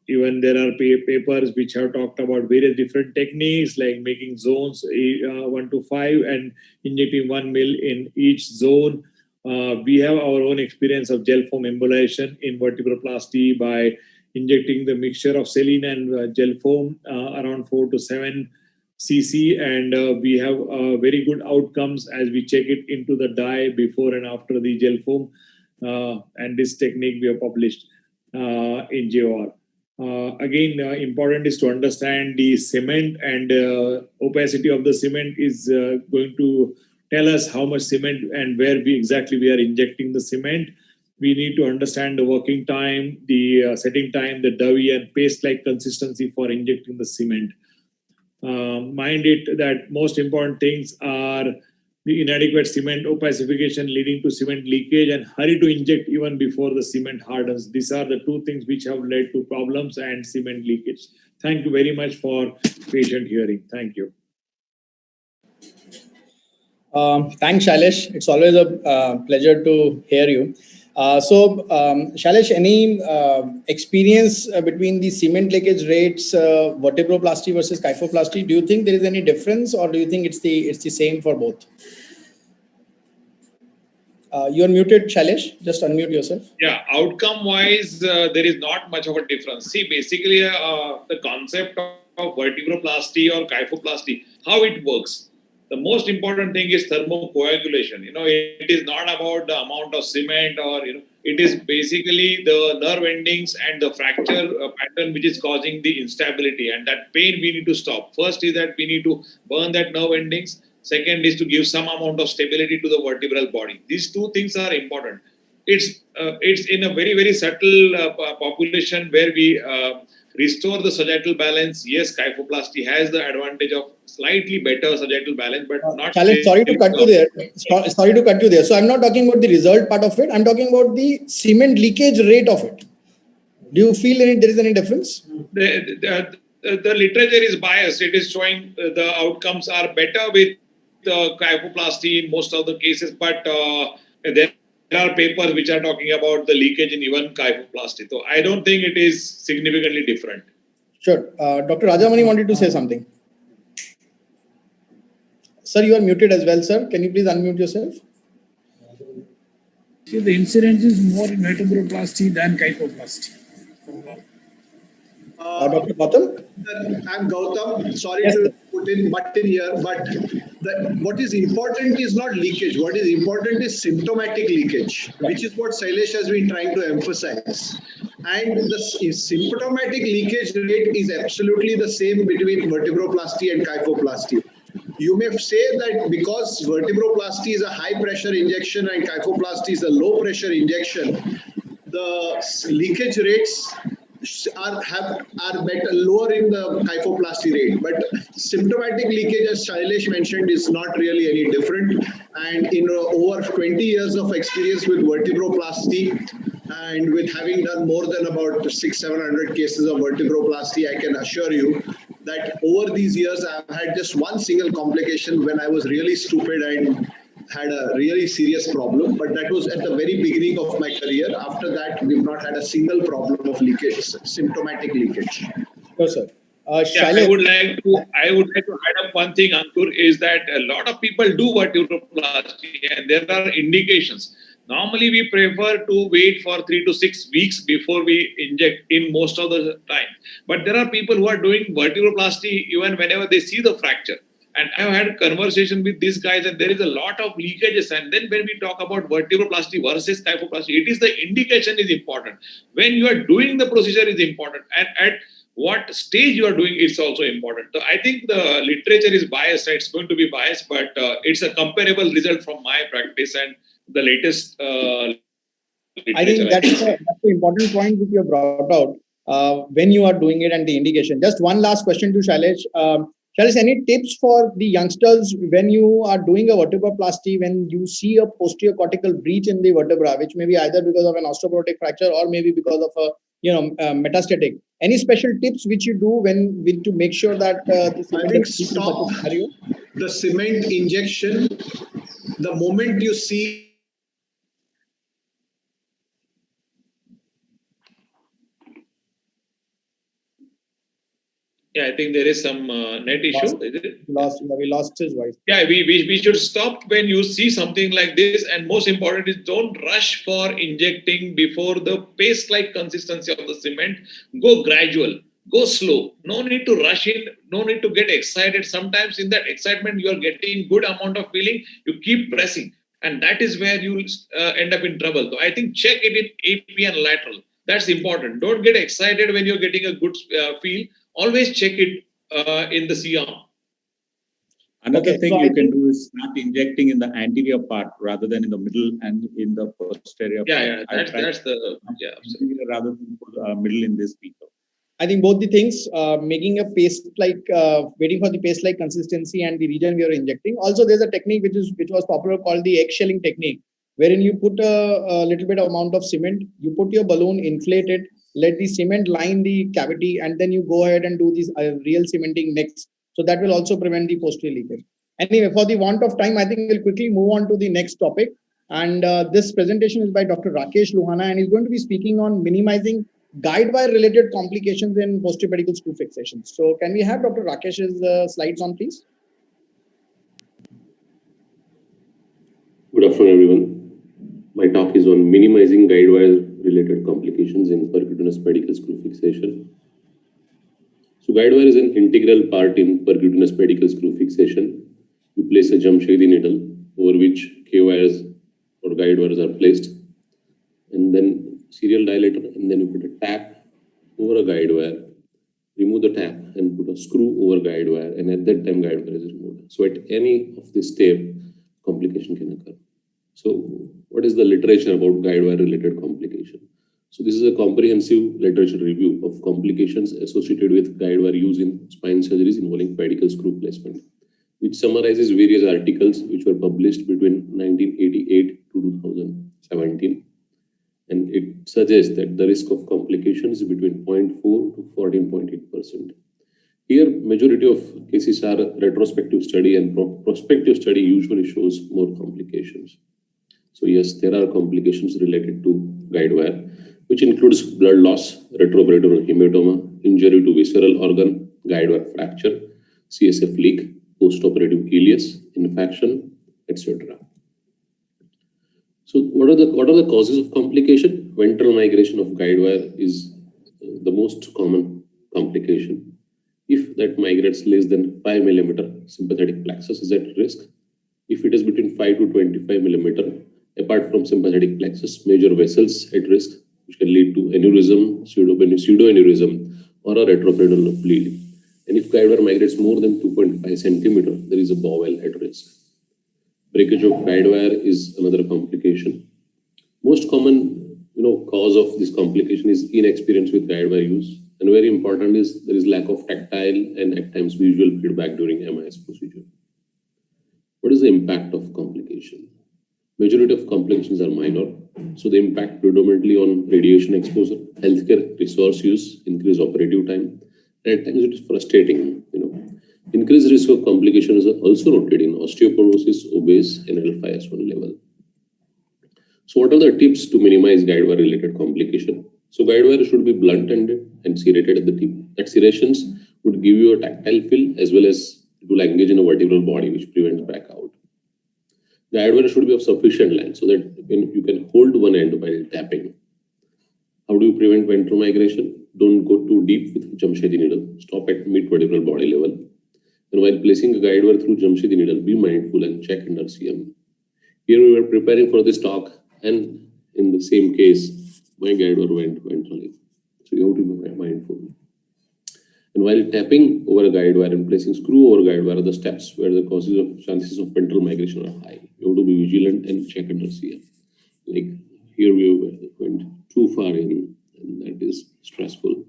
even there are papers which have talked about various different techniques like making zones 1 to 5 and injecting 1 mil in each zone. We have our own experience of gel foam embolization in vertebroplasty by injecting the mixture of saline and gel foam around 4 to 7 cc, and we have very good outcomes as we check it into the dye before and after the gel foam, and this technique we have published in JOR. Again, important is to understand the cement, and opacity of the cement is going to tell us how much cement and where exactly we are injecting the cement. We need to understand the working time, the setting time, the dovey and paste-like consistency for injecting the cement. Mind it that most important things are the inadequate cement opacification leading to cement leakage, and hurry to inject even before the cement hardens. These are the two things which have led to problems and cement leakage. Thank you very much for patient hearing. Thank you.
Thanks, Shailesh. It's always a pleasure to hear you. Shailesh, any experience between the cement leakage rates, vertebroplasty versus kyphoplasty? Do you think there is any difference, or do you think it's the same for both? You're muted, Shailesh. Just unmute yourself.
Yeah, outcome-wise, there is not much of a difference. See, basically, the concept of vertebroplasty or kyphoplasty, how it works. The most important thing is thermocoagulation. It is not about the amount of cement, or it is basically the nerve endings and the fracture pattern which is causing the instability, and that pain we need to stop. First is that we need to burn that nerve endings. Second is to give some amount of stability to the vertebral body. These two things are important. It's in a very, very subtle population where we restore the sagittal balance. Yes, kyphoplasty has the advantage of slightly better sagittal balance, but not.
Shailesh, sorry to cut you there. So I'm not talking about the result part of it. I'm talking about the cement leakage rate of it. Do you feel there is any difference?
The literature is biased. It is showing the outcomes are better with kyphoplasty in most of the cases, but there are papers which are talking about the leakage in even kyphoplasty. So I don't think it is significantly different.
Sure. Dr. Rajamani wanted to say something. Sir, you are muted as well, sir. Can you please unmute yourself?
See, the incidence is more in vertebroplasty than kyphoplasty.
Dr. Gautam?
I'm Gautam. Sorry to put in butt in here, but what is important is not leakage. What is important is symptomatic leakage, which is what Shailesh has been trying to emphasize. And the symptomatic leakage rate is absolutely the same between vertebroplasty and kyphoplasty. You may say that because vertebroplasty is a high pressure injection and kyphoplasty is a low pressure injection, the leakage rates are better, lower in the kyphoplasty rate, but symptomatic leakage, as Shailesh mentioned, is not really any different. And in over 20 years of experience with vertebroplasty, and with having done more than about 600-700 cases of vertebroplasty, I can assure you that over these years I've had just one single complication when I was really stupid and had a really serious problem, but that was at the very beginning of my career. After that, we've not had a single problem of leakage, symptomatic leakage.
Yes, sir.
I would like to add up one thing, Ankur, is that a lot of people do vertebroplasty and there are indications. Normally, we prefer to wait for 3 to 6 weeks before we inject in most of the time. But there are people who are doing vertebroplasty even whenever they see the fracture. And I've had a conversation with these guys, and there is a lot of leakages. And then when we talk about vertebroplasty versus kyphoplasty, it is the indication is important. When you are doing the procedure is important. And at what stage you are doing, it's also important. So I think the literature is biased. It's going to be biased, but it's a comparable result from my practice and the latest
I think that's the important point which you have brought out when you are doing it and the indication. Just one last question to Shailesh. Shailesh, any tips for the youngsters when you are doing a vertebroplasty, when you see a posterior cortical breach in the vertebra, which may be either because of an osteoporotic fracture or maybe because of a metastatic? Any special tips which you do to make sure that
I think stop the cement injection the moment you see
Yeah, I think there is some net issue. Is it?
We lost his voice.
Yeah, we should stop when you see something like this. And most important is don't rush for injecting before the paste-like consistency of the cement. Go gradual, go slow. No need to rush in. No need to get excited. Sometimes in that excitement, you are getting good amount of feeling. You keep pressing. And that is where you end up in trouble. So I think check it in AP and lateral. That's important. Don't get excited when you're getting a good feel. Always check it in the C arm.
Another thing you can do is start injecting in the anterior part rather than in the middle and in the posterior part.
Yeah, that's the
rather than middle in this people.
I think both the things, making a paste-like, waiting for the paste-like consistency and the region we are injecting. Also, there's a technique which was popular called the eggshelling technique, wherein you put a little bit amount of cement, you put your balloon, inflate it, let the cement line the cavity, and then you go ahead and do this real cementing next. So that will also prevent the posterior leakage. Anyway, for the want of time, I think we'll quickly move on to the next topic. And this presentation is by Dr. Rakesh Luhana, and he's going to be speaking on minimizing guide wire related complications in posterior pedicle screw fixations. So can we have Dr. Rakesh's slides on, please?
Good afternoon, everyone. My talk is on minimizing guide wire related complications in percutaneous pedicle screw fixation. So guide wire is an integral part in percutaneous pedicle screw fixation. You place a Jamshedi needle over which K wires or guide wires are placed, and then serial dilator, and then you put a tap over a guide wire, remove the tap and put a screw over guide wire, and at that time guide wire is removed. So at any of this step, complication can occur. So what is the literature about guide wire related complication? So this is a comprehensive literature review of complications associated with guide wire use in spine surgeries involving pedicle screw placement, which summarizes various articles which were published between 1988 to 2017. And it suggests that the risk of complications is between 0.4 to 14.8%. Here, majority of cases are retrospective study, and prospective study usually shows more complications. So yes, there are complications related to guide wire, which includes blood loss, retroperitoneal hematoma, injury to visceral organ, guide wire fracture, CSF leak, postoperative ileus, infection, etc. So what are the causes of complication? Ventral migration of guide wire is the most common complication. If that migrates less than 5 millimeter, sympathetic plexus is at risk. If it is between 5 to 25 millimeter, apart from sympathetic plexus, major vessels at risk, which can lead to aneurysm, pseudoaneurysm, or a retroperitoneal bleeding. And if guide wire migrates more than 2.5 centimeter, there is a bowel at risk. Breakage of guide wire is another complication. Most common cause of this complication is inexperience with guide wire use. And very important is there is lack of tactile and at times visual feedback during MIS procedure. What is the impact of complication? Majority of complications are minor. So they impact predominantly on radiation exposure, healthcare resource use, increased operative time. And at times it is frustrating, Increased risk of complications are also noted in osteoporosis, obese, and L5S1 level. So what are the tips to minimize guide wire related complication? So guide wire should be blunt-ended and serrated at the tip. That serrations would give you a tactile feel as well as it will engage in a vertebral body which prevents back out. Guide wire should be of sufficient length so that you can hold one end while tapping. How do you prevent ventral migration? Don't go too deep with Jamshedi needle. Stop at mid-vertebral body level. And while placing a guide wire through Jamshedi needle, be mindful and check under CM. Here we were preparing for this talk, and in the same case, my guide wire went ventrally. So you have to be mindful. And while tapping over a guide wire and placing screw over guide wire are the steps where the chances of ventral migration are high. You have to be vigilant and check under CM. Like here we went too far in, and that is stressful.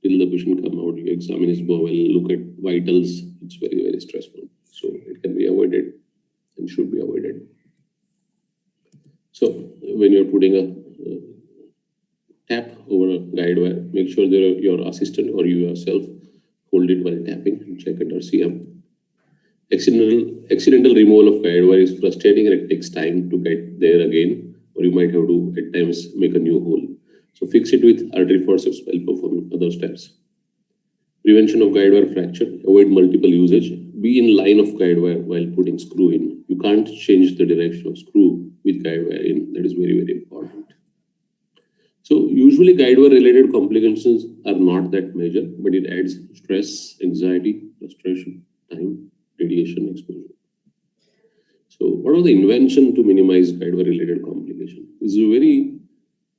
Till the patient come out, you examine his bowel, look at vitals. It's very, very stressful. So it can be avoided and should be avoided. So when you're putting a tap over a guide wire, make sure that your assistant or you yourself hold it while tapping and check under CM. Accidental removal of guide wire is frustrating and it takes time to get there again, or you might have to at times make a new hole. So fix it with artery forceps while performing other steps. Prevention of guide wire fracture, avoid multiple usage, be in line of guide wire while putting screw in. You can't change the direction of screw with guide wire in. That is very, very important. So usually guide wire related complications are not that major, but it adds stress, anxiety, frustration, time, radiation exposure. So what are the invention to minimize guide wire related complication? This is a very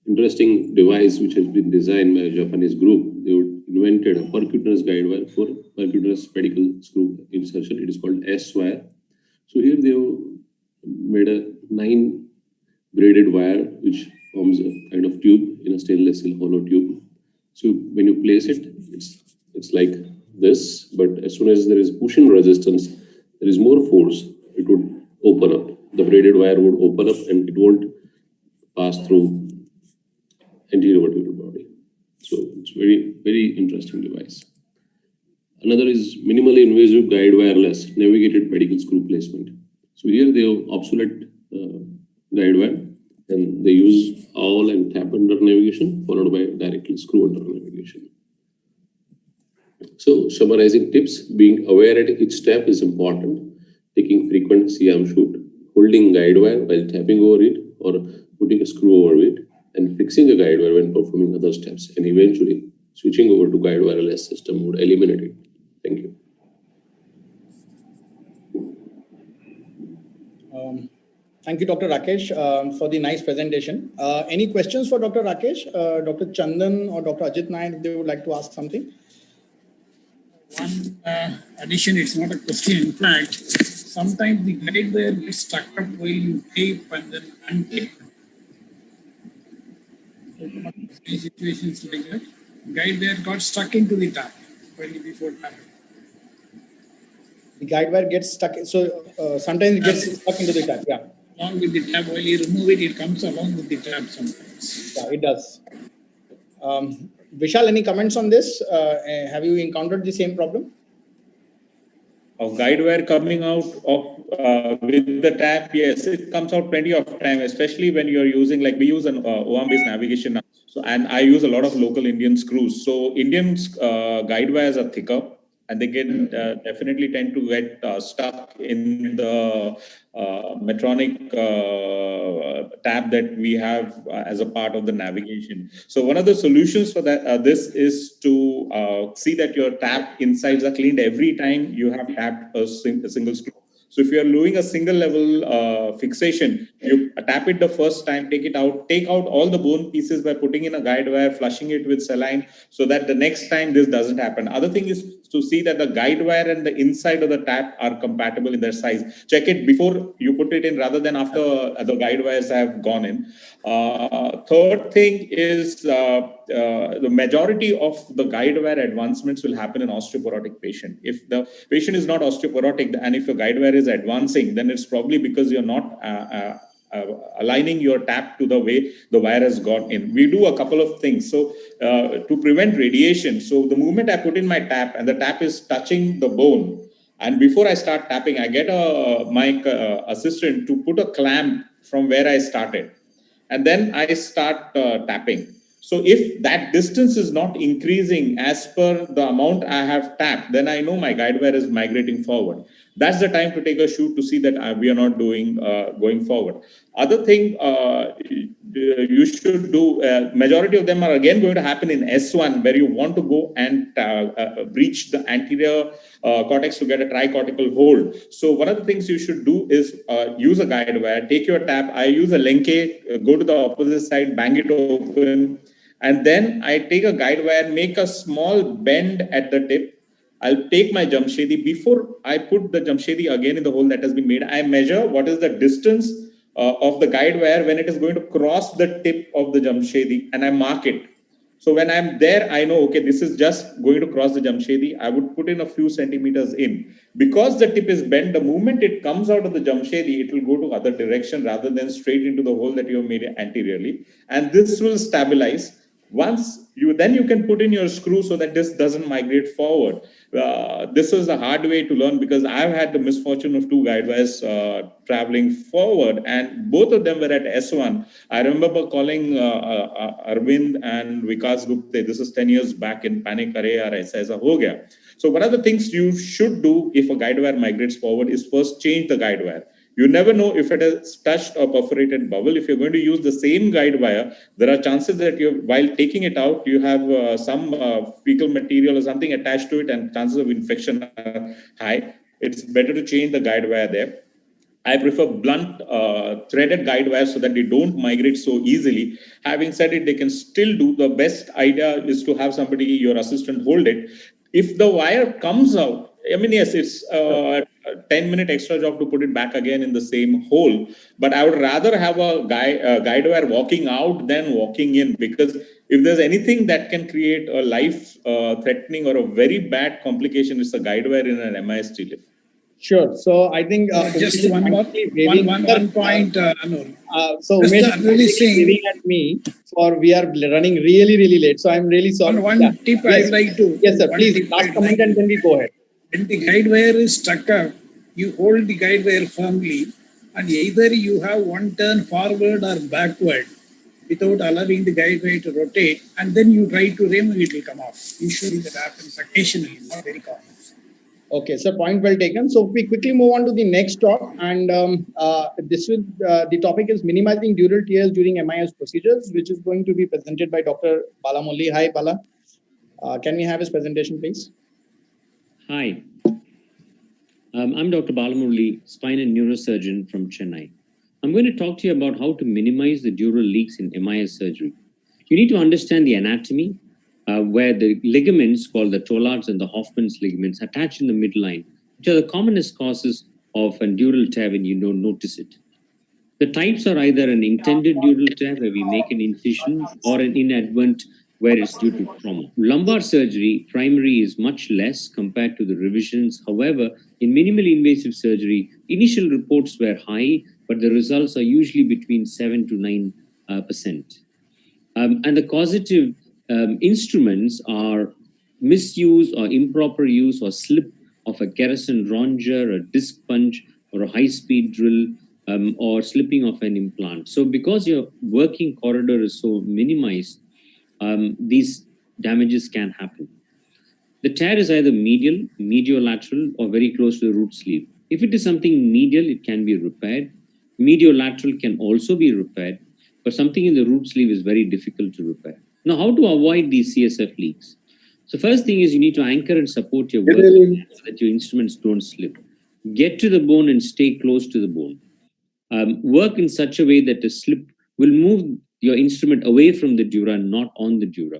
interesting device which has been designed by a Japanese group. They invented a percutaneous guide wire for percutaneous pedicle screw insertion. It is called S-wire. So here they have made a 9 braided wire which forms a kind of tube in a stainless steel hollow tube. So when you place it, it's like this, but as soon as there is pushing resistance, there is more force, it would open up. The braided wire would open up and it won't pass through anterior vertebral body. So it's very, very interesting device. Another is minimally invasive guide wireless navigated pedicle screw placement. So here they have obsolete guide wire and they use awl and tap under navigation followed by directly screw under navigation. So summarizing tips, being aware at each step is important. Taking frequent C-arm shoot, holding guide wire while tapping over it or putting a screw over it, and fixing a guide wire when performing other steps, and eventually switching over to guide wireless system would eliminate it. Thank you.
Thank you, Dr. Rakesh, for the nice presentation. Any questions for Dr. Rakesh, Dr. Chandan or Dr. Ajit Nair, if they would like to ask something?
One addition, it's not a question. In fact, sometimes the guide wire gets stuck up while you tape and then untape. Situations like that, guide wire got stuck into the tap before tapping.
The guide wire gets stuck, so sometimes it gets stuck into the tap, yeah.
Along with the tap, while you remove it, it comes along with the tap sometimes.
Yeah, it does. Vishal, any comments on this? Have you encountered the same problem?
Of guide wire coming out of with the tap, yes, it comes out plenty of time, especially when you're using, like we use an OAM-based navigation now. So, and I use a lot of local Indian screws. So Indian guide wires are thicker and they can definitely tend to get stuck in the Medtronic tab that we have as a part of the navigation. So one of the solutions for that this is to see that your tap insides are cleaned every time you have tapped a single screw. So if you're doing a single level fixation, you tap it the first time, take it out, take out all the bone pieces by putting in a guide wire, flushing it with saline, so that the next time this doesn't happen. Other thing is to see that the guide wire and the inside of the tap are compatible in their size. Check it before you put it in rather than after the guide wires have gone in. Third thing is the majority of the guide wire advancements will happen in osteoporotic patient. If the patient is not osteoporotic and if your guide wire is advancing, then it's probably because you're not aligning your tap to the way the wire has gone in. We do a couple of things. So to prevent radiation, so the moment I put in my tap and the tap is touching the bone, and before I start tapping, I get my assistant to put a clamp from where I started. And then I start tapping. So if that distance is not increasing as per the amount I have tapped, then I know my guide wire is migrating forward. That's the time to take a shoot to see that we are not doing going forward. Other thing you should do, majority of them are again going to happen in S1, where you want to go and breach the anterior cortex to get a tricortical hold. So one of the things you should do is use a guide wire, take your tap. I use a lenke, go to the opposite side, bang it open, and then I take a guide wire, make a small bend at the tip. I'll take my Jamshedi. Before I put the Jamshedi again in the hole that has been made, I measure what is the distance of the guide wire when it is going to cross the tip of the Jamshedi, and I mark it. So when I'm there, I know, okay, this is just going to cross the Jamshedi. I would put in a few centimeters in. Because the tip is bent, the moment it comes out of the Jamshedi, it will go to other direction rather than straight into the hole that you have made anteriorly. And this will stabilize. Once then you can put in your screw so that this doesn't migrate forward. This is the hard way to learn, because I've had the misfortune of 2 guide wires traveling forward, and both of them were at S1. I remember calling Arvind and Vikas Gupte. This is 10 years back in panic. Arey, aisa ho gaya. So one of the things you should do if a guide wire migrates forward is first change the guide wire. You never know if it has touched or perforated bowel. If you're going to use the same guide wire, there are chances that while taking it out, you have some fecal material or something attached to it, and chances of infection are high. It's better to change the guide wire there. I prefer blunt threaded guide wires so that they don't migrate so easily. Having said it, they can still do. The best idea is to have somebody, your assistant, hold it. If the wire comes out, I mean, yes, it's a 10-minute extra job to put it back again in the same hole. But I would rather have a guide wire walking out than walking in, because if there's anything that can create a life-threatening or a very bad complication, it's a guide wire in an MIS lift.
Sure. So I think
just one point, Anur.
So Umesh is really waving at me for we are running really late. So I'm really sorry.
One tip
yes.
I'd like to.
Yes, sir. Please last comment and then we go ahead.
When the guide wire is stuck up, you hold the guide wire firmly, and either you have one turn forward or backward without allowing the guide wire to rotate, and then you try to remove it, will come off. Usually that happens occasionally, not very common.
Okay, so point well taken. So we quickly move on to the next talk, and the topic is minimizing dural tears during MIS procedures, which is going to be presented by Dr. Bala Mulli. Hi, Bala. Can we have his presentation, please?
Hi, I'm Dr. Bala Mulli, spine and neurosurgeon from Chennai. I'm going to talk to you about how to minimize the dural leaks in MIS surgery. You need to understand the anatomy, where the ligaments called the Tollard's and the Hoffman's ligaments attach in the midline, which are the commonest causes of a dural tear when you don't notice it. The types are either an intended dural tear, where we make an incision, or an inadvertent, where it's due to trauma. Lumbar surgery, primary, is much less compared to the revisions. However, in minimally invasive surgery, initial reports were high, but the results are usually between 7 to 9%. And the causative instruments are misuse or improper use or slip of a kerosene ronger, a disc punch, or a high-speed drill, or slipping of an implant. So because your working corridor is so minimized, these damages can happen. The tear is either medial, mediolateral, or very close to the root sleeve. If it is something medial, it can be repaired. Mediolateral can also be repaired, but something in the root sleeve is very difficult to repair. Now, how to avoid these CSF leaks? So first thing is you need to anchor and support your work so that your instruments don't slip. Get to the bone and stay close to the bone. Work in such a way that the slip will move your instrument away from the dura, not on the dura.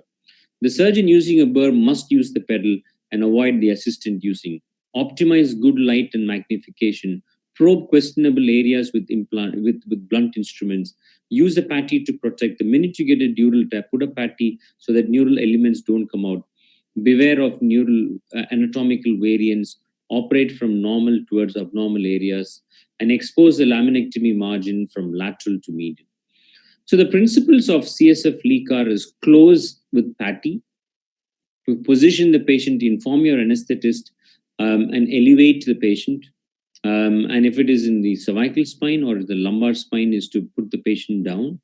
The surgeon using a burr must use the pedal and avoid the assistant using. Optimize good light and magnification. Probe questionable areas with blunt instruments. Use a patty to protect. The minute you get a dural tear, put a patty so that neural elements don't come out. Beware of neural anatomical variance. Operate from normal towards abnormal areas, and expose the laminectomy margin from lateral to medial. So the principles of CSF leak are is close with patty, to position the patient, inform your anesthetist, and elevate the patient. And if it is in the cervical spine or the lumbar spine, is to put the patient down.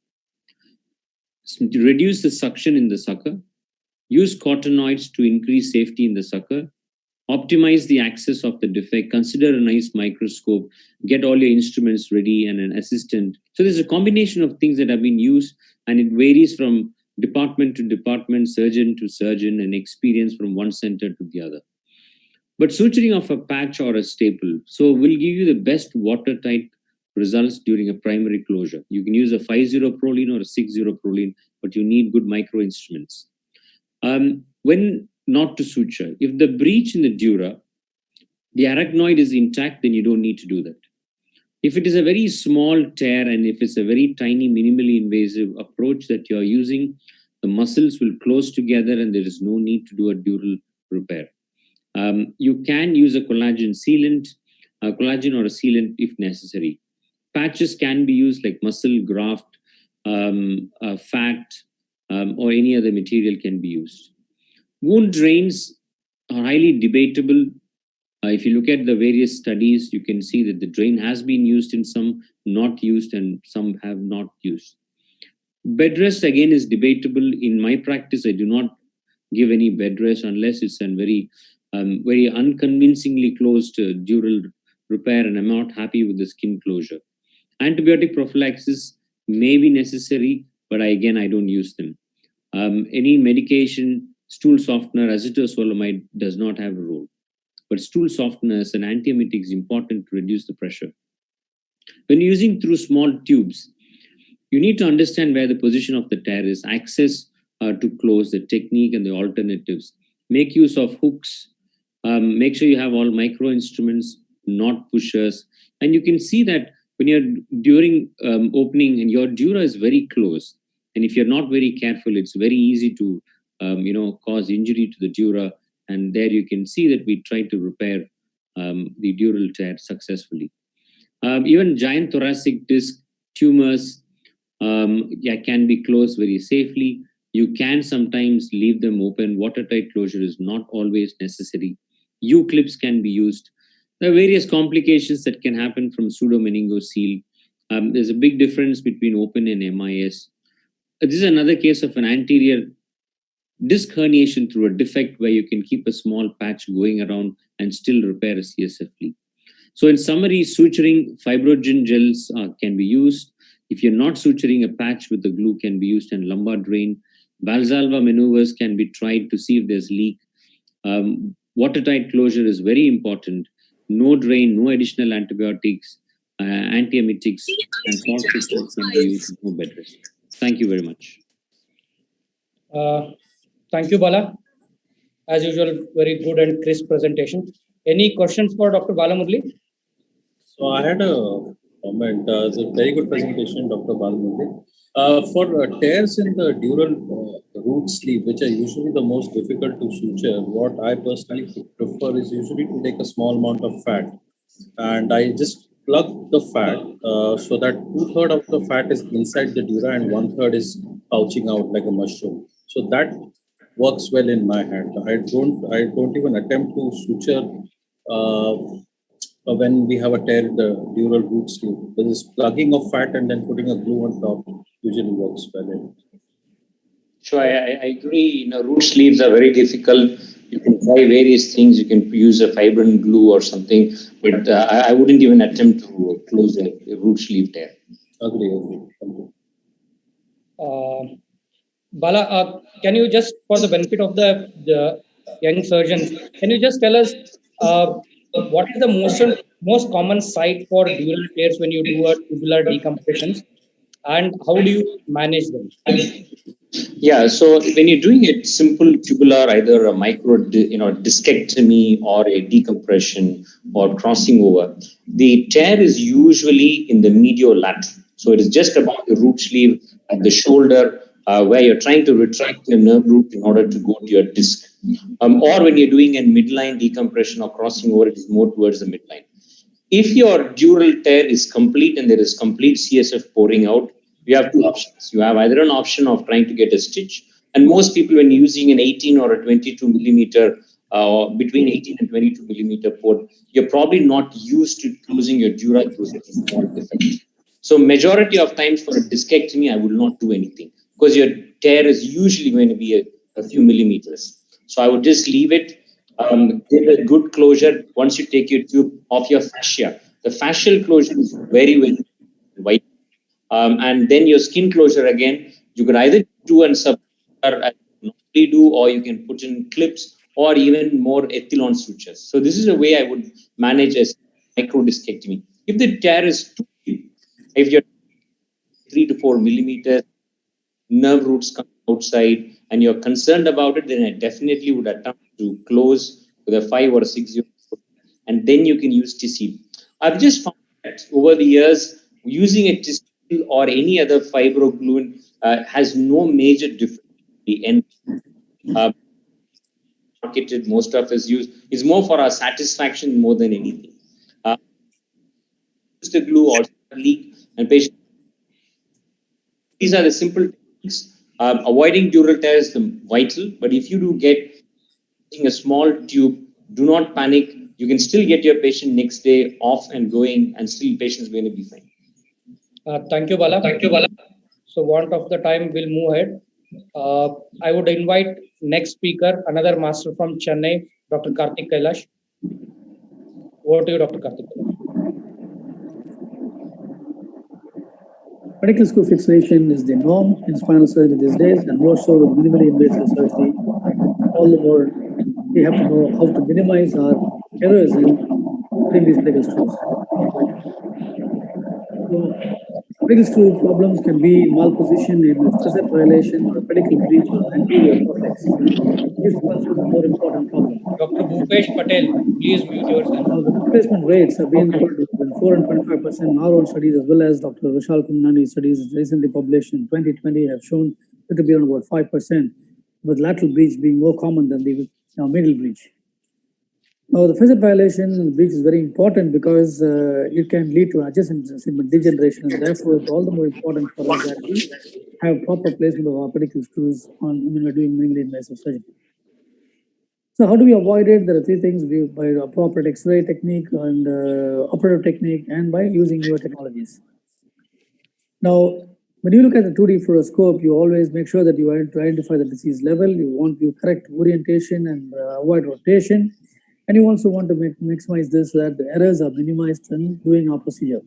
To reduce the suction in the sucker. Use cottonoids to increase safety in the sucker. Optimize the access of the defect. Consider a nice microscope. Get all your instruments ready and an assistant. So there's a combination of things that have been used, and it varies from department to department, surgeon to surgeon, and experience from one center to the other. But suturing of a patch or a staple, so will give you the best watertight results during a primary closure. You can use a 5-0 Prolene or a 6-0 Prolene, but you need good micro instruments. When not to suture, if the breach in the dura, the arachnoid is intact, then you don't need to do that. If it is a very small tear and if it's a very tiny, minimally invasive approach that you're using, the muscles will close together and there is no need to do a dural repair. You can use a collagen sealant, collagen or a sealant if necessary. Patches can be used like muscle graft, fat, or any other material can be used. Wound drains are highly debatable. If you look at the various studies, you can see that the drain has been used in some, not used, and some have not used. Bed rest again is debatable. In my practice, I do not give any bed rest unless it's a very unconvincingly closed dural repair, and I'm not happy with the skin closure. Antibiotic prophylaxis may be necessary, but I don't use them. Any medication, stool softener, acetosolamide does not have a role. But stool softener as an antiemetic is important to reduce the pressure. When using through small tubes, you need to understand where the position of the tear is, access to close, the technique and the alternatives. Make use of hooks. Make sure you have all micro instruments, not pushers. And you can see that when you're during opening and your dura is very close, and if you're not very careful, it's very easy to cause injury to the dura. And there you can see that we try to repair the dural tear successfully. Even giant thoracic disc tumors can be closed very safely. You can sometimes leave them open. Watertight closure is not always necessary. U-clips can be used. There are various complications that can happen from pseudomeningocele. There's a big difference between open and MIS. This is another case of an anterior disc herniation through a defect where you can keep a small patch going around and still repair a CSF leak. So in summary, suturing fibrogen gels can be used. If you're not suturing, a patch with the glue can be used, and lumbar drain. Valsalva maneuvers can be tried to see if there's leak. Watertight closure is very important. No drain, no additional antibiotics, antiemetics, and salt fixtures can be used, no bed rest. Thank you very much.
Thank you, Bala. As usual, very good and crisp presentation. Any questions for Dr. Balamurli?
So I had a comment. It's a very good presentation, Dr. Balamurli. For tears in the dural root sleeve, which are usually the most difficult to suture, what I personally prefer is usually to take a small amount of fat, and I just plug the fat so that 2/3 of the fat is inside the dura and 1/3 is pouching out like a mushroom. So that works well in my hand. I don't even attempt to suture when we have a tear in the dural root sleeve. This plugging of fat and then putting a glue on top usually works well.
So I agree. Root sleeves are very difficult. You can try various things. You can use a fibrin glue or something, but I wouldn't even attempt to close a root sleeve tear.
Agree.
Bala, can you just, for the benefit of the young surgeons, can you just tell us what is the most common site for dural tears when you do a tubular decompressions, and how do you manage them?
Yeah, so when you're doing a simple tubular, either a micro, discectomy or a decompression or crossing over, the tear is usually in the mediolateral. So it is just about the root sleeve at the shoulder, where you're trying to retract your nerve root in order to go to your disc. Or when you're doing a midline decompression or crossing over, it is more towards the midline. If your dural tear is complete and there is complete CSF pouring out, you have two options. You have either an option of trying to get a stitch, and most people, when using an 18 or a 22 millimeter, between 18 and 22 millimeter port, you're probably not used to closing your dura through such a small defect. So majority of times for a discectomy, I will not do anything because your tear is usually going to be a few millimeters. So I would just leave it. Give a good closure once you take your tube off your fascia. The fascial closure is very, very vital. And then your skin closure again, you can either do and sub as you normally do, or you can put in clips or even more ethylon sutures. So this is a way I would manage a micro discectomy. If the tear is too deep, if you're 3 to 4 millimeters, nerve roots come outside, and you're concerned about it, then I definitely would attempt to close with a 5 or 6 year, and then you can use TC. I've just found that over the years, using a TC or any other fibroglue has no major difference. The end marketed, most of us use, is more for our satisfaction more than anything. Use the glue or leak and patient. These are the simple techniques
Avoiding dural tear is vital, but if you do get a small tube, do not panic. You can still get your patient next day off and going, and still patient's going to be fine.
Thank you, Bala. Thank you, Bala. So, want of the time, we'll move ahead. I would invite next speaker, another master from Chennai, Dr. Karthik Kailash. Over to you, Dr. Karthik.
Pedicle screw fixation is the norm in spinal surgery these days, and more so with minimally invasive surgery. All the more we have to know how to minimize our errors in putting these pedicle screws. So, pedicle screw problems can be malposition in a facet violation or a pedicle breach or anterior coccyx. This is also the more important problem.
Dr. Bhupesh Patel, please mute yourself.
Now, the replacement rates have been between 4 and 25% in our own studies, as well as Dr. Vishal Kundanani's studies recently published in 2020 have shown it to be around about 5%, with lateral breach being more common than the medial breach. Now, the facet violation and breach is very important because it can lead to adjacent segment degeneration, and therefore it's all the more important for us that we have proper placement of our pedicle screws when we're doing minimally invasive surgery. So how do we avoid it? There are three things: by appropriate X-ray technique and operative technique, and by using newer technologies. Now, when you look at the 2D fluoroscope, you always make sure that you identify the disease level. You want to correct orientation and avoid rotation. And you also want to maximize this so that the errors are minimized when doing our procedure.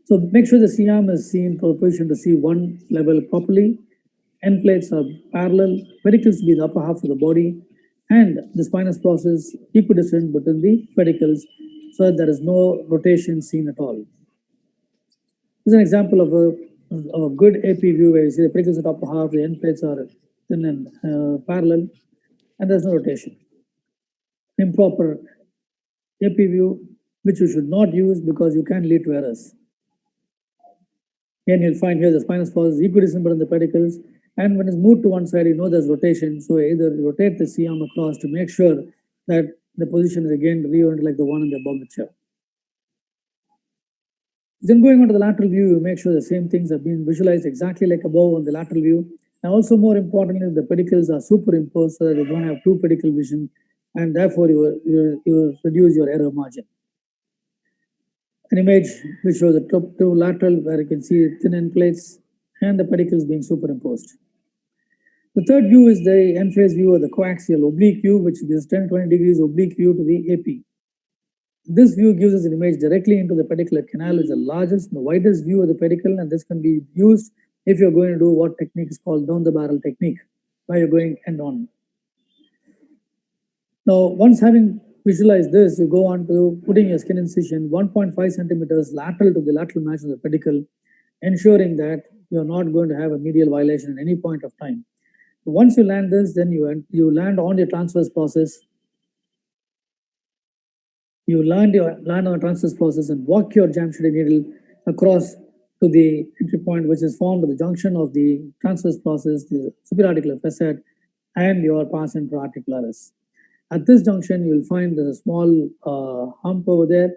So make sure the C-arm is seen for position to see one level properly. End plates are parallel, pedicles to be the upper half of the body, and the spinous process equidistant between the pedicles so that there is no rotation seen at all. This is an example of a good AP view where you see the pedicles at the upper half, the end plates are thin and parallel, and there's no rotation. Improper AP view, which you should not use because you can lead to errors. Again, you'll find here the spinous process equidistant between the pedicles, and when it's moved to one side, you know there's rotation. So either rotate the C-arm across to make sure that the position is again reoriented like the one in the above picture. Then going on to the lateral view, you make sure the same things are being visualized exactly like above on the lateral view. And also more importantly, the pedicles are superimposed so that you don't have two pedicle vision, and therefore you reduce your error margin. An image which shows the top two lateral where you can see thin end plates and the pedicles being superimposed. The third view is the end face view or the coaxial oblique view, which gives 10-20 degrees oblique view to the AP. This view gives us an image directly into the pedicular canal, which is the largest, the widest view of the pedicle, and this can be used if you're going to do what technique is called down the barrel technique, where you're going end on. Now, once having visualized this, you go on to putting your skin incision 1.5 centimeters lateral to the lateral match of the pedicle, ensuring that you're not going to have a medial violation at any point of time. Once you land this, then you land on your transverse process. You land on the transverse process and walk your jam shooting needle across to the entry point, which is formed at the junction of the transverse process, the superiorarticular facet, and your pars intra-articularis. At this junction, you will find a small hump over there,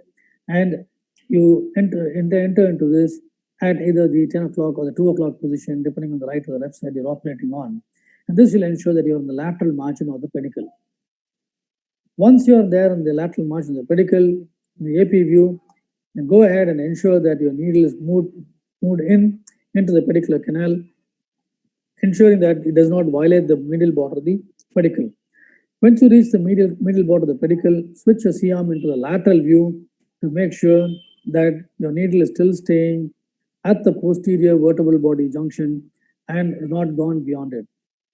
and you enter into this at either the 10 o'clock or the 2 o'clock position, depending on the right or the left side you're operating on. And this will ensure that you're on the lateral margin of the pedicle. Once you're there on the lateral margin of the pedicle, in the AP view, then go ahead and ensure that your needle is moved into the pedicular canal, ensuring that it does not violate the medial border of the pedicle. Once you reach the medial border of the pedicle, switch your C-arm into the lateral view to make sure that your needle is still staying at the posterior vertebral body junction and is not gone beyond it.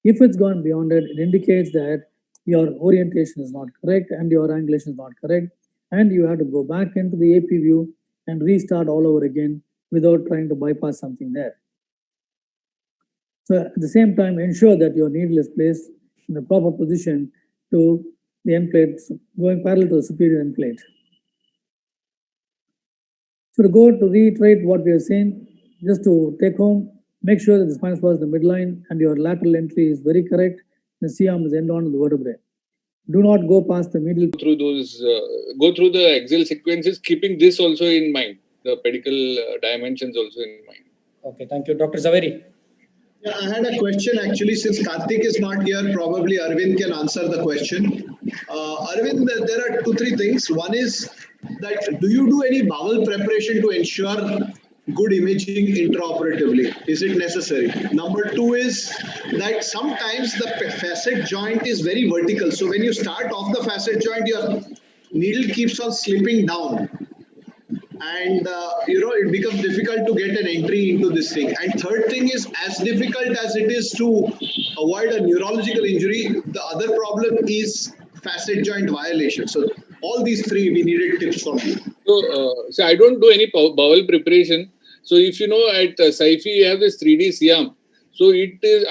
If it's gone beyond it, it indicates that your orientation is not correct and your angulation is not correct, and you have to go back into the AP view and restart all over again without trying to bypass something there. So at the same time, ensure that your needle is placed in the proper position to the end plate, going parallel to the superior end plate. So to reiterate what we are saying, just to take home, make sure that the spinous process is the midline and your lateral entry is very correct. The C-arm is end on the vertebrae. Do not go past the medial.
Go through the axial sequences, keeping this also in mind, the pedicle dimensions also in mind.
Okay, thank you. Dr. Zaveri.
Yeah, I had a question actually. Since Karthik is not here, probably Arvind can answer the question. Arvind, there are 2-3 things. One is that do you do any bowel preparation to ensure good imaging intraoperatively? Is it necessary? Number 2 is that sometimes the facet joint is very vertical. So when you start off the facet joint, your needle keeps on slipping down. And it becomes difficult to get an entry into this thing. And third thing is, as difficult as it is to avoid a neurological injury, the other problem is facet joint violation. So all these 3 we needed tips from you.
So I don't do any bowel preparation. So if you know at SciFi you have this 3D Siam. So it is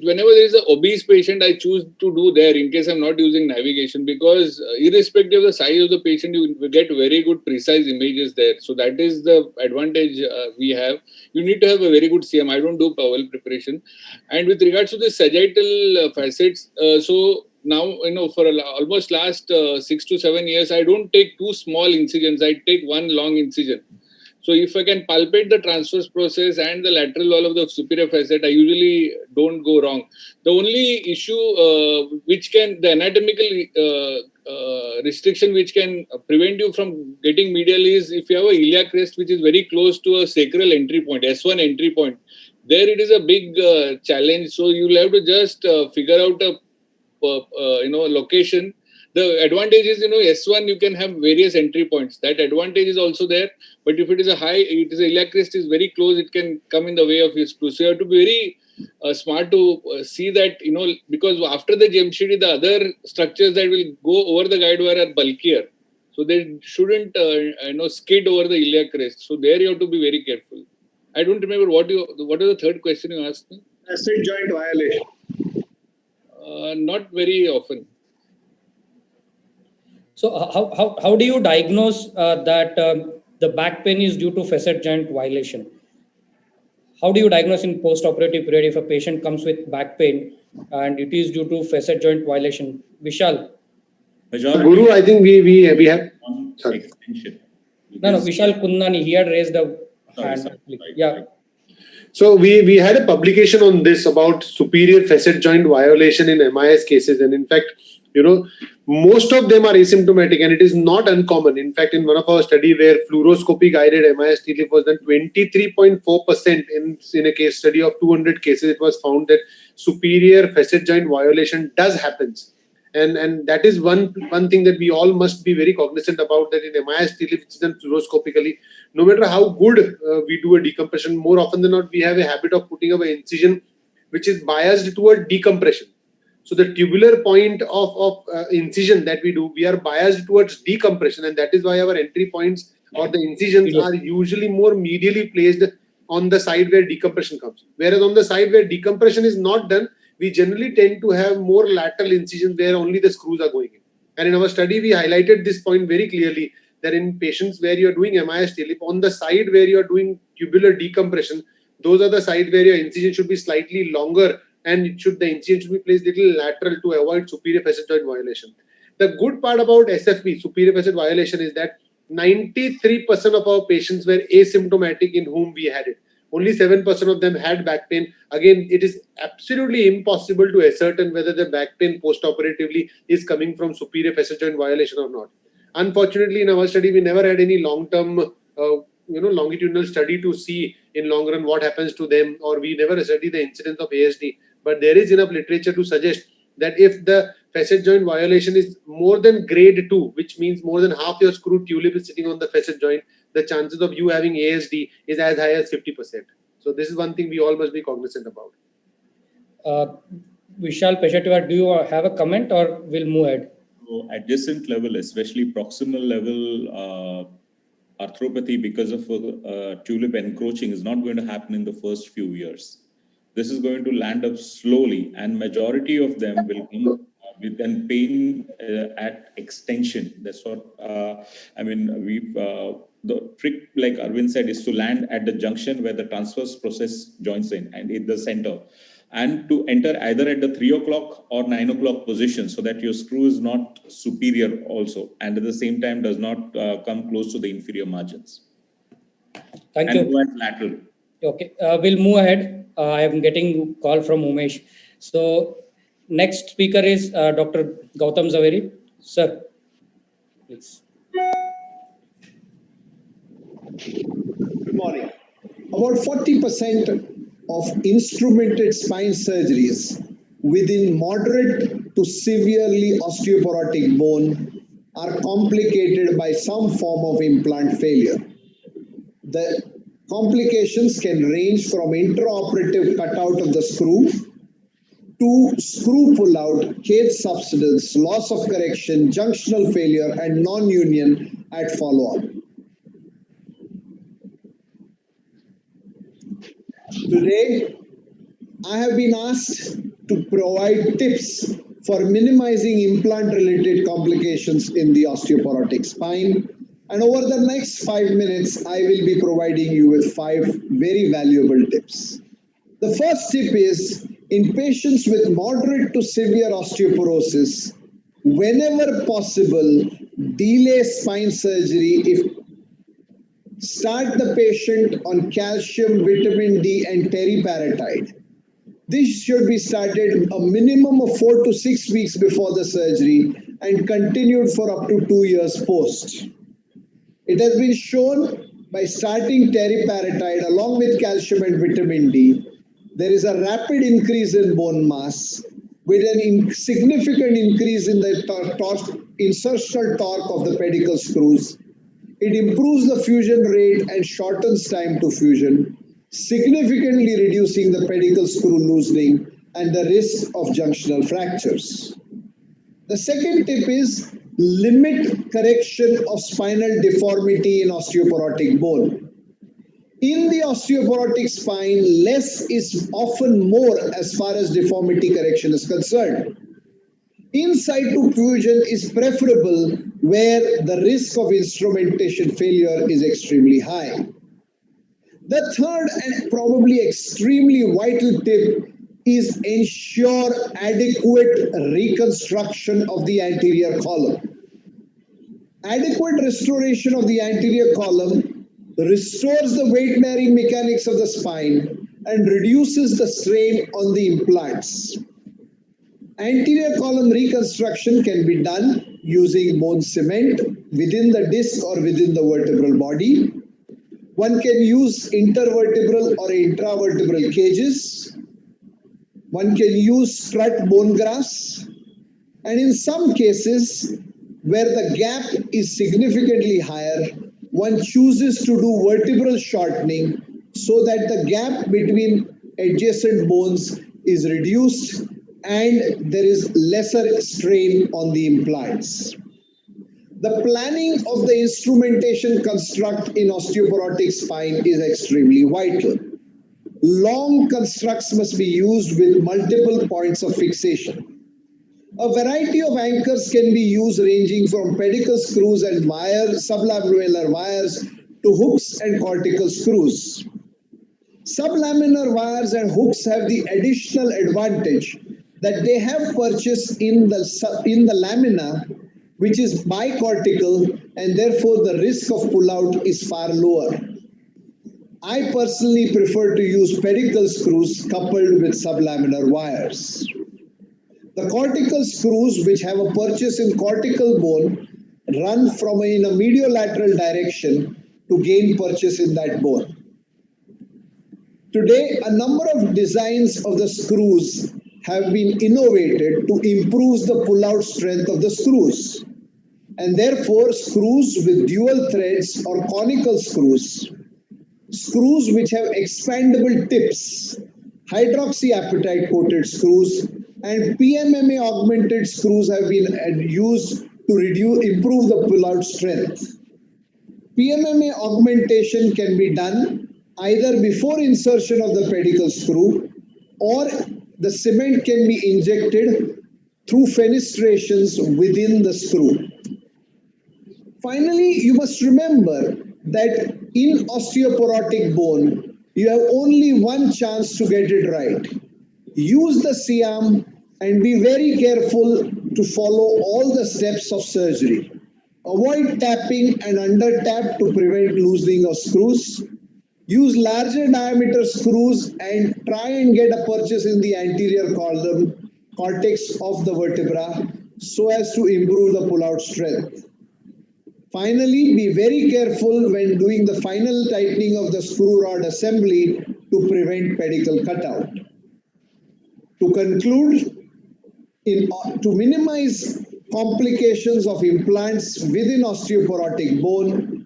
whenever there is an obese patient, I choose to do there in case I'm not using navigation, because irrespective of the size of the patient, you will get very good precise images there. So that is the advantage we have. You need to have a very good Siam. I don't do bowel preparation. And with regards to the sagittal facets, so now, for almost last 6 to 7 years, I don't take 2 small incisions. I take 1 long incision. So if I can palpate the transverse process and the lateral wall of the superior facet, I usually don't go wrong. The only issue the anatomical restriction which can prevent you from getting medial is if you have a iliac crest which is very close to a sacral entry point, S1 entry point. There it is a big challenge. So you'll have to just figure out a location. The advantage is, S1 you can have various entry points. That advantage is also there. But if it is a iliac crest is very close, it can come in the way of your screw. So you have to be very smart to see that, because after the GMCD, the other structures that will go over the guide wire are bulkier. So they shouldn't, skid over the iliac crest. So there you have to be very careful. I don't remember what was the third question you asked me?
Facet joint violation.
Not very often.
So how do you diagnose that the back pain is due to facet joint violation? How do you diagnose in post-operative period if a patient comes with back pain and it is due to facet joint violation? Vishal.
Guru, I think we have. Sorry.
No, Vishal Kundnani, he had raised a hand. Yeah.
So we had a publication on this about superior facet joint violation in MIS cases, and in fact, most of them are asymptomatic, and it is not uncommon. In fact, in one of our study where fluoroscopy guided MIS TLIF was done, 23.4% in a case study of 200 cases, it was found that superior facet joint violation does happen. And that is one thing that we all must be very cognizant about, that in MIS TLIF, which is done fluoroscopically, no matter how good we do a decompression, more often than not, we have a habit of putting up an incision which is biased toward decompression. So the tubular point of incision that we do, we are biased towards decompression, and that is why our entry points or the incisions are usually more medially placed on the side where decompression comes. Whereas on the side where decompression is not done, we generally tend to have more lateral incisions where only the screws are going in. And in our study, we highlighted this point very clearly, that in patients where you are doing MIS TLIF, on the side where you are doing tubular decompression, those are the sides where your incision should be slightly longer, and the incision should be placed little lateral to avoid superior facet joint violation. The good part about SFV, superior facet violation, is that 93% of our patients were asymptomatic in whom we had it. Only 7% of them had back pain. Again, it is absolutely impossible to ascertain whether the back pain post-operatively is coming from superior facet joint violation or not. Unfortunately, in our study, we never had any long-term, longitudinal study to see in long run what happens to them, or we never studied the incidence of ASD. But there is enough literature to suggest that if the facet joint violation is more than grade 2, which means more than half your screw tulip is sitting on the facet joint, the chances of you having ASD is as high as 50%. So this is one thing we all must be cognizant about.
Vishal Peshatiwar, do you have a comment or we'll move ahead?
So adjacent level, especially proximal level arthropathy because of tulip encroaching is not going to happen in the first few years. This is going to land up slowly, and majority of them will come with an pain at extension. That's what the trick, like Arvind said, is to land at the junction where the transverse process joins in and in the center, and to enter either at the 3 o'clock or 9 o'clock position, so that your screw is not superior also, and at the same time does not come close to the inferior margins.
Thank you.
And lateral.
Okay, we'll move ahead. I am getting call from Umesh. So next speaker is Dr. Gautam Zaveri. Sir, please.
Good morning. About 40% of instrumented spine surgeries within moderate to severely osteoporotic bone are complicated by some form of implant failure. The complications can range from intraoperative cutout of the screw to screw pull-out, cage subsidence, loss of correction, junctional failure, and non-union at follow-up. Today, I have been asked to provide tips for minimizing implant-related complications in the osteoporotic spine. And over the next 5 minutes, I will be providing you with 5 very valuable tips. The first tip is, in patients with moderate to severe osteoporosis, whenever possible, delay spine surgery if start the patient on calcium, vitamin D, and teriparatide. This should be started a minimum of 4 to 6 weeks before the surgery and continued for up to 2 years post. It has been shown by starting teriparatide along with calcium and vitamin D, there is a rapid increase in bone mass with an significant increase in the insertional torque of the pedicle screws. It improves the fusion rate and shortens time to fusion, significantly reducing the pedicle screw loosening and the risk of junctional fractures. The second tip is limit correction of spinal deformity in osteoporotic bone. In the osteoporotic spine, less is often more as far as deformity correction is concerned. In situ fusion is preferable where the risk of instrumentation failure is extremely high. The third and probably extremely vital tip is ensure adequate reconstruction of the anterior column. Adequate restoration of the anterior column restores the weight-bearing mechanics of the spine and reduces the strain on the implants. Anterior column reconstruction can be done using bone cement within the disc or within the vertebral body. One can use intervertebral or intravertebral cages. One can use strut bone grafts. And in some cases, where the gap is significantly higher, one chooses to do vertebral shortening so that the gap between adjacent bones is reduced and there is lesser strain on the implants. The planning of the instrumentation construct in osteoporotic spine is extremely vital. Long constructs must be used with multiple points of fixation. A variety of anchors can be used ranging from pedicle screws and wires, sublaminar wires to hooks and cortical screws. Sublaminar wires and hooks have the additional advantage that they have purchased in the lamina, which is bicortical, and therefore the risk of pullout is far lower. I personally prefer to use pedicle screws coupled with sublaminar wires. The cortical screws, which have a purchase in cortical bone, run from in a mediolateral direction to gain purchase in that bone. Today, a number of designs of the screws have been innovated to improve the pull-out strength of the screws. And therefore, screws with dual threads or conical screws, screws which have expandable tips, hydroxyapatite coated screws, and PMMA augmented screws have been used to improve the pull-out strength. PMMA augmentation can be done either before insertion of the pedicle screw, or the cement can be injected through fenestrations within the screw. Finally, you must remember that in osteoporotic bone, you have only one chance to get it right. Use the SIAM and be very careful to follow all the steps of surgery. Avoid tapping and under tap to prevent loosening of screws. Use larger diameter screws and try and get a purchase in the anterior column, cortex of the vertebra so as to improve the pull-out strength. Finally, be very careful when doing the final tightening of the screw rod assembly to prevent pedicle cutout. To conclude, to minimize complications of implants within osteoporotic bone,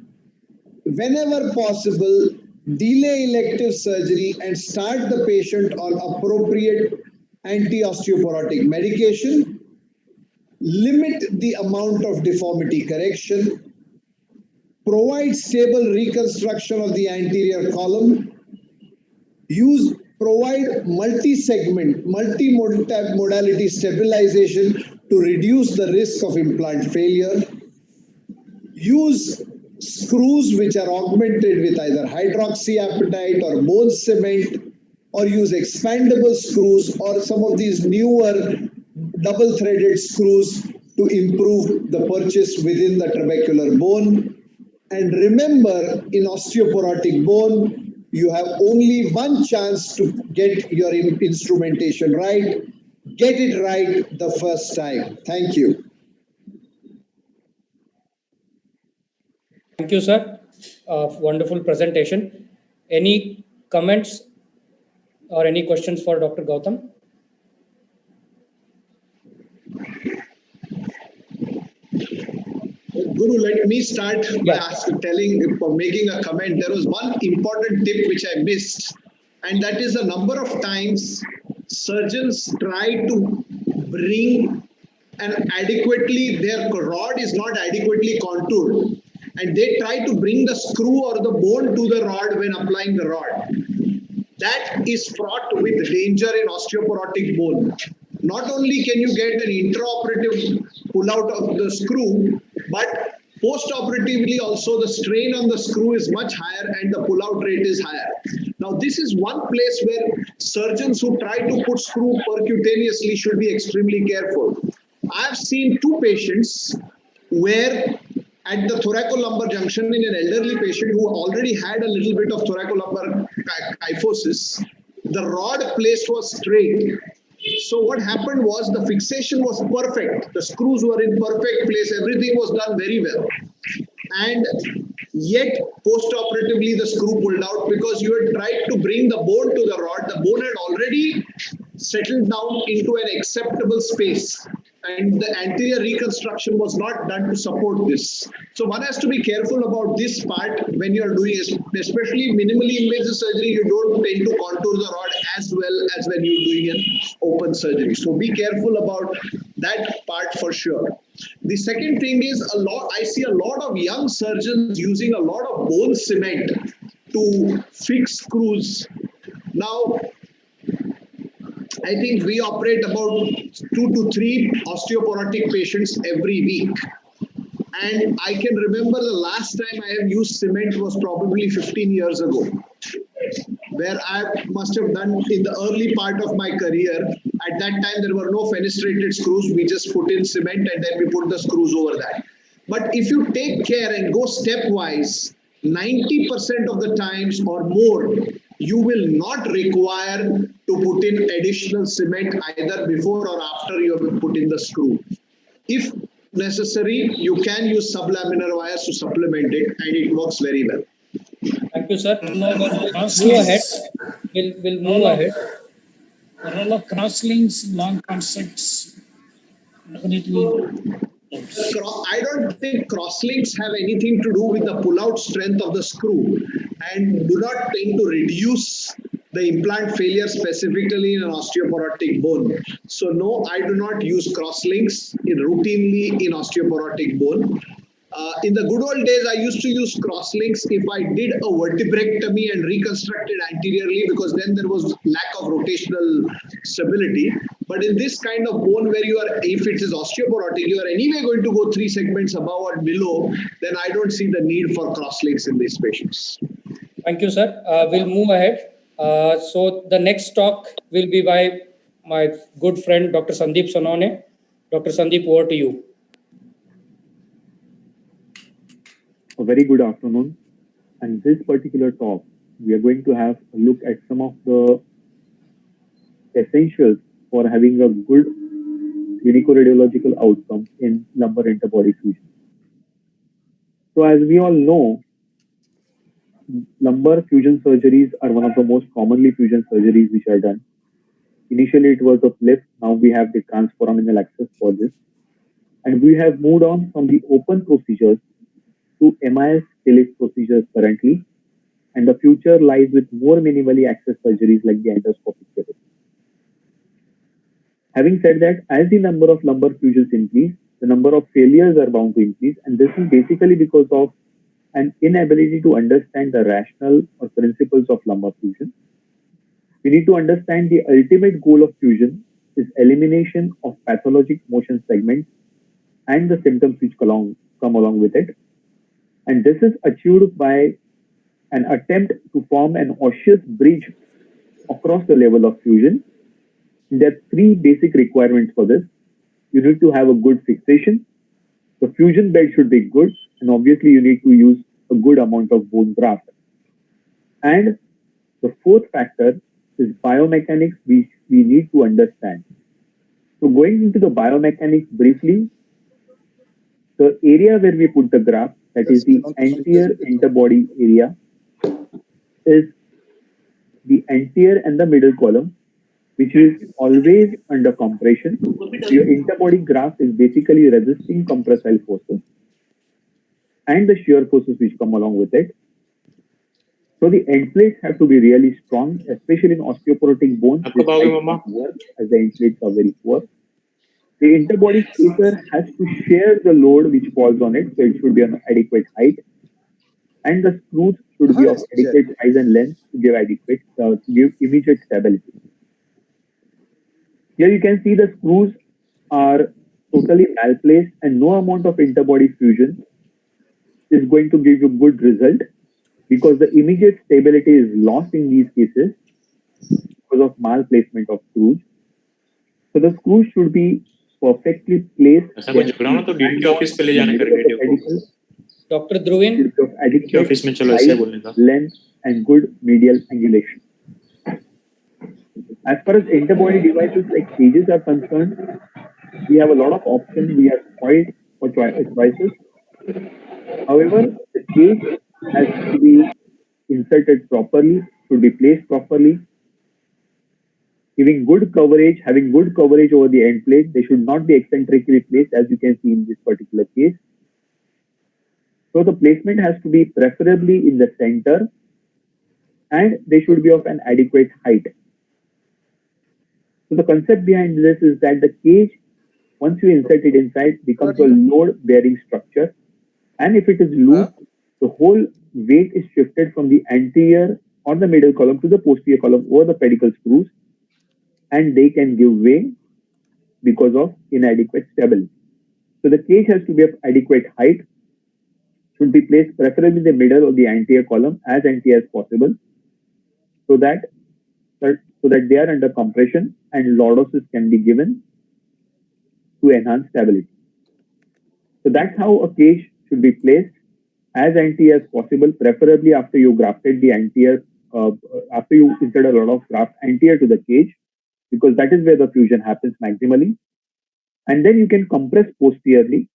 whenever possible, delay elective surgery and start the patient on appropriate anti-osteoporotic medication, limit the amount of deformity correction, provide stable reconstruction of the anterior column, provide multi-segment, multi-modality stabilization to reduce the risk of implant failure, use screws which are augmented with either hydroxyapatite or bone cement, or use expandable screws or some of these newer double-threaded screws to improve the purchase within the trabecular bone. And remember, in osteoporotic bone, you have only one chance to get your instrumentation right. Get it right the first time. Thank you.
Thank you, sir. Wonderful presentation. Any comments or any questions for Dr. Gautam?
Guru, let me start by making a comment. There was one important tip which I missed, and that is a number of times surgeons try to bring their rod is not adequately contoured, and they try to bring the screw or the bone to the rod when applying the rod. That is fraught with danger in osteoporotic bone. Not only can you get an intraoperative pull out of the screw, but post-operatively also the strain on the screw is much higher and the pull-out rate is higher. Now this is one place where surgeons who try to put screw percutaneously should be extremely careful. I've seen two patients where at the thoracolumbar junction in an elderly patient who already had a little bit of thoracolumbar kyphosis, the rod placed was straight. So what happened was the fixation was perfect. The screws were in perfect place. Everything was done very well. And yet post-operatively the screw pulled out because you had tried to bring the bone to the rod. The bone had already settled down into an acceptable space. And the anterior reconstruction was not done to support this. So one has to be careful about this part when you are doing, especially minimally invasive surgery. You don't tend to contour the rod as well as when you're doing an open surgery. So be careful about that part for sure. The second thing is I see a lot of young surgeons using a lot of bone cement to fix screws. Now, I think we operate about 2 to 3 osteoporotic patients every week. And I can remember the last time I have used cement was probably 15 years ago, where I must have done in the early part of my career. At that time, there were no fenestrated screws. We just put in cement and then we put the screws over that. But if you take care and go stepwise, 90% of the times or more, you will not require to put in additional cement either before or after you have put in the screw. If necessary, you can use sublaminar wires to supplement it, and it works very well.
Thank you, sir. Move ahead. We'll move ahead.
The role of crosslinks, long constructs, definitely.
I don't think crosslinks have anything to do with the pull-out strength of the screw and do not tend to reduce the implant failure specifically in an osteoporotic bone. So no, I do not use crosslinks routinely in osteoporotic bone. In the good old days, I used to use crosslinks if I did a vertebrectomy and reconstructed anteriorly, because then there was lack of rotational stability. But in this kind of bone where you are, if it is osteoporotic, you are anyway going to go 3 segments above or below, then I don't see the need for crosslinks in these patients.
Thank you, sir. We'll move ahead. So the next talk will be by my good friend, Dr. Sandeep Sonone. Dr. Sandeep, over to you.
A very good afternoon. And this particular talk we are going to have a look at some of the essentials for having a good clinico-radiological outcome in lumbar interbody fusion. So as we all know, lumbar fusion surgeries are one of the most commonly fusion surgeries which are done. Initially it was of lift, now we have the transforaminal access for this. And we have moved on from the open procedures to MIS calyx procedures currently. And the future lies with more minimally accessed surgeries like the endoscopic calyx. Having said that, as the number of lumbar fusions increase, the number of failures are bound to increase. And this is basically because of an inability to understand the rationale or principles of lumbar fusion. We need to understand the ultimate goal of fusion is elimination of pathologic motion segments and the symptoms which come along with it. And this is achieved by an attempt to form an osseous bridge across the level of fusion. There are three basic requirements for this. You need to have a good fixation. The fusion bed should be good. And obviously you need to use a good amount of bone graft. And the fourth factor is biomechanics which we need to understand. So going into the biomechanics briefly, the area where we put the graft, that is the anterior interbody area, is the anterior and the middle column, which is always under compression. Your interbody graft is basically resisting compressive forces and the shear forces which come along with it. So the end plates have to be really strong, especially in osteoporotic bones, as the end plates are very poor. The interbody spacer has to share the load which falls on it, so it should be an adequate height. And the screws should be of adequate size and length to give immediate stability. Here you can see the screws are totally well-placed and no amount of interbody fusion is going to give you good result because the immediate stability is lost in these cases because of malplacement of screws. So the screws should be perfectly placed.
Dr. Dhruvin,
adequate length and good medial angulation. As far as interbody devices like cages are concerned, we have a lot of options. We have quite for choices. However, the cage has to be inserted properly, should be placed properly, having good coverage over the end plate. They should not be eccentrically placed, as you can see in this particular case. So the placement has to be preferably in the center, and they should be of an adequate height. So the concept behind this is that the cage, once you insert it inside, becomes a load-bearing structure. And if it is loose, the whole weight is shifted from the anterior or the middle column to the posterior column over the pedicle screws, and they can give way because of inadequate stability. So the cage has to be of adequate height, should be placed preferably in the middle of the anterior column as anterior as possible, so that they are under compression and lordosis can be given to enhance stability. So that's how a cage should be placed as anterior as possible, preferably after you grafted the anterior, after you insert a lot of graft anterior to the cage, because that is where the fusion happens maximally. And then you can compress posteriorly.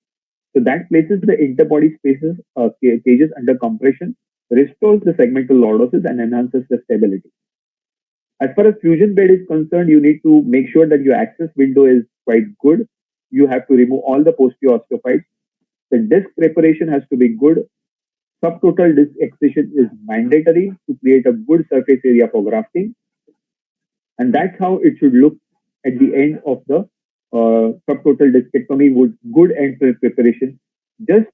So that places the interbody spaces, cages under compression, restores the segmental lordosis and enhances the stability. As far as fusion bed is concerned, you need to make sure that your access window is quite good. You have to remove all the posterior osteophytes. The disc preparation has to be good. Subtotal disc excision is mandatory to create a good surface area for grafting. And that's how it should look at the end of the subtotal discectomy with good end preparation. Just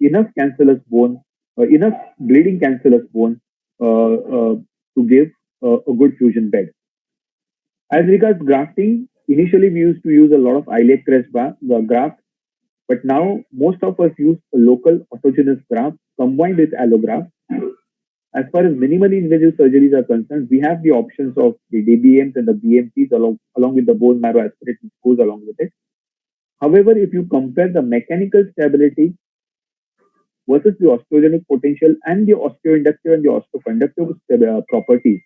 enough cancellous bone, enough bleeding cancellous bone to give a good fusion bed. As regards grafting, initially we used to use a lot of iliac crest graft, but now most of us use a local autogenous graft combined with allograft. As far as minimally invasive surgeries are concerned, we have the options of the DBMs and the BMPs along with the bone marrow aspirate which goes along with it. However, if you compare the mechanical stability versus the osteogenic potential and the osteoinductive and the osteoconductive properties,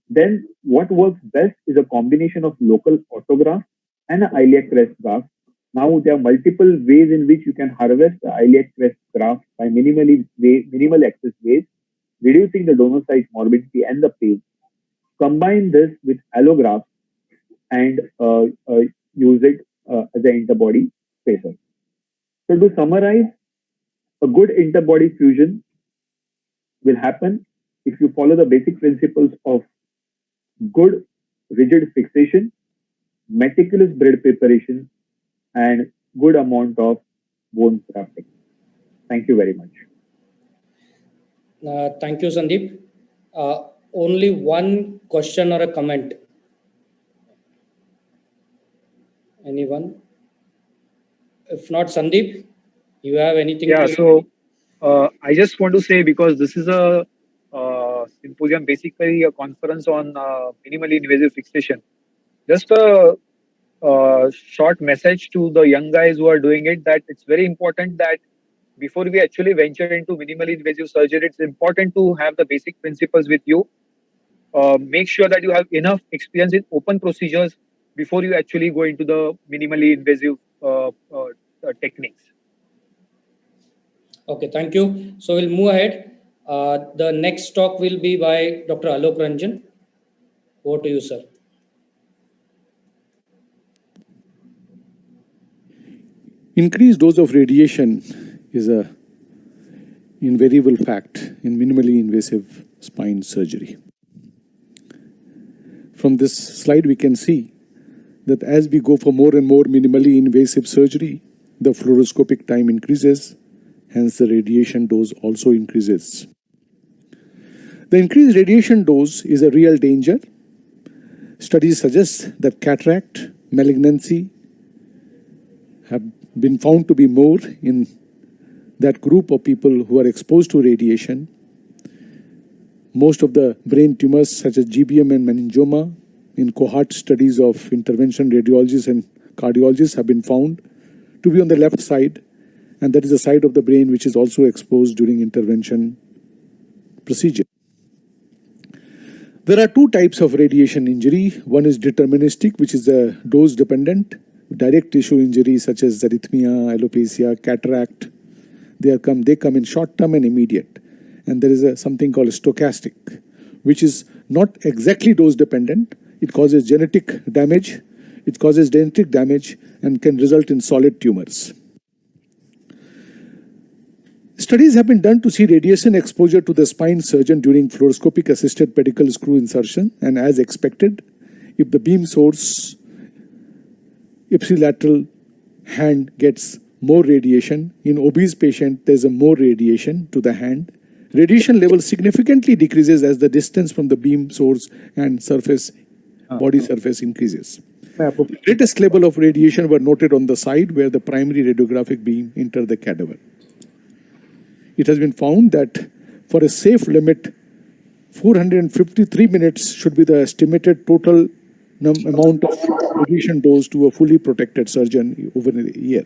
then what works best is a combination of local autograft and an iliac crest graft. Now, there are multiple ways in which you can harvest the iliac crest graft by minimal access ways, reducing the donor site morbidity and the pain. Combine this with allograft and use it as an interbody spacer. So to summarize, a good interbody fusion will happen if you follow the basic principles of good rigid fixation, meticulous braid preparation, and good amount of bone grafting. Thank you very much.
Thank you, Sandeep. Only one question or a comment. Anyone? If not, Sandeep, you have anything to say?
So I just want to say, because this is a symposium, basically a conference on minimally invasive fixation. Just a short message to the young guys who are doing it, that it's very important that before we actually venture into minimally invasive surgery, it's important to have the basic principles with you. Make sure that you have enough experience in open procedures before you actually go into the minimally invasive techniques.
Okay, thank you. So we'll move ahead. The next talk will be by Dr. Alok Ranjan. Over to you, sir.
Increased dose of radiation is an invariable fact in minimally invasive spine surgery. From this slide, we can see that as we go for more and more minimally invasive surgery, the fluoroscopic time increases, hence the radiation dose also increases. The increased radiation dose is a real danger. Studies suggest that cataract, malignancy have been found to be more in that group of people who are exposed to radiation. Most of the brain tumors such as GBM and meningioma in cohort studies of intervention radiologists and cardiologists have been found to be on the left side, and that is the side of the brain which is also exposed during intervention procedure. There are two types of radiation injury. One is deterministic, which is a dose dependent. Direct tissue injuries such as arrhythmia, alopecia, cataract, they come in short term and immediate. And there is something called stochastic, which is not exactly dose dependent. It causes genetic damage. It causes genetic damage and can result in solid tumors. Studies have been done to see radiation exposure to the spine surgeon during fluoroscopic assisted pedicle screw insertion, and as expected, if the beam source ipsilateral hand gets more radiation, in obese patient there's a more radiation to the hand. Radiation level significantly decreases as the distance from the beam source and body surface increases. The greatest level of radiation were noted on the side where the primary radiographic beam entered the cadaver. It has been found that for a safe limit, 453 minutes should be the estimated total amount of radiation dose to a fully protected surgeon over a year.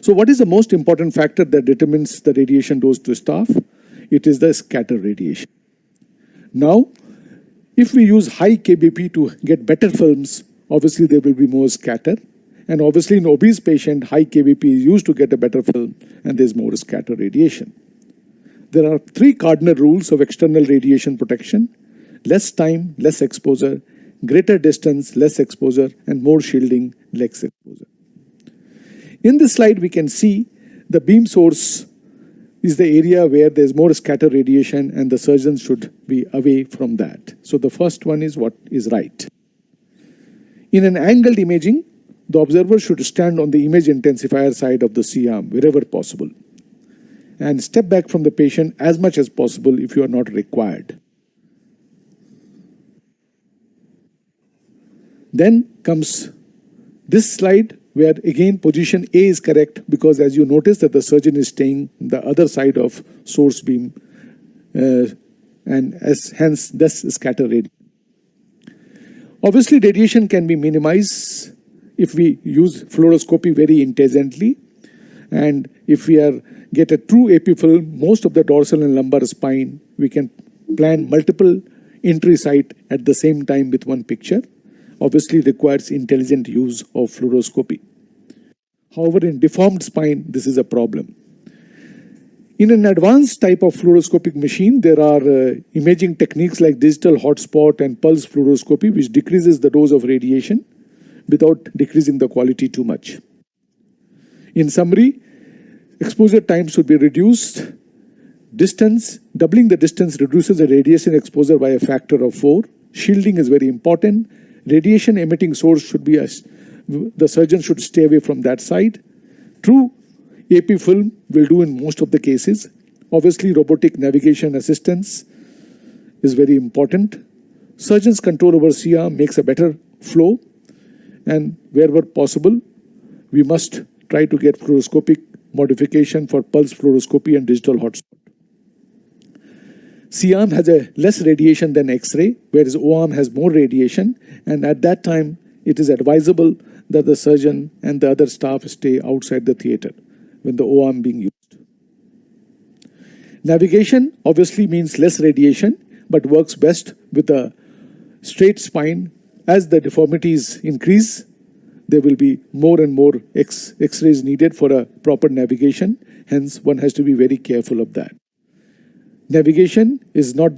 So what is the most important factor that determines the radiation dose to staff? It is the scatter radiation. Now, if we use high kbp to get better films, obviously there will be more scatter. And obviously in obese patient, high kbp is used to get a better film and there's more scatter radiation. There are three cardinal rules of external radiation protection: less time, less exposure; greater distance, less exposure; and more shielding, less exposure. In this slide, we can see the beam source is the area where there's more scatter radiation and the surgeon should be away from that. So the first one is what is right. In an angled imaging, the observer should stand on the image intensifier side of the C-arm wherever possible and step back from the patient as much as possible if you are not required. Then comes this slide where again position A is correct, because as you notice that the surgeon is staying the other side of source beam and hence thus scatter radiation. Obviously radiation can be minimized if we use fluoroscopy very intensely, And if we get a true AP film, most of the dorsal and lumbar spine, we can plan multiple entry site at the same time with one picture. Obviously requires intelligent use of fluoroscopy. However, in deformed spine, this is a problem. In an advanced type of fluoroscopic machine, there are imaging techniques like digital hotspot and pulse fluoroscopy, which decreases the dose of radiation without decreasing the quality too much. In summary, exposure time should be reduced. Doubling the distance reduces the radiation exposure by a factor of 4. Shielding is very important. Radiation emitting source should be the surgeon should stay away from that side. True AP film will do in most of the cases. Obviously, robotic navigation assistance is very important. Surgeon's control over C-arm makes a better flow. And wherever possible, we must try to get fluoroscopic modification for pulse fluoroscopy and digital hotspot. C-arm has a less radiation than X-ray, whereas O-arm has more radiation. And at that time, it is advisable that the surgeon and the other staff stay outside the theater when the O-arm being used. Navigation obviously means less radiation, but works best with a straight spine. As the deformities increase, there will be more and more X-rays needed for a proper navigation. Hence, one has to be very careful of that. Navigation is not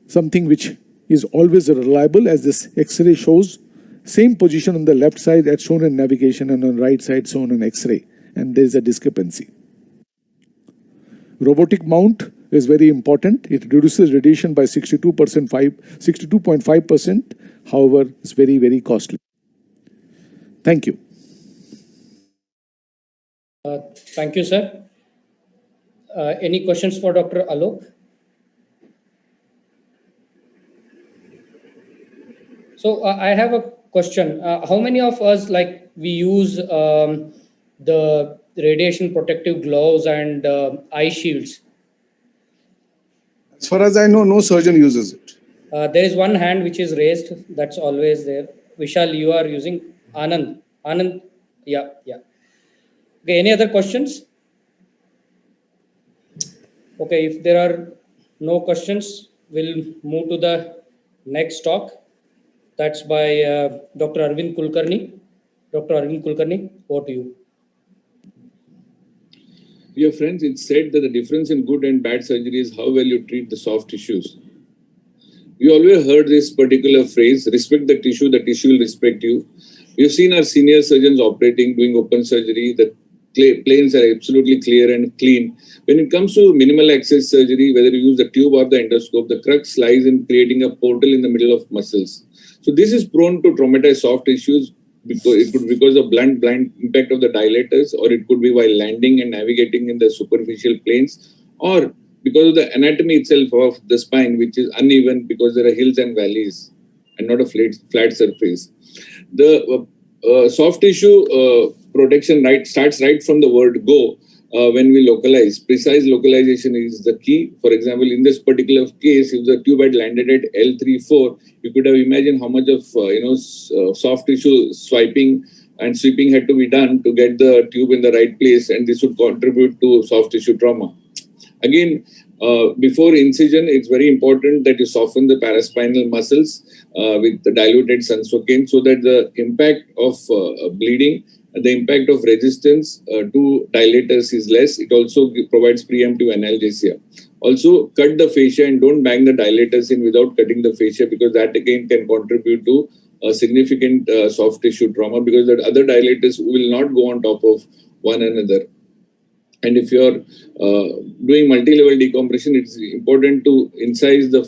something which is always reliable, as this X-ray shows. Same position on the left side as shown in navigation and on the right side shown in X-ray, and there is a discrepancy. Robotic mount is very important. It reduces radiation by 62.5%. However, it's very, very costly. Thank you.
Thank you, sir. Any questions for Dr. Alok? So I have a question. How many of us we use the radiation protective gloves and eye shields?
As far as I know, no surgeon uses it.
There is one hand which is raised. That's always there. Vishal, you are using. Anand. Yeah. Okay, any other questions? Okay, if there are no questions, we'll move to the next talk. That's by Dr. Arvind Kulkarni. Dr. Arvind Kulkarni, over to you.
Dear friends, it's said that the difference in good and bad surgery is how well you treat the soft tissues. We always heard this particular phrase, respect the tissue will respect you. We've seen our senior surgeons operating, doing open surgery. The planes are absolutely clear and clean. When it comes to minimal access surgery, whether you use the tube or the endoscope, the crux lies in creating a portal in the middle of muscles. So this is prone to traumatize soft tissues because of blunt impact of the dilators, or it could be while landing and navigating in the superficial planes, or because of the anatomy itself of the spine, which is uneven because there are hills and valleys and not a flat surface. The soft tissue protection starts right from the word go. When we localize, precise localization is the key. For example, in this particular case, if the tube had landed at L3-4, you could have imagined how much of soft tissue swiping and sweeping had to be done to get the tube in the right place, and this would contribute to soft tissue trauma. Again, before incision, it's very important that you soften the paraspinal muscles with the diluted Sansocaine so that the impact of bleeding, the impact of resistance to dilators is less. It also provides preemptive analgesia. Also, cut the fascia and don't bang the dilators in without cutting the fascia, because that again can contribute to a significant soft tissue trauma, because the other dilators will not go on top of one another. And if you're doing multi-level decompression, it's important to incise the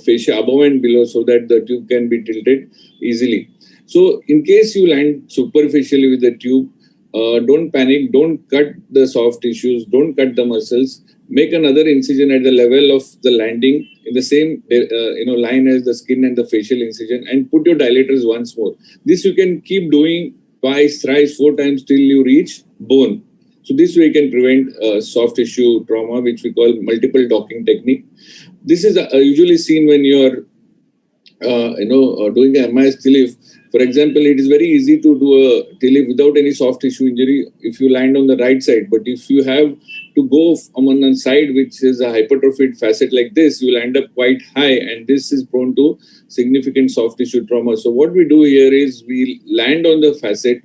fascia above and below so that the tube can be tilted easily. So in case you land superficially with the tube, don't panic, don't cut the soft tissues, don't cut the muscles, make another incision at the level of the landing in the same line as the skin and the facial incision, and put your dilators once more. This you can keep doing twice, thrice, 4 times till you reach bone. So this way you can prevent soft tissue trauma, which we call multiple docking technique. This is usually seen when you're doing a MIS TLIF, for example, it is very easy to do a TLIF without any soft tissue injury if you land on the right side. But if you have to go on one side, which is a hypertrophied facet like this, you will end up quite high, and this is prone to significant soft tissue trauma. So what we do here is we land on the facet,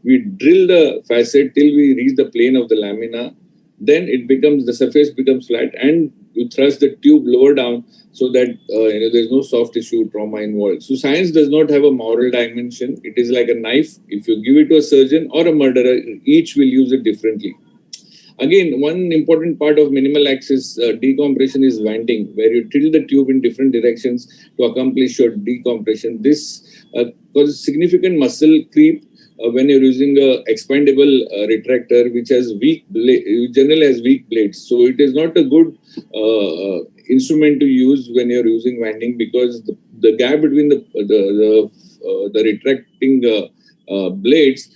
we drill the facet till we reach the plane of the lamina, then the surface becomes flat, and you thrust the tube lower down so that there's no soft tissue trauma involved. So science does not have a moral dimension. It is like a knife. If you give it to a surgeon or a murderer, each will use it differently. Again, one important part of minimal access decompression is wanding, where you tilt the tube in different directions to accomplish your decompression. This causes significant muscle creep when you're using a expandable retractor, which has generally has weak blades. So it is not a good instrument to use when you're using wanding, because the gap between the retracting blades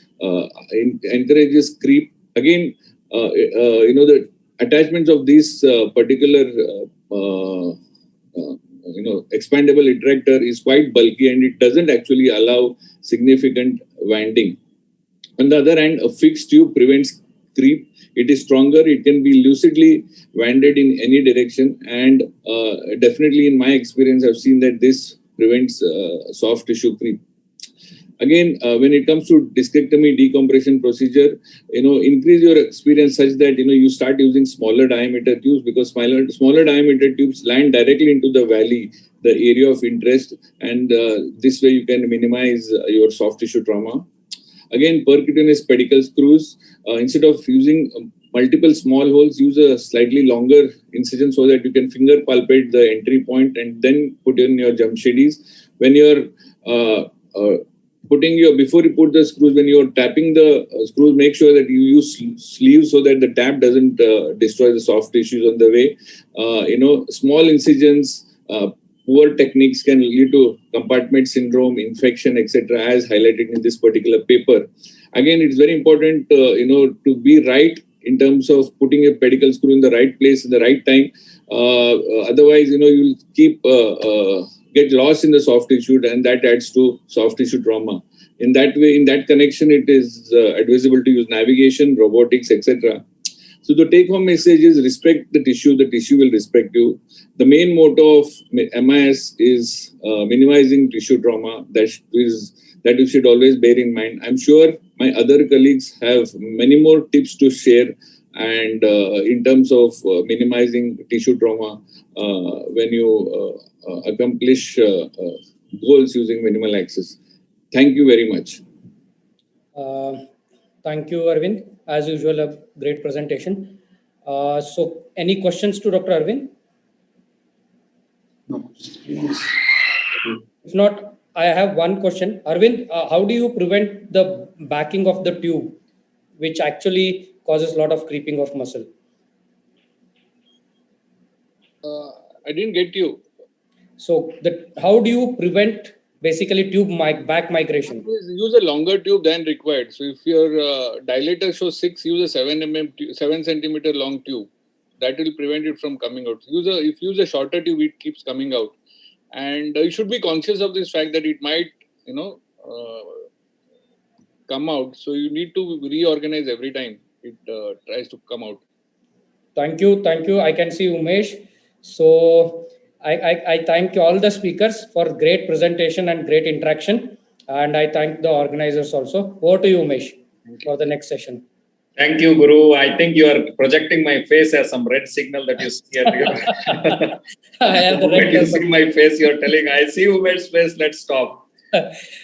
encourages creep. Again, the attachments of these particular expandable retractor is quite bulky, and it doesn't actually allow significant wanding. On the other hand, a fixed tube prevents creep. It is stronger. It can be lucidly wanded in any direction, and definitely in my experience, I've seen that this prevents soft tissue creep. Again, when it comes to discectomy decompression procedure, increase your experience such that you start using smaller diameter tubes, because smaller diameter tubes land directly into the valley, the area of interest, and this way you can minimize your soft tissue trauma. Again, percutaneous pedicle screws, instead of using multiple small holes, use a slightly longer incision so that you can finger palpate the entry point and then put in your Jamshedis. When you're before you put the screws, when you're tapping the screws, make sure that you use sleeves so that the tap doesn't destroy the soft tissues on the way. Small incisions, poor techniques can lead to compartment syndrome, infection, etc., as highlighted in this particular paper. Again, it's very important, to be right in terms of putting a pedicle screw in the right place at the right time. Otherwise, you'll keep get lost in the soft tissue, and that adds to soft tissue trauma. In that way, in that connection, it is advisable to use navigation, robotics, etc. So the take-home message is respect the tissue will respect you. The main motto of MIS is minimizing tissue trauma. That you should always bear in mind. I'm sure my other colleagues have many more tips to share, and in terms of minimizing tissue trauma when you accomplish goals using minimal access. Thank you very much.
Thank you, Arvind. As usual, a great presentation. So, any questions to Dr. Arvind?
No, please.
If not, I have one question. Arvind, how do you prevent the backing of the tube, which actually causes a lot of creeping of muscle?
I didn't get you.
So, how do you prevent basically tube back migration?
Use a longer tube than required. So if your dilator shows 6, use a 7 centimeter long tube. That will prevent it from coming out. If you use a shorter tube, it keeps coming out. And you should be conscious of this fact that it might, come out. So you need to reorganize every time it tries to come out.
Thank you. I can see Umesh. So I thank all the speakers for great presentation and great interaction. And I thank the organizers also. Over to you, Umesh, for the next session.
Thank you, Guru. I think you are projecting my face as some red signal that you see at your...
I have the red.
When you see my face, you're telling, I see Umesh's face, let's stop.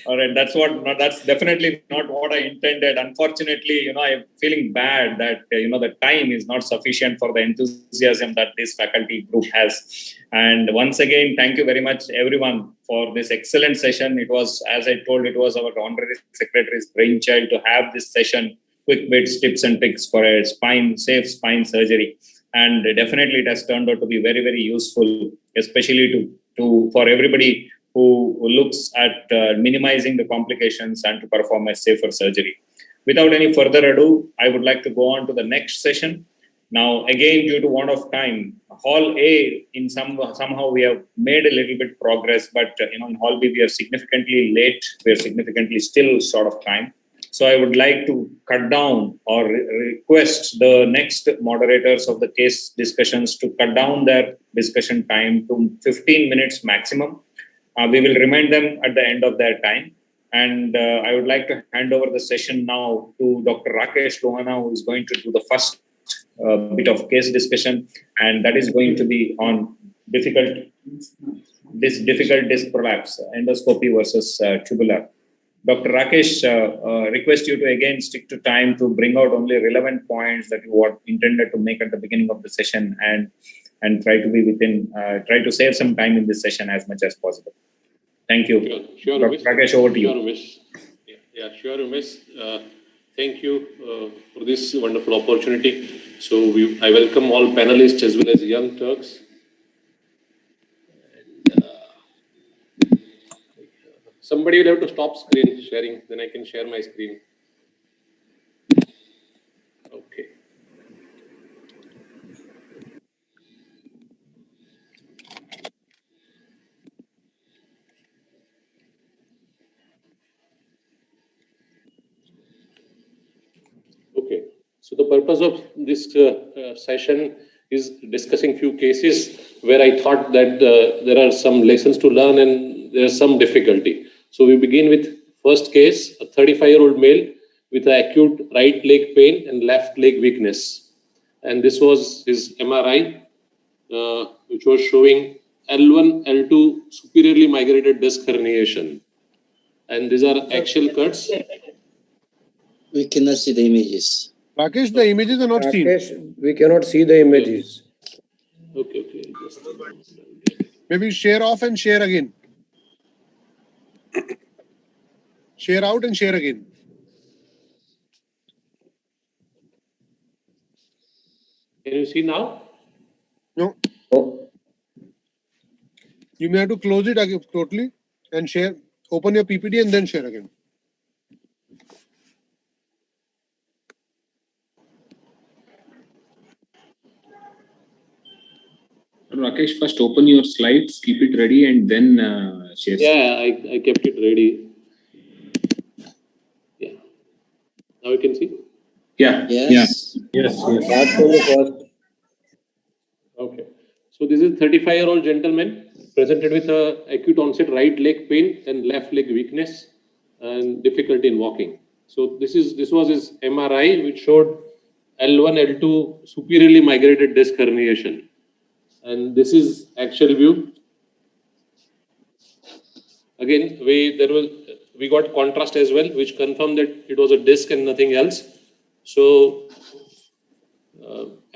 All right, that's definitely not what I intended. Unfortunately, I'm feeling bad that, the time is not sufficient for the enthusiasm that this faculty group has. And once again, thank you very much, everyone, for this excellent session. It was, as I told, it was our honorary secretary's brainchild to have this session, quick bits, tips and tricks for a safe spine surgery. And definitely it has turned out to be very, very useful, especially for everybody who looks at minimizing the complications and to perform a safer surgery. Without any further ado, I would like to go on to the next session. Now, again, due to want of time, Hall A, somehow we have made a little bit progress, but in Hall B, we are significantly late. We are significantly still short of time. So I would like to cut down or request the next moderators of the case discussions to cut down their discussion time to 15 minutes maximum. We will remind them at the end of their time. And I would like to hand over the session now to Dr. Rakesh Lohana, who is going to do the first bit of case discussion, and that is going to be on difficult disc prolapse, endoscopy versus tubular. Dr. Rakesh, request you to again stick to time to bring out only relevant points that you were intended to make at the beginning of the session, and try to be within, try to save some time in this session as much as possible. Thank you.
Sure,
Dr. Rakesh, over to you.
Sure, Miss. Yeah, sure, Miss. Thank you for this wonderful opportunity. So I welcome all panelists as well as young Turks. Somebody will have to stop screen sharing, then I can share my screen. Okay. Okay. So the purpose of this session is discussing few cases where I thought that there are some lessons to learn and there's some difficulty. So we begin with first case, a 35-year-old male with acute right leg pain and left leg weakness. And this was his MRI, which was showing L1, L2 superiorly migrated disc herniation. And these are axial cuts.
We cannot see the images.
Rakesh, the images are not seen.
We cannot see the images.
Okay.
Maybe share off and share again. Share out and share again.
Can you see now?
No. You may have to close it again totally and share. Open your PPT and then share again.
Rakesh, first open your slides, keep it ready, and then share.
Yeah, I kept it ready. Yeah. Now you can see?
Yeah.
Yes.
Yes.
Okay. So this is 35-year-old gentleman presented with acute onset right leg pain and left leg weakness and difficulty in walking. So this was his MRI, which showed L1, L2 superiorly migrated disc herniation. And this is actual view. Again, we got contrast as well, which confirmed that it was a disc and nothing else. So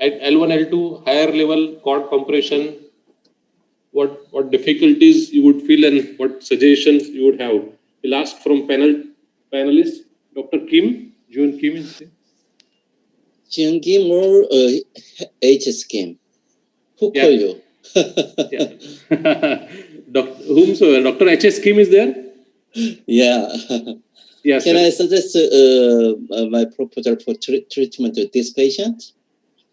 at L1, L2, higher level cord compression, what difficulties you would feel and what suggestions you would have. We'll ask from panelists, Dr. Kim, June Kim is there.
June Kim or HS Kim? Who call you?
Dr. H.S. Kim is there?
Yeah.
Yes.
Can I suggest my proposal for treatment of this patient?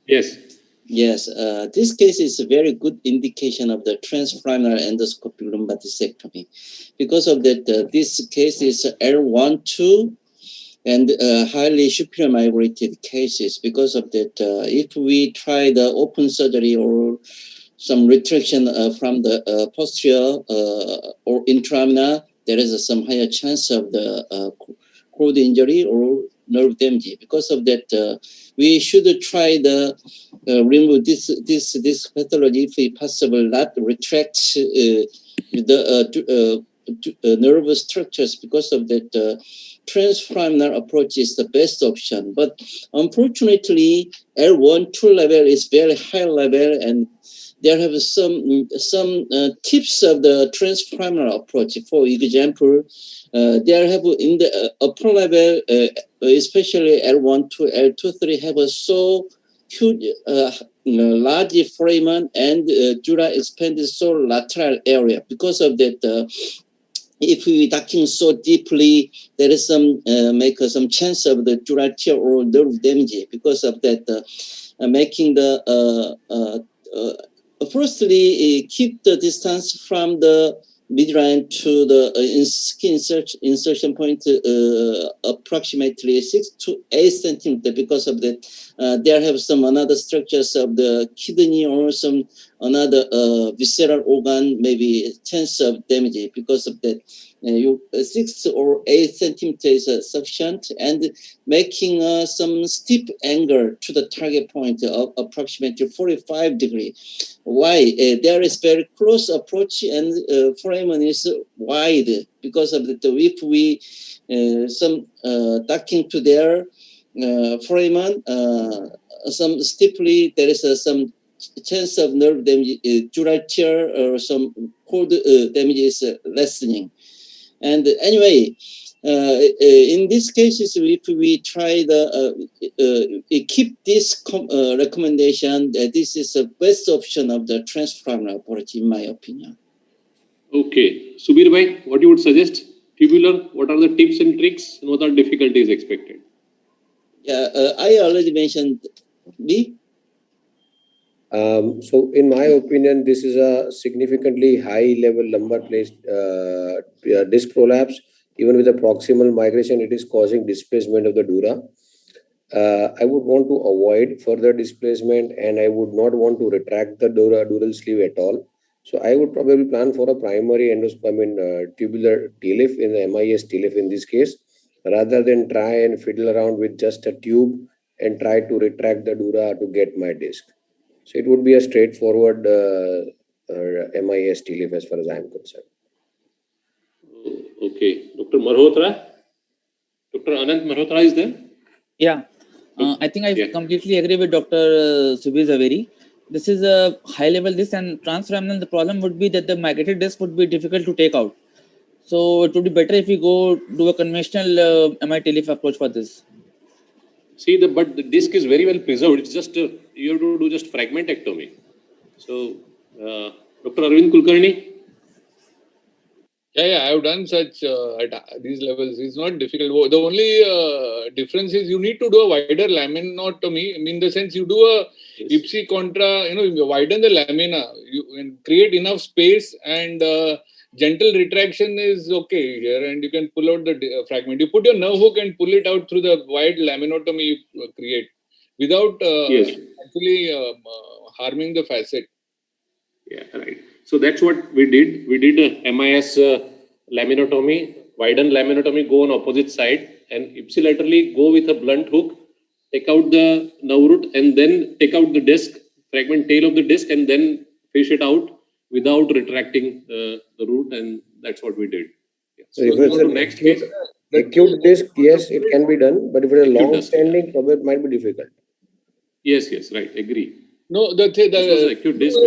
Yes.
Yes. This case is a very good indication of the transfemoral endoscopic lumbodiscectomy. Because of that, this case is L1, 2, and highly superior migrated cases. Because of that, if we try the open surgery or some retraction from the posterior or intraluminal, there is some higher chance of the cord injury or nerve damage. Because of that, we should try the remove this pathology if possible, not retract the nerve structures. Because of that, transfemoral approach is the best option. But unfortunately, L1, 2 level is very high level, and there have some tips of the transfemoral approach. For example, there have in the upper level, especially L1 to L2, 3 have a so huge, large foramen and dura expanded so lateral area. Because of that, if we ducking so deeply, there is some chance of the dural tear or nerve damage. Because of that, making the firstly keep the distance from the midline to the skin insertion point approximately 6 to 8 centimeter, because of that there have some another structures of the kidney or some another visceral organ, maybe chance of damage. Because of that, 6 or 8 centimeters is sufficient, and making some steep angle to the target point of approximately 45 degrees. Why? There is very close approach, and foramen is wide. Because of that, if we some docking to their foramen, some steeply, there is some chance of nerve damage, dural tear, or some cord damage is lessening. And anyway, in these cases, if we try keep this recommendation, this is the best option of the transforaminal approach, in my opinion.
Okay, Subir bhai, what you would suggest? Tubular, what are the tips and tricks, and what are difficulties expected?
Yeah, I already mentioned. B.
So in my opinion, this is a significantly high level lumbar placed disc prolapse. Even with a proximal migration, it is causing displacement of the dura. I would want to avoid further displacement, and I would not want to retract the dural sleeve at all. So I would probably plan for a primary tubular TLIF in the MIS TLIF in this case, rather than try and fiddle around with just a tube and try to retract the dura to get my disc. So it would be a straightforward MIS TLIF as far as I am concerned.
Okay, Dr. Malhotra? Dr. Anant Malhotra is there?
Yeah, I think I completely agree with Dr. Subir Zaveri. This is a high level disc, and transforaminal, the problem would be that the migrated disc would be difficult to take out. So it would be better if we go do a conventional MI-TLIF approach for this.
See, but the disc is very well preserved. It's just, you have to do just fragmentectomy. So, Dr. Arvind Kulkarni?
Yeah, I have done such at these levels. It's not difficult. The only difference is you need to do a wider laminotomy. I mean, in the sense you do a ipsi contra, you widen the lamina, you create enough space, and gentle retraction is okay here, and you can pull out the fragment. You put your nerve hook and pull it out through the wide laminotomy you create without actually harming the facet.
Yeah, right. So that's what we did. We did a MIS laminotomy, widen laminotomy, go on opposite side, and ipsilaterally go with a blunt hook, take out the nerve root, and then take out the disc, fragment tail of the disc, and then fish it out without retracting the root, and that's what we did. Yeah. So
if it's an
next case.
Acute disc, yes, it can be done, but if it's a long-standing, probably it might be difficult.
Yes, right, agree.
No, the
acute disc.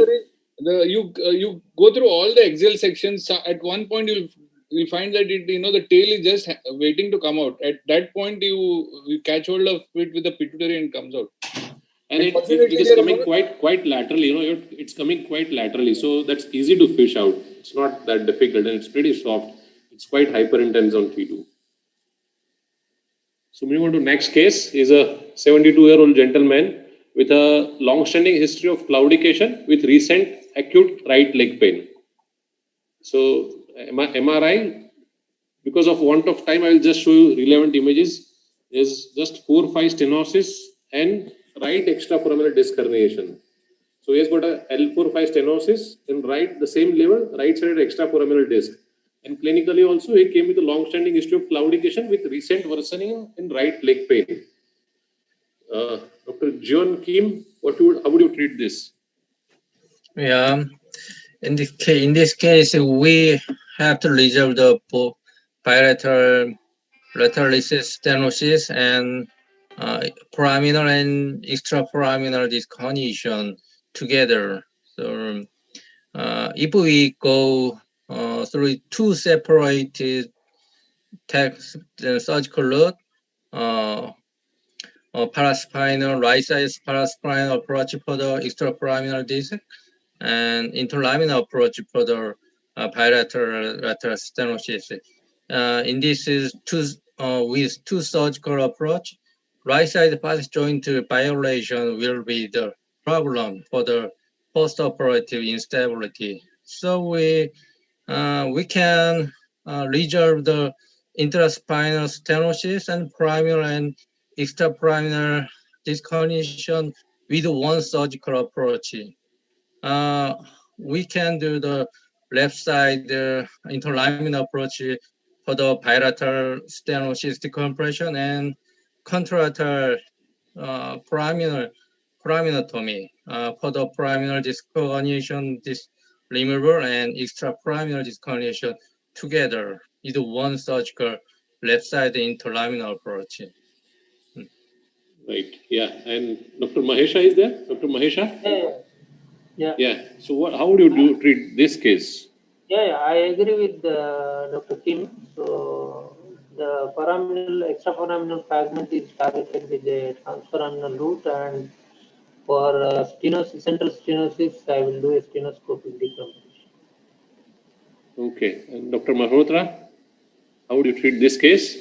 You go through all the axial sections. At one point, you'll find that the tail is just waiting to come out. At that point, you catch hold of it with the pituitary and comes out.
And it is coming quite laterally. It's coming quite laterally, so that's easy to fish out. It's not that difficult, and it's pretty soft. It's quite hyperintense on T2. So moving on to next case is a 72-year-old gentleman with a long-standing history of claudication with recent acute right leg pain. So MRI, because of want of time, I will just show you relevant images. Is just 4-5 stenosis and right extraforaminal disc herniation. So he has got a L4-5 stenosis in right, the same level, right-sided extraforaminal disc. And clinically also, he came with a long-standing history of claudication with recent worsening in right leg pain. Dr. John Kim, how would you treat this?
Yeah, in this case, we have to resolve the bilateral lateral stenosis and foraminal and extraforaminal disc herniation together. So if we go through two separated surgical route, paraspinal, right side paraspinal approach for the extraforaminal disc and interlaminar approach for the bilateral lateral stenosis. In this is with two surgical approach, right side facet joint violation will be the problem for the post-operative instability. So we can resolve the intraspinal stenosis and primary and extrapyramidal disc herniation with one surgical approach. We can do the left side interlaminar approach for the bilateral stenosis decompression and contralateral pyramidectomy for the pyramidal disc herniation, disc removal, and extrapyramidal disc herniation together is one surgical left side interlaminar approach.
Right. Yeah. And Dr. Mahesha is there? Dr. Mahesha?
Yeah.
Yeah. So how would you treat this case?
Yeah, I agree with Dr. Kim. So the extrapyramidal fragment is targeted with a transforaminal route, and for stenosis, central stenosis, I will do a stenoscopic decompression.
Okay. And Dr. Malhotra, how would you treat this case?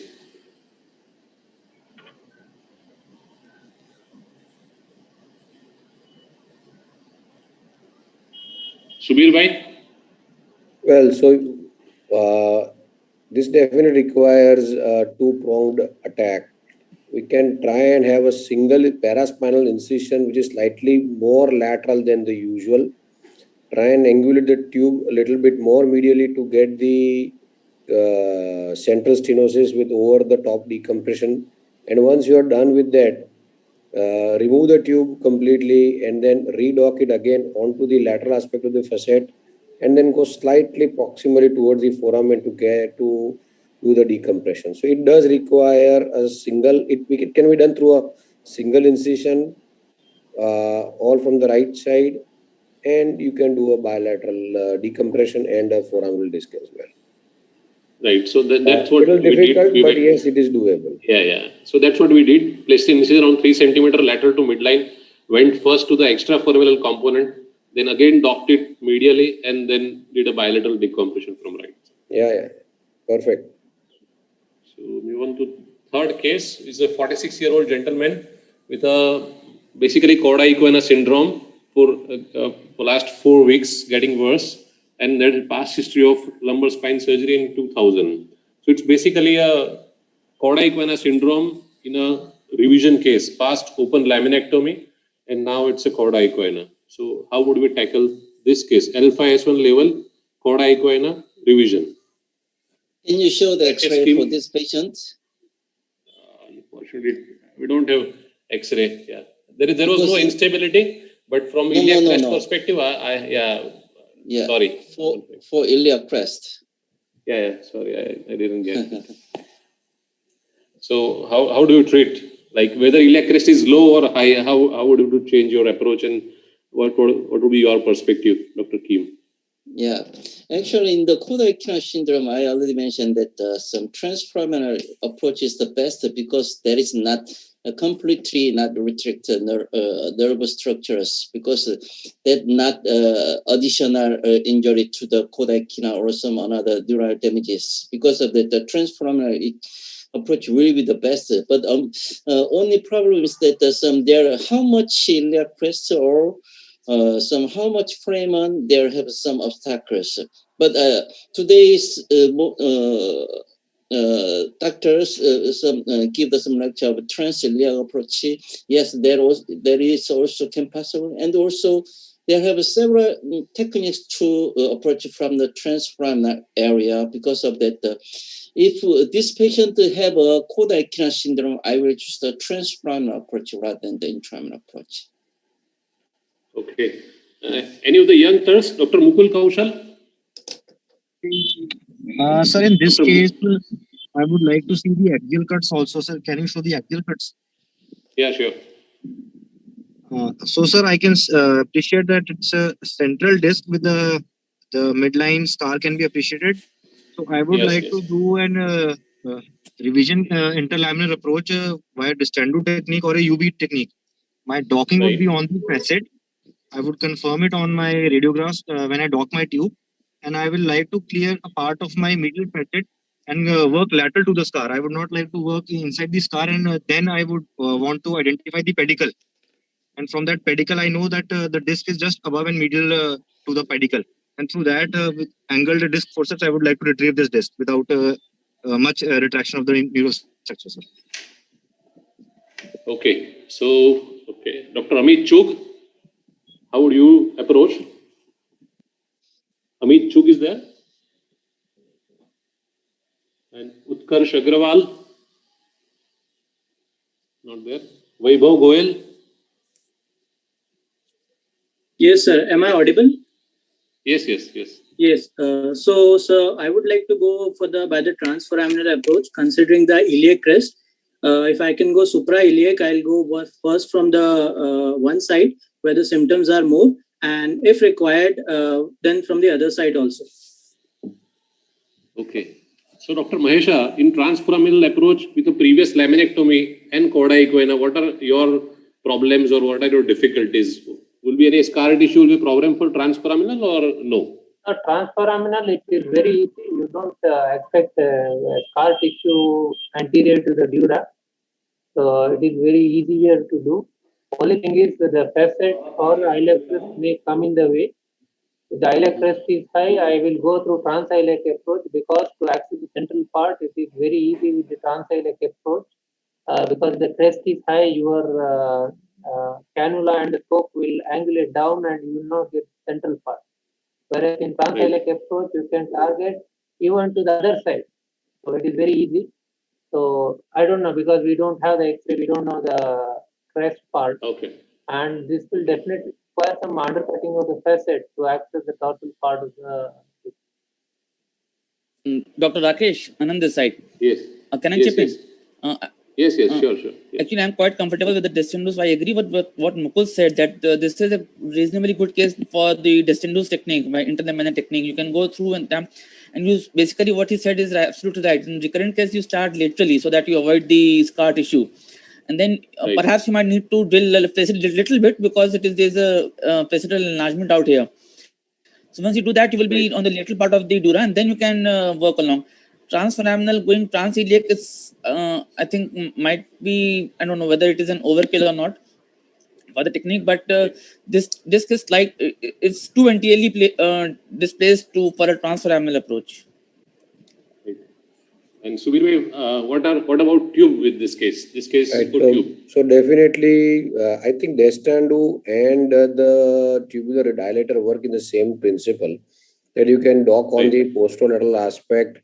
Subir bhai?
Well, so this definitely requires a two-pronged attack. We can try and have a single paraspinal incision which is slightly more lateral than the usual. Try and angulate the tube a little bit more medially to get the central stenosis with over the top decompression. And once you are done with that, remove the tube completely and then redock it again onto the lateral aspect of the facet, and then go slightly proximally towards the foramen to get to do the decompression. So it does require a single, it can be done through a single incision, all from the right side, and you can do a bilateral decompression and a foraminal disc as well.
Right. So that's what
it is difficult, but yes, it is doable.
Yeah. So that's what we did. Placed the incision around 3 centimeter lateral to midline, went first to the extraforaminal component, then again docked it medially, and then did a bilateral decompression from right.
Yeah. Perfect.
So move on to third case. Is a 46-year-old gentleman with a basically cauda equina syndrome for last 4 weeks, getting worse, and there is past history of lumbar spine surgery in 2000. So it's basically a cauda equina syndrome in a revision case, past open laminectomy, and now it's a cauda equina. So how would we tackle this case? L5S1 level, cauda equina, revision.
Can you show the X-ray for this patient?
Unfortunately, we don't have X-ray. Yeah, there was no instability, but from iliac crest perspective, sorry.
For iliac crest.
Yeah. Sorry, I didn't get it. So how do you treat? Like whether iliac crest is low or high, how would you change your approach, and what would be your perspective, Dr. Kim?
Yeah, actually in the cauda equina syndrome, I already mentioned that some transforaminal approach is the best because there is not completely not restricted nervous structures, because that not additional injury to the cauda equina or some another neural damages. Because of that, the transforaminal approach will be the best. But only problem is that how much iliac crest or how much Freeman, there have some obstacles. But today's doctors give some lecture of transiliac approach. Yes, there is also can possible, and also there have several techniques to approach from the transforaminal area. Because of that, if this patient have a cauda equina syndrome, I will choose the transforaminal approach rather than the intraminal approach.
Okay. Any of the young nurse, Dr. Mukul Kaushal?
Sir, in this case, I would like to see the axial cuts also, sir. Can you show the axial cuts?
Yeah, sure.
So, sir, I can appreciate that it's a central disc with the midline scar can be appreciated. So, I would like to do an revision interlaminar approach via Distendo technique or a UV technique. My docking would be on the facet. I would confirm it on my radiographs when I dock my tube, and I will like to clear a part of my medial facet and work lateral to the scar. I would not like to work inside the scar, and then I would want to identify the pedicle. And from that pedicle, I know that the disc is just above and medial to the pedicle. And through that, with angled disc forceps, I would like to retrieve this disc without much retraction of the neurostructure, sir.
Okay. So, okay. Dr. Amit Chug, how would you approach? Amit Chug is there? And Utkarsh Agrawal? Not there. Vaibhav Goel?
Yes, sir. Am I audible?
Yes.
Yes. So, sir, I would like to go by the transforaminal approach, considering the iliac crest. If I can go supra-iliac, I'll go first from the one side where the symptoms are more, and if required, then from the other side also.
Okay. So, Dr. Mahesha, in transforaminal approach with the previous laminectomy and chorda equina, what are your problems or what are your difficulties? Will be any scar tissue will be problem for transforaminal or no?
Transforaminal, it is very easy. You don't expect scar tissue anterior to the dura. So it is very easier to do. Only thing is that the facet or iliac crest may come in the way. If the iliac crest is high, I will go through transiliac approach, because to access the central part, it is very easy with the transiliac approach. Because the crest is high, your cannula and the scope will angulate down and you will not get central part. Whereas in transiliac approach, you can target even to the other side. So it is very easy. So I don't know, because we don't have the X-ray, we don't know the crest part.
Okay.
And this will definitely require some undercutting of the facet to access the total part of the.
Dr. Rakesh, Anand this side.
Yes.
Can I chip in?
Yes, sure. Yes.
Actually, I'm quite comfortable with the descendus. I agree with what Mukul said, that this is a reasonably good case for the descendus technique, by interlaminate technique. You can go through and use basically what he said is absolutely right. In recurrent case, you start laterally so that you avoid the scar tissue. And then perhaps you might need to drill a little bit, because there's a facetal enlargement out here. So once you do that, you will be on the lateral part of the dura, and then you can work along. Transforaminal going transiliac is, I think, might be, I don't know whether it is an overkill or not for the technique, but this is like, it's too entirely displaced for a transforaminal approach.
And Subir, what about tube with this case? This case
right,
for tube.
So definitely, I think Destandu and the tubular dilator work in the same principle, that you can dock on the posterolateral aspect,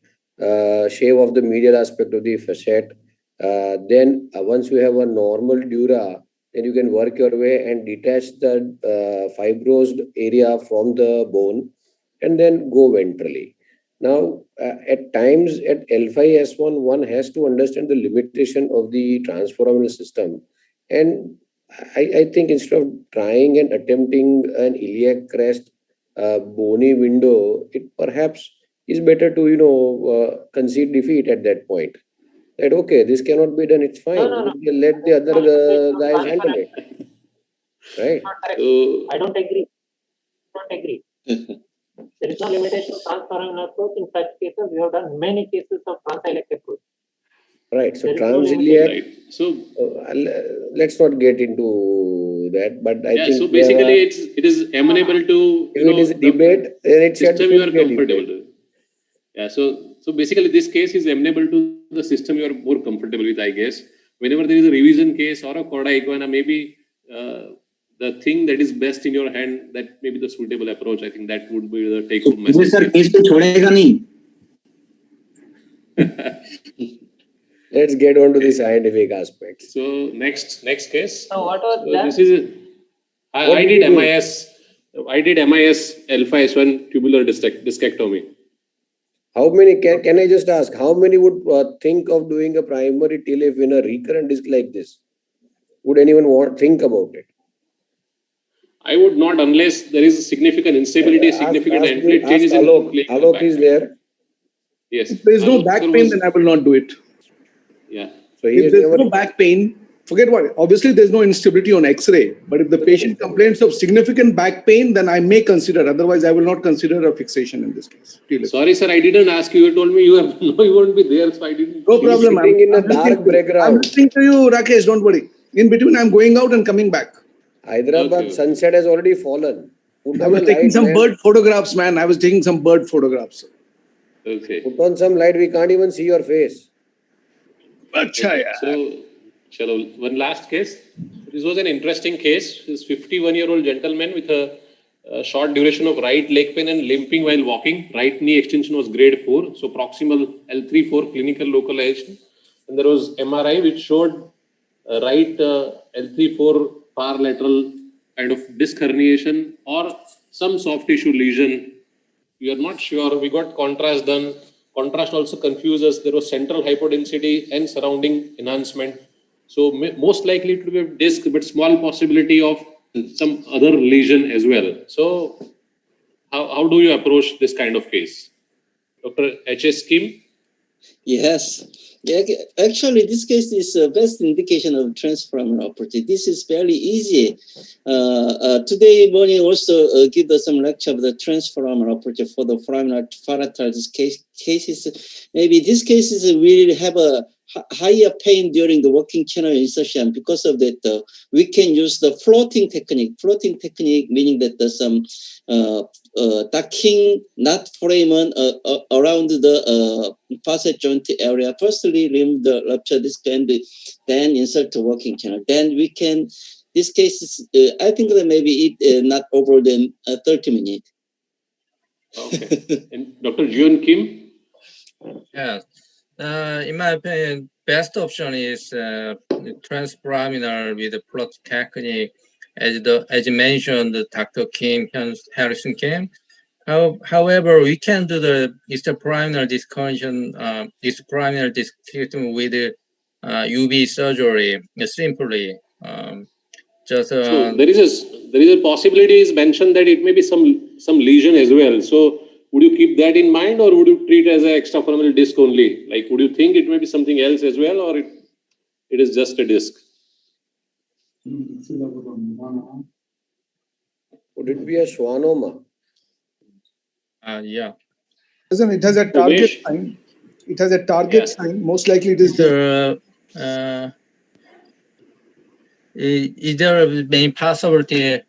shave off the medial aspect of the facet. Then once you have a normal dura, then you can work your way and detach the fibrosed area from the bone and then go ventrally. Now, at times at L5S1, one has to understand the limitation of the transforaminal system. And I think instead of trying and attempting an iliac crest bony window, it perhaps is better to, concede defeat at that point. That, okay, this cannot be done, it's fine.
No.
Let the other guys handle it. Right?
I don't agree. There is no limitation of transforaminal approach. In such cases, we have done many cases of transiliac approach.
Right. So transiliac. So let's not get into that. But I think
so basically, it is amenable to.
If it is a debate, then it should
system you are comfortable with. Yeah. So basically, this case is amenable to the system you are more comfortable with, I guess. Whenever there is a revision case or a chorda equina, maybe the thing that is best in your hand, that may be the suitable approach. I think that would be the take-home message.
Sir, case ko chhodega nahi.
Let's get on to the scientific aspects.
So next case.
So what was that?
This is I did MIS. I did MIS alpha S1 tubular discectomy.
How many can I just ask? How many would think of doing a primary TLF in a recurrent disc like this? Would anyone think about it?
I would not, unless there is significant instability, significant end-plate changes in
Alok is there.
Yes.
If there is no back pain, then I will not do it.
Yeah.
So
if there is no back pain, forget what, obviously there's no instability on X-ray, but if the patient complains of significant back pain, then I may consider, otherwise I will not consider a fixation in this case.
Sorry, sir, I didn't ask you. You told me you have no, you won't be there, so I didn't.
No problem.
Sitting in a dark background.
I'm listening to you, Rakesh, don't worry. In between, I'm going out and coming back.
Hyderabad sunset has already fallen.
I was taking some bird photographs, man. I was taking some bird photographs.
Okay.
Put on some light, we can't even see your face.
Okay. So, chalo, one last case. This was an interesting case. This 51-year-old gentleman with a short duration of right leg pain and limping while walking. Right knee extension was grade 4. So proximal L3-4 clinical localization. And there was MRI which showed right L3-4 far lateral kind of disc herniation or some soft tissue lesion. We are not sure. We got contrast done. Contrast also confuses. There was central hypodensity and surrounding enhancement. So most likely it will be a disc, but small possibility of some other lesion as well. So how do you approach this kind of case? Dr. H.S. Kim?
Yes. Yeah, actually, this case is the best indication of transforaminal opportunity. This is fairly easy. Today morning also give us some lecture of the transforaminal opportunity for the foraminal lateral cases. Maybe these cases will have a higher pain during the working channel insertion. Because of that, we can use the floating technique. Floating technique meaning that there's some docking, not foramen around the facet joint area. Firstly, remove the rupture disc and then insert the working channel. Then we can, this case is, I think that maybe it not over than 30 minutes.
Okay. And Dr. Jun Kim?
Yes. In my opinion, best option is transforaminal with the plot technique, as mentioned, Dr. Kim, Harrison Kim. However, we can do the extraforaminal disconnection, extraforaminal disconnection with UV surgery simply.
So there is a possibility is mentioned that it may be some lesion as well. So would you keep that in mind, or would you treat it as an extraforaminal disc only? Like, would you think it may be something else as well, or it is just a disc?
Would it be a schwannoma?
Yeah.
Listen, it has a target sign. It has a target sign. Most likely it is
there. Is there a main possibility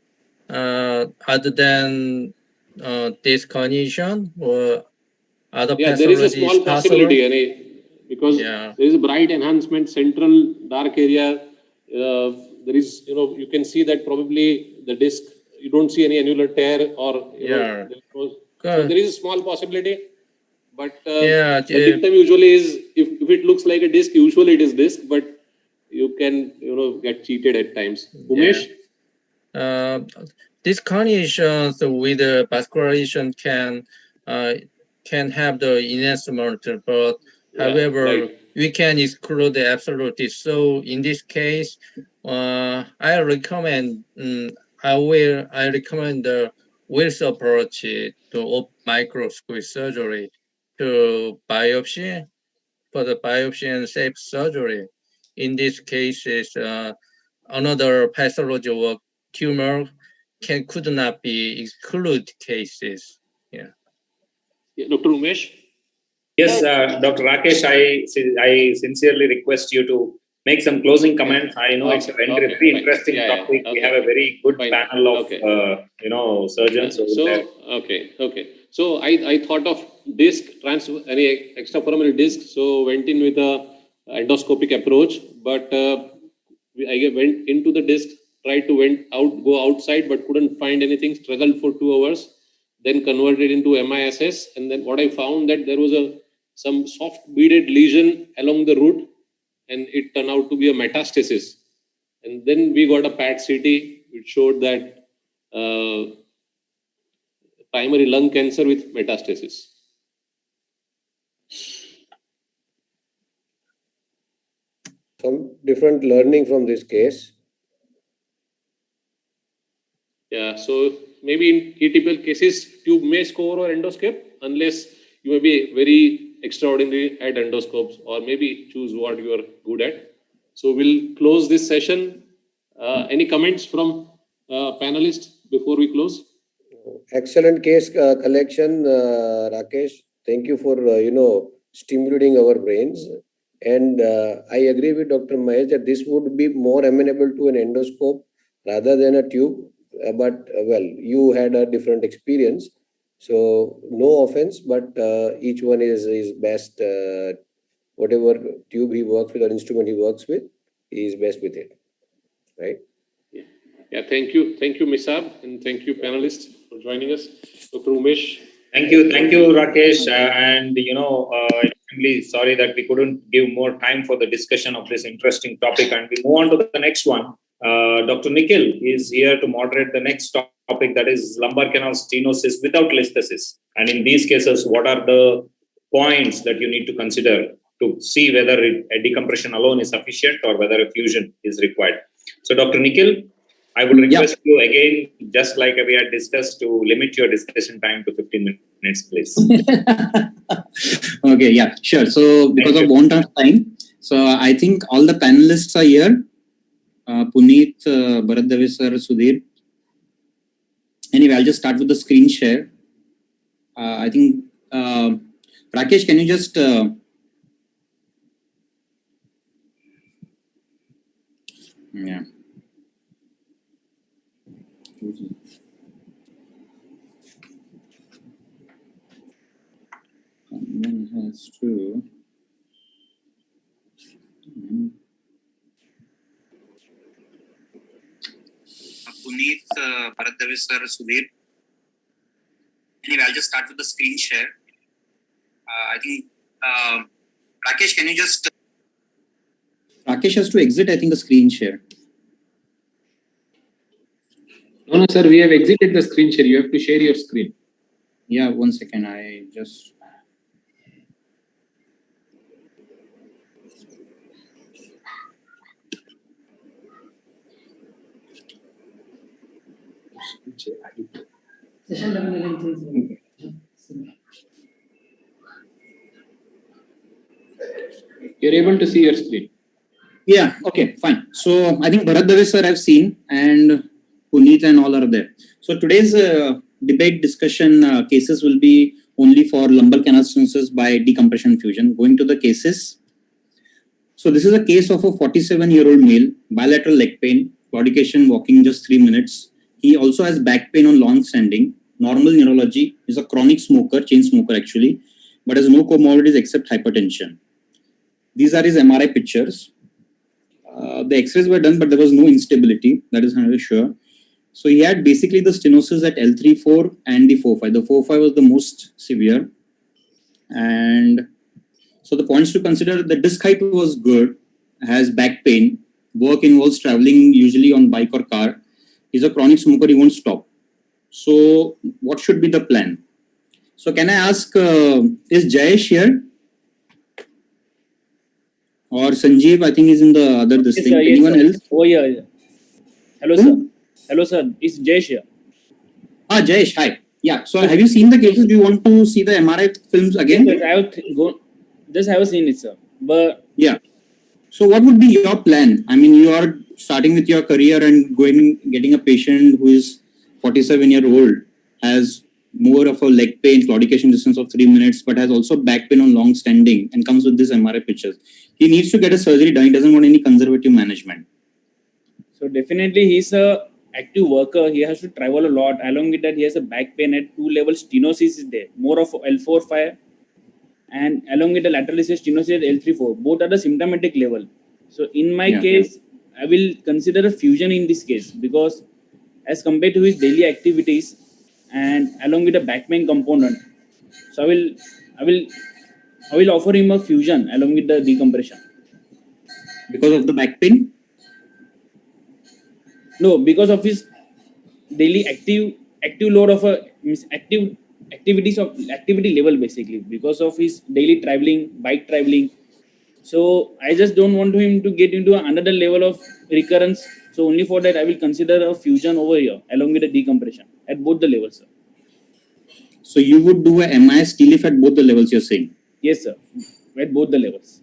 other than disconnection or other
there is a small possibility, because there is a bright enhancement, central dark area. There is, you can see that probably the disc, you don't see any annular tear or, so there is a small possibility. But the dictum usually is, if it looks like a disc, usually it is disc, but you can, get cheated at times. Umesh?
Disconnection with vascularization can have the enhancement, but however, we can exclude the absolutely. So in this case, I recommend the Wills approach to microscopic surgery to biopsy, for the biopsy and safe surgery. In these cases, another pathological tumor could not be excluded cases. Yeah.
Dr. Umesh?
Yes, Dr. Rakesh, I sincerely request you to make some closing comments. I know it's a very interesting topic. We have a very good panel of surgeons over there.
Okay. So I thought of disc, any extraforaminal disc, so went in with a endoscopic approach, but I went into the disc, tried to go outside, but couldn't find anything, struggled for 2 hours, then converted into MISS, and then what I found that there was some soft beaded lesion along the root, and it turned out to be a metastasis. And then we got a PET CT, which showed that primary lung cancer with metastasis.
Some different learning from this case.
Yeah, so maybe in atypical cases, tube may score or endoscope, unless you may be very extraordinary at endoscopes, or maybe choose what you are good at. So we'll close this session. Any comments from panelists before we close?
Excellent case collection, Rakesh. Thank you for stimulating our brains. And I agree with Dr. Mahesh that this would be more amenable to an endoscope rather than a tube. But well, you had a different experience, so no offense. But each one is best. Whatever tube he works with or instrument he works with, he is best with it, right?
Yeah, thank you, MISSAB, and thank you, panelists, for joining us. Dr. Umesh.
Thank you, Rakesh. And extremely sorry that we couldn't give more time for the discussion of this interesting topic. And we move on to the next one. Dr. Nikhil is here to moderate the next topic, that is lumbar canal stenosis without listhesis. And in these cases, what are the points that you need to consider to see whether a decompression alone is sufficient or whether a fusion is required? So, Dr. Nikhil, I would request you again, just like we had discussed, to limit your discussion time to 15 minutes, please.
Okay, yeah, sure. So because of want of time, so I think all the panelists are here. Puneet, Bharat Dave sir, Sudhir. Anyway, I'll just start with the screen share. I think, Rakesh, can you just... yeah. One has to. Puneet, Bharat Dave sir, Sudhir. Anyway, I'll just start with the screen share. I think, Rakesh, can you just... Rakesh has to exit, I think, the screen share.
No, sir, we have exited the screen share. You have to share your screen.
Yeah, 1 second. I just...
You're able to see your screen.
Yeah, okay, fine. So I think Bharat Dave sir I've seen, and Puneet and all are there. So today's debate discussion cases will be only for lumbar canal stenosis by decompression fusion. Going to the cases. So this is a case of a 47-year-old male, bilateral leg pain, claudication, walking just 3 minutes. He also has back pain on long standing, normal neurology, is a chronic smoker, chain smoker actually, but has no comorbidities except hypertension. These are his MRI pictures. The x-rays were done, but there was no instability, that is 100% sure. So he had basically the stenosis at L3-4 and the 4-5. The 4-5 was the most severe. And so the points to consider, the disc height was good, has back pain, work involves traveling usually on bike or car. He's a chronic smoker, he won't stop. So what should be the plan? So can I ask, is Jayesh here? Or Sanjeev, I think is in the other this thing. Anyone else?
Oh, yeah. Hello, sir. Hello, sir. It's Jayesh here.
Ah, Jayesh, hi. Yeah, so have you seen the cases? Do you want to see the MRI films again?
Yes, I have seen it, sir. But
yeah. So what would be your plan? I mean, you are starting with your career and getting a patient who is 47-year-old, has more of a leg pain, claudication distance of 3 minutes, but has also back pain on long standing and comes with this MRI pictures. He needs to get a surgery done. He doesn't want any conservative management.
So definitely he's a active worker. He has to travel a lot. Along with that, he has a back pain at 2 levels. Stenosis is there. More of L4-5 and along with the lateral stenosis at L3-4. Both are the symptomatic level. So in my case, I will consider a fusion in this case because as compared to his daily activities and along with the back pain component, so I will offer him a fusion along with the decompression.
Because of the back pain?
No, because of his daily active load of activity level basically, because of his daily traveling, bike traveling. So I just don't want him to get into another level of recurrence. So only for that I will consider a fusion over here along with the decompression at both the levels, sir.
So you would do a MIS TLIF at both the levels, you're saying?
Yes, sir. At both the levels.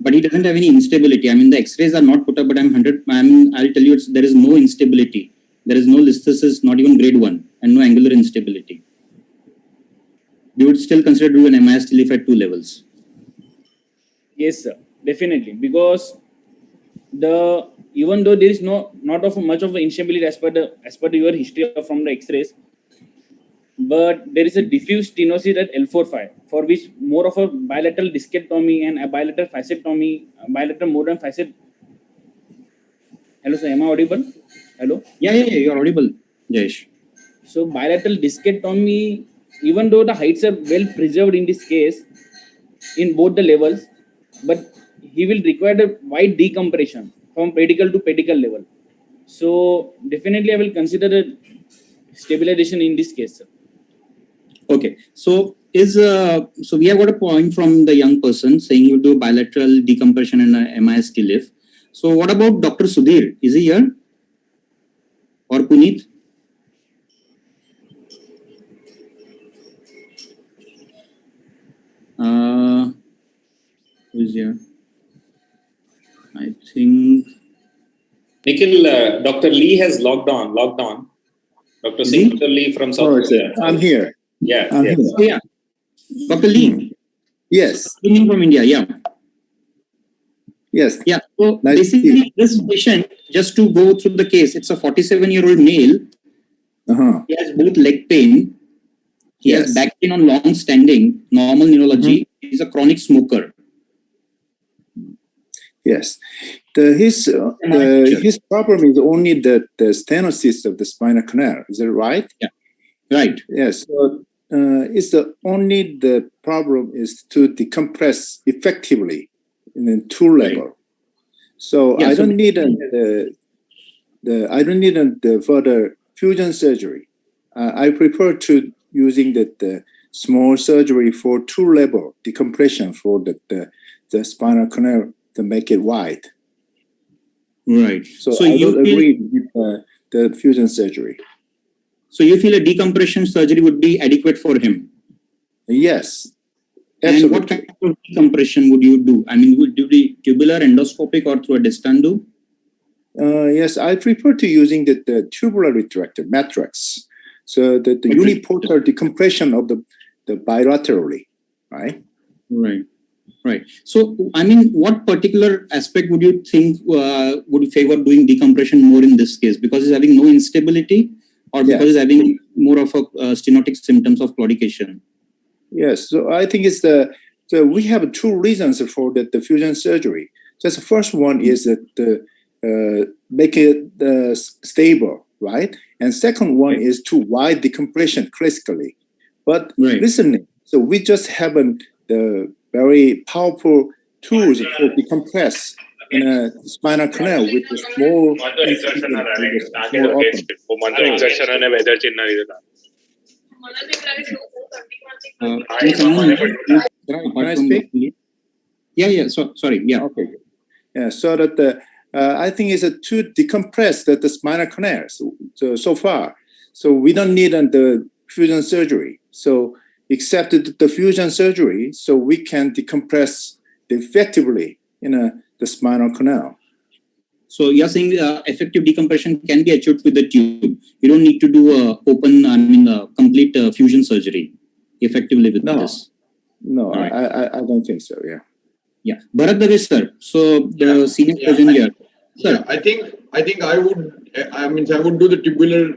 but he doesn't have any instability. I mean, the X-rays are not put up, but I'll tell you, there is no instability. There is no listhesis, not even grade 1, and no angular instability. We would still consider doing an MIS TLIF at 2 levels.
Yes, sir, definitely, because even though there is not much of instability as per your history from the X-rays, but there is a diffuse stenosis at L4-5, for which more of a bilateral discectomy and a bilateral facectomy, bilateral modern facet. Hello, sir, am I audible? Hello?
Yeah, you're audible, Jayesh.
So bilateral discectomy, even though the heights are well preserved in this case, in both the levels, but he will require a wide decompression from pedicle to pedicle level. So definitely I will consider a stabilization in this case, sir.
Okay, so so we have got a point from the young person saying you do bilateral decompression and MIS TLIF. So what about Dr. Sudhir? Is he here? Or Puneet? Who is here? I think
Nikhil, Dr. Lee has logged on. Dr. Singh Lee from South Korea.
I'm here.
Yeah.
Yeah. Dr. Lee.
Yes.
From India, yeah.
Yes.
Yeah. So basically, this patient, just to go through the case, it's a 47-year-old male. He has both leg pain. He has back pain on long standing, normal neurology. He's a chronic smoker.
Yes. His problem is only the stenosis of the spinal canal. Is that right?
Yeah. Right.
Yes. So, it's the problem is to decompress effectively in a 2 level. So I don't need the further fusion surgery. I prefer to using the small surgery for 2 level decompression for the spinal canal to make it wide.
Right.
So I don't agree with the fusion surgery.
So you feel a decompression surgery would be adequate for him?
Yes. Absolutely.
And what kind of decompression would you do? I mean, would you do tubular, endoscopic, or through a distando?
Yes, I prefer to using the tubular retractor matrix. So the uniportal decompression of the bilaterally, right?
Right. So, I mean, what particular aspect would you think would favor doing decompression more in this case? Because he's having no instability, or because he's having more of a stenotic symptoms of claudication?
Yes. So I think it's we have 2 reasons for the fusion surgery. Just the first one is that make it stable, right? And second one is to wide decompression classically. But listening, so we just have the very powerful tools for decompress in a spinal canal with a small Can I speak?
Yeah. Sorry. Yeah.
Okay. Yeah. So that I think it's to decompress the spinal canal so far. So we don't need the fusion surgery. So except the fusion surgery, so we can decompress effectively in the spinal canal.
So you're saying effective decompression can be achieved with the tube. You don't need to do complete fusion surgery effectively with this.
No, I don't think so. Yeah.
Yeah. Bharat Davesh, sir. So the senior surgeon here. Sir.
I think I would do the tubular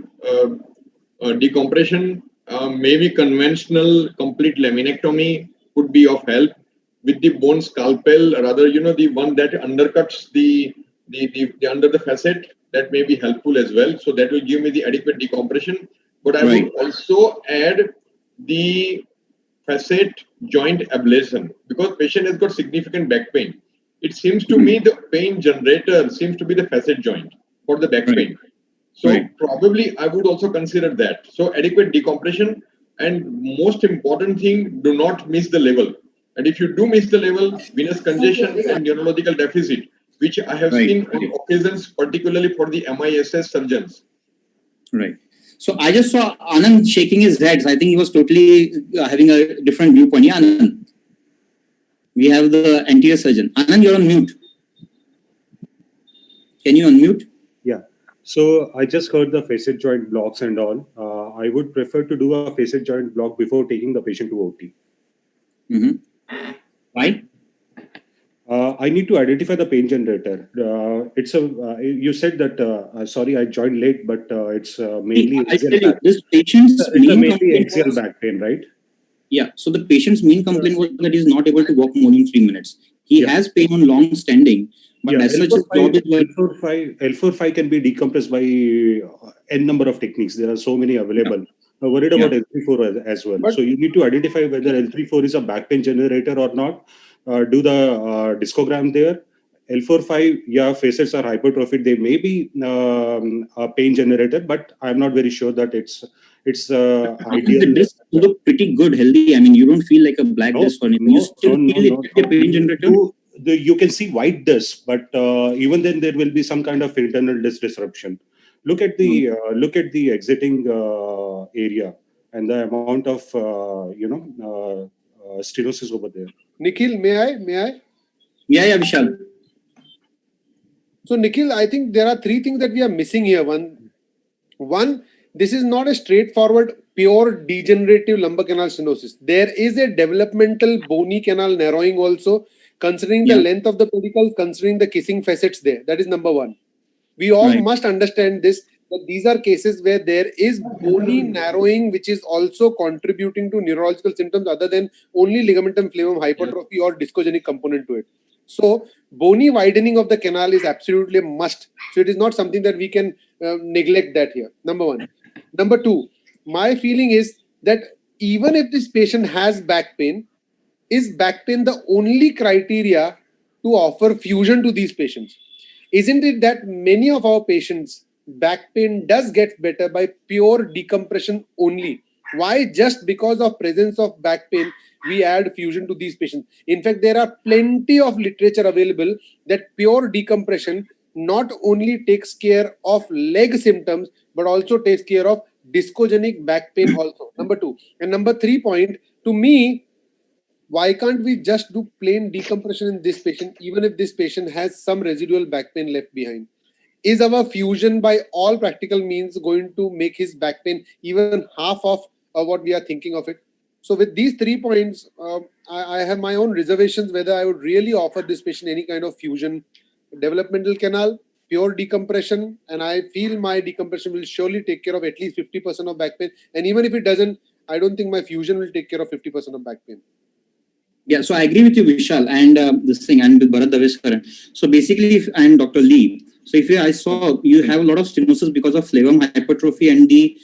decompression. Maybe conventional complete laminectomy could be of help with the bone scalpel, rather, the one that undercuts the under the facet, that may be helpful as well. So that will give me the adequate decompression. But I would also add the facet joint ablation, because patient has got significant back pain. It seems to me the pain generator seems to be the facet joint for the back pain. So probably I would also consider that. So adequate decompression, and most important thing, do not miss the level. And if you do miss the level, venous congestion and neurological deficit, which I have seen on occasions, particularly for the MISS surgeons.
Right. So I just saw Anand shaking his head. I think he was totally having a different viewpoint. Yeah, Anand. We have the anterior surgeon. Anand, you're on mute. Can you unmute?
Yeah. So I just heard the facet joint blocks and all. I would prefer to do a facet joint block before taking the patient to OT.
Why?
I need to identify the pain generator. You said that, sorry, I joined late, but it's mainly axial back.
This patient's main
mainly
complaint
axial
was,
back pain, right?
yeah. So the patient's main complaint was that he's not able to walk more than 3 minutes. He has pain on long standing, but as such, his job is
L4-5 can be decompressed by n number of techniques. There are so many available. I'm worried about L3-4 as well. So you need to identify whether L3-4 is a back pain generator or not. Do the discogram there. L4-5, yeah, facets are hypertrophied. They may be a pain generator, but I'm not very sure that it's ideal.
The discs look pretty good, healthy. I mean, you don't feel like a black disc on him. You still feel it's a pain generator.
You can see white disc, but even then there will be some kind of internal disc disruption. Look at the exiting area and the amount of stenosis over there.
Nikhil, may I?
Yeah, Vishal.
So Nikhil, I think there are three things that we are missing here. One, this is not a straightforward pure degenerative lumbar canal stenosis. There is a developmental bony canal narrowing also, considering the length of the pedicles, considering the kissing facets there. That is number one. We all must understand this, that these are cases where there is bony narrowing which is also contributing to neurological symptoms other than only ligamentum flavum hypertrophy or discogenic component to it. So bony widening of the canal is absolutely a must. So it is not something that we can neglect that here. Number one. Number two, my feeling is that even if this patient has back pain, is back pain the only criteria to offer fusion to these patients? Isn't it that many of our patients, back pain does get better by pure decompression only? Why just because of presence of back pain we add fusion to these patients? In fact, there are plenty of literature available that pure decompression not only takes care of leg symptoms, but also takes care of discogenic back pain also. Number two. And number 3 point, to me, why can't we just do plain decompression in this patient, even if this patient has some residual back pain left behind? Is our fusion by all practical means going to make his back pain even half of what we are thinking of it? So with these 3 points, I have my own reservations whether I would really offer this patient any kind of fusion. Developmental canal, pure decompression, and I feel my decompression will surely take care of at least 50% of back pain. And even if it doesn't, I don't think my fusion will take care of 50% of back pain.
Yeah, so I agree with you, Vishal, and this thing, and with Bharat Daveskar. So basically, and Dr. Lee, so if I saw you have a lot of stenosis because of flavum hypertrophy and the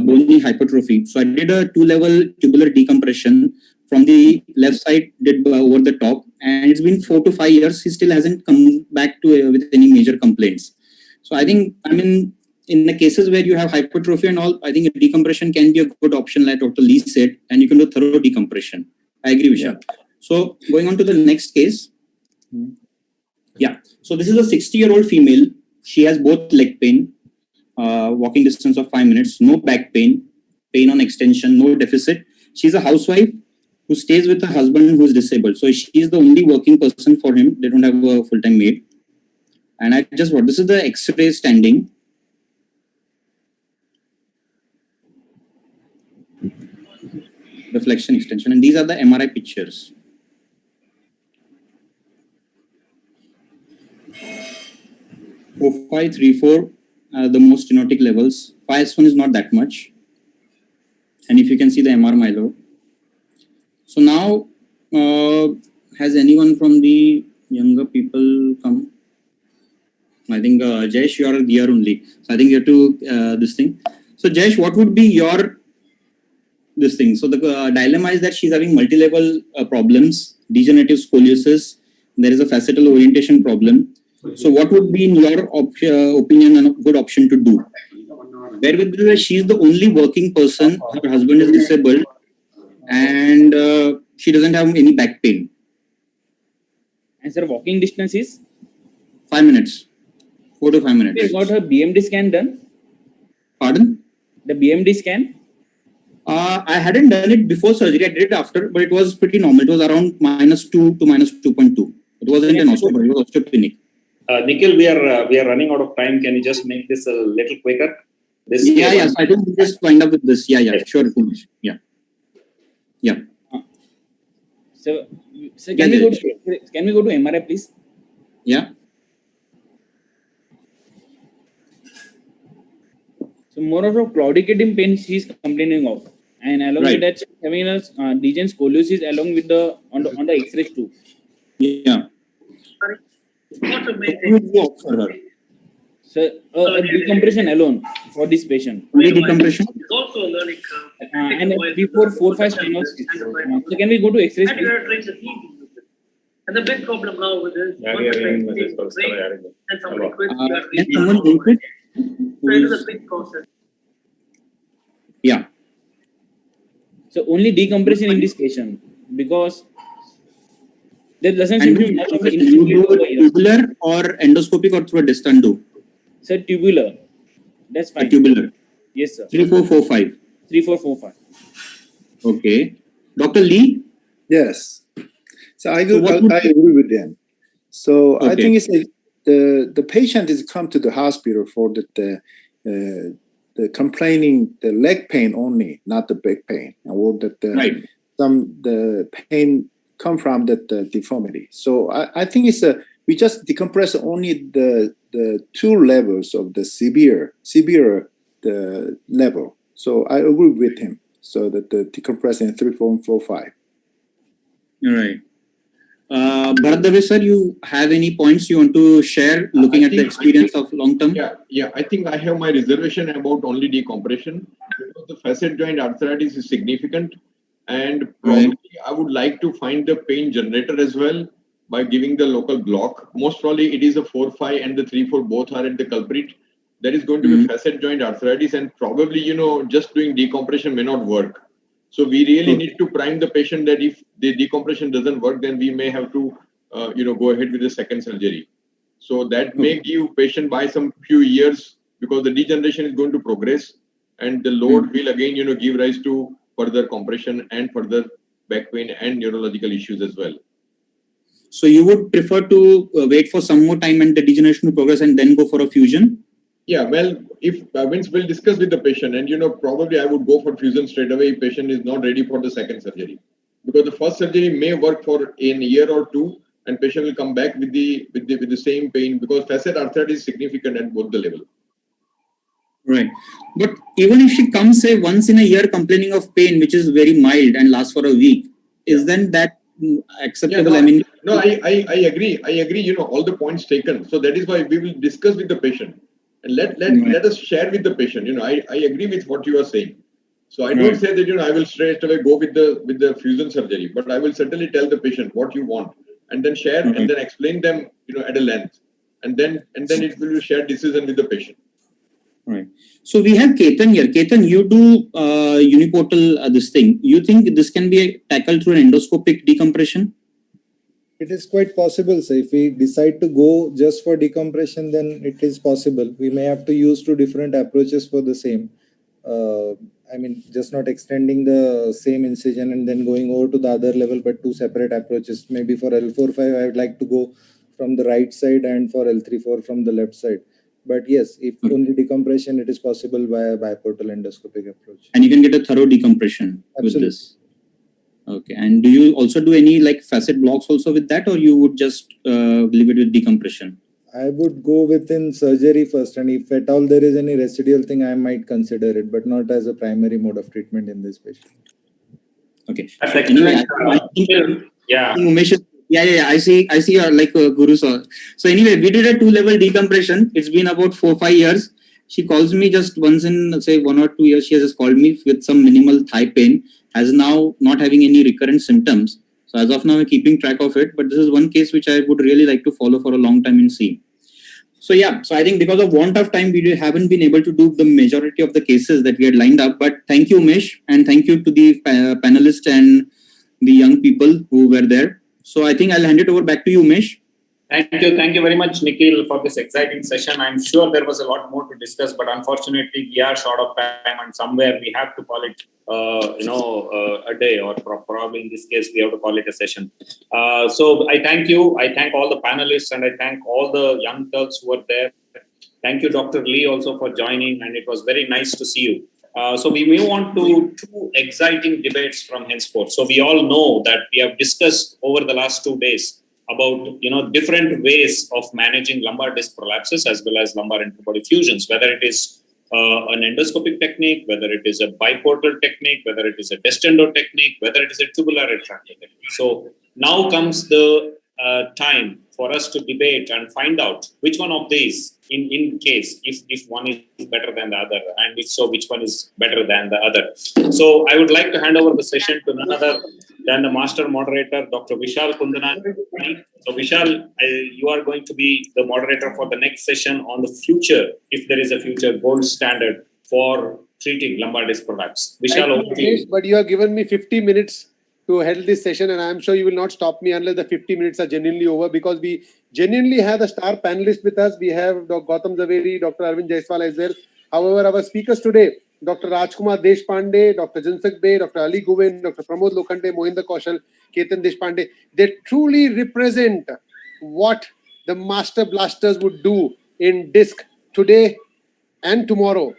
bony hypertrophy. So I did a 2-level tubular decompression from the left side, did over the top, and it's been 4 to 5 years. He still hasn't come back to with any major complaints. So I think, in the cases where you have hypertrophy and all, I think a decompression can be a good option, like Dr. Lee said, and you can do thorough decompression. I agree, Vishal. So going on to the next case. Yeah. So this is a 60-year-old female. She has both leg pain, walking distance of 5 minutes, no back pain, pain on extension, no deficit. She's a housewife who stays with her husband who is disabled. So she is the only working person for him. They don't have a full-time maid. And I just wrote, this is the X-ray standing. Reflection extension, and these are the MRI pictures. O5, 3, 4 are the most stenotic levels. 5S1 is not that much. And if you can see the MR myelo. So now, has anyone from the younger people come? I think Jayesh, you are here only. So I think you have to this thing. So Jayesh, what would be your this thing? So the dilemma is that she's having multi-level problems, degenerative scoliosis. There is a facetal orientation problem. So what would be in your opinion a good option to do? Wherewith she's the only working person, her husband is disabled, and she doesn't have any back pain.
And sir, walking distance is?
5 minutes. 4 to 5 minutes.
You got her BMD scan done?
Pardon?
The BMD scan?
I hadn't done it before surgery. I did it after, but it was pretty normal. It was around -2 to -2.2. It wasn't an osteoporosis, it was osteopenic.
Nikhil, we are running out of time. Can you just make this a little quicker?
Yes. I think we'll just wind up with this. Yeah, sure. Yeah.
So can we go to MRI, please?
Yeah.
So more of a claudicating pain she's complaining of, and along with that, she's having a Degen scoliosis along with the on the X-rays too.
Yeah. For her.
So a decompression alone for this patient.
Only decompression.
It's also a learning curve.
And 3, 4, 4, 5 stenosis. So can we go to X-rays?
And the big problem now with this, and somebody quits, so it is a big process.
Yeah.
So only decompression in this patient because there doesn't seem to be much of an
tubular or endoscopic or through a disc undo.
Sir, tubular. That's fine.
Tubular.
Yes, sir.
3, 4, 4, 5.
3, 4, 4, 5.
Okay. Dr. Lee?
Yes. So I agree with them. So I think it's the patient is come to the hospital for the complaining the leg pain only, not the back pain, or that the pain come from the deformity. So I think it's we just decompress only the 2 levels of the severe the level. So I agree with him. So that the decompressing 3, 4, 4, 5.
All right. Bharat sir, you have any points you want to share looking at the experience of long term?
Yeah. I think I have my reservation about only decompression because the facet joint arthritis is significant, and probably I would like to find the pain generator as well by giving the local block. Most probably it is a 4-5 and the 3-4 both are at the culprit. That is going to be facet joint arthritis, and probably just doing decompression may not work. So we really need to prime the patient that if the decompression doesn't work, then we may have to, go ahead with the second surgery. So that may give patient by some few years because the degeneration is going to progress, and the load will again, give rise to further compression and further back pain and neurological issues as well.
So you would prefer to wait for some more time and the degeneration to progress and then go for a fusion?
Yeah, well, if we'll discuss with the patient, and probably I would go for fusion straight away if patient is not ready for the second surgery, because the first surgery may work for a year or 2, and patient will come back with the same pain because facet arthritis is significant at both the level.
Right, but even if she comes say once in a year complaining of pain, which is very mild and lasts for a week, is then that acceptable?
I agree. All the points taken. So that is why we will discuss with the patient. And let us share with the patient. I agree with what you are saying. So I don't say that I will straight away go with the fusion surgery, but I will certainly tell the patient what you want, and then share and then explain them at a length, and then it will be shared decision with the patient.
Right. So we have Ketan here. Ketan, you do uniportal this thing. You think this can be tackled through an endoscopic decompression?
It is quite possible. So if we decide to go just for decompression, then it is possible. We may have to use 2 different approaches for the same. Just not extending the same incision and then going over to the other level, but 2 separate approaches. Maybe for L4-5, I would like to go from the right side, and for L3-4 from the left side. But yes, if only decompression, it is possible via biportal endoscopic approach.
And you can get a thorough decompression with this. Okay. And do you also do any facet blocks also with that, or you would just leave it with decompression?
I would go within surgery first, and if at all there is any residual thing, I might consider it, but not as a primary mode of treatment in this patient.
Okay. Anyway, I see Guru saw. So anyway, we did a 2-level decompression. It's been about 4-5 years. She calls me just once in say 1 or 2 years. She has just called me with some minimal thigh pain, has now not having any recurrent symptoms. So as of now, we're keeping track of it. But this is one case which I would really like to follow for a long time and see. So I think because of want of time, we haven't been able to do the majority of the cases that we had lined up. But thank you, Umesh, and thank you to the panelists and the young people who were there. So I think I'll hand it over back to you, Umesh.
Thank you very much, Nikhil, for this exciting session. I'm sure there was a lot more to discuss, but unfortunately, we are short of time, and somewhere we have to call it, a day, or probably in this case, we have to call it a session. So I thank you. I thank all the panelists, and I thank all the young Turks who were there. Thank you, Dr. Lee, also for joining, and it was very nice to see you. So we move on to two exciting debates from henceforth. So we all know that we have discussed over the last 2 days about different ways of managing lumbar disc prolapses as well as lumbar interbody fusions, whether it is an endoscopic technique, whether it is a biportal technique, whether it is a Destendo technique, whether it is a tubular retractor technique. So now comes the time for us to debate and find out which one of these, in case if one is better than the other, and if so, which one is better than the other. So I would like to hand over the session to none other than the master moderator, Dr. Vishal Kundanan. So Vishal, you are going to be the moderator for the next session on the future, if there is a future gold standard for treating lumbar disc prolapse. Vishal, over to you.
But you have given me 50 minutes to hold this session, and I am sure you will not stop me unless the 50 minutes are genuinely over, because we genuinely have a star panelist with us. We have Dr. Gautam Zaveri, Dr. Arvind Jaiswal as well. However, our speakers today, Dr. Rajkumar Deshpande, Dr. Jansak Bey, Dr. Ali Govind, Dr. Pramod Lokhande, Mohinder Kaushal, Ketan Deshpande, they truly represent what the master blasters would do in disc today and tomorrow.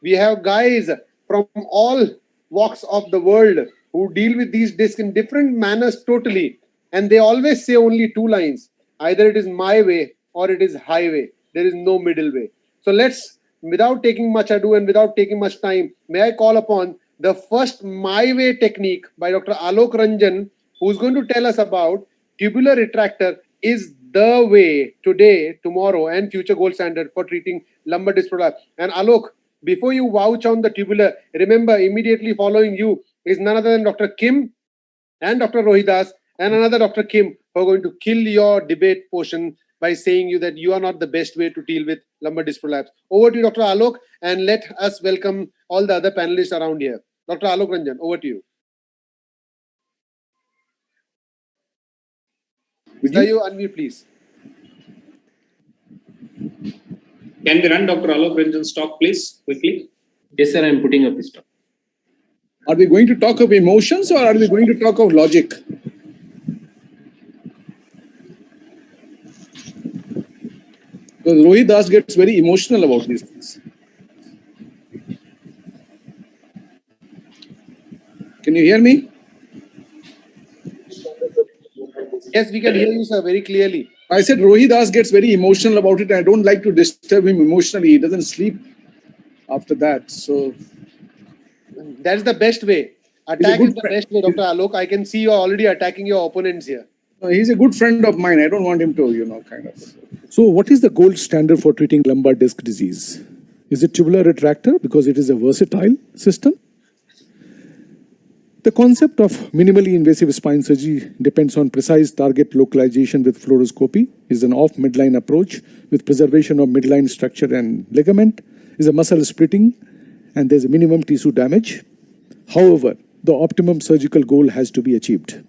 We have guys from all walks of the world who deal with these discs in different manners totally. And they always say only two lines. Either it is my way or it is highway. There is no middle way. So let's, without taking much ado and without taking much time, may I call upon the first my way technique by Dr. Alok Ranjan, who's going to tell us about tubular retractor is the way today, tomorrow, and future gold standard for treating lumbar disc prolapse. And Alok, before you vouch on the tubular, remember immediately following you is none other than Dr. Kim and Dr. Rohidas and another Dr. Kim, who are going to kill your debate portion by saying you that you are not the best way to deal with lumbar disc prolapse. Over to you, Dr. Alok, and let us welcome all the other panelists around here. Dr. Alok Ranjan, over to you. Sir, you unmute, please.
Can we run Dr. Alok Ranjan's talk, please, quickly?
Yes, sir, I am putting up his talk.
Are we going to talk of emotions or are we going to talk of logic? Because Rohit Das gets very emotional about these things. Can you hear me?
Yes, we can hear you, sir, very clearly.
I said Rohit Das gets very emotional about it. I don't like to disturb him emotionally. He doesn't sleep after that. So
that's the best way. Attack is the best way, Dr. Alok. I can see you are already attacking your opponents here.
He's a good friend of mine. I don't want him to, kind of.
So what is the gold standard for treating lumbar disc disease? Is it tubular retractor because it is a versatile system? The concept of minimally invasive spine surgery depends on precise target localization with fluoroscopy, is an off-midline approach with preservation of midline structure and ligament, is a muscle splitting, and there's a minimum tissue damage. However, the optimum surgical goal has to be achieved.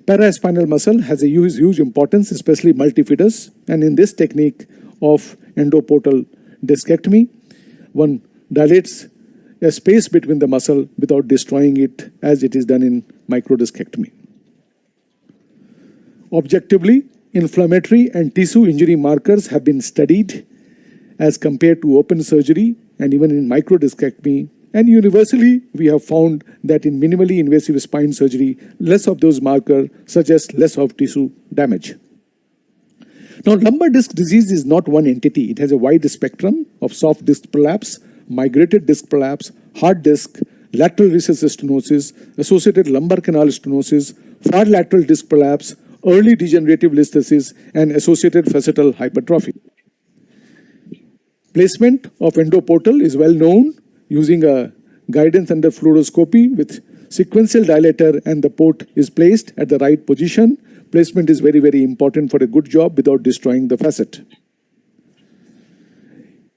Paraspinal muscle has a huge importance, especially multifidus, and in this technique of endoportal discectomy, one dilates a space between the muscle without destroying it as it is done in microdiscectomy. Objectively, inflammatory and tissue injury markers have been studied as compared to open surgery and even in microdiscectomy, and universally we have found that in minimally invasive spine surgery, less of those markers suggest less of tissue damage. Now, lumbar disc disease is not one entity. It has a wide spectrum of soft disc prolapse, migrated disc prolapse, hard disc, lateral recessive stenosis, associated lumbar canal stenosis, far lateral disc prolapse, early degenerative listhesis, and associated facetal hypertrophy. Placement of endoportal is well known using a guidance under fluoroscopy with sequential dilator, and the port is placed at the right position. Placement is very, very important for a good job without destroying the facet.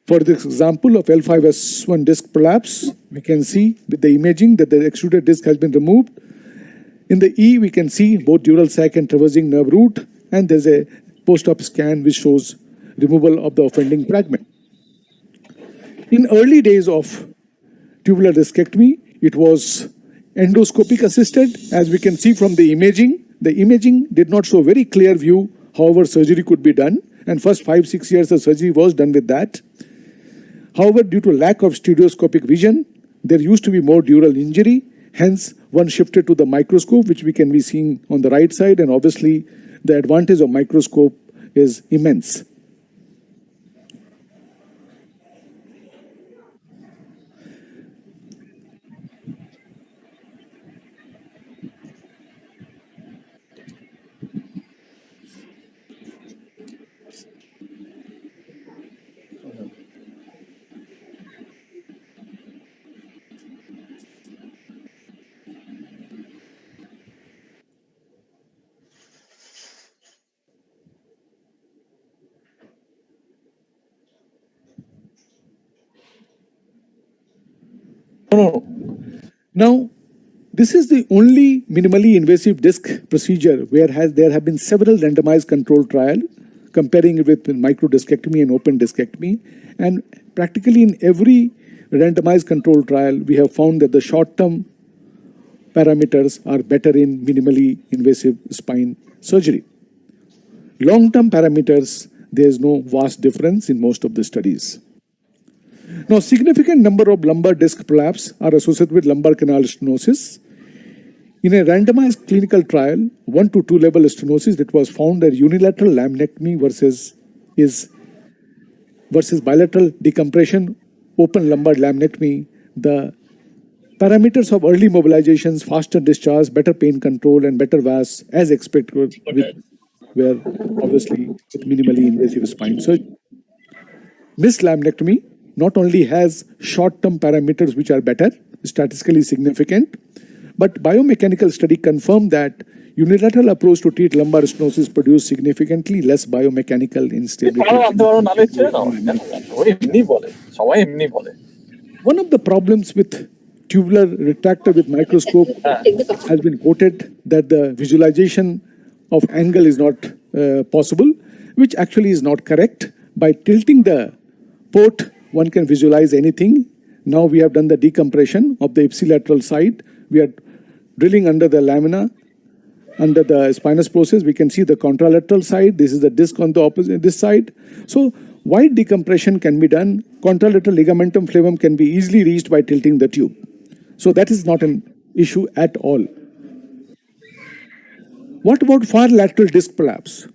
For this example of L5S1 disc prolapse, we can see with the imaging that the extruded disc has been removed. In the E, we can see both dural sac and traversing nerve root, and there's a post-op scan which shows removal of the offending fragment. In early days of tubular discectomy, it was endoscopic assisted. As we can see from the imaging did not show very clear view. However, surgery could be done, and first 5-6 years the surgery was done with that. However, due to lack of stereoscopic vision, there used to be more dural injury. Hence, one shifted to the microscope, which we can be seeing on the right side, and obviously the advantage of microscope is immense. Now, this is the only minimally invasive disc procedure where there have been several randomized controlled trials comparing it with microdiscectomy and open discectomy. And practically in every randomized controlled trial, we have found that the short-term parameters are better in minimally invasive spine surgery. Long-term parameters, there is no vast difference in most of the studies. Now, significant number of lumbar disc prolapse are associated with lumbar canal stenosis. In a randomized clinical trial, 1 to 2 level stenosis, it was found that unilateral laminectomy versus bilateral decompression, open lumbar laminectomy, the parameters of early mobilizations, faster discharge, better pain control, and better VAS, as expected, were obviously with minimally invasive spine surgery. MISS laminectomy not only has short-term parameters which are better, statistically significant, but biomechanical study confirmed that unilateral approach to treat lumbar stenosis produced significantly less biomechanical instability. One of the problems with tubular retractor with microscope has been quoted that the visualization of angle is not possible, which actually is not correct. By tilting the port, one can visualize anything. Now we have done the decompression of the ipsilateral side. We are drilling under the lamina, under the spinous process. We can see the contralateral side. This is the disc on the opposite, this side. So wide decompression can be done. Contralateral ligamentum flavum can be easily reached by tilting the tube. So that is not an issue at all. What about far lateral disc prolapse?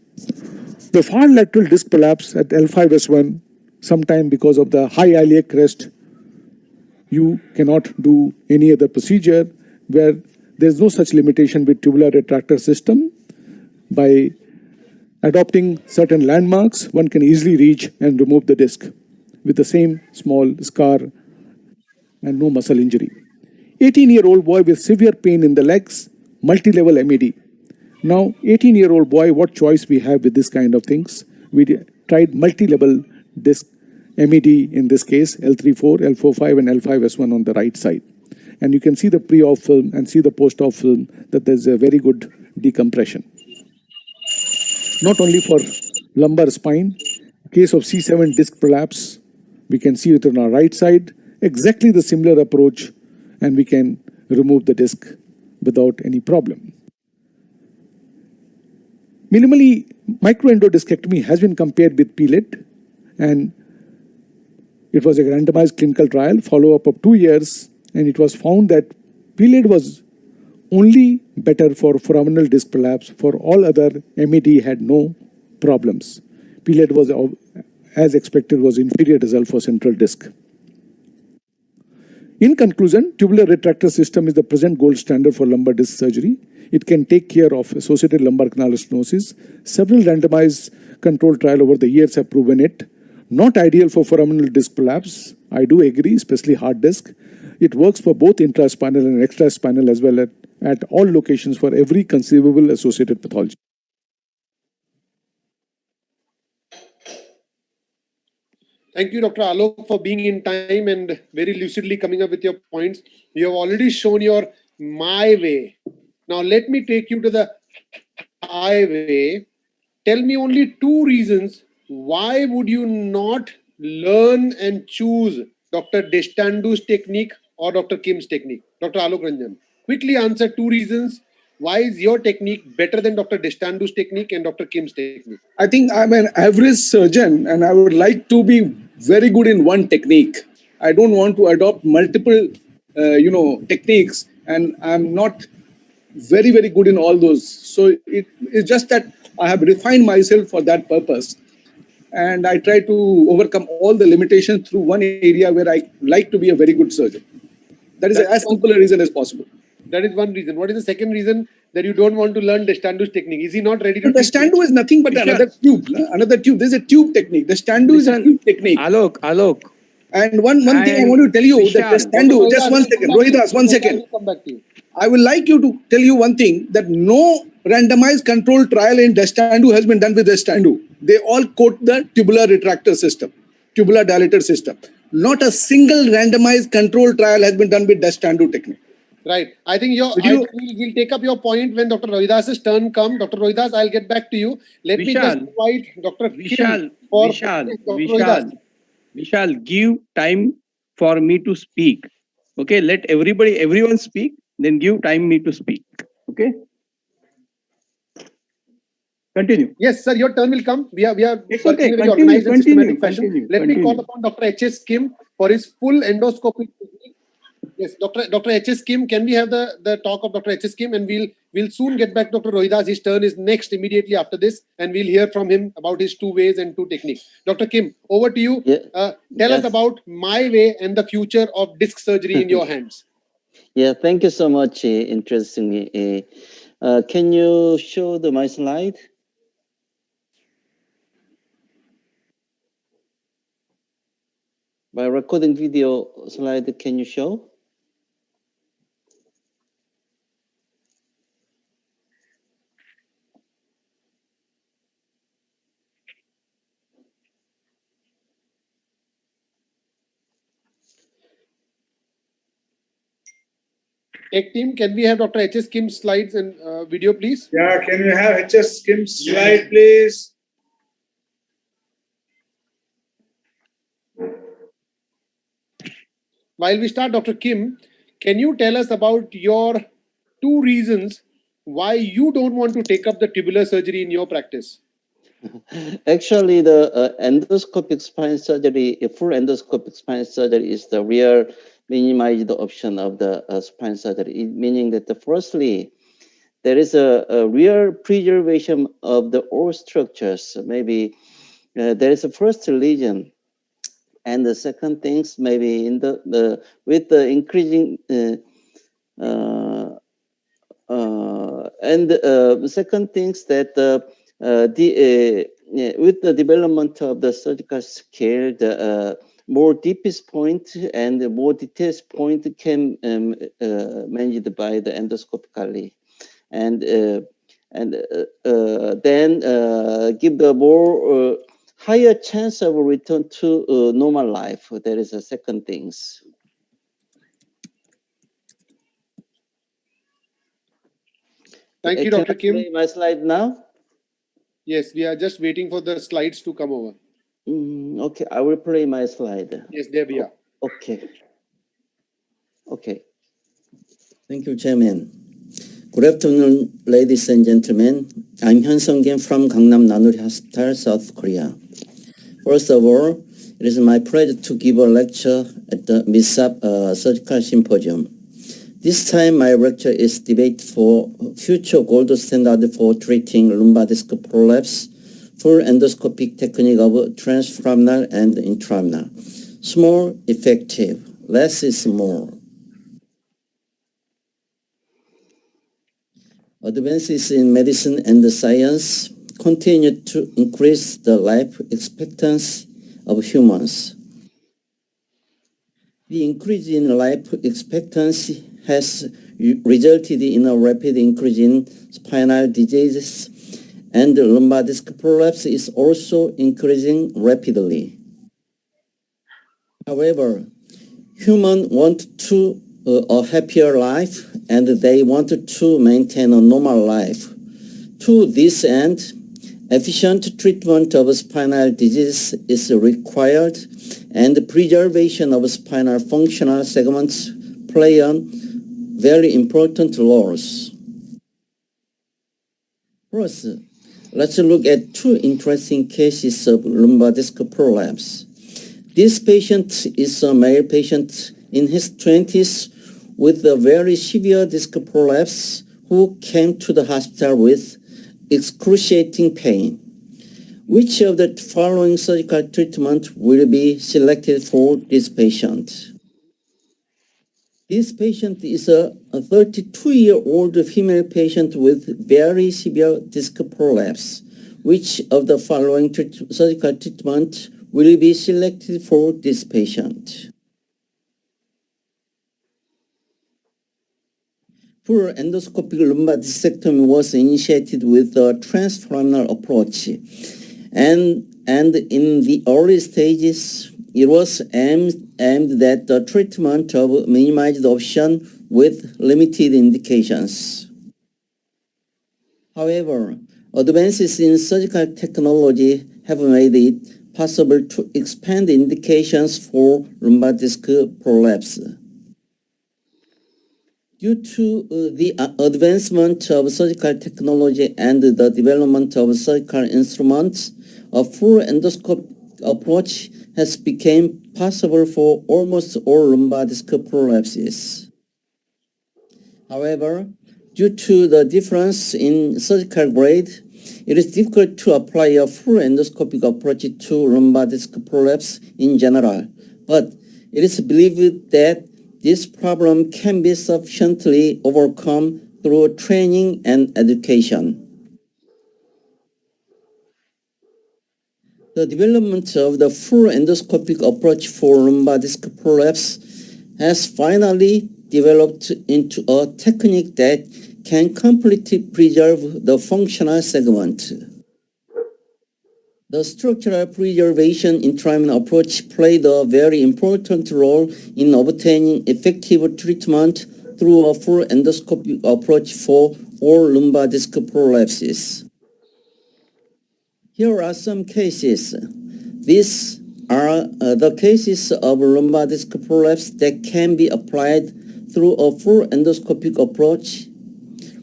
The far lateral disc prolapse at L5S1, sometime because of the high iliac crest, you cannot do any other procedure where there's no such limitation with tubular retractor system. By adopting certain landmarks, one can easily reach and remove the disc with the same small scar and no muscle injury. 18-year-old boy with severe pain in the legs, multi-level MED. Now, 18-year-old boy, what choice we have with this kind of things? We tried multi-level disc MED in this case, L34, L45, and L5S1 on the right side. And you can see the pre-op film and see the post-op film that there's a very good decompression. Not only for lumbar spine, case of C7 disc prolapse, we can see it on our right side, exactly the similar approach, and we can remove the disc without any problem. Minimally, microendodiscectomy has been compared with PLIT, and it was a randomized clinical trial, follow-up of 2 years, and it was found that PLIT was only better for foraminal disc prolapse. For all other, MED had no problems. PLIT was, as expected, was inferior result for central disc. In conclusion, tubular retractor system is the present gold standard for lumbar disc surgery. It can take care of associated lumbar canal stenosis. Several randomized controlled trials over the years have proven it. Not ideal for foraminal disc prolapse. I do agree, especially hard disc. It works for both intraspinal and extraspinal as well at all locations for every conceivable associated pathology.
Thank you, Dr. Alok, for being in time and very lucidly coming up with your points. You have already shown your my way. Now let me take you to the highway tell me only 2 reasons why would you not learn and choose Dr. Deshtandu's technique or Dr. Kim's technique. Dr. Alok Ranjan, quickly answer 2 reasons why is your technique better than Dr. Deshtandu's technique and Dr. Kim's technique.
I think I'm an average surgeon and I would like to be very good in one technique. I don't want to adopt multiple, techniques, and I'm not very, very good in all those. So it's just that I have refined myself for that purpose. And I try to overcome all the limitations through one area where I like to be a very good surgeon. That is as simple a reason as possible.
That is one reason. What is the second reason that you don't want to learn Deshtandu's technique? Is he not ready to teach?
Deshtandu is nothing but another tube. Another tube. There's a tube technique. Deshtandu is a tube technique.
Alok.
And one thing I want to tell you that Deshtandu, just 1 second. Rohidas, 1 second. I would like you to tell you one thing, that no randomized controlled trial in Deshtandu has been done with Deshtandu. They all quote the tubular retractor system, tubular dilator system. Not a single randomized controlled trial has been done with Deshtandu technique.
Right. I think we'll take up your point when Dr. Rohidas's turn comes. Dr. Rohidas, I'll get back to you. Let me just invite Dr.
Vishal, give time for me to speak. Okay, let everyone speak, then give time me to speak. Okay. Continue.
Yes, sir, your turn will come. We are
It's
working
okay.
in a very organized and systematic fashion. Let me call upon Dr. H.S. Kim for his full endoscopic technique. Yes, Dr. H.S. Kim, can we have the talk of Dr. H.S. Kim, and we'll soon get back to Dr. Rohidas. His turn is next immediately after this, and we'll hear from him about his 2 ways and 2 techniques. Dr. Kim, over to you.
Yeah.
Tell us about my way and the future of disc surgery in your hands.
Yeah, thank you so much. Interesting. Can you show my slide? By recording video slide, can you show?
Tech team, can we have Dr. H.S. Kim's slides and video, please?
Yeah, can we have H.S. Kim's slide, please?
While we start, Dr. Kim, can you tell us about your 2 reasons why you don't want to take up the tubular surgery in your practice?
Actually, the endoscopic spine surgery, full endoscopic spine surgery is the real minimized option of the spine surgery, meaning that firstly, there is a real preservation of the old structures. Maybe there is a first lesion, and the second things maybe in with the increasing second things that with the development of the surgical scale, the more deepest point and the more detailed point can managed by the endoscopically, and then give the more higher chance of return to normal life. That is the second things.
Thank you, Dr. Kim.
Play my slide now?
Yes, we are just waiting for the slides to come over.
Okay, I will play my slide.
Yes, there we are.
Okay. Thank you, Chairman. Good afternoon, ladies and gentlemen. I'm Hyun Sung-kim from Gangnam Nanuri Hospital, South Korea. First of all, it is my pleasure to give a lecture at the MISSAB Surgical Symposium. This time, my lecture is debate for future gold standard for treating lumbar disc prolapse, full endoscopic technique of transforaminal and intraminal. Small, effective. Less is more. Advances in medicine and science continue to increase the life expectancy of humans. The increase in life expectancy has resulted in a rapid increase in spinal diseases, and lumbar disc prolapse is also increasing rapidly. However, humans want a happier life, and they want to maintain a normal life. To this end, efficient treatment of spinal disease is required, and the preservation of spinal functional segments play a very important roles. First, let's look at two interesting cases of lumbar disc prolapse. This patient is a male patient in his 20s with a very severe disc prolapse who came to the hospital with excruciating pain. Which of the following surgical treatment will be selected for this patient? This patient is a 32-year-old female patient with very severe disc prolapse. Which of the following surgical treatment will be selected for this patient? Full endoscopic lumbar discectomy was initiated with a transforaminal approach, and in the early stages, it was aimed at the treatment of minimized option with limited indications. However, advances in surgical technology have made it possible to expand indications for lumbar disc prolapse. Due to the advancement of surgical technology and the development of surgical instruments, a full endoscopic approach has become possible for almost all lumbar disc prolapses. However, due to the difference in surgical grade, it is difficult to apply a full endoscopic approach to lumbar disc prolapse in general, but it is believed that this problem can be sufficiently overcome through training and education. The development of the full endoscopic approach for lumbar disc prolapse has finally developed into a technique that can completely preserve the functional segment. The structural preservation intraminal approach played a very important role in obtaining effective treatment through a full endoscopic approach for all lumbar disc prolapses. Here are some cases. These are the cases of lumbar disc prolapse that can be applied through a full endoscopic approach.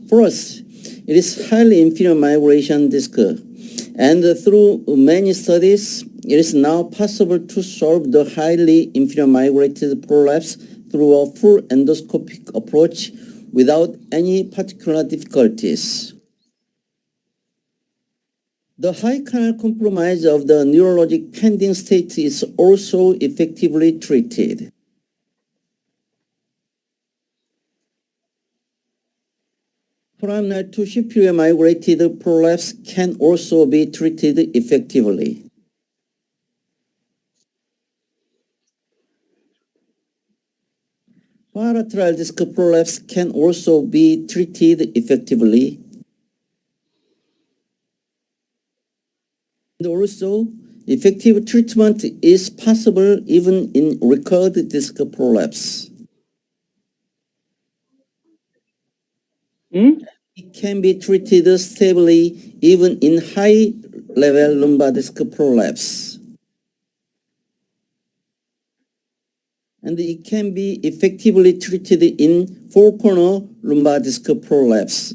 First, it is highly inferior migration disc, and through many studies, it is now possible to solve the highly inferior migrated prolapse through a full endoscopic approach without any particular difficulties. The high canal compromise of the neurologic pending state is also effectively treated. Foraminal to superior migrated prolapse can also be treated effectively. Bilateral disc prolapse can also be treated effectively. And also, effective treatment is possible even in recurrent disc prolapse. It can be treated stably even in high-level lumbar disc prolapse. And it can be effectively treated in four-corner lumbar disc prolapse.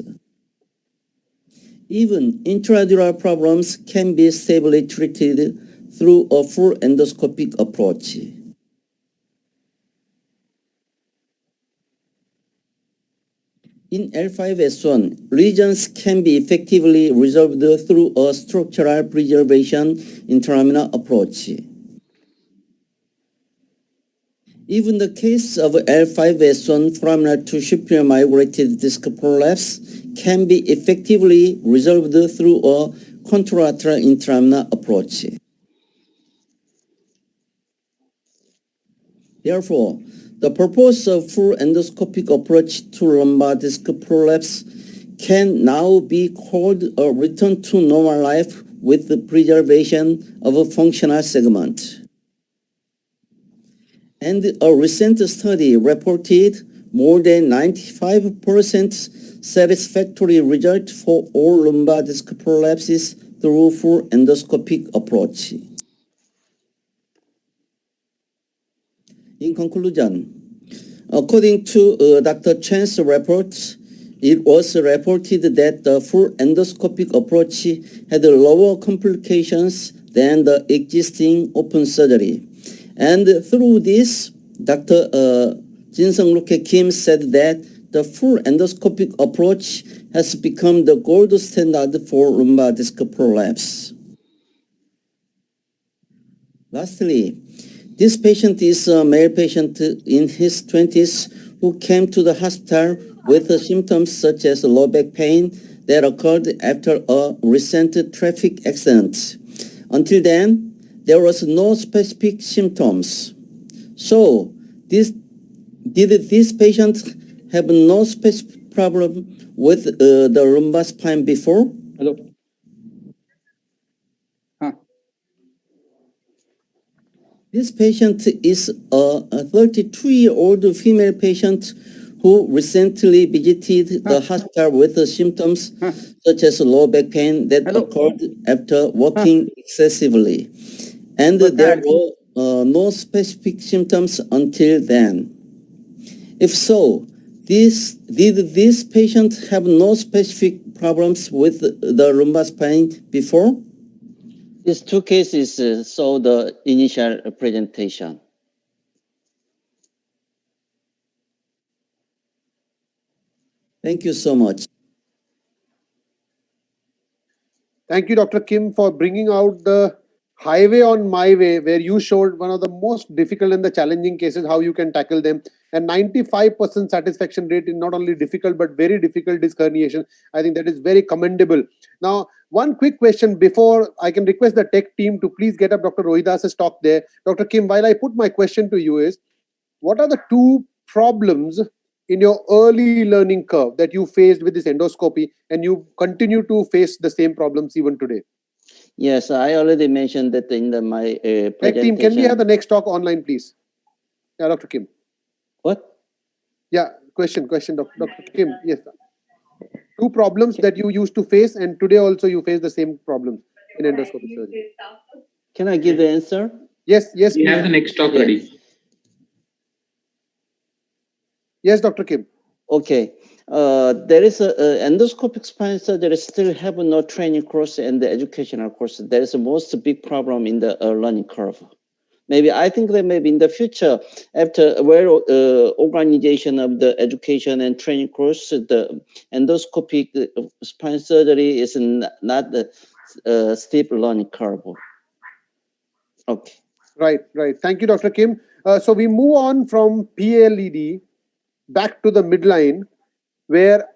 Even intradural problems can be stably treated through a full endoscopic approach. In L5S1, lesions can be effectively resolved through a structural preservation intraminal approach. Even the case of L5S1 foraminal to superior migrated disc prolapse can be effectively resolved through a contralateral intraminal approach. Therefore, the purpose of full endoscopic approach to lumbar disc prolapse can now be called a return to normal life with the preservation of a functional segment. And a recent study reported more than 95% satisfactory result for all lumbar disc prolapses through full endoscopic approach. In conclusion, according to Dr. Chen's report, it was reported that the full endoscopic approach had lower complications than the existing open surgery. And through this, Dr. Jinsung-Luke Kim said that the full endoscopic approach has become the gold standard for lumbar disc prolapse. Lastly, this patient is a male patient in his 20s who came to the hospital with symptoms such as low back pain that occurred after a recent traffic accident. Until then, there was no specific symptoms. So, did this patient have no specific problem with the lumbar spine before?
Hello.
This patient is a 32-year-old female patient who recently visited the hospital with symptoms such as low back pain that occurred after walking excessively. And there were no specific symptoms until then. If so, did this patient have no specific problems with the lumbar spine before? These two cases saw the initial presentation. Thank you so much.
Thank you, Dr. Kim, for bringing out the highway on my way, where you showed one of the most difficult and the challenging cases, how you can tackle them. And 95% satisfaction rate in not only difficult, but very difficult disc herniation. I think that is very commendable. Now, one quick question before I can request the tech team to please get up Dr. Rohidas's talk there. Dr. Kim, while I put my question to you is, what are the two problems in your early learning curve that you faced with this endoscopy and you continue to face the same problems even today?
Yes, I already mentioned that in my presentation.
Tech team, can we have the next talk online, please? Yeah, Dr. Kim.
What?
Yeah, question, Dr. Kim. Yes. Two problems that you used to face and today also you face the same problem in endoscopy surgery.
Can I give the answer?
Yes,
We
please.
have the next talk ready.
Yes, Dr. Kim.
Okay. There is a endoscopic spine surgery still have no training course and the educational course. There is a most big problem in the learning curve. Maybe I think that maybe in the future, after organization of the education and training course, the endoscopic spine surgery is not the steep learning curve. Okay.
Right. Thank you, Dr. Kim. So we move on from PLED back to the midline, where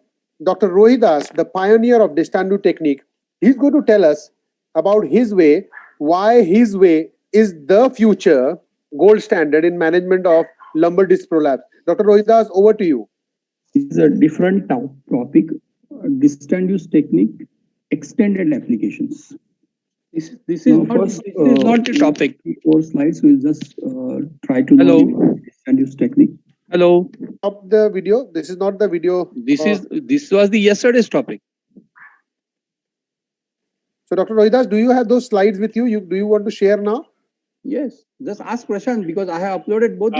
Dr. Rohidas, the pioneer of Didactic technique, he's going to tell us about his way, why his way is the future gold standard in management of lumbar disc prolapse. Dr. Rohidas, over to you.
This is a different topic, Didactic technique, extended applications. This is not the topic. 4 slides, we'll just try to know Didactic technique. Hello.
Stop the video. This is not the video.
This was the yesterday's topic.
So, Dr. Rohidas, do you have those slides with you? Do you want to share now?
Yes. Just ask Prashant because I have uploaded both.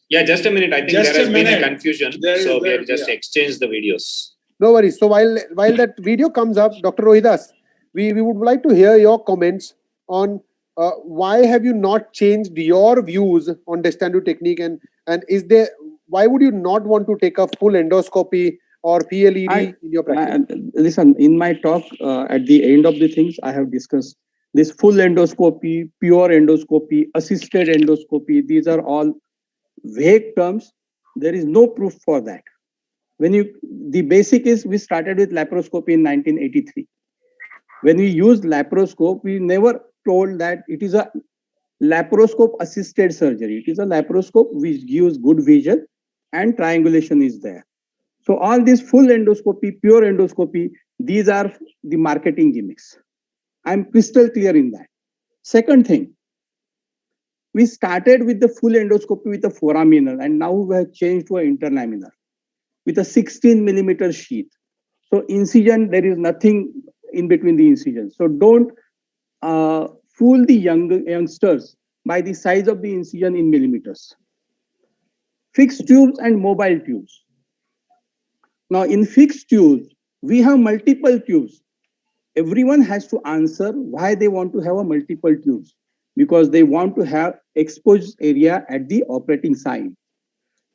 Yeah, just a minute. I think
Just
there has
a
been a
minute.
confusion. So we have just exchanged the videos.
No worries. So while that video comes up, Dr. Rohidas, we would like to hear your comments on why have you not changed your views on Didactic technique and why would you not want to take a full endoscopy or PLED in your practice?
Listen, in my talk, at the end of the things, I have discussed this full endoscopy, pure endoscopy, assisted endoscopy. These are all vague terms. There is no proof for that. The basic is we started with laparoscopy in 1983. When we used laparoscope, we never told that it is a laparoscope assisted surgery. It is a laparoscope which gives good vision and triangulation is there. So all this full endoscopy, pure endoscopy, these are the marketing gimmicks. I'm crystal clear in that. Second thing, we started with the full endoscopy with a foraminal and now we have changed to an interlaminar with a 16 millimeter sheath. So incision, there is nothing in between the incisions. So don't fool the youngsters by the size of the incision in millimeters. Fixed tubes and mobile tubes. Now in fixed tubes, we have multiple tubes. Everyone has to answer why they want to have a multiple tubes, because they want to have exposed area at the operating site.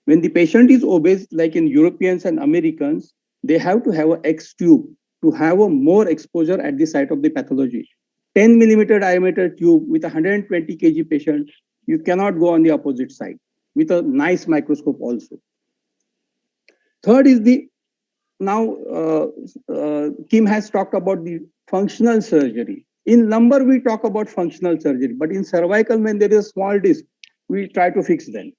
When the patient is obese, like in Europeans and Americans, they have to have an X tube to have a more exposure at the site of the pathology. 10 millimeter diameter tube with a 120 kg patient, you cannot go on the opposite side with a nice microscope also. Third is the, now Kim has talked about the functional surgery. In lumbar, we talk about functional surgery, but in cervical, when there is a small disc, we try to fix them.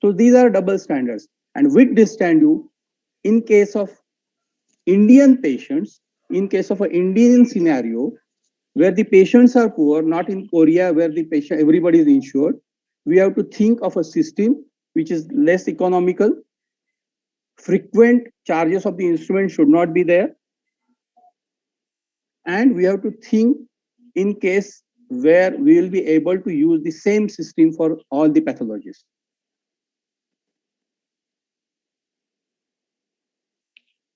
So these are double standards. And with Distendu, in case of Indian patients, in case of an Indian scenario, where the patients are poor, not in Korea, where the patient, everybody is insured, we have to think of a system which is less economical. Frequent charges of the instrument should not be there. And we have to think in case where we will be able to use the same system for all the pathologies.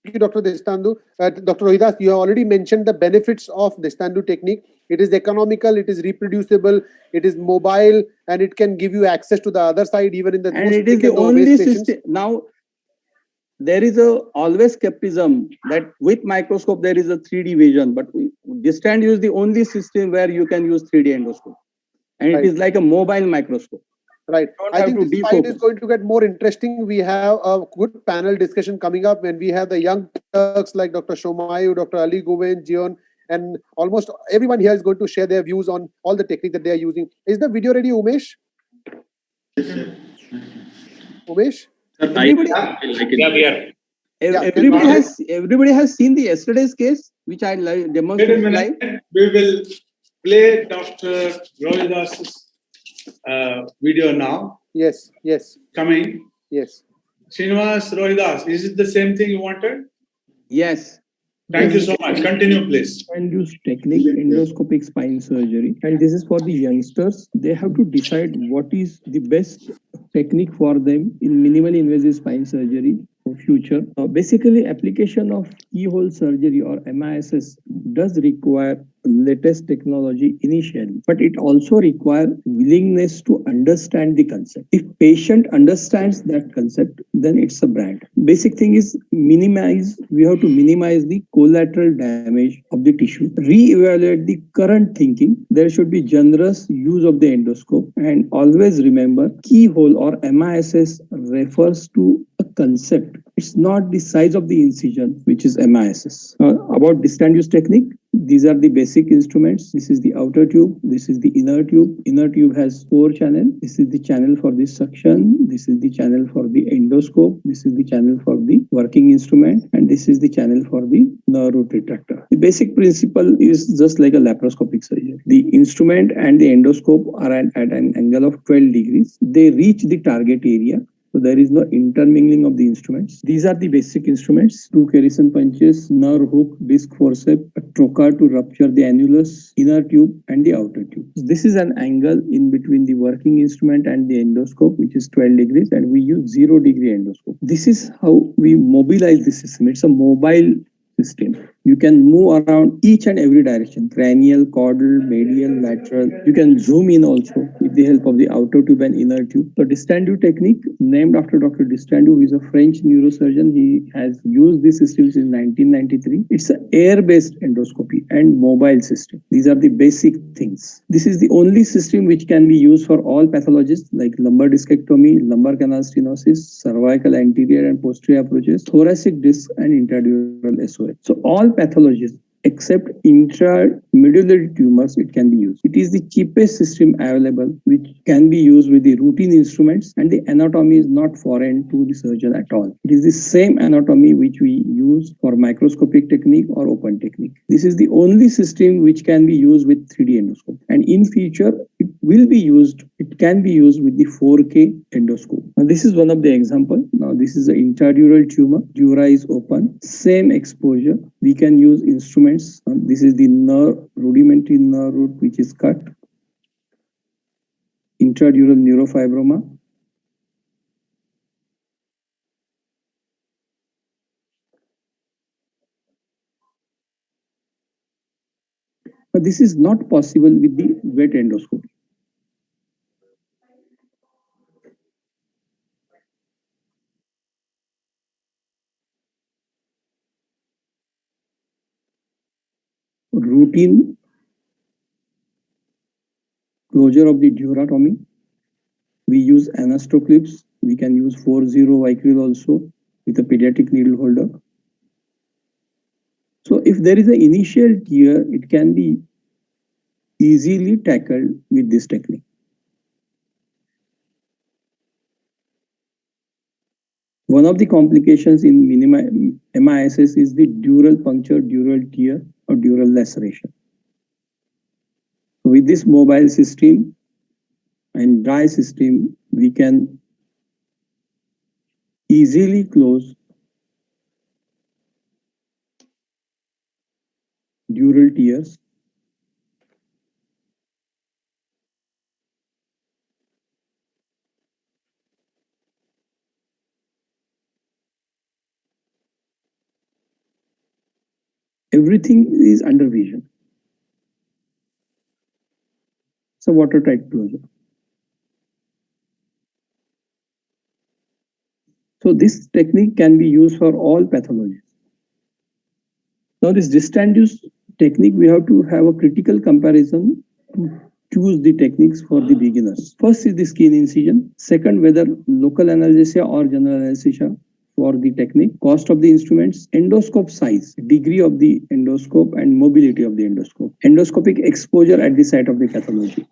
Thank you, Dr. Destandu. Dr. Rohidas, you have already mentioned the benefits of Destandu technique. It is economical, it is reproducible, it is mobile, and it can give you access to the other side, even in the
and it is the only system. Now, there is always skepticism that with microscope there is a 3D vision, but Distendu is the only system where you can use 3D endoscope, and it is like a mobile microscope.
Right. I think this fight is going to get more interesting. We have a good panel discussion coming up when we have the young Turks like Dr. Shomayu, Dr. Ali Guven, Jion, and almost everyone here is going to share their views on all the technique that they are using. Is the video ready, Umesh? Umesh?
Everybody has seen the yesterday's case, which I demonstrated live.
We will play Dr. Rohidas's video now.
Yes, yes.
Coming.
Yes.
Srinivas Rohidas, is it the same thing you wanted?
Yes.
Thank you so much. Continue, please.
And use technique endoscopic spine surgery. And this is for the youngsters. They have to decide what is the best technique for them in minimally invasive spine surgery for future. Basically, application of keyhole surgery or MISS does require latest technology initially, but it also requires willingness to understand the concept. If patient understands that concept, then it's a brand. Basic thing is minimize. We have to minimize the collateral damage of the tissue. Re-evaluate the current thinking. There should be generous use of the endoscope, and always remember keyhole or MISS refers to a concept. It's not the size of the incision, which is MISS. About Distendu's technique, these are the basic instruments. This is the outer tube. This is the inner tube. Inner tube has 4 channels. This is the channel for the suction. This is the channel for the endoscope. This is the channel for the working instrument. And this is the channel for the nerve root retractor. The basic principle is just like a laparoscopic surgery. The instrument and the endoscope are at an angle of 12 degrees. They reach the target area. So there is no intermingling of the instruments. These are the basic instruments: 2 Kerrison punches, nerve hook, disc forceps, a trocar to rupture the annulus, inner tube, and the outer tube. This is an angle in between the working instrument and the endoscope, which is 12 degrees, and we use 0 degree endoscope. This is how we mobilize the system. It's a mobile system. You can move around each and every direction: cranial, caudal, medial, lateral. You can zoom in also with the help of the outer tube and inner tube. So Distendu technique, named after Dr. Distendu, who is a French neurosurgeon. He has used this system since 1993. It's an air-based endoscopy and mobile system. These are the basic things. This is the only system which can be used for all pathologies like lumbar discectomy, lumbar canal stenosis, cervical anterior and posterior approaches, thoracic disc, and intradural SOA. So all pathologies except intramedullary tumors, it can be used. It is the cheapest system available, which can be used with the routine instruments, and the anatomy is not foreign to the surgeon at all. It is the same anatomy which we use for microscopic technique or open technique. This is the only system which can be used with 3D endoscope. And in future, will be used, it can be used with the 4K endoscope. Now this is one of the example. Now this is the intradural tumor, dura is open, same exposure. We can use instruments. This is the nerve, rudimentary nerve root which is cut. Intradural neurofibroma. But this is not possible with the wet endoscopy. Routine closure of the duratomy. We use anasto clips. We can use 4-0 Vicryl also with a pediatric needle holder. So if there is an initial tear, it can be easily tackled with this technique. One of the complications in MISS is the dural puncture, dural tear, or dural laceration. With this mobile system and dry system, we can easily close dural tears. Everything is under vision. So watertight closure. So this technique can be used for all pathologies. Now this distance technique, we have to have a critical comparison to choose the techniques for the beginners. First is the skin incision. Second, whether local anesthesia or general anesthesia for the technique. Cost of the instruments, endoscope size, degree of the endoscope and mobility of the endoscope. Endoscopic exposure at the site of the pathology.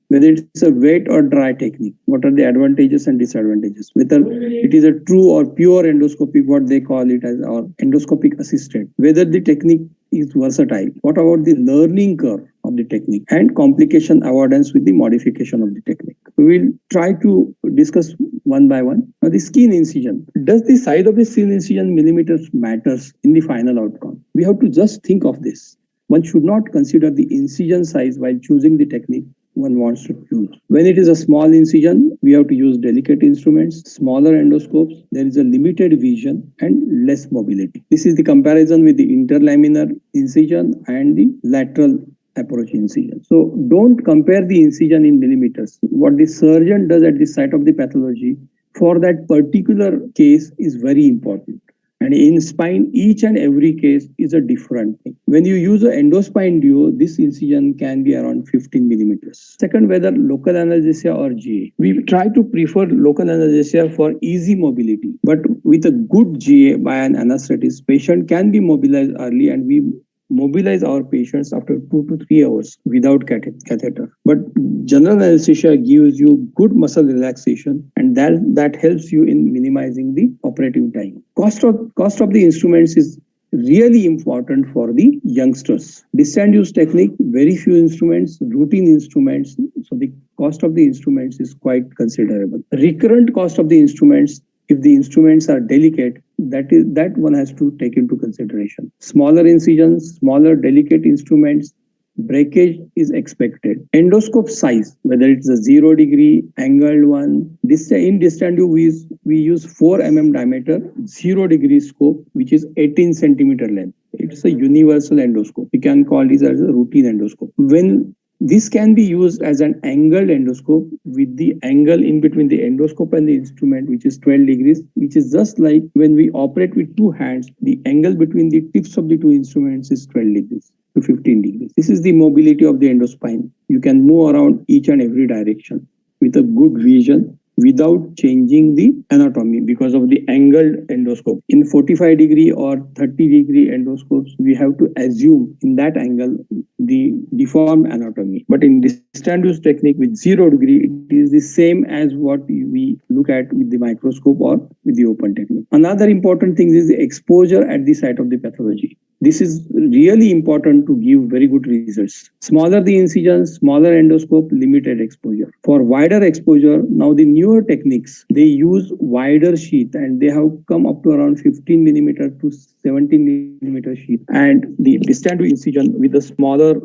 Whether it's a wet or dry technique, what are the advantages and disadvantages? Whether it is a true or pure endoscopy, what they call it as, or endoscopic assisted. Whether the technique is versatile. What about the learning curve of the technique and complication avoidance with the modification of the technique? We will try to discuss one by one. Now the skin incision. Does the size of the skin incision millimeters matters in the final outcome? We have to just think of this. One should not consider the incision size while choosing the technique one wants to use. When it is a small incision, we have to use delicate instruments, smaller endoscopes, there is a limited vision and less mobility. This is the comparison with the interlaminar incision and the lateral approach incision. So don't compare the incision in millimeters. What the surgeon does at the site of the pathology for that particular case is very important. And in spine, each and every case is a different thing. When you use an endospine duo, this incision can be around 15 millimeters. Second, whether local anesthesia or GA. We try to prefer local anesthesia for easy mobility, but with a good GA by an anesthetist, patient can be mobilized early, and we mobilize our patients after 2 to 3 hours without catheter. But general anesthesia gives you good muscle relaxation, and that helps you in minimizing the operating time. Cost of the instruments is really important for the youngsters. Distance use technique, very few instruments, routine instruments, so the cost of the instruments is quite considerable. Recurrent cost of the instruments, if the instruments are delicate, that one has to take into consideration. Smaller incisions, smaller delicate instruments, breakage is expected. Endoscope size, whether it's a 0 degree, angled one. In distant we use 4 mm diameter, 0 degree scope, which is 18 centimeter length. It's a universal endoscope. We can call this as a routine endoscope. When this can be used as an angled endoscope with the angle in between the endoscope and the instrument, which is 12 degrees, which is just like when we operate with 2 hands, the angle between the tips of the 2 instruments is 12 degrees to 15 degrees. This is the mobility of the endospine. You can move around each and every direction with a good vision without changing the anatomy because of the angled endoscope. In 45 degree or 30 degree endoscopes, we have to assume in that angle the deformed anatomy. But in distant use technique with 0 degree, it is the same as what we look at with the microscope or with the open technique. Another important thing is the exposure at the site of the pathology. This is really important to give very good results. Smaller the incision, smaller endoscope, limited exposure. For wider exposure, now the newer techniques, they use wider sheath and they have come up to around 15 millimeter to 17 millimeter sheath. And the distance to incision with the smaller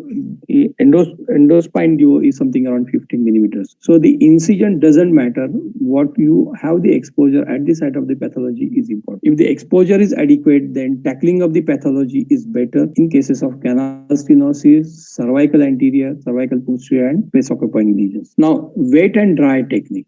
endospine duo is something around 15 millimeters. So the incision doesn't matter. What you have the exposure at the site of the pathology is important. If the exposure is adequate, then tackling of the pathology is better in cases of canal stenosis, cervical anterior, cervical posterior, and place occupying lesions. Now, wet and dry technique.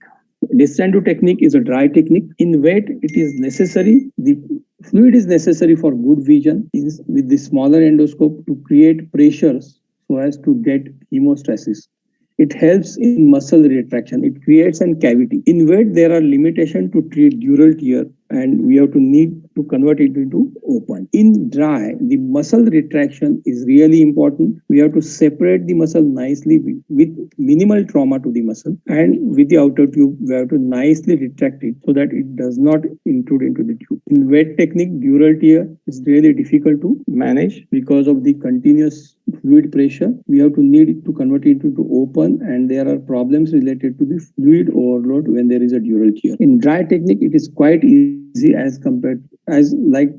Distance to technique is a dry technique. In wet, it is necessary. The fluid is necessary for good vision with the smaller endoscope to create pressures so as to get hemostasis. It helps in muscle retraction. It creates a cavity. In wet, there are limitations to treat dural tear, and we have to need to convert it into open. In dry, the muscle retraction is really important. We have to separate the muscle nicely with minimal trauma to the muscle, and with the outer tube, we have to nicely retract it so that it does not intrude into the tube. In wet technique, dural tear is really difficult to manage because of the continuous fluid pressure. We have to need to convert it into open, and there are problems related to the fluid overload when there is a dural tear. In dry technique, it is quite easy as compared as like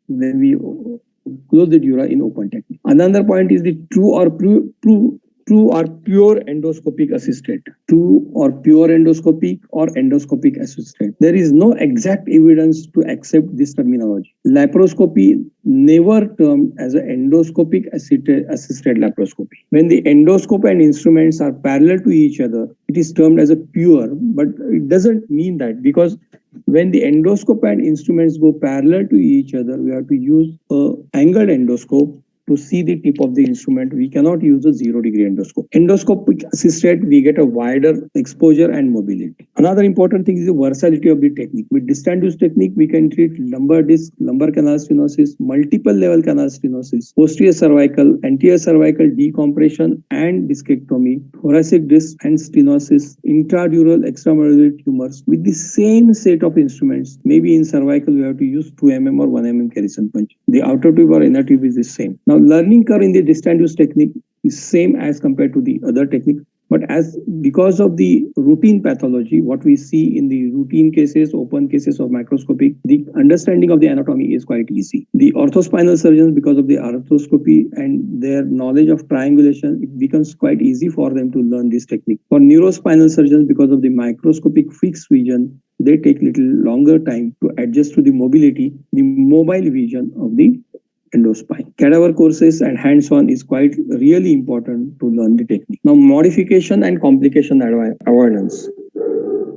when we close the dura in open technique. Another point is the true or pure endoscopic assisted. True or pure endoscopic or endoscopic assisted. There is no exact evidence to accept this terminology. Laparoscopy never termed as an endoscopic assisted laparoscopy. When the endoscope and instruments are parallel to each other, it is termed as a pure, but it doesn't mean that, because when the endoscope and instruments go parallel to each other, we have to use an angled endoscope to see the tip of the instrument. We cannot use a 0-degree endoscope. Endoscopic assisted, we get a wider exposure and mobility. Another important thing is the versatility of the technique. With distance technique, we can treat lumbar disc, lumbar canal stenosis, multiple level canal stenosis, posterior cervical, anterior cervical decompression and discectomy, thoracic disc and stenosis, intradural extramedullary tumors with the same set of instruments. Maybe in cervical, we have to use 2 mm or 1 mm Carrison punch. The outer tube or inner tube is the same. Now, learning curve in the distance technique is same as compared to the other technique, but because of the routine pathology, what we see in the routine cases, open cases of microscopic, the understanding of the anatomy is quite easy. The orthospinal surgeons, because of the arthroscopy and their knowledge of triangulation, it becomes quite easy for them to learn this technique. For neurospinal surgeons, because of the microscopic fixed vision, they take little longer time to adjust to the mobility, the mobile vision of the endospine. Cadaver courses and hands-on is quite really important to learn the technique. Now, modification and complication avoidance.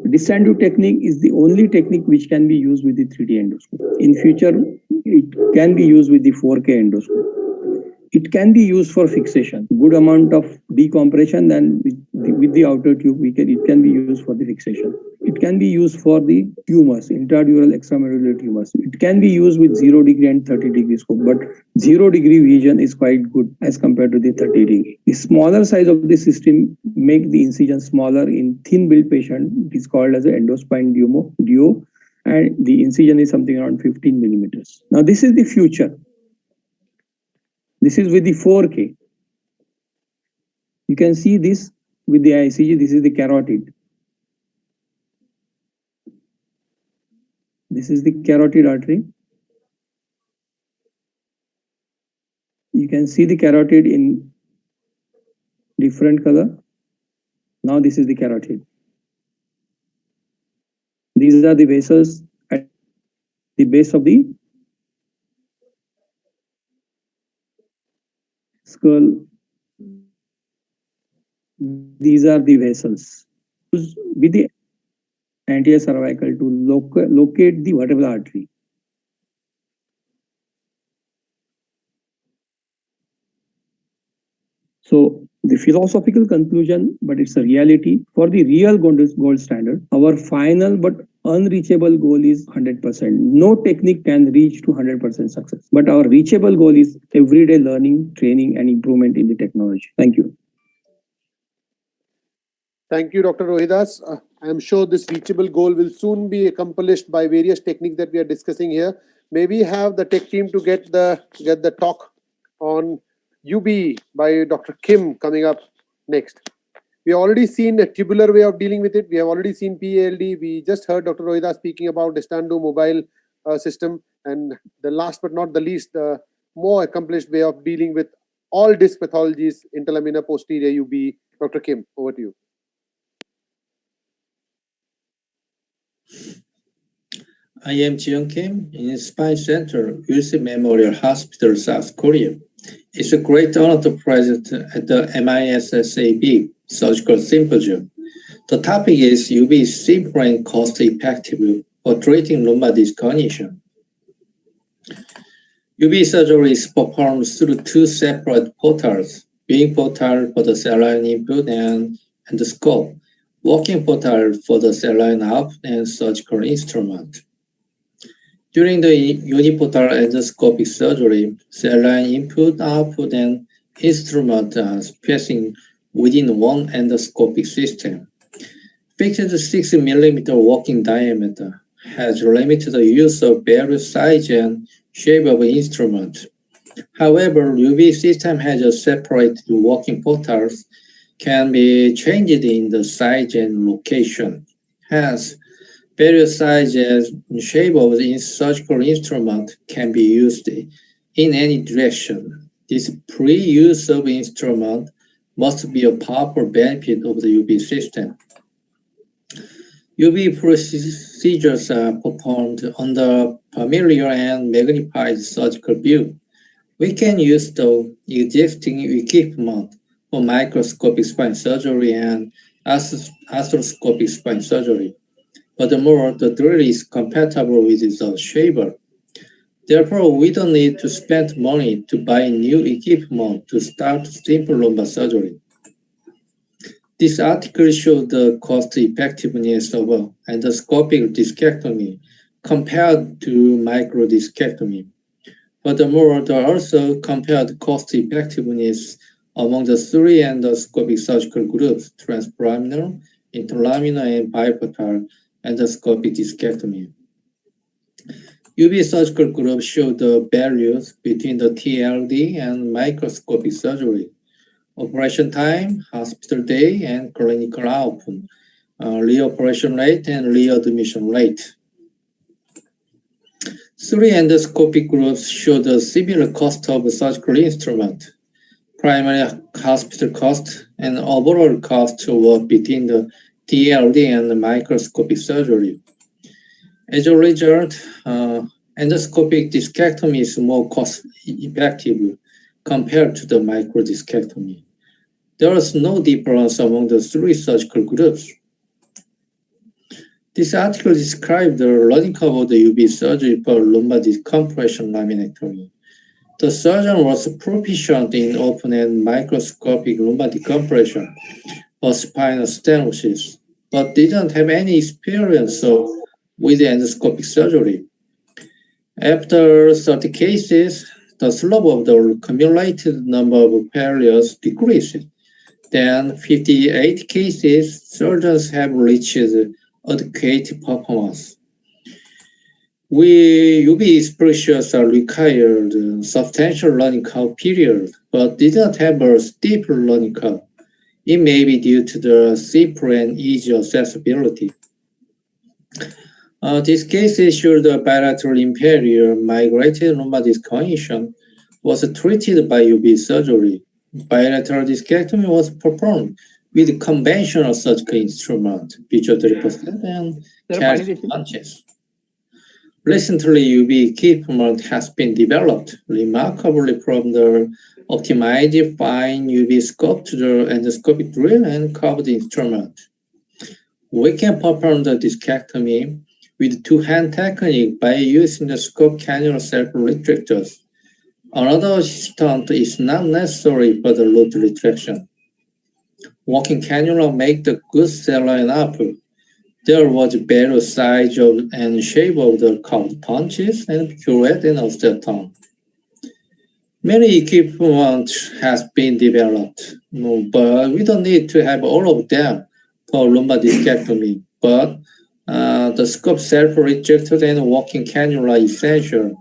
Distance technique is the only technique which can be used with the 3D endoscope. In future, it can be used with the 4K endoscope. It can be used for fixation. Good amount of decompression, and with the outer tube, it can be used for the fixation. It can be used for the tumors, intradural extramedullary tumors. It can be used with 0-degree and 30-degree scope, but 0-degree vision is quite good as compared to the 30-degree. The smaller size of the system make the incision smaller in thin build patient. It is called as an endospine duo, and the incision is something around 15 millimeters. Now, this is the future. This is with the 4K. You can see this with the ICG. This is the carotid. This is the carotid artery. You can see the carotid in different color. Now this is the carotid. These are the vessels at the base of the skull. These are the vessels. With the anterior cervical to locate the vertebral artery. So the philosophical conclusion, but it's a reality. For the real gold standard, our final but unreachable goal is 100%. No technique can reach to 100% success. But our reachable goal is everyday learning, training, and improvement in the technology. Thank you.
Thank you, Dr. Rohidas. I am sure this reachable goal will soon be accomplished by various techniques that we are discussing here. May we have the tech team to get the talk on UB by Dr. Kim coming up next. We have already seen a tubular way of dealing with it. We have already seen PALD. We just heard Dr. Rohida speaking about the Stando mobile system. And the last but not the least, the more accomplished way of dealing with all disc pathologies, interlaminar posterior UB. Dr. Kim, over to you.
I am Jiyoung Kim in Spine Center, UC Memorial Hospital, South Korea. It's a great honor to present at the MISSAB Surgical Symposium. The topic is UB is simple and cost-effective for treating lumbar disc herniation. UB surgery is performed through two separate portals, viewing portal for the saline input and endoscope, walking portal for the saline output and surgical instrument. During the uniportal endoscopic surgery, saline input, output, and instrument are passing within one endoscopic system. Fixed 6 mm walking diameter has limited the use of various size and shape of instrument. However, UV system has a separate walking portals, can be changed in the size and location. Hence, various sizes and shape of the surgical instrument can be used in any direction. This pre-use of instrument must be a powerful benefit of the UV system. UV procedures are performed under familiar and magnified surgical view. We can use the existing equipment for microscopic spine surgery and arthroscopic spine surgery. Furthermore, the drill is compatible with the shaver. Therefore, we don't need to spend money to buy new equipment to start simple lumbar surgery. This article shows the cost effectiveness of endoscopic discectomy compared to microdiscectomy. Furthermore, there are also compared cost effectiveness among the three endoscopic surgical groups, transperineal, interlaminar, and biportal endoscopic discectomy. UV surgical group show the values between the TLD and microscopic surgery, operation time, hospital day, and clinical output, reoperation rate, and readmission rate. Three endoscopic groups show the similar cost of surgical instrument. Primary hospital cost and overall cost were between the TLD and the microscopic surgery. As a result, endoscopic discectomy is more cost-effective compared to the microdiscectomy. There is no difference among the three surgical groups. This article describes the learning curve of the UV surgery for lumbar decompression laminectomy. The surgeon was proficient in open and microscopic lumbar decompression for spinal stenosis, but didn't have any experience with endoscopic surgery. After 30 cases, the slope of the cumulated number of failures decreased. Then 58 cases, surgeons have reached adequate performance. UV exposures are required substantial learning curve period, but didn't have a steep learning curve. It may be due to the simple and easy accessibility. This case showed the bilateral inferior migrated lumbar disc herniation was treated by UV surgery. Bilateral discectomy was performed with conventional surgical instrument, visual deposit, and calcium punches. Recently, UV equipment has been developed remarkably from the optimized fine UV scope to the endoscopic drill and curved instrument. We can perform the discectomy with two-hand technique by using the scope cannula self-retractors. Another assistant is not necessary for the root retraction. Walking cannula make the good saline output. There was better size and shape of the curved punches and pirouette and osteoton. Many equipment has been developed, but we don't need to have all of them for lumbar discectomy. but the scope self-rejected and walking cannula is essential.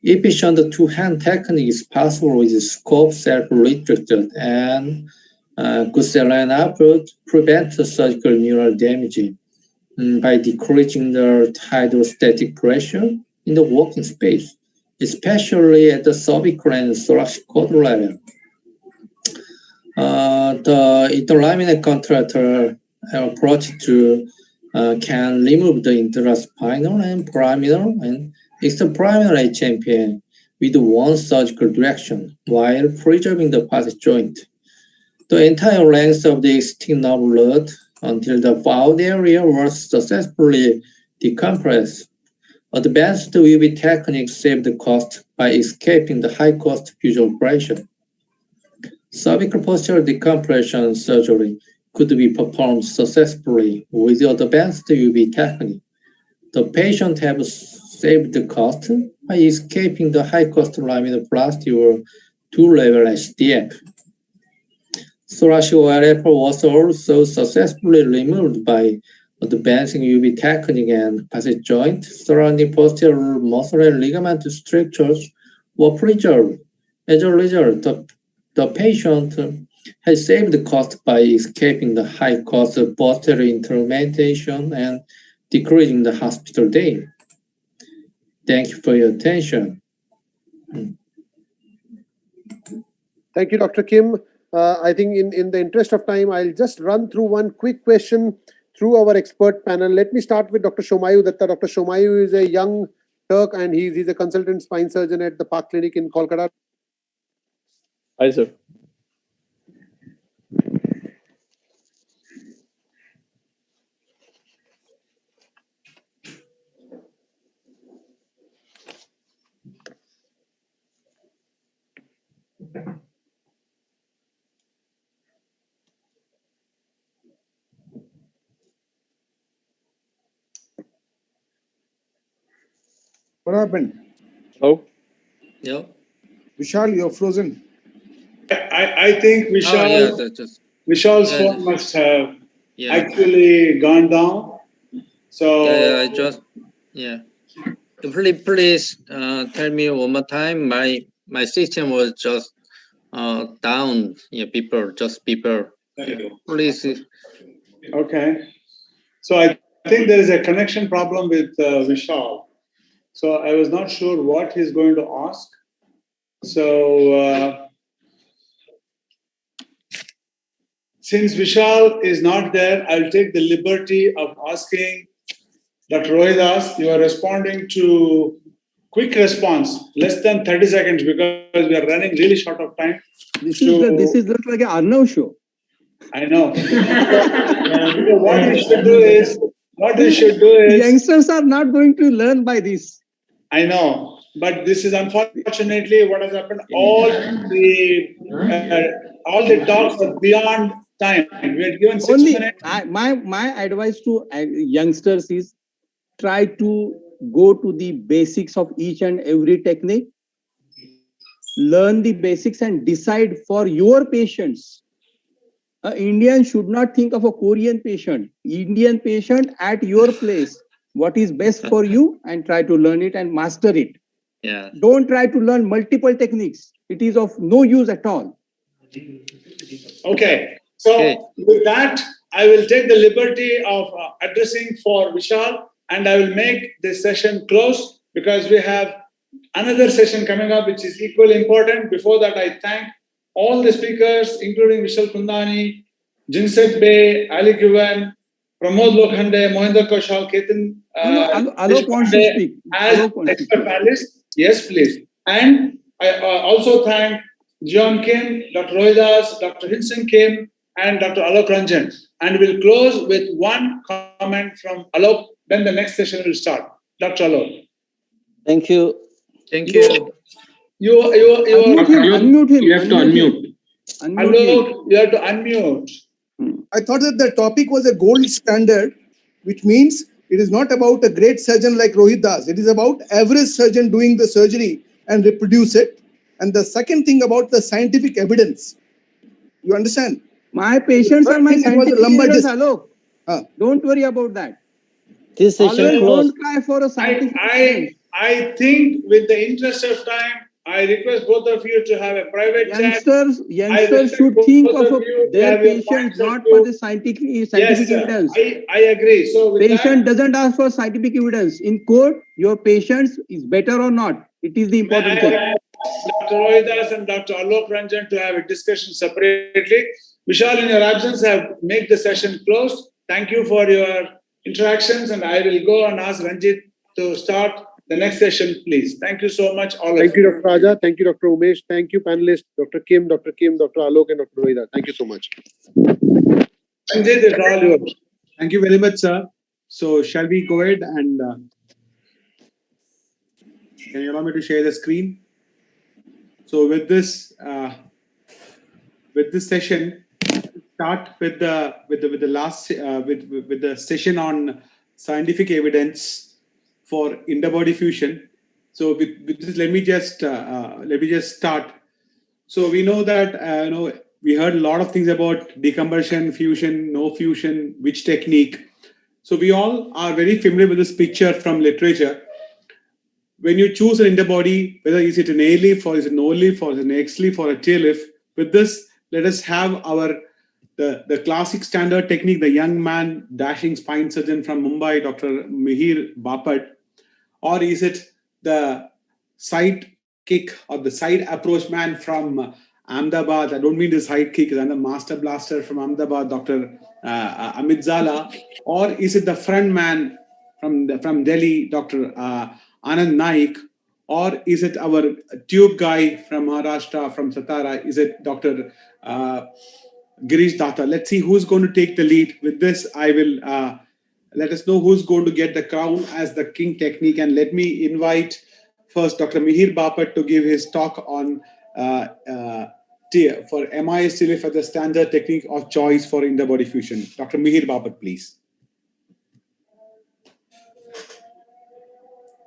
Efficient two-hand technique is possible with scope self-rejected, and good saline approach prevents surgical neural damage by decreasing the hydrostatic pressure in the walking space, especially at the cervical and thoracic cord level. The interlaminar contractor approach to can remove the intraspinal and pyramidal and extrapyramidal HMPN with one surgical direction while preserving the passage joint. The entire length of the existing nerve root until the fouled area was successfully decompressed. Advanced UV techniques save the cost by escaping the high-cost fusion operation. Cervical postural decompression surgery could be performed successfully with advanced UV technique. The patient have saved the cost by escaping the high-cost laminoplasty or two-level HDF. Thoracic ORF was also successfully removed by advancing UV technique, and passage joint surrounding posterior muscle and ligament structures were preserved. As a result, the patient has saved the cost by escaping the high cost of posterior instrumentation and decreasing the hospital day. Thank you for your attention.
Thank you, Dr. Kim. I think in the interest of time, I'll just run through one quick question through our expert panel. Let me start with Dr. Shomayu Datta. Dr. Shomayu is a young Turk and he's a consultant spine surgeon at the Park Clinic in Kolkata.
Hi, sir.
What happened?
Oh.
Yeah.
Vishal, you're frozen.
I think Vishal's phone must have actually gone down. So
Please tell me one more time. My system was just down. People. Please.
Okay. So I think there is a connection problem with Vishal. So I was not sure what he's going to ask. So since Vishal is not there, I'll take the liberty of asking Dr. Rohidas. You are responding to quick response, less than 30 seconds, because we are running really short of time.
This is just like an Arnav show.
I know. What we should do is
youngsters are not going to learn by this.
I know, but this is unfortunately what has happened. All the talks are beyond time. We had given 6 minutes.
My advice to youngsters is try to go to the basics of each and every technique. Learn the basics and decide for your patients. An Indian should not think of a Korean patient. Indian patient at your place. What is best for you, and try to learn it and master it.
Yeah.
Don't try to learn multiple techniques. It is of no use at all.
Okay. So with that, I will take the liberty of addressing for Vishal, and I will make this session close because we have another session coming up which is equally important. Before that, I thank all the speakers, including Vishal Kundani, Jinset Bey, Ali Guven, Pramod Lokhande, Mohinder Kaushal, Ketan
Alok wants to speak.
as expert panelists. Yes, please. And I also thank John Kim, Dr. Rohidas, Dr. Hinson Kim, and Dr. Alok Ranjan. And we'll close with one comment from Alok. Then the next session will start. Dr. Alok.
Thank you.
Thank you.
You
unmute him.
You have to unmute.
Alok, you have to unmute.
I thought that the topic was a gold standard, which means it is not about a great surgeon like Rohit Das. It is about average surgeon doing the surgery and reproduce it. And the second thing about the scientific evidence. You understand?
My patients are my scientific evidence, Alok. Don't worry about that.
This session
Always
closed.
don't try for a scientific evidence.
I think with the interest of time, I request both of you to have a private chat.
Youngsters should think of their patients not for the scientific
Yes,
evidence.
I agree. So with
patient doesn't ask for scientific evidence. In court, your patients is better or not. It is the important thing.
Dr. Rohidas and Dr. Alok Ranjan to have a discussion separately. Vishal, in your absence, I have made the session closed. Thank you for your interactions, and I will go and ask Ranjit to start the next session, please. Thank you so much, all
Thank
of
you, Dr. Raja. Thank you, Dr. Umesh. Thank you, panelists, Dr. Kim, Dr. Alok, and Dr. Rohidas. Thank you so much.
Ranjit, it's all yours.
Thank you very much, sir. So, shall we go ahead and can you allow me to share the screen? So, with this session, start with the session on scientific evidence for interbody fusion. So, with this, let me just start. So, we know that we heard a lot of things about decompression, fusion, no fusion, which technique. So we all are very familiar with this picture from literature. When you choose an interbody, whether is it an A leaf or is it an O leaf or is it an X leaf or a T leaf, with this, let us have the classic standard technique, the young man dashing spine surgeon from Mumbai, Dr. Mihir Bapat, or is it the side kick or the side approach man from Ahmedabad? I don't mean the side kick, I'm the master blaster from Ahmedabad, Dr. Amit Zala, or is it the front man from Delhi, Dr. Anand Naik, or is it our tube guy from Maharashtra, from Satara? Is it Dr. Girish Datta? Let's see who's going to take the lead. With this, I will let us know who's going to get the crown as the king technique. And let me invite first Dr. Mihir Bapat to give his talk on for MISSAB TLIF as the standard technique of choice for interbody fusion. Dr. Mihir Bapat, please.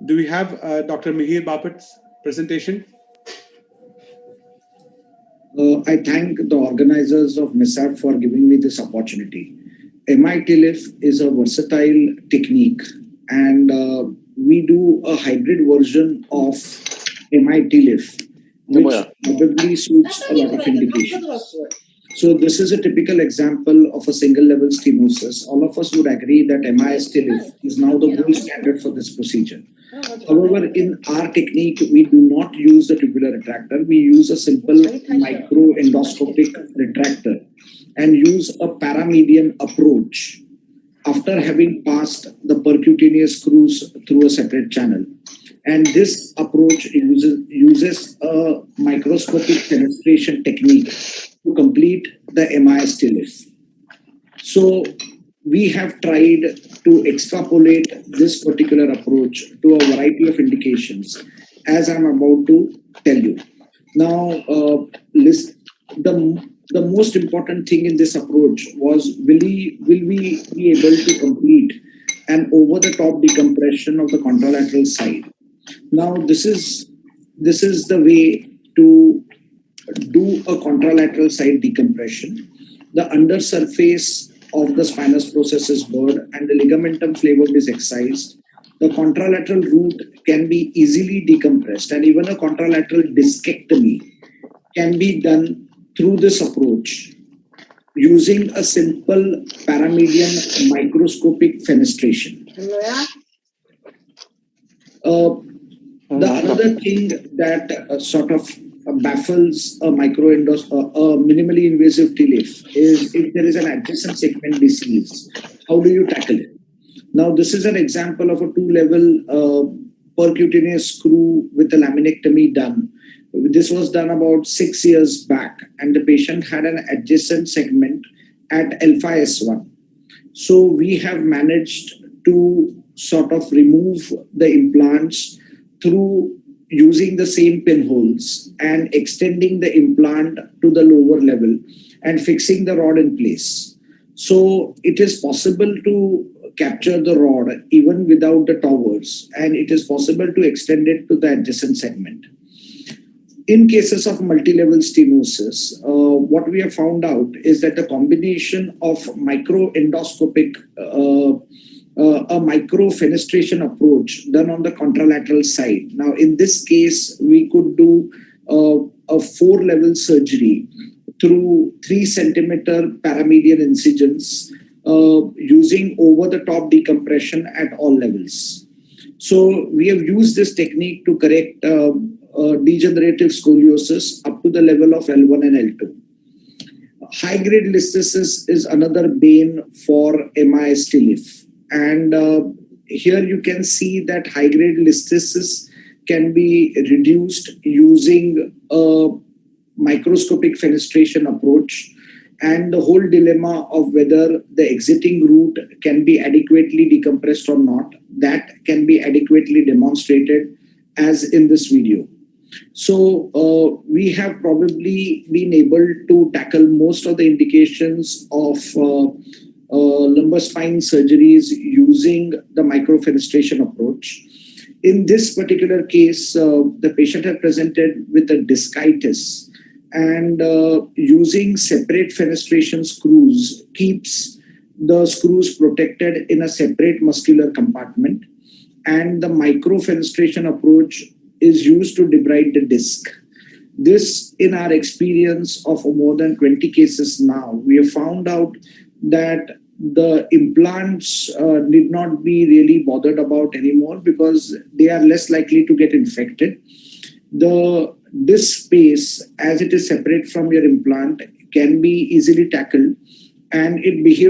Do we have Dr. Mihir Bapat's presentation?
I thank the organizers of MISSAB for giving me this opportunity. MISSAB TLIF is a versatile technique, and we do a hybrid version of MISSAB TLIF, which probably suits a lot of indications. So this is a typical example of a single level stenosis. All of us would agree that MISSAB TLIF is now the gold standard for this procedure. However, in our technique, we do not use the tubular retractor. We use a simple micro endoscopic retractor and use a paramedian approach after having passed the percutaneous screws through a separate channel. And this approach uses a microscopic fenestration technique to complete the MISSAB TLIF. So we have tried to extrapolate this particular approach to a variety of indications, as I'm about to tell you. Now, the most important thing in this approach was, will we be able to complete an over-the-top decompression of the contralateral side? Now, this is the way to do a contralateral side decompression. The undersurface of the spinous process is burred and the ligamentum flavum is excised. The contralateral root can be easily decompressed, and even a contralateral discectomy can be done through this approach using a simple paramedian microscopic fenestration. The other thing that sort of baffles a minimally invasive TLIF is if there is an adjacent segment disease, how do you tackle it? Now, this is an example of a two-level percutaneous screw with a laminectomy done. This was done about 6 years back, and the patient had an adjacent segment at L5 S1. So we have managed to sort of remove the implants through using the same pinholes and extending the implant to the lower level and fixing the rod in place. So it is possible to capture the rod even without the towers, and it is possible to extend it to the adjacent segment. In cases of multi-level stenosis, what we have found out is that the combination of microendoscopic, a microfenestration approach done on the contralateral side. Now, in this case, we could do a 4-level surgery through 3 centimeter paramedian incisions using over-the-top decompression at all levels. So we have used this technique to correct degenerative scoliosis up to the level of L1 and L2. High-grade listhesis is another bane for MISSAB. And here you can see that high-grade listhesis can be reduced using a microscopic fenestration approach, and the whole dilemma of whether the exiting route can be adequately decompressed or not, that can be adequately demonstrated as in this video. So we have probably been able to tackle most of the indications of lumbar spine surgeries using the microfenestration approach. In this particular case, the patient had presented with a discitis, and using separate fenestration screws keeps the screws protected in a separate muscular compartment, and the microfenestration approach is used to debride the disc. This, in our experience of more than 20 cases now, we have found out that the implants need not be really bothered about anymore because they are less likely to get infected. The disc space, as it is separate from your implant, can be easily tackled, and it behaves